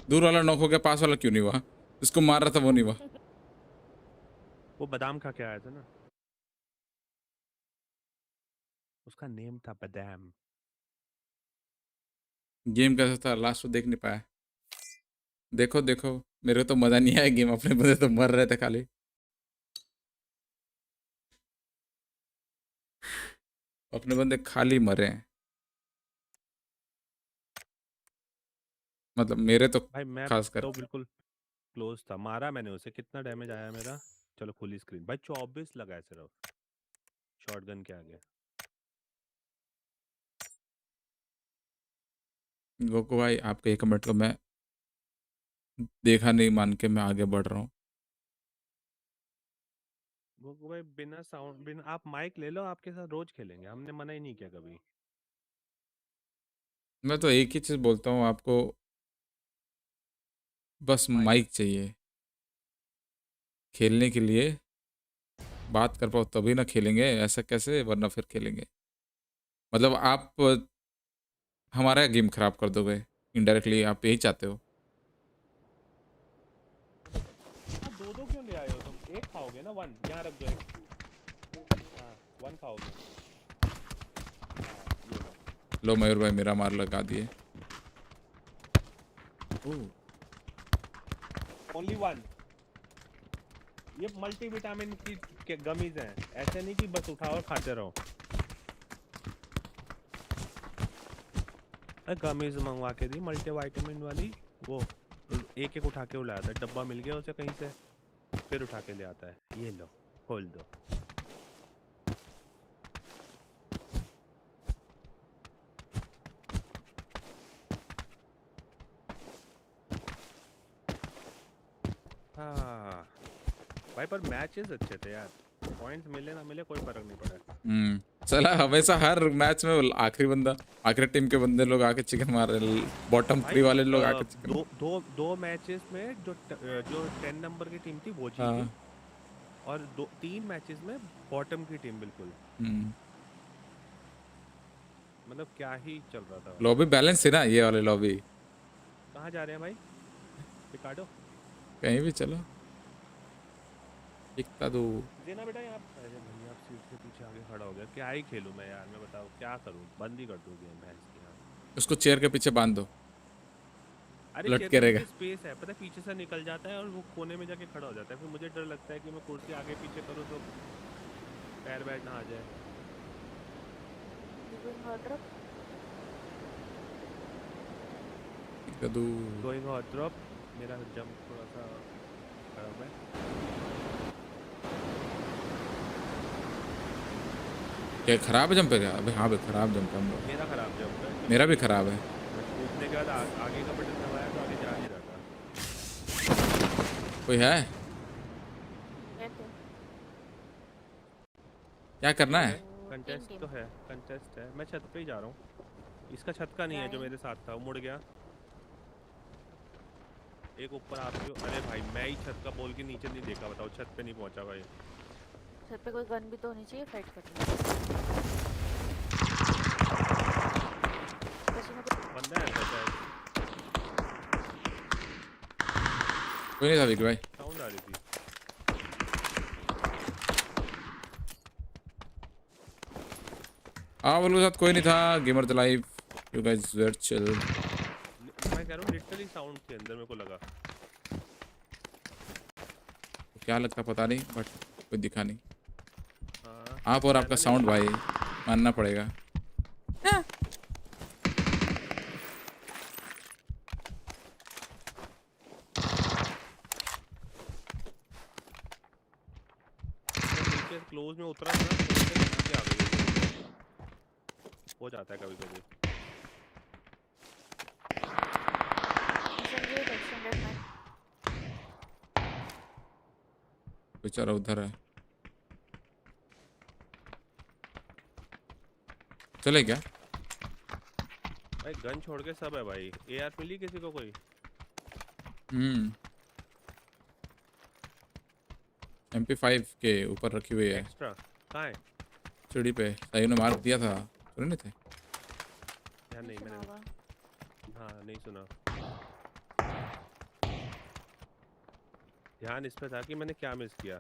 दूर वाला नॉक हो गया, पास वाला क्यों नहीं हुआ? इसको मार रहा था वो नहीं हुआ। वो बादाम खा के आया था ना, उसका नेम था बादाम। गेम कैसा था लास्ट में देख नहीं पाया। देखो देखो मेरे को तो मजा नहीं आया गेम, अपने बंदे तो मर रहे थे खाली। अपने बंदे खाली मरे हैं, मतलब मेरे तो भाई मैं खासकर। तो बिल्कुल क्लोज था, मारा मैंने उसे। कितना डैमेज आया मेरा? चलो फुल स्क्रीन भाई, 24 लगा है सिर्फ शॉटगन के आगे। गोकू भाई आपके 1 मिनट को मैं देखा नहीं मान के मैं आगे बढ़ रहा हूँ। वो भाई बिना साउंड, बिना आप माइक ले लो, आपके साथ रोज खेलेंगे, हमने मना ही नहीं किया कभी। मैं तो एक ही चीज बोलता हूँ आपको, बस माइक चाहिए खेलने के लिए। बात कर पाओ तभी ना खेलेंगे, ऐसा कैसे, वरना फिर खेलेंगे। मतलब आप हमारा गेम खराब कर दोगे इनडायरेक्टली, आप यही चाहते हो। दो दो क्यों ले आए हो तुम? एक खाओगे ना? वन यहाँ रख दो, एक। हाँ 1 खाओगे। लो मयूर भाई मेरा मार लगा दिए। ओनली 1। ये मल्टीविटामिन की गमीज हैं, ऐसे नहीं कि बस उठाओ और खाते रहो। गमीज मंगवा के दी मल्टीविटामिन वाली, वो एक एक उठा के लाया था, डब्बा मिल गया उसे कहीं से, फिर उठा के ले आता है। ये लो खोल दो। हाँ भाई पर मैचेस अच्छे थे यार, पॉइंट्स मिले ना मिले कोई फर्क नहीं पड़ा। चला हमेशा हर मैच में आखिरी बंदा, आखिरी टीम के बंदे लोग आके चिकन मार रहे, बॉटम 3 वाले लोग आके चिकन। दो मैचेस में जो 10 नंबर की टीम थी वो जीती। और 3 मैचेस में बॉटम की टीम बिल्कुल। मतलब क्या ही चल रहा था। लॉबी बैलेंस है ना ये वाले लॉबी। कहाँ जा रहे हैं भाई? रिकार्डो कहीं भी चलो। दिखता दो। देना बेटा यहाँ। अरे भाई आप सीट के पीछे आगे खड़ा हो गया। क्या ही खेलूं मैं यार, मैं बताओ क्या करूं? बंद ही कर दूं गेम भैंस की यार। उसको चेयर के पीछे बांध दो। अरे लटके रहेगा। स्पेस है, पता है पीछे से निकल जाता है और वो कोने में जाके खड़ा हो जाता है। फिर मुझे डर लगता है कि मैं कुर्सी आगे पीछे करूँ तो पैर बैठ ना आ जाए। Going hot drop. मेरा जंप थोड़ा सा खराब है। क्या खराब जंप है क्या? अबे हाँ भाई खराब जंप है। मेरा खराब जंप है। मेरा भी खराब है। कूदने के बाद आगे का बटन दबाया तो आगे जा नहीं रहा था। कोई है? क्या करना है? कंटेस्ट तो है, कंटेस्ट है। मैं छत पे ही जा रहा हूँ। इसका छत का नहीं है जो मेरे साथ था, वो मुड़ गया। एक ऊपर आप जो, अरे भाई मैं ही छत का बोल के नीचे नहीं देखा, बताओ छत पे नहीं पहुंचा भाई। छत पे कोई गन भी तो होनी चाहिए फाइट करने। बंदा है शायद। कोई नहीं था विकी भाई। साउंड आ रही थी। हाँ बोलो साथ कोई नहीं था। Gamer the live you guys were chill. मैं कह रहा हूँ लिटरली साउंड के अंदर मेरे को लगा। क्या लगता पता नहीं बट कोई दिखा नहीं। आप और आपका साउंड भाई मानना पड़ेगा। क्लोज में उतरा था हो जाता है कभी कभी। बेचारा उधर है। चले क्या? भाई गन छोड़ के सब है भाई। एआर मिली किसी को कोई? MP5 के ऊपर रखी हुई है। एक्स्ट्रा कहाँ है? सीढ़ी पे सही ने मार दिया था। सुने नहीं थे यार? नहीं मैंने हाँ नहीं सुना। ध्यान इस पे था कि मैंने क्या मिस किया।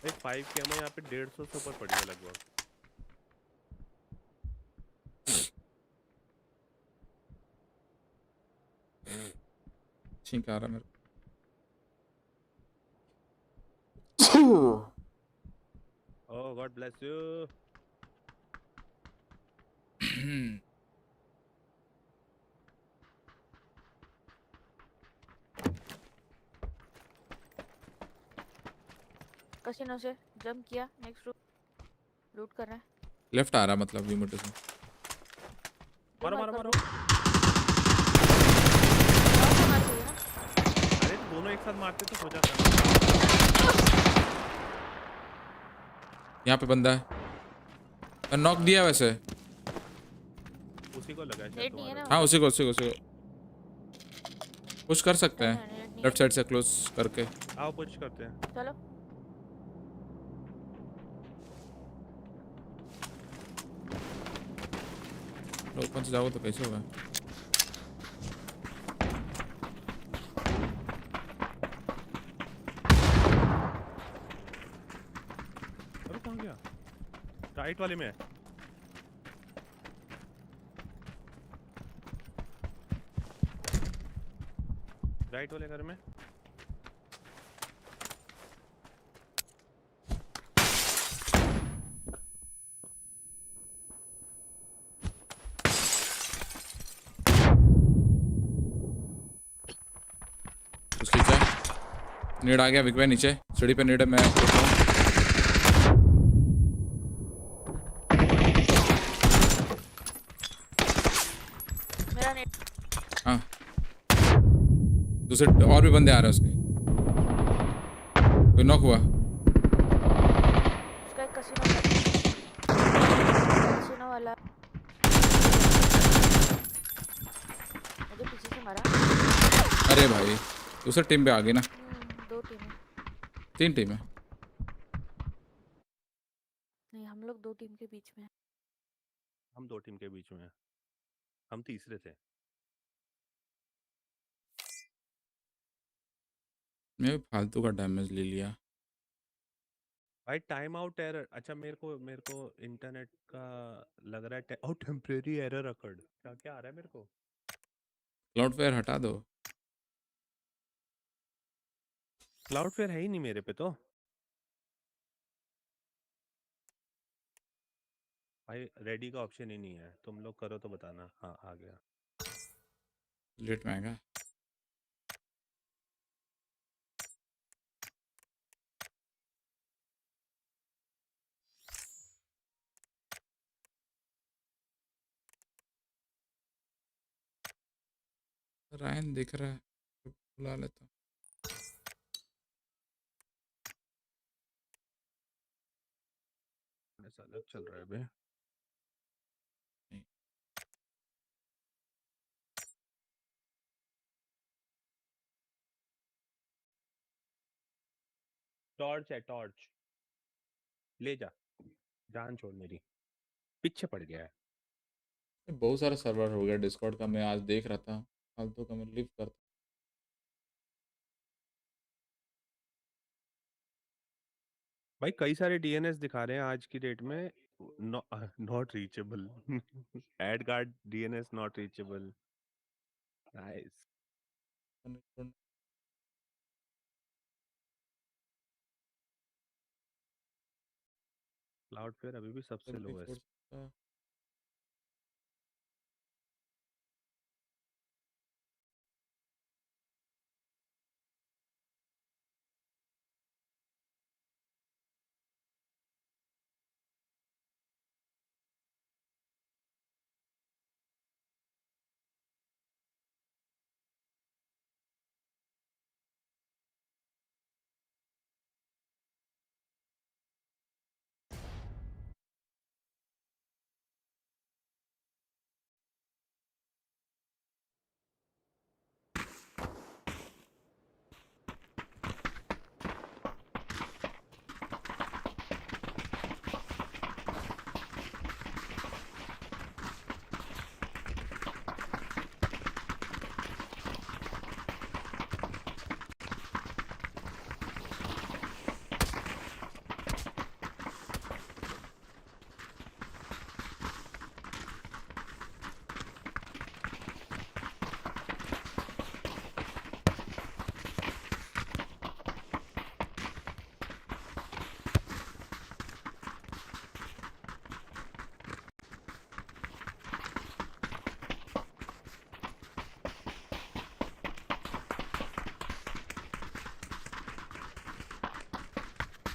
एक 5 कैमरा यहाँ पे 150 से ऊपर पड़ी है लगभग। छींक आ रहा मेरे। Oh God bless you. Casino से जंप किया। नेक्स्ट लूट कर रहा है। लेफ्ट आ रहा मतलब रिमोट से। मारो मारो मारो। अरे दोनों एक साथ मारते तो हो जाता। यहाँ पे बंदा है। नॉक दिया वैसे। उसी को लगा है शायद। हाँ उसी को पुश कर सकते हैं लेफ्ट साइड से क्लोज करके। आओ पुश करते हैं। चलो ओपन से जाओ तो कैसे होगा? अरे कहाँ गया? राइट वाले में है। राइट वाले घर में। नीड आ गया विक भाई नीचे सीढ़ी पे। नीड है मैं उसे और भी बंदे आ रहे हैं उसके। कोई नॉक हुआ। उसका एक कसीनो वाला मुझे पीछे से मारा। अरे भाई दूसरे टीम पे आ गई ना। 2 टीम है। 3 टीम है। नहीं हम लोग 2 टीम के बीच में हैं। हम 2 टीम के बीच में हैं। हम तीसरे थे। मैं फालतू का डैमेज ले लिया। भाई टाइम आउट एरर। अच्छा मेरे को इंटरनेट का लग रहा है टेम्परेरी एरर अकर्ड। क्या क्या आ रहा है मेरे को? क्लाउडफ्लेयर हटा दो। क्लाउडफ्लेयर है ही नहीं मेरे पे तो। भाई रेडी का ऑप्शन ही नहीं है। तुम लोग करो तो बताना। हाँ आ गया। लेट में आएगा। रायन दिख रहा है, बुला लेता हूँ। ऐसा अलग चल रहा है बे। टॉर्च है टॉर्च। ले जा। जान छोड़ मेरी। पीछे पड़ गया है। बहुत सारे सर्वर हो गया डिस्कॉर्ड का। मैं आज देख रहा था फालतू का। मैं लिव करता। भाई कई सारे डीएनएस दिखा रहे हैं आज की डेट में। Not reachable. Ad guard DNS not reachable. Nice. Cloudflare अभी भी सबसे लोएस्ट।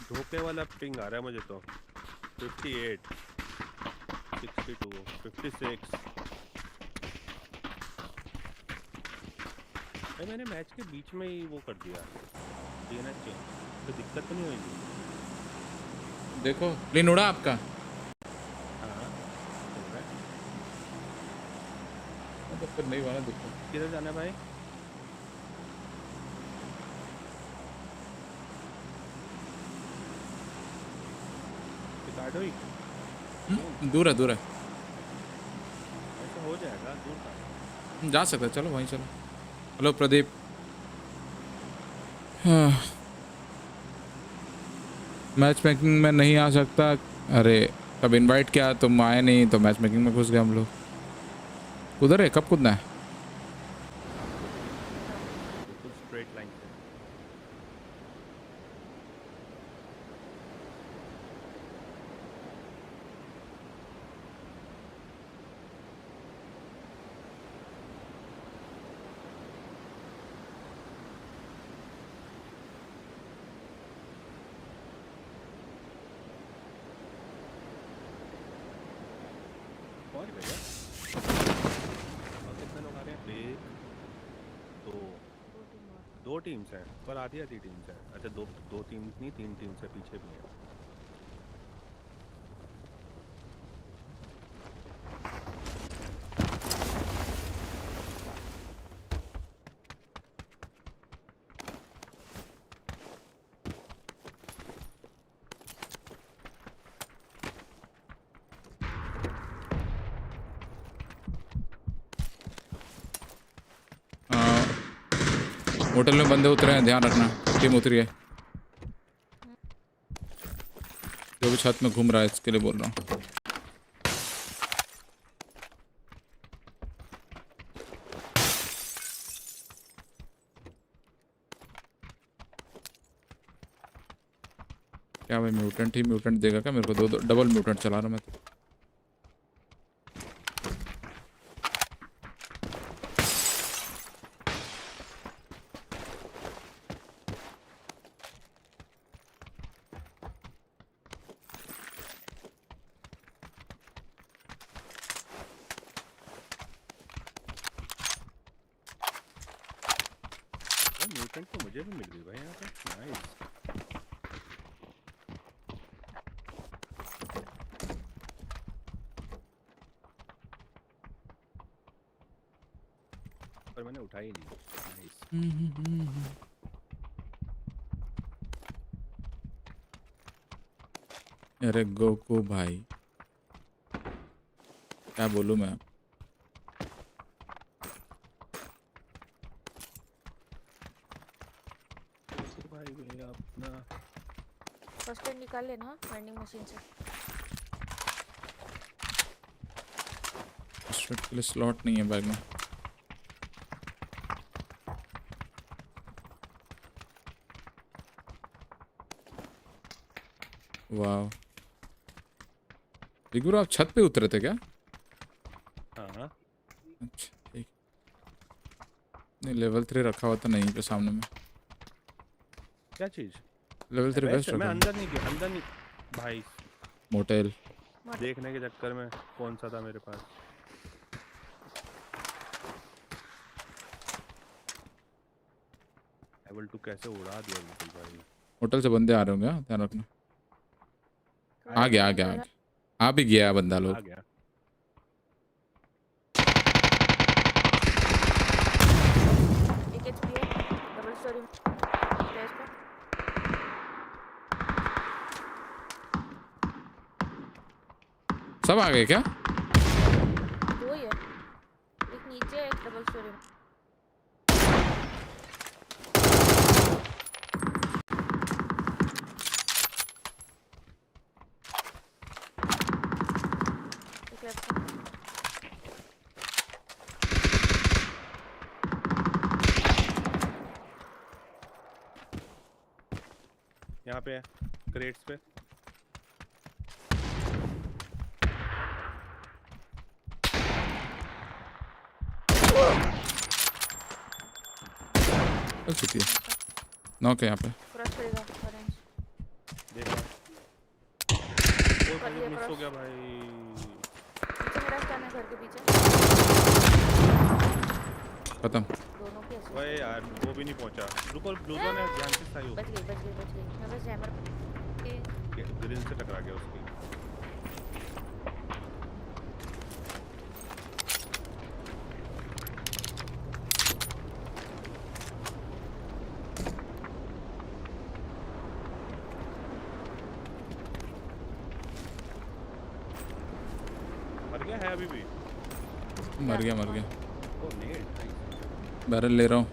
धोखे वाला पिंग आ रहा है मुझे तो। 58 62 56। भाई मैंने मैच के बीच में ही वो कर दिया डीएनएस चेंज। तो दिक्कत तो नहीं होगी? देखो प्लेन उड़ा आपका। हाँ चल रहा है। तो फिर नहीं वाला देखो। किधर जाना है भाई? दूर है दूर है। ऐसा हो जाएगा दूर का। जा सकते चलो वहीं चलो। हेलो प्रदीप। मैच मेकिंग में नहीं आ सकता। अरे कब इनवाइट किया तुम आए नहीं तो मैच मेकिंग में घुस गए हम लोग। उधर है कब कूदना है? स्ट्रेट लाइन से। और भैया और कितने लोग आ रहे हैं? 1 2 2 टीम्स हैं पर आधी टीम्स हैं। अच्छा दो टीम्स नहीं 3 टीम्स से पीछे भी हैं। होटल में बंदे उतरे हैं, ध्यान रखना। टीम उतरी है, जो भी छत में घूम रहा है इसके लिए बोल रहा हूँ। क्या भाई म्यूटेंट ही म्यूटेंट देगा क्या मेरे को? दो डबल म्यूटेंट चला रहा मैं तो। म्यूटेंट तो मुझे भी मिल गई भाई यहाँ पे। नाइस। पर मैंने उठाई नहीं। नाइस। अरे गोकू भाई क्या बोलूं मैं? फर्स्ट एड निकाल लेना वेंडिंग मशीन से। स्ट्रेट के लिए स्लॉट नहीं है बैग में। वाह बिगुरु आप छत पे उतरे थे क्या? हाँ अच्छा ठीक। नहीं लेवल 3 रखा हुआ था नहीं पे सामने में। क्या चीज? लेवल 3 वेस्ट रखा। मैं अंदर नहीं गया, अंदर नहीं भाई। मोटेल देखने के चक्कर में कौन सा था मेरे पास। लेवल 2 कैसे उड़ा दिया बिल्कुल भाई। होटल से बंदे आ रहे होंगे, ध्यान रखना। आ गया आ भी गया बंदा लोग। आ गया। एक एचपी है डबल स्टोरी में फ्लैश पे। सब आ गए क्या? दो ही है, एक नीचे एक डबल स्टोरी में। यहाँ पे है क्रेट्स पे। कितनी नॉक है यहाँ पे। क्रॉस करेगा ऑरेंज। देखा वो मिस हो गया भाई। पीछे मेरा स्टैन है घर के पीछे। खत्म। दोनों के ऐसे। ओए यार वो भी नहीं पहुंचा। रुको ब्लू जोन है, ध्यान से सही हो। बच गई मैं बस जैमर ग्रिल से टकरा गया उसकी। मर गया है अभी भी? मर गया ओ नेट। बैरल ले रहा हूँ,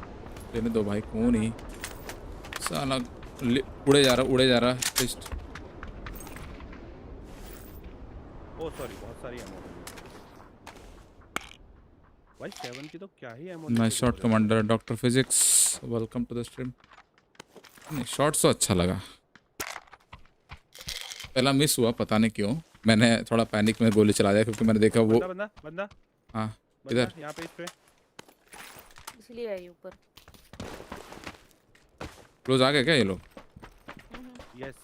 लेने दो भाई। कौन ही साला उड़े जा रहा लिस्ट। ओ सॉरी बहुत सारी एमो भाई। 7 की तो क्या ही ammo. Nice shot commander. Doctor physics welcome to the stream. नहीं शॉट तो अच्छा लगा, पहला मिस हुआ पता नहीं क्यों। मैंने थोड़ा पैनिक में गोली चला दिया क्योंकि मैंने देखा वो बंदा हाँ इधर यहाँ पे इस पे इसलिए है ऊपर। क्लोज आ गए क्या ये लोग? यस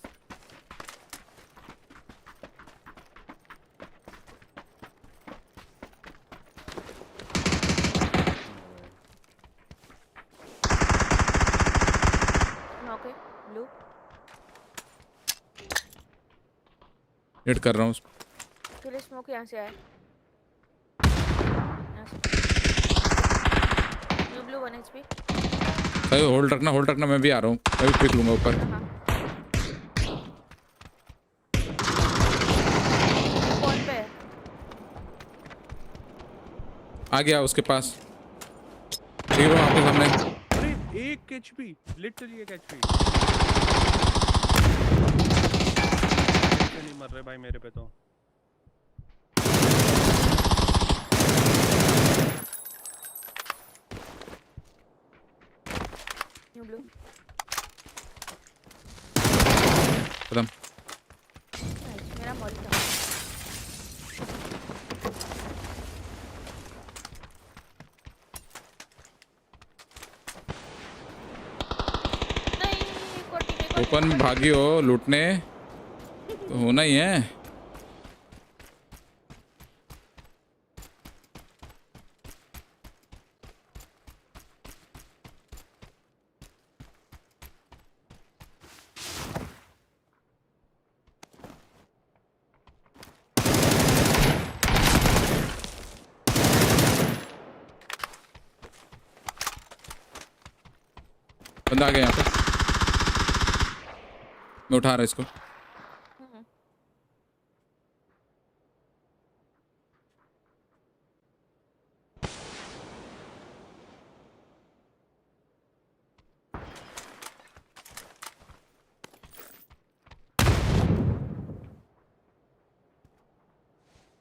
हिट कर रहा हूँ। फिर स्मोक यहाँ से आया। New blue 1 HP। सही, होल्ड रखना, मैं भी आ रहा हूँ, मैं भी पिक लूंगा ऊपर। कौन पे? आ गया उसके पास। ठीक है, आपके सामने। अरे 1 HP, लिटरली 1 HP। नहीं मर रहे भाई मेरे पे तो। New blue. खत्म। मेरा मॉल था। ओपन भागी हो लूटने तो होना ही है। बंदा आ गया यहाँ पे, मैं उठा रहा इसको।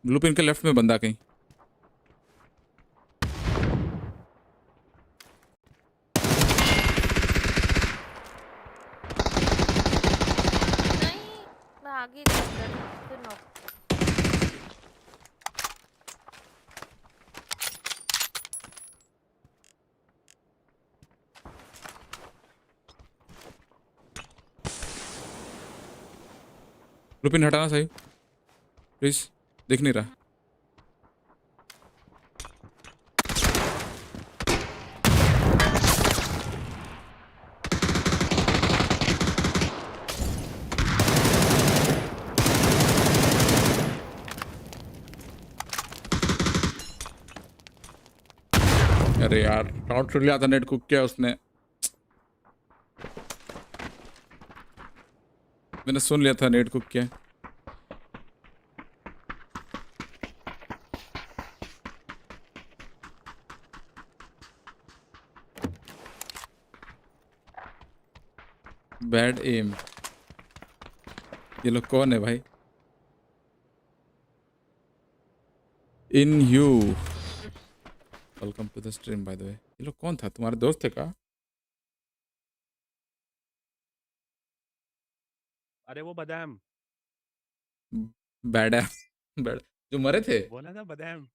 ब्लू पिन के लेफ्ट में बंदा कहीं। मैं आगे फिर नॉक। ब्लू पिन हटाना सही प्लीज, दिख नहीं रहा। अरे यार काउंट कर लिया था, नेट कुक किया उसने, मैंने सुन लिया था नेट कुक किया। Bad aim. ये लोग कौन है भाई? इन you welcome to the stream by the way. ये लोग कौन था, तुम्हारे दोस्त थे का? अरे वो बदाम बैड बैड जो मरे थे, बोला था बदाम।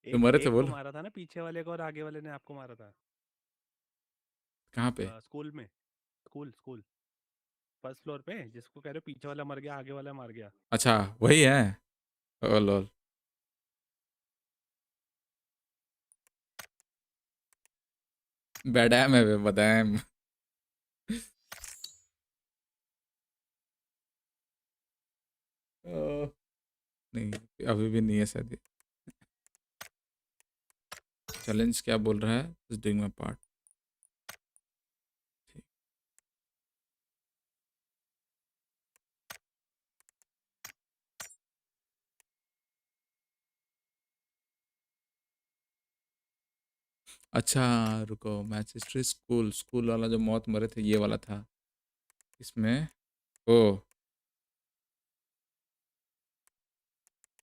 जो मरे थे एक को बोल। मारा था ना, पीछे वाले को, और आगे वाले ने आपको मारा था। कहाँ पे? स्कूल में, स्कूल फर्स्ट फ्लोर पे, जिसको कह रहे हो पीछे वाला मर गया, आगे वाला मर गया। अच्छा वही है। ओ लॉल। बैडैम है वे, बदाम। नहीं अभी भी नहीं है शायद। चैलेंज क्या बोल रहा है? Just doing my part. अच्छा रुको, मैच हिस्ट्री स्कूल वाला जो मौत मरे थे ये वाला था इसमें। ओ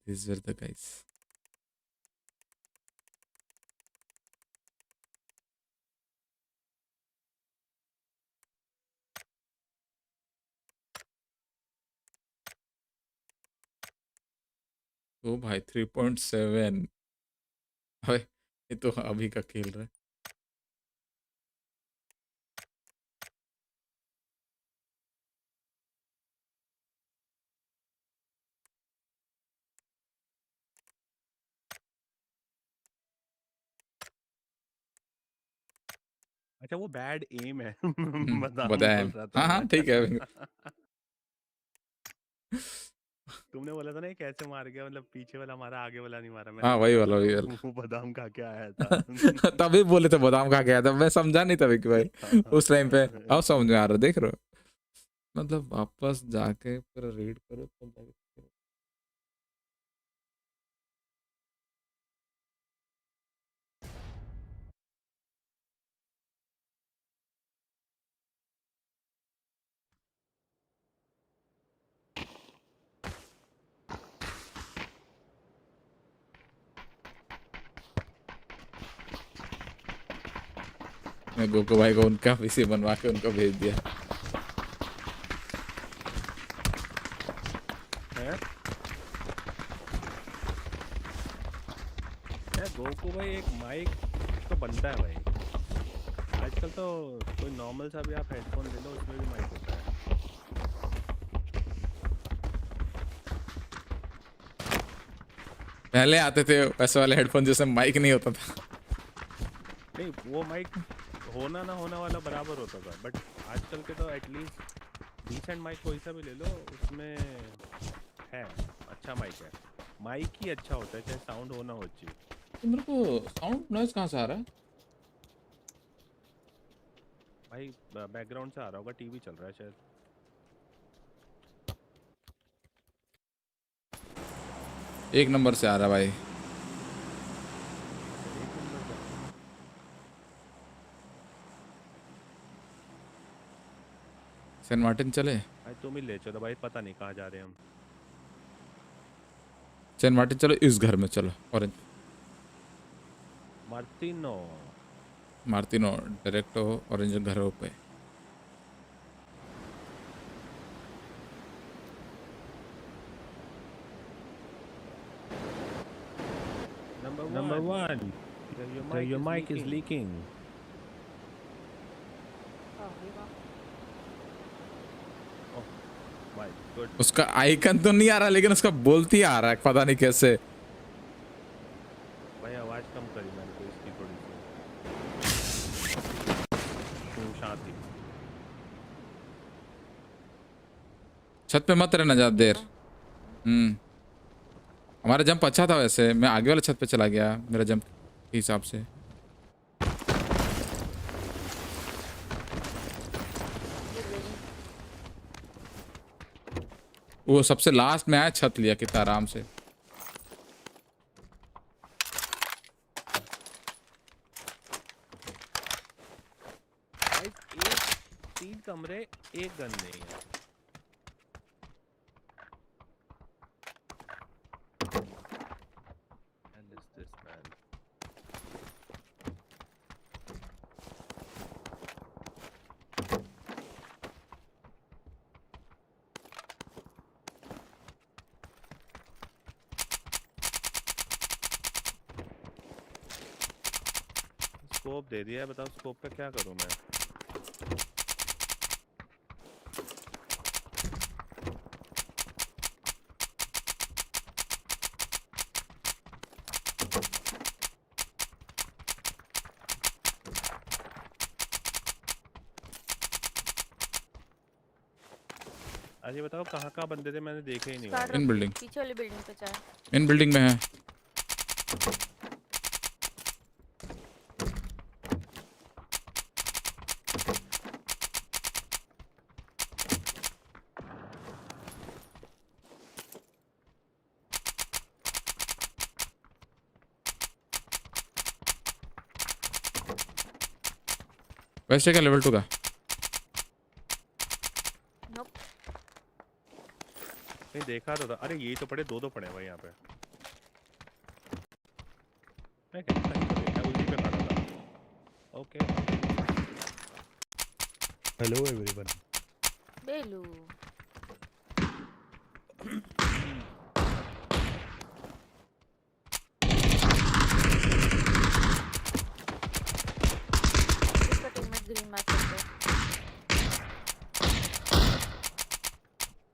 दिस वर द गाइस। ओ भाई 3.7। भाई ये तो अभी का खेल रहा है। अच्छा वो बैड एम है। बदाम बदाम बोल रहा था हाँ हाँ मैं। ठीक है। तुमने बोला था ना कैसे मार गया, मतलब पीछे वाला मारा आगे वाला नहीं मारा। हाँ वही वाला वही वाला। वो बादाम खा के आया था। तभी बोले थे बादाम खा के आया था, मैं समझा नहीं था कि भाई उस टाइम पे। अब समझ में आ रहा, देख रहे हो, मतलब वापस जाके पूरा रीड करो तब जाके। मैं गोको भाई को उनका पीसी बनवा के उनको भेज दिया। गोको भाई एक माइक तो बनता है भाई, आजकल तो कोई नॉर्मल सा भी आप हेडफोन ले लो उसमें भी माइक होता है। पहले आते थे वैसे वाले हेडफोन जिसमें माइक नहीं होता था। नहीं वो माइक होना ना होना वाला बराबर होता था, बट आजकल के तो एटलीस्ट डिसेंट माइक कोई सा भी ले लो उसमें है अच्छा माइक है। माइक ही अच्छा होता है चाहे साउंड होना हो चाहिए। तो मेरे को साउंड नॉइज कहाँ से आ रहा है भाई? बैकग्राउंड से आ रहा होगा, टीवी चल रहा है शायद। एक नंबर से आ रहा है भाई। सेंट मार्टिन चले भाई तुम ही ले चलो भाई, पता नहीं कहाँ जा रहे हैं हम। सेंट मार्टिन चलो, इस घर में चलो, ऑरेंज मार्टिनो मार्टिनो डायरेक्ट हो ऑरेंज घरों पे। Number one, your mic is leaking. Oh my God. उसका आइकन तो नहीं आ रहा लेकिन उसका बोलती आ रहा है, पता नहीं कैसे। भाई आवाज कम करी मैंने तो इसकी थोड़ी सी शांति। छत पे मत रहना ज्यादा देर। हमारा जंप अच्छा था वैसे, मैं आगे वाले छत पे चला गया मेरा जंप के हिसाब से। वो सबसे लास्ट में आया, छत लिया कितना आराम से। तीन कमरे एक गन नहीं है। स्कोप दे दिया है, बताओ स्कोप पे क्या करूं मैं? आज ये बताओ कहाँ बंदे थे, मैंने देखे ही नहीं। इन बिल्डिंग, पीछे वाली बिल्डिंग पे चाहे। इन बिल्डिंग में है। वैसे क्या लेवल 2 का? नहीं देखा तो था। अरे यही तो पड़े, दो पड़े भाई यहाँ पे। मैं कहीं तो देखा, उसी पे खड़ा था। Okay hello everyone. बेलू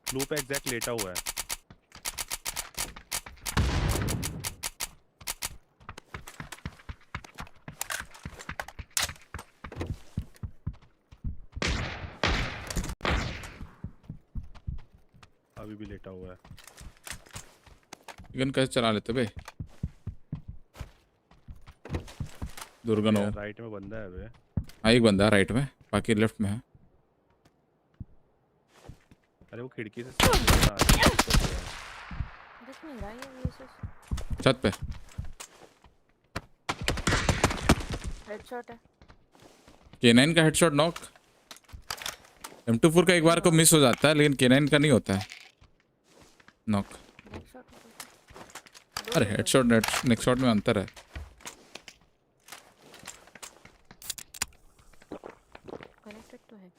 ब्लू पे एग्जैक्ट लेटा हुआ है। अभी भी लेटा हुआ है। गन कैसे चला लेते बे? दुर्गन हो। राइट में बंदा है बे। हाँ एक बंदा राइट में, बाकी लेफ्ट में है। अरे वो खिड़की से दिख नहीं रहा ये छत पे। हेडशॉट है। K9 का हेडशॉट नॉक। M24 का एक बार को मिस हो जाता है, लेकिन K9 का नहीं होता है नॉक। अरे हेडशॉट नेक्स्ट शॉट में अंतर है। कनेक्टेड तो है।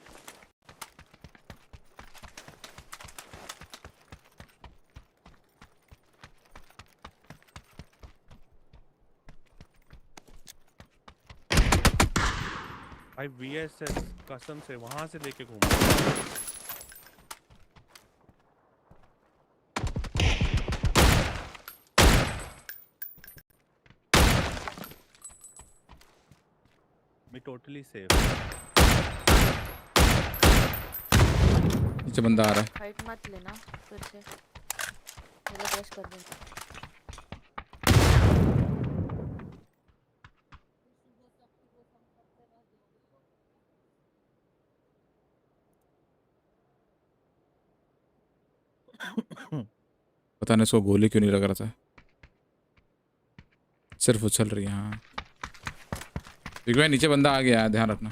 भाई VSS कसम से वहां से लेके घूम। मैं टोटली सेफ। नीचे बंदा आ रहा है। फाइट मत लेना फिर से, मेरा टेस्ट कर दे। पता नहीं इसको गोली क्यों नहीं लग रहा था, सिर्फ उछल रही है। हाँ बिग भाई नीचे बंदा आ गया है, ध्यान रखना।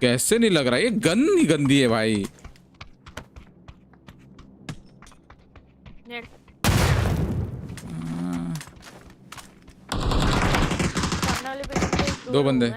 कैसे नहीं लग रहा, ये गन ही गंदी है भाई। दो बंदे।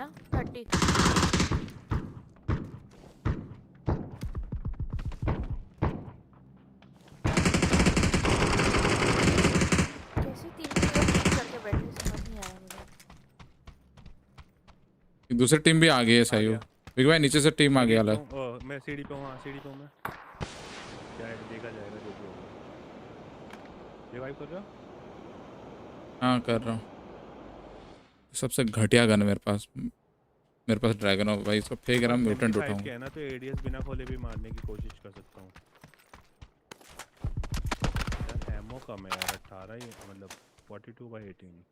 दूसरी टीम भी आ गई है साइयो। बिग भाई नीचे से टीम आ गया अलग। मैं सीढ़ी पे हूं। हां सीढ़ी पे हूं मैं। क्या देखा जाएगा जो भी होगा। रिवाइव कर रहा? हाँ कर रहा हूँ। सबसे घटिया गन मेरे पास ड्रैगन हो भाई, इसको फेंक रहा हूँ, म्यूटेंट उठाऊं। क्या है ना, तो एडीएस बिना खोले भी मारने की कोशिश कर सकता हूँ। यार एमओ कम है यार, 18 ही मतलब 42/18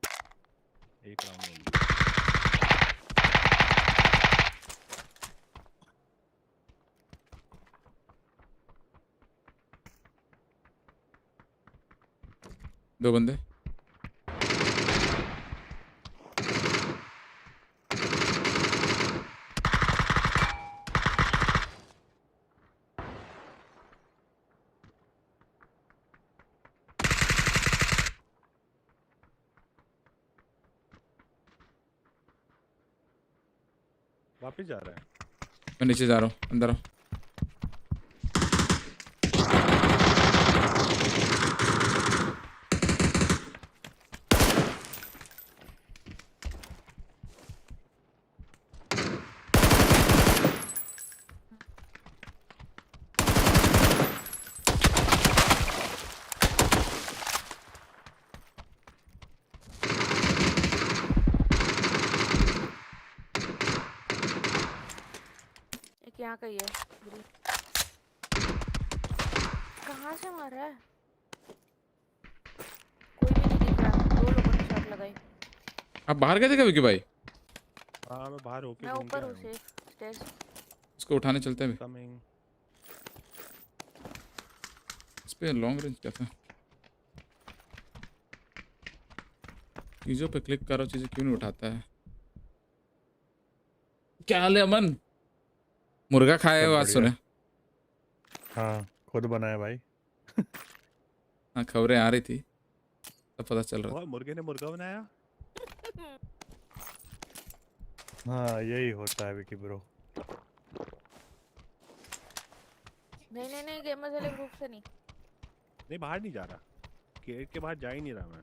एक राउंड में। दो बंदे। वापस जा रहा है। मैं नीचे जा रहा हूँ, अंदर आओ। यहाँ का ही है। कहाँ से मारा है? कोई भी नहीं दिख रहा। दो लोगों ने शॉट लगाई। आप बाहर गए थे क्या विकी भाई? हाँ मैं बाहर होके मैं घूम ऊपर के हूँ आया हूँ। Safe stage. इसको उठाने चलते हैं। कमिंग। इस पे लॉन्ग रेंज क्या था? चीजों पे क्लिक करो, चीजें क्यों नहीं उठाता है? क्या हाल है अमन? मुर्गा खाया है आज सुने। हाँ खुद बनाया भाई। हाँ खबरें आ रही थी, तब पता चल रहा था। मुर्गे ने मुर्गा बनाया। हाँ यही होता है विकी ब्रो। नहीं गेमर्स वाले ग्रुप से नहीं। नहीं बाहर नहीं जा रहा, गेट के बाहर जा ही नहीं रहा मैं।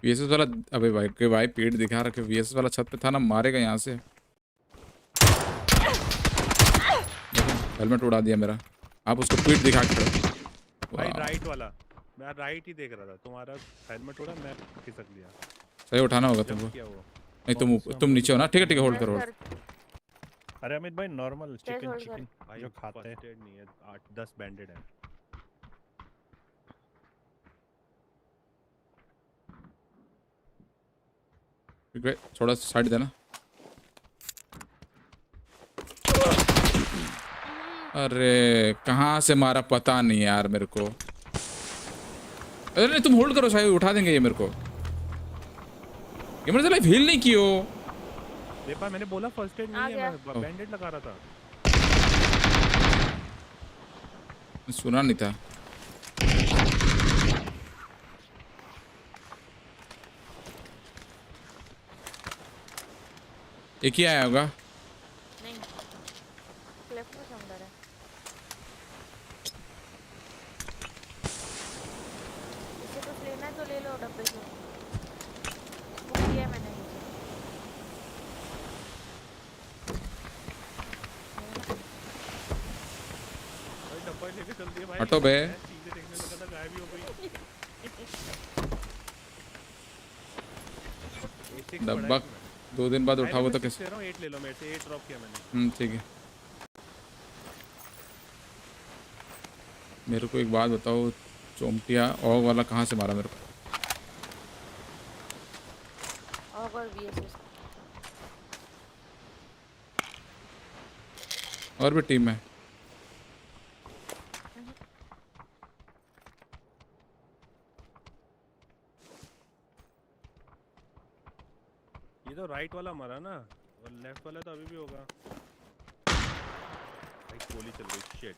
VSS वाला अबे भाई के भाई पेट दिखा रखे VSS वाला छत पे था ना मारेगा यहाँ से। हेलमेट उड़ा दिया मेरा। आप उसको पीठ दिखा के भाई राइट वाला मैं राइट ही देख रहा था तुम्हारा हेलमेट उड़ा मैं खिसक लिया। सही उठाना होगा तुमको। नहीं तुम नीचे हो ना। ठीक है होल्ड करो। अरे अमित भाई नॉर्मल चिकन भाई जो खाते हैं नहीं है 8-10 बैंडेड है। थोड़ा साइड देना। अरे कहाँ से मारा पता नहीं यार मेरे को। अरे नहीं तुम होल्ड करो शायद उठा देंगे ये मेरे को। ये मेरे लाइफ हील नहीं कियो। देखा मैंने बोला फर्स्ट एड नहीं है मैं बैंडेड लगा रहा था। सुना नहीं था। एक ही आया होगा। नहीं लेफ्ट में अंदर है। इसे कुछ लेना है तो ले लो डब्बे से। वो किया मैंने। डब्बा लेके चल दिया भाई। हटो बे। चीजें देखने लगा था गायब ही हो गई। डब्बा 2 दिन बाद उठाओ तो कैसे। 8 ले लो मेरे से 8 ड्रॉप किया मैंने। ठीक है। मेरे को एक बात बताओ चोमटिया ऑग वाला कहाँ से मारा मेरे को। ऑग और VSS और भी टीम है। ये तो राइट वाला मरा ना और लेफ्ट वाला तो अभी भी होगा। भाई गोली चल गई शिट।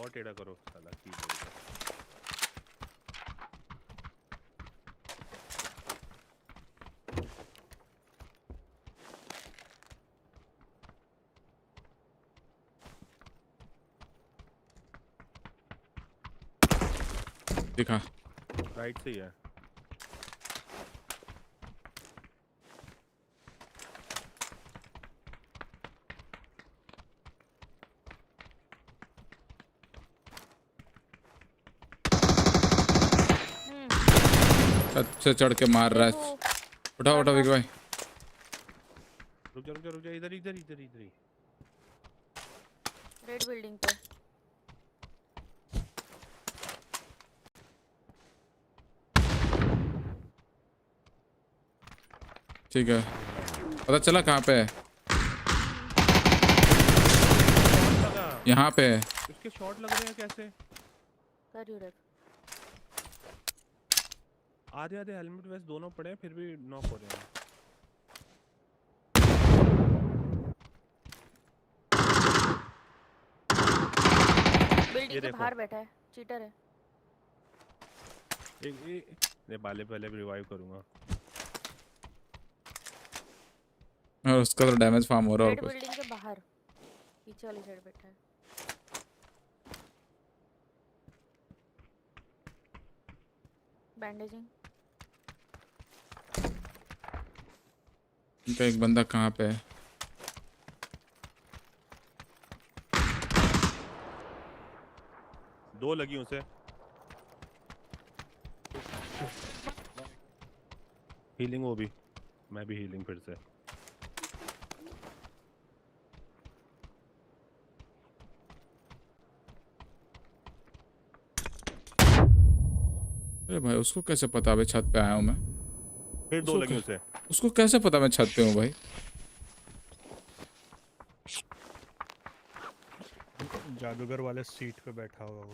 और टेढ़ा करो साला कीबोर्ड का। दिखा राइट से ही है। से चढ़ के मार रहा है। उठाओ उठाओ विकी भाई। रुक जा इधर ही। रेड बिल्डिंग पे। ठीक है पता चला कहाँ पे है। यहाँ पे है। उसके शॉट लग रहे हैं कैसे। आधे हेलमेट वेस्ट दोनों पड़े हैं फिर भी नॉक हो रहे हैं। बिल्डिंग के बाहर बैठा है चीटर है। एक पहले रिवाइव करूंगा। और उसका तो डैमेज फार्म हो रहा है। रेड बिल्डिंग के बाहर पीछे वाली साइड बैठा है। बैंडेजिंग। इनका एक बंदा कहाँ पे है। दो लगी उसे। हीलिंग वो भी मैं भी हीलिंग फिर से। अरे भाई उसको कैसे पता भाई छत पे आया हूँ मैं। फिर दो लगी उसे। उसको कैसे पता मैं छत पे हूँ भाई। जादूगर वाले सीट पे बैठा होगा वो।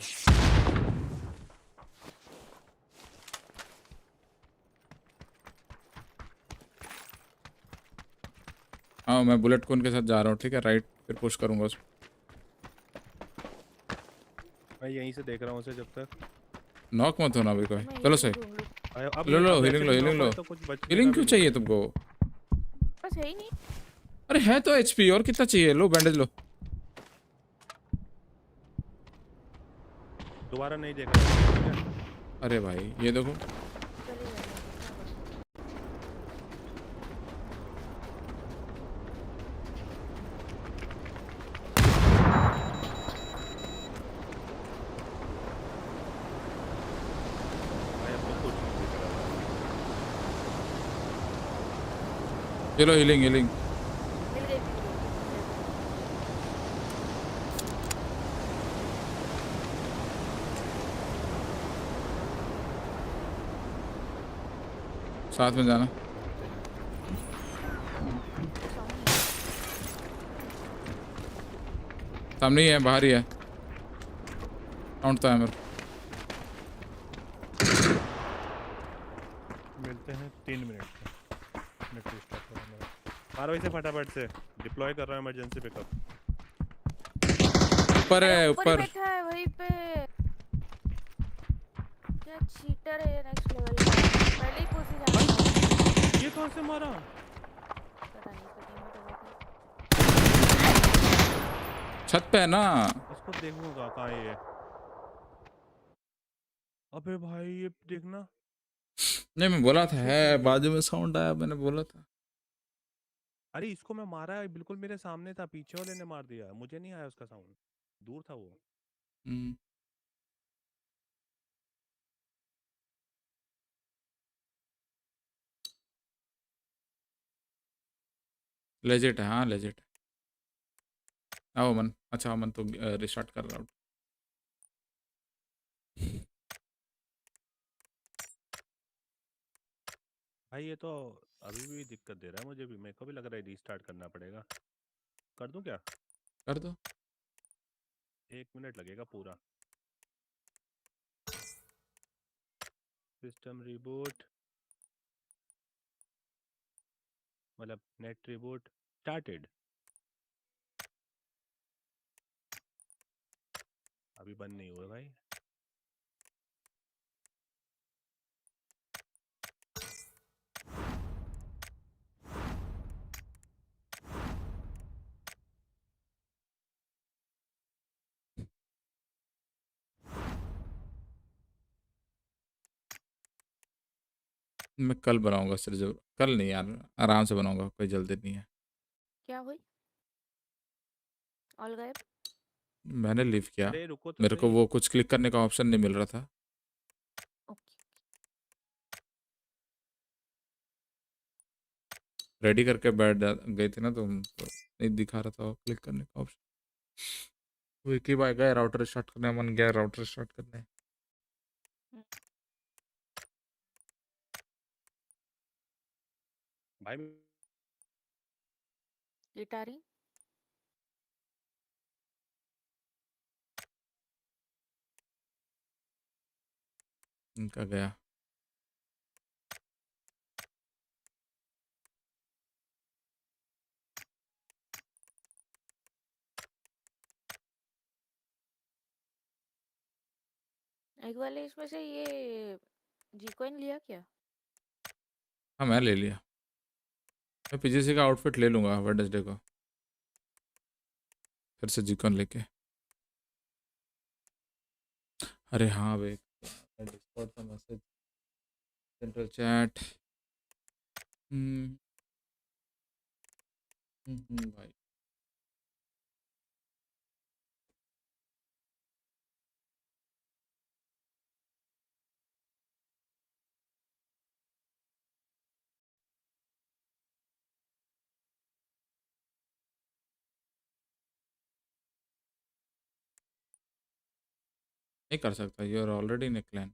हाँ मैं बुलेट को उनके साथ जा रहा हूँ। ठीक है राइट फिर पुश करूँगा उसको। मैं यहीं से देख रहा हूँ उसे जब तक। नॉक मत होना भाई कोई। चलो सही लो हीलिंग क्यों चाहिए तुमको। बस है ही नहीं। अरे है तो HP और कितना चाहिए। लो बैंडेज लो। दोबारा नहीं देखा। अरे भाई ये देखो चलो हीलिंग हीलिंग मिल गई। साथ में जाना। सामने ही है, बाहर ही है। काउंट तो है मेरे। मिलते हैं 3 मिनट में। नेट रिस्टार्ट करो मेरा। मारो इसे फटाफट से। डिप्लॉय कर रहा हूँ इमरजेंसी पिकअप। ऊपर है ऊपर ही ऊपर। बैठा है वहीं पे। क्या चीटर है ये नेक्स्ट लेवल का। पहले ही पुश जाना था। ये कौन से मारा? पता नहीं कहीं में दबा था। छत पे है ना। इसको देखूंगा कहाँ है ये। अबे भाई ये देखना। नहीं मैं बोला था पीछे है, से है ये। बाजू में साउंड आया, मैंने बोला था। अरे इसको मैं मारा है, बिल्कुल मेरे सामने था, पीछे वाले ने मार दिया, मुझे नहीं आया उसका साउंड, दूर था वो। लेजिट है, हाँ लेजिट है। आओ अमन, अच्छा अमन तो रिस्टार्ट कर रहा हूँ। भाई ये तो अभी भी दिक्कत दे रहा है मुझे भी, मेरे को भी लग रहा है रीस्टार्ट करना पड़ेगा। कर दूं क्या? कर दो। 1 मिनट लगेगा पूरा। सिस्टम रिबूट, मतलब नेट रिबूट स्टार्टेड। अभी बंद नहीं हुआ भाई। मैं कल बनाऊंगा सर, जरूर। कल नहीं यार, आराम से बनाऊंगा, कोई जल्दी नहीं है। क्या हुई? ऑल गायब? मैंने लीव किया, अरे रुको तो मेरे को सही। वो कुछ क्लिक करने का ऑप्शन नहीं मिल रहा था। रेडी करके बैठ गए थे ना तुम, तो नहीं दिखा रहा था क्लिक करने का ऑप्शन। विकी भाई गए राउटर स्टार्ट करने, मन गया राउटर स्टार्ट करने। भाई गिटारी? इनका गया। एक वाले इसमें से ये जी कॉइन लिया क्या? हाँ मैं ले लिया। मैं पीजीसी का आउटफिट ले लूंगा वेडनेसडे को, फिर से जीकॉन लेके। अरे हाँ वे, डिस्कॉर्ड का मैसेज, सेंट्रल चैट। भाई नहीं कर सकता, you are already in a clan.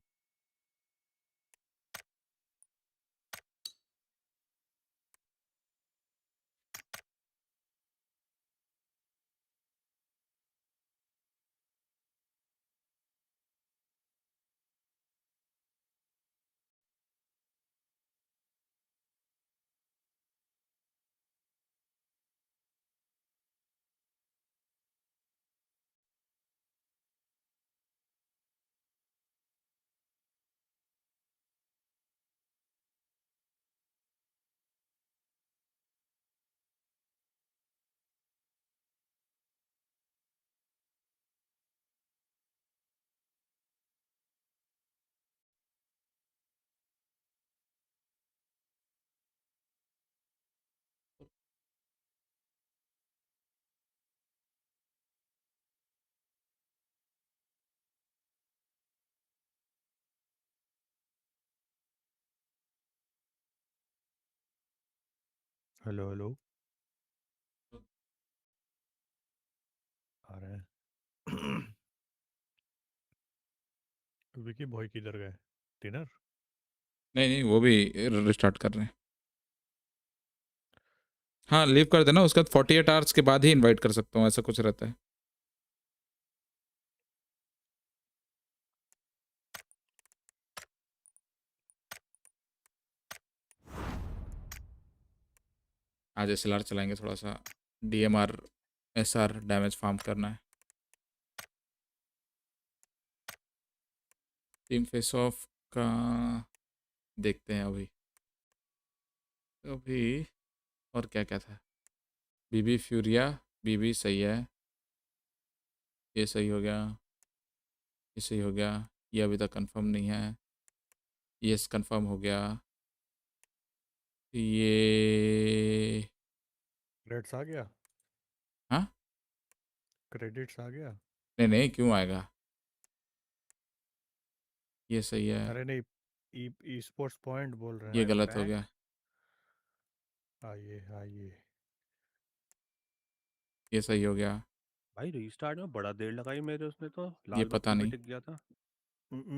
Hello hello आ रहे हैं। विकी बॉय किधर गए? डिनर? नहीं नहीं, वो भी रिस्टार्ट कर रहे हैं। हाँ लीव कर देना, उसके बाद 48 आवर्स के बाद ही इनवाइट कर सकता हूँ, ऐसा कुछ रहता है। आज SLR चलाएंगे, थोड़ा सा DMR SR डैमेज फार्म करना है। टीम फेस ऑफ का देखते हैं अभी। अभी और क्या क्या था? बीबी फ्यूरिया, बीबी सही है, ये सही हो गया, ये सही हो गया, ये अभी तक कंफर्म नहीं है, ये कंफर्म हो गया, ये क्रेडिट्स आ गया? हाँ क्रेडिट्स आ गया? नहीं नहीं, क्यों आएगा? ये सही है, अरे नहीं, ई स्पोर्ट्स पॉइंट बोल रहे ये हैं। गलत हो गया, आइए आइए। ये सही हो गया, भाई रीस्टार्ट में बड़ा देर लगाई मेरे, उसने तो ये लाल पता बत्ती पे नहीं, टिक गया था।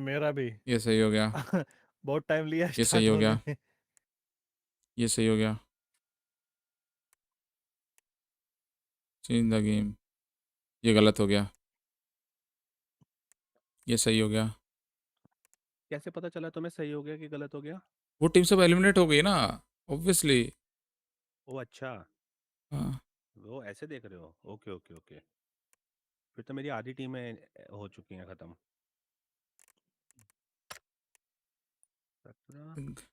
मेरा भी ये सही हो गया, बहुत टाइम लिया ये सही स्टार्ट हो होने गया, में। ये सही हो गया, चेंज द गेम, ये गलत हो गया, ये सही हो गया। कैसे पता चला तुम्हें सही हो गया कि गलत हो गया? वो टीम सब एलिमिनेट हो गई ना, ऑब्वियसली। ओ अच्छा, हाँ वो ऐसे देख रहे हो। ओके ओके ओके, फिर तो मेरी आधी टीमें हो चुकी हैं खत्म। 17।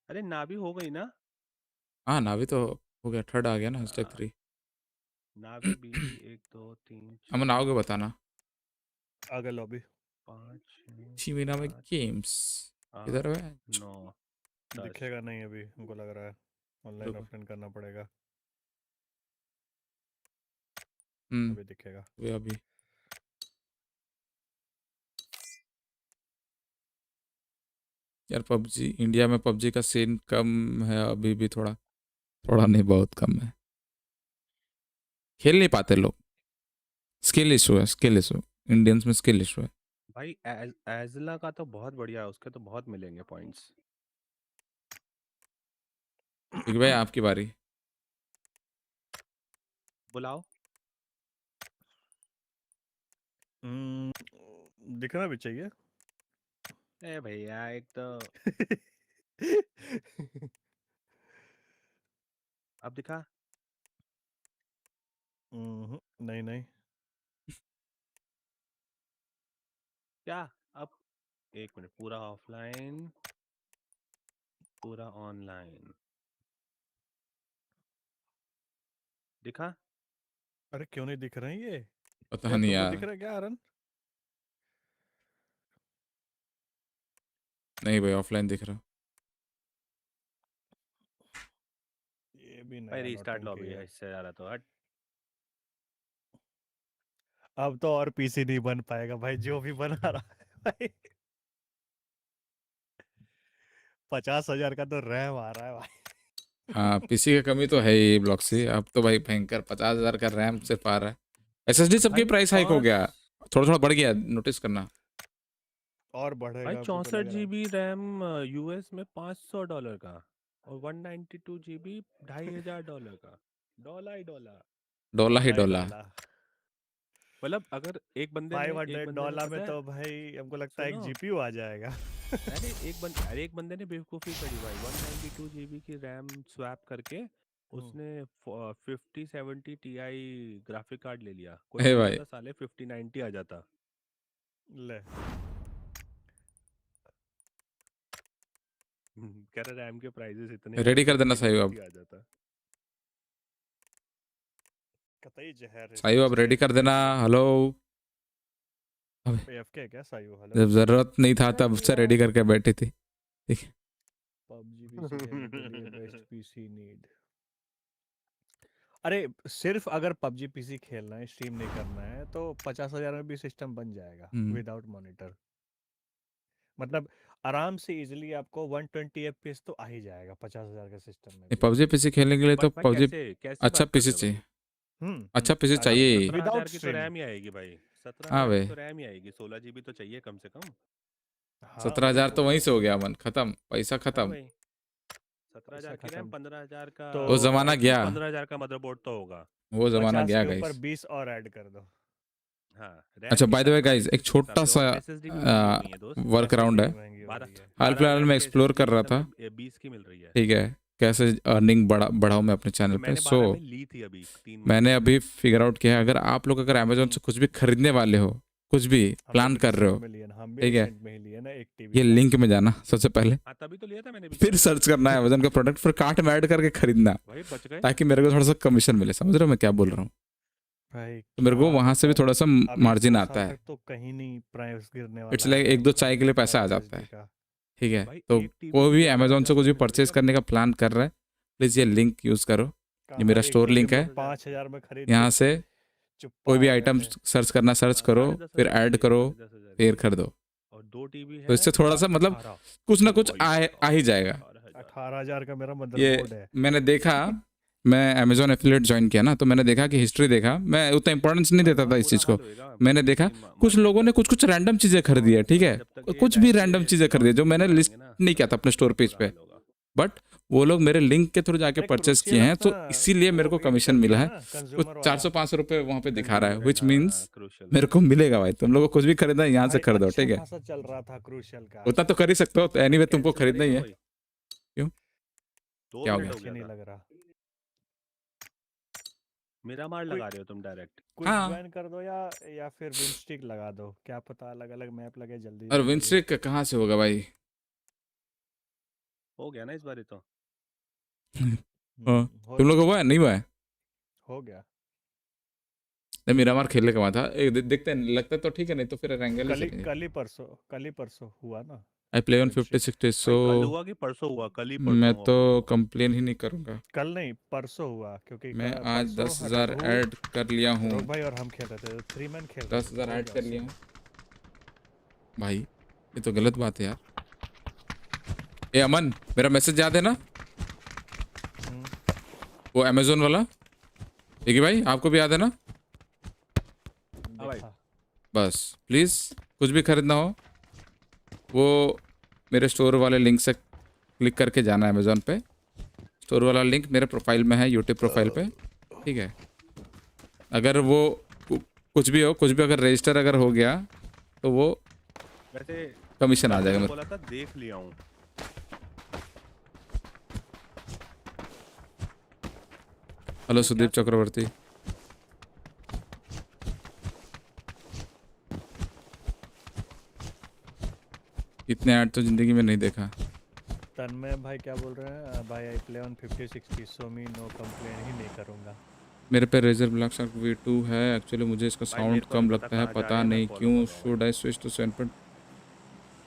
अरे ना भी हो गई ना? हाँ, नावी तो हो गया, थर्ड आ गया ना, हैशटैग 3। नावी बीबी 1 2 3 अमन 4 आओगे बताना। आगे लॉबी 5 6 टीमिना में 7 गेम्स 8 किधर है? 9 10। दिखेगा नहीं अभी, हमको लग रहा है ऑनलाइन रुको। ऑफलाइन करना पड़ेगा। अभी दिखेगा। वे अभी यार पबजी इंडिया में, पबजी का सीन कम है अभी भी, थोड़ा थोड़ा नहीं, बहुत कम है, खेल नहीं पाते लोग, स्किल इशू है, स्किल इशू, इंडियंस में स्किल इशू है। भाई एजला का तो बहुत बढ़िया है, उसके तो बहुत मिलेंगे पॉइंट्स। ठीक भाई, आपकी बारी। बुलाओ। दिखना भी चाहिए। ए भैया एक तो अब दिखा। नहीं नहीं, क्या अब? एक मिनट, पूरा ऑफलाइन पूरा ऑनलाइन दिखा। अरे क्यों नहीं दिख रहे हैं ये? पता क्या नहीं तुमको यार, दिख रहा है क्या आरन? नहीं भाई ऑफलाइन दिख रहा। ये भी भाई नया रीस्टार्ट नौटंकी लॉबी है। है, इससे ज्यादा तो हट। अब तो और पीसी नहीं बन पाएगा भाई, जो भी बना रहा है भाई। 50,000 का तो रैम आ रहा है भाई। हाँ पीसी की कमी तो है ही ब्लॉक से, अब तो भाई भयंकर 50,000 का रैम से पार है। SSD सबकी भाई प्राइस हाइक हो गया, थोड़ा थोड़ा बढ़ गया, नोटिस करना। और भाई बढ़ेगा, हमको तो 64 लग रहा है। GB रैम यूएस में $500 का, और 192 GB $2,500 का। डॉलर ही डॉलर। डोला ही डॉलर ही डोला। डॉलर। मतलब अगर एक बंदे ने $500 में पता है, तो भाई हमको लगता है एक सुनो, जीपीयू आ जाएगा। अरे एक बंदे ने बेवकूफ़ी करी भाई, 192 GB की रैम स्वैप करके उसने 5070 Ti ग्राफिक कार्ड ले लिया। कोई ए बोलता भाई था साले 5090 आ जाता। ले कह रहा रैम के प्राइसेस इतने हैं रेडी कर देना साहिब अब, 5090 आ जाता। कतई जहर है साहिब अब रेडी कर देना। हेलो, AFK क्या सायू? हेलो, जब जरूरत नहीं था तब से रेडी करके बैठी थी, ठीक है। PUBG PC खेलने के लिए बेस्ट पीसी नीड। अरे सिर्फ अगर PUBG PC खेलना है, स्ट्रीम नहीं करना है, तो 50,000 में भी सिस्टम बन जाएगा विदाउट मॉनिटर। मतलब आराम से इजीली आपको 120 एफपीएस तो आ ही जाएगा 50,000 के सिस्टम में। पबजी पीसी खेलने के लिए तो भाई पबजी कैसे अच्छा बात कर पीसी रहे हो भाई? चाहिए। अच्छा पीसी चाहिए। 17,000 की तो रैम ही आएगी भाई, हाँ 17,000 भाई, की तो रैम ही आएगी, 16 जीबी तो चाहिए कम से कम। 17,000 तो वहीं से हो गया मन खत्म, पैसा हाँ खत्म। भाई, 17,000 की रैम, 15,000 का तो वो जमाना गया, 15,000 का मदरबोर्ड तो होगा। वो जमाना 50 गया के ऊपर गाइस। 20 और ऐड कर दो। हाँ, अच्छा RAM bye the way guys, एक छोटा सा SSD भी महंगी हुई है दोस्त। वर्क अराउंड है। हाल फिलहाल में एक्सप्लोर कर रहा था, 20 की मिल रही है। ठीक है, कैसे अर्निंग बढ़ाऊं मैं अपने चैनल पे। मैंने सो 12 में ली थी अभी 3 मैंने अभी फिगर आउट किया है, अगर आप लोग अगर अमेजोन से कुछ भी खरीदने वाले हो, कुछ भी प्लान कर रहे हो, ठीक है, ये लिंक में जाना सबसे पहले, हाँ तभी तो लिया था मैंने भी। फिर सर्च करना है अमेजोन का प्रोडक्ट, फिर कार्ट में ऐड करके खरीदना, भाई बच गए। ताकि मेरे को थोड़ा सा कमीशन मिले। समझ रहे हो मैं क्या बोल रहा हूँ? भाई तो मेरे को वहां से भी थोड़ा सा मार्जिन दो आता साल है। तक तो कहीं नहीं प्राइस गिरने वाला इट्स लाइक है, 1-2 चाय के लिए पैसा आ जाता है, ठीक है। तो कोई भी अमेजोन से कुछ भी परचेज करने का प्लान कर रहा है, प्लीज ये लिंक यूज करो, ये मेरा स्टोर लिंक है। 5,000 में खरीद यहाँ से कोई भी आ आइटम सर्च करना, सर्च करो, फिर ऐड करो, फिर खरीदो। और 2 टीबी है तो इससे थोड़ा सा मतलब कुछ ना कुछ आ ही जाएगा। 18,000 का मेरा ये मदरबोर्ड है। मैंने देखा, मैं अमेजोन एफिलिएट ज्वाइन किया ना, तो मैंने देखा कि हिस्ट्री देखा, मैं उतना इंपॉर्टेंस नहीं देता था इस चीज़ को। मैंने देखा कुछ लोगों ने कुछ कुछ रैंडम चीज़ें खरीदी है, ठीक है, कुछ भी रैंडम चीज़ें खरीदी है जो मैंने लिस्ट नहीं किया था अपने स्टोर पेज पे, बट वो लोग मेरे लिंक के थ्रू जाके परचेज किए हैं, तो इसीलिए मेरे को कमीशन मिला है। कुछ 400-500 रुपये वहाँ पे दिखा रहा है, विच मीन्स मेरे को मिलेगा भाई। तुम लोग को कुछ भी खरीदना है यहाँ से खरीदो, ठीक है। खासा चल रहा था क्रूशियल का, उतना तो कर ही सकते हो, तो एनीवे तुमको खरीदना ही है। क्यों, क्या हो गया? नहीं लग रहा। मेरा मार लगा रहे हो तुम डायरेक्ट? कुछ ज्वाइन कर दो या फिर विंस्टिक लगा दो, क्या पता अलग अलग मैप लगे जल्दी। और विंस्टिक कहाँ से होगा भाई? हो गया ना इस बार तो। तुम लोग हुआ है नहीं हुआ है? हो गया। नहीं, मेरा मार खेलने का था, देखते हैं, लगता तो ठीक है, नहीं तो फिर रेंगल कल ही परसों हुआ ना। आई प्ले ऑन 50-60, सो कल हुआ कि परसों हुआ? कल ही परसों मैं हुआ। तो कंप्लेन ही नहीं करूंगा। कल नहीं परसों हुआ, क्योंकि मैं आज 10,000 ऐड कर लिया हूँ भाई, और हम खेल रहे थे 3 मैन खेल 10,000 ऐड कर लिया हूँ भाई। ये तो गलत बात है यार। ए अमन, मेरा मैसेज याद है ना, वो अमेजोन वाला? ठीक है भाई, आपको भी याद है ना? बस प्लीज़ कुछ भी खरीदना हो, वो मेरे स्टोर वाले लिंक से क्लिक करके जाना है अमेजोन पे। स्टोर वाला लिंक मेरे प्रोफाइल में है, यूट्यूब प्रोफाइल पे, ठीक है। अगर वो कुछ भी हो, कुछ भी अगर रजिस्टर अगर हो गया तो वो वैसे कमीशन आ जाएगा। बोला था देख लिया हूँ। हेलो सुदीप चक्रवर्ती। इतने ऐड तो जिंदगी में नहीं देखा। तन्मय भाई क्या बोल रहे हैं? भाई I play on 50-60, so me no complain ही नहीं करूंगा। मेरे पे रेजर ब्लैक शार्क V2 है, एक्चुअली मुझे इसका साउंड कम लगता है, पता नहीं क्यों। Should I switch to 7.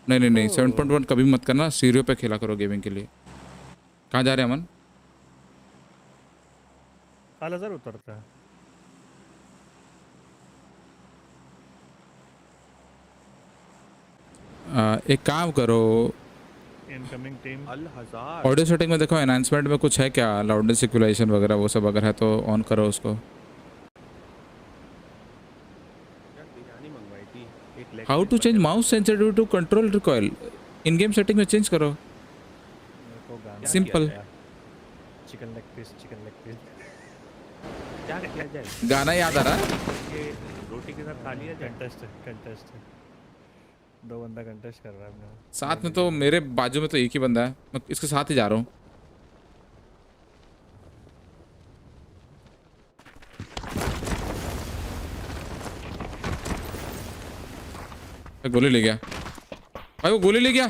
नहीं 7.1 कभी मत करना, सीरियो पे खेला करो गेमिंग के लिए। कहाँ जा रहे हैं अमन? अलazar उतरता है। एक काम करो, इनकमिंग टीम ऑडियो सेटिंग में देखो, एनहांसमेंट में कुछ है क्या, लाउडनेस इक्वलाइजेशन वगैरह वो सब अगर है तो ऑन करो उसको। How to change mouse sensitivity to control recoil? In game setting में चेंज करो, सिंपल। चिकन लेग पीस क्या किया जाए? गाना याद आ रहा है? रोटी के साथ खा लिया जाए। कंटेस्ट 2 बंदा कंटेस्ट कर रहा है अपने साथ में। तो मेरे बाजू में तो एक ही बंदा है, मैं इसके साथ ही जा रहा हूँ। गोली ले गया भाई, वो गोली ले गया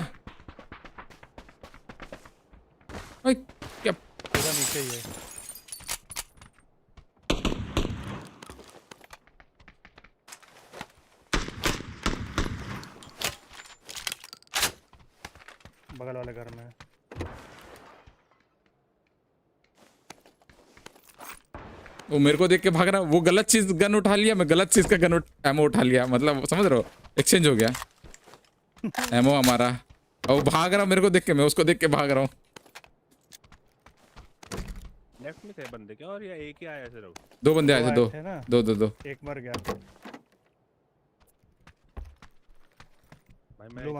भाई। क्या पूरा नीचे ही है। बगल वाले घर में वो मेरे को देख के भाग रहा, वो गलत चीज गन उठा लिया, मैं गलत चीज का गन एमो उठा लिया, मतलब समझ रहे हो, एक्सचेंज हो गया। एमो हमारा और भाग रहा मेरे को देख के, मैं उसको देख के भाग रहा हूँ। लेफ्ट में थे बंदे क्या, और या एक ही आया सिर्फ? 2 बंदे आए थे, दो। एक मर गया भाई मैंने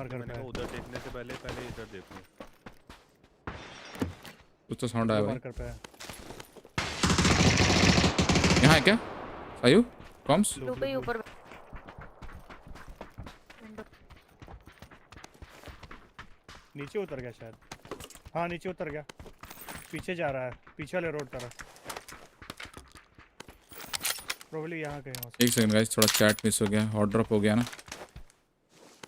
उधर देखने से पहले इधर देखूं। कुछ तो साउंड आया भाई। यहाँ है क्या? आयु कॉम्स ऊपर नीचे उतर गया शायद। हाँ नीचे उतर गया, पीछे जा रहा है, पीछे वाले रोड तरफ। प्रोबेबली यहाँ कहीं हो। एक सेकंड गाइस, थोड़ा चैट मिस हो गया, हॉट ड्रॉप हो गया ना।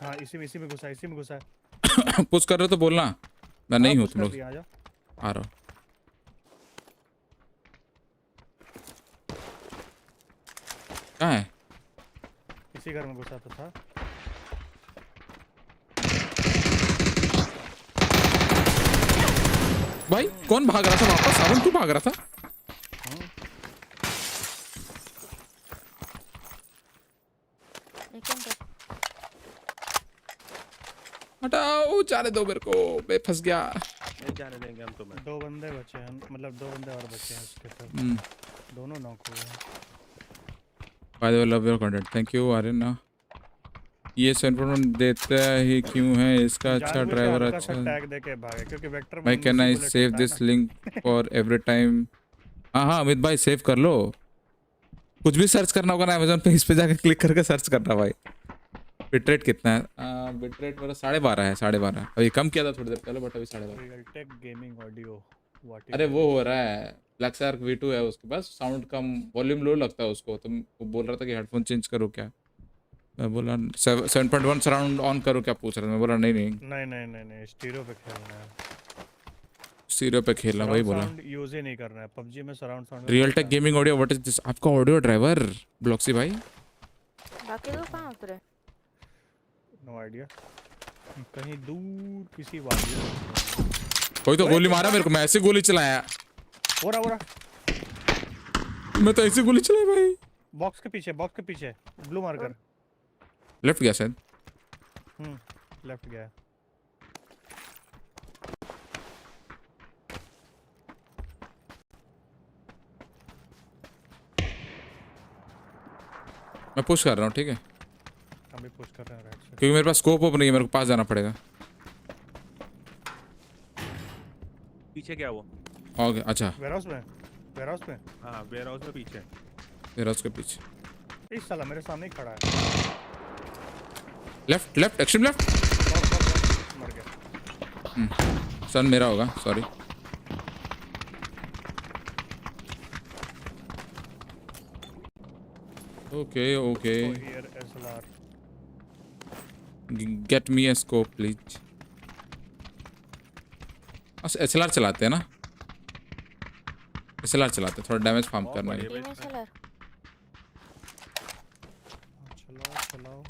हाँ इसी में घुसा है, पुश कर रहे हो तो बोलना, मैं नहीं हूँ, तुम लोग आ जाओ। आ रहा हूँ। कहाँ है? इसी घर में घुसा तो था। भाई कौन भाग रहा था वापस? सावन तू भाग रहा था? हटाओ, जाने दो मेरे को, मैं फंस गया। नहीं जाने देंगे हम तुम्हें। 2 बंदे बचे हैं, मतलब 2 बंदे और बचे हैं उसके साथ। दोनों नॉक हुए हैं। By the way love your content, thank you Aryan. ये सेंपल देता ही क्यों है इसका? अच्छा ड्राइवर, अच्छा टैग देके भागे क्योंकि वेक्टर भाई। Can I save this link for every time? हाँ अमित भाई सेव कर लो। कुछ भी सर्च करना होगा ना अमेजोन पे, इस पे जाके क्लिक करके सर्च करना भाई। बिटरेट कितना है? बिटरेट मेरा 12.5 है, 12.5। अभी कम किया था थोड़ी देर पहले, बट अभी 12.5। Gaming audio. अरे वो हो रहा है, ब्लैक शार्क V2 है उसके पास, साउंड कम, वॉल्यूम लो लगता है उसको, तो वो बोल रहा था कि हेडफोन चेंज करो क्या। मैं बोला 7.1 सराउंड ऑन करो क्या पूछ रहा था। मैं बोला नहीं स्टीरियो पे खेलना है। स्टीरियो पे खेलना भाई बोला। यूज ही नहीं करना है पबजी में surround sound. Real tech gaming audio, what is this? आपका ऑडियो ड्राइवर ब्लॉक्सी भाई। बाकी लोग कहाँ उतरे? नो आइडिया, कहीं दूर किसी वादी। कोई तो गोली मारा मेरे को, मैं ऐसे गोली चलाया। ओरा मैं तो ऐसे गोली चलाया भाई। बॉक्स के पीछे ब्लू मार्कर। लेफ्ट गया शायद। लेफ्ट गया। मैं पुश कर रहा हूँ, ठीक है? हम भी पुश कर रहे हैं राइट से, क्योंकि मेरे पास स्कोप ओप नहीं है, मेरे को पास जाना पड़ेगा। पीछे क्या वो? ओके अच्छा, वेयरहाउस में। हाँ वेयरहाउस में पीछे। वेयरहाउस के पीछे। इस साला मेरे सामने ही खड़ा है। Left extreme left. मर गया। सन मेरा होगा, sorry. Okay get me a scope please. SLR चलाते हैं ना, SLR चलाते हैं, थोड़ा डैमेज फार्म करना है। चलाओ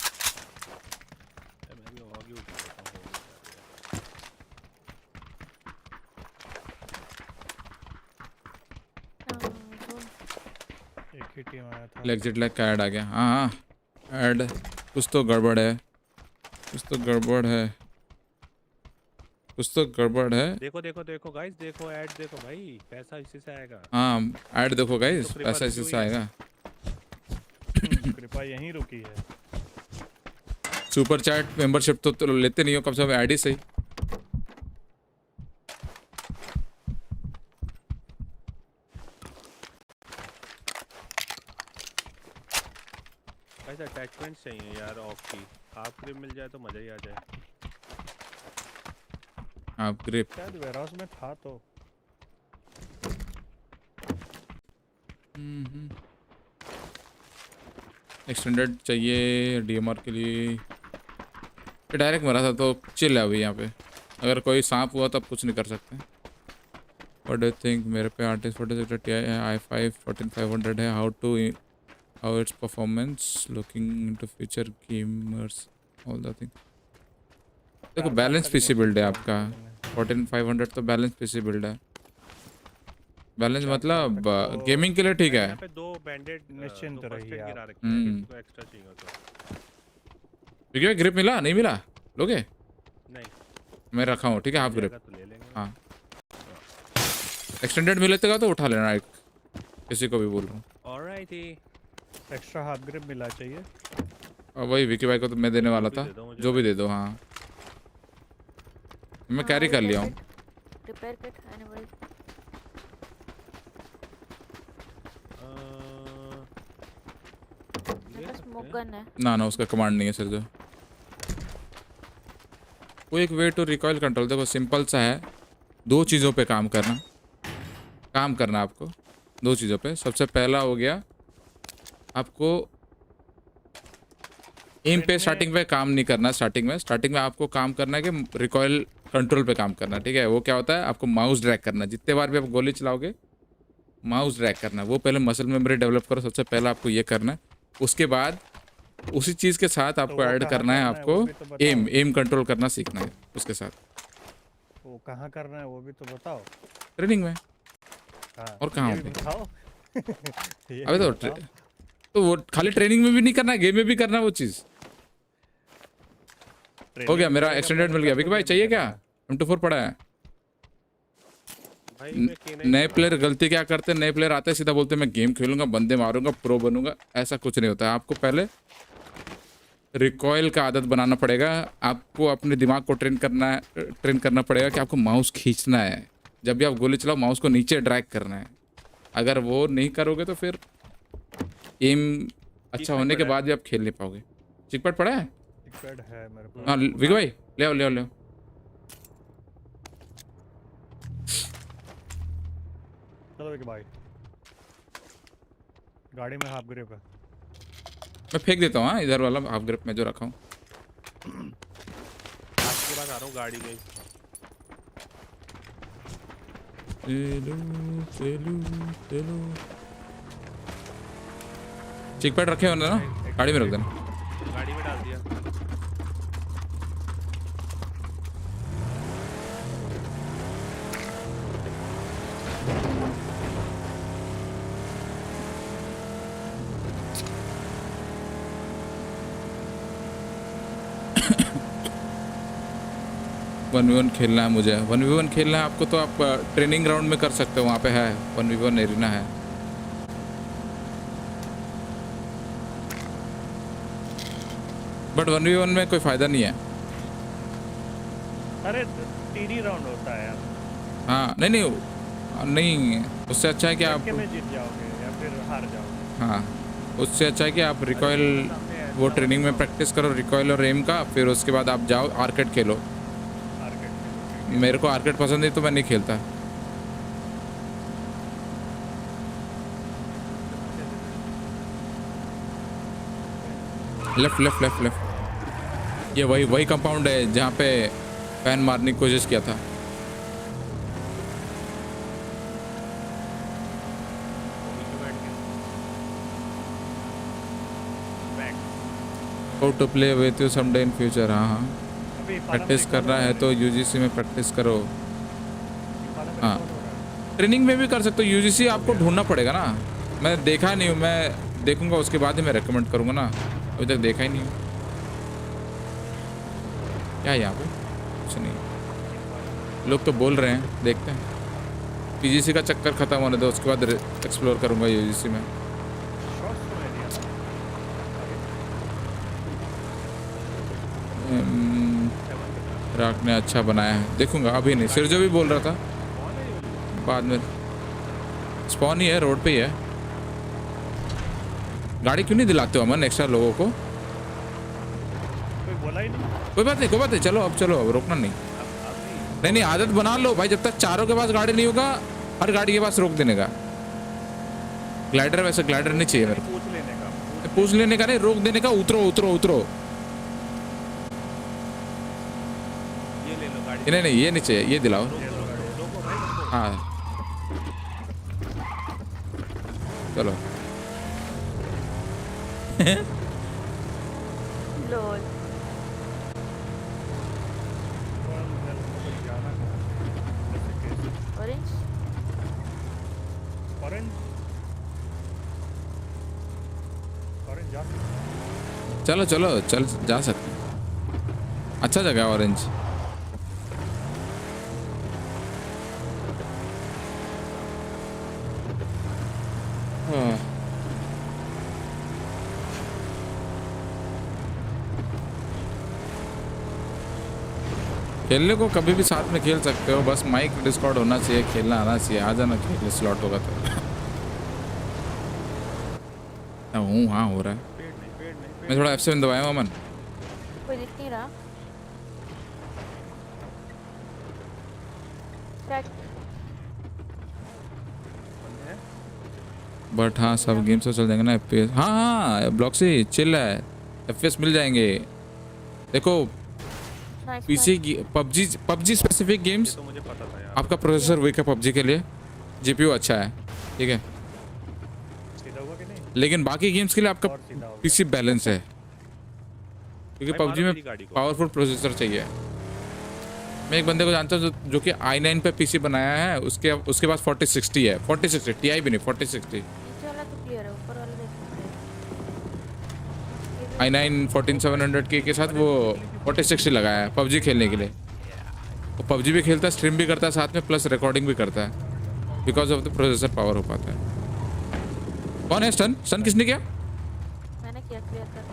एक ही टीम आया था। एग्जिट लैग का ऐड आ गया। हाँ ऐड, कुछ तो गड़बड़ है। देखो गाइस, देखो ऐड देखो भाई, पैसा इसी से आएगा। हाँ ऐड देखो गाइस, पैसा इसी से आएगा। कृपा यहीं रुकी है। सुपर चैट मेंबरशिप तो लेते नहीं हो, कम से कम ऐड ही सही। ऐसा अटैचमेंट चाहिए यार ऑफ की, हाफ ग्रिप मिल जाए तो मजा ही आ जाए। हाफ ग्रिप शायद वेयरहाउस में था तो। एक्सटेंडेड चाहिए DMR के लिए। डायरेक्ट मरा था तो चिल है अभी यहाँ पे। अगर कोई सांप हुआ तो आप कुछ नहीं कर सकते। What do you think? मेरे पे आर्टिस्ट 46 Ti है, i5 14500 है। How its performance? Looking into future gamers, all the thing. देखो बैलेंस पीसी बिल्ड है आपका। 14500 तो बैलेंस पीसी बिल्ड है। बैलेंस मतलब गेमिंग के लिए ठीक है। यहाँ पे 2 बैंडेड निश्चिंत रहिए आप। इसको एक्स्ट्रा चाहिए तो। ग्रिप मिला नहीं मिला लोगे? नहीं मैं रखा हूँ, ठीक है, हाफ ग्रिप। हाँ एक्सटेंडेड मिलेगा तो उठा लेना, एक किसी को भी बोल रहा हूँ। ऑलराइटी, एक्स्ट्रा हाफ ग्रिप मिला चाहिए। और वही विकी भाई को तो मैं देने वाला था, जो भी दे दो। हाँ मैं कैरी कर लिया हूँ। Repair kit anybody? Smoke gun है ना उसका कमांड नहीं है सर। जो वो एक वे टू रिकॉइल कंट्रोल, देखो सिंपल सा है, 2 चीज़ों पे काम करना आपको 2 चीज़ों पे। सबसे पहला हो गया आपको एम पे स्टार्टिंग पे काम नहीं करना। स्टार्टिंग में आपको काम करना है कि रिकॉइल कंट्रोल पे काम करना, ठीक है। वो क्या होता है, आपको माउस ड्रैग करना। जितने बार भी आप गोली चलाओगे माउस ड्रैग करना, वो पहले मसल मेमोरी डेवलप करो। सबसे पहले आपको ये करना है, उसके बाद उसी चीज़ के साथ आपको ऐड करना है, आपको एम कंट्रोल करना सीखना है उसके साथ। वो कहाँ करना है वो भी तो बताओ। ट्रेनिंग में। और कहाँ बताओ। अबे तो वो खाली ट्रेनिंग में भी नहीं करना, गेम में भी करना वो चीज़। हो गया मेरा एक्सटेंडेड मिल गया। विकी भाई चाहिए क्या? M24 पड़ा है। नए प्लेयर गलती क्या करते हैं, नए प्लेयर आते हैं सीधा बोलते हैं मैं गेम खेलूंगा, बंदे मारूंगा, प्रो बनूंगा। ऐसा कुछ नहीं होता है। आपको पहले रिकॉइल का आदत बनाना पड़ेगा। आपको अपने दिमाग को ट्रेन करना पड़ेगा कि आपको माउस खींचना है। जब भी आप गोली चलाओ माउस को नीचे ड्रैग करना है। अगर वो नहीं करोगे तो फिर एम अच्छा होने के बाद भी आप खेल नहीं पाओगे। चिकपैड पड़ा है? चिकपैड है मेरे पास। हाँ विकी भाई ले आओ। चलो विकी भाई, गाड़ी में हाफ ग्रिप है। मैं फेंक देता हूँ। हाँ इधर वाला हाफ ग्रिप में जो रखा हूँ। आपके पास आ रहा हूँ गाड़ी में। चलो चिकपैड रखे हो ना, गाड़ी में रख देना। गाड़ी में डाल दिया। वन वी वन खेलना है मुझे। 1v1 खेलना है आपको तो आप ट्रेनिंग ग्राउंड में कर सकते हो, वहाँ पे है 1v1 एरिना है। बट 1v1 में कोई फायदा नहीं है। अरे टीडी राउंड होता है यार। हाँ नहीं उससे अच्छा है कि आप में जीत जाओगे या फिर हार जाओगे। हाँ उससे अच्छा है कि आप रिकॉइल वो ट्रेनिंग में प्रैक्टिस करो, रिकॉइल और एम का। फिर उसके बाद आप जाओ आर्केड खेलो। मेरे को आर्केड पसंद नहीं तो मैं नहीं खेलता। लेफ्ट। ये वही कंपाउंड है जहाँ पे फैन मारने की कोशिश किया था। How to play with you someday in future. हाँ प्रैक्टिस करना है तो यूजीसी में प्रैक्टिस करो। हाँ ट्रेनिंग में भी कर सकते हो। यूजीसी आपको ढूंढना पड़ेगा ना। मैं देखा नहीं हूँ, मैं देखूंगा उसके बाद ही मैं रेकमेंड करूँगा ना। अभी तक देखा ही नहीं हूँ। क्या यहाँ पे कुछ नहीं, लोग तो बोल रहे हैं, देखते हैं। पीजीसी का चक्कर खत्म होने दो, उसके बाद एक्सप्लोर करूँगा यूजीसी में। राक ने अच्छा बनाया है, देखूंगा। अभी नहीं, सिर्जो भी बोल रहा था बाद में। स्पॉन ही है, रोड पे ही है। गाड़ी क्यों नहीं दिलाते हो अमन एक्स्ट्रा लोगों को? कोई बात नहीं चलो अब रोकना नहीं, आदत बना लो भाई। जब तक चारों के पास गाड़ी नहीं होगा, हर गाड़ी के पास रोक देने का। ग्लाइडर वैसे ग्लाइडर नहीं चाहिए मेरे को। पूछ लेने का नहीं, रोक देने का। उतरो। नहीं ये नहीं चाहिए, ये दिलाओ। हाँ चलो। चलो चल जा सकते। अच्छा जगह ऑरेंज। खेलने को कभी भी साथ में खेल सकते हो, बस माइक डिस्कॉर्ड होना चाहिए, खेलना आना चाहिए। आ जाना खेल, स्लॉट होगा तो। हूँ हाँ हो रहा है। मैं थोड़ा F7 दबाया अमन। कोई दिख नहीं रहा। Check. बट हाँ सब गेम्स तो चल जाएंगे ना FPS। हाँ हाँ ब्लॉक से चिल है, FPS मिल जाएंगे। देखो पीसी की पबजी स्पेसिफिक गेम्स, आपका प्रोसेसर वीक है पबजी के लिए, जीपीयू अच्छा है, ठीक है, लेकिन बाकी गेम्स के लिए आपका पीसी बैलेंस है, क्योंकि पबजी में पावरफुल प्रोसेसर चाहिए। मैं एक बंदे को जानता हूँ जो कि i9 पे पीसी बनाया है, उसके पास 4060 है, 4060 Ti भी नहीं 4060। i9 14700 के साथ वो 4060 लगाया है पबजी खेलने के लिए। वो पबजी भी खेलता है, स्ट्रीम भी करता है साथ में, प्लस रिकॉर्डिंग भी करता है, because of the processor power हो पाता है। कौन है स्टन? स्टन किसने किया? मैंने किया, क्लियर कर।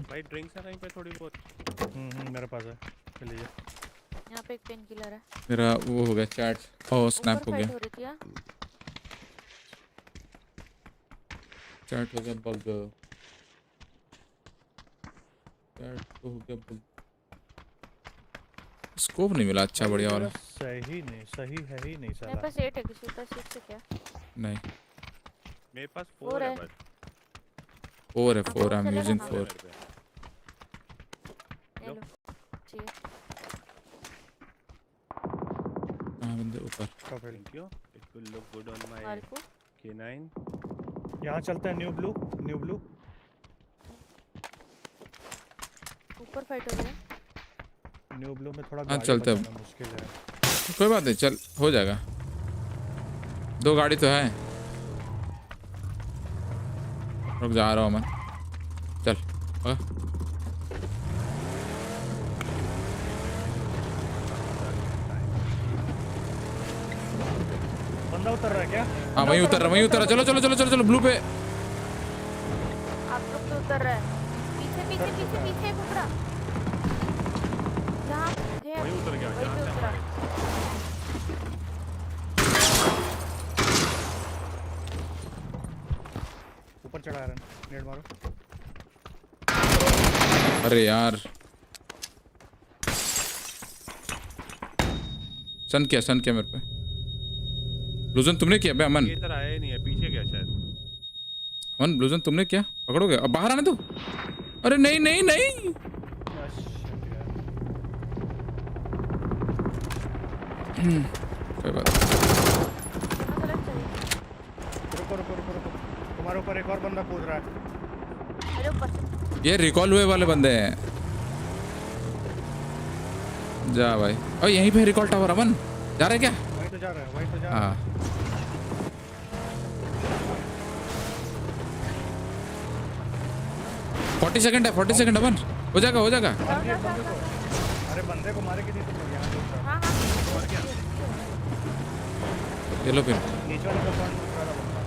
भाई ड्रिंक्स है कहीं पे थोड़ी बहुत? मेरे पास है, चलिए। यहाँ पे एक पेन किलर है। मेरा वो हो गया चैट। ओह स्नैप हो गया, चैट हो गया बग, चैट हो गया बग। स्कोप नहीं मिला अच्छा बढ़िया वाला। सही नहीं, सही है ही नहीं साला। मेरे पास 8 है, किसी के पास 6 से क्या? नहीं मेरे पास 4 है बस। 4 है, 4 आई एम यूजिंग 4। हाँ बंदे ऊपर। Thank you, it will look good on my K9। यहाँ चलते हैं न्यू ब्लू, न्यू ब्लू। ऊपर फाइट हो गया। न्यू ब्लू में थोड़ा हाँ चलते हैं, मुश्किल है। कोई बात नहीं, चल हो जाएगा। 2 गाड़ी तो है। रुक जा रहा हूँ मैं, चल। बंदा उतर रहा है क्या? हाँ वहीं उतर रहा, चलो चलो चलो चलो चलो ब्लू पे। आप लोग तो उतर रहे हैं। पीछे पीछे पीछे पीछे पकड़ा। जहाँ थे वहीं उतर गया, वहीं पे उतरा। ऊपर चढ़ा रहा है, नेट मारो। अरे यार सन किया मेरे पे। ब्लूजन तुमने किया बे अमन? ये इधर आया ही नहीं है, पीछे गया शायद। अमन ब्लूजन तुमने किया? पकड़ोगे? अब बाहर आने दो। अरे नहीं नहीं नहीं, कोई बात। रुको, तुम्हारे ऊपर एक और बंदा कूद रहा है। मेरे ऊपर ये रिकॉल हुए वाले बंदे हैं। जा भाई, और यहीं पे रिकॉल टावर। अमन जा रहे क्या? वहीं तो जा रहा है। हाँ 40 सेकंड है, 40 सेकंड अमन, हो जाएगा हो जाएगा। अरे बंदे को मारे कि नहीं तुम यहाँ पे उतर। हाँ ये लो फिर। नीचे वाले का पॉइंट उतर रहा बंदा।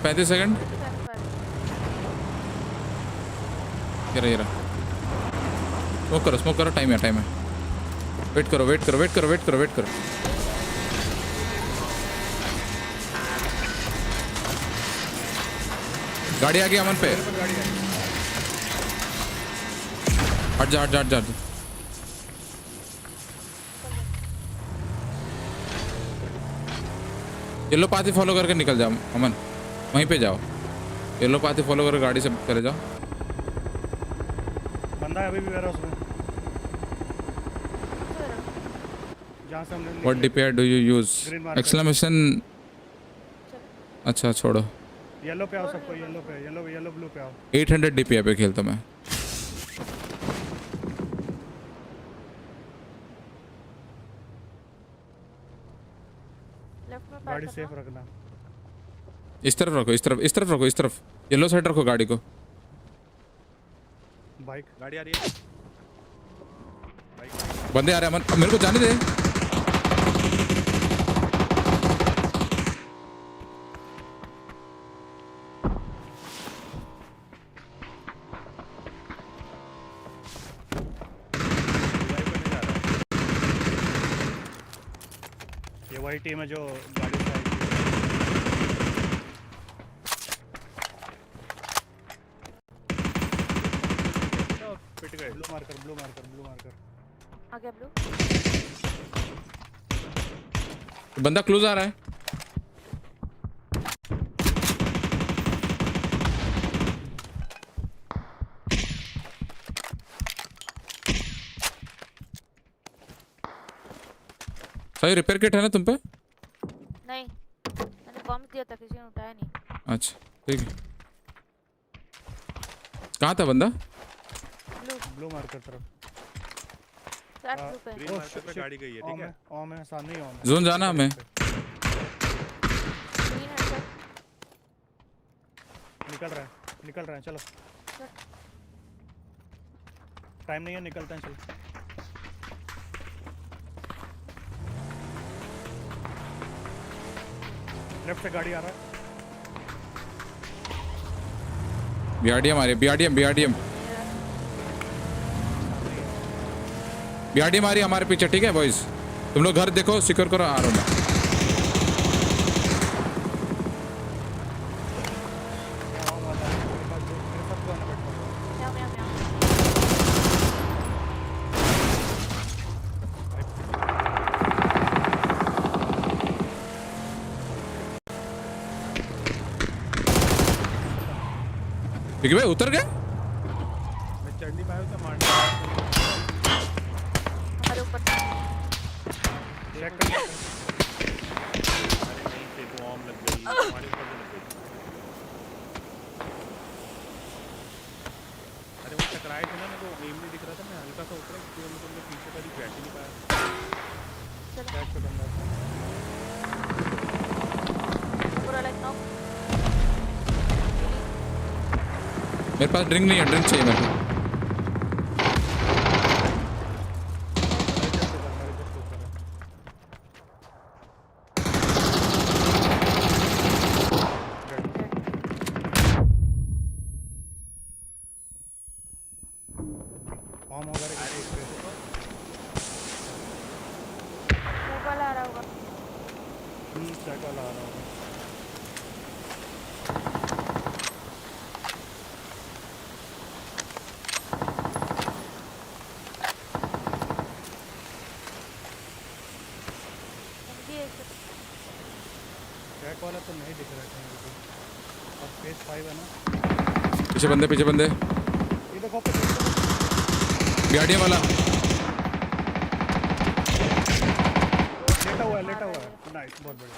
35 सेकंड। ये रहा स्मोक करो, टाइम है। वेट करो। गाड़ी आ गई अमन पे। हट जा। येलो पाथ फॉलो करके निकल जाओ अमन, वहीं पे जाओ। येलो पाथ फॉलो करके गाड़ी से चले जाओ। बंदा है अभी भी वेयर हाउस में। जहाँ से हमने What DPI do you use? Exclamation। अच्छा छोड़ो। येलो पे आओ सबको, येलो ब्लू पे आओ। 800 DPI पे खेलता मैं। लेफ्ट में गाड़ी सेफ रखना। इस तरफ रखो, इस तरफ रखो, इस तरफ येलो साइड रखो गाड़ी को। बाइक गाड़ी आ रही है। बंदे आ रहे हैं, मेरे को जाने दे। ये वही टीम है जो गाड़ी से आई थी। पिट गए। Blue marker blue marker blue marker. आ गया ब्लू। बंदा क्लोज आ रहा है। सही रिपेयर किट है ना तुम पे? नहीं, मैंने बम दिया था, किसी ने उठाया नहीं। अच्छा ठीक है। कहाँ था बंदा? ब्लू मार्कर तरफ। ग्रीन मार्कर पे गाड़ी गई है, ठीक है? ऑन है, सामने ही ऑन है। जोन जाना हमें। निकल रहा है, चलो। टाइम नहीं है, निकलते हैं, चलो। लेफ्ट से गाड़ी आ रहा है। बीआरडीएम आ रही है, बीआरडीएम आ रही है हमारे पीछे, ठीक है बॉयज? तुम लोग घर देखो, सिक्योर करो, आ रहा हूँ मैं। ठीक है भाई, उतर गए। मैं चढ़ नहीं पाया था, मारने हमारे ऊपर चेक कर। अरे नहीं थे, तो ऑम लग गई, हमारे ऊपर से लग गई। अरे वो टकराए थे ना, मेरे को एम नहीं दिख रहा था, मैं हल्का सा उतरा क्यों मैं तुमने पीछे का भी बैठ ही नहीं पाया। चेक कर बंदा। पूरा लाइक नॉक। मेरे पास ड्रिंक नहीं है, ड्रिंक चाहिए मेरे को। वाला आ रहा होगा। चेक वाला आ रहा होगा। वाला तो नहीं दिख रहा है और फेज 5 है ना। पीछे बंदे ये देखो बीआरडीएम वाला लेटा हुआ है। नाइस, बहुत बढ़िया।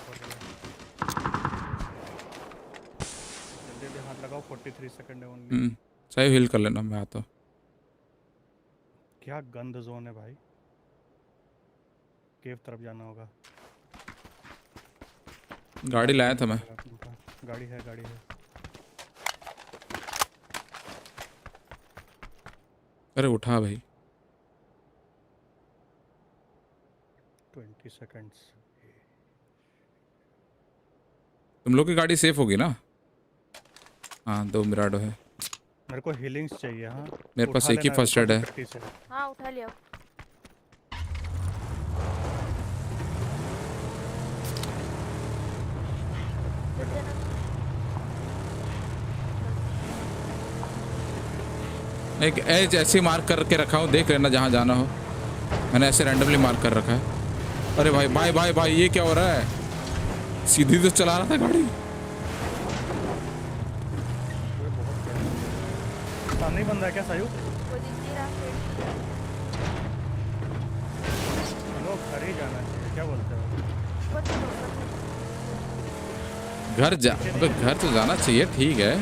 जल्दी हाथ लगाओ, 43 सेकंड है ओनली। सही हील कर लेना, मैं आता हूँ। क्या गंद जोन है भाई। केव तरफ जाना होगा। गाड़ी लाया था मैं। गाड़ी है। अरे उठा भाई। 20 सेकंड्स। तुम लोग की गाड़ी सेफ होगी ना? हाँ, 2 मिराडो है। मेरे को हीलिंग्स चाहिए। हाँ, मेरे पास एक ही फर्स्ट एड है। हाँ, उठा लिया। एक एज ऐसे मार्क करके रखा हूँ, देख लेना जहाँ जाना हो। मैंने ऐसे रैंडमली मार्क कर रखा है। अरे भाई भाई ये क्या हो रहा है? सीधी तो चला रहा था गाड़ी। सामने ही बंदा है क्या सायू? लोग घर ही जाना चाहिए, क्या बोलते हो? घर तो जाना चाहिए, ठीक है।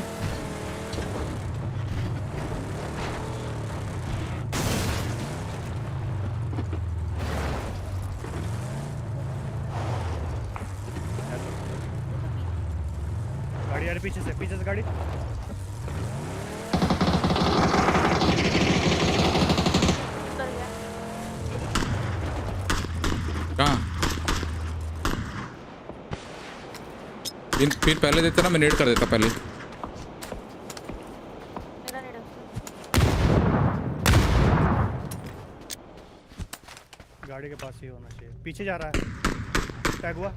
गाड़ी आ रही पीछे से गाड़ी। कहाँ? पिन पहले देता ना, मैं नेट कर देता पहले। गाड़ी के पास ही होना चाहिए। पीछे जा रहा है, टैग हुआ।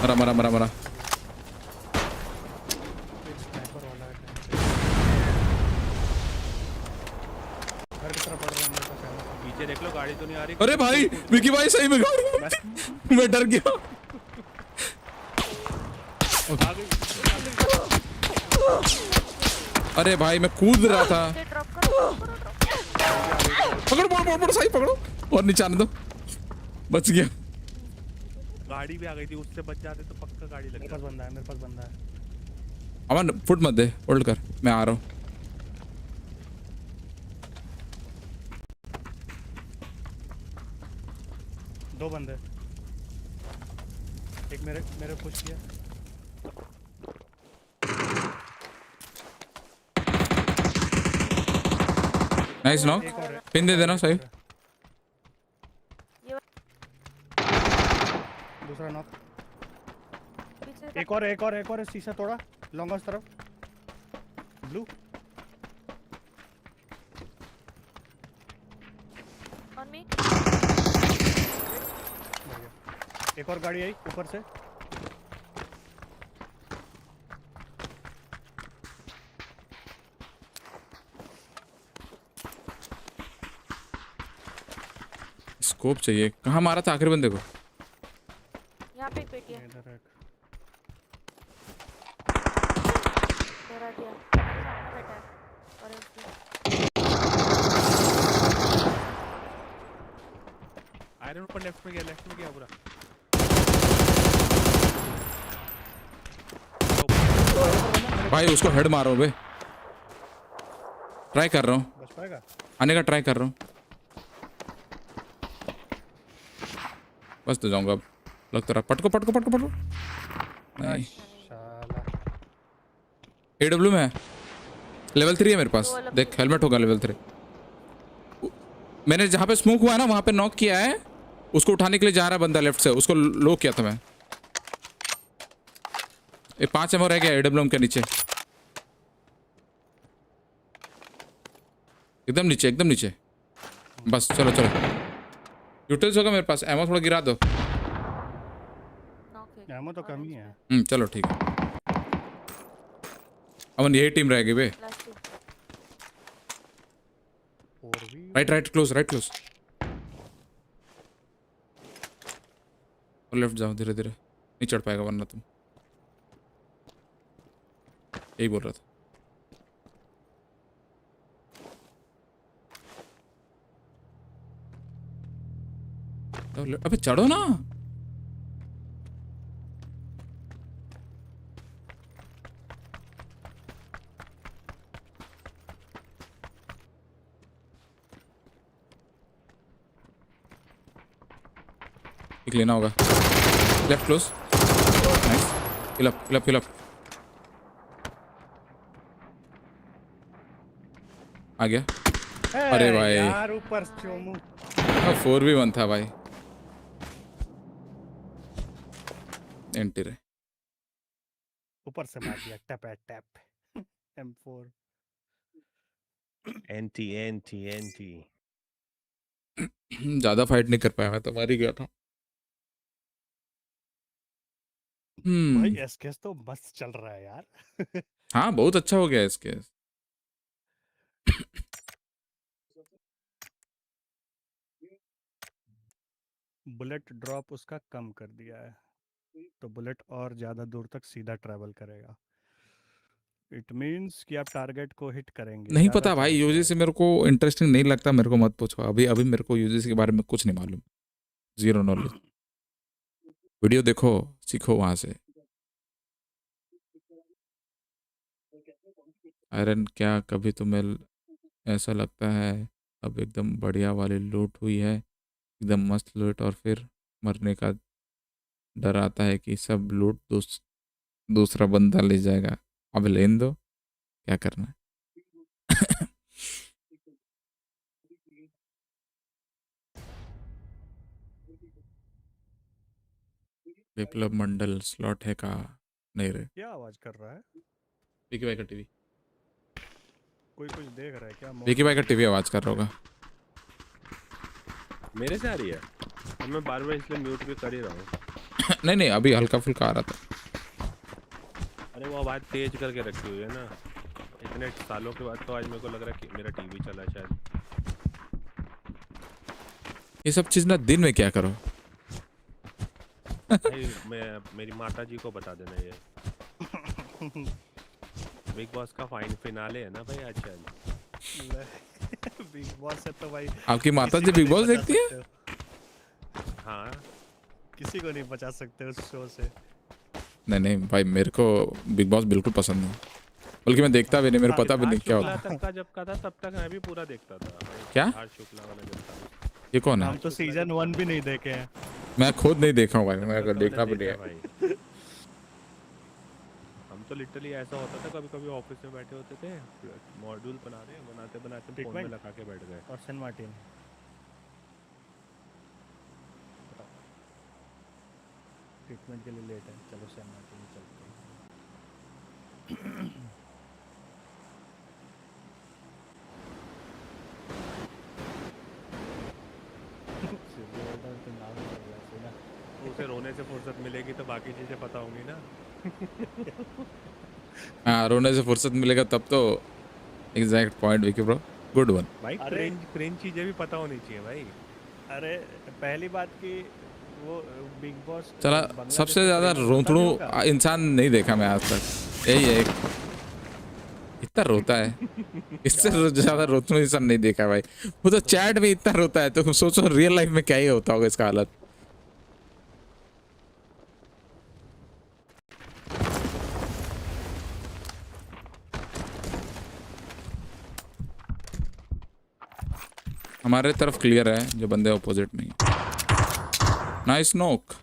मरा। स्नाइपर वाला है। घर की तरफ बढ़ रहा है मेरे पास। पीछे देख लो, गाड़ी तो नहीं आ रही। अरे भाई विकी भाई सही में गाड़ी मैं डर गया। अरे भाई मैं कूद रहा था। पकड़ो सही पकड़ो और नीचे आने दो। बच गया। गाड़ी भी आ गई थी, उससे बच जाते तो पक्का गाड़ी लगी। मेरे पास बंदा है। अमन फुट मत दे, होल्ड कर, मैं आ रहा हूँ। दो बंदे, एक मेरे पुश किया। नाइस नॉक, पिन दे देना सही। दूसरा नॉक। एक और शीशा तोड़ा लॉन्ग तरफ। Blue on me. एक और गाड़ी आई ऊपर से। स्कोप चाहिए। कहाँ मारा था आखिरी बंदे को? यहाँ पे एक पेटी है। इधर एक मेरा दिया सामने बैठा है और आयरन ऊपर लेफ्ट में गया पूरा। भाई उसको हेड मारो बे। ट्राई कर रहा हूँ, बच पाएगा? आने का ट्राई कर रहा हूँ। बस तो जाऊंगा अब, लगता रहा। पटको नहीं। AW में है, लेवल 3 है मेरे पास। देख हेलमेट होगा लेवल 3। मैंने जहाँ पे स्मोक हुआ है ना वहाँ पे नॉक किया है। उसको उठाने के लिए जा रहा है बंदा लेफ्ट से, उसको लो किया था मैं। 5 एमओ रह गया AW के नीचे, एकदम नीचे। बस चलो यूटिल्स होगा मेरे पास। एमओ थोड़ा गिरा दो। एमओ तो कम ही है। चलो ठीक है। अमन यही टीम रहेगी बे। Right close. और लेफ्ट जाओ धीरे। नहीं चढ़ पाएगा वरना तुम। यही बोल रहा था। अबे चढ़ो ना। एक लेना होगा। Left close. नाइस। हिल अप। आ गया। अरे भाई यार ऊपर चोमू। 4v1 था भाई। एंटी रे ऊपर से मार दिया टैप। M4 एंटी ज्यादा फाइट नहीं कर पाया मैं तो, मार ही गया था। भाई एसकेएस तो मस्त चल रहा है यार। हाँ बहुत अच्छा हो गया एसकेएस। बुलेट ड्रॉप उसका कम कर दिया है, तो बुलेट और ज़्यादा दूर तक सीधा ट्रैवल करेगा। इट मींस कि आप टारगेट को हिट करेंगे। नहीं पता भाई, यूजीसी मेरे को इंटरेस्टिंग नहीं लगता। मेरे को मत पूछो अभी मेरे को यूजीसी के बारे में कुछ नहीं मालूम। Zero knowledge. वीडियो देखो, सीखो वहां से। आयरन क्या कभी तुम्हें ऐसा लगता है अब एकदम बढ़िया वाली लूट हुई है, एकदम मस्त लूट, और फिर मरने का डर आता है कि सब लूट दूसरा बंदा ले जाएगा। अब लेन दो, क्या करना है। विप्लव मंडल स्लॉट है का नहीं रहे। क्या आवाज कर रहा है? विकी भाई का टीवी, कोई कुछ देख रहा है क्या? विकी भाई का टीवी आवाज कर रहा होगा। मेरे से आ रही है? अब मैं बार बार इसलिए म्यूट भी कर ही रहा हूँ। नहीं नहीं, अभी हल्का फुल्का आ रहा था। अरे वो आवाज़ तेज करके रखी हुई है ना, इतने सालों के बाद तो आज मेरे को लग रहा है कि मेरा टीवी चला है शायद। ये सब चीज ना दिन में क्या करो। मैं मेरी माता जी को बता देना ये। बिग बॉस का फाइन फिनाले है ना भाई आज शायद। बिग बॉस है तो भाई आपकी माता जी बिग बॉस देखती है? हाँ, किसी को नहीं बचा सकते उस शो से। नहीं नहीं भाई, मेरे को बिग बॉस बिल्कुल पसंद नहीं, बल्कि मैं देखता भी नहीं, मेरे को पता भी नहीं क्या होता। तक का जब का था तब तक मैं भी पूरा देखता था। क्या? शुक्ला वाला जब था। ये कौन है? हम तो सीजन 1 भी नहीं देखे हैं। मैं खुद नहीं देखा हूँ भाई, मैं देखना भी नहीं है। हम तो लिटरली ऐसा होता था, कभी कभी ऑफिस में बैठे होते थे, मॉड्यूल बना रहे हैं, बनाते बनाते फोन में लगा के बैठ गए। और सेंट मार्टिन ट्रीटमेंट के लिए लेट है, चलो सेंट मार्टिन चलते हैं। उसे रोने से फुर्सत मिलेगी तो बाकी चीजें पता होंगी ना। हाँ, रोने से फुर्सत मिलेगा तब तो। Exact point Vicky bro, good one भाई। क्रेंज चीजें भी पता होनी चाहिए भाई। अरे पहली बात की वो बिग बॉस चला, सबसे ज्यादा रोतड़ू इंसान नहीं देखा मैं आज तक, यही है। इतना रोता है, इससे ज्यादा रोतड़ू इंसान नहीं देखा भाई। वो तो चैट में इतना रोता है, तो सोचो रियल लाइफ में क्या ही होता होगा इसका हालत। हमारे तरफ क्लियर है, जो बंदे ऑपोजिट में। नाइस नोक।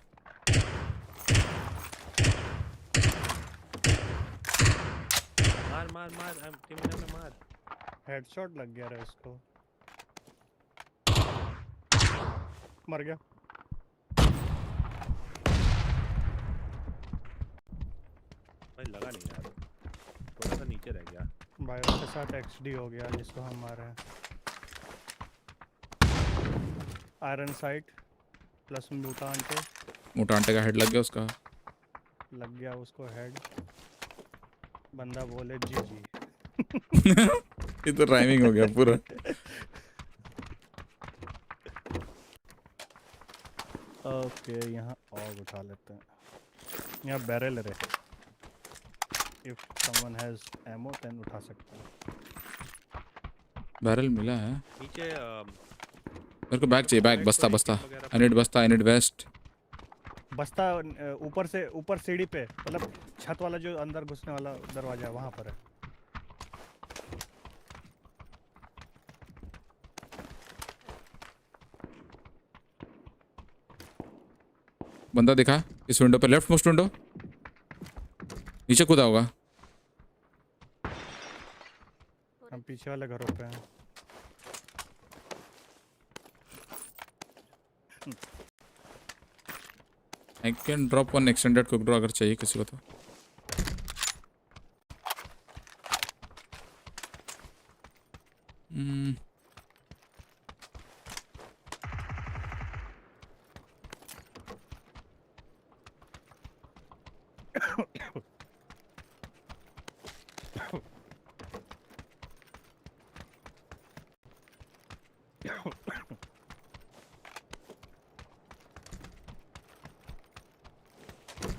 मार मार मार, टीम में मार। हेडशॉट लग गया रे उसको, मर गया। भाई लगा नहीं यार, थोड़ा सा नीचे रह गया। बायो के साथ एक्सडी हो गया जिसको हम मारे हैं। आयरन साइट प्लस मोटांटे का हेड लग गया, उसका लग गया उसको हेड। बंदा बोले जी जी। ये तो राइमिंग हो गया पूरा। ओके, यहाँ ऑग उठा लेते हैं। यहाँ बैरल रे, if someone has ammo then उठा सकते हैं। बैरल मिला है नीचे। मेरे को बैग चाहिए, बैग, बस्ता बस्ता। आई नीड बस्ता, आई नीड वेस्ट। बस्ता ऊपर सीढ़ी पे, मतलब छत वाला जो अंदर घुसने वाला दरवाजा वहाँ पर है। बंदा दिखा इस विंडो पे, लेफ्ट मोस्ट विंडो। नीचे कूदा होगा। हम पीछे वाले घरों पे हैं। I can drop one extended quick draw अगर चाहिए किसी को तो।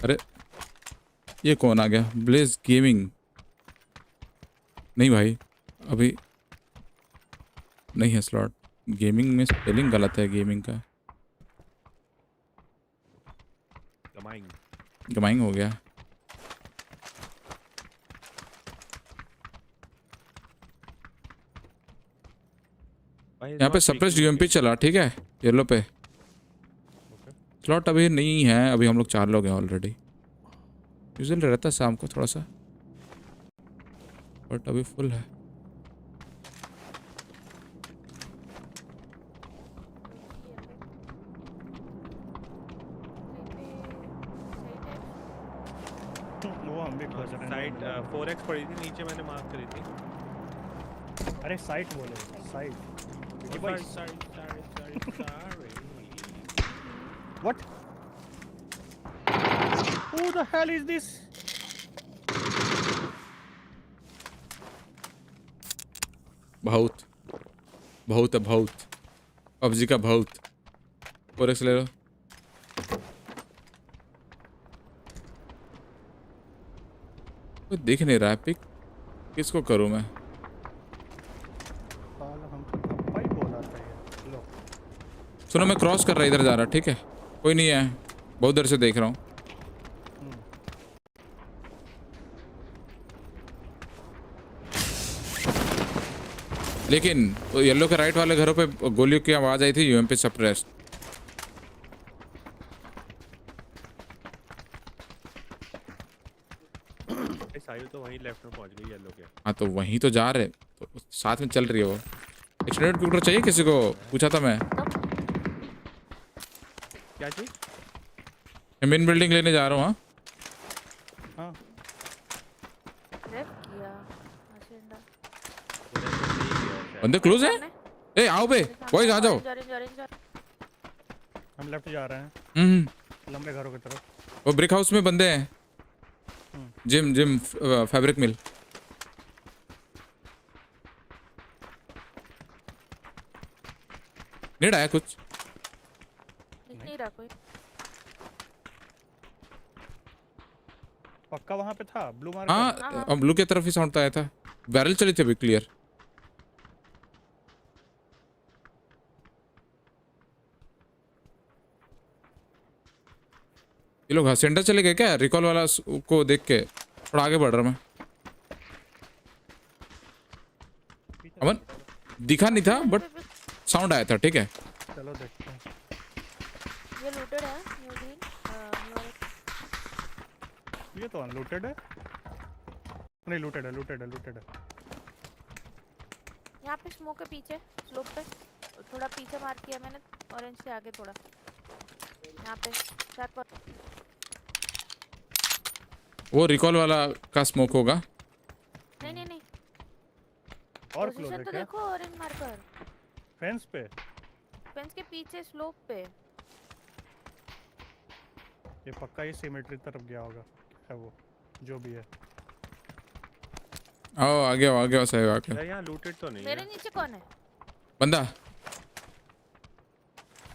अरे ये कौन आ गया? Blaze gaming. नहीं भाई, अभी नहीं है स्लॉट। गेमिंग में स्पेलिंग गलत है गेमिंग का। गमाइंग हो गया। यहाँ पे सप्रेस्ड यूएमपी चला, ठीक है, येलो पे। स्लॉट अभी नहीं है, अभी हम लोग 4 लोग हैं ऑलरेडी। यूजुअली रहता है शाम को थोड़ा सा, बट अभी फुल है। वो हम भी खोज रहे हैं। साइट 4x पड़ी थी नीचे, मैंने मार्क करी थी। अरे साइट बोले, site. What? Who the hell is this? बहुत बहुत है, बहुत PUBG का बहुत। 4x ले लो। कोई दिख नहीं रहा है पिक, किसको करूं मैं? सुनो मैं क्रॉस कर रहा इधर जा रहा, ठीक है कोई नहीं है, बहुत देर से देख रहा हूँ। लेकिन तो येलो के राइट वाले घरों पे गोलियों की आवाज आई थी, यूएमपी सप्रेस्ड। साहिल तो वहीं लेफ्ट में पहुंच गई येलो के। हाँ तो वहीं तो जा रहे, तो साथ में चल रही है वो। एक्सटेंडेड कंप्यूटर चाहिए किसी को, पूछा था मैं। क्या चीज? मेन बिल्डिंग लेने जा रहा हूँ। हाँ बंदे क्लोज है। ए आओ बे बॉयज, आ जाओ। हम लेफ्ट जा रहे हैं लंबे घरों की तरफ। वो ब्रिक हाउस में बंदे हैं। जिम फैब्रिक मिल। नीड आया कुछ नहीं रहा कोई। पक्का वहां पे था ब्लू मार्क। हाँ ब्लू की तरफ ही साउंड आया था। बैरल चली थी अभी क्लियर। ये लोग सेंटर चले गए क्या? रिकॉल वाला को देख के थोड़ा आगे बढ़ रहा मैं। अमन दिखा नहीं था बट साउंड आया था, ठीक है। चलो देखते हैं। ये लूटेड है ये तो अनलूटेड है। नहीं लूटेड है, लूटेड है, लूटेड है। यहाँ पे स्मोक के पीछे स्लोप पे थोड़ा पीछे मार किया मैंने, ऑरेंज से आगे थोड़ा। यहाँ पे शायद वो रिकॉल वाला का स्मोक होगा। नहीं नहीं नहीं, और पोजीशन तो देखो ऑरेंज मार्कर फेंस पे, फेंस के पीछे स्लोप पे। ये पक्का ही सिमेट्री तरफ गया होगा, है वो जो भी है। आओ आगे आओ, आगे आओ सही आके। यहाँ लूटेड तो नहीं मेरे नीचे कौन है? बंदा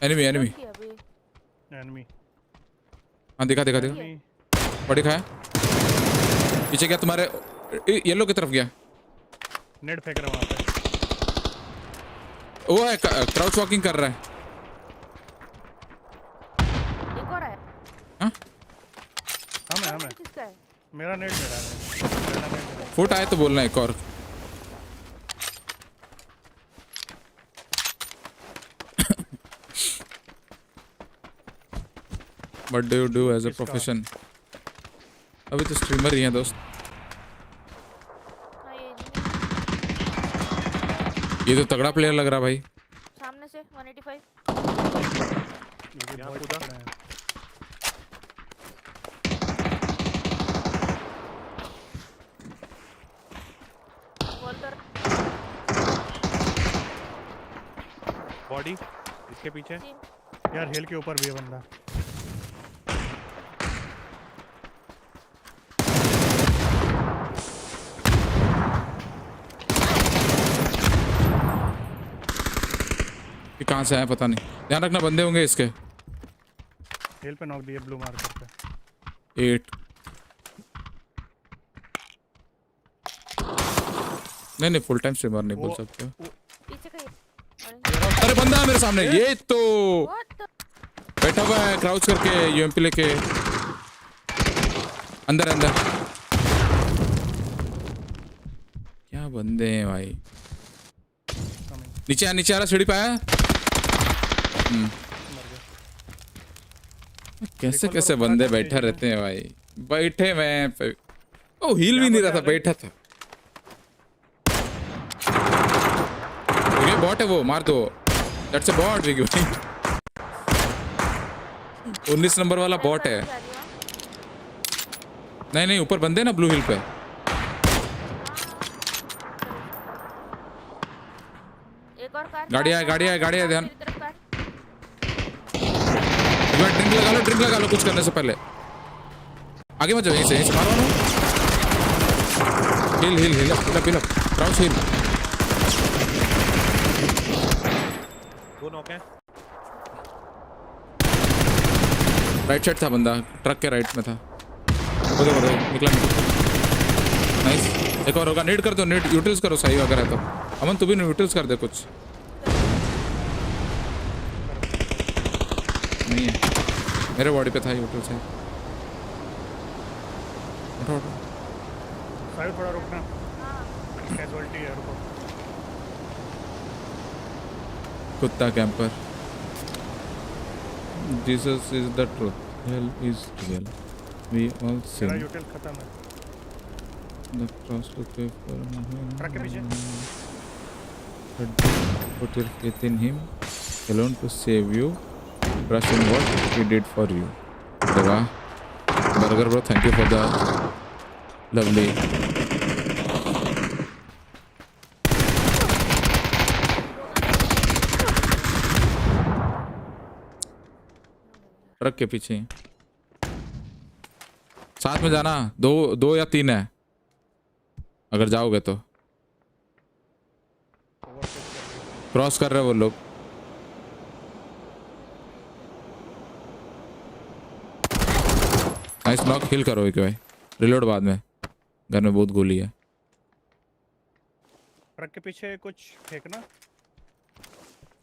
एनिमी एनिमी एनिमी। हाँ दिखा दिखा दिखा बड़ी खाया। पीछे गया तुम्हारे, येलो की तरफ गया। नेट फेंक रहा वहाँ पे। वो है क्राउच वॉकिंग कर रहा है। एक और है। हाँ हमें किसका है? मेरा नेट मेरा है। फुट आए तो बोलना एक और। What do you do as a profession? अभी तो स्ट्रीमर ही हैं दोस्त। ये तो तगड़ा प्लेयर लग रहा भाई। सामने से 185। यहाँ कूदा। बॉडी इसके पीछे। यार हिल के ऊपर भी है बंदा। कहाँ से आया पता नहीं, ध्यान रखना बंदे होंगे इसके। हिल पे नॉक दिए ब्लू मार्कर पे। 8 नहीं फुल टाइम स्ट्रीमर नहीं बोल सकते। अरे बंदा है मेरे सामने, ये तो बैठा हुआ है क्राउच करके यूएमपी लेके। अंदर अंदर क्या बंदे हैं भाई। नीचे आ रहा, सीढ़ी पे आया। कैसे कैसे बंदे बैठे रहते हैं भाई, बैठे मैं ओ हील भी नहीं रहा था, बैठा था। ये बॉट है वो, मार दो। दैट्स अ बॉट विकी भाई। 19 नंबर वाला बॉट है। नहीं नहीं ऊपर बंदे ना ब्लू हिल पे। एक और कार गाड़ी है ध्यान। ड्रिंक लगा लो कुछ करने से पहले। आगे मत जाओ, यहीं से मारो। हिल अप क्राउच हिल। दो नॉक है। राइट साइड था बंदा, ट्रक के राइट में था। वो देखो निकला। नाइस। एक और होगा, नीड कर दो, नीड यूटिल्स करो सही अगर है तो। अमन तू भी यूटिल्स कर दे कुछ। नहीं है मेरे बॉडी पे था यूटिल्स है। उठो साइड थोड़ा रुकना, कैजुअलिटी है, रुको। कुत्ता camper. Jesus is the truth, hell is real, we all sin. मेरा यूटिल खत्म है। The cross to pay for truck के पीछे। Put your faith in him alone to save you. Trust in what he did for you. Deva Burger bro, thank you for the lovely. Truck के पीछे साथ में जाना। दो या तीन है अगर जाओगे तो। क्रॉस कर रहे हैं वो लोग। Nice knock. हिल करो एक भाई, रिलोड बाद में। घर में बहुत गोली है। ट्रक के पीछे कुछ फेंकना।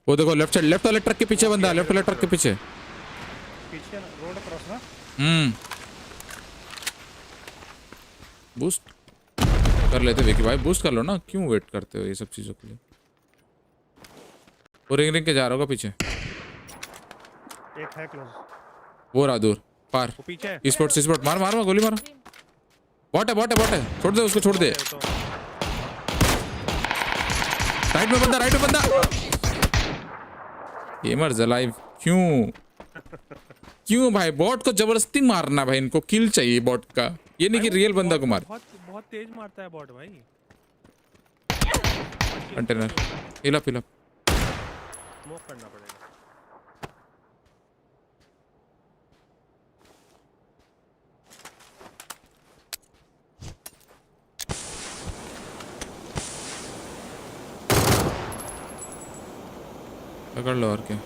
वो देखो लेफ्ट साइड, लेफ्ट वाले ट्रक के पीछे बंदा, लेफ्ट वाले ट्रक के पीछे रोड क्रॉस ना। बूस्ट कर लेते विकी भाई, बूस्ट कर लो ना, क्यों वेट करते हो ये सब चीजों के लिए। वो रिंग के जा रहा होगा पीछे। एक है क्लोज। वो रहा दूर पार। पीछे स्पोर्ट मार गोली मारो। बॉट है छोड़ दे उसको, छोड़ दे। राइट में बंदा। Gamers alive. क्यों भाई बॉट को जबरदस्ती मारना भाई, इनको किल चाहिए बॉट का, ये नहीं कि रियल बंदा को मार। बहुत तेज मारता है बॉट भाई। कंटेनर हिल अप। स्मोक करना पड़ेगा। पकड़ लो और क्या।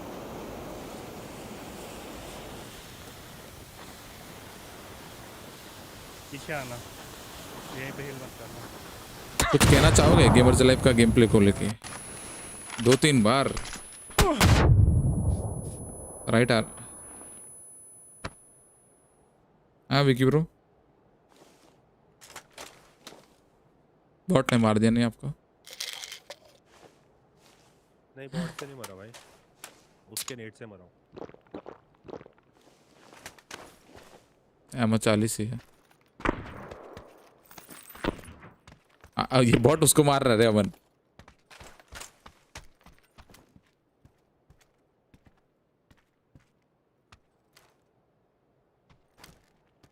पीछे आना, यहीं पे हिल मत करना। कुछ कहना चाहोगे गेमर्स लाइव का गेम प्ले को लेके? 2-3 बार राइट आर। हाँ विकी ब्रो, बॉट ने मार दिया नहीं आपको? नहीं बॉट से नहीं मरा भाई, उसके नेट से मरा हूँ। एमो 40 ही है। ये बॉट उसको मार रहा है अमन।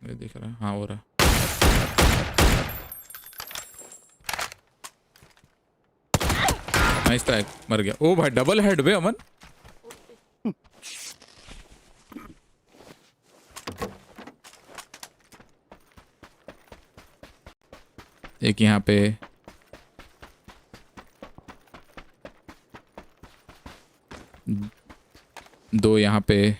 ये देख रहा है, हाँ हो रहा। नाइस टैग, मर गया। ओ भाई डबल हेड बे अमन। एक यहाँ पे, दो यहाँ पे,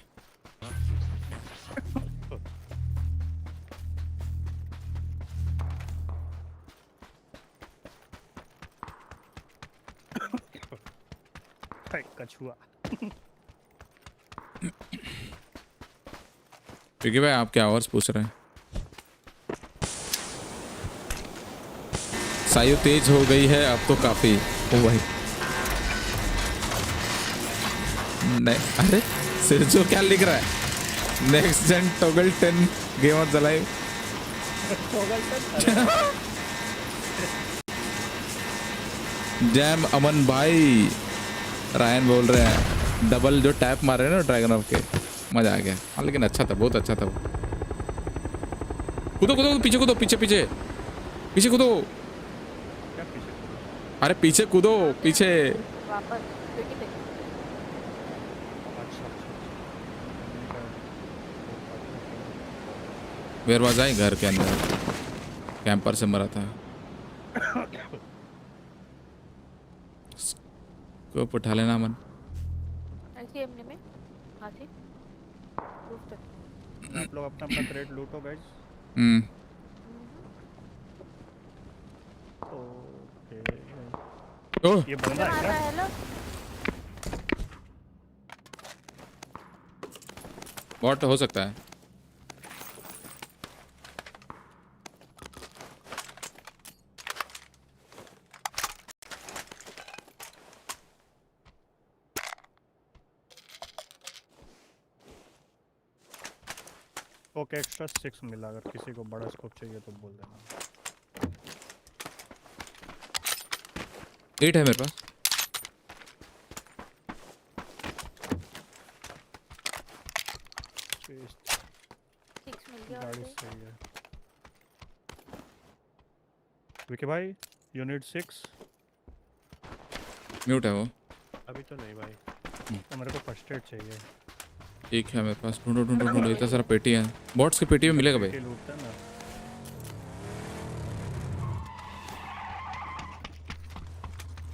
कछुआ। क्योंकि भाई आप क्या आवर्स पूछ रहे हैं? सायु तेज हो गई है अब तो काफी। ओ भाई नहीं, अरे सिर्जो क्या लिख रहा है? Next gen toggle 10 gamers alive. Jam Aman भाई, रायन बोल रहे हैं डबल जो टैप मार रहे हैं ना ड्रैगन ऑफ के, मजा आ गया। हाँ लेकिन अच्छा था, बहुत अच्छा था वो। कूदो कूदो पीछे कूदो, पीछे पीछे पीछे कूदो। अरे पीछे कूदो, पीछे। वापस पेटी पे। वेयरवाज आई घर के अंदर, कैंपर से मरा था। स्कोप उठा लेना मन। ऐसे एमने में हाथी आप लोग अपना अपना क्रेट लूटो गाइस। ओके। ये बंदा है क्या? हेलो बॉट हो सकता है। ओके एक्स्ट्रा 6 मिला, अगर किसी को बड़ा स्कोप चाहिए तो बोल देना। 8 है मेरे पास। गाड़ी सही है। विकी भाई यू नीड 6। म्यूट है वो। अभी तो नहीं भाई। तो मेरे को फर्स्ट एड चाहिए। ठीक है मेरे पास। ढूंढो ढूंढो ढूंढो, इतना सारा पेटी है। बॉट्स की पेटी में मिलेगा भाई। लूटता है ना।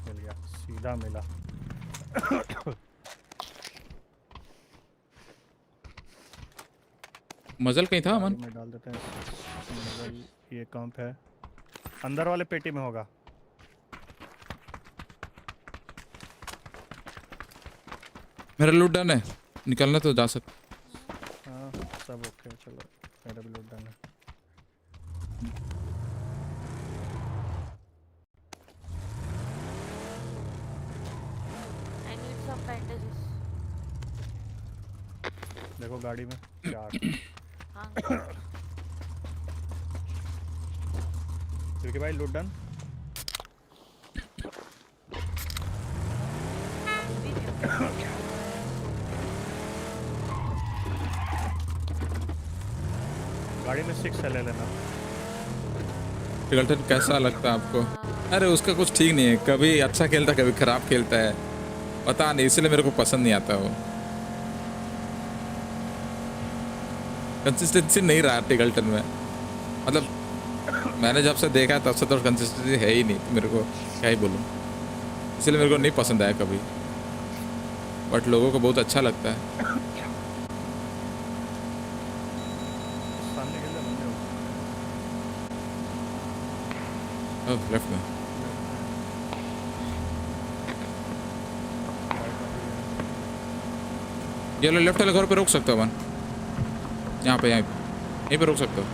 मिल गया, सीधा मिला। मजल कहीं था अमन? में डाल देते हैं मजल। ये कहाँ है? अंदर वाले पेटी में होगा। मेरा लूट डन है, निकलना तो जा सकता। हाँ सब ओके, चलो मेरा भी लूट डन है। I need some bandages. देखो गाड़ी में 4। हाँ विकी भाई लूट डन। गाड़ी में 6 है, ले लेना। टिगल्टन कैसा लगता है आपको? अरे उसका कुछ ठीक नहीं है, कभी अच्छा खेलता है कभी खराब खेलता है, पता नहीं, इसलिए मेरे को पसंद नहीं आता वो। कंसिस्टेंसी नहीं रहा टिगल्टन में, मतलब मैंने जब से देखा तब से तो कंसिस्टेंसी है ही नहीं, तो मेरे को क्या ही बोलूँ, इसलिए मेरे को नहीं पसंद आया कभी, बट लोगों को बहुत अच्छा लगता है। लेफ्ट में ये लो, लेफ्ट वाले घर पे रोक सकते हो वन, यहाँ पे यहीं पे रोक सकते हो।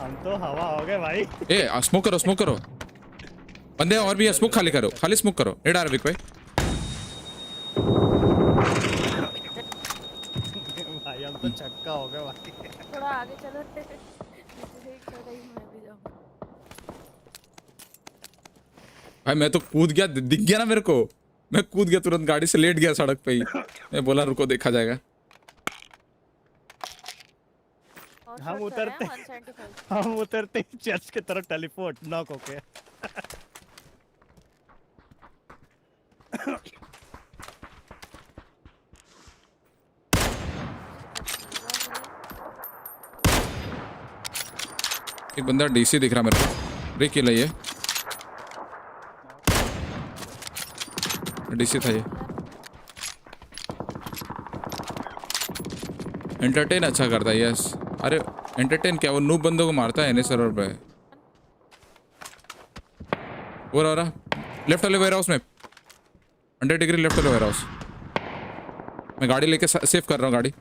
हम तो हवा हो गए भाई। ए स्मोक करो, स्मोक करो, बंदे और भी है, स्मोक खाली करो, खाली स्मोक करो। नहीं डाल भाई भाई हम तो चक्का हो गए भाई। थोड़ा आगे चलो। भाई मैं तो कूद गया, दिख गया ना मेरे को, मैं कूद गया तुरंत, गाड़ी से लेट गया सड़क पे ही। मैं बोला रुको देखा जाएगा। हम उतरते चर्च की तरफ टेलीपोर्ट नॉक होके। एक बंदा डीसी दिख रहा मेरे को, ब्रेक किया ये डीसी था ये। एंटरटेन अच्छा करता है, यस। अरे एंटरटेन क्या, वो नूब बंदों को मारता है इन्हें सर्वर पे। वो रहा लेफ्ट वाले वेयर हाउस में, 100 डिग्री लेफ्ट वाले वेयर हाउस। मैं गाड़ी लेके सेव कर रहा हूँ गाड़ी।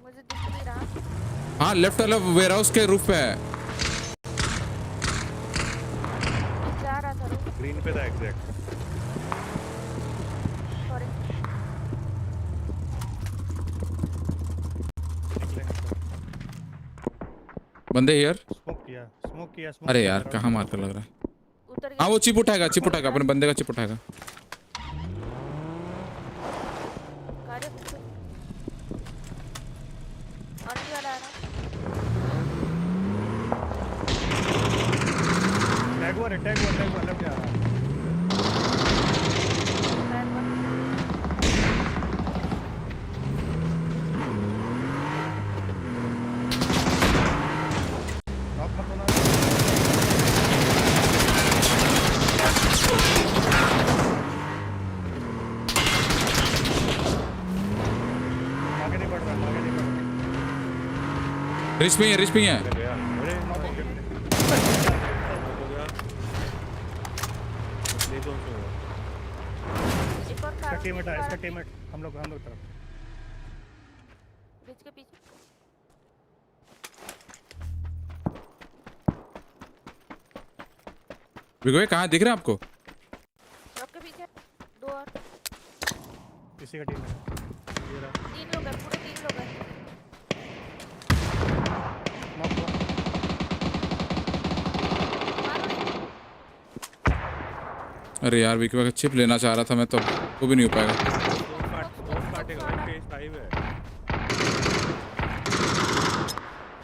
हाँ लेफ्ट वाले वेयर हाउस के रूफ पे है। ग्रीन पे था एग्जैक्ट। बंदे हियर। स्मोक किया अरे यार कहाँ मार कर लग रहा है। हाँ वो चिप उठाएगा अपने बंदे का चिप उठाएगा। टैग वन लेफ्ट जा रहा है। रिस्पिंग है। इसका टीममेट हम लोग तरफ। ब्रिज के पीछे विगो कहाँ दिख रहा है आपको? रॉक के पीछे दो और किसी का टीम है। 3 लोग हैं, पूरे 3 लोग हैं। अरे यार विकी का चिप लेना चाह रहा था मैं, तो वो भी नहीं हो पाएगा।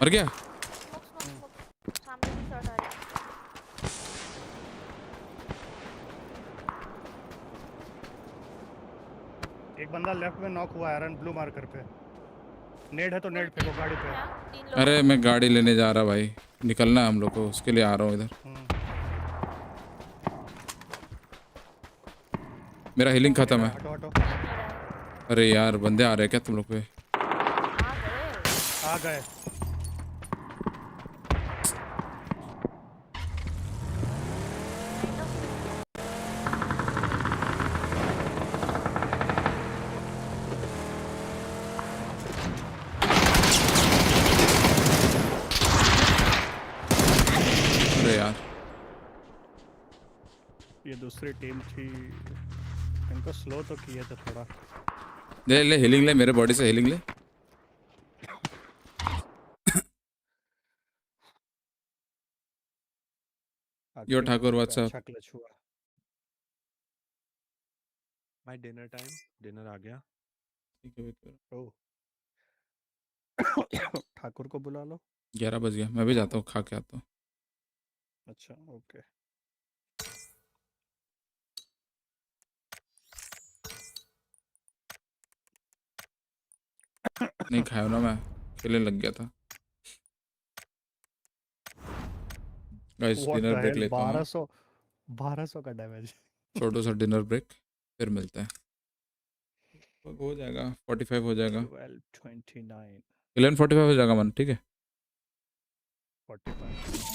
मर गया। सामने भी शॉट आ रही है। एक बंदा लेफ्ट में नॉक हुआ आयरन ब्लू मार्कर पे। नेड है तो नेड फेंको गाड़ी पे। अरे मैं गाड़ी लेने जा रहा भाई, निकलना है हम लोग को, उसके लिए आ रहा हूँ इधर। मेरा हीलिंग खत्म है। अरे यार बंदे आ रहे हैं क्या तुम लोग पे? आ गए। अरे यार ये दूसरी टीम थी, इनको स्लो तो किए थे थोड़ा। ले हीलिंग ले, मेरे बॉडी से हीलिंग ले। यो ठाकुर व्हाट्सएप। अच्छा क्लच हुआ। माय डिनर टाइम, डिनर आ गया। ठीक है ओह ठाकुर को बुला लो। 11 बज गया, मैं भी जाता हूँ, खा के आता हूँ। अच्छा ओके। नहीं खाया ना, मैं खेलने लग गया था। गाइस डिनर ब्रेक लेता हूँ। 1200 का डैमेज। छोटो सा डिनर ब्रेक, फिर मिलते हैं। हो जाएगा 45 हो जाएगा। 12:29 11:45 हो जाएगा मन, ठीक है। 45।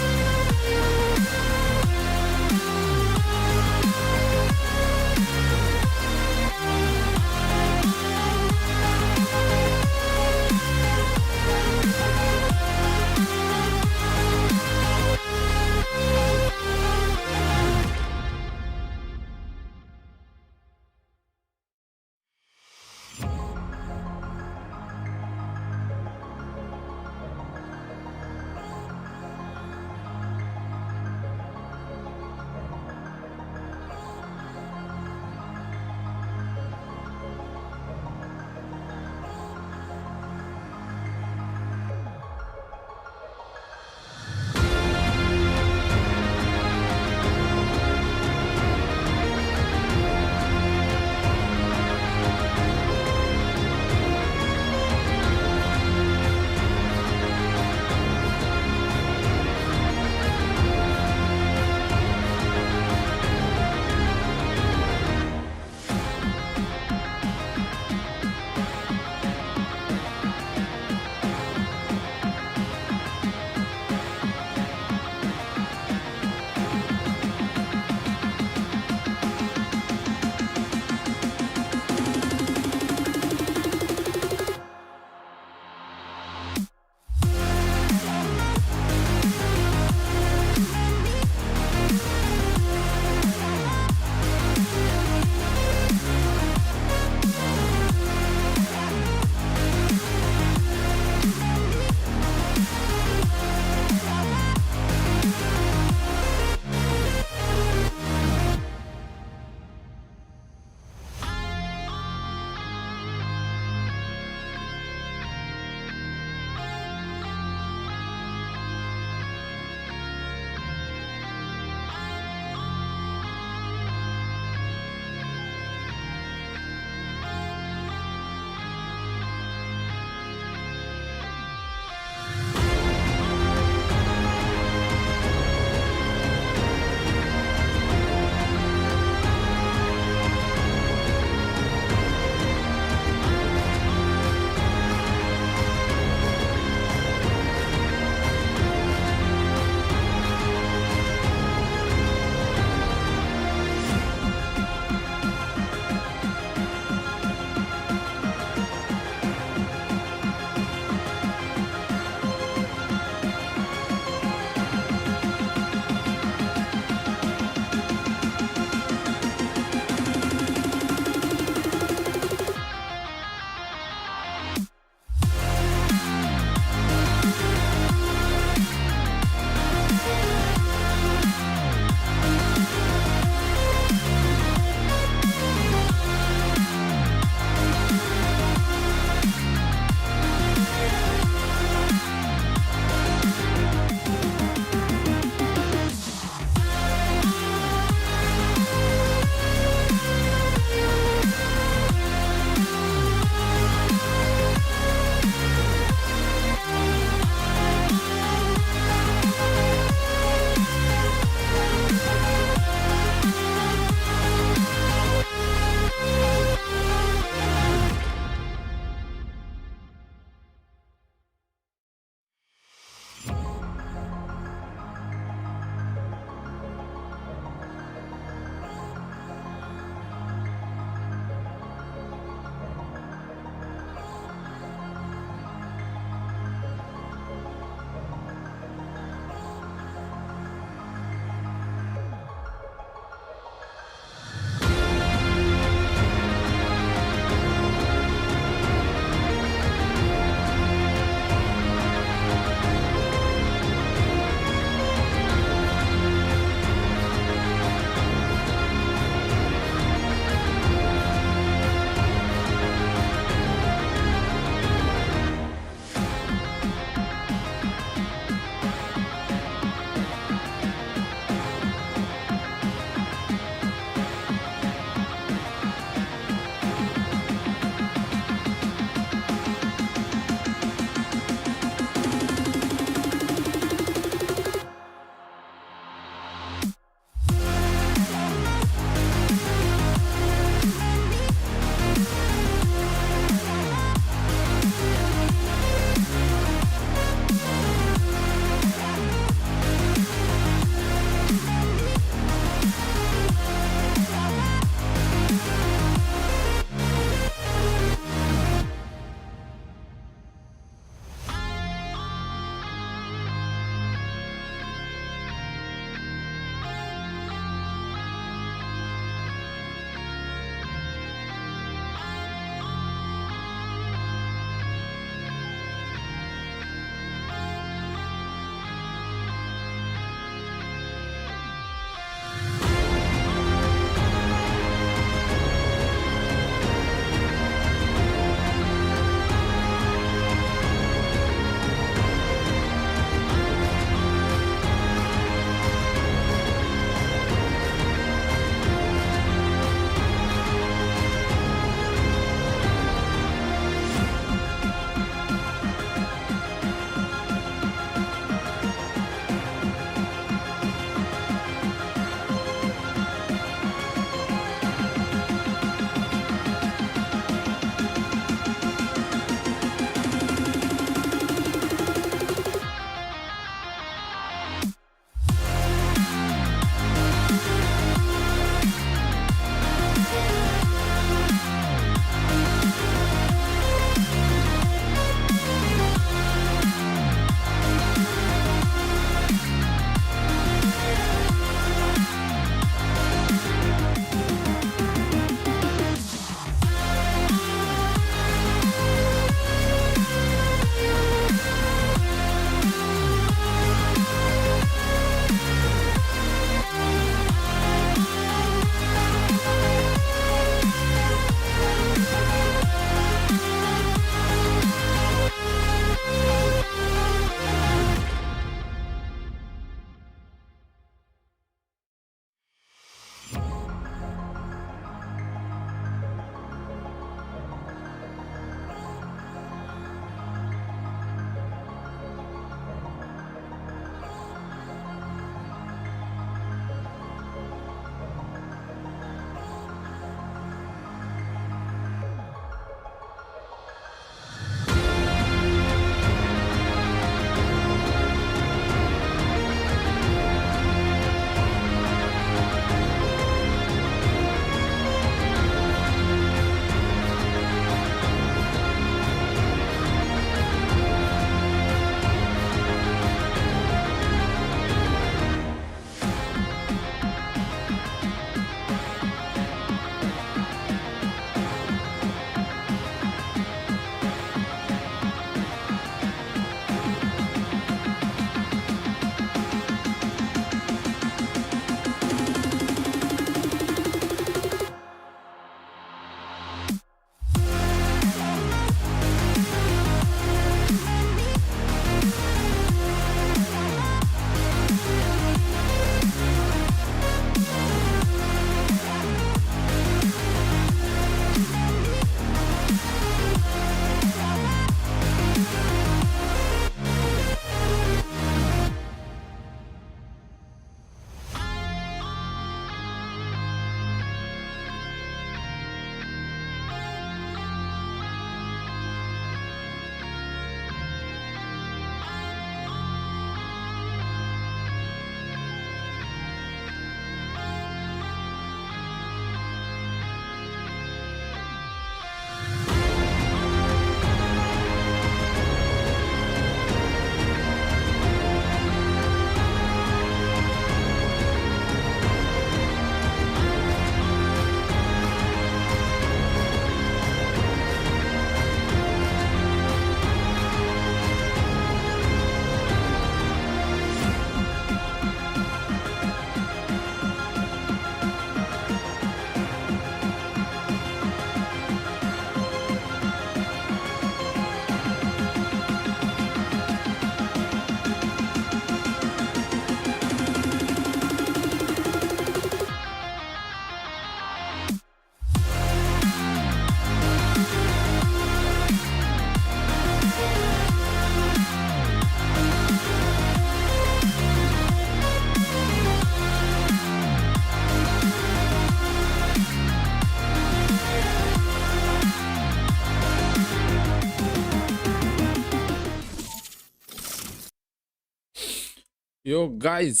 Yo guys,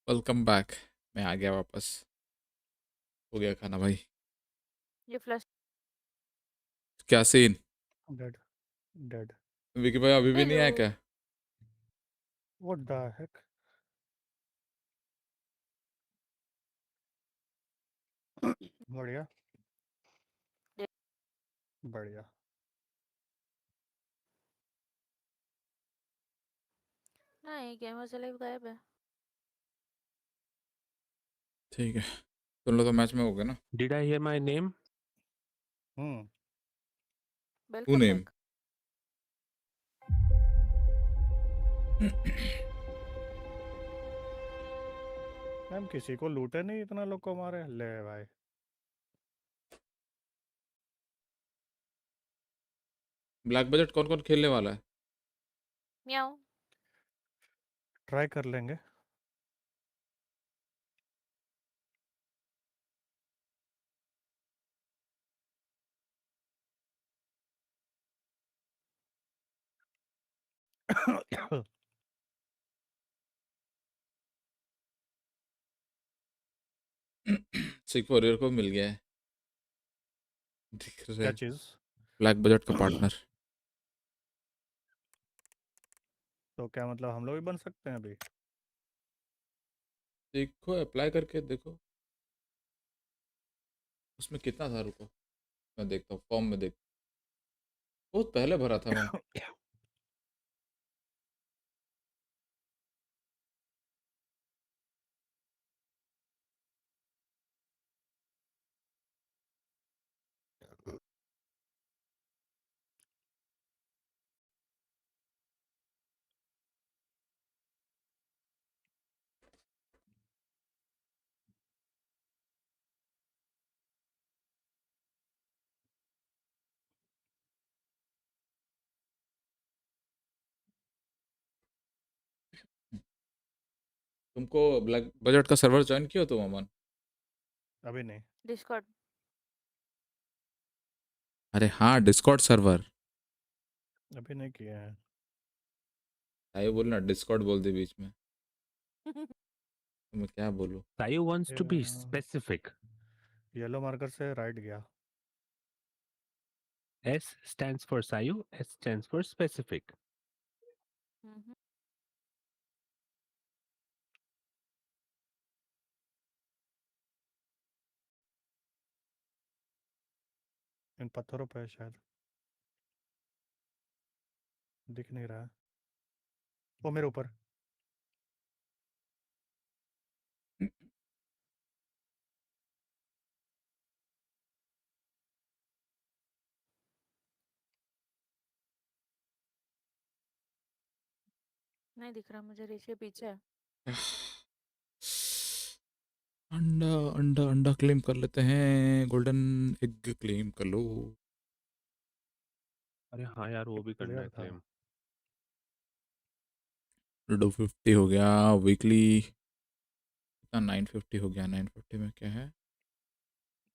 welcome back. मैं आ गया वापस। हो गया खाना भाई। ये फ्लश क्या सीन? Dead. Dead. विकी भाई अभी भी नहीं आया क्या? What the heck? बढ़िया बढ़िया। नहीं गेमर से लाइव गायब है। ठीक है, तुम लोग तो मैच में हो गए ना? Did I hear my name? Who welcome name? Back. हम किसी को लूटे नहीं, इतना लोग को मारे ले भाई। ब्लैक बजट कौन कौन खेलने वाला है? म्याऊ। ट्राई कर लेंगे। सिक वॉरियर को मिल गया है, दिख रहा क्या है, चीज? ब्लैक बजट का पार्टनर। तो क्या मतलब हम लोग भी बन सकते हैं अभी? देखो अप्लाई करके देखो उसमें कितना था, रुको मैं देखता हूँ फॉर्म में। देख बहुत पहले भरा था मैं। तुमको ब्लैक बजट का सर्वर ज्वाइन किया तुम अमन? अभी नहीं। डिस्कॉर्ड। अरे हाँ, डिस्कॉर्ड सर्वर। अभी नहीं किया है। आइए बोलना, डिस्कॉर्ड बोल दे बीच में, तो मैं क्या बोलूँ? Sayu wants to be specific. Yellow marker से राइट गया। S stands for Sayu. S stands for specific. इन पत्थरों पे है शायद, दिख नहीं रहा है। वो मेरे ऊपर। नहीं दिख रहा मुझे, नीचे पीछे है। अंडा अंडा अंडा क्लेम कर लेते हैं, गोल्डन एग क्लेम कर लो। अरे हाँ यार, वो भी करना है प्लेयर था। क्लेम। 250 हो गया वीकली, कितना 950 हो गया। 950 में क्या है?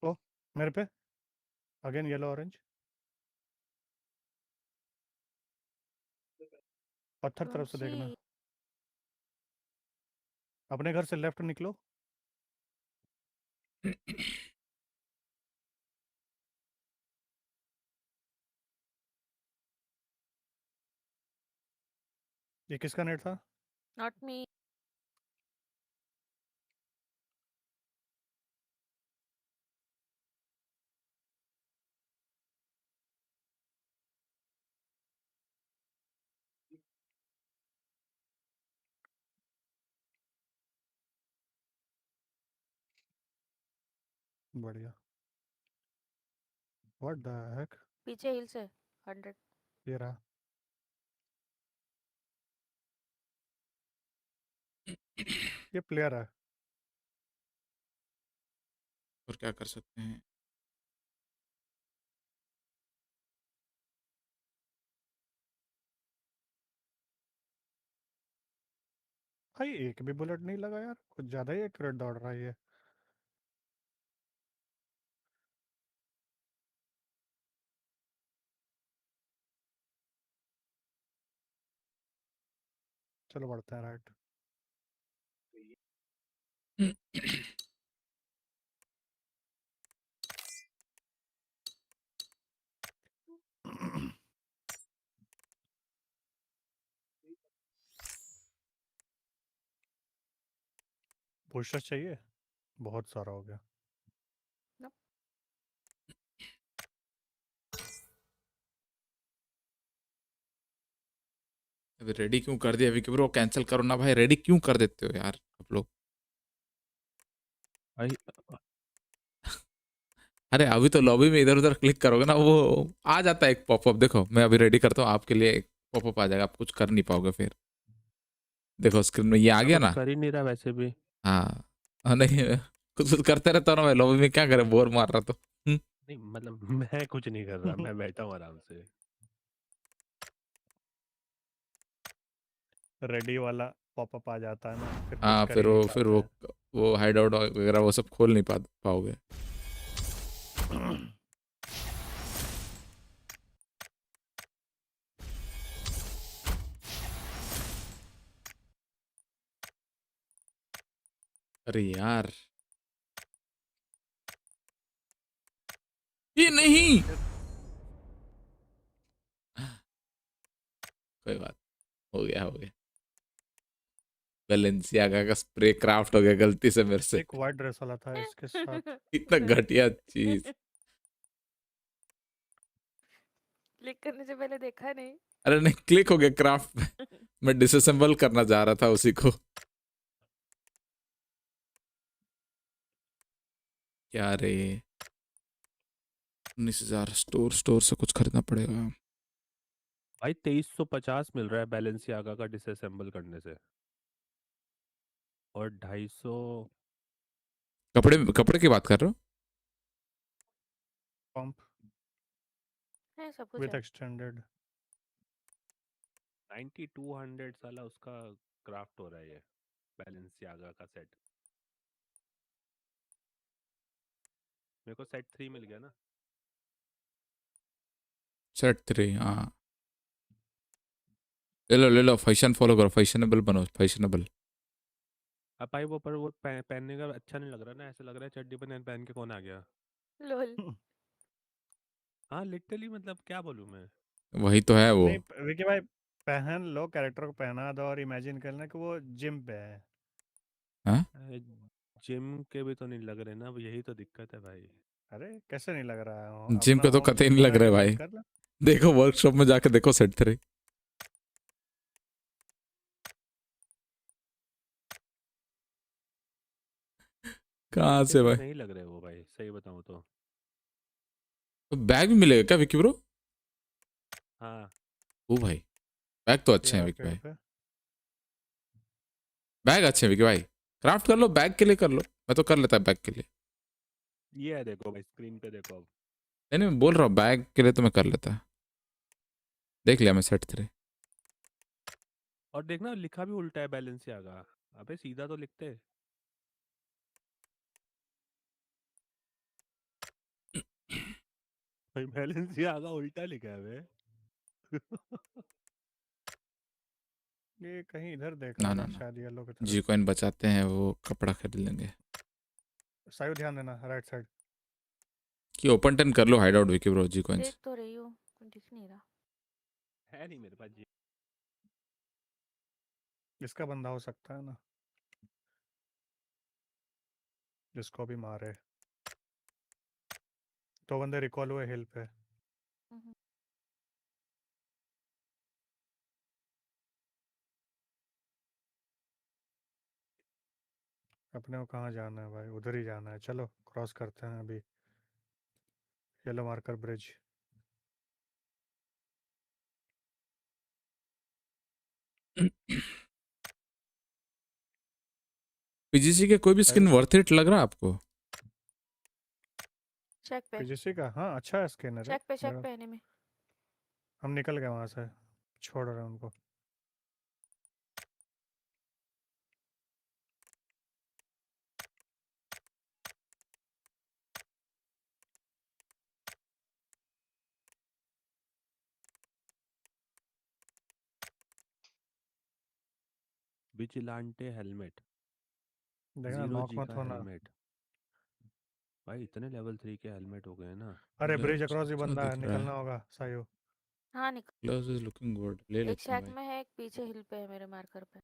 ओ मेरे पे अगेन येलो ऑरेंज। पत्थर तरफ से देखना। अपने घर से लेफ्ट निकलो। ये किसका नेट था? Not me. बढ़िया। What the heck? पीछे हिल से 100। ये रहा। ये प्लेयर है। और क्या कर सकते हैं? भाई एक भी बुलेट नहीं लगा यार, कुछ ज्यादा ही एक्यूरेट दौड़ रहा है ये। चलो बढ़ते हैं राइट। पुशर चाहिए? बहुत सारा हो गया। अभी रेडी क्यों कर दिया विकी ब्रो? कैंसिल करो ना भाई, रेडी क्यों कर देते हो यार आप लोग? भाई अरे अभी तो लॉबी में इधर उधर क्लिक करोगे ना, वो आ जाता है एक पॉपअप। देखो मैं अभी रेडी करता हूँ आपके लिए, एक पॉपअप आ जाएगा, आप कुछ कर नहीं पाओगे फिर। देखो स्क्रीन में ये आ मैं गया कुछ ना। कर ही नहीं रहा वैसे भी। हाँ नहीं कुछ कुछ करते रहता हूँ ना मैं लॉबी में, क्या करे, बोर मार रहा तो। नहीं मतलब मैं कुछ नहीं कर रहा, मैं बैठा हूँ आराम से। रेडी वाला पॉपअप आ जाता है ना, फिर कुछ हाँ कर फिर ही नहीं वो पाते हैं। वो हाइड आउट वगैरह वो सब खोल नहीं पाओगे। अरे यार ये नहीं, कोई बात, हो गया हो गया। बैलेंसियागा का स्प्रे क्राफ्ट हो गया गलती से मेरे से। एक वाइट ड्रेस वाला था इसके साथ। इतना घटिया चीज। क्लिक करने से पहले देखा नहीं। अरे नहीं, क्लिक हो गया क्राफ्ट पे। मैं डिसअसेंबल करना जा रहा था उसी को। क्या रे, 19,000 स्टोर से कुछ खरीदना पड़ेगा। भाई 2350 मिल रहा है बैलेंसियागा का डिसअसेंबल करने से, और 250। कपड़े की बात कर रहे हो? पंप है सब कुछ विद है। एक्सटेंडेड। 9200 साला उसका क्राफ्ट हो रहा है ये बैलेंसियागा का सेट। मेरे को सेट 3 मिल गया ना। सेट 3 हाँ, ले लो फैशन फॉलो करो, फैशनेबल बनो, फैशनेबल। अब भाई वो पर वो पहनने का अच्छा नहीं लग रहा ना, ऐसा लग रहा है चड्डी बनियान पहन के कौन आ गया। लोल। हाँ लिटरली, मतलब क्या बोलूँ मैं। वही तो है वो। नहीं विकी भाई, पहन लो, कैरेक्टर को पहना दो और इमेजिन करना कि वो जिम पे है। हाँ जिम के भी तो नहीं लग रहे ना, अब यही तो दिक्कत है भाई। अरे कैसे नहीं लग रहा है? जिम अपना पे तो होम कतई जिम नहीं लग रहा बनाएगा है तो भाई। कर लो। देखो वर्कशॉप में जाके देखो सेट 3 कहाँ मेरे से को भाई। नहीं लग रहे वो भाई, सही बताऊँ तो। तो बैग भी मिलेगा क्या विकी ब्रो? हाँ ओ भाई बैग तो अच्छे हैं यहाँ विकी पेड़ भाई, पे। बैग अच्छे हैं विकी भाई। क्राफ्ट कर लो, बैग के लिए कर लो, मैं तो कर लेता बैग के लिए। ये है, देखो भाई स्क्रीन पे देखो अब। नहीं नहीं मैं बोल रहा हूँ बैग के लिए तो मैं कर लेता। देख लिया मैं सेट 3। और देखना लिखा भी उल्टा है बैलेंसियागा। अबे सीधा तो लिखते। भाई बैलेंसियागा उल्टा लिखा है बे। ये कहीं इधर देख ना रहा ना था ना, शायद येलो की जी तरफ। कॉइन बचाते हैं, वो कपड़ा खरीद लेंगे। साइड ध्यान देना, राइट साइड। कि ओपन 10 कर लो हाइड आउट विकी ब्रो, जी कॉइंस। देख तो रही हूँ, कुछ दिख नहीं रहा। है नहीं मेरे पास जी। इसका बंदा हो सकता है ना, जिसको भी मारे। तो बंदे रिकॉल हुए हिल पे। अपने को कहाँ जाना है भाई? उधर ही जाना है, चलो क्रॉस करते हैं अभी। Yellow marker bridge. पीजीसी के कोई भी स्किन वर्थ इट लग रहा है आपको? चेक पे। पीजीसी का हाँ अच्छा है स्किनर है चेक मेरा। पे एनिमी। हम निकल गए वहाँ से, छोड़ रहे हैं उनको। विजिलांटे हेलमेट। देखना नॉक G मत का होना। हेलमेट भाई, इतने लेवल 3 के हेलमेट हो गए ना। अरे ब्रिज अच्छा अक्रॉस ही बंदा है, दिख रहा निकलना है। होगा सायो। हाँ निकल। क्लोज इज लुकिंग गुड, ले एक लेते हैं शैक भाई। में है, एक पीछे हिल पे है मेरे मार्कर पे।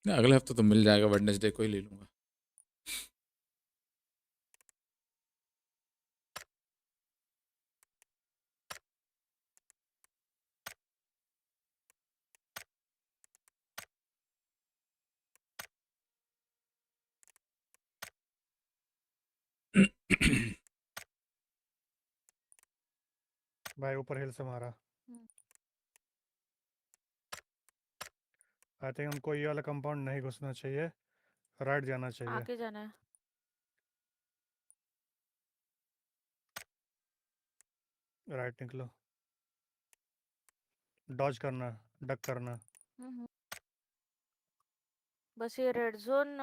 अगले हफ्ते तो मिल जाएगा, वेडनेसडे को ही ले लूंगा। भाई ऊपर हिल से मारा। आई थिंक हमको ये वाला कंपाउंड नहीं घुसना चाहिए, राइट जाना चाहिए। आगे जाना है। राइट निकलो, डॉज करना, डक करना। बस ये रेड जोन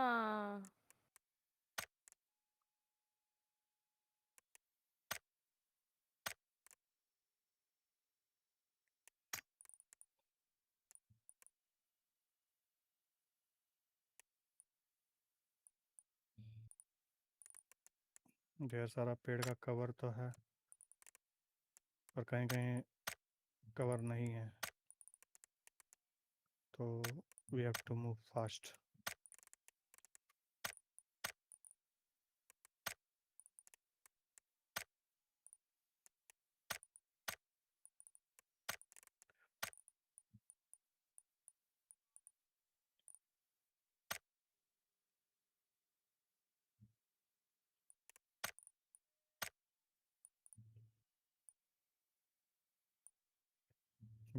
ढेर सारा पेड़ का कवर तो है, और कहीं कहीं कवर नहीं है, तो we have to move fast.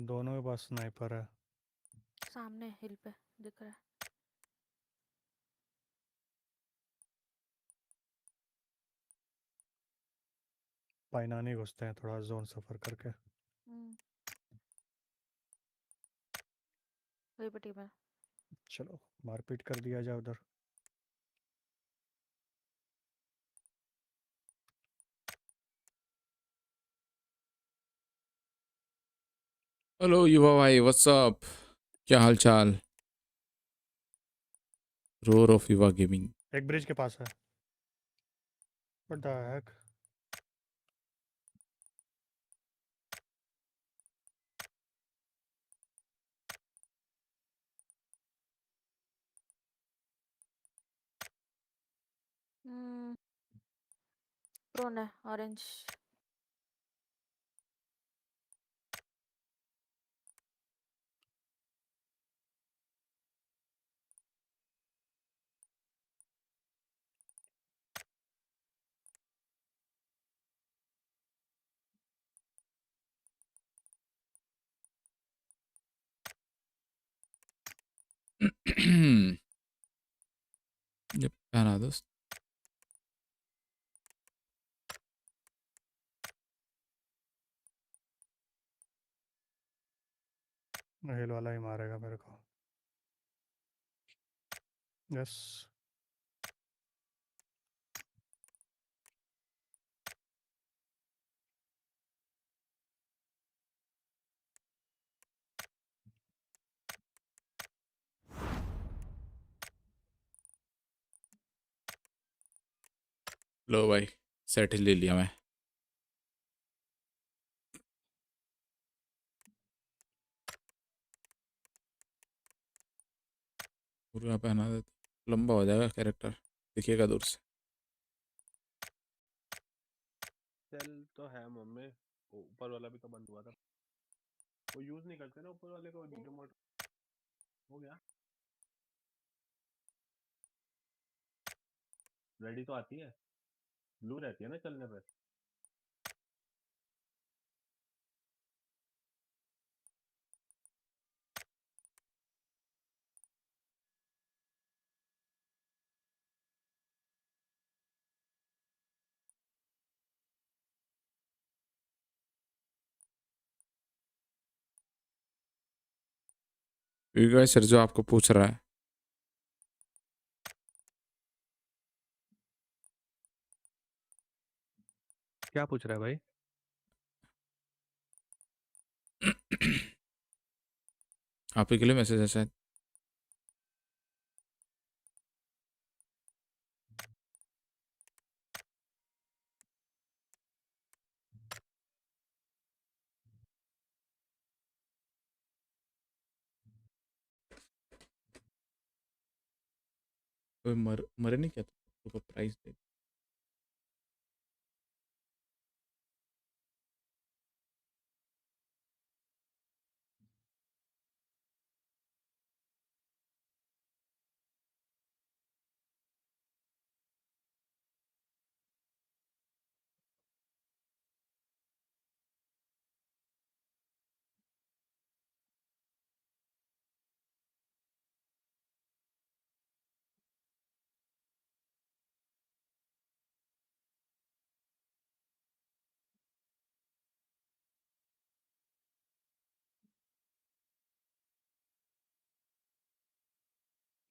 दोनों के पास स्नाइपर है। सामने हिल पे दिख रहा है। पाइनानी घुसते हैं थोड़ा जोन सफर करके। वही पे टीम है। चलो मारपीट कर दिया जाए उधर। हेलो युवा भाई, व्हाट्स अप, क्या हाल चाल? रोर ऑफ युवा गेमिंग। एक ब्रिज के पास है। What the Keck? प्रोन है ऑरेंज। ये पहना दोस्त। हिल वाला ही मारेगा मेरे को। यस। लो भाई, सेट ही ले लिया मैं। पूरा पहना देते, लंबा हो जाएगा कैरेक्टर, दिखेगा दूर से। सेल तो है मम्मी, ऊपर वाला भी तो बंद हुआ था, वो यूज नहीं करते ना ऊपर वाले को, रिमोट हो गया। रेडी तो आती है, ब्लू रहती है ना चलने पे। सर जो आपको पूछ रहा है, क्या पूछ रहा है भाई? आप ही के लिए मैसेज है शायद। कोई मरे नहीं क्या तो प्राइस दे।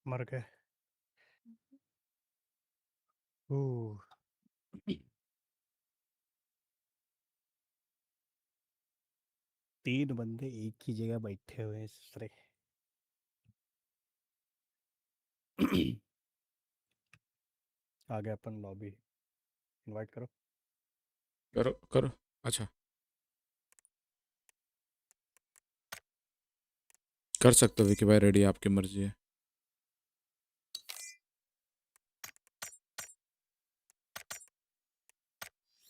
मर गए। ओह, 3 बंदे एक ही जगह बैठे हुए हैं ससुरे। आ गया अपन लॉबी। इनवाइट करो। करो करो। अच्छा कर सकते हो विकी भाई, रेडी, आपकी मर्जी है।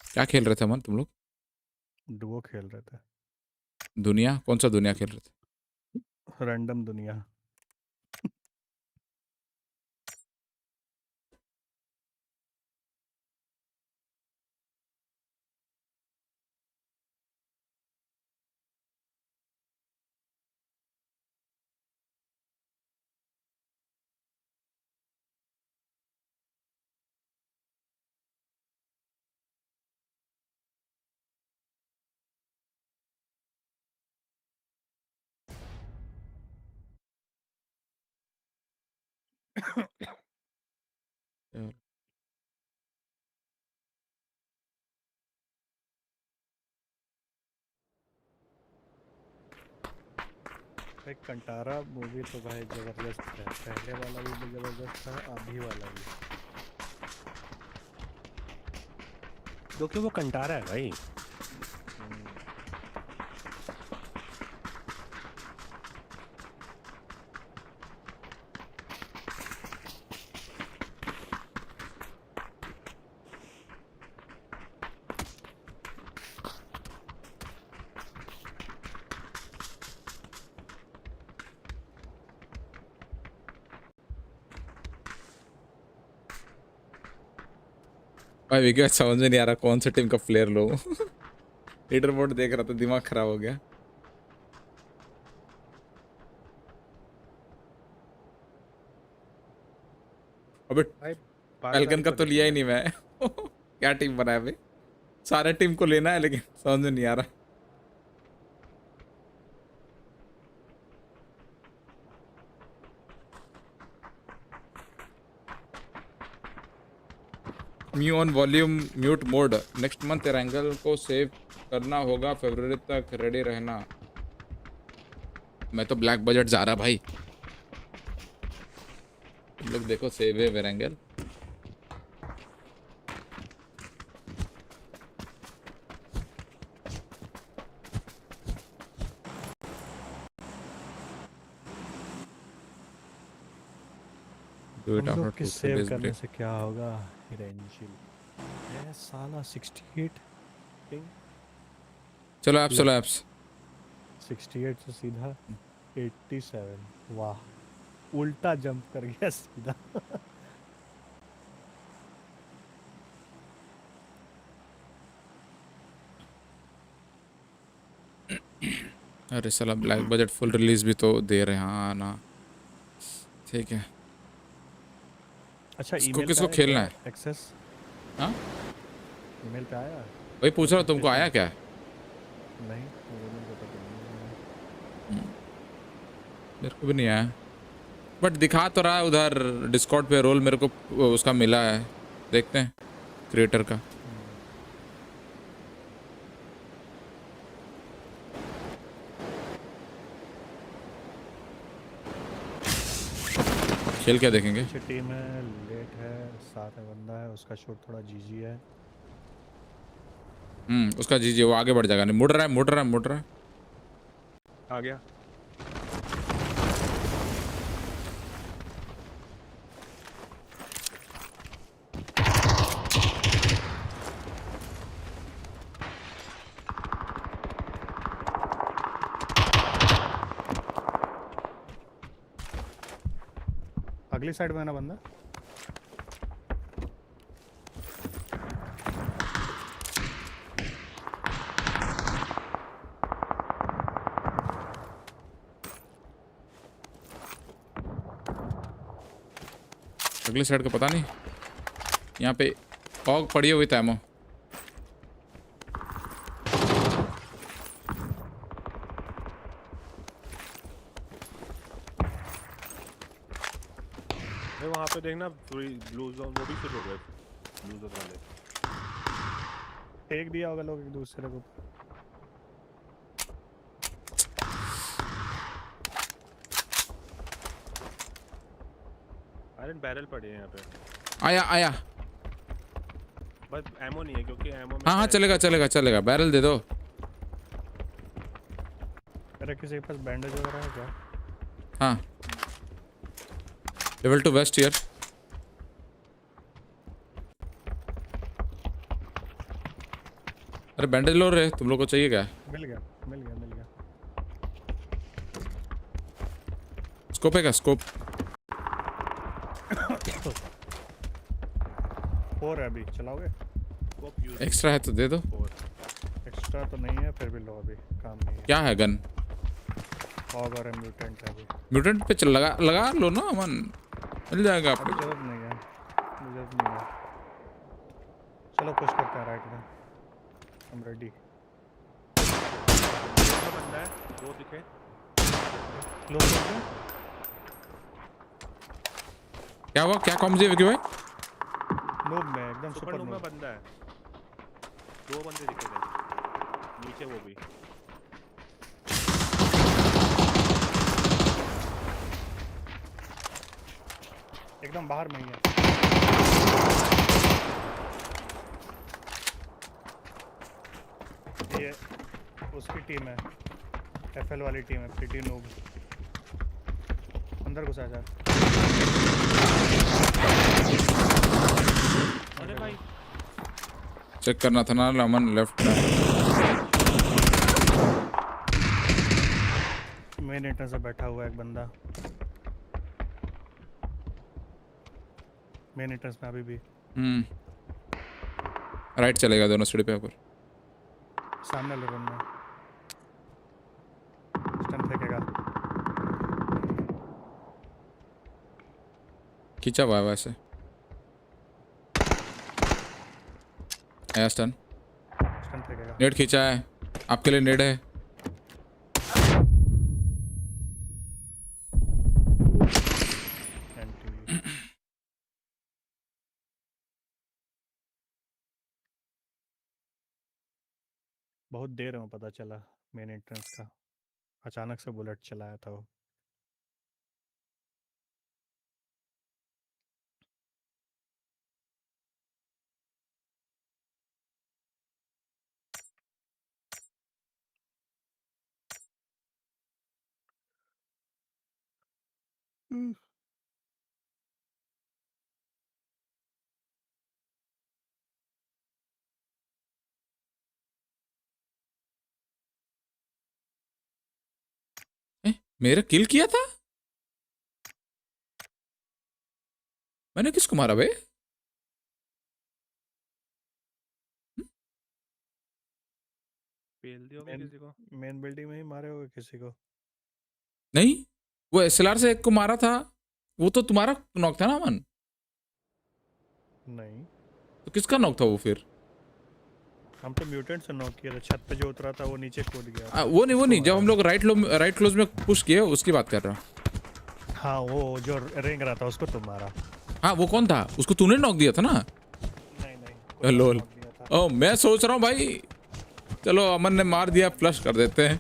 क्या खेल रहे थे अमन तुम लोग? डुओ खेल रहे थे। दुनिया? कौन सा दुनिया खेल रहे थे? रैंडम दुनिया। भाई कंटारा मूवी तो भाई जबरदस्त है। पहले वाला भी जबरदस्त था, अभी वाला भी। क्योंकि वो कंटारा है भाई। भाई विकी समझ में नहीं आ रहा कौन सा टीम का प्लेयर लो। लीडर बोर्ड देख रहा था, दिमाग खराब हो गया। अबे भाई फैल्कन का तो लिया ही नहीं मैं। क्या टीम बनाया भाई? सारे टीम को लेना है लेकिन समझ में नहीं आ रहा। Mu on volume mute mode. Next month angle को सेव करना होगा, फरवरी तक रेडी रहना। मैं तो ब्लैक बजट जा रहा भाई। तुम लोग देखो सेव है वेरेंगल। हम लोग के सेव करने से क्या होगा? हिरेंशिल ये साला 68 पिंग। चलो एप्स, चलो एप्स। 68 से सीधा 87। वाह, उल्टा जंप कर गया सीधा। अरे साला ब्लैक बजट फुल रिलीज भी तो दे रहे हैं। हाँ ना, ठीक है। अच्छा इसको किसको खेलना है? एक्सेस? हाँ ईमेल पे आया? वही पूछ रहा हूँ, तुमको आया क्या? नहीं, मुझे नहीं पता। मेरे को भी नहीं आया, बट दिखा तो रहा है उधर डिस्कॉर्ड पे रोल मेरे को उसका मिला है। देखते हैं क्रिएटर का। खेल क्या देखेंगे? अच्छी टीम है, लेट है, साथ में बंदा है, उसका शॉट थोड़ा जीजी है। उसका जीजी, वो आगे बढ़ जाएगा। नहीं, मुड़ रहा है। आ गया। अगली साइड में है ना बंदा। अगली साइड का पता नहीं। यहाँ पे ऑग पड़ी हुई तैमो। वहाँ पे देखना ब्लू जोन वो भी शुरू हो गए, ब्लू जोन वाले फेंक दिया होगा लोग एक दूसरे को। आयरन बैरल पड़े हैं यहाँ पे। आया। बस एमो नहीं है क्योंकि एमो में हाँ चलेगा। बैरल दे दो। मेरा किसी के पास बैंडेज वगैरह है क्या? हाँ, लेवल 2 वेस्ट हियर। अरे बैंडेज लो रे, तुम लोग को चाहिए क्या? मिल गया। स्कोप है क्या? स्कोप 4 है अभी, चलाओगे? एक्स्ट्रा है तो दे दो। एक्स्ट्रा तो नहीं है, फिर भी लो, अभी काम नहीं है। क्या है गन? फॉग और म्यूटेंट है अभी। म्यूटेंट पे चल लगा लो ना अमन, मिल जाएगा आपको। जरूरत नहीं है। चलो पुश करते हैं राइट में। I'm ready। बंदा है, दो दिखे। क्या हुआ? क्या कॉम जी विकी भाई? नूब में एकदम सुपर नूब में बंदा है। दो बंदे दिखे थे नीचे, वो भी एकदम बाहर में ही है। ये उसकी टीम है, एफएल वाली टीम है, प्रीटी नूब। अंदर घुसा जा। अरे भाई चेक करना था ना अमन, लेफ्ट में। मेन एंट्रेंस से बैठा हुआ है एक बंदा, मेन एंट्रेंस में अभी भी। राइट चलेगा दोनों सीढ़ी पे ऊपर। सामने लोगों में स्टन फेंकेगा। खींचा हुआ है वैसे। स्टन फेंकेगा। नेट खींचा है आपके लिए। नेट है। बहुत देर में पता चला मेन एंट्रेंस का, अचानक से बुलेट चलाया था वो। मेरा किल किया था मैंने? किसको मारा बे? पेल दिया किसी को। मेन बिल्डिंग में ही मारे होगे किसी को। नहीं, वो एसएलआर से एक को मारा था, वो तो तुम्हारा नॉक था ना अमन? नहीं तो किसका नॉक था वो फिर? हम तो म्यूटेंट से नॉक किया था, छत पे जो उतरा था वो नीचे कूद गया। वो नहीं, जब हम लोग राइट क्लोज में पुश किए उसकी बात कर रहा हूँ। हाँ, वो जो रेंग रहा था उसको तुम मारा। हाँ, वो कौन था? उसको तूने नॉक दिया था ना? नहीं लोल। ओ, मैं सोच रहा हूँ भाई, चलो अमन ने मार दिया, फ्लश कर देते हैं।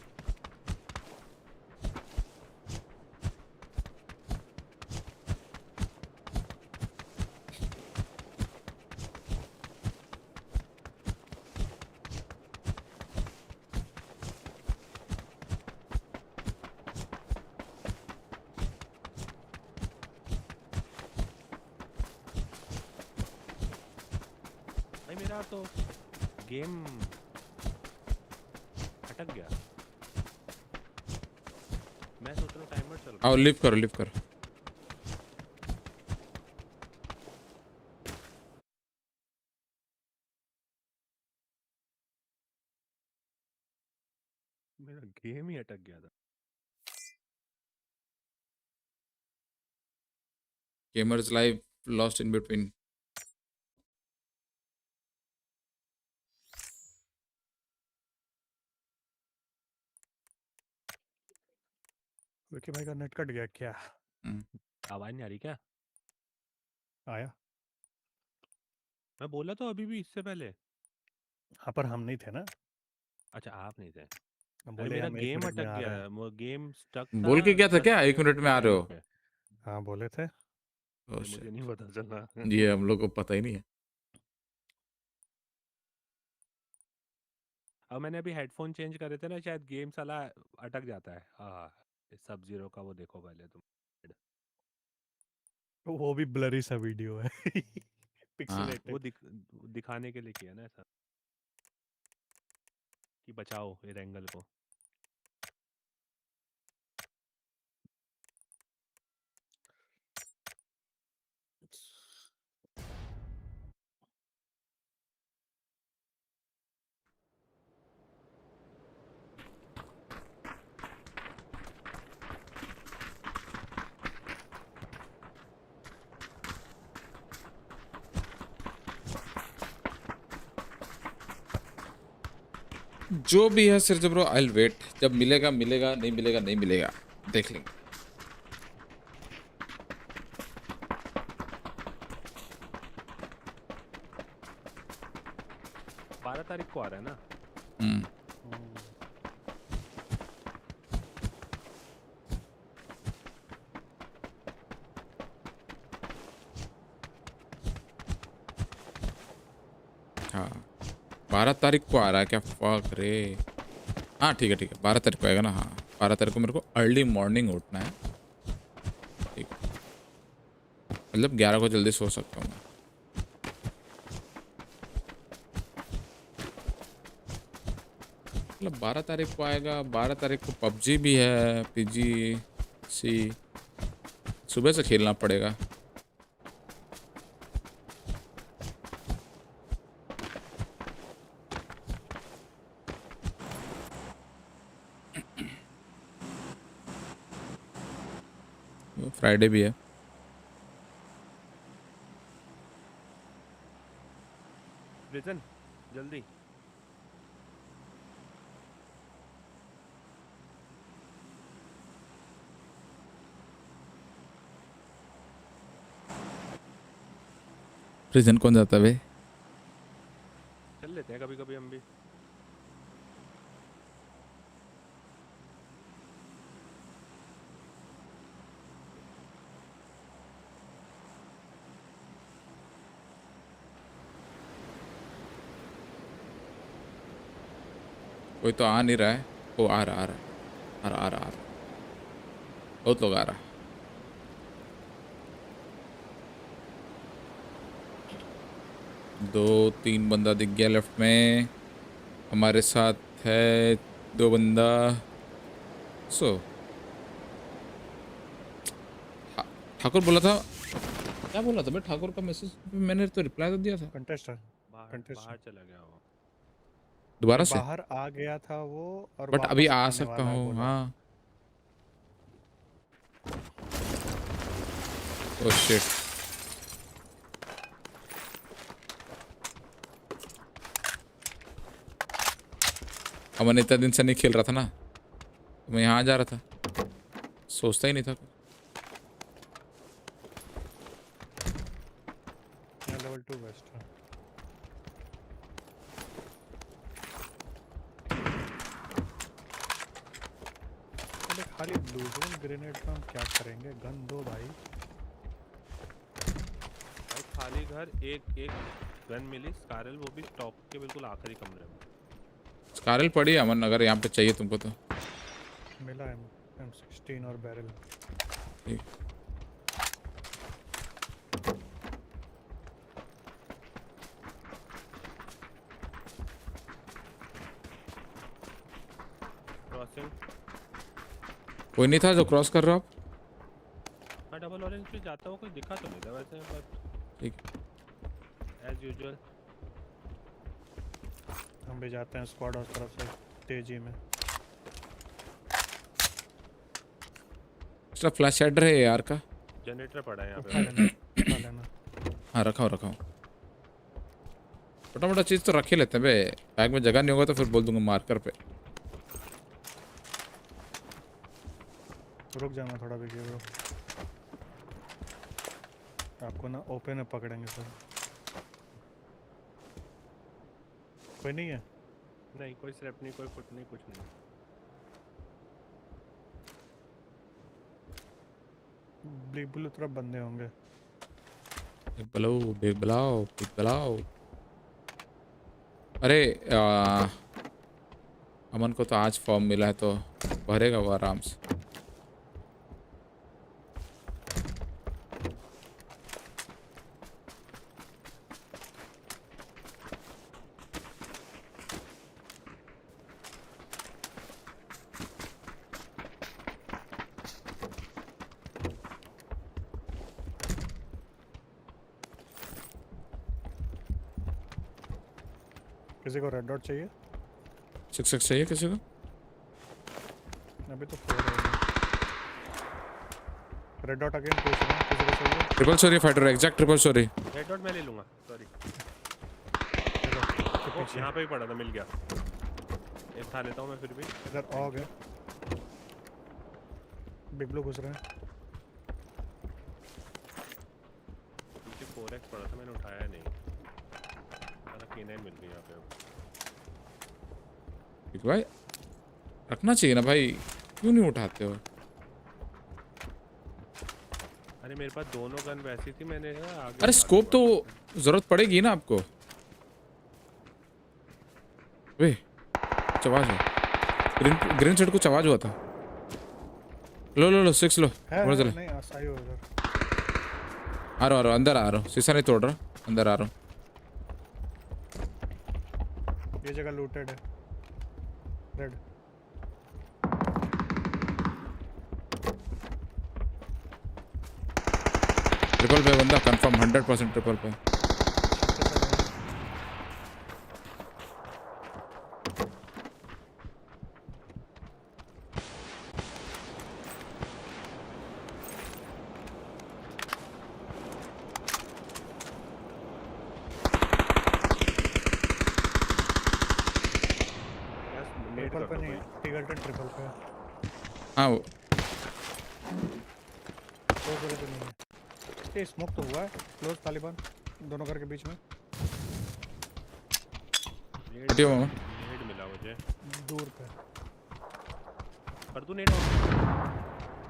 तो गेम अटक गया। मैं सोच रहा हूँ टाइमर चल रहा है। आओ लिव करो। मेरा गेम ही अटक गया था। Gamers live lost in between. Vicky भाई का नेट कट गया क्या? आवाज नहीं आ रही क्या? आया। मैं बोला तो अभी भी इससे पहले। हाँ पर हम नहीं थे ना। अच्छा आप नहीं थे। हम अरे बोले मेरा हम 1 गेम मिनट में अटक आ गया रहे है। हैं। वो गेम स्टक था बोल के क्या था 10 क्या 1 मिनट में आ रहे टाइम हो? पे। हाँ बोले थे। Oh ये मुझे shit. नहीं पता चला। ये हम लोग को पता ही नहीं है। अब मैंने अभी हेडफोन चेंज करे थे ना, शायद गेम साला अटक जाता है। हाँ सब जीरो का वो देखो पहले तुम। वो भी ब्लरी सा वीडियो है। वो पिक्सेलेटेड। दिखाने के लिए किया ना ऐसा कि बचाओ इस एंगल को। जो भी है सिर्फ ब्रो आई विल वेट। जब मिलेगा मिलेगा, नहीं मिलेगा नहीं मिलेगा, देख लेंगे। तारीख को आ रहा है ना। हाँ 12 तारीख को आ रहा है क्या? फक रे। हाँ ठीक है 12 तारीख को आएगा ना। हाँ 12 तारीख को मेरे को अर्ली मॉर्निंग उठना है। ठीक मतलब 11 को जल्दी सो सकता हूँ मैं। मतलब 12 तारीख को आएगा। 12 तारीख को PUBG भी है। PGC सुबह से खेलना पड़ेगा। फ्राइडे भी है। प्रिजन जल्दी। प्रिजन कौन जाता है? चल लेते हैं कभी कभी हम भी। कोई तो आ नहीं रहा है। वो आ रहा बहुत लोग आ रहा। दो तीन बंदा दिख गया लेफ्ट में। हमारे साथ है 2 बंदा। ठाकुर बोला था। क्या बोला था मैं? ठाकुर का मैसेज मैंने तो रिप्लाई तो दिया था। कंटेस्टर बाहर चला गया वो। दोबारा से बाहर आ गया था वो और बट अभी आ आने सकता वाला है हूँ। बोला। हाँ ओह शिट। अमन इतना दिन से नहीं खेल रहा था ना, तो मैं यहाँ आ जा रहा था, सोचता ही नहीं था। लेवल 2 वेस्ट है। खाली ब्लू जोन ग्रेनेड का हम क्या करेंगे? गन दो भाई। खाली घर एक गन मिली स्कारल, वो भी स्टॉक के बिल्कुल आखिरी कमरे में। स्कारल पड़ी अमन, अगर यहाँ पे चाहिए तुमको तो। मिला M16 और बैरल। ठीक क्रॉसिंग। कोई नहीं था जो क्रॉस कर रहे हो आप? हाँ डबल ऑरेंज पे जाता हुआ कोई दिखा तो नहीं था वैसे, बट ठीक एज यूजुअल। हम भी जाते हैं स्क्वाड और तरफ से तेजी में। एक्स्ट्रा फ्लैश शेडर है यार का। जनरेटर पड़ा है यहाँ उठा लेना, उठा लेना। हाँ रखा हूँ। छोटा मोटा चीज़ तो रख ही लेते हैं बे, बैग में जगह नहीं होगा तो फिर बोल दूंगा मार्कर पे। रुक जाना थोड़ा भी ब्रो, आपको ना ओपन में पकड़ेंगे सर। कोई नहीं है? नहीं कोई स्रैप नहीं, कोई फुट नहीं, कुछ नहीं। ब्लू तरफ बंदे होंगे। बिग ब्लाओ। अरे अमन को तो आज फॉर्म मिला है तो भरेगा वो आराम से। किसी को रेड डॉट चाहिए? 6x चाहिए किसी को? अभी तो 4 है। रेड डॉट अगेन पूछ रहा हूं, किसी को चाहिए? Triple sorry fighter, exact triple sorry. Red dot मैं ले लूँगा, सॉरी। यहाँ पे ही पड़ा था, मिल गया। एक उठा लेता हूँ मैं फिर भी। इधर ऑग है, बिग ब्लू घुस रहे हैं। पीछे 4x पड़ा था, मैंने उठाया नहीं। K9 मिल गई यहाँ पे। ठीक भाई रखना चाहिए ना भाई, क्यों नहीं उठाते हो? अरे मेरे पास दोनों गन वैसी थी, मैंने आगे। अरे स्कोप तो जरूरत पड़ेगी ना आपको। वे आवाज है, ग्रीन सेट कुछ आवाज हुआ था। लो 6 लो। नहीं आसाई हो उधर। आ रहा हूँ, अंदर आ रहा हूँ, शीशा नहीं तोड़ रहा, अंदर आ रहा हूँ। ये जगह लूटेड है। रेड ट्रिपल पे बंदा कंफर्म, 100% ट्रिपल पे। ट्रिपल पे नहीं, टिगल्टन ट्रिपल पे। हाँ वो तो पे नहीं है। ये स्मोक तो हुआ है क्लोज तालिबान दोनों घर के बीच में। हटियो मामा, नेड मिला मुझे दूर पे। पर तू नेड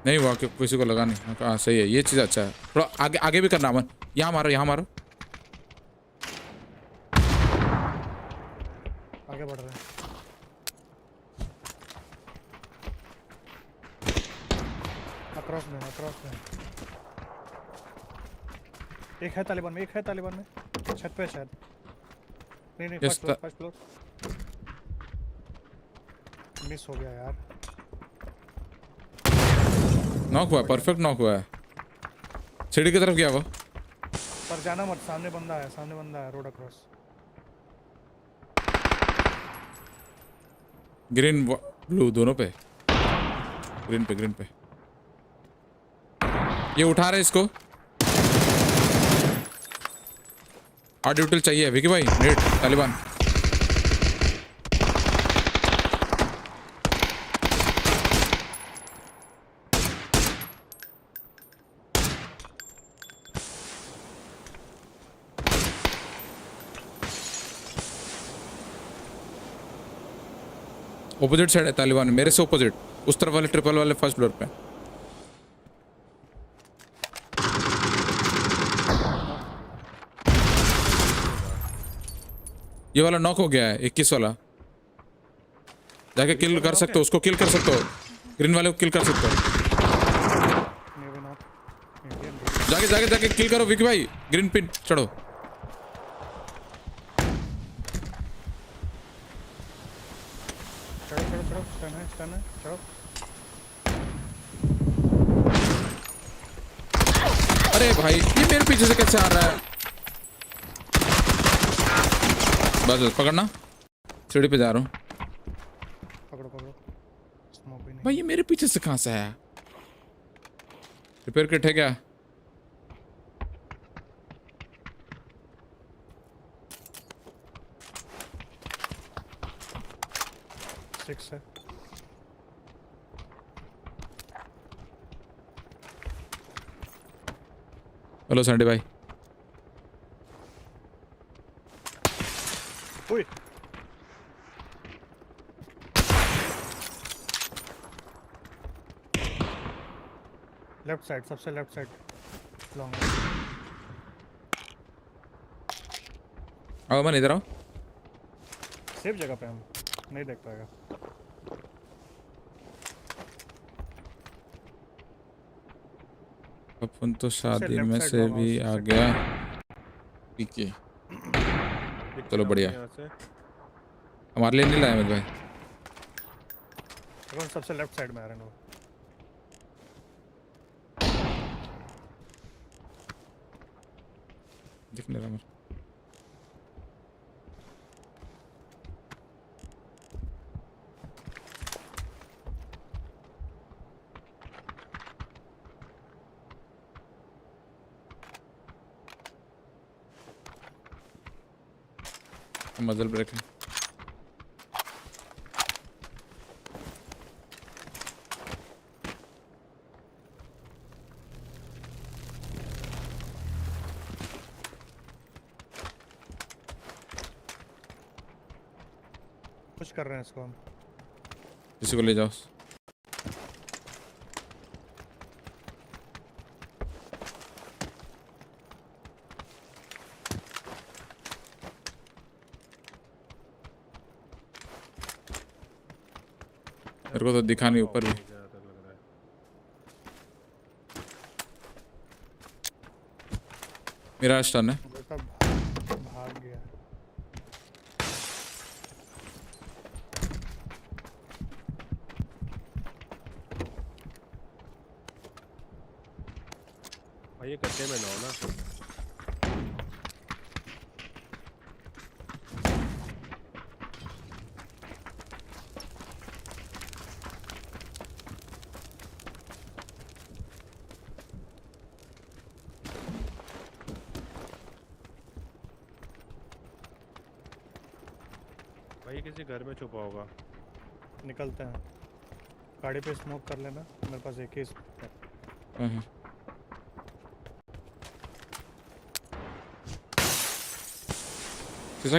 नहीं हुआ कि किसी को लगा नहीं। हाँ सही है, ये चीज़ अच्छा है। थोड़ा आगे भी करना अमन। यहाँ मारो, आगे बढ़ रहे हैं। अक्रॉस में एक है तालिबान में, छत पे शायद। नहीं फर्स्ट फ्लोर मिस हो गया यार। नॉक हुआ, परफेक्ट नॉक हुआ है। सीढ़ी की तरफ गया वो। पर जाना मत, सामने बंदा है रोड अक्रॉस। ग्रीन ब्लू दोनों पे, ग्रीन पे ये उठा रहे इसको। आर ड्यूटल चाहिए विकी भाई, नेट तालिबान। ऑपोजिट साइड है तालिबान, मेरे से ऑपोजिट, उस तरफ वाले ट्रिपल वाले फर्स्ट फ्लोर पे। ये वाला नॉक हो गया है, 21 वाला। जाके किल कर सकते हो, उसको किल कर सकते हो, ग्रीन वाले को किल कर सकते हो। जाके किल करो विकी भाई, ग्रीन पिन चढ़ो। चढ़ो स्टन है चलो। अरे भाई ये मेरे पीछे से कैसे आ रहा है? बस पकड़ना, सीढ़ी पे जा रहा हूँ। पकड़ो पकड़ो, स्मोक भी नहीं। भाई ये मेरे पीछे से कहाँ से आया? रिपेयर किट है क्या? सिक्स है। हेलो सैंडी भाई। ओए लेफ्ट साइड, सबसे लेफ्ट साइड लॉन्ग। आओ मन इधर आओ। सेफ जगह पे हम नहीं देख पाएगा। अपन तो शादी में से भी आ गया पीके। चलो बढ़िया, हमारे लिए नहीं लाए मेरे भाई। अपन सबसे लेफ्ट साइड में आ रहे हैं। दिख नहीं रहा मेरे। मजल ब्रेक है। कुछ कर रहे हैं इसको हम। किसी को ले जाओ। मेरे को तो दिखा नहीं ऊपर भी। मेरा स्टन है। भाग गया। भाई ये गड्ढे में ना हो ना। भाई किसी घर में छुपा होगा। निकलते हैं, गाड़ी पे स्मोक कर लेना। मेरे पास एक ही है।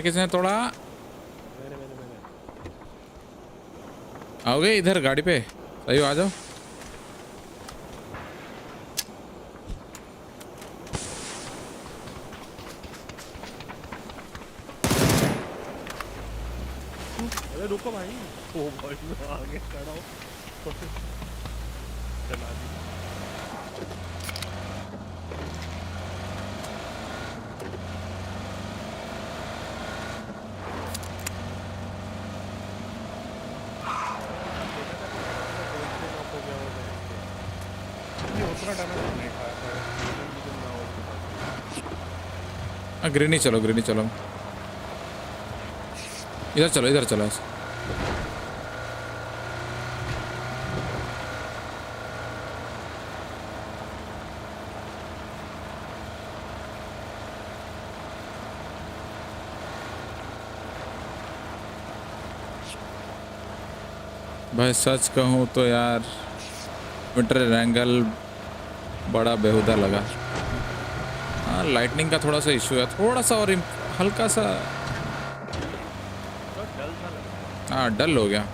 किसने तोड़ा? आओगे इधर गाड़ी पे? सही हो, आ जाओ। अरे रुको भाई। ओ भाई मैं आगे खड़ा हूँ। चला दी। ग्रीनी चलो, ग्रीनी चलो। इधर चलो, इधर चलो। भाई सच कहूँ तो यार विंटर रैंगल बड़ा बेहुदा लगा। हाँ लाइटनिंग का थोड़ा सा इशू है, थोड़ा सा और हल्का सा। हाँ डल हो गया।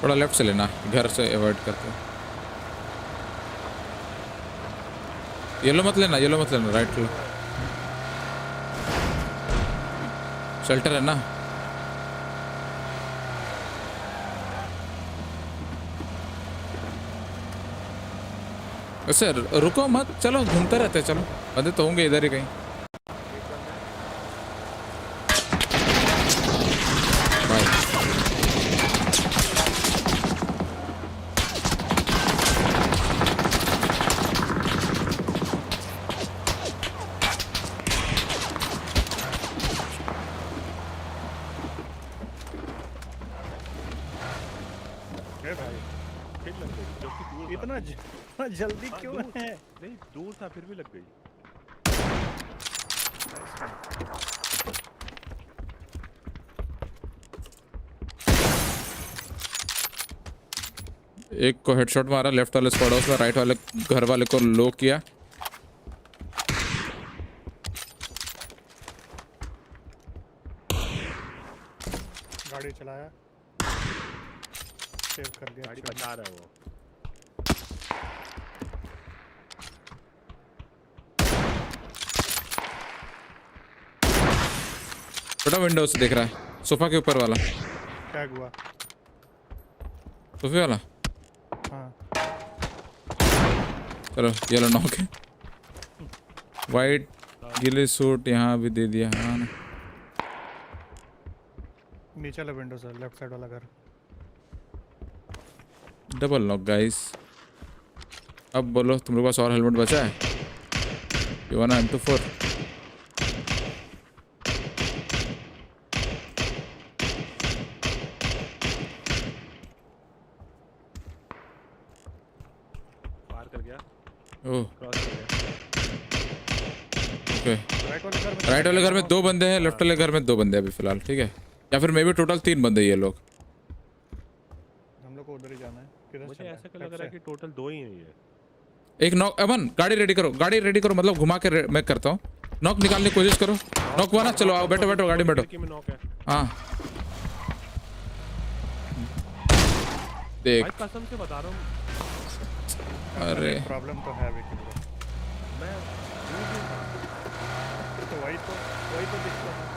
थोड़ा लेफ्ट से लेना, घर से अवॉइड करके। येलो मत लेना, राइट लो। शेल्टर है ना? वैसे रुको मत, चलो घूमते रहते, चलो बंदे तो होंगे इधर ही कहीं। इतना जल्दी क्यों है? नहीं दूर था फिर भी लग गई। एक को हेडशॉट मारा लेफ्ट वाले स्क्वाड हाउस में, राइट वाले घर वाले को लो किया। गाड़ी चलाया, सेव कर दिया। गाड़ी बचा रहा है वो। छोटा विंडो से देख रहा है, सोफा के ऊपर वाला। क्या हुआ? सोफे वाला? हाँ। चलो येलो नॉक है। वाइट गिले सूट यहाँ भी दे दिया। हाँ ना, नीचे वाला विंडो से लेफ्ट साइड वाला घर। Double knock guys. अब बोलो तुम लोग के पास और हेलमेट बचा है? You wanna M24? पार कर गया। ओह क्रॉस कर गया। ओके। राइट वाले घर में 2 बंदे हैं, लेफ्ट वाले घर में 2 बंदे हैं अभी फिलहाल, ठीक है? या फिर मे भी टोटल 3 बंदे ये लोग। हम लोग को उधर ही जाना है। किधर मुझे ऐसा क्यों लग रहा है कि टोटल 2 ही हैं ये। एक नॉक। अमन गाड़ी रेडी करो, मतलब घुमा के मैं करता हूँ। नॉक निकालने की कोशिश करो। नॉक हुआ ना? चलो आओ, बैठो गाड़ी में बैठो। हाँ देख, भाई कसम से बता रहा हूँ। अरे प्रॉब्लम तो है अभी। मैं तो वही तो दिक्कत है।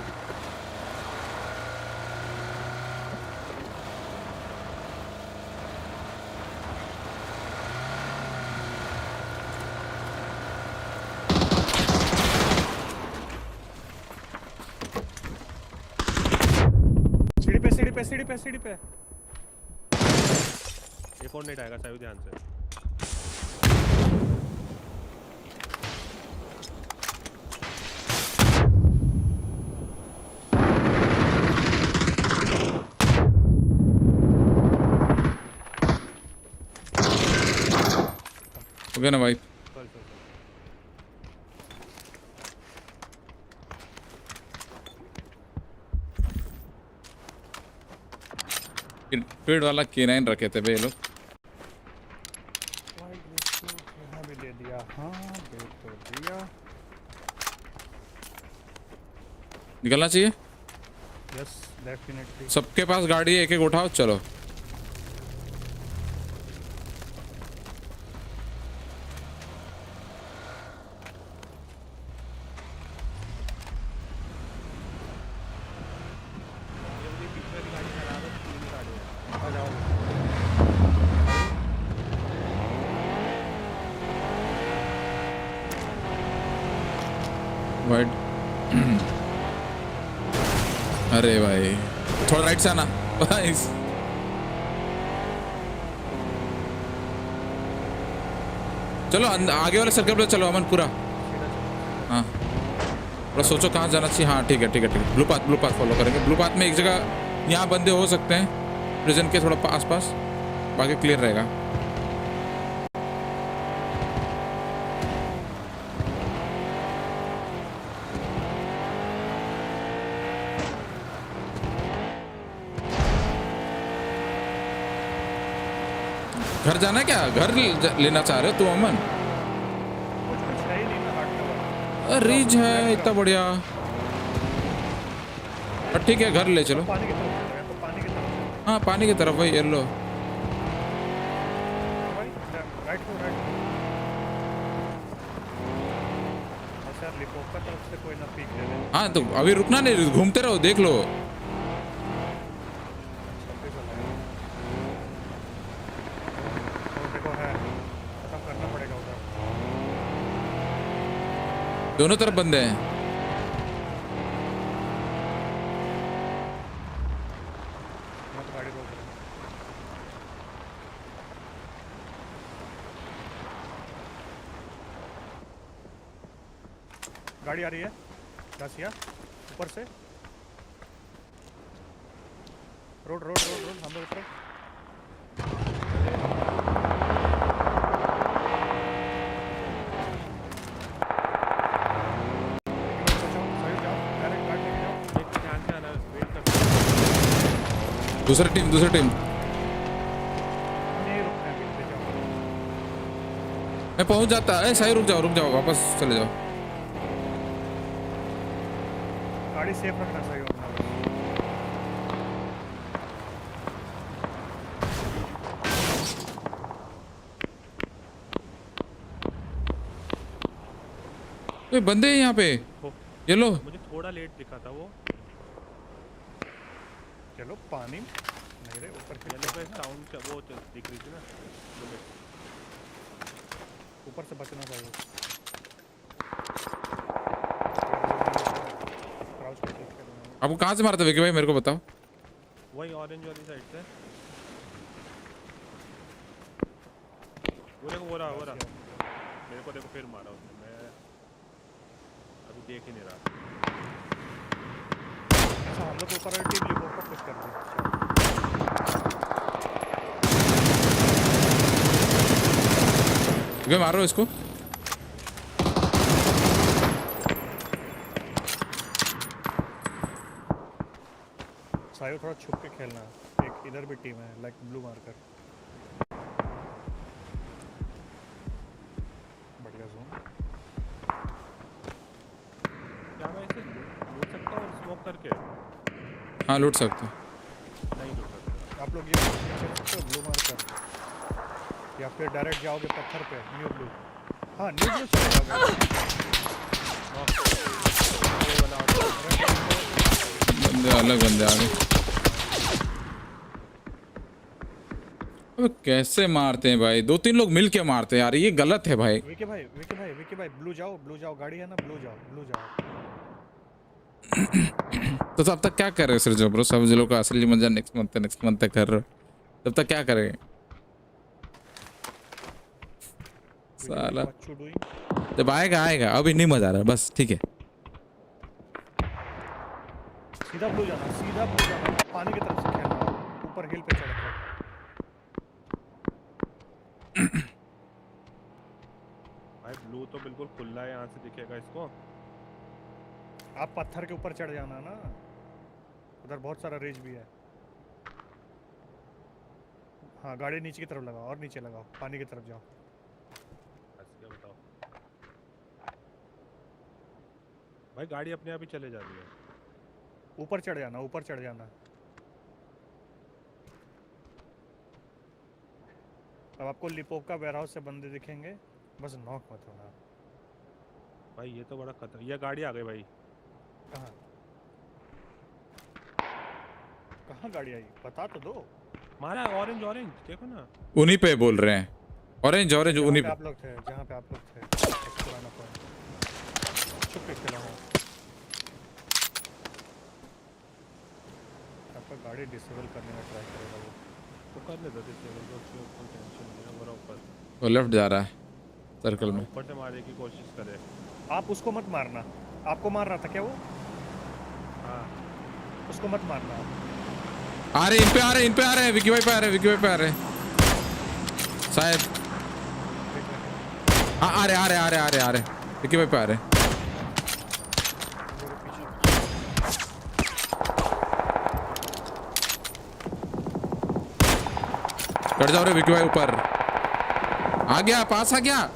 सीढ़ी पे। एक और नेट आएगा, साइड ध्यान से। हो गया ना भाई? फील्ड वाला K9 रखे थे भाई लोग। भी दे दिया। हाँ दे तो दिया। निकलना चाहिए। Yes definitely. सबके पास गाड़ी है, एक उठाओ चलो। अरे भाई थोड़ा राइट से आना। चलो आगे वाले सर्कल पे चलो अमन पूरा। हाँ थोड़ा सोचो कहाँ जाना चाहिए। हाँ ठीक है। ब्लू पाथ फॉलो करेंगे। ब्लू पाथ में एक जगह यहाँ बंदे हो सकते हैं प्रिजन के थोड़ा आसपास, बाकी क्लियर रहेगा। घर जाना है क्या? घर लेना चाह रहे हो तू अमन? रीच है इतना बढ़िया। ठीक है घर ले चलो। हाँ पानी की तरफ भाई येलो। यार लिपोव का तरफ से कोई ना पीक ले ले। हाँ तो अभी रुकना नहीं, घूमते रहो, देख लो। देखो है, खत्म करना पड़ेगा उधर। दोनों तरफ बंदे हैं। मत गाड़ी रोक। गाड़ी आ रही है रासिया ऊपर से। रोड रोड रोड रोड हम लोग ऊपर। दूसरी टीम मैं पहुंच जाता है। सही रुक जाओ वापस चले जाओ। गाड़ी सेफ रखना सही होगा। कोई बंदे हैं यहाँ पे। ये लो। मुझे थोड़ा लेट दिखा था वो। चलो पानी नहीं रहे ऊपर के पे साउंड वो दिख रही थी ना, ऊपर से बचना चाहिए। आपको कहाँ से मारते विकी भाई, मेरे को बताओ। वही ऑरेंज वाली साइड से। वो रहा मेरे को देखो फिर मारा उसने। मैं अभी देख ही नहीं रहा। अच्छा हम लोग ऊपर वाली टीम लिपोव को पुश करते हैं। विकी मारो इसको। सायो थोड़ा छुप के खेलना। एक इधर भी टीम है लाइक ब्लू मार्कर। बढ़िया जोन। क्या मैं इसे लूट सकता हूँ स्मोक करके? हाँ लूट सकते। नहीं लूट सकता। आप लोग ये कर सकते हो ब्लू मार्कर, या फिर डायरेक्ट जाओगे पत्थर पे न्यू ब्लू। हाँ न्यू ब्लू चले जाओगे। बंदे आ गए। अबे कैसे मारते हैं भाई, 2-3 लोग मिल के मारते हैं यार, ये गलत है भाई। विकी भाई ब्लू जाओ गाड़ी है ना, ब्लू जाओ। तो तब तक क्या कर रहे हो सर जो ब्रो, सब जिलों का असली मजा नेक्स्ट मंथ कर रहे हो, तब तक क्या करेंगे साला। जब आएगा अभी नहीं मजा आ रहा बस। ठीक है सीधा ब्लू जाना पानी की तरफ से खेलना। ऊपर हिल पे चढ़ के भाई ब्लू तो बिल्कुल खुला है, यहाँ से दिखेगा इसको। आप पत्थर के ऊपर चढ़ जाना ना, उधर बहुत सारा रेंज भी है। हाँ गाड़ी नीचे की तरफ लगाओ और नीचे लगाओ, पानी की तरफ जाओ। क्या बताओ भाई, गाड़ी अपने आप ही चले जा रही है। ऊपर चढ़ जाना अब आपको लिपोव का वेयरहाउस से बंदे दिखेंगे, बस नॉक मत होना भाई। ये तो बड़ा खतरा। ये गाड़ी आ गई भाई। कहाँ गाड़ी आई बता तो दो। मारा ऑरेंज देखो ना। उन्हीं पे बोल रहे हैं, ऑरेंज उन्हीं पे। आप लोग थे जहाँ पे आप लोग थे। चुप के खिला हूँ। आपका गाड़ी डिसेबल करने का ट्राई करेगा वो। तो कर ले दो डिसेबल, कोई टेंशन नहीं है। वो ऊपर वो लेफ्ट जा रहा है सर्कल में। ऊपर से मारने की कोशिश करे। आप उसको मत मारना। आपको मार रहा था क्या वो? हाँ उसको मत मारना। आ रहे इन पे आ रहे हैं विकी भाई पे आ रहे हैं शायद। हाँ आ रहे विकी भाई पे आ रहे। चढ़ जाओ रे विकी भाई ऊपर। आ गया पास आ गया।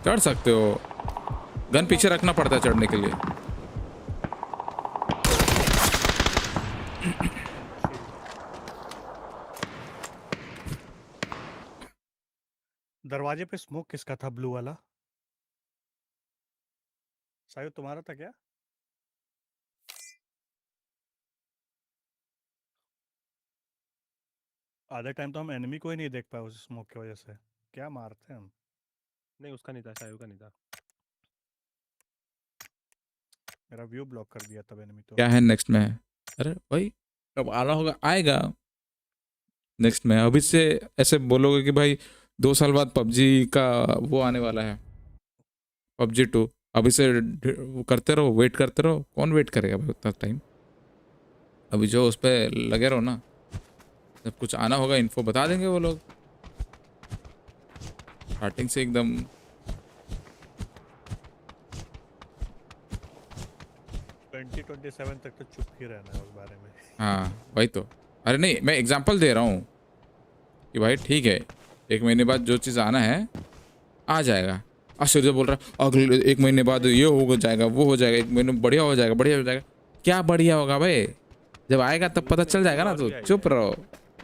चढ़ सकते हो, गन पीछे रखना पड़ता है चढ़ने के लिए। दरवाजे पे स्मोक किसका था ब्लू वाला? सायो तुम्हारा था क्या? आधे टाइम तो हम एनिमी को ही नहीं देख पाए उस स्मोक की वजह से। क्या मारते हैं हम। नहीं उसका नहीं था, सायु का नहीं था। मेरा व्यू ब्लॉक कर दिया तब एनिमी तो। क्या है नेक्स्ट में? अरे भाई कब आना होगा आएगा नेक्स्ट में। अभी से ऐसे बोलोगे कि भाई 2 साल बाद पबजी का वो आने वाला है, PUBG 2। अभी से करते रहो, वेट करते रहो। कौन वेट करेगा भाई उतना टाइम? अभी जो उस पर लगे रहो ना, जब कुछ आना होगा इन्फो बता देंगे वो लोग स्टार्टिंग से एकदम। 2027 तक तो चुप ही रहना है उस बारे में। हाँ वही तो। अरे नहीं, मैं एग्जांपल दे रहा हूँ कि भाई ठीक है 1 महीने बाद जो चीज़ आना है आ जाएगा। सूर्य बोल रहा है अगले 1 महीने बाद ये हो जाएगा, वो हो जाएगा, 1 महीने बढ़िया हो जाएगा, बढ़िया हो जाएगा। क्या बढ़िया होगा भाई? जब आएगा तब पता चल जाएगा ना। तो चुप रहो,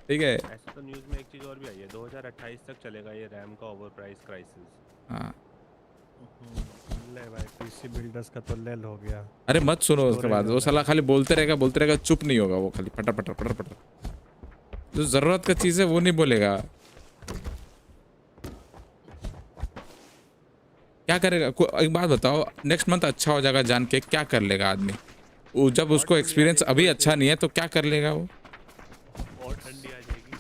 ठीक है। ऐसे तो न्यूज़ में एक चीज़ और भी आई है, 2028 तक चलेगा ये रैम का ओवर प्राइस क्राइसिस। हाँ ले भाई पीसी बिल्डर्स का तो लेल हो गया। अरे मत सुनो उसके बाद, वो साला खाली बोलते रहेगा, चुप नहीं होगा वो, खाली फटर फटर फटर फटर। जो जरूरत का चीज़ है वो नहीं बोलेगा। क्या करेगा? एक बात बताओ, नेक्स्ट मंथ अच्छा हो जाएगा जान के क्या कर लेगा आदमी? वो जब उसको एक्सपीरियंस अभी अच्छा नहीं है तो क्या कर लेगा वो? और ठंडी आ जाएगी।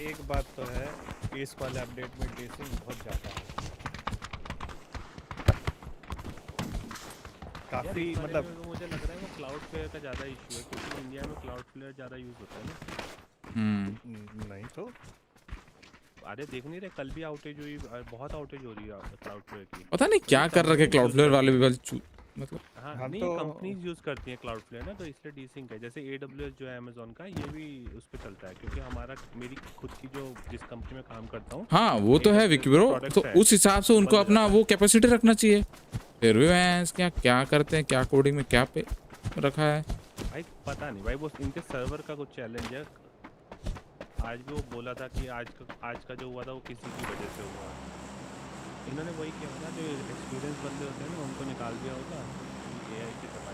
एक बात तो है, इस वाले अपडेट में डेसिंग बहुत ज़्यादा है। काफ़ी मतलब मुझे लग रहा है वो क्लाउड प्लेयर का ज़्यादा इशू है, क्योंकि इंडिया में क्लाउड प्लेयर ज़्यादा यूज़ होता है ना। नहीं तो अरे देख नहीं रहे, कल भी आउटेज हुई, बहुत आउटेज हो रही है क्लाउड प्लेयर की। पता नहीं क्या कर रखे क्लाउड प्लेयर वाले भी मतलब। हाँ नहीं, कंपनीज यूज़ करती हैं क्लाउड प्लेयर ना, तो इसलिए डीसिंक है। जैसे AWS जो है अमेज़न का, ये भी उस पर चलता है, क्योंकि मेरी खुद की जो जिस कंपनी में काम करता हूँ, हाँ वो तो है विकी ब्रो, तो उस हिसाब से उनको अपना वो कैपेसिटी रखना चाहिए। फिर भी क्या करते हैं, क्या कोडिंग में क्या पे रखा है भाई पता नहीं भाई, वो इनके सर्वर का कुछ चैलेंज है। आज भी वो बोला था कि आज का जो हुआ था वो किसी की वजह से हुआ। इन्होंने वही किया होगा, जो एक्सपीरियंस बंदे होते हैं ना उनको निकाल दिया होगा AI की तरह।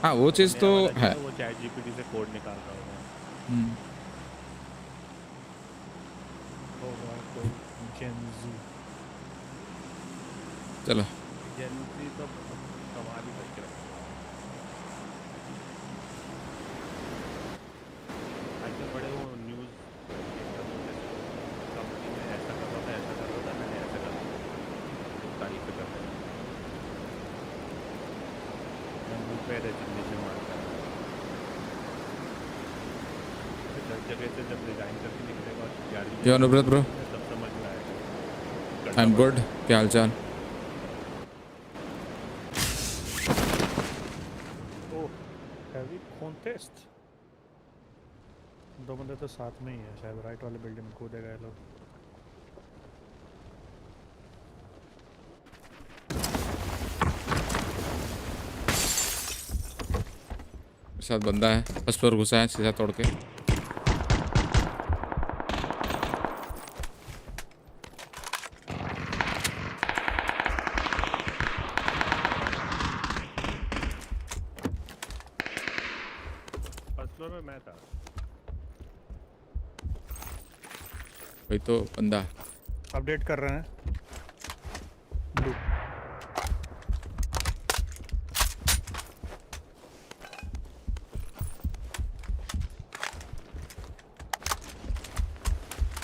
हाँ वो चीज़ तो है, वो चैट GPT से कोड निकाल रहा होगा। कोई जेनजी, चलो जेनजी तो कमाल ही करके रखा। आजकल बड़े वो न्यूज़ कंपनी में ऐसा कर रहा था, मैंने ऐसा कर तारीफ कर रहा है, पे रेजिग्नेशन मांगता है। जगह से जब रिजाइन करके निकलेगा क्या अनुव्रत ब्रो? तब समझ में आएगा। आई एम गुड, क्या हाल चाल? Heavy contest. 2 बंदे तो साथ में ही है, शायद राइट वाले बिल्डिंग में कूदे गए लोग। साथ बंदा है, फर्स्ट फ्लोर घुसा है सीधा तोड़ के। फर्स्ट फ्लोर में मैं था। वही तो बंदा अपडेट कर रहे हैं।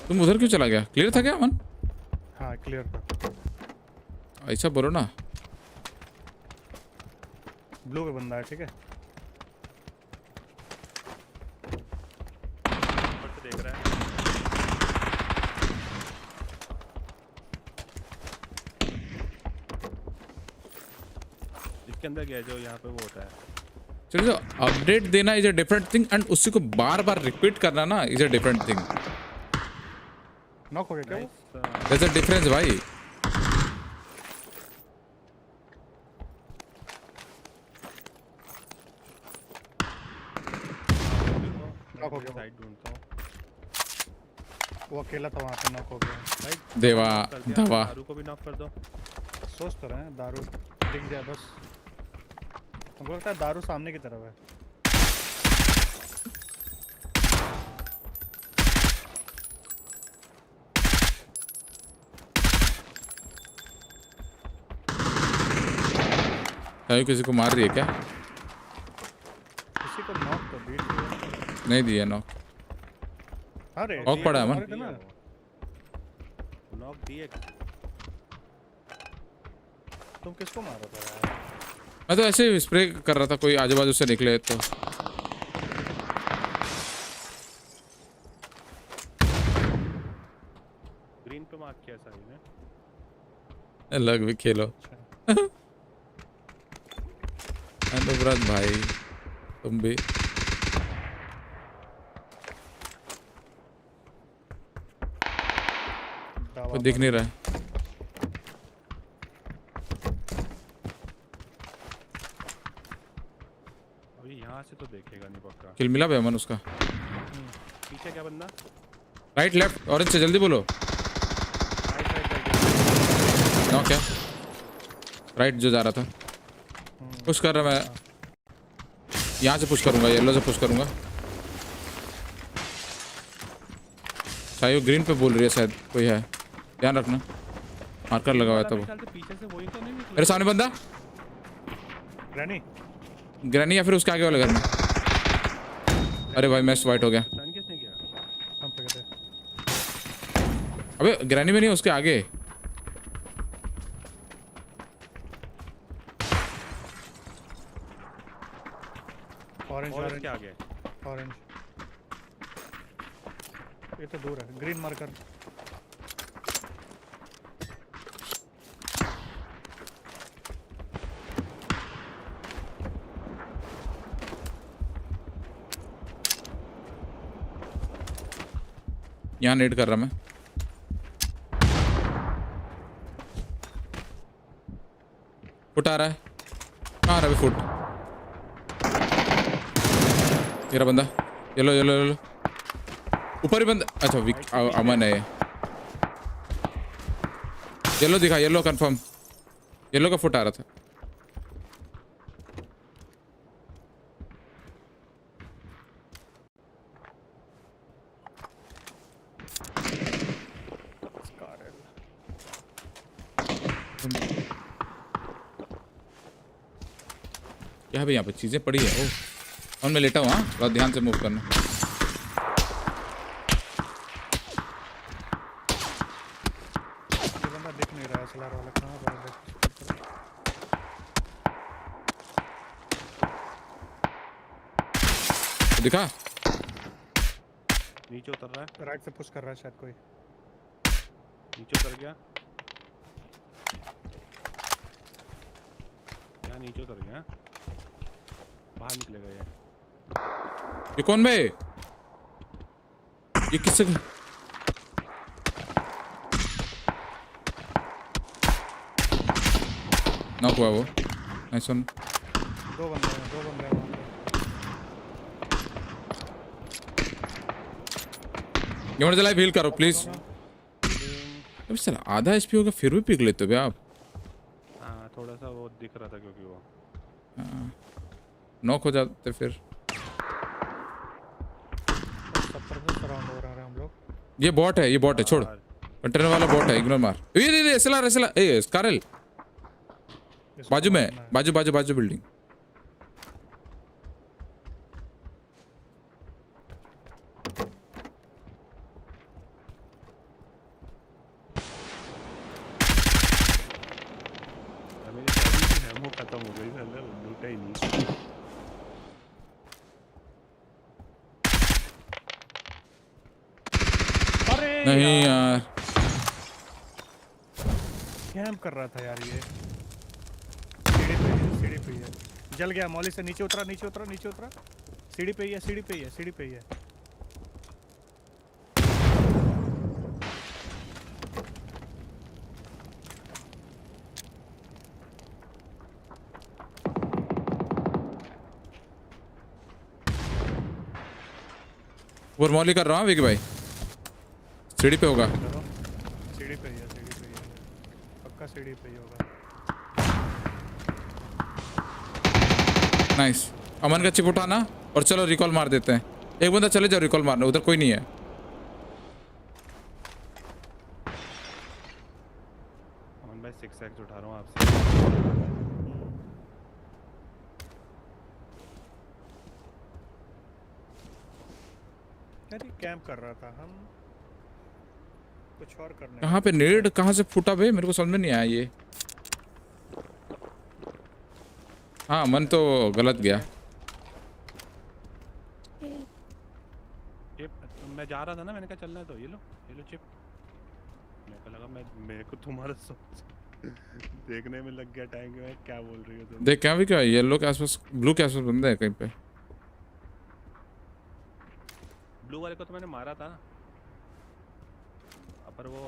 तुम उधर क्यों चला गया? क्लियर था क्या अमन? हाँ क्लियर था। ऐसा बोलो ना। ब्लू पे बंदा है, ठीक है। देख रहा है। इसके अंदर गया जो यहाँ पे वो होता है। चलो अपडेट देना is a different thing, and उसी को बार बार रिपीट करना ना is a different thing. Knock हो गया क्या? There's a difference भाई। नॉक हो गया। साइड ढूंढता हूँ। वो अकेला था वहाँ पे, नॉक हो गया। राइट देवा दवा दारू को भी नॉक कर दो। सोच तो रहे हैं दारू दिख जाए बस। हमको लगता है दारू सामने की तरफ है। किसी को मार रही है क्या? किसी को नॉक तो बीट दिया। नहीं दिया नॉक। अरे नॉक पड़ा है मन। नॉक दिए। तुम किसको मार रहे थे यार? मैं तो ऐसे ही स्प्रे कर रहा था, कोई आजू बाजू से निकले तो। ग्रीन पे मार्क किया सारी ने। अलग भी खेलो। अनुव्रत भाई तुम भी। वो दिख नहीं रहा है। अभी यहाँ से तो देखेगा नहीं पक्का। किल मिला बेमन उसका। पीछे क्या बंदा? राइट लेफ्ट ऑरेंज से जल्दी बोलो। नॉक क्या? राइट जो जा रहा था। पुश कर रहा मैं। यहाँ से पुश करूंगा, येलो से पुश करूंगा। शायद ग्रीन पे बोल रही है, शायद कोई है, ध्यान रखना। मार्कर लगा हुआ है तब। मेरे सामने बंदा। ग्रैनी ग्रैनी या फिर उसके आगे वाले घर में। अरे भाई मैच वाइट हो गया। अबे ग्रैनी में नहीं, उसके आगे। ऑरेंज के आगे। ऑरेंज ये तो दूर है। Green marker. यहाँ नेट कर रहा मैं। फुट आ रहा है। कहाँ आ रहा है फुट? मेरा बंदा येलो येलो येलो ऊपर ही बंदा। अच्छा अमन है। येलो दिखा, येलो कंफर्म। येलो का फुट आ रहा था। क्या भाई यहाँ पे चीजें पड़ी है। ओह और मैं लेटा हूँ। हाँ थोड़ा ध्यान से मूव करना। ये बंदा दिख नहीं रहा है। सलार वाला कहाँ पर है? दिखा नीचे उतर रहा है। राइट से पुश कर रहा है शायद कोई। नीचे उतर गया। यहाँ नीचे उतर गया। बाहर निकलेगा ये कौन बे? ये किससे? नॉक हुआ वो। Nice one. दो बंदे हैं वहाँ पे। ये जला हील करो प्लीज। अब सर आधा एचपी होगा फिर भी पिघ लेते हो आप। हाँ थोड़ा सा वो दिख रहा था क्योंकि वो नॉक हो जाते फिर। ये बॉट है, ये बॉट है। छोड़, कंटेनर वाला बॉट है, इग्नोर मार। ये एसएलआर एसएलआर ए स्कारल बाजू में, बाजू बाजू बाजू बिल्डिंग। खत्म हो गई। लूटा ही नहीं। नहीं यार कैंप कर रहा था यार। ये सीढ़ी पे है। जल गया। मौली से नीचे उतरा नीचे उतरा नीचे उतरा। सीढ़ी पे ही है सीढ़ी पे ही है सीढ़ी पे ही है। ऊपर मौली कर रहा हूँ विकी भाई। सीढ़ी पे होगा। सीढ़ी पे ही है, पक्का सीढ़ी पे ही होगा। नाइस। अमन का चिप उठाना और चलो रिकॉल मार देते हैं। एक बंदा चले जाओ रिकॉल मारने, उधर कोई नहीं है। अमन भाई 6x उठा रहा हूँ आपसे। अरे कैंप कर रहा था, हम कुछ और करने। कहाँ पे नेड कहाँ से फूटा बे, मेरे को समझ में नहीं आया ये। हाँ मन तो गलत गया। चिप मैं जा रहा था ना, मैंने कहा चलना है तो ये लो चिप। मेरे को लगा मेरे को तुम्हारा सोच देखने में लग गया टाइम कि मैं क्या बोल रही हो तुम। देख क्या भी क्या येलो के आसपास ब्लू के आसपास बंदा है कहीं पे। ब्लू वाले को तो मैंने मारा था पर वो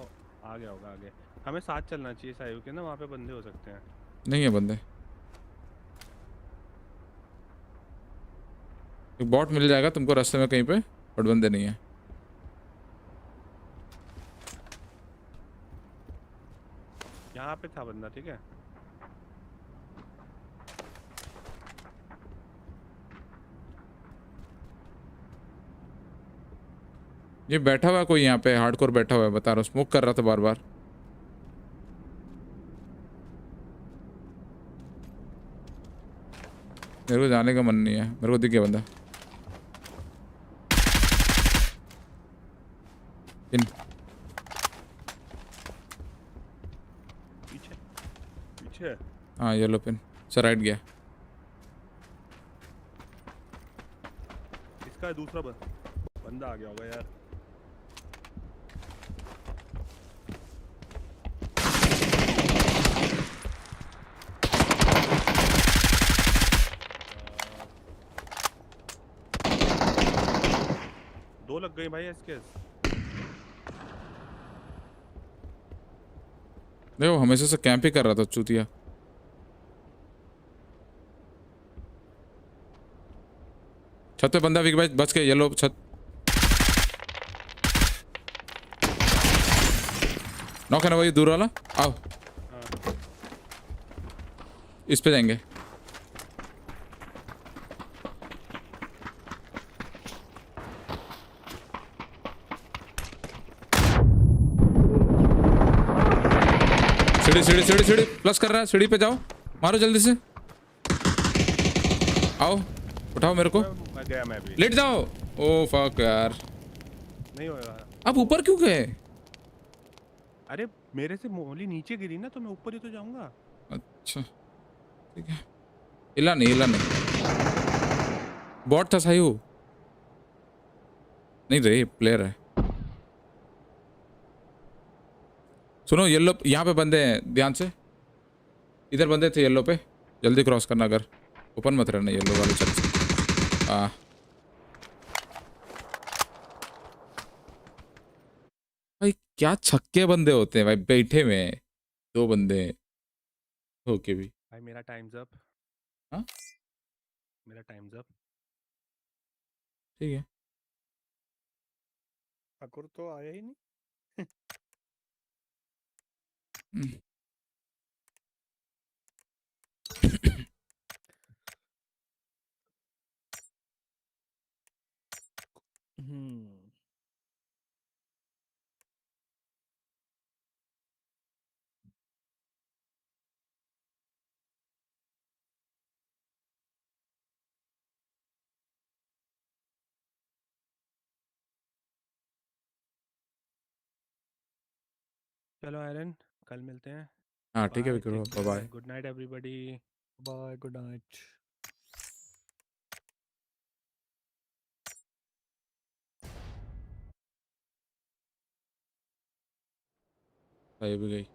आ गया होगा आगे। हमें साथ चलना चाहिए साइव के ना, वहाँ पे बंदे हो सकते हैं। नहीं है बंदे। एक बॉट मिल जाएगा तुमको रास्ते में कहीं पे, बट बंदे नहीं है। यहाँ पे था बंदा, ठीक है। ये बैठा हुआ है कोई यहाँ पे, हार्डकोर बैठा हुआ है, बता रहा हूँ। स्मोक कर रहा था बार बार। मेरे को जाने का मन नहीं है। मेरे को दिख गया बंदा। इन पीछे हाँ येलो पिन सर, राइट गया। इसका दूसरा बंदा आ गया होगा यार। दो लग गई भाई इसके। देखो हमेशा से कैंप ही कर रहा था चूतिया। छत पे बंदा विक भाई बच के, येलो छत। नॉक है ना वही दूर वाला। आओ इस पे जाएंगे। सीढ़ी सीढ़ी सीढ़ी सीढ़ी प्लस कर रहा है। सीढ़ी पे जाओ, मारो जल्दी से। आओ उठाओ मेरे को। मैं गया मैं भी। लेट जाओ। ओ फक यार, नहीं होगा। आप ऊपर क्यों गए? अरे मेरे से मोली नीचे गिरी ना, तो मैं ऊपर ही तो जाऊंगा। अच्छा ठीक है। हिला नहीं हिला नहीं। बॉट था सही हो नहीं रे, प्लेयर है। सुनो येलो यहाँ पे बंदे हैं, ध्यान से। इधर बंदे थे येलो पे, जल्दी क्रॉस करना। अगर ओपन मत रहना येलो वाले चल से। भाई क्या छक्के बंदे होते हैं भाई, बैठे में दो बंदे ओके भी। भाई मेरा टाइम्स अप। हाँ मेरा टाइम्स अप। ठीक है। ठाकुर तो आया ही नहीं। चलो आयरन, कल मिलते हैं। हाँ ठीक है Vikram, bye bye. Good night everybody. Bye, good night. ये भी गई।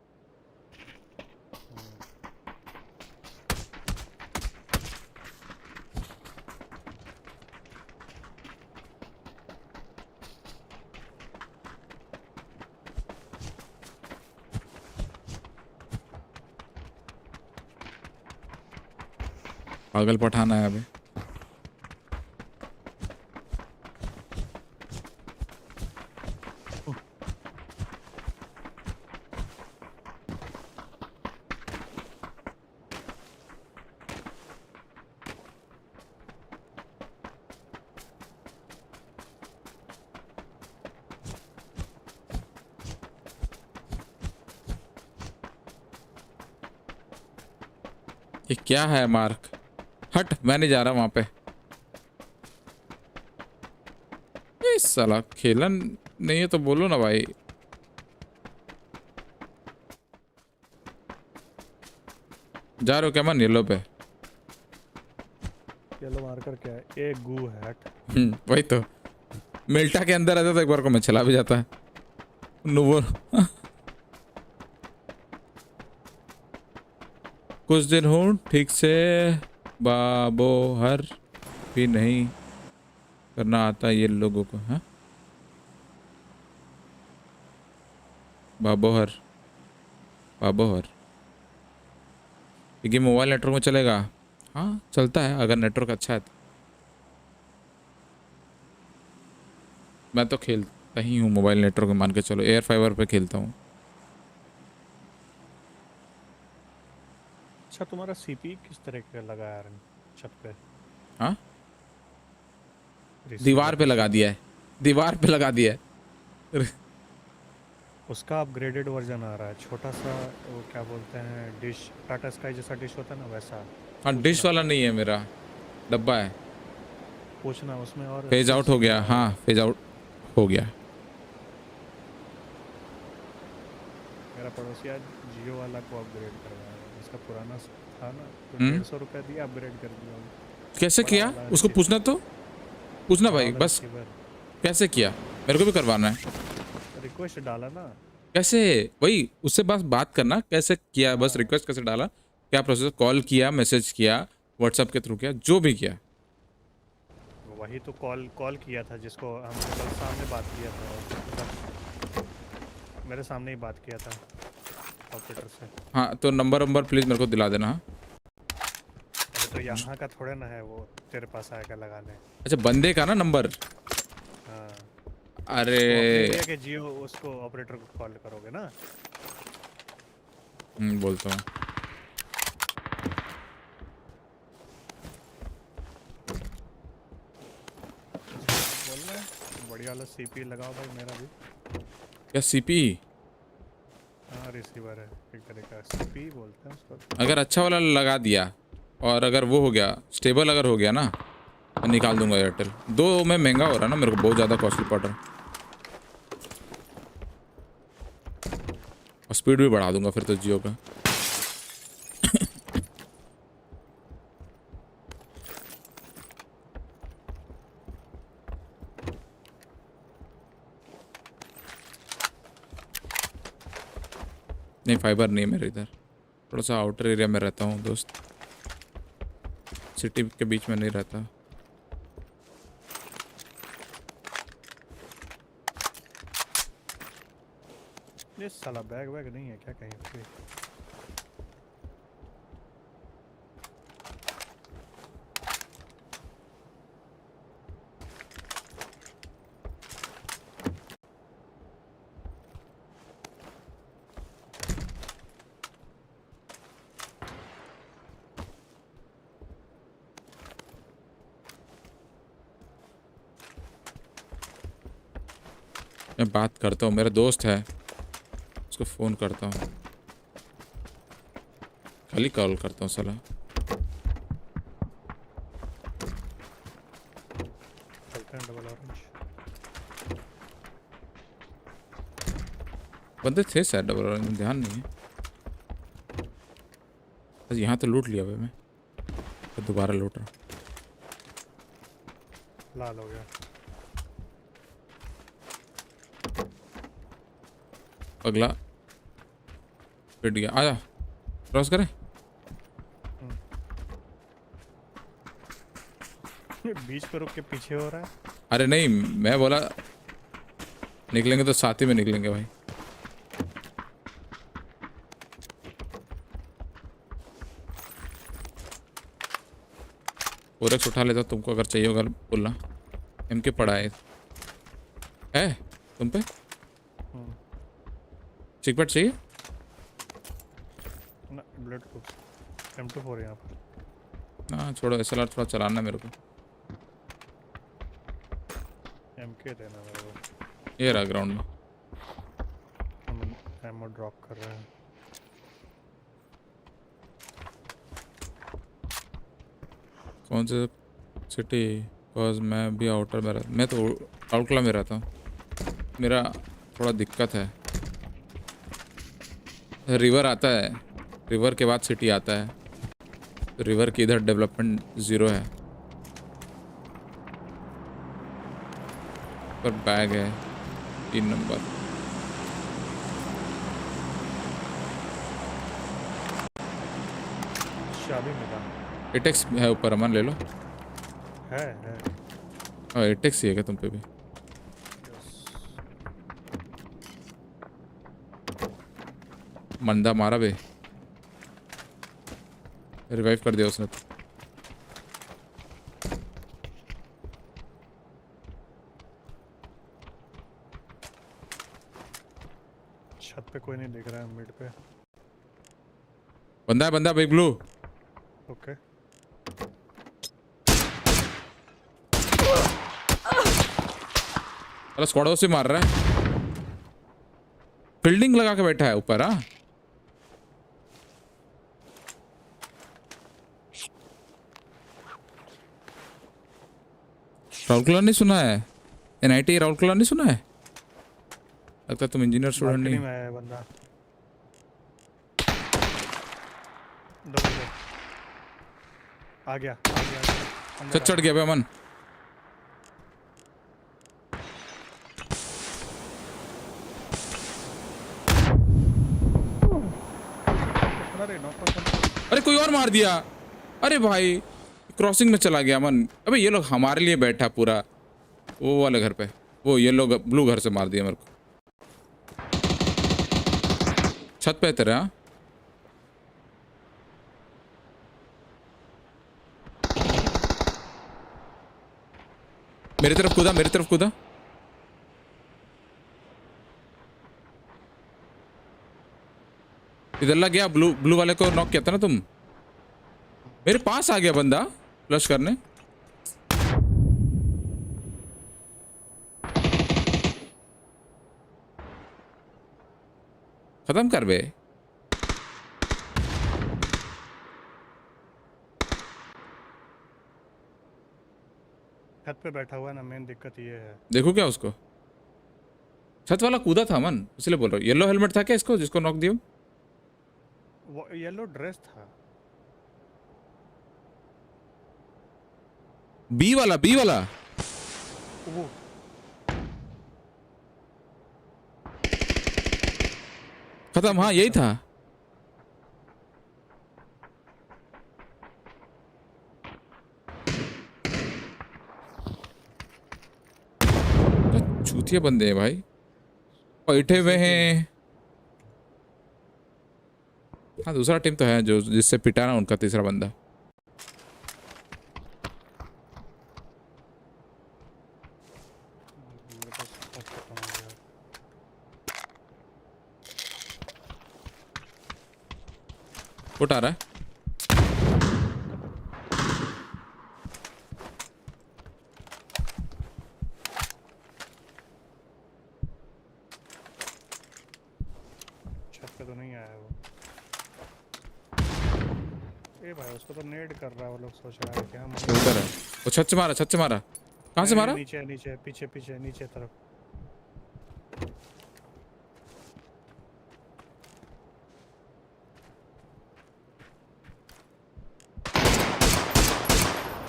पागल पठाना है अभी। ये क्या है मार्क? हट, मैं नहीं जा रहा वहां पे। ये साला खेलन नहीं है तो बोलो ना भाई। जा रहे हो क्या मन येलो पे? येलो मार्कर क्या है? एक गू है। वही तो मिल्टा के अंदर रहता तो एक बार को मैं चला भी जाता है। नुवो कुछ दिन हो ठीक से बाबोहर भी नहीं करना आता ये लोगों को। हाँ बाबोहर ये मोबाइल नेटवर्क में चलेगा? हाँ चलता है अगर नेटवर्क अच्छा है तो। मैं तो खेलता ही हूँ मोबाइल नेटवर्क में, मान के चलो एयर फाइबर पे खेलता हूँ। अच्छा तुम्हारा सीपी किस तरह का लगा है छत पे? हाँ दीवार पे लगा दिया है, दीवार पे लगा दिया है। उसका अपग्रेडेड वर्जन आ रहा है, छोटा सा वो क्या बोलते हैं डिश, टाटा स्काई जैसा डिश होता है ना वैसा। हाँ डिश वाला नहीं है मेरा, डब्बा है। पूछना उसमें और फेज आउट हो गया। हाँ फेज आउट हो गया। मेरा पड़ोसी आज जियो वाला को अपग्रेड करवाया, उसका पुराना था ना तो 150 रुपया दिया, अपग्रेड कर दिया। कैसे किया उसको पूछना, तो पूछना भाई बस कैसे किया, मेरे को भी करवाना है। रिक्वेस्ट डाला ना कैसे, वही उससे बस बात करना कैसे किया, बस रिक्वेस्ट कैसे डाला, क्या प्रोसेस, कॉल किया, मैसेज किया, व्हाट्सएप के थ्रू किया, जो भी किया। वही तो कॉल किया था जिसको हम कल सामने बात किया था, मेरे सामने ही बात किया था ऑपरेटर से। हाँ तो नंबर प्लीज मेरे को दिला देना। हाँ अरे तो यहाँ का थोड़ा ना है वो तेरे पास आएगा लगाने। अच्छा बंदे का ना नंबर। हाँ अरे तो के जियो उसको ऑपरेटर को कॉल करोगे ना। बोलता हूँ। बोलना बढ़िया वाला सीपी लगाओ भाई, मेरा भी। क्या सीपी? हाँ रिसीवर है एक तरह का, सीपी बोलते हैं उसको। अगर अच्छा वाला लगा दिया और अगर वो हो गया स्टेबल, अगर हो गया ना मैं निकाल दूंगा एयरटेल। दो में महंगा हो रहा है ना, मेरे को बहुत ज़्यादा कॉस्टली पड़ रहा है। और स्पीड भी बढ़ा दूंगा फिर तो जियो का। नहीं फाइबर नहीं है मेरे इधर, थोड़ा सा आउटर एरिया में रहता हूँ दोस्त, सिटी के बीच में नहीं रहता। ये साला बैग वैग नहीं है क्या कहीं पे? मैं बात करता हूँ, मेरा दोस्त है, उसको फ़ोन करता हूँ, खाली कॉल करता हूँ साला। बंदे थे शायद डबल ऑरेंज, ध्यान नहीं है। बस यहाँ तो लूट लिया भाई मैं, तो दोबारा लूट रहा। लाल हो गया। अगला पिट गया, आजा क्रॉस करें। बीच पे रुक के पीछे हो रहा है। अरे नहीं मैं बोला निकलेंगे तो साथ ही में निकलेंगे भाई। फोरेक्स उठा लेता तुमको, अगर चाहिए होगा बोलना। M.2 पड़ा है तुम पे? चिकपेट चाहिए ना? बुलेट प्रूफ M24 यहाँ पर। हाँ छोड़ो, SLR थोड़ा चलाना है मेरे को। MK देना मेरे को। ये रहा ग्राउंड में। हम एमो ड्रॉप कर रहे हैं। कौन से सिटी? बिकॉज मैं भी आउटर में रहता, मैं तो आउटक्ला में रहता हूँ, मेरा थोड़ा दिक्कत है। रिवर आता है, रिवर के बाद सिटी आता है, तो रिवर की इधर डेवलपमेंट 0 है। पर बैग है 3 नंबर। शादी में था। एटेक्स है ऊपर, अमन ले लो। है। हाँ एटेक्स ही है क्या तुम पे भी? मंदा मारा बे, रिवाइव कर दिया उसने तो। छत पे कोई नहीं दिख रहा है, मिड पे। बंदा है, बंदा बिग ब्लू। ओके। अरे स्क्वाडो से मार रहा है, फील्डिंग लगा के बैठा है ऊपर। हाँ राउरकेला नहीं सुना है? NIT राउरकेला नहीं सुना है? लगता है तुम इंजीनियर स्टूडेंट नहीं। में है बंदा। आ गया। चढ़ गया बे अमन। अरे कोई और मार दिया। अरे भाई क्रॉसिंग में चला गया अमन। अबे ये लोग हमारे लिए बैठा पूरा वो वाले घर पे, वो येलो ब्लू घर से मार दिया मेरे को। छत पे तेरे। हाँ मेरी तरफ कूदा, मेरी तरफ कूदा। इधर लग गया, ब्लू वाले को नॉक किया था ना तुम। मेरे पास आ गया बंदा फ्लश करने। खत्म कर बे। छत पे बैठा हुआ है ना, मेन दिक्कत ये है। देखो क्या उसको, छत वाला कूदा था मन, इसलिए बोल रहा हूँ। येलो हेलमेट था क्या इसको जिसको नॉक दिया? वो येलो ड्रेस था। बी वाला वो खत्म। हाँ यही था। चूतिया बंदे हैं भाई, बैठे हुए हैं। हाँ दूसरा टीम तो है जो जिससे पिटा ना, उनका तीसरा बंदा। उठ आ रहा है। छत पे तो नहीं आया वो। ए भाई उसको तो नेड कर रहा है, वो लोग सोच रहा है कि हम उधर है वो। छत से मारा, छत से मारा। कहाँ से मारा? नीचे पीछे नीचे तरफ।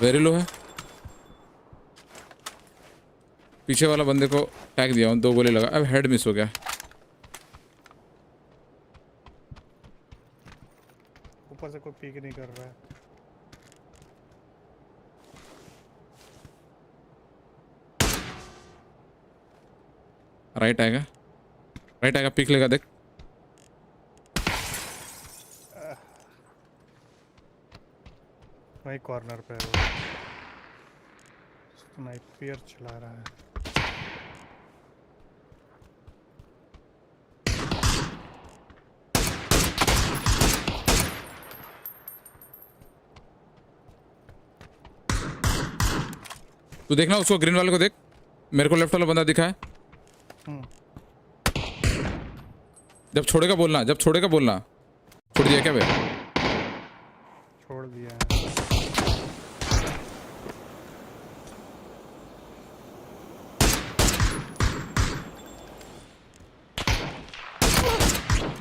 वेरी लो है। पीछे वाला बंदे को टैग दिया हूँ, 2 गोली लगा। अब हेड मिस हो गया। ऊपर से कोई पीक नहीं कर रहा है। राइट आएगा, पीक लेगा देख। वही कॉर्नर पे है वो, स्नाइपर चला रहा है। तू देखना उसको, ग्रीन वाले को देख। मेरे को लेफ्ट वाला बंदा दिखा है। जब छोड़ेगा बोलना, छोड़ दिया क्या बे? छोड़ दिया है।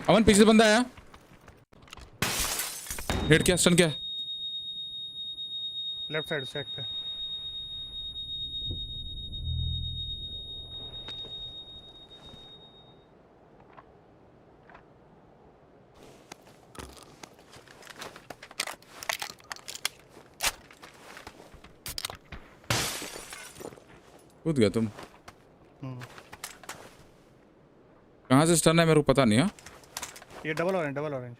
अमन पीछे से बंदा आया, हिट किया, स्टन किया। लेफ्ट साइड शैक पे। कूद गया तुम। कहाँ से स्टन है मेरे को पता नहीं है। ये डबल ऑरेंज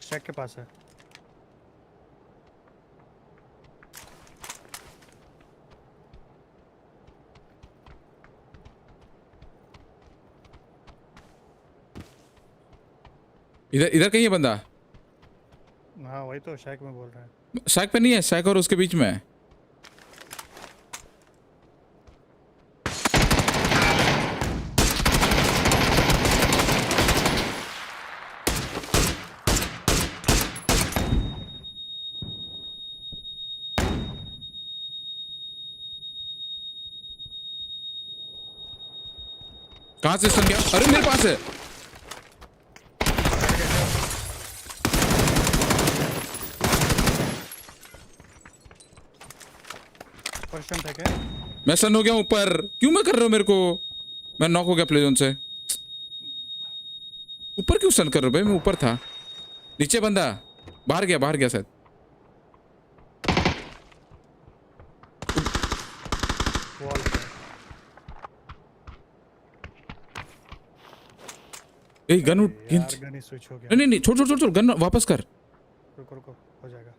शैक के पास है। इधर कहीं है बंदा। हाँ वही तो शैक में बोल रहा है। शैक पे नहीं है, शैक और उसके बीच में है। कहाँ से स्टन गया? अरे मेरे पास है। मैं स्टन हो गया ऊपर। क्यों मैं कर रहा हूँ मेरे को? मैं नॉक हो गया प्ले जोन से। ऊपर क्यों स्टन कर रहे हो भाई? मैं ऊपर था। नीचे बंदा बाहर गया शायद। गन नहीं छोड़ गन वापस कर। रुको हो जाएगा।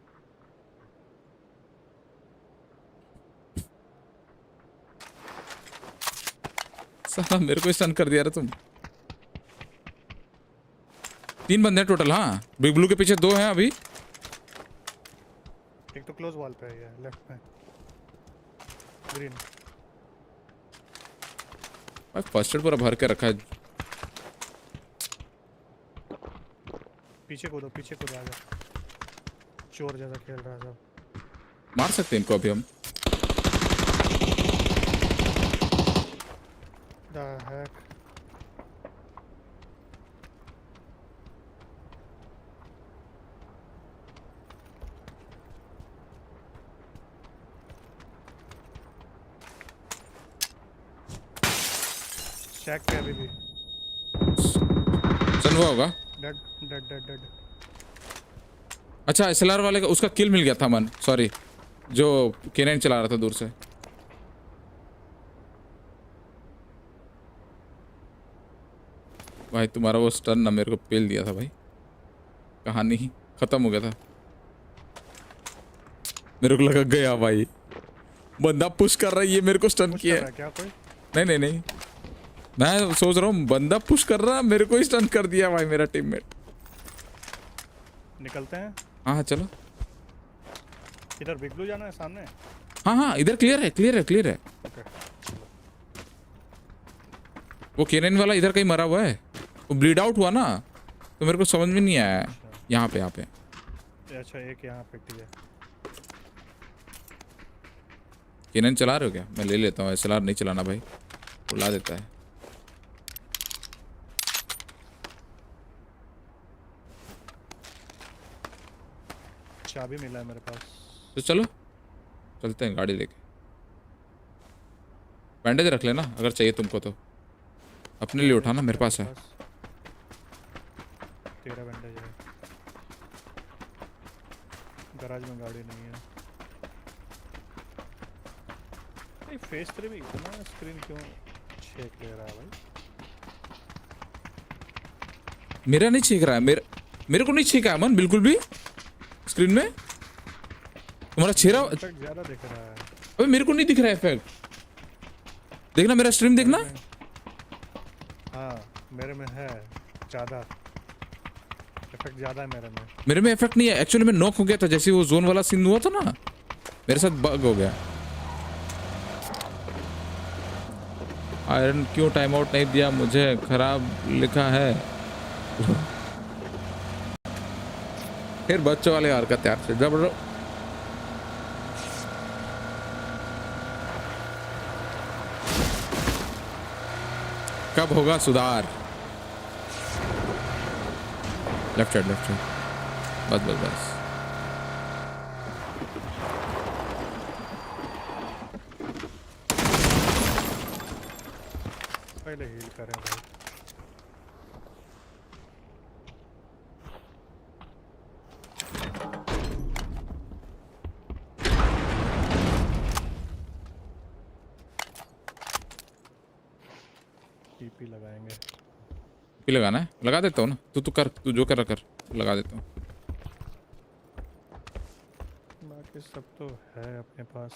साला मेरे को स्टन कर दिया रे तुम। 3 बंदे हैं टोटल। हाँ बिग ब्लू के पीछे 2 हैं अभी। एक तो क्लोज वॉल पे है लेफ्ट में ग्रीन। भाई फर्स्ट एड पूरा भर के रखा है। पीछे कूदो आजा। चोर जैसा खेल रहा है सब। मार सकते हैं इनको अभी हम। The heck? शैक पे अभी भी सन हुआ होगा। डेड। अच्छा एसएलआर वाले का उसका किल मिल गया था मन, सॉरी, जो केनेन चला रहा था दूर से। भाई तुम्हारा वो स्टन ना मेरे को पेल दिया था भाई। कहानी ही खत्म हो गया था। मेरे को लगा गया भाई, बंदा पुश कर रहा है, ये मेरे को स्टन किया है। क्या कोई? नहीं मैं सोच रहा हूँ बंदा पुश कर रहा, मेरे को ही स्टन कर दिया भाई मेरा टीममेट। निकलते हैं। हाँ चलो। इधर बिग ब्लू जाना है सामने। हाँ इधर क्लियर है। Okay. वो केनेन वाला इधर कहीं मरा हुआ है। वो ब्लीड आउट हुआ ना, तो मेरे को समझ में नहीं आया। यहाँ पे अच्छा एक यहाँ पे ठीक है। केनेन चला रहे हो क्या? मैं ले लेता हूँ। एसएलआर नहीं चलाना भाई, उड़ा देता है। चाबी मिला है मेरे पास। तो चलो चलते हैं गाड़ी लेके। बैंडेज रख लेना अगर चाहिए तुमको तो। अपने लिए उठाना, मेरे पास है। तेरा बैंडेज है। गैराज में गाड़ी नहीं है। फेस 3 भी इतना स्क्रीन क्यों छेक ले रहा है भाई? मेरा नहीं छेक रहा है। मेरे को नहीं छेका है मन बिल्कुल भी स्क्रीन में। तुम्हारा चेहरा ज्यादा दिख रहा है। अबे मेरे को नहीं दिख रहा है इफेक्ट। देखना मेरा स्ट्रीम देखना। हाँ मेरे में है ज्यादा इफेक्ट, ज्यादा है मेरे में इफेक्ट नहीं है। एक्चुअली मैं नॉक हो गया था जैसे वो जोन वाला सीन हुआ था ना, मेरे साथ बग हो गया। आयरन क्यों टाइम आउट नहीं दिया मुझे? खराब लिखा है। फिर बच्चों वाले हरकत यार से जब कब होगा सुधार? लेफ्ट साइड बस बस बस। पहले हील करें भाई। टीपी लगाएंगे। टीपी लगाना है? लगा देता हूँ ना। तू कर, तू जो कर लगा देता हूँ। बाकी सब तो है अपने पास।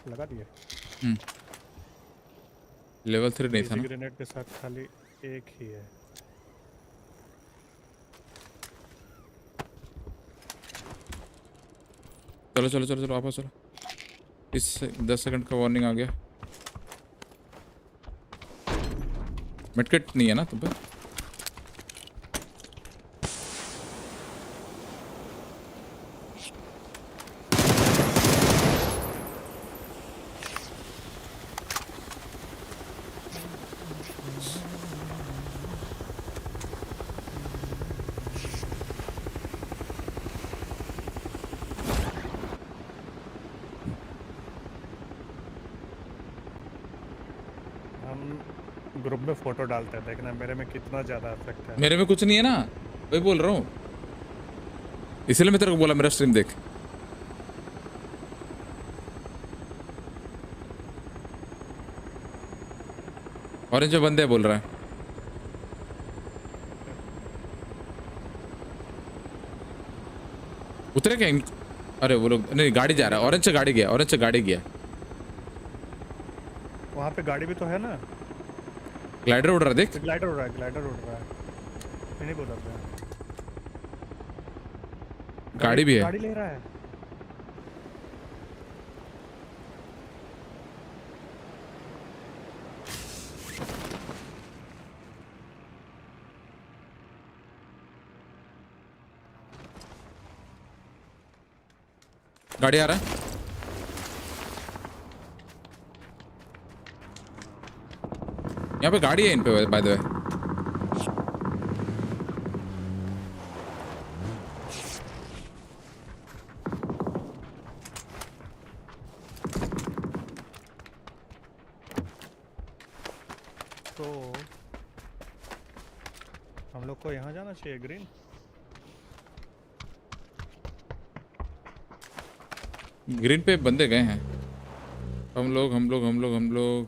लगा दिए। लेवल 3 नहीं था ना? ग्रेनेड के साथ खाली एक ही है। चलो वापस चलो। इस 10 सेकंड का वार्निंग आ गया। मिडकिट नहीं है ना तुम पे? ग्रुप में फोटो डालते हैं, देखना मेरे में कितना ज्यादा इफेक्ट है। मेरे में कुछ नहीं है ना, वही बोल रहा हूँ, इसलिए मैं तेरे को बोला मेरा स्ट्रीम देख। ऑरेंज जो बंदे बोल रहा है। उतरे क्या? अरे वो लोग नहीं, गाड़ी जा रहा है। ऑरेंज से गाड़ी गया। वहाँ पे गाड़ी भी तो है ना। ग्लाइडर उड़ रहा है, देख। ग्लाइडर उड़ रहा है। नहीं बोल रहा। गाड़ी भी है। गाड़ी ले रहा है। गाड़ी आ रहा है। यहाँ पे गाड़ी है इन पे, बाय द वे। तो हम लोग को यहाँ जाना चाहिए, ग्रीन। ग्रीन पे बंदे गए हैं। हम लोग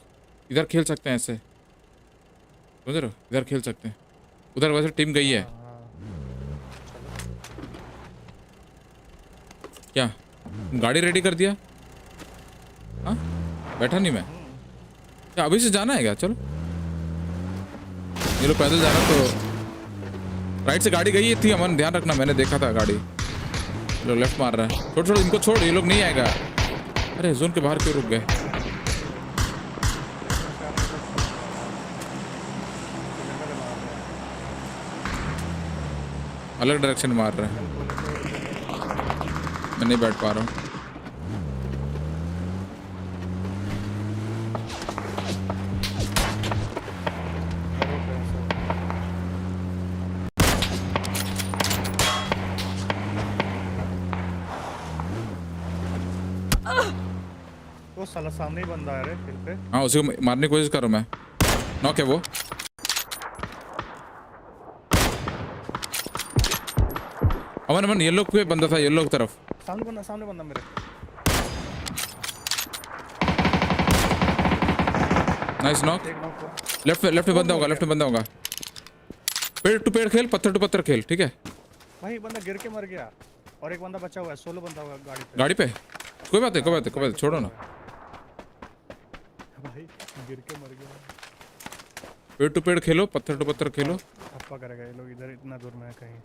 इधर खेल सकते हैं ऐसे, उधर खेल सकते हैं। उधर वैसे टीम गई है। क्या गाड़ी रेडी कर दिया? हाँ, बैठा नहीं मैं क्या? अभी से जाना है क्या? चलो, ये लोग पैदल जा रहा तो राइट से गाड़ी गई थी। अमन ध्यान रखना, मैंने देखा था गाड़ी। लोग लेफ्ट मार रहा है। छोड़ इनको, छोड़, ये लोग नहीं आएगा। अरे जोन के बाहर क्यों रुक गए? अलग डायरेक्शन मार रहा है। मैं नहीं बैठ पा रहा हूँ। वो साला सामने ही बंदा है रे हिल पे। हाँ, उसी को मारने की कोशिश कर रहा हूँ मैं। नॉक है वो। अमन येलो पे बंदा था, येलो की तरफ। सामने बंदा मेरे। Nice knock. लेफ्ट में बंदा होगा। पेड़ टू पेड़ खेल, पत्थर टू पत्थर खेल, ठीक है भाई। बंदा गिर के मर गया और एक बंदा बचा हुआ है। सोलो बंदा होगा गाड़ी पे। कोई बात है, छोड़ो ना। भाई गिर के मर गया। पेड़ टू पेड़ खेलो, पत्थर टू पत्थर खेलो। हप्पा करेगा ये लोग। इधर इतना दूर में है कहीं।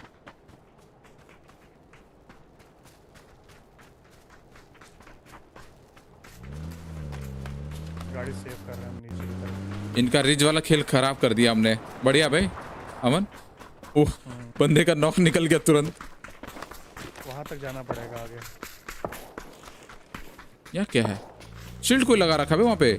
गाड़ी सेव कर रहे हैं हम नीचे की तरफ। इनका रिज वाला खेल खराब कर दिया हमने। बढ़िया भाई अमन। ओह, बंदे का नॉक निकल गया तुरंत। तक जाना पड़ेगा आगे। या क्या है? शील्ड कोई लगा रखा है वहाँ पे?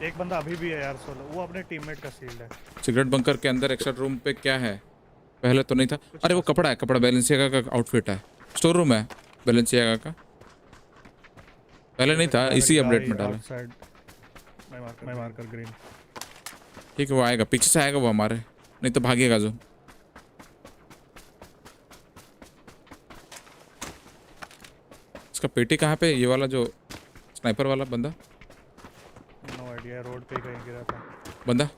एक बंदा अभी भी है यार सोलो, वो अपने टीममेट का शील्ड है। सिगरेट बंकर के अंदर एक्स्ट्रा रूम पे क्या है? पहले तो नहीं था। अरे वो कपड़ा है, कपड़ा बैलेंसियागा का आउटफिट है। स्टोर रूम है बैलेंसियागा का, पहले नहीं था, इसी अपडेट में डाला। मैं मार्कर ग्रीन। ठीक है वो आएगा, पीछे से आएगा वो हमारे, नहीं तो भागेगा जो। इसका पेटी कहाँ पे? ये वाला जो स्नाइपर वाला बंदा, नो आइडिया, रोड पे कहीं गिरा था बंदा।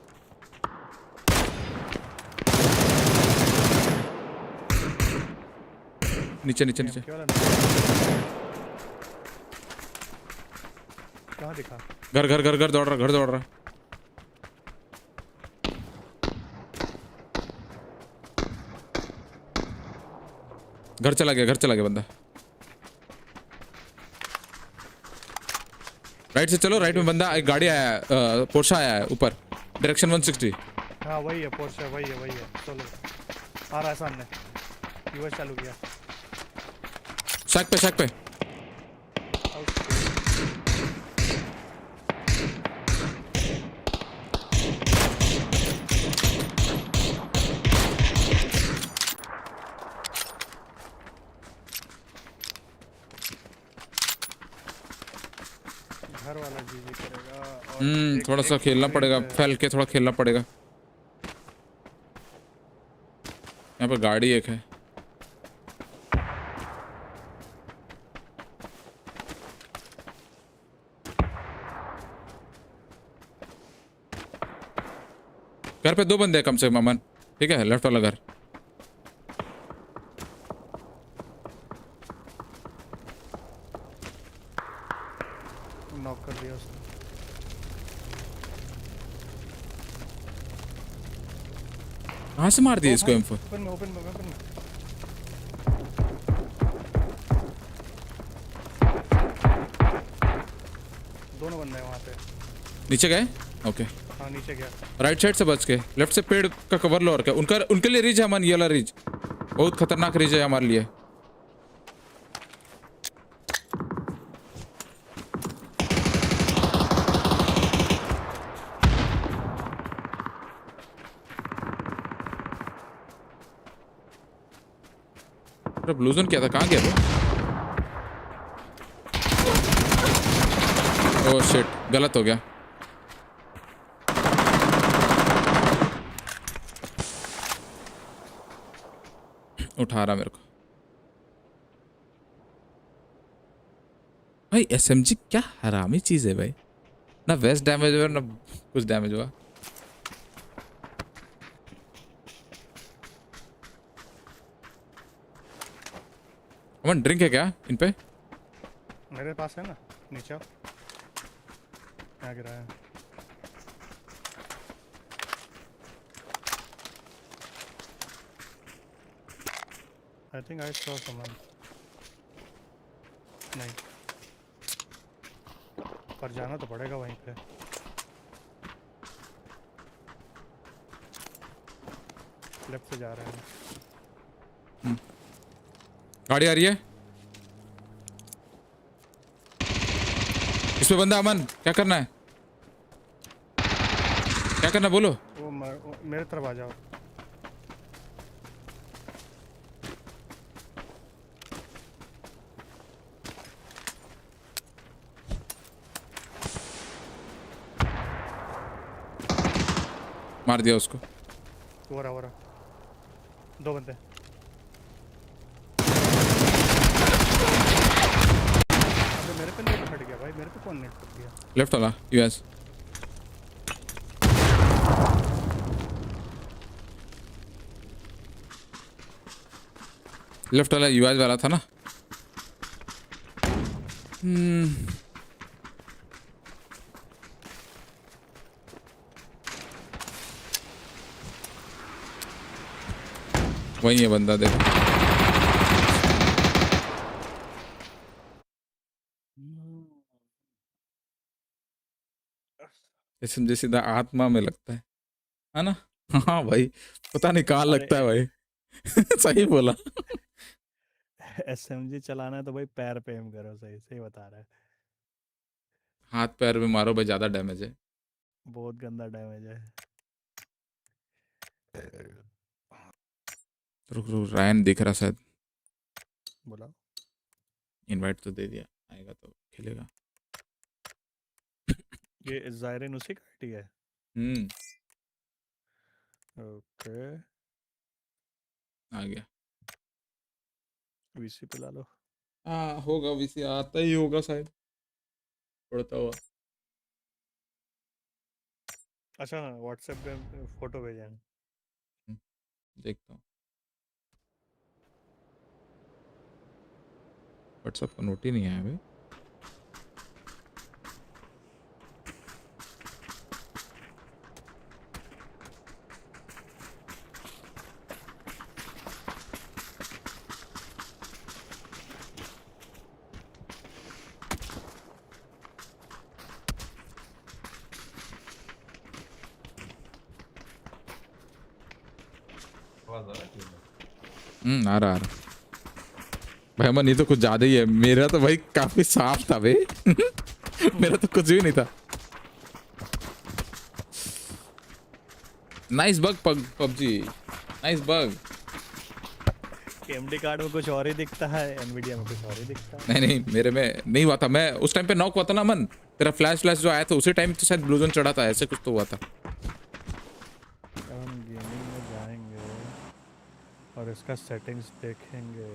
नीचे नीचे नीचे। कहाँ दिखा? घर घर घर घर दौड़ रहा, घर दौड़ रहा। घर चला गया, घर चला गया बंदा। राइट से चलो, राइट में बंदा, एक गाड़ी आया है, पोर्शा आया है ऊपर, डायरेक्शन 160। हाँ वही है पोर्शा, वही है चलो आ रहा है सामने। यूएस चालू किया। शैक पे शैक पे। घर वाला जीजी करेगा और थोड़ा सा खेलना पड़ेगा, फैल के थोड़ा खेलना पड़ेगा। यहाँ पे गाड़ी एक है। घर पे 2 बंदे हैं कम से कम अमन, ठीक है? लेफ्ट वाला घर। नॉक कर दिया उसने। कहाँ से मार दिया इसको M4? ओपन में ओपन में ओपन में। दोनों बंदे हैं वहाँ पे। नीचे गए? ओके। हाँ नीचे गया। राइट साइड से बच के, लेफ्ट से पेड़ का कवर लो और क्या। उनके लिए रिज है अमन, ये वाला रिज बहुत खतरनाक रिज है हमारे लिए। ब्लू जोन क्या था? कहाँ गया वो? ओह शिट, गलत हो गया। उठा रहा मेरे को भाई। SMG क्या हरामी चीज है भाई, ना वेस्ट डैमेज हुआ ना कुछ डैमेज हुआ। अमन ड्रिंक है क्या इन पे? मेरे पास है ना, नीचे आओ। क्या गिरा है? I think I saw someone. नहीं, पर जाना तो पड़ेगा वहीं पे। लेफ्ट से जा रहे हैं। गाड़ी आ रही है इसमें, बंदा। अमन क्या करना है? क्या करना बोलो? वो मेरे तरफ आ जाओ। मार दिया उसको। वो रहा 2 बंदे। अबे मेरे पे नेट फट गया भाई, मेरे पे कौन नेट फट गया? लेफ्ट वाला यूएस। लेफ्ट वाला यूएस वाला था ना। वही है बंदा, देखो। इसमें सीधा आत्मा में लगता है ना। हाँ भाई, पता नहीं कहाँ लगता है भाई। सही बोला। SMG चलाना है तो भाई पैर पे एम करो, सही सही बता रहा है। हाथ पैर में मारो भाई, ज्यादा डैमेज है। बहुत गंदा डैमेज है। रुक रुक, रायन दिख रहा शायद। बोला इनवाइट तो दे दिया, आएगा तो खेलेगा। ये जायरिन उसी का आईडी है। ओके, आ गया। वीसी पे ला लो। हाँ होगा, वीसी आता ही होगा शायद, पड़ता हुआ। अच्छा हाँ, व्हाट्सएप पे फोटो भेजा है। देखता हूँ। व्हाट्सएप का नोट ही नहीं आया भाई। आ रहा भाई। अमन ये तो कुछ ज्यादा ही है। मेरा तो भाई काफी साफ था भाई। मेरा तो कुछ भी नहीं था। Nice bug PUBG, nice bug. MD card में कुछ और ही दिखता है, एनवीडिया में कुछ और ही दिखता है। नहीं नहीं, मेरे में नहीं हुआ था। मैं उस टाइम पे नॉक हुआ था ना अमन, तेरा फ्लैश जो आया था उसी टाइम तो शायद ब्लू जोन चढ़ा था, ऐसे कुछ तो हुआ था। हम गेमिंग में जाएंगे और इसका सेटिंग्स देखेंगे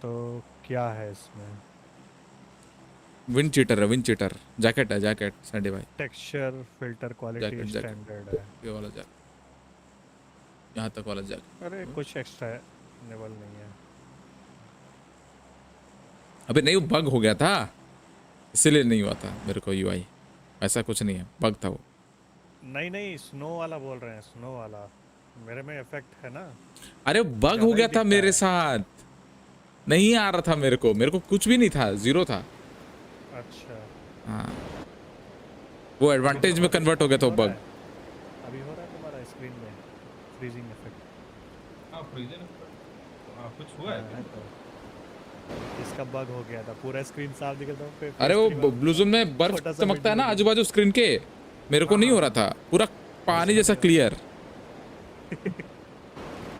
तो क्या है इसमें। विंड चीटर है, विंड चीटर। जैकेट है, जैकेट संडे भाई। टेक्सचर फिल्टर क्वालिटी स्टैंडर्ड है। ये वाला जैकेट, यहाँ तक वाला जैकेट। अरे कुछ एक्स्ट्रा लेवल नहीं है। अबे नहीं, वो बग हो गया था इसीलिए नहीं हुआ था मेरे को यूआई। ऐसा कुछ नहीं है, बग था वो। नहीं नहीं, स्नो वाला बोल रहे हैं, स्नो वाला मेरे में इफेक्ट है ना। अरे बग हो गया था मेरे साथ, नहीं आ रहा था मेरे को कुछ भी नहीं था, जीरो था। अच्छा हाँ, वो एडवांटेज में कन्वर्ट हो गया था वो बग। अभी हो रहा है तुम्हारा स्क्रीन में फ्रीजिंग इफेक्ट। हाँ फ्रीजिंग कुछ हुआ है तो इसका बग हो गया था, पूरा स्क्रीन साफ दिखता है। अरे वो ब्लू जोन में बर्फ चमकता है ना आजू बाजू स्क्रीन के, मेरे को नहीं हो रहा था, पूरा पानी जैसा क्लियर।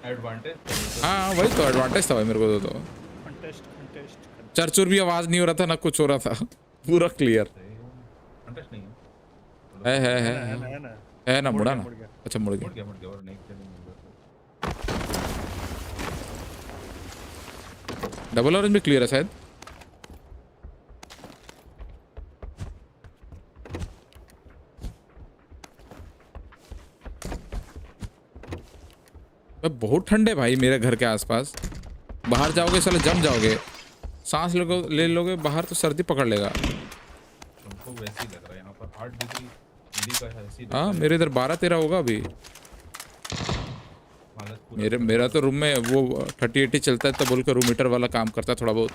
एडवांटेज। हाँ वही तो एडवांटेज था भाई मेरे को तो। चरचुर भी आवाज नहीं हो रहा था ना कुछ हो रहा था, पूरा क्लियर। है ना, मुड़ा ना। अच्छा मुड़ गया। डबल ऑरेंज में क्लियर है शायद। बहुत ठंडे भाई मेरे घर के आसपास। बाहर जाओगे साले जम जाओगे, सांस ले लोगे बाहर तो सर्दी पकड़ लेगा। तुमको वैसे ही लग रहा है यहाँ पर 8 डिग्री का है ऐसे ही। हाँ मेरे इधर 12-13 होगा अभी। मेरा तो रूम में वो 30-80 चलता है, तो बोल कर रूम हीटर वाला काम करता है थोड़ा बहुत।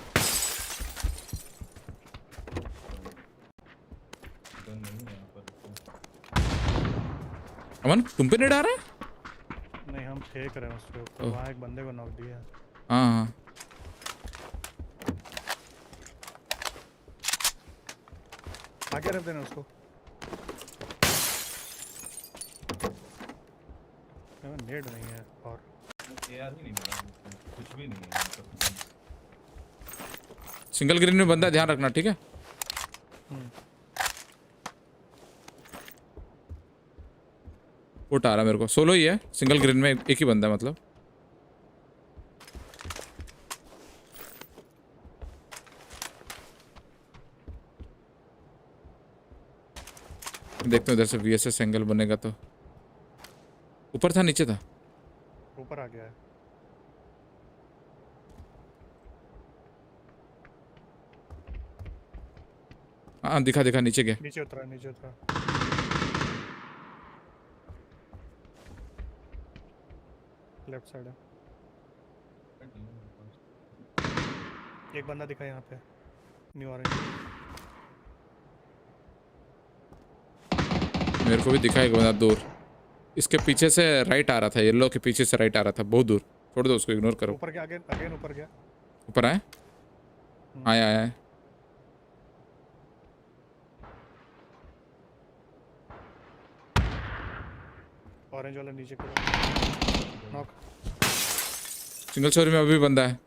अमन तुम पे नहीं डा रहा है? नहीं हम फेंक रहे हैं उसके ऊपर, वहाँ एक बंदे को नॉक दिया। हाँ हाँ आगे रख देना उसको। नेड नहीं है और एआर ही नहीं मिला, कुछ भी नहीं है। सिंगल ग्रीन में बंदा, ध्यान रखना ठीक है। फुट आ रहा मेरे को, सोलो ही है, सिंगल ग्रीन में एक ही बंदा है मतलब। देखते हैं इधर से वीएसएस एंगल बनेगा तो। ऊपर था नीचे था? ऊपर आ गया है। हाँ दिखा नीचे गया। नीचे उतरा लेफ्ट साइड है। एक बंदा दिखा यहाँ पे न्यू ऑरेंज। मेरे को भी दिखा एक बंदा दूर। इसके पीछे से राइट आ रहा था, येलो के पीछे से राइट आ रहा था, बहुत दूर। छोड़ दो उसको, इग्नोर करो। ऊपर गया, अगेन ऊपर गया। ऊपर आए, आया। ऑरेंज वाला नीचे करो। नॉक। सिंगल स्टोरी में अभी बंदा है।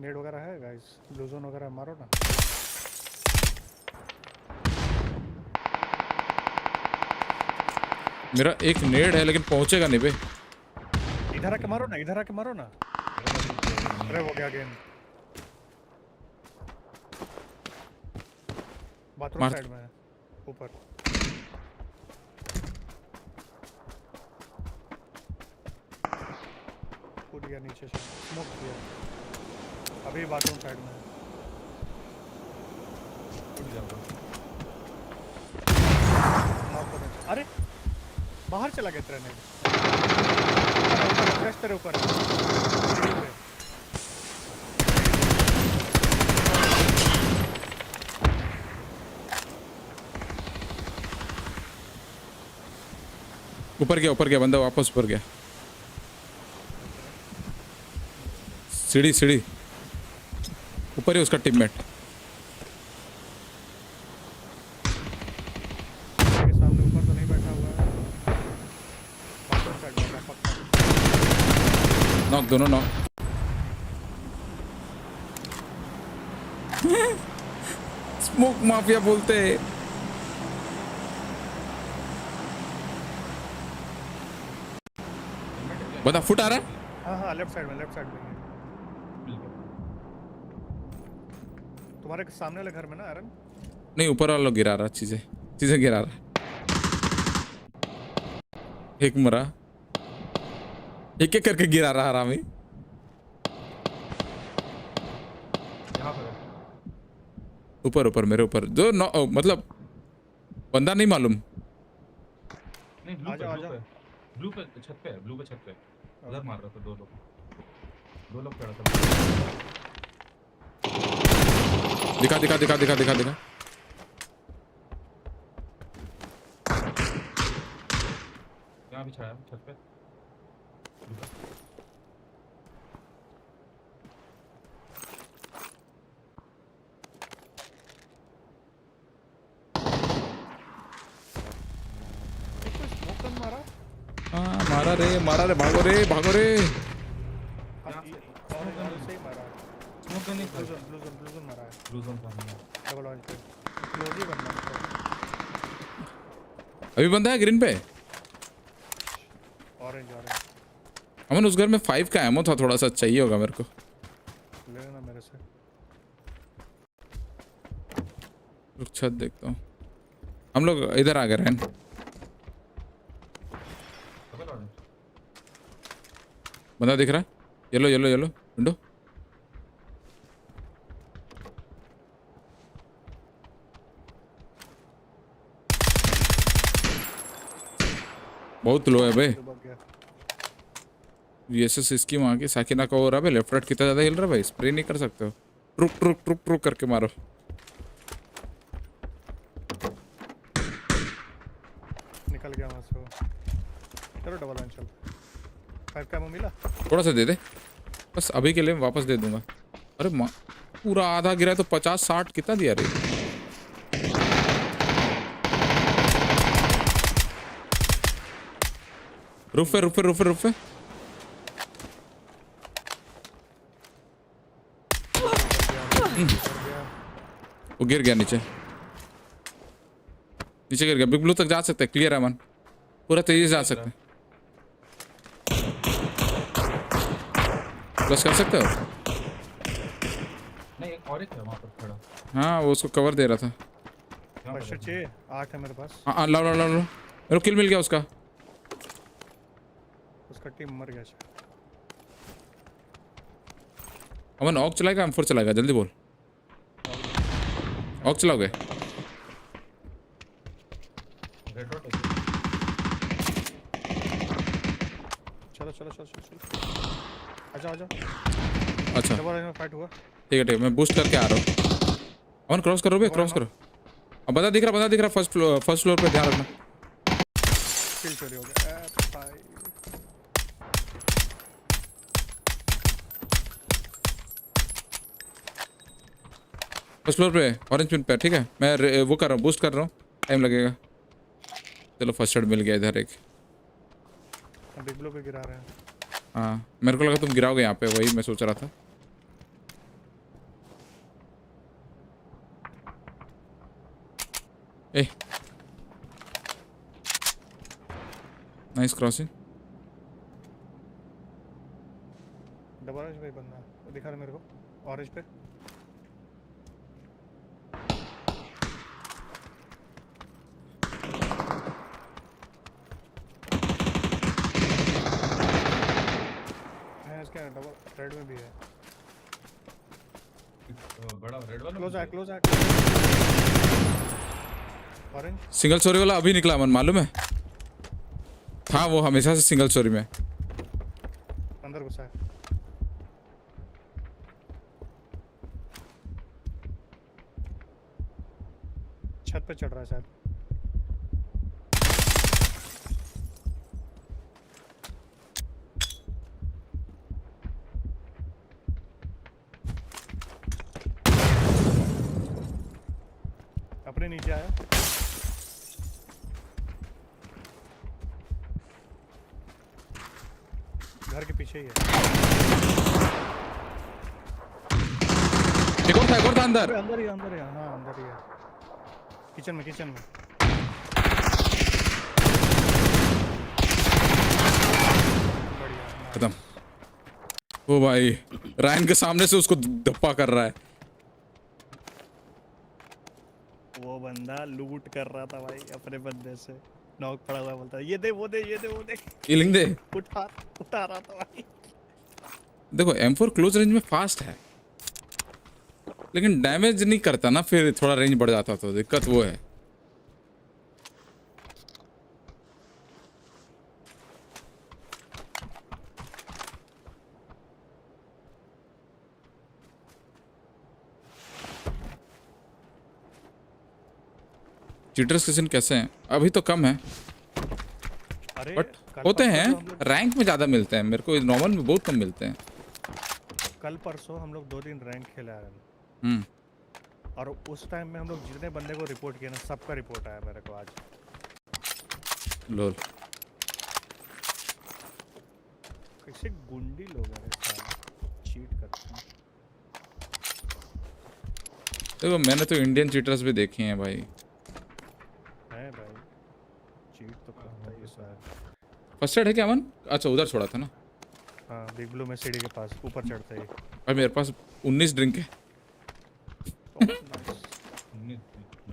नेड वगैरह है गाइस, ब्लू जोन वगैरह मारो ना। मेरा एक नेड है लेकिन पहुंचेगा नहीं बे। इधर आके मारो ना, इधर आके मारो ना। अरे हो गया अगेन। बाथरूम साइड में है, ऊपर। कूद गया नीचे से, स्मोक किया। अभी बाथरूम साइड में है। अरे बाहर चला गया तेरा नेट। तेरे ऊपर ऊपर गया बंदा, वापस ऊपर गया। सीढ़ी ऊपर ही उसका टीममेट। सामने ऊपर तो नहीं बैठा हुआ है। नॉक, दोनों नॉक। स्मोक माफिया बोलते हैं। बंदा फुट आ रहा है। हाँ लेफ्ट साइड में तुम्हारे सामने वाले घर में ना आयरन। नहीं, ऊपर वाला गिरा रहा, चीजें गिरा रहा। एक मरा, एक करके गिरा रहा हरामी। ऊपर मेरे ऊपर जो मतलब बंदा नहीं मालूम। आजा ब्लू पे छत पे उधर मार रहा था। दो लोग खड़ा था। दिखा यहाँ बिछाया छत पे। मारा रे, भागो रे। अभी बंदा है ग्रीन पे। ऑरेंज अमन उस घर में 5 का एमो था, थोड़ा सा चाहिए होगा मेरे को। ले लेना मेरे से। रुक छत देखता हूँ। हम लोग इधर आ गए रहन। बंदा दिख रहा है, येलो विंडो। बहुत लो है भाई। वीएसएस इसकी वहाँ की साकिना का हो रहा है, लेफ्ट राइट कितना ज्यादा हिल रहा है भाई। स्प्रे नहीं कर सकते हो। ट्रुक करके मारो। निकल गया वहाँ से। चलो डबल लाइन चल। 5 का एमो मिला। थोड़ा सा दे दे बस, अभी के लिए वापस दे दूंगा। अरे पूरा आधा गिरा तो 50-60 कितना दिया रे। रूफ पे वो गिर गया नीचे गिर गया। बिग ब्लू तक जा सकते हैं, क्लियर है मन, पूरा तेजी से जा सकते हैं। प्लस कर सकते हो? नहीं, एक और है वहाँ पर खड़ा। हाँ वो उसको कवर दे रहा था। 8 है मेरे पास। हाँ लो मेरे को किल मिल गया उसका। उसका टीम मर गया। अमन ऑक चलाएगा, M4 चलाएगा, जल्दी बोल। ऑक चलाओगे? चलो आजा। अच्छा डबल लाइन में फाइट हुआ। ठीक है मैं बूस्ट करके आ रहा हूँ। अमन क्रॉस करो। अब बंदा दिख रहा फर्स्ट फ्लोर पे ध्यान रखना। किल चोरी हो गया भाई। फर्स्ट फ्लोर पे ऑरेंज पिन पे, ठीक है मैं वो कर रहा हूँ, बूस्ट कर रहा हूँ, टाइम लगेगा। चलो फर्स्ट एड मिल गया इधर एक। बिग ब्लो पे गिरा रहे हैं। हाँ मेरे को लगा तुम गिराओगे यहाँ पे, वही मैं सोच रहा था। A nice crossing. Double orange पे बंदा दिखा रहा मेरे को, ऑरेंज पे। क्या डबल रेड में भी है। बड़ा रेड वाला क्लोज है ऑरेंज। सिंगल स्टोरी वाला अभी निकला मन, मालूम है? हाँ वो हमेशा से सिंगल स्टोरी में अंदर घुसा है। छत पे चढ़ रहा है शायद। अपने नीचे आया। घर के पीछे ही है। एक और था अंदर। अंदर ही है। हाँ अंदर ही है। किचन में खत्म। ओ भाई रायन के सामने से उसको धप्पा कर रहा है। वो बंदा लूट कर रहा था भाई अपने बंदे से, नॉक पड़ा हुआ, बोलता ये दे वो दे। हीलिंग दे। उठा रहा था भाई। देखो M4 क्लोज रेंज में फास्ट है, लेकिन डैमेज नहीं करता ना, फिर थोड़ा रेंज बढ़ जाता तो दिक्कत वो है। चीटर्स किसी कैसे हैं? अभी तो कम है, बट होते हैं। रैंक में ज़्यादा मिलते हैं मेरे को, नॉर्मल में बहुत कम मिलते हैं। कल परसों हम लोग 2 दिन रैंक खेला है और उस टाइम में हम लोग जितने बंदे को रिपोर्ट किया ना, सबका रिपोर्ट आया मेरे को आज। लोल कैसे गुंडी लोग हैं चीट करते हैं। देखो मैंने तो इंडियन चीटर्स भी देखे हैं भाई। चीट तो करता ही है। फर्स्ट एड है क्या मन? अच्छा उधर छोड़ा था ना। हाँ बिग ब्लू में सीढ़ी के पास ऊपर चढ़ते ही। भाई मेरे पास 19 ड्रिंक है।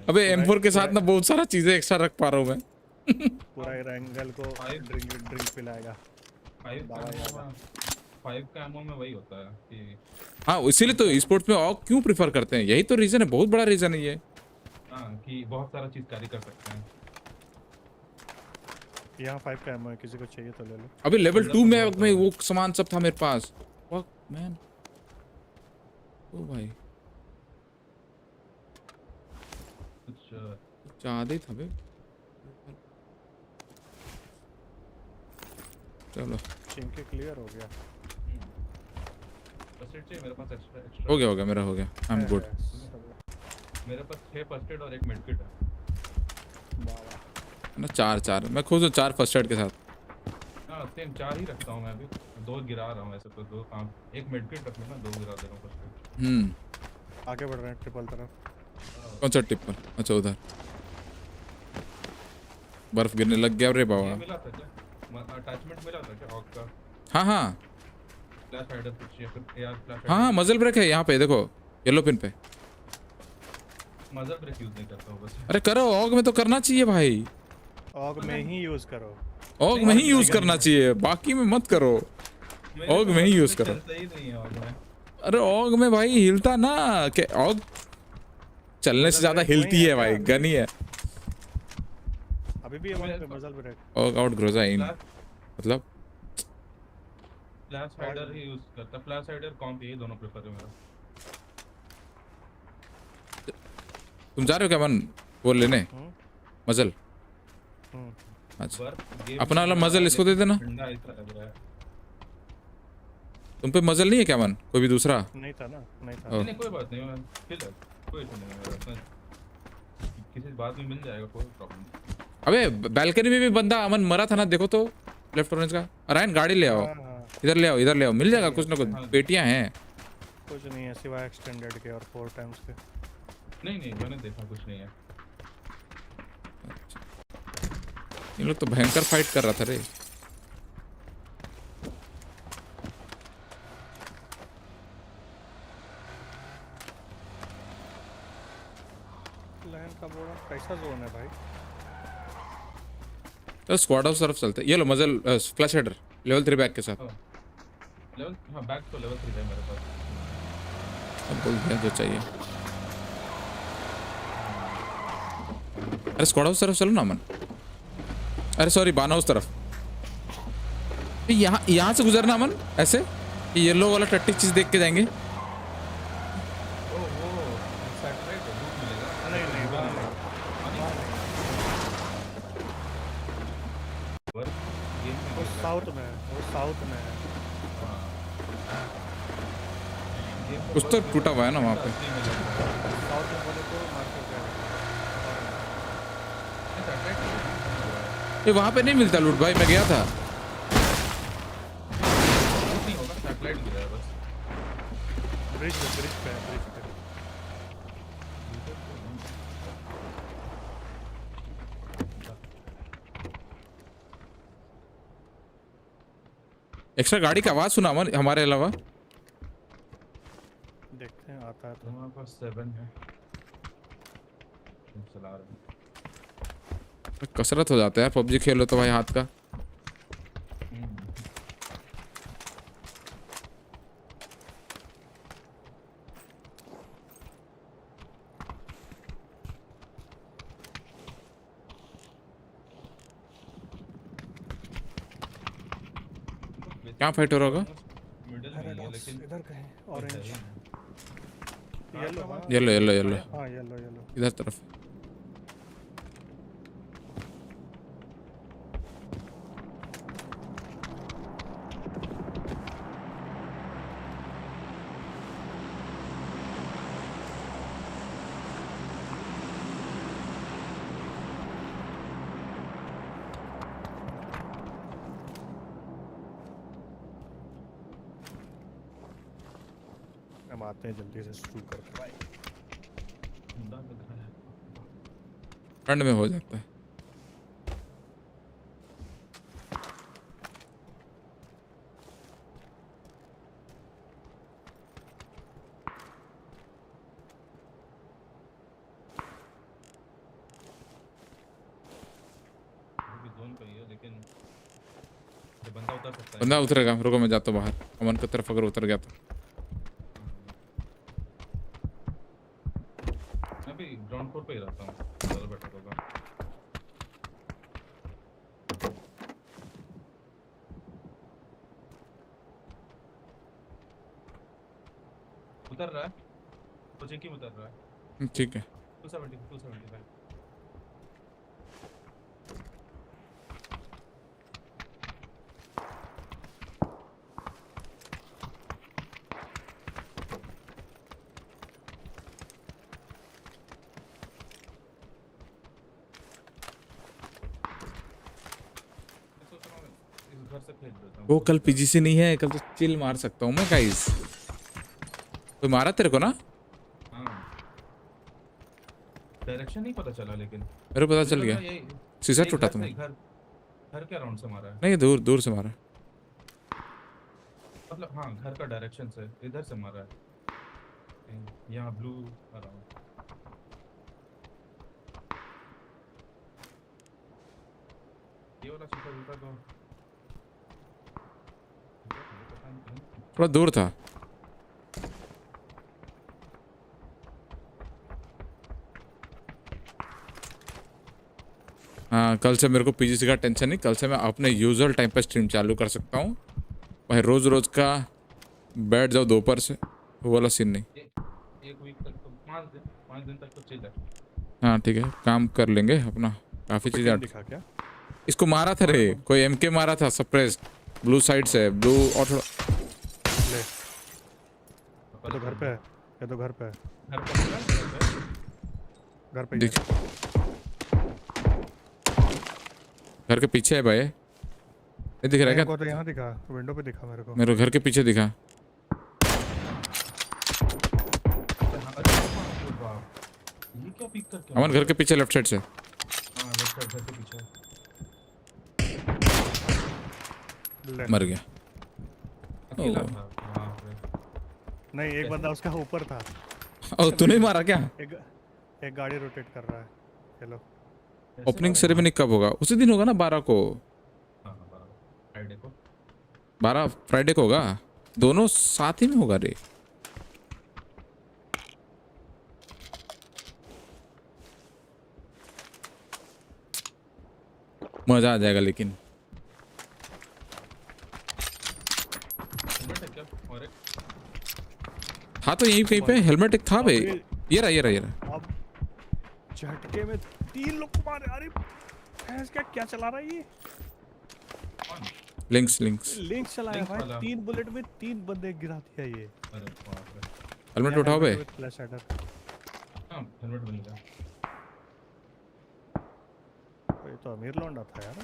अबे M4 के साथ ना बहुत सारा चीजें एक्स्ट्रा रख पा रहा हूँ मैं। पूरा एंगल को ड्रिंक पिलाएगा। 5 का एमओ में वही होता है कि हाँ इसीलिए तो स्पोर्ट्स में ऑग क्यों प्रिफर करते हैं, यही तो रीजन है, बहुत बड़ा रीजन है ये। हाँ कि बहुत सारा चीज कैरी कर सकते हैं। यहाँ 5 का एमओ है, किसी को चाहिए तो ले लो। अभी लेवल 2 में वो सामान सब था मेरे पास। Fuck man. ओ भाई ज्यादा ही था बे। चलो चिंके क्लियर हो गया। मेरे पास एक्स्ट्रा हो गया मेरा हो गया। I am good. मेरे पास 6 फर्स्ट एड और 1 मेड किट है। ना 4 मैं खुद हूँ 4 फर्स्ट एड के साथ। हाँ सेम 4 ही रखता हूँ मैं अभी, 2 गिरा रहा हूँ ऐसे तो 2 काम, 1 मेड किट रख लेना, 2 गिरा दे रहा हूँ फर्स्ट एड। आगे बढ़ रहे हैं ट्रिपल तरफ। कौन सा ट्रिपल? अच्छा उधर बर्फ गिरने लग गया रे बाबा। मिला था क्या अटैचमेंट मिला था क्या ऑग का? हाँ फ्लैश हाइडर कुछ या फिर एआर फ्लैश? हाँ मजल ब्रेक है यहाँ पे, देखो येलो पिन पे। मजल ब्रेक यूज नहीं करता हूँ बस। अरे करो, ऑग में तो करना चाहिए भाई। ऑग में ही यूज करो। ऑग में ही यूज करना चाहिए, बाकी में मत करो। ऑग में ही यूज करो। सही नहीं है ऑग में। अरे ऑग में भाई हिलता ना, कि ऑग चलने से ज्यादा हिलती है भाई, गन ही है। अभी भी मजल ब्रेक। ऑग आउट ग्रोजा इन मतलब फ्लैश हाइडर ही यूज करता, फ्लैश हाइडर कॉम्प ये दोनों प्रेफर है मेरा। तुम जा रहे हो क्या मन? वो लेने मजल। अच्छा अपना वाला मजल इसको दे देना। तुम पे मजल नहीं है क्या मन? कोई भी दूसरा? नहीं था ना, नहीं था। नहीं कोई बात नहीं, कोई नहीं, किसी बात में मिल जाएगा, कोई प्रॉब्लम नहीं। अबे बैल्कनी में भी बंदा अमन मरा था ना, देखो तो लेफ्ट ऑरेंज का। अरायन गाड़ी ले आओ, इधर ले आओ, इधर ले आओ, मिल जाएगा कुछ ना कुछ। पेटियां हैं कुछ नहीं है सिवाय एक्सटेंडेड के और 4 टाइम्स के। नहीं मैंने देखा कुछ नहीं है। ये लोग तो भयंकर फाइट कर रहा था रे। लैंड का बोर्ड कैसा जोन है भाई? तो स्क्वाड हाउस तरफ चलते। ये लो मजल फ्लैश हेडर लेवल 3 बैग के साथ। लेवल हाँ बैग तो लेवल 3 है मेरे पास। अब बोल दिया जो चाहिए। अरे स्क्वाड हाउस तरफ चलो ना अमन। अरे सॉरी बान हाउस तरफ। यहाँ से गुजरना अमन ऐसे। येलो वाला टट्टी चीज देख के जाएंगे। साउथ में, वो साउथ में है। कुछ तो टूटा हुआ है ना वहाँ पे। साउथ में बोले तो मार्केट है। ये वहाँ पे नहीं मिलता लूट भाई, मैं गया था। ब्रिज पे, ब्रिज पे, ब्रिज पे। एक्स्ट्रा गाड़ी का आवाज सुना अमन हमारे अलावा? देखते हैं आता है तो। हमारे पास 7 है। चला रहे कसरत हो जाता है पबजी खेलो तो भाई हाथ का। क्या फाइट हो रहा होगा? इधर कहीं orange yellow yellow yellow yellow. हाँ येलो येलो इधर तरफ। हम आते हैं जल्दी से शुरू करते भाई। ठंड में हो जाता है। बंदा उतरेगा, रुको मैं जाता हूँ बाहर। अमन की तरफ अगर उतर गया तो ग्राउंड फ्लोर पे ही रहता हूँ, ज़्यादा बेटर होगा। उतर रहा है, कोचिंग की उतर रहा है। ठीक है 275। वो कल पीजीसी नहीं है, कल तो चिल मार सकता हूँ मैं गाइस। कोई मारा तेरे को ना? डायरेक्शन नहीं पता चला, लेकिन मेरे को पता चल गया। शीशा टूटा तुम्हें? घर के अराउंड से मारा है? नहीं दूर दूर से मारा, मतलब हाँ घर का डायरेक्शन से इधर से मारा है। यहाँ ब्लू अराउंड। ये वाला शीशा टूटा तो थोड़ा दूर था। हाँ कल से मेरे को पीजीसी का टेंशन नहीं, कल से मैं अपने यूजुअल टाइम पे स्ट्रीम चालू कर सकता हूँ भाई। रोज रोज का बैठ जाओ दोपहर से, वो वाला सीन नहीं। एक वीक तक तो 5 दिन तक तो चिल है। हाँ ठीक है, काम कर लेंगे अपना, काफी चीजें। दिखा क्या? इसको मारा था रे, कोई एमके मारा था, सप्रेस ब्लू साइड से, ब्लू और थोड़ा ले। ये तो घर पे है, ये तो घर पे है, घर पे दिख, घर के पीछे है भाई। ये दिख रहा है क्या? तो यहाँ दिखा, विंडो पे दिखा मेरे को। मेरे घर के पीछे दिखा। ये क्या पिक करके अमन घर के पीछे लेफ्ट साइड से। हां लेफ्ट साइड से पीछे मर गया। अकेला था। नहीं, एक बंदा उसका ऊपर था। ओ तूने ही मारा क्या? एक गाड़ी रोटेट कर रहा है। हेलो, ओपनिंग सेरेमनी कब होगा? उसी दिन होगा ना 12 को। हां 12 फ्राइडे को। 12 फ्राइडे को होगा, दोनों साथ ही में होगा रे। मजा आ जाएगा लेकिन। हाँ तो यहीं कहीं पे हेलमेट एक था भाई। ये रहा। अब झटके में 3 लोग को मारे। अरे भैंस क्या चला रहा है ये? लिंक्स चलाया भाई। 3 बुलेट में 3 बंदे गिरा दिया ये। अरे बाप रे। हेलमेट उठाओ बे। हां हेलमेट मिल गया। ये तो अमीर लौंडा था यार।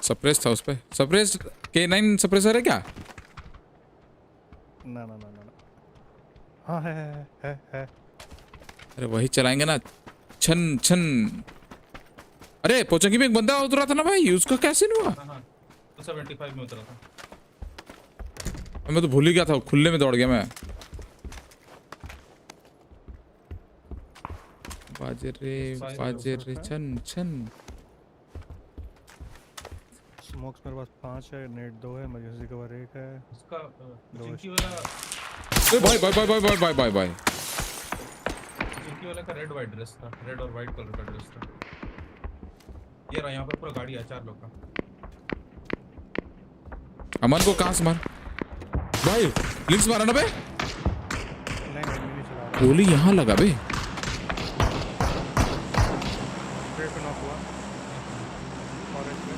सप्रेस था उस पे। सप्रेस K9 सप्रेसर है क्या? ना। हाँ है। अरे वही चलाएंगे ना। छन। अरे पोचंकी में एक बंदा उतरा था ना भाई, उसका कैसे नहीं हुआ? हां तो 75 में उतरा था। मैं तो भूल ही गया था, खुले में दौड़ गया मैं। बाजे रे छन। स्मोक्स मेरे पास 5 है, नेट 2 है, इमरजेंसी कवर 1 है। उसका चिंकी वाला बाय। चिंकी वाला का रेड वाइट ड्रेस था, रेड और वाइट कलर का ड्रेस था। ये रहा, यहाँ पर पूरा गाड़ी है 4 लोग का। अमन को कहां से मार भाई? लिंक्स मारा ना बे। नहीं चला। गोली यहाँ लगा बे।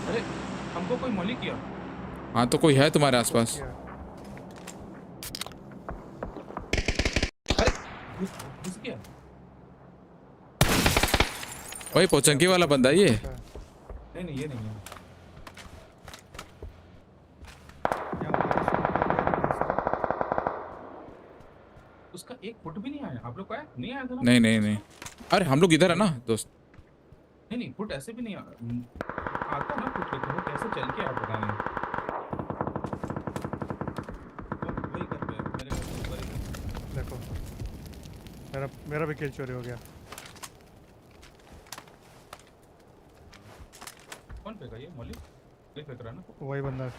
अरे हमको कोई मॉली किया। हाँ तो कोई है तुम्हारे आसपास? घुस गया। वही पोचंकी वाला बंदा ये। नहीं ये नहीं है। उसका 1 फुट भी नहीं आया। आप लोग को आया? नहीं आया था ना? नहीं। अरे हम लोग इधर है ना दोस्त। नहीं फुट ऐसे भी नहीं आता ना फुट, लेकिन वो कैसे चल के आप पता नहीं। वही कर पे मेरे ऊपर ही देखो मेरा भी किल चोरी हो गया। कौन फेंका ये? मौली ये फेंक रहा है ना? वही बंदा।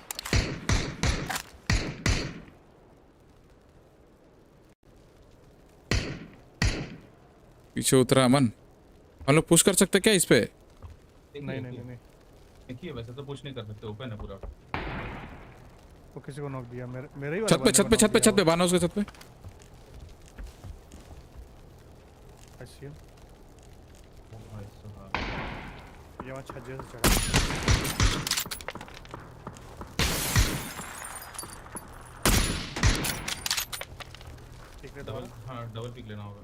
पीछे उतरा अमन। हम लोग पुश कर सकते क्या इस पे? नहीं। देखिए वैसे तो पुश नहीं कर सकते, ओपन है पूरा। वो किसी को नॉक दिया, मेरे ही छत पे बाना उसके छत पे। ये वहाँ छज्जे से चढ़ा। डबल पिक लेना होगा।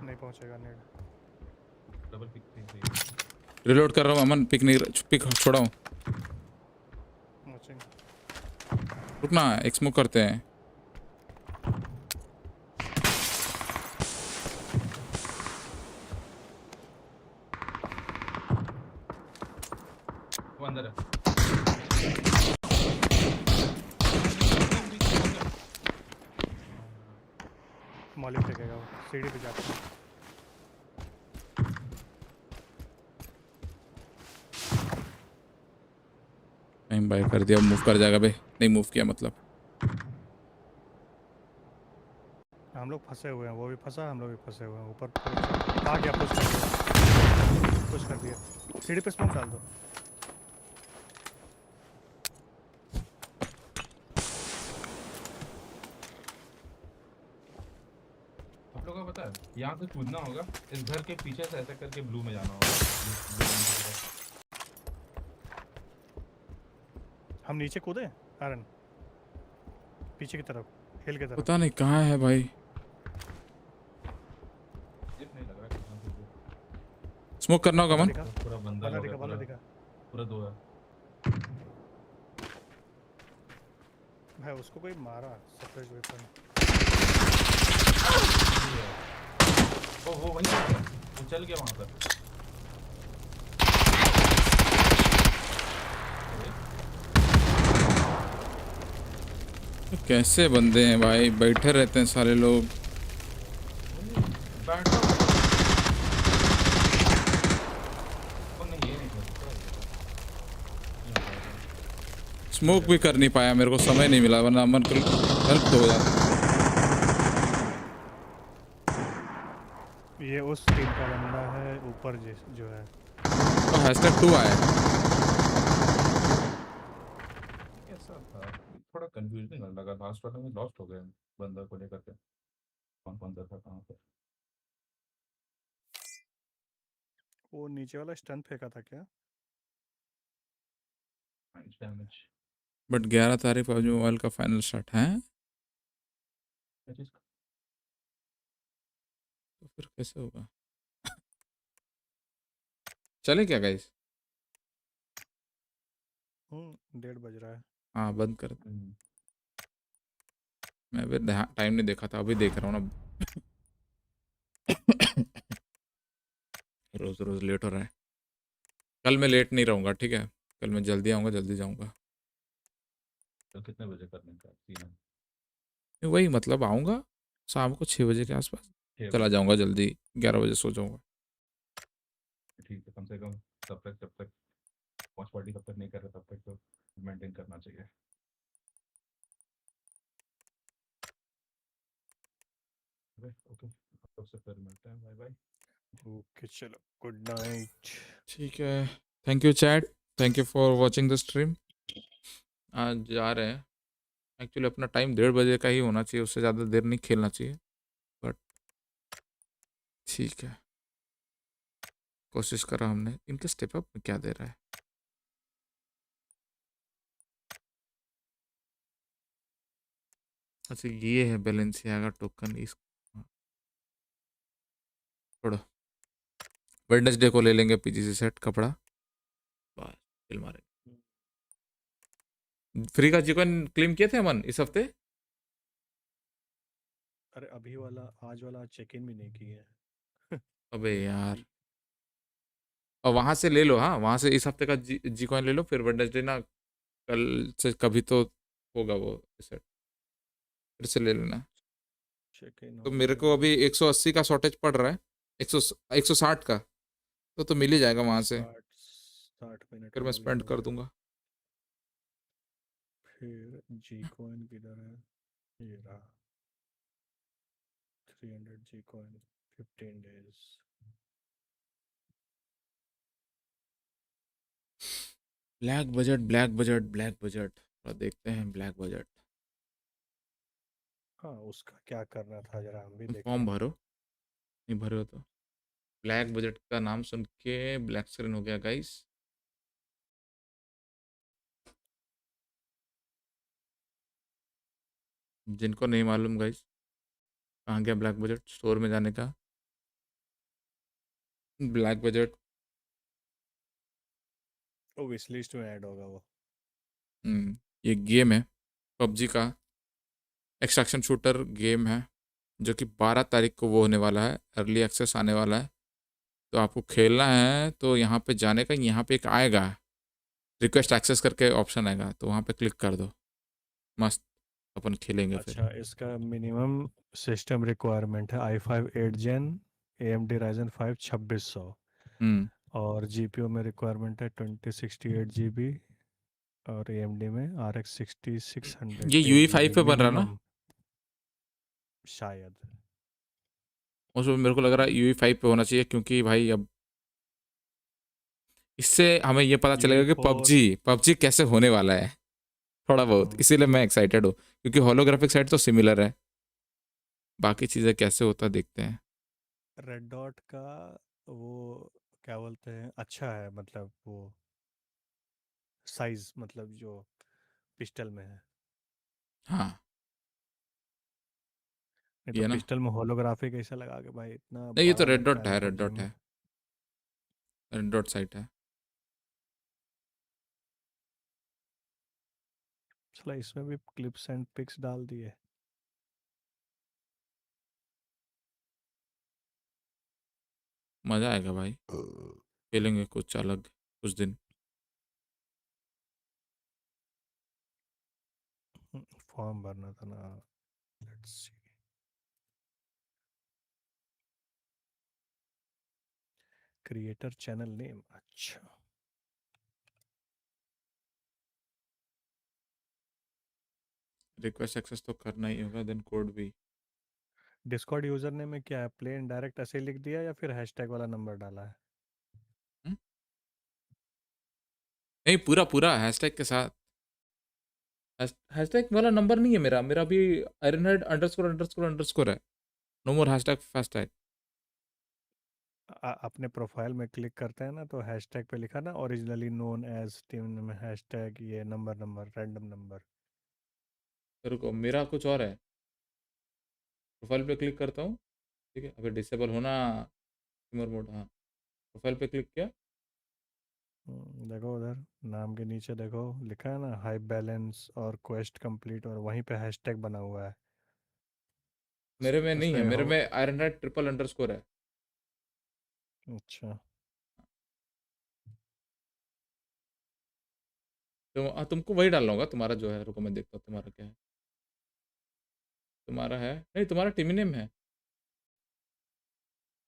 नहीं पहुंचेगा नेट। डबल पिक रिलोड कर रहा हूँ अमन। पिक छोड़ा हूँ। रुकना, एक स्मोक करते हैं। वो अंदर है। मॉली फेंकेगा वो, सीढ़ी पे जाता है। टाइम बाय कर दिया, मूव कर जाएगा बे। नहीं मूव किया मतलब। हम लोग फंसे हुए हैं, वो भी फंसा, हम लोग भी फंसे हुए हैं। ऊपर आ गया, पुश कर दिया। सीढ़ी पे स्मोक डाल दो। आप लोगों को पता है यहाँ से कूदना होगा, इस घर के पीछे से ऐसे करके ब्लू में जाना होगा। हम नीचे कूदे आरन, पीछे की तरफ, हिल की तरफ। पता नहीं कहाँ है भाई। नहीं लग रहा है कहाँ से स्मोक करना होगा मन। पूरा बंदा दिखा पूरा दो है भाई, उसको कोई मारा सफेद वेपन। वो वहीं पर वो चल गया वहां पर। कैसे बंदे हैं भाई, बैठे रहते हैं सारे लोग। स्मोक भी कर नहीं पाया, मेरे को समय नहीं मिला, वरना अमन को हेल्प तो हो जाता। ये उस टीम का बंदा है ऊपर जो है। तो #2 आया। ऐसा था, थोड़ा कंफ्यूजिंग लगा। लास्ट वाला में लॉस्ट हो गए बंदा को लेकर के, कौन बंदा था कहाँ पे। वो नीचे वाला स्टन फेंका था क्या? डैमेज। बट 11 तारीख PUBG मोबाइल का फाइनल स्टार्ट है, तो फिर कैसे होगा? चले क्या गाइस? 1:30 बज रहा है। हाँ बंद कर दे। मैं अभी टाइम नहीं देखा था, अभी देख रहा हूँ ना। रोज रोज लेट हो रहा है। कल मैं लेट नहीं रहूँगा, ठीक है? कल मैं जल्दी आऊँगा, जल्दी जाऊँगा। तो कितने बजे करने का सीन है? वही मतलब आऊँगा शाम को 6 बजे के आसपास, चला जाऊँगा जल्दी, 11 बजे सो जाऊँगा। ठीक है, कम से कम जब तक वॉच पार्टी तब तक नहीं कर रहे तब तक तो मेंटेन करना चाहिए। ओके, तो से फिर मिलते हैं। Bye bye. ओके चलो, गुड नाइट। ठीक है, thank you chat, thank you for watching the stream. आज जा रहे हैं। एक्चुअली अपना टाइम 1:30 बजे का ही होना चाहिए, उससे ज़्यादा देर नहीं खेलना चाहिए, बट ठीक है, कोशिश करा हमने। इनके स्टेप अप में क्या दे रहा है? अच्छा ये है बैलेंसियागा टोकन। इस छोड़ो, वेडनेसडे को ले लेंगे PGC सेट कपड़ा, बस फिल्म मारेंगे। फ्री का चिकन क्लेम किए थे अमन इस हफ्ते? अरे अभी वाला, आज वाला चेक इन भी नहीं किए। अबे यार, और वहां से ले लो। हाँ वहां से इस हफ्ते का जी कॉइन ले लो, फिर वेडनेसडे ना कल से कभी तो होगा वो सेट, फिर से ले लेना। चेक इन तो हो मेरे को अभी 180 का शॉर्टेज पड़ रहा है, 160 का, तो मिल ही जाएगा वहां से, 60 मिनट फिर में मैं अभी स्पेंड हो कर गया। दूंगा। फिर जी कॉइन किधर है? ये रहा, 300 G coin, 15 days. Black budget, black budget, black budget, देखते हैं ब्लैक बजट। हाँ उसका क्या करना था जरा हम भी फॉर्म देखें। भरो, नहीं भरे हो तो। ब्लैक बजट का नाम सुन के ब्लैक स्क्रीन हो गया गाइस। जिनको नहीं मालूम गाइस कहाँ गया ब्लैक बजट, स्टोर में जाने का। ब्लैक बजट वो विश लिस्ट में ऐड होगा वो। ये गेम है PUBG का, एक्सट्रैक्शन शूटर गेम है, जो कि 12 तारीख को वो होने वाला है, अर्ली एक्सेस आने वाला है। तो आपको खेलना है तो यहाँ पे जाने का, यहाँ पे एक आएगा रिक्वेस्ट एक्सेस करके ऑप्शन आएगा, तो वहाँ पे क्लिक कर दो, मस्त अपन खेलेंगे फिर। अच्छा, इसका मिनिमम सिस्टम रिक्वायरमेंट है i5 8 Gen AMD Ryzen 5 2600 और GPU में रिक्वायरमेंट है 2068 GB और AMD में RX 6600 ये UE5 पे बन रहा ना? शायद उसमें मेरे को लग रहा है UE5 पे होना चाहिए, क्योंकि भाई अब इससे हमें ये पता चलेगा कि PUBG कैसे होने वाला है थोड़ा बहुत, इसीलिए मैं एक्साइटेड हूँ, क्योंकि होलोग्राफिक साइड तो सिमिलर है, बाकी चीज़ें कैसे होता देखते हैं। रेड डॉट का वो क्या बोलते हैं, अच्छा है, मतलब वो साइज, मतलब जो पिस्टल में है। हाँ नहीं तो ये ना, पिस्टल में होलोग्राफी कैसे लगा के भाई, इतना नहीं ये तो बड़ा रेड लगता डॉट है ना है, रेड पबजी डॉट में। है, रेड डॉट साइट है। चला इसमें भी क्लिप्स एंड पिक्स डाल दिए। मजा आएगा भाई, खेलेंगे कुछ अलग कुछ दिन। फॉर्म भरना था ना। Let's see, creator channel name, अच्छा। रिक्वेस्ट एक्सेस तो करना ही होगा, देन कोड भी। डिस्कॉर्ड यूजर नेम में क्या है, प्लेन डायरेक्ट ऐसे लिख दिया या फिर हैशटैग वाला नंबर डाला है? नहीं पूरा पूरा हैशटैग के साथ, हैशटैग वाला नंबर नहीं है मेरा, मेरा भी आयरनहेड अंडरस्कोर अंडरस्कोर अंडरस्कोर है, नो मोर हैशटैग फास्टैग। अपने प्रोफाइल में क्लिक करते हैं ना तो हैशटैग पे लिखा ना, ओरिजिनली नोन एज टीम में हैशटैग ये नंबर नंबर रैंडम नंबर। रुको मेरा कुछ और है, प्रोफाइल पे क्लिक करता हूँ, ठीक है, अभी डिसेबल होना स्टीमर मोड, हाँ प्रोफाइल पे क्लिक किया। देखो उधर नाम के नीचे देखो लिखा है ना हाई बैलेंस और क्वेस्ट कंप्लीट, और वहीं पे हैशटैग बना हुआ है। मेरे में नहीं है, उसमें मेरे हो, में आयरनहेड ट्रिपल अंडरस्कोर है। अच्छा तो तुमको वही डालना होगा, तुम्हारा जो है, रुको मैं देखता हूँ तुम्हारा क्या है। तुम्हारा है, नहीं तुम्हारा टीमी नेम है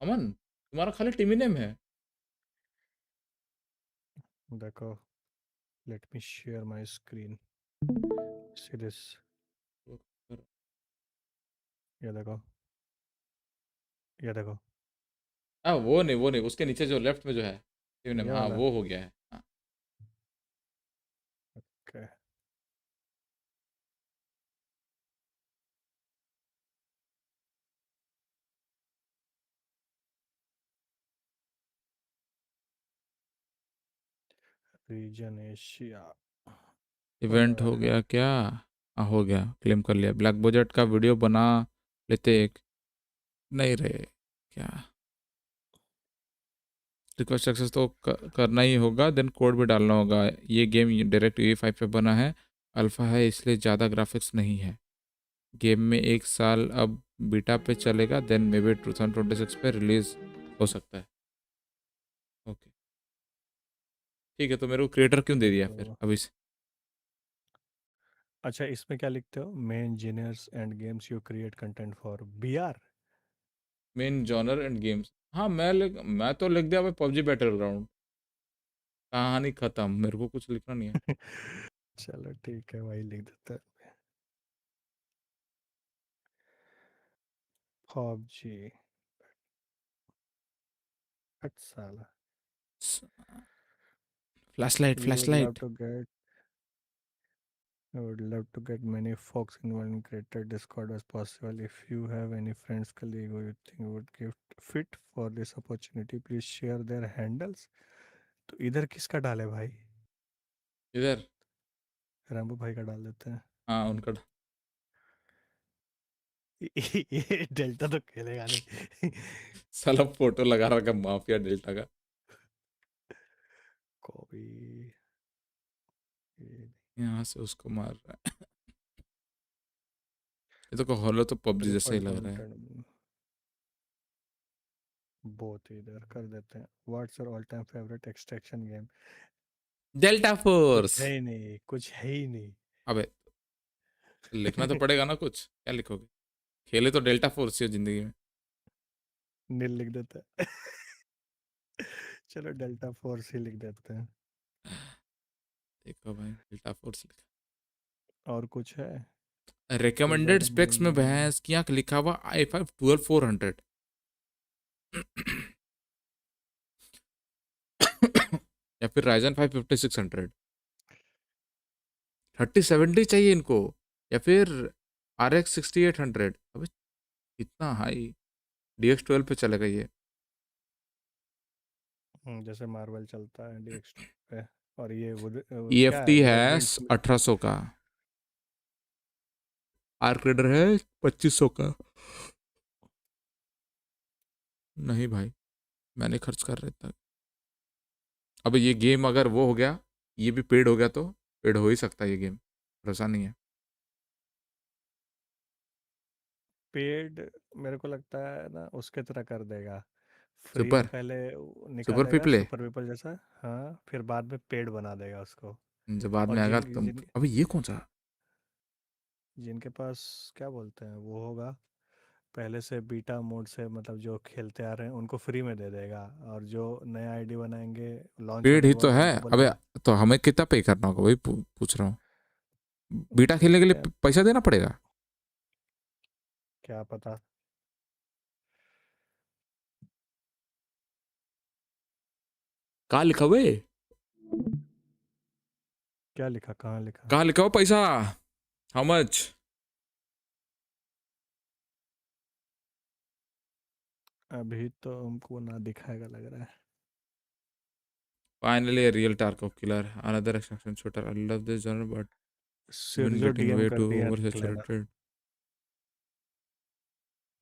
अमन, तुम्हारा खाली टीमी नेम है। देखो, let me share my screen, see this, ये देखो, ये देखो, हाँ वो नहीं, उसके नीचे जो लेफ्ट में जो है टीमी नेम, ये हाँ वाला। वो हो गया है, हाँ। ओके, रीजन एशिया हो इवेंट हो रहा है। गया क्या? हाँ हो गया, क्लेम कर लिया। ब्लैक बजट का वीडियो बना लेते एक, नहीं रहे क्या? रिक्वेस्ट एक्सेस तो करना ही होगा, देन कोड भी डालना होगा। ये गेम डायरेक्ट UE5 पे बना है, अल्फ़ा है इसलिए ज़्यादा ग्राफिक्स नहीं है। गेम में 1 साल अब बीटा पे चलेगा, देन मे बी 2026 पे रिलीज हो सकता है। ओके ठीक है, तो मेरे को क्रिएटर क्यों दे दिया फिर तो अभी से? अच्छा, इसमें क्या लिखते हो, main genres and games you create content for BR. Main genre and games, हाँ मैं तो लिख दिया भाई पबजी बैटल ग्राउंड, कहानी खत्म, मेरे को कुछ लिखना नहीं है। चलो ठीक है, वही लिख देते हैं, पबजी। अच्छा, flashlight we would love flashlight. to get I would love to get many folks involved in greater Discord as possible. If you have any friends, colleague who you think would give fit for this opportunity, please share their handles. तो इधर किसका डाले भाई? इधर रामबू भाई का डाल देते हैं। हाँ उनका ये डेल्टा तो खेलेगा नहीं। साला फोटो लगा रखा माफिया डेल्टा का। कॉपी, यहाँ से उसको मार रहा है। ये तो हॉलो तो पबजी जैसा ही प्रिफर्ड लग रहा है। कंटेंट बहुत इधर कर देते हैं। What's your all time favourite extraction game? Delta कुछ फोर्स। है ही नहीं, कुछ है ही नहीं। अबे लिखना तो पड़ेगा ना कुछ, क्या लिखोगे? खेले तो डेल्टा फोर्स ही हो जिंदगी में। नील लिख देते हैं। चलो डेल्टा फोर्स ही लिख देते हैं। देखो भाई डेल्टा फोर्स लिखा। और कुछ है? रिकमेंडेड ट्रिगर्ड स्पेक्स में भैंस क्या लिखा हुआ, i5 12400 या फिर Ryzen 5 5600। 3070 चाहिए इनको, या फिर RX 6800। अबे इतना हाई DX12 पे चलेगा ये। जैसे मार्वल चलता है DX पे। और ये क्या है EFT है वेयर विंड्स 1800 का, आर्क रेडर है 2500 का। नहीं भाई, मैंने खर्च कर रहा था। अब ये गेम अगर वो हो गया, ये भी पेड हो गया तो पेड हो ही सकता है ये गेम, भरोसा नहीं है। पेड मेरे को लगता है ना उसके तरह कर देगा। फ्री में सुपर पहले सुपर निकालेगा पीपले सुपर पीपल जैसा, हाँ, फिर बाद में पेड बना देगा उसको। जब बाद और में आएगा जिन तुम। जिन अबे ये कौन सा? जिनके पास क्या बोलते हैं वो होगा, पहले से बीटा मोड से मतलब जो खेलते आ रहे हैं उनको फ्री में दे देगा, और जो नया आईडी बनाएंगे लॉन्च पेड होने ही के तो बाद है। उनको अबे बोलेगा। तो हमें कितना पे करना होगा, वही पूछ रहा हूँ। बीटा खेलने के लिए क्या पैसा देना पड़ेगा? क्या पता। कहाँ लिखा हुआ है? क्या लिखा, कहाँ लिखा? कहाँ लिखा हुआ पैसा? How much? अभी तो हमको ना दिखाएगा लग रहा है। Finally, a real Tarkov killer. Another extraction shooter. I love this genre, but सिर been जो getting डीएम way कर too दिया देख लेना। oversaturated.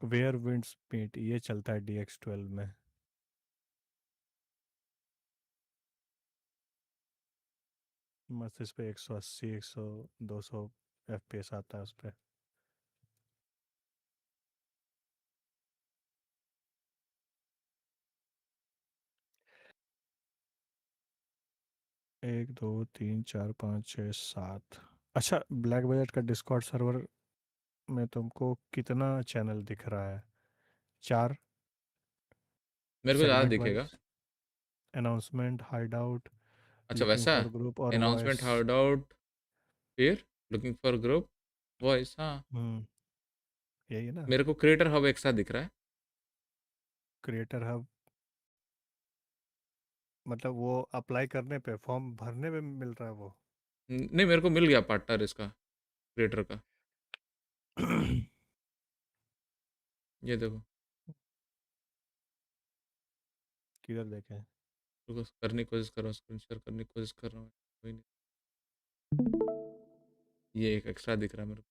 वेयर विंड्स मीट ये चलता है DX12 में। मस्त इस पे 180 100 200 FPS आता है उस पे। एक दो तीन चार पाँच छः सात। अच्छा, ब्लैक बजट का डिस्कॉर्ड सर्वर में तुमको कितना चैनल दिख रहा है? 4 मेरे को ज़्यादा सेगमेंट दिखेगा। वाइज। अनाउंसमेंट, हाइड आउट, अच्छा लुकिंग वैसा, फॉर ग्रुप और वॉइस। announcement hard out, फिर looking for group, voice। हाँ, यही है ना। मेरे को क्रिएटर हब एक साथ दिख रहा है। क्रिएटर हब मतलब वो अप्लाई करने पे, फॉर्म भरने पे मिल रहा है वो। नहीं, मेरे को मिल गया पार्टनर इसका, क्रिएटर का। ये देखो, किधर देखें? रुको, करने की कोशिश कर रहा हूँ, स्क्रीन शेयर करने की कोशिश कर रहा हूँ, कोई नहीं। ये एक एक्स्ट्रा दिख रहा है मेरे को।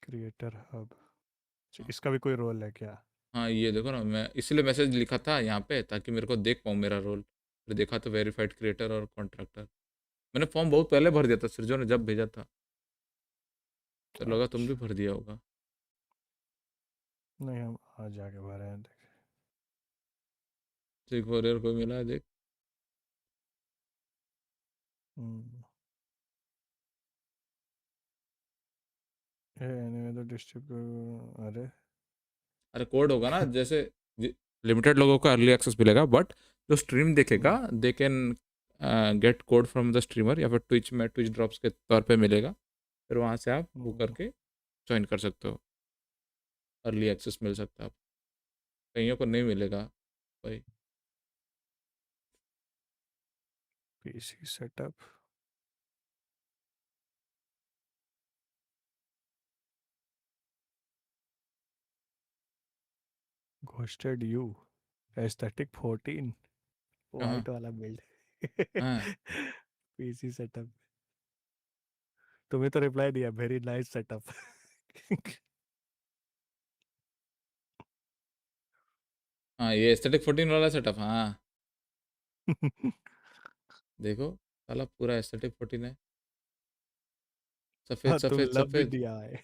क्रिएटर हब, इसका भी कोई रोल है क्या? हाँ ये देखो ना, मैं इसलिए मैसेज लिखा था यहाँ पे ताकि मेरे को देख पाऊँ मेरा रोल। फिर देखा तो वेरीफाइड क्रिएटर और कॉन्ट्रैक्टर। मैंने फॉर्म बहुत पहले भर दिया था, सृजो ने जब भेजा था, तो लगा तुम भी भर दिया होगा। नहीं, हम आज जाके भरे हैं देख। एक वॉरियर को मिला है, देख। एनीवे द डिस्ट्रीब्यूट, अरे अरे कोड होगा ना, जैसे लिमिटेड लोगों को अर्ली एक्सेस मिलेगा, बट जो स्ट्रीम देखेगा they can get code from the streamer, या फिर ट्विच में ट्विच ड्रॉप्स के तौर पे मिलेगा। फिर वहाँ से आप वो करके ज्वाइन कर सकते हो, अर्ली एक्सेस मिल सकता है आप। कईयों को नहीं मिलेगा भाई। PC setup, ghosted you, aesthetic 14, हाँ वाइट वाला बिल्ड। हाँ पीसी सेटअप, तुम्हें तो रिप्लाई दिया, वेरी नाइस सेटअप। हाँ, ये एस्थेटिक 14 वाला सेटअप। हाँ देखो, साला पूरा एस्थेटिक 14 है, सफ़ेद हाँ, तुम सफ़ेद लब भी सफ़ेद। दिया है।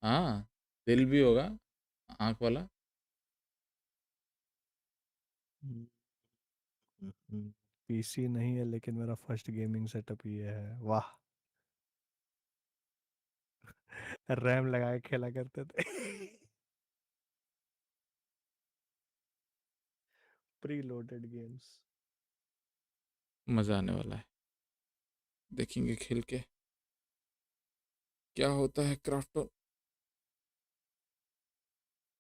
हाँ, दिल भी होगा, आँख वाला। पीसी नहीं है लेकिन मेरा फर्स्ट गेमिंग सेटअप ये है, वाह। रैम लगा के खेला करते थे। Pre loaded games. मज़ा आने वाला है, देखेंगे खेल के क्या होता है। क्राफ्ट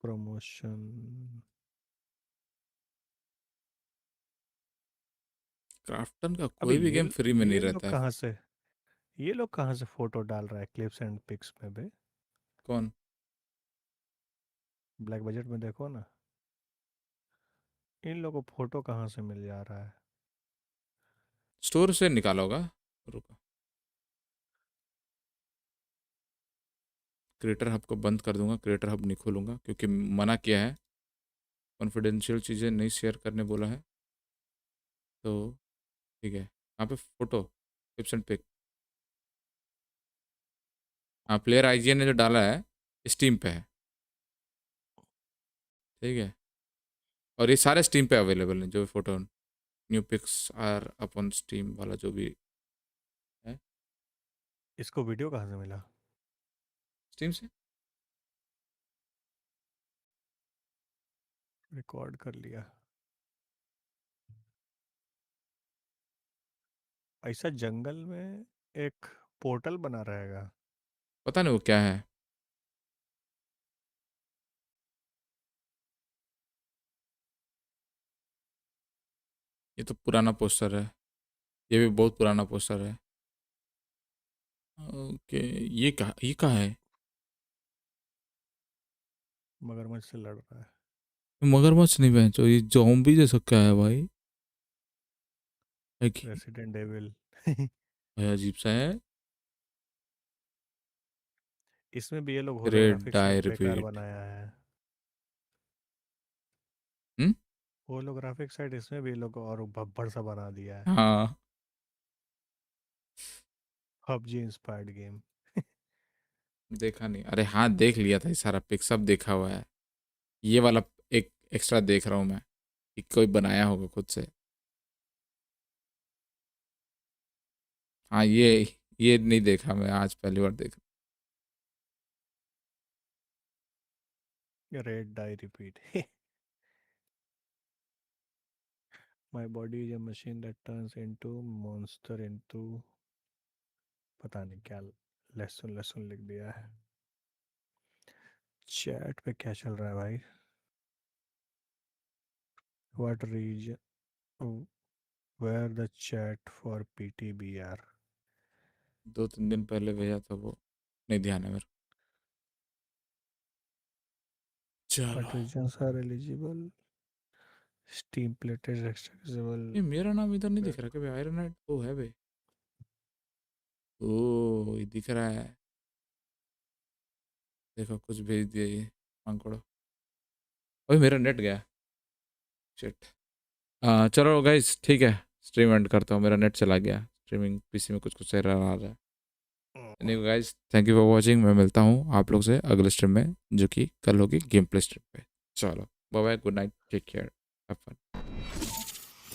प्रमोशन, क्राफ्टन का अबे कोई भी गेम फ्री में नहीं ये लोग रहता है। कहाँ से ये लोग कहाँ से फोटो डाल रहा है क्लिप्स एंड पिक्स में बे? कौन? ब्लैक बजट में देखो ना, इन लोगों को फोटो कहाँ से मिल जा रहा है? स्टोर से निकाला होगा। रुको, क्रिएटर हब को बंद कर दूंगा, क्रिएटर हब नहीं खोलूंगा क्योंकि मना किया है, कॉन्फिडेंशियल चीज़ें नहीं शेयर करने बोला है। तो ठीक है, यहाँ पे फोटो क्लिप्स एंड पिक, हाँ प्लेयर आईजीएन ने जो डाला है स्टीम पे है, ठीक है। और ये सारे स्टीम पे अवेलेबल हैं जो भी फोटो, न्यू पिक्स आर अपन स्टीम वाला जो भी है। इसको वीडियो कहाँ से मिला? स्टीम से। रिकॉर्ड कर लिया। ऐसा जंगल में एक पोर्टल बना रहेगा। पता नहीं वो क्या है। ये तो पुराना पोस्टर है, ये भी बहुत पुराना पोस्टर है। ओके, ये कहाँ है? मगरमच्छ से लड़ रहा है। मगरमच्छ नहीं बहनचो, ये ज़ॉम्बी जैसा क्या है भाई? Resident evil. अजीब सा है। इसमें भी ये लोग रेड होलोग्राफिक डाई सेट बेकार रिपीट। बनाया है। होलोग्राफिक सेट इसमें भी ये लोग और भब्बड़ सा बना दिया है। हाँ PUBG इंस्पायर्ड गेम। देखा नहीं, अरे हाँ देख लिया था, ये सारा पिक सब देखा हुआ है। ये वाला एक एक्स्ट्रा देख रहा हूँ मैं कि कोई बनाया होगा खुद से। हाँ ये नहीं देखा मैं, आज पहली बार देख। Red dye repeat. My body is a machine that turns into monster into, पता नहीं क्या लेसन लिख दिया है। चैट पे क्या चल रहा है भाई? What region? Where the chat for PTBR? 2-3 दिन पहले भेजा था वो, नहीं ध्यान है मेरे। What चलो, regions are eligible? Steam plated accessible. ये मेरा नाम इधर नहीं दिख रहा क्या? आयरन वो है बे। ओ ये दिख रहा है, देखो कुछ भेज दिया ये मांगड़ो। ओए मेरा नेट गया, शिट। चलो गाइस ठीक है, स्ट्रीम एंड करता हूँ, मेरा नेट चला गया। स्ट्रीमिंग पीसी में कुछ एरर आ रहा है। Anyway guys, thank you for watching. मैं मिलता हूँ आप लोग से अगले स्ट्रीम में, जो कि कल होगी गेम प्ले स्ट्रीम पे। चलो bye bye, good night, take care, have fun.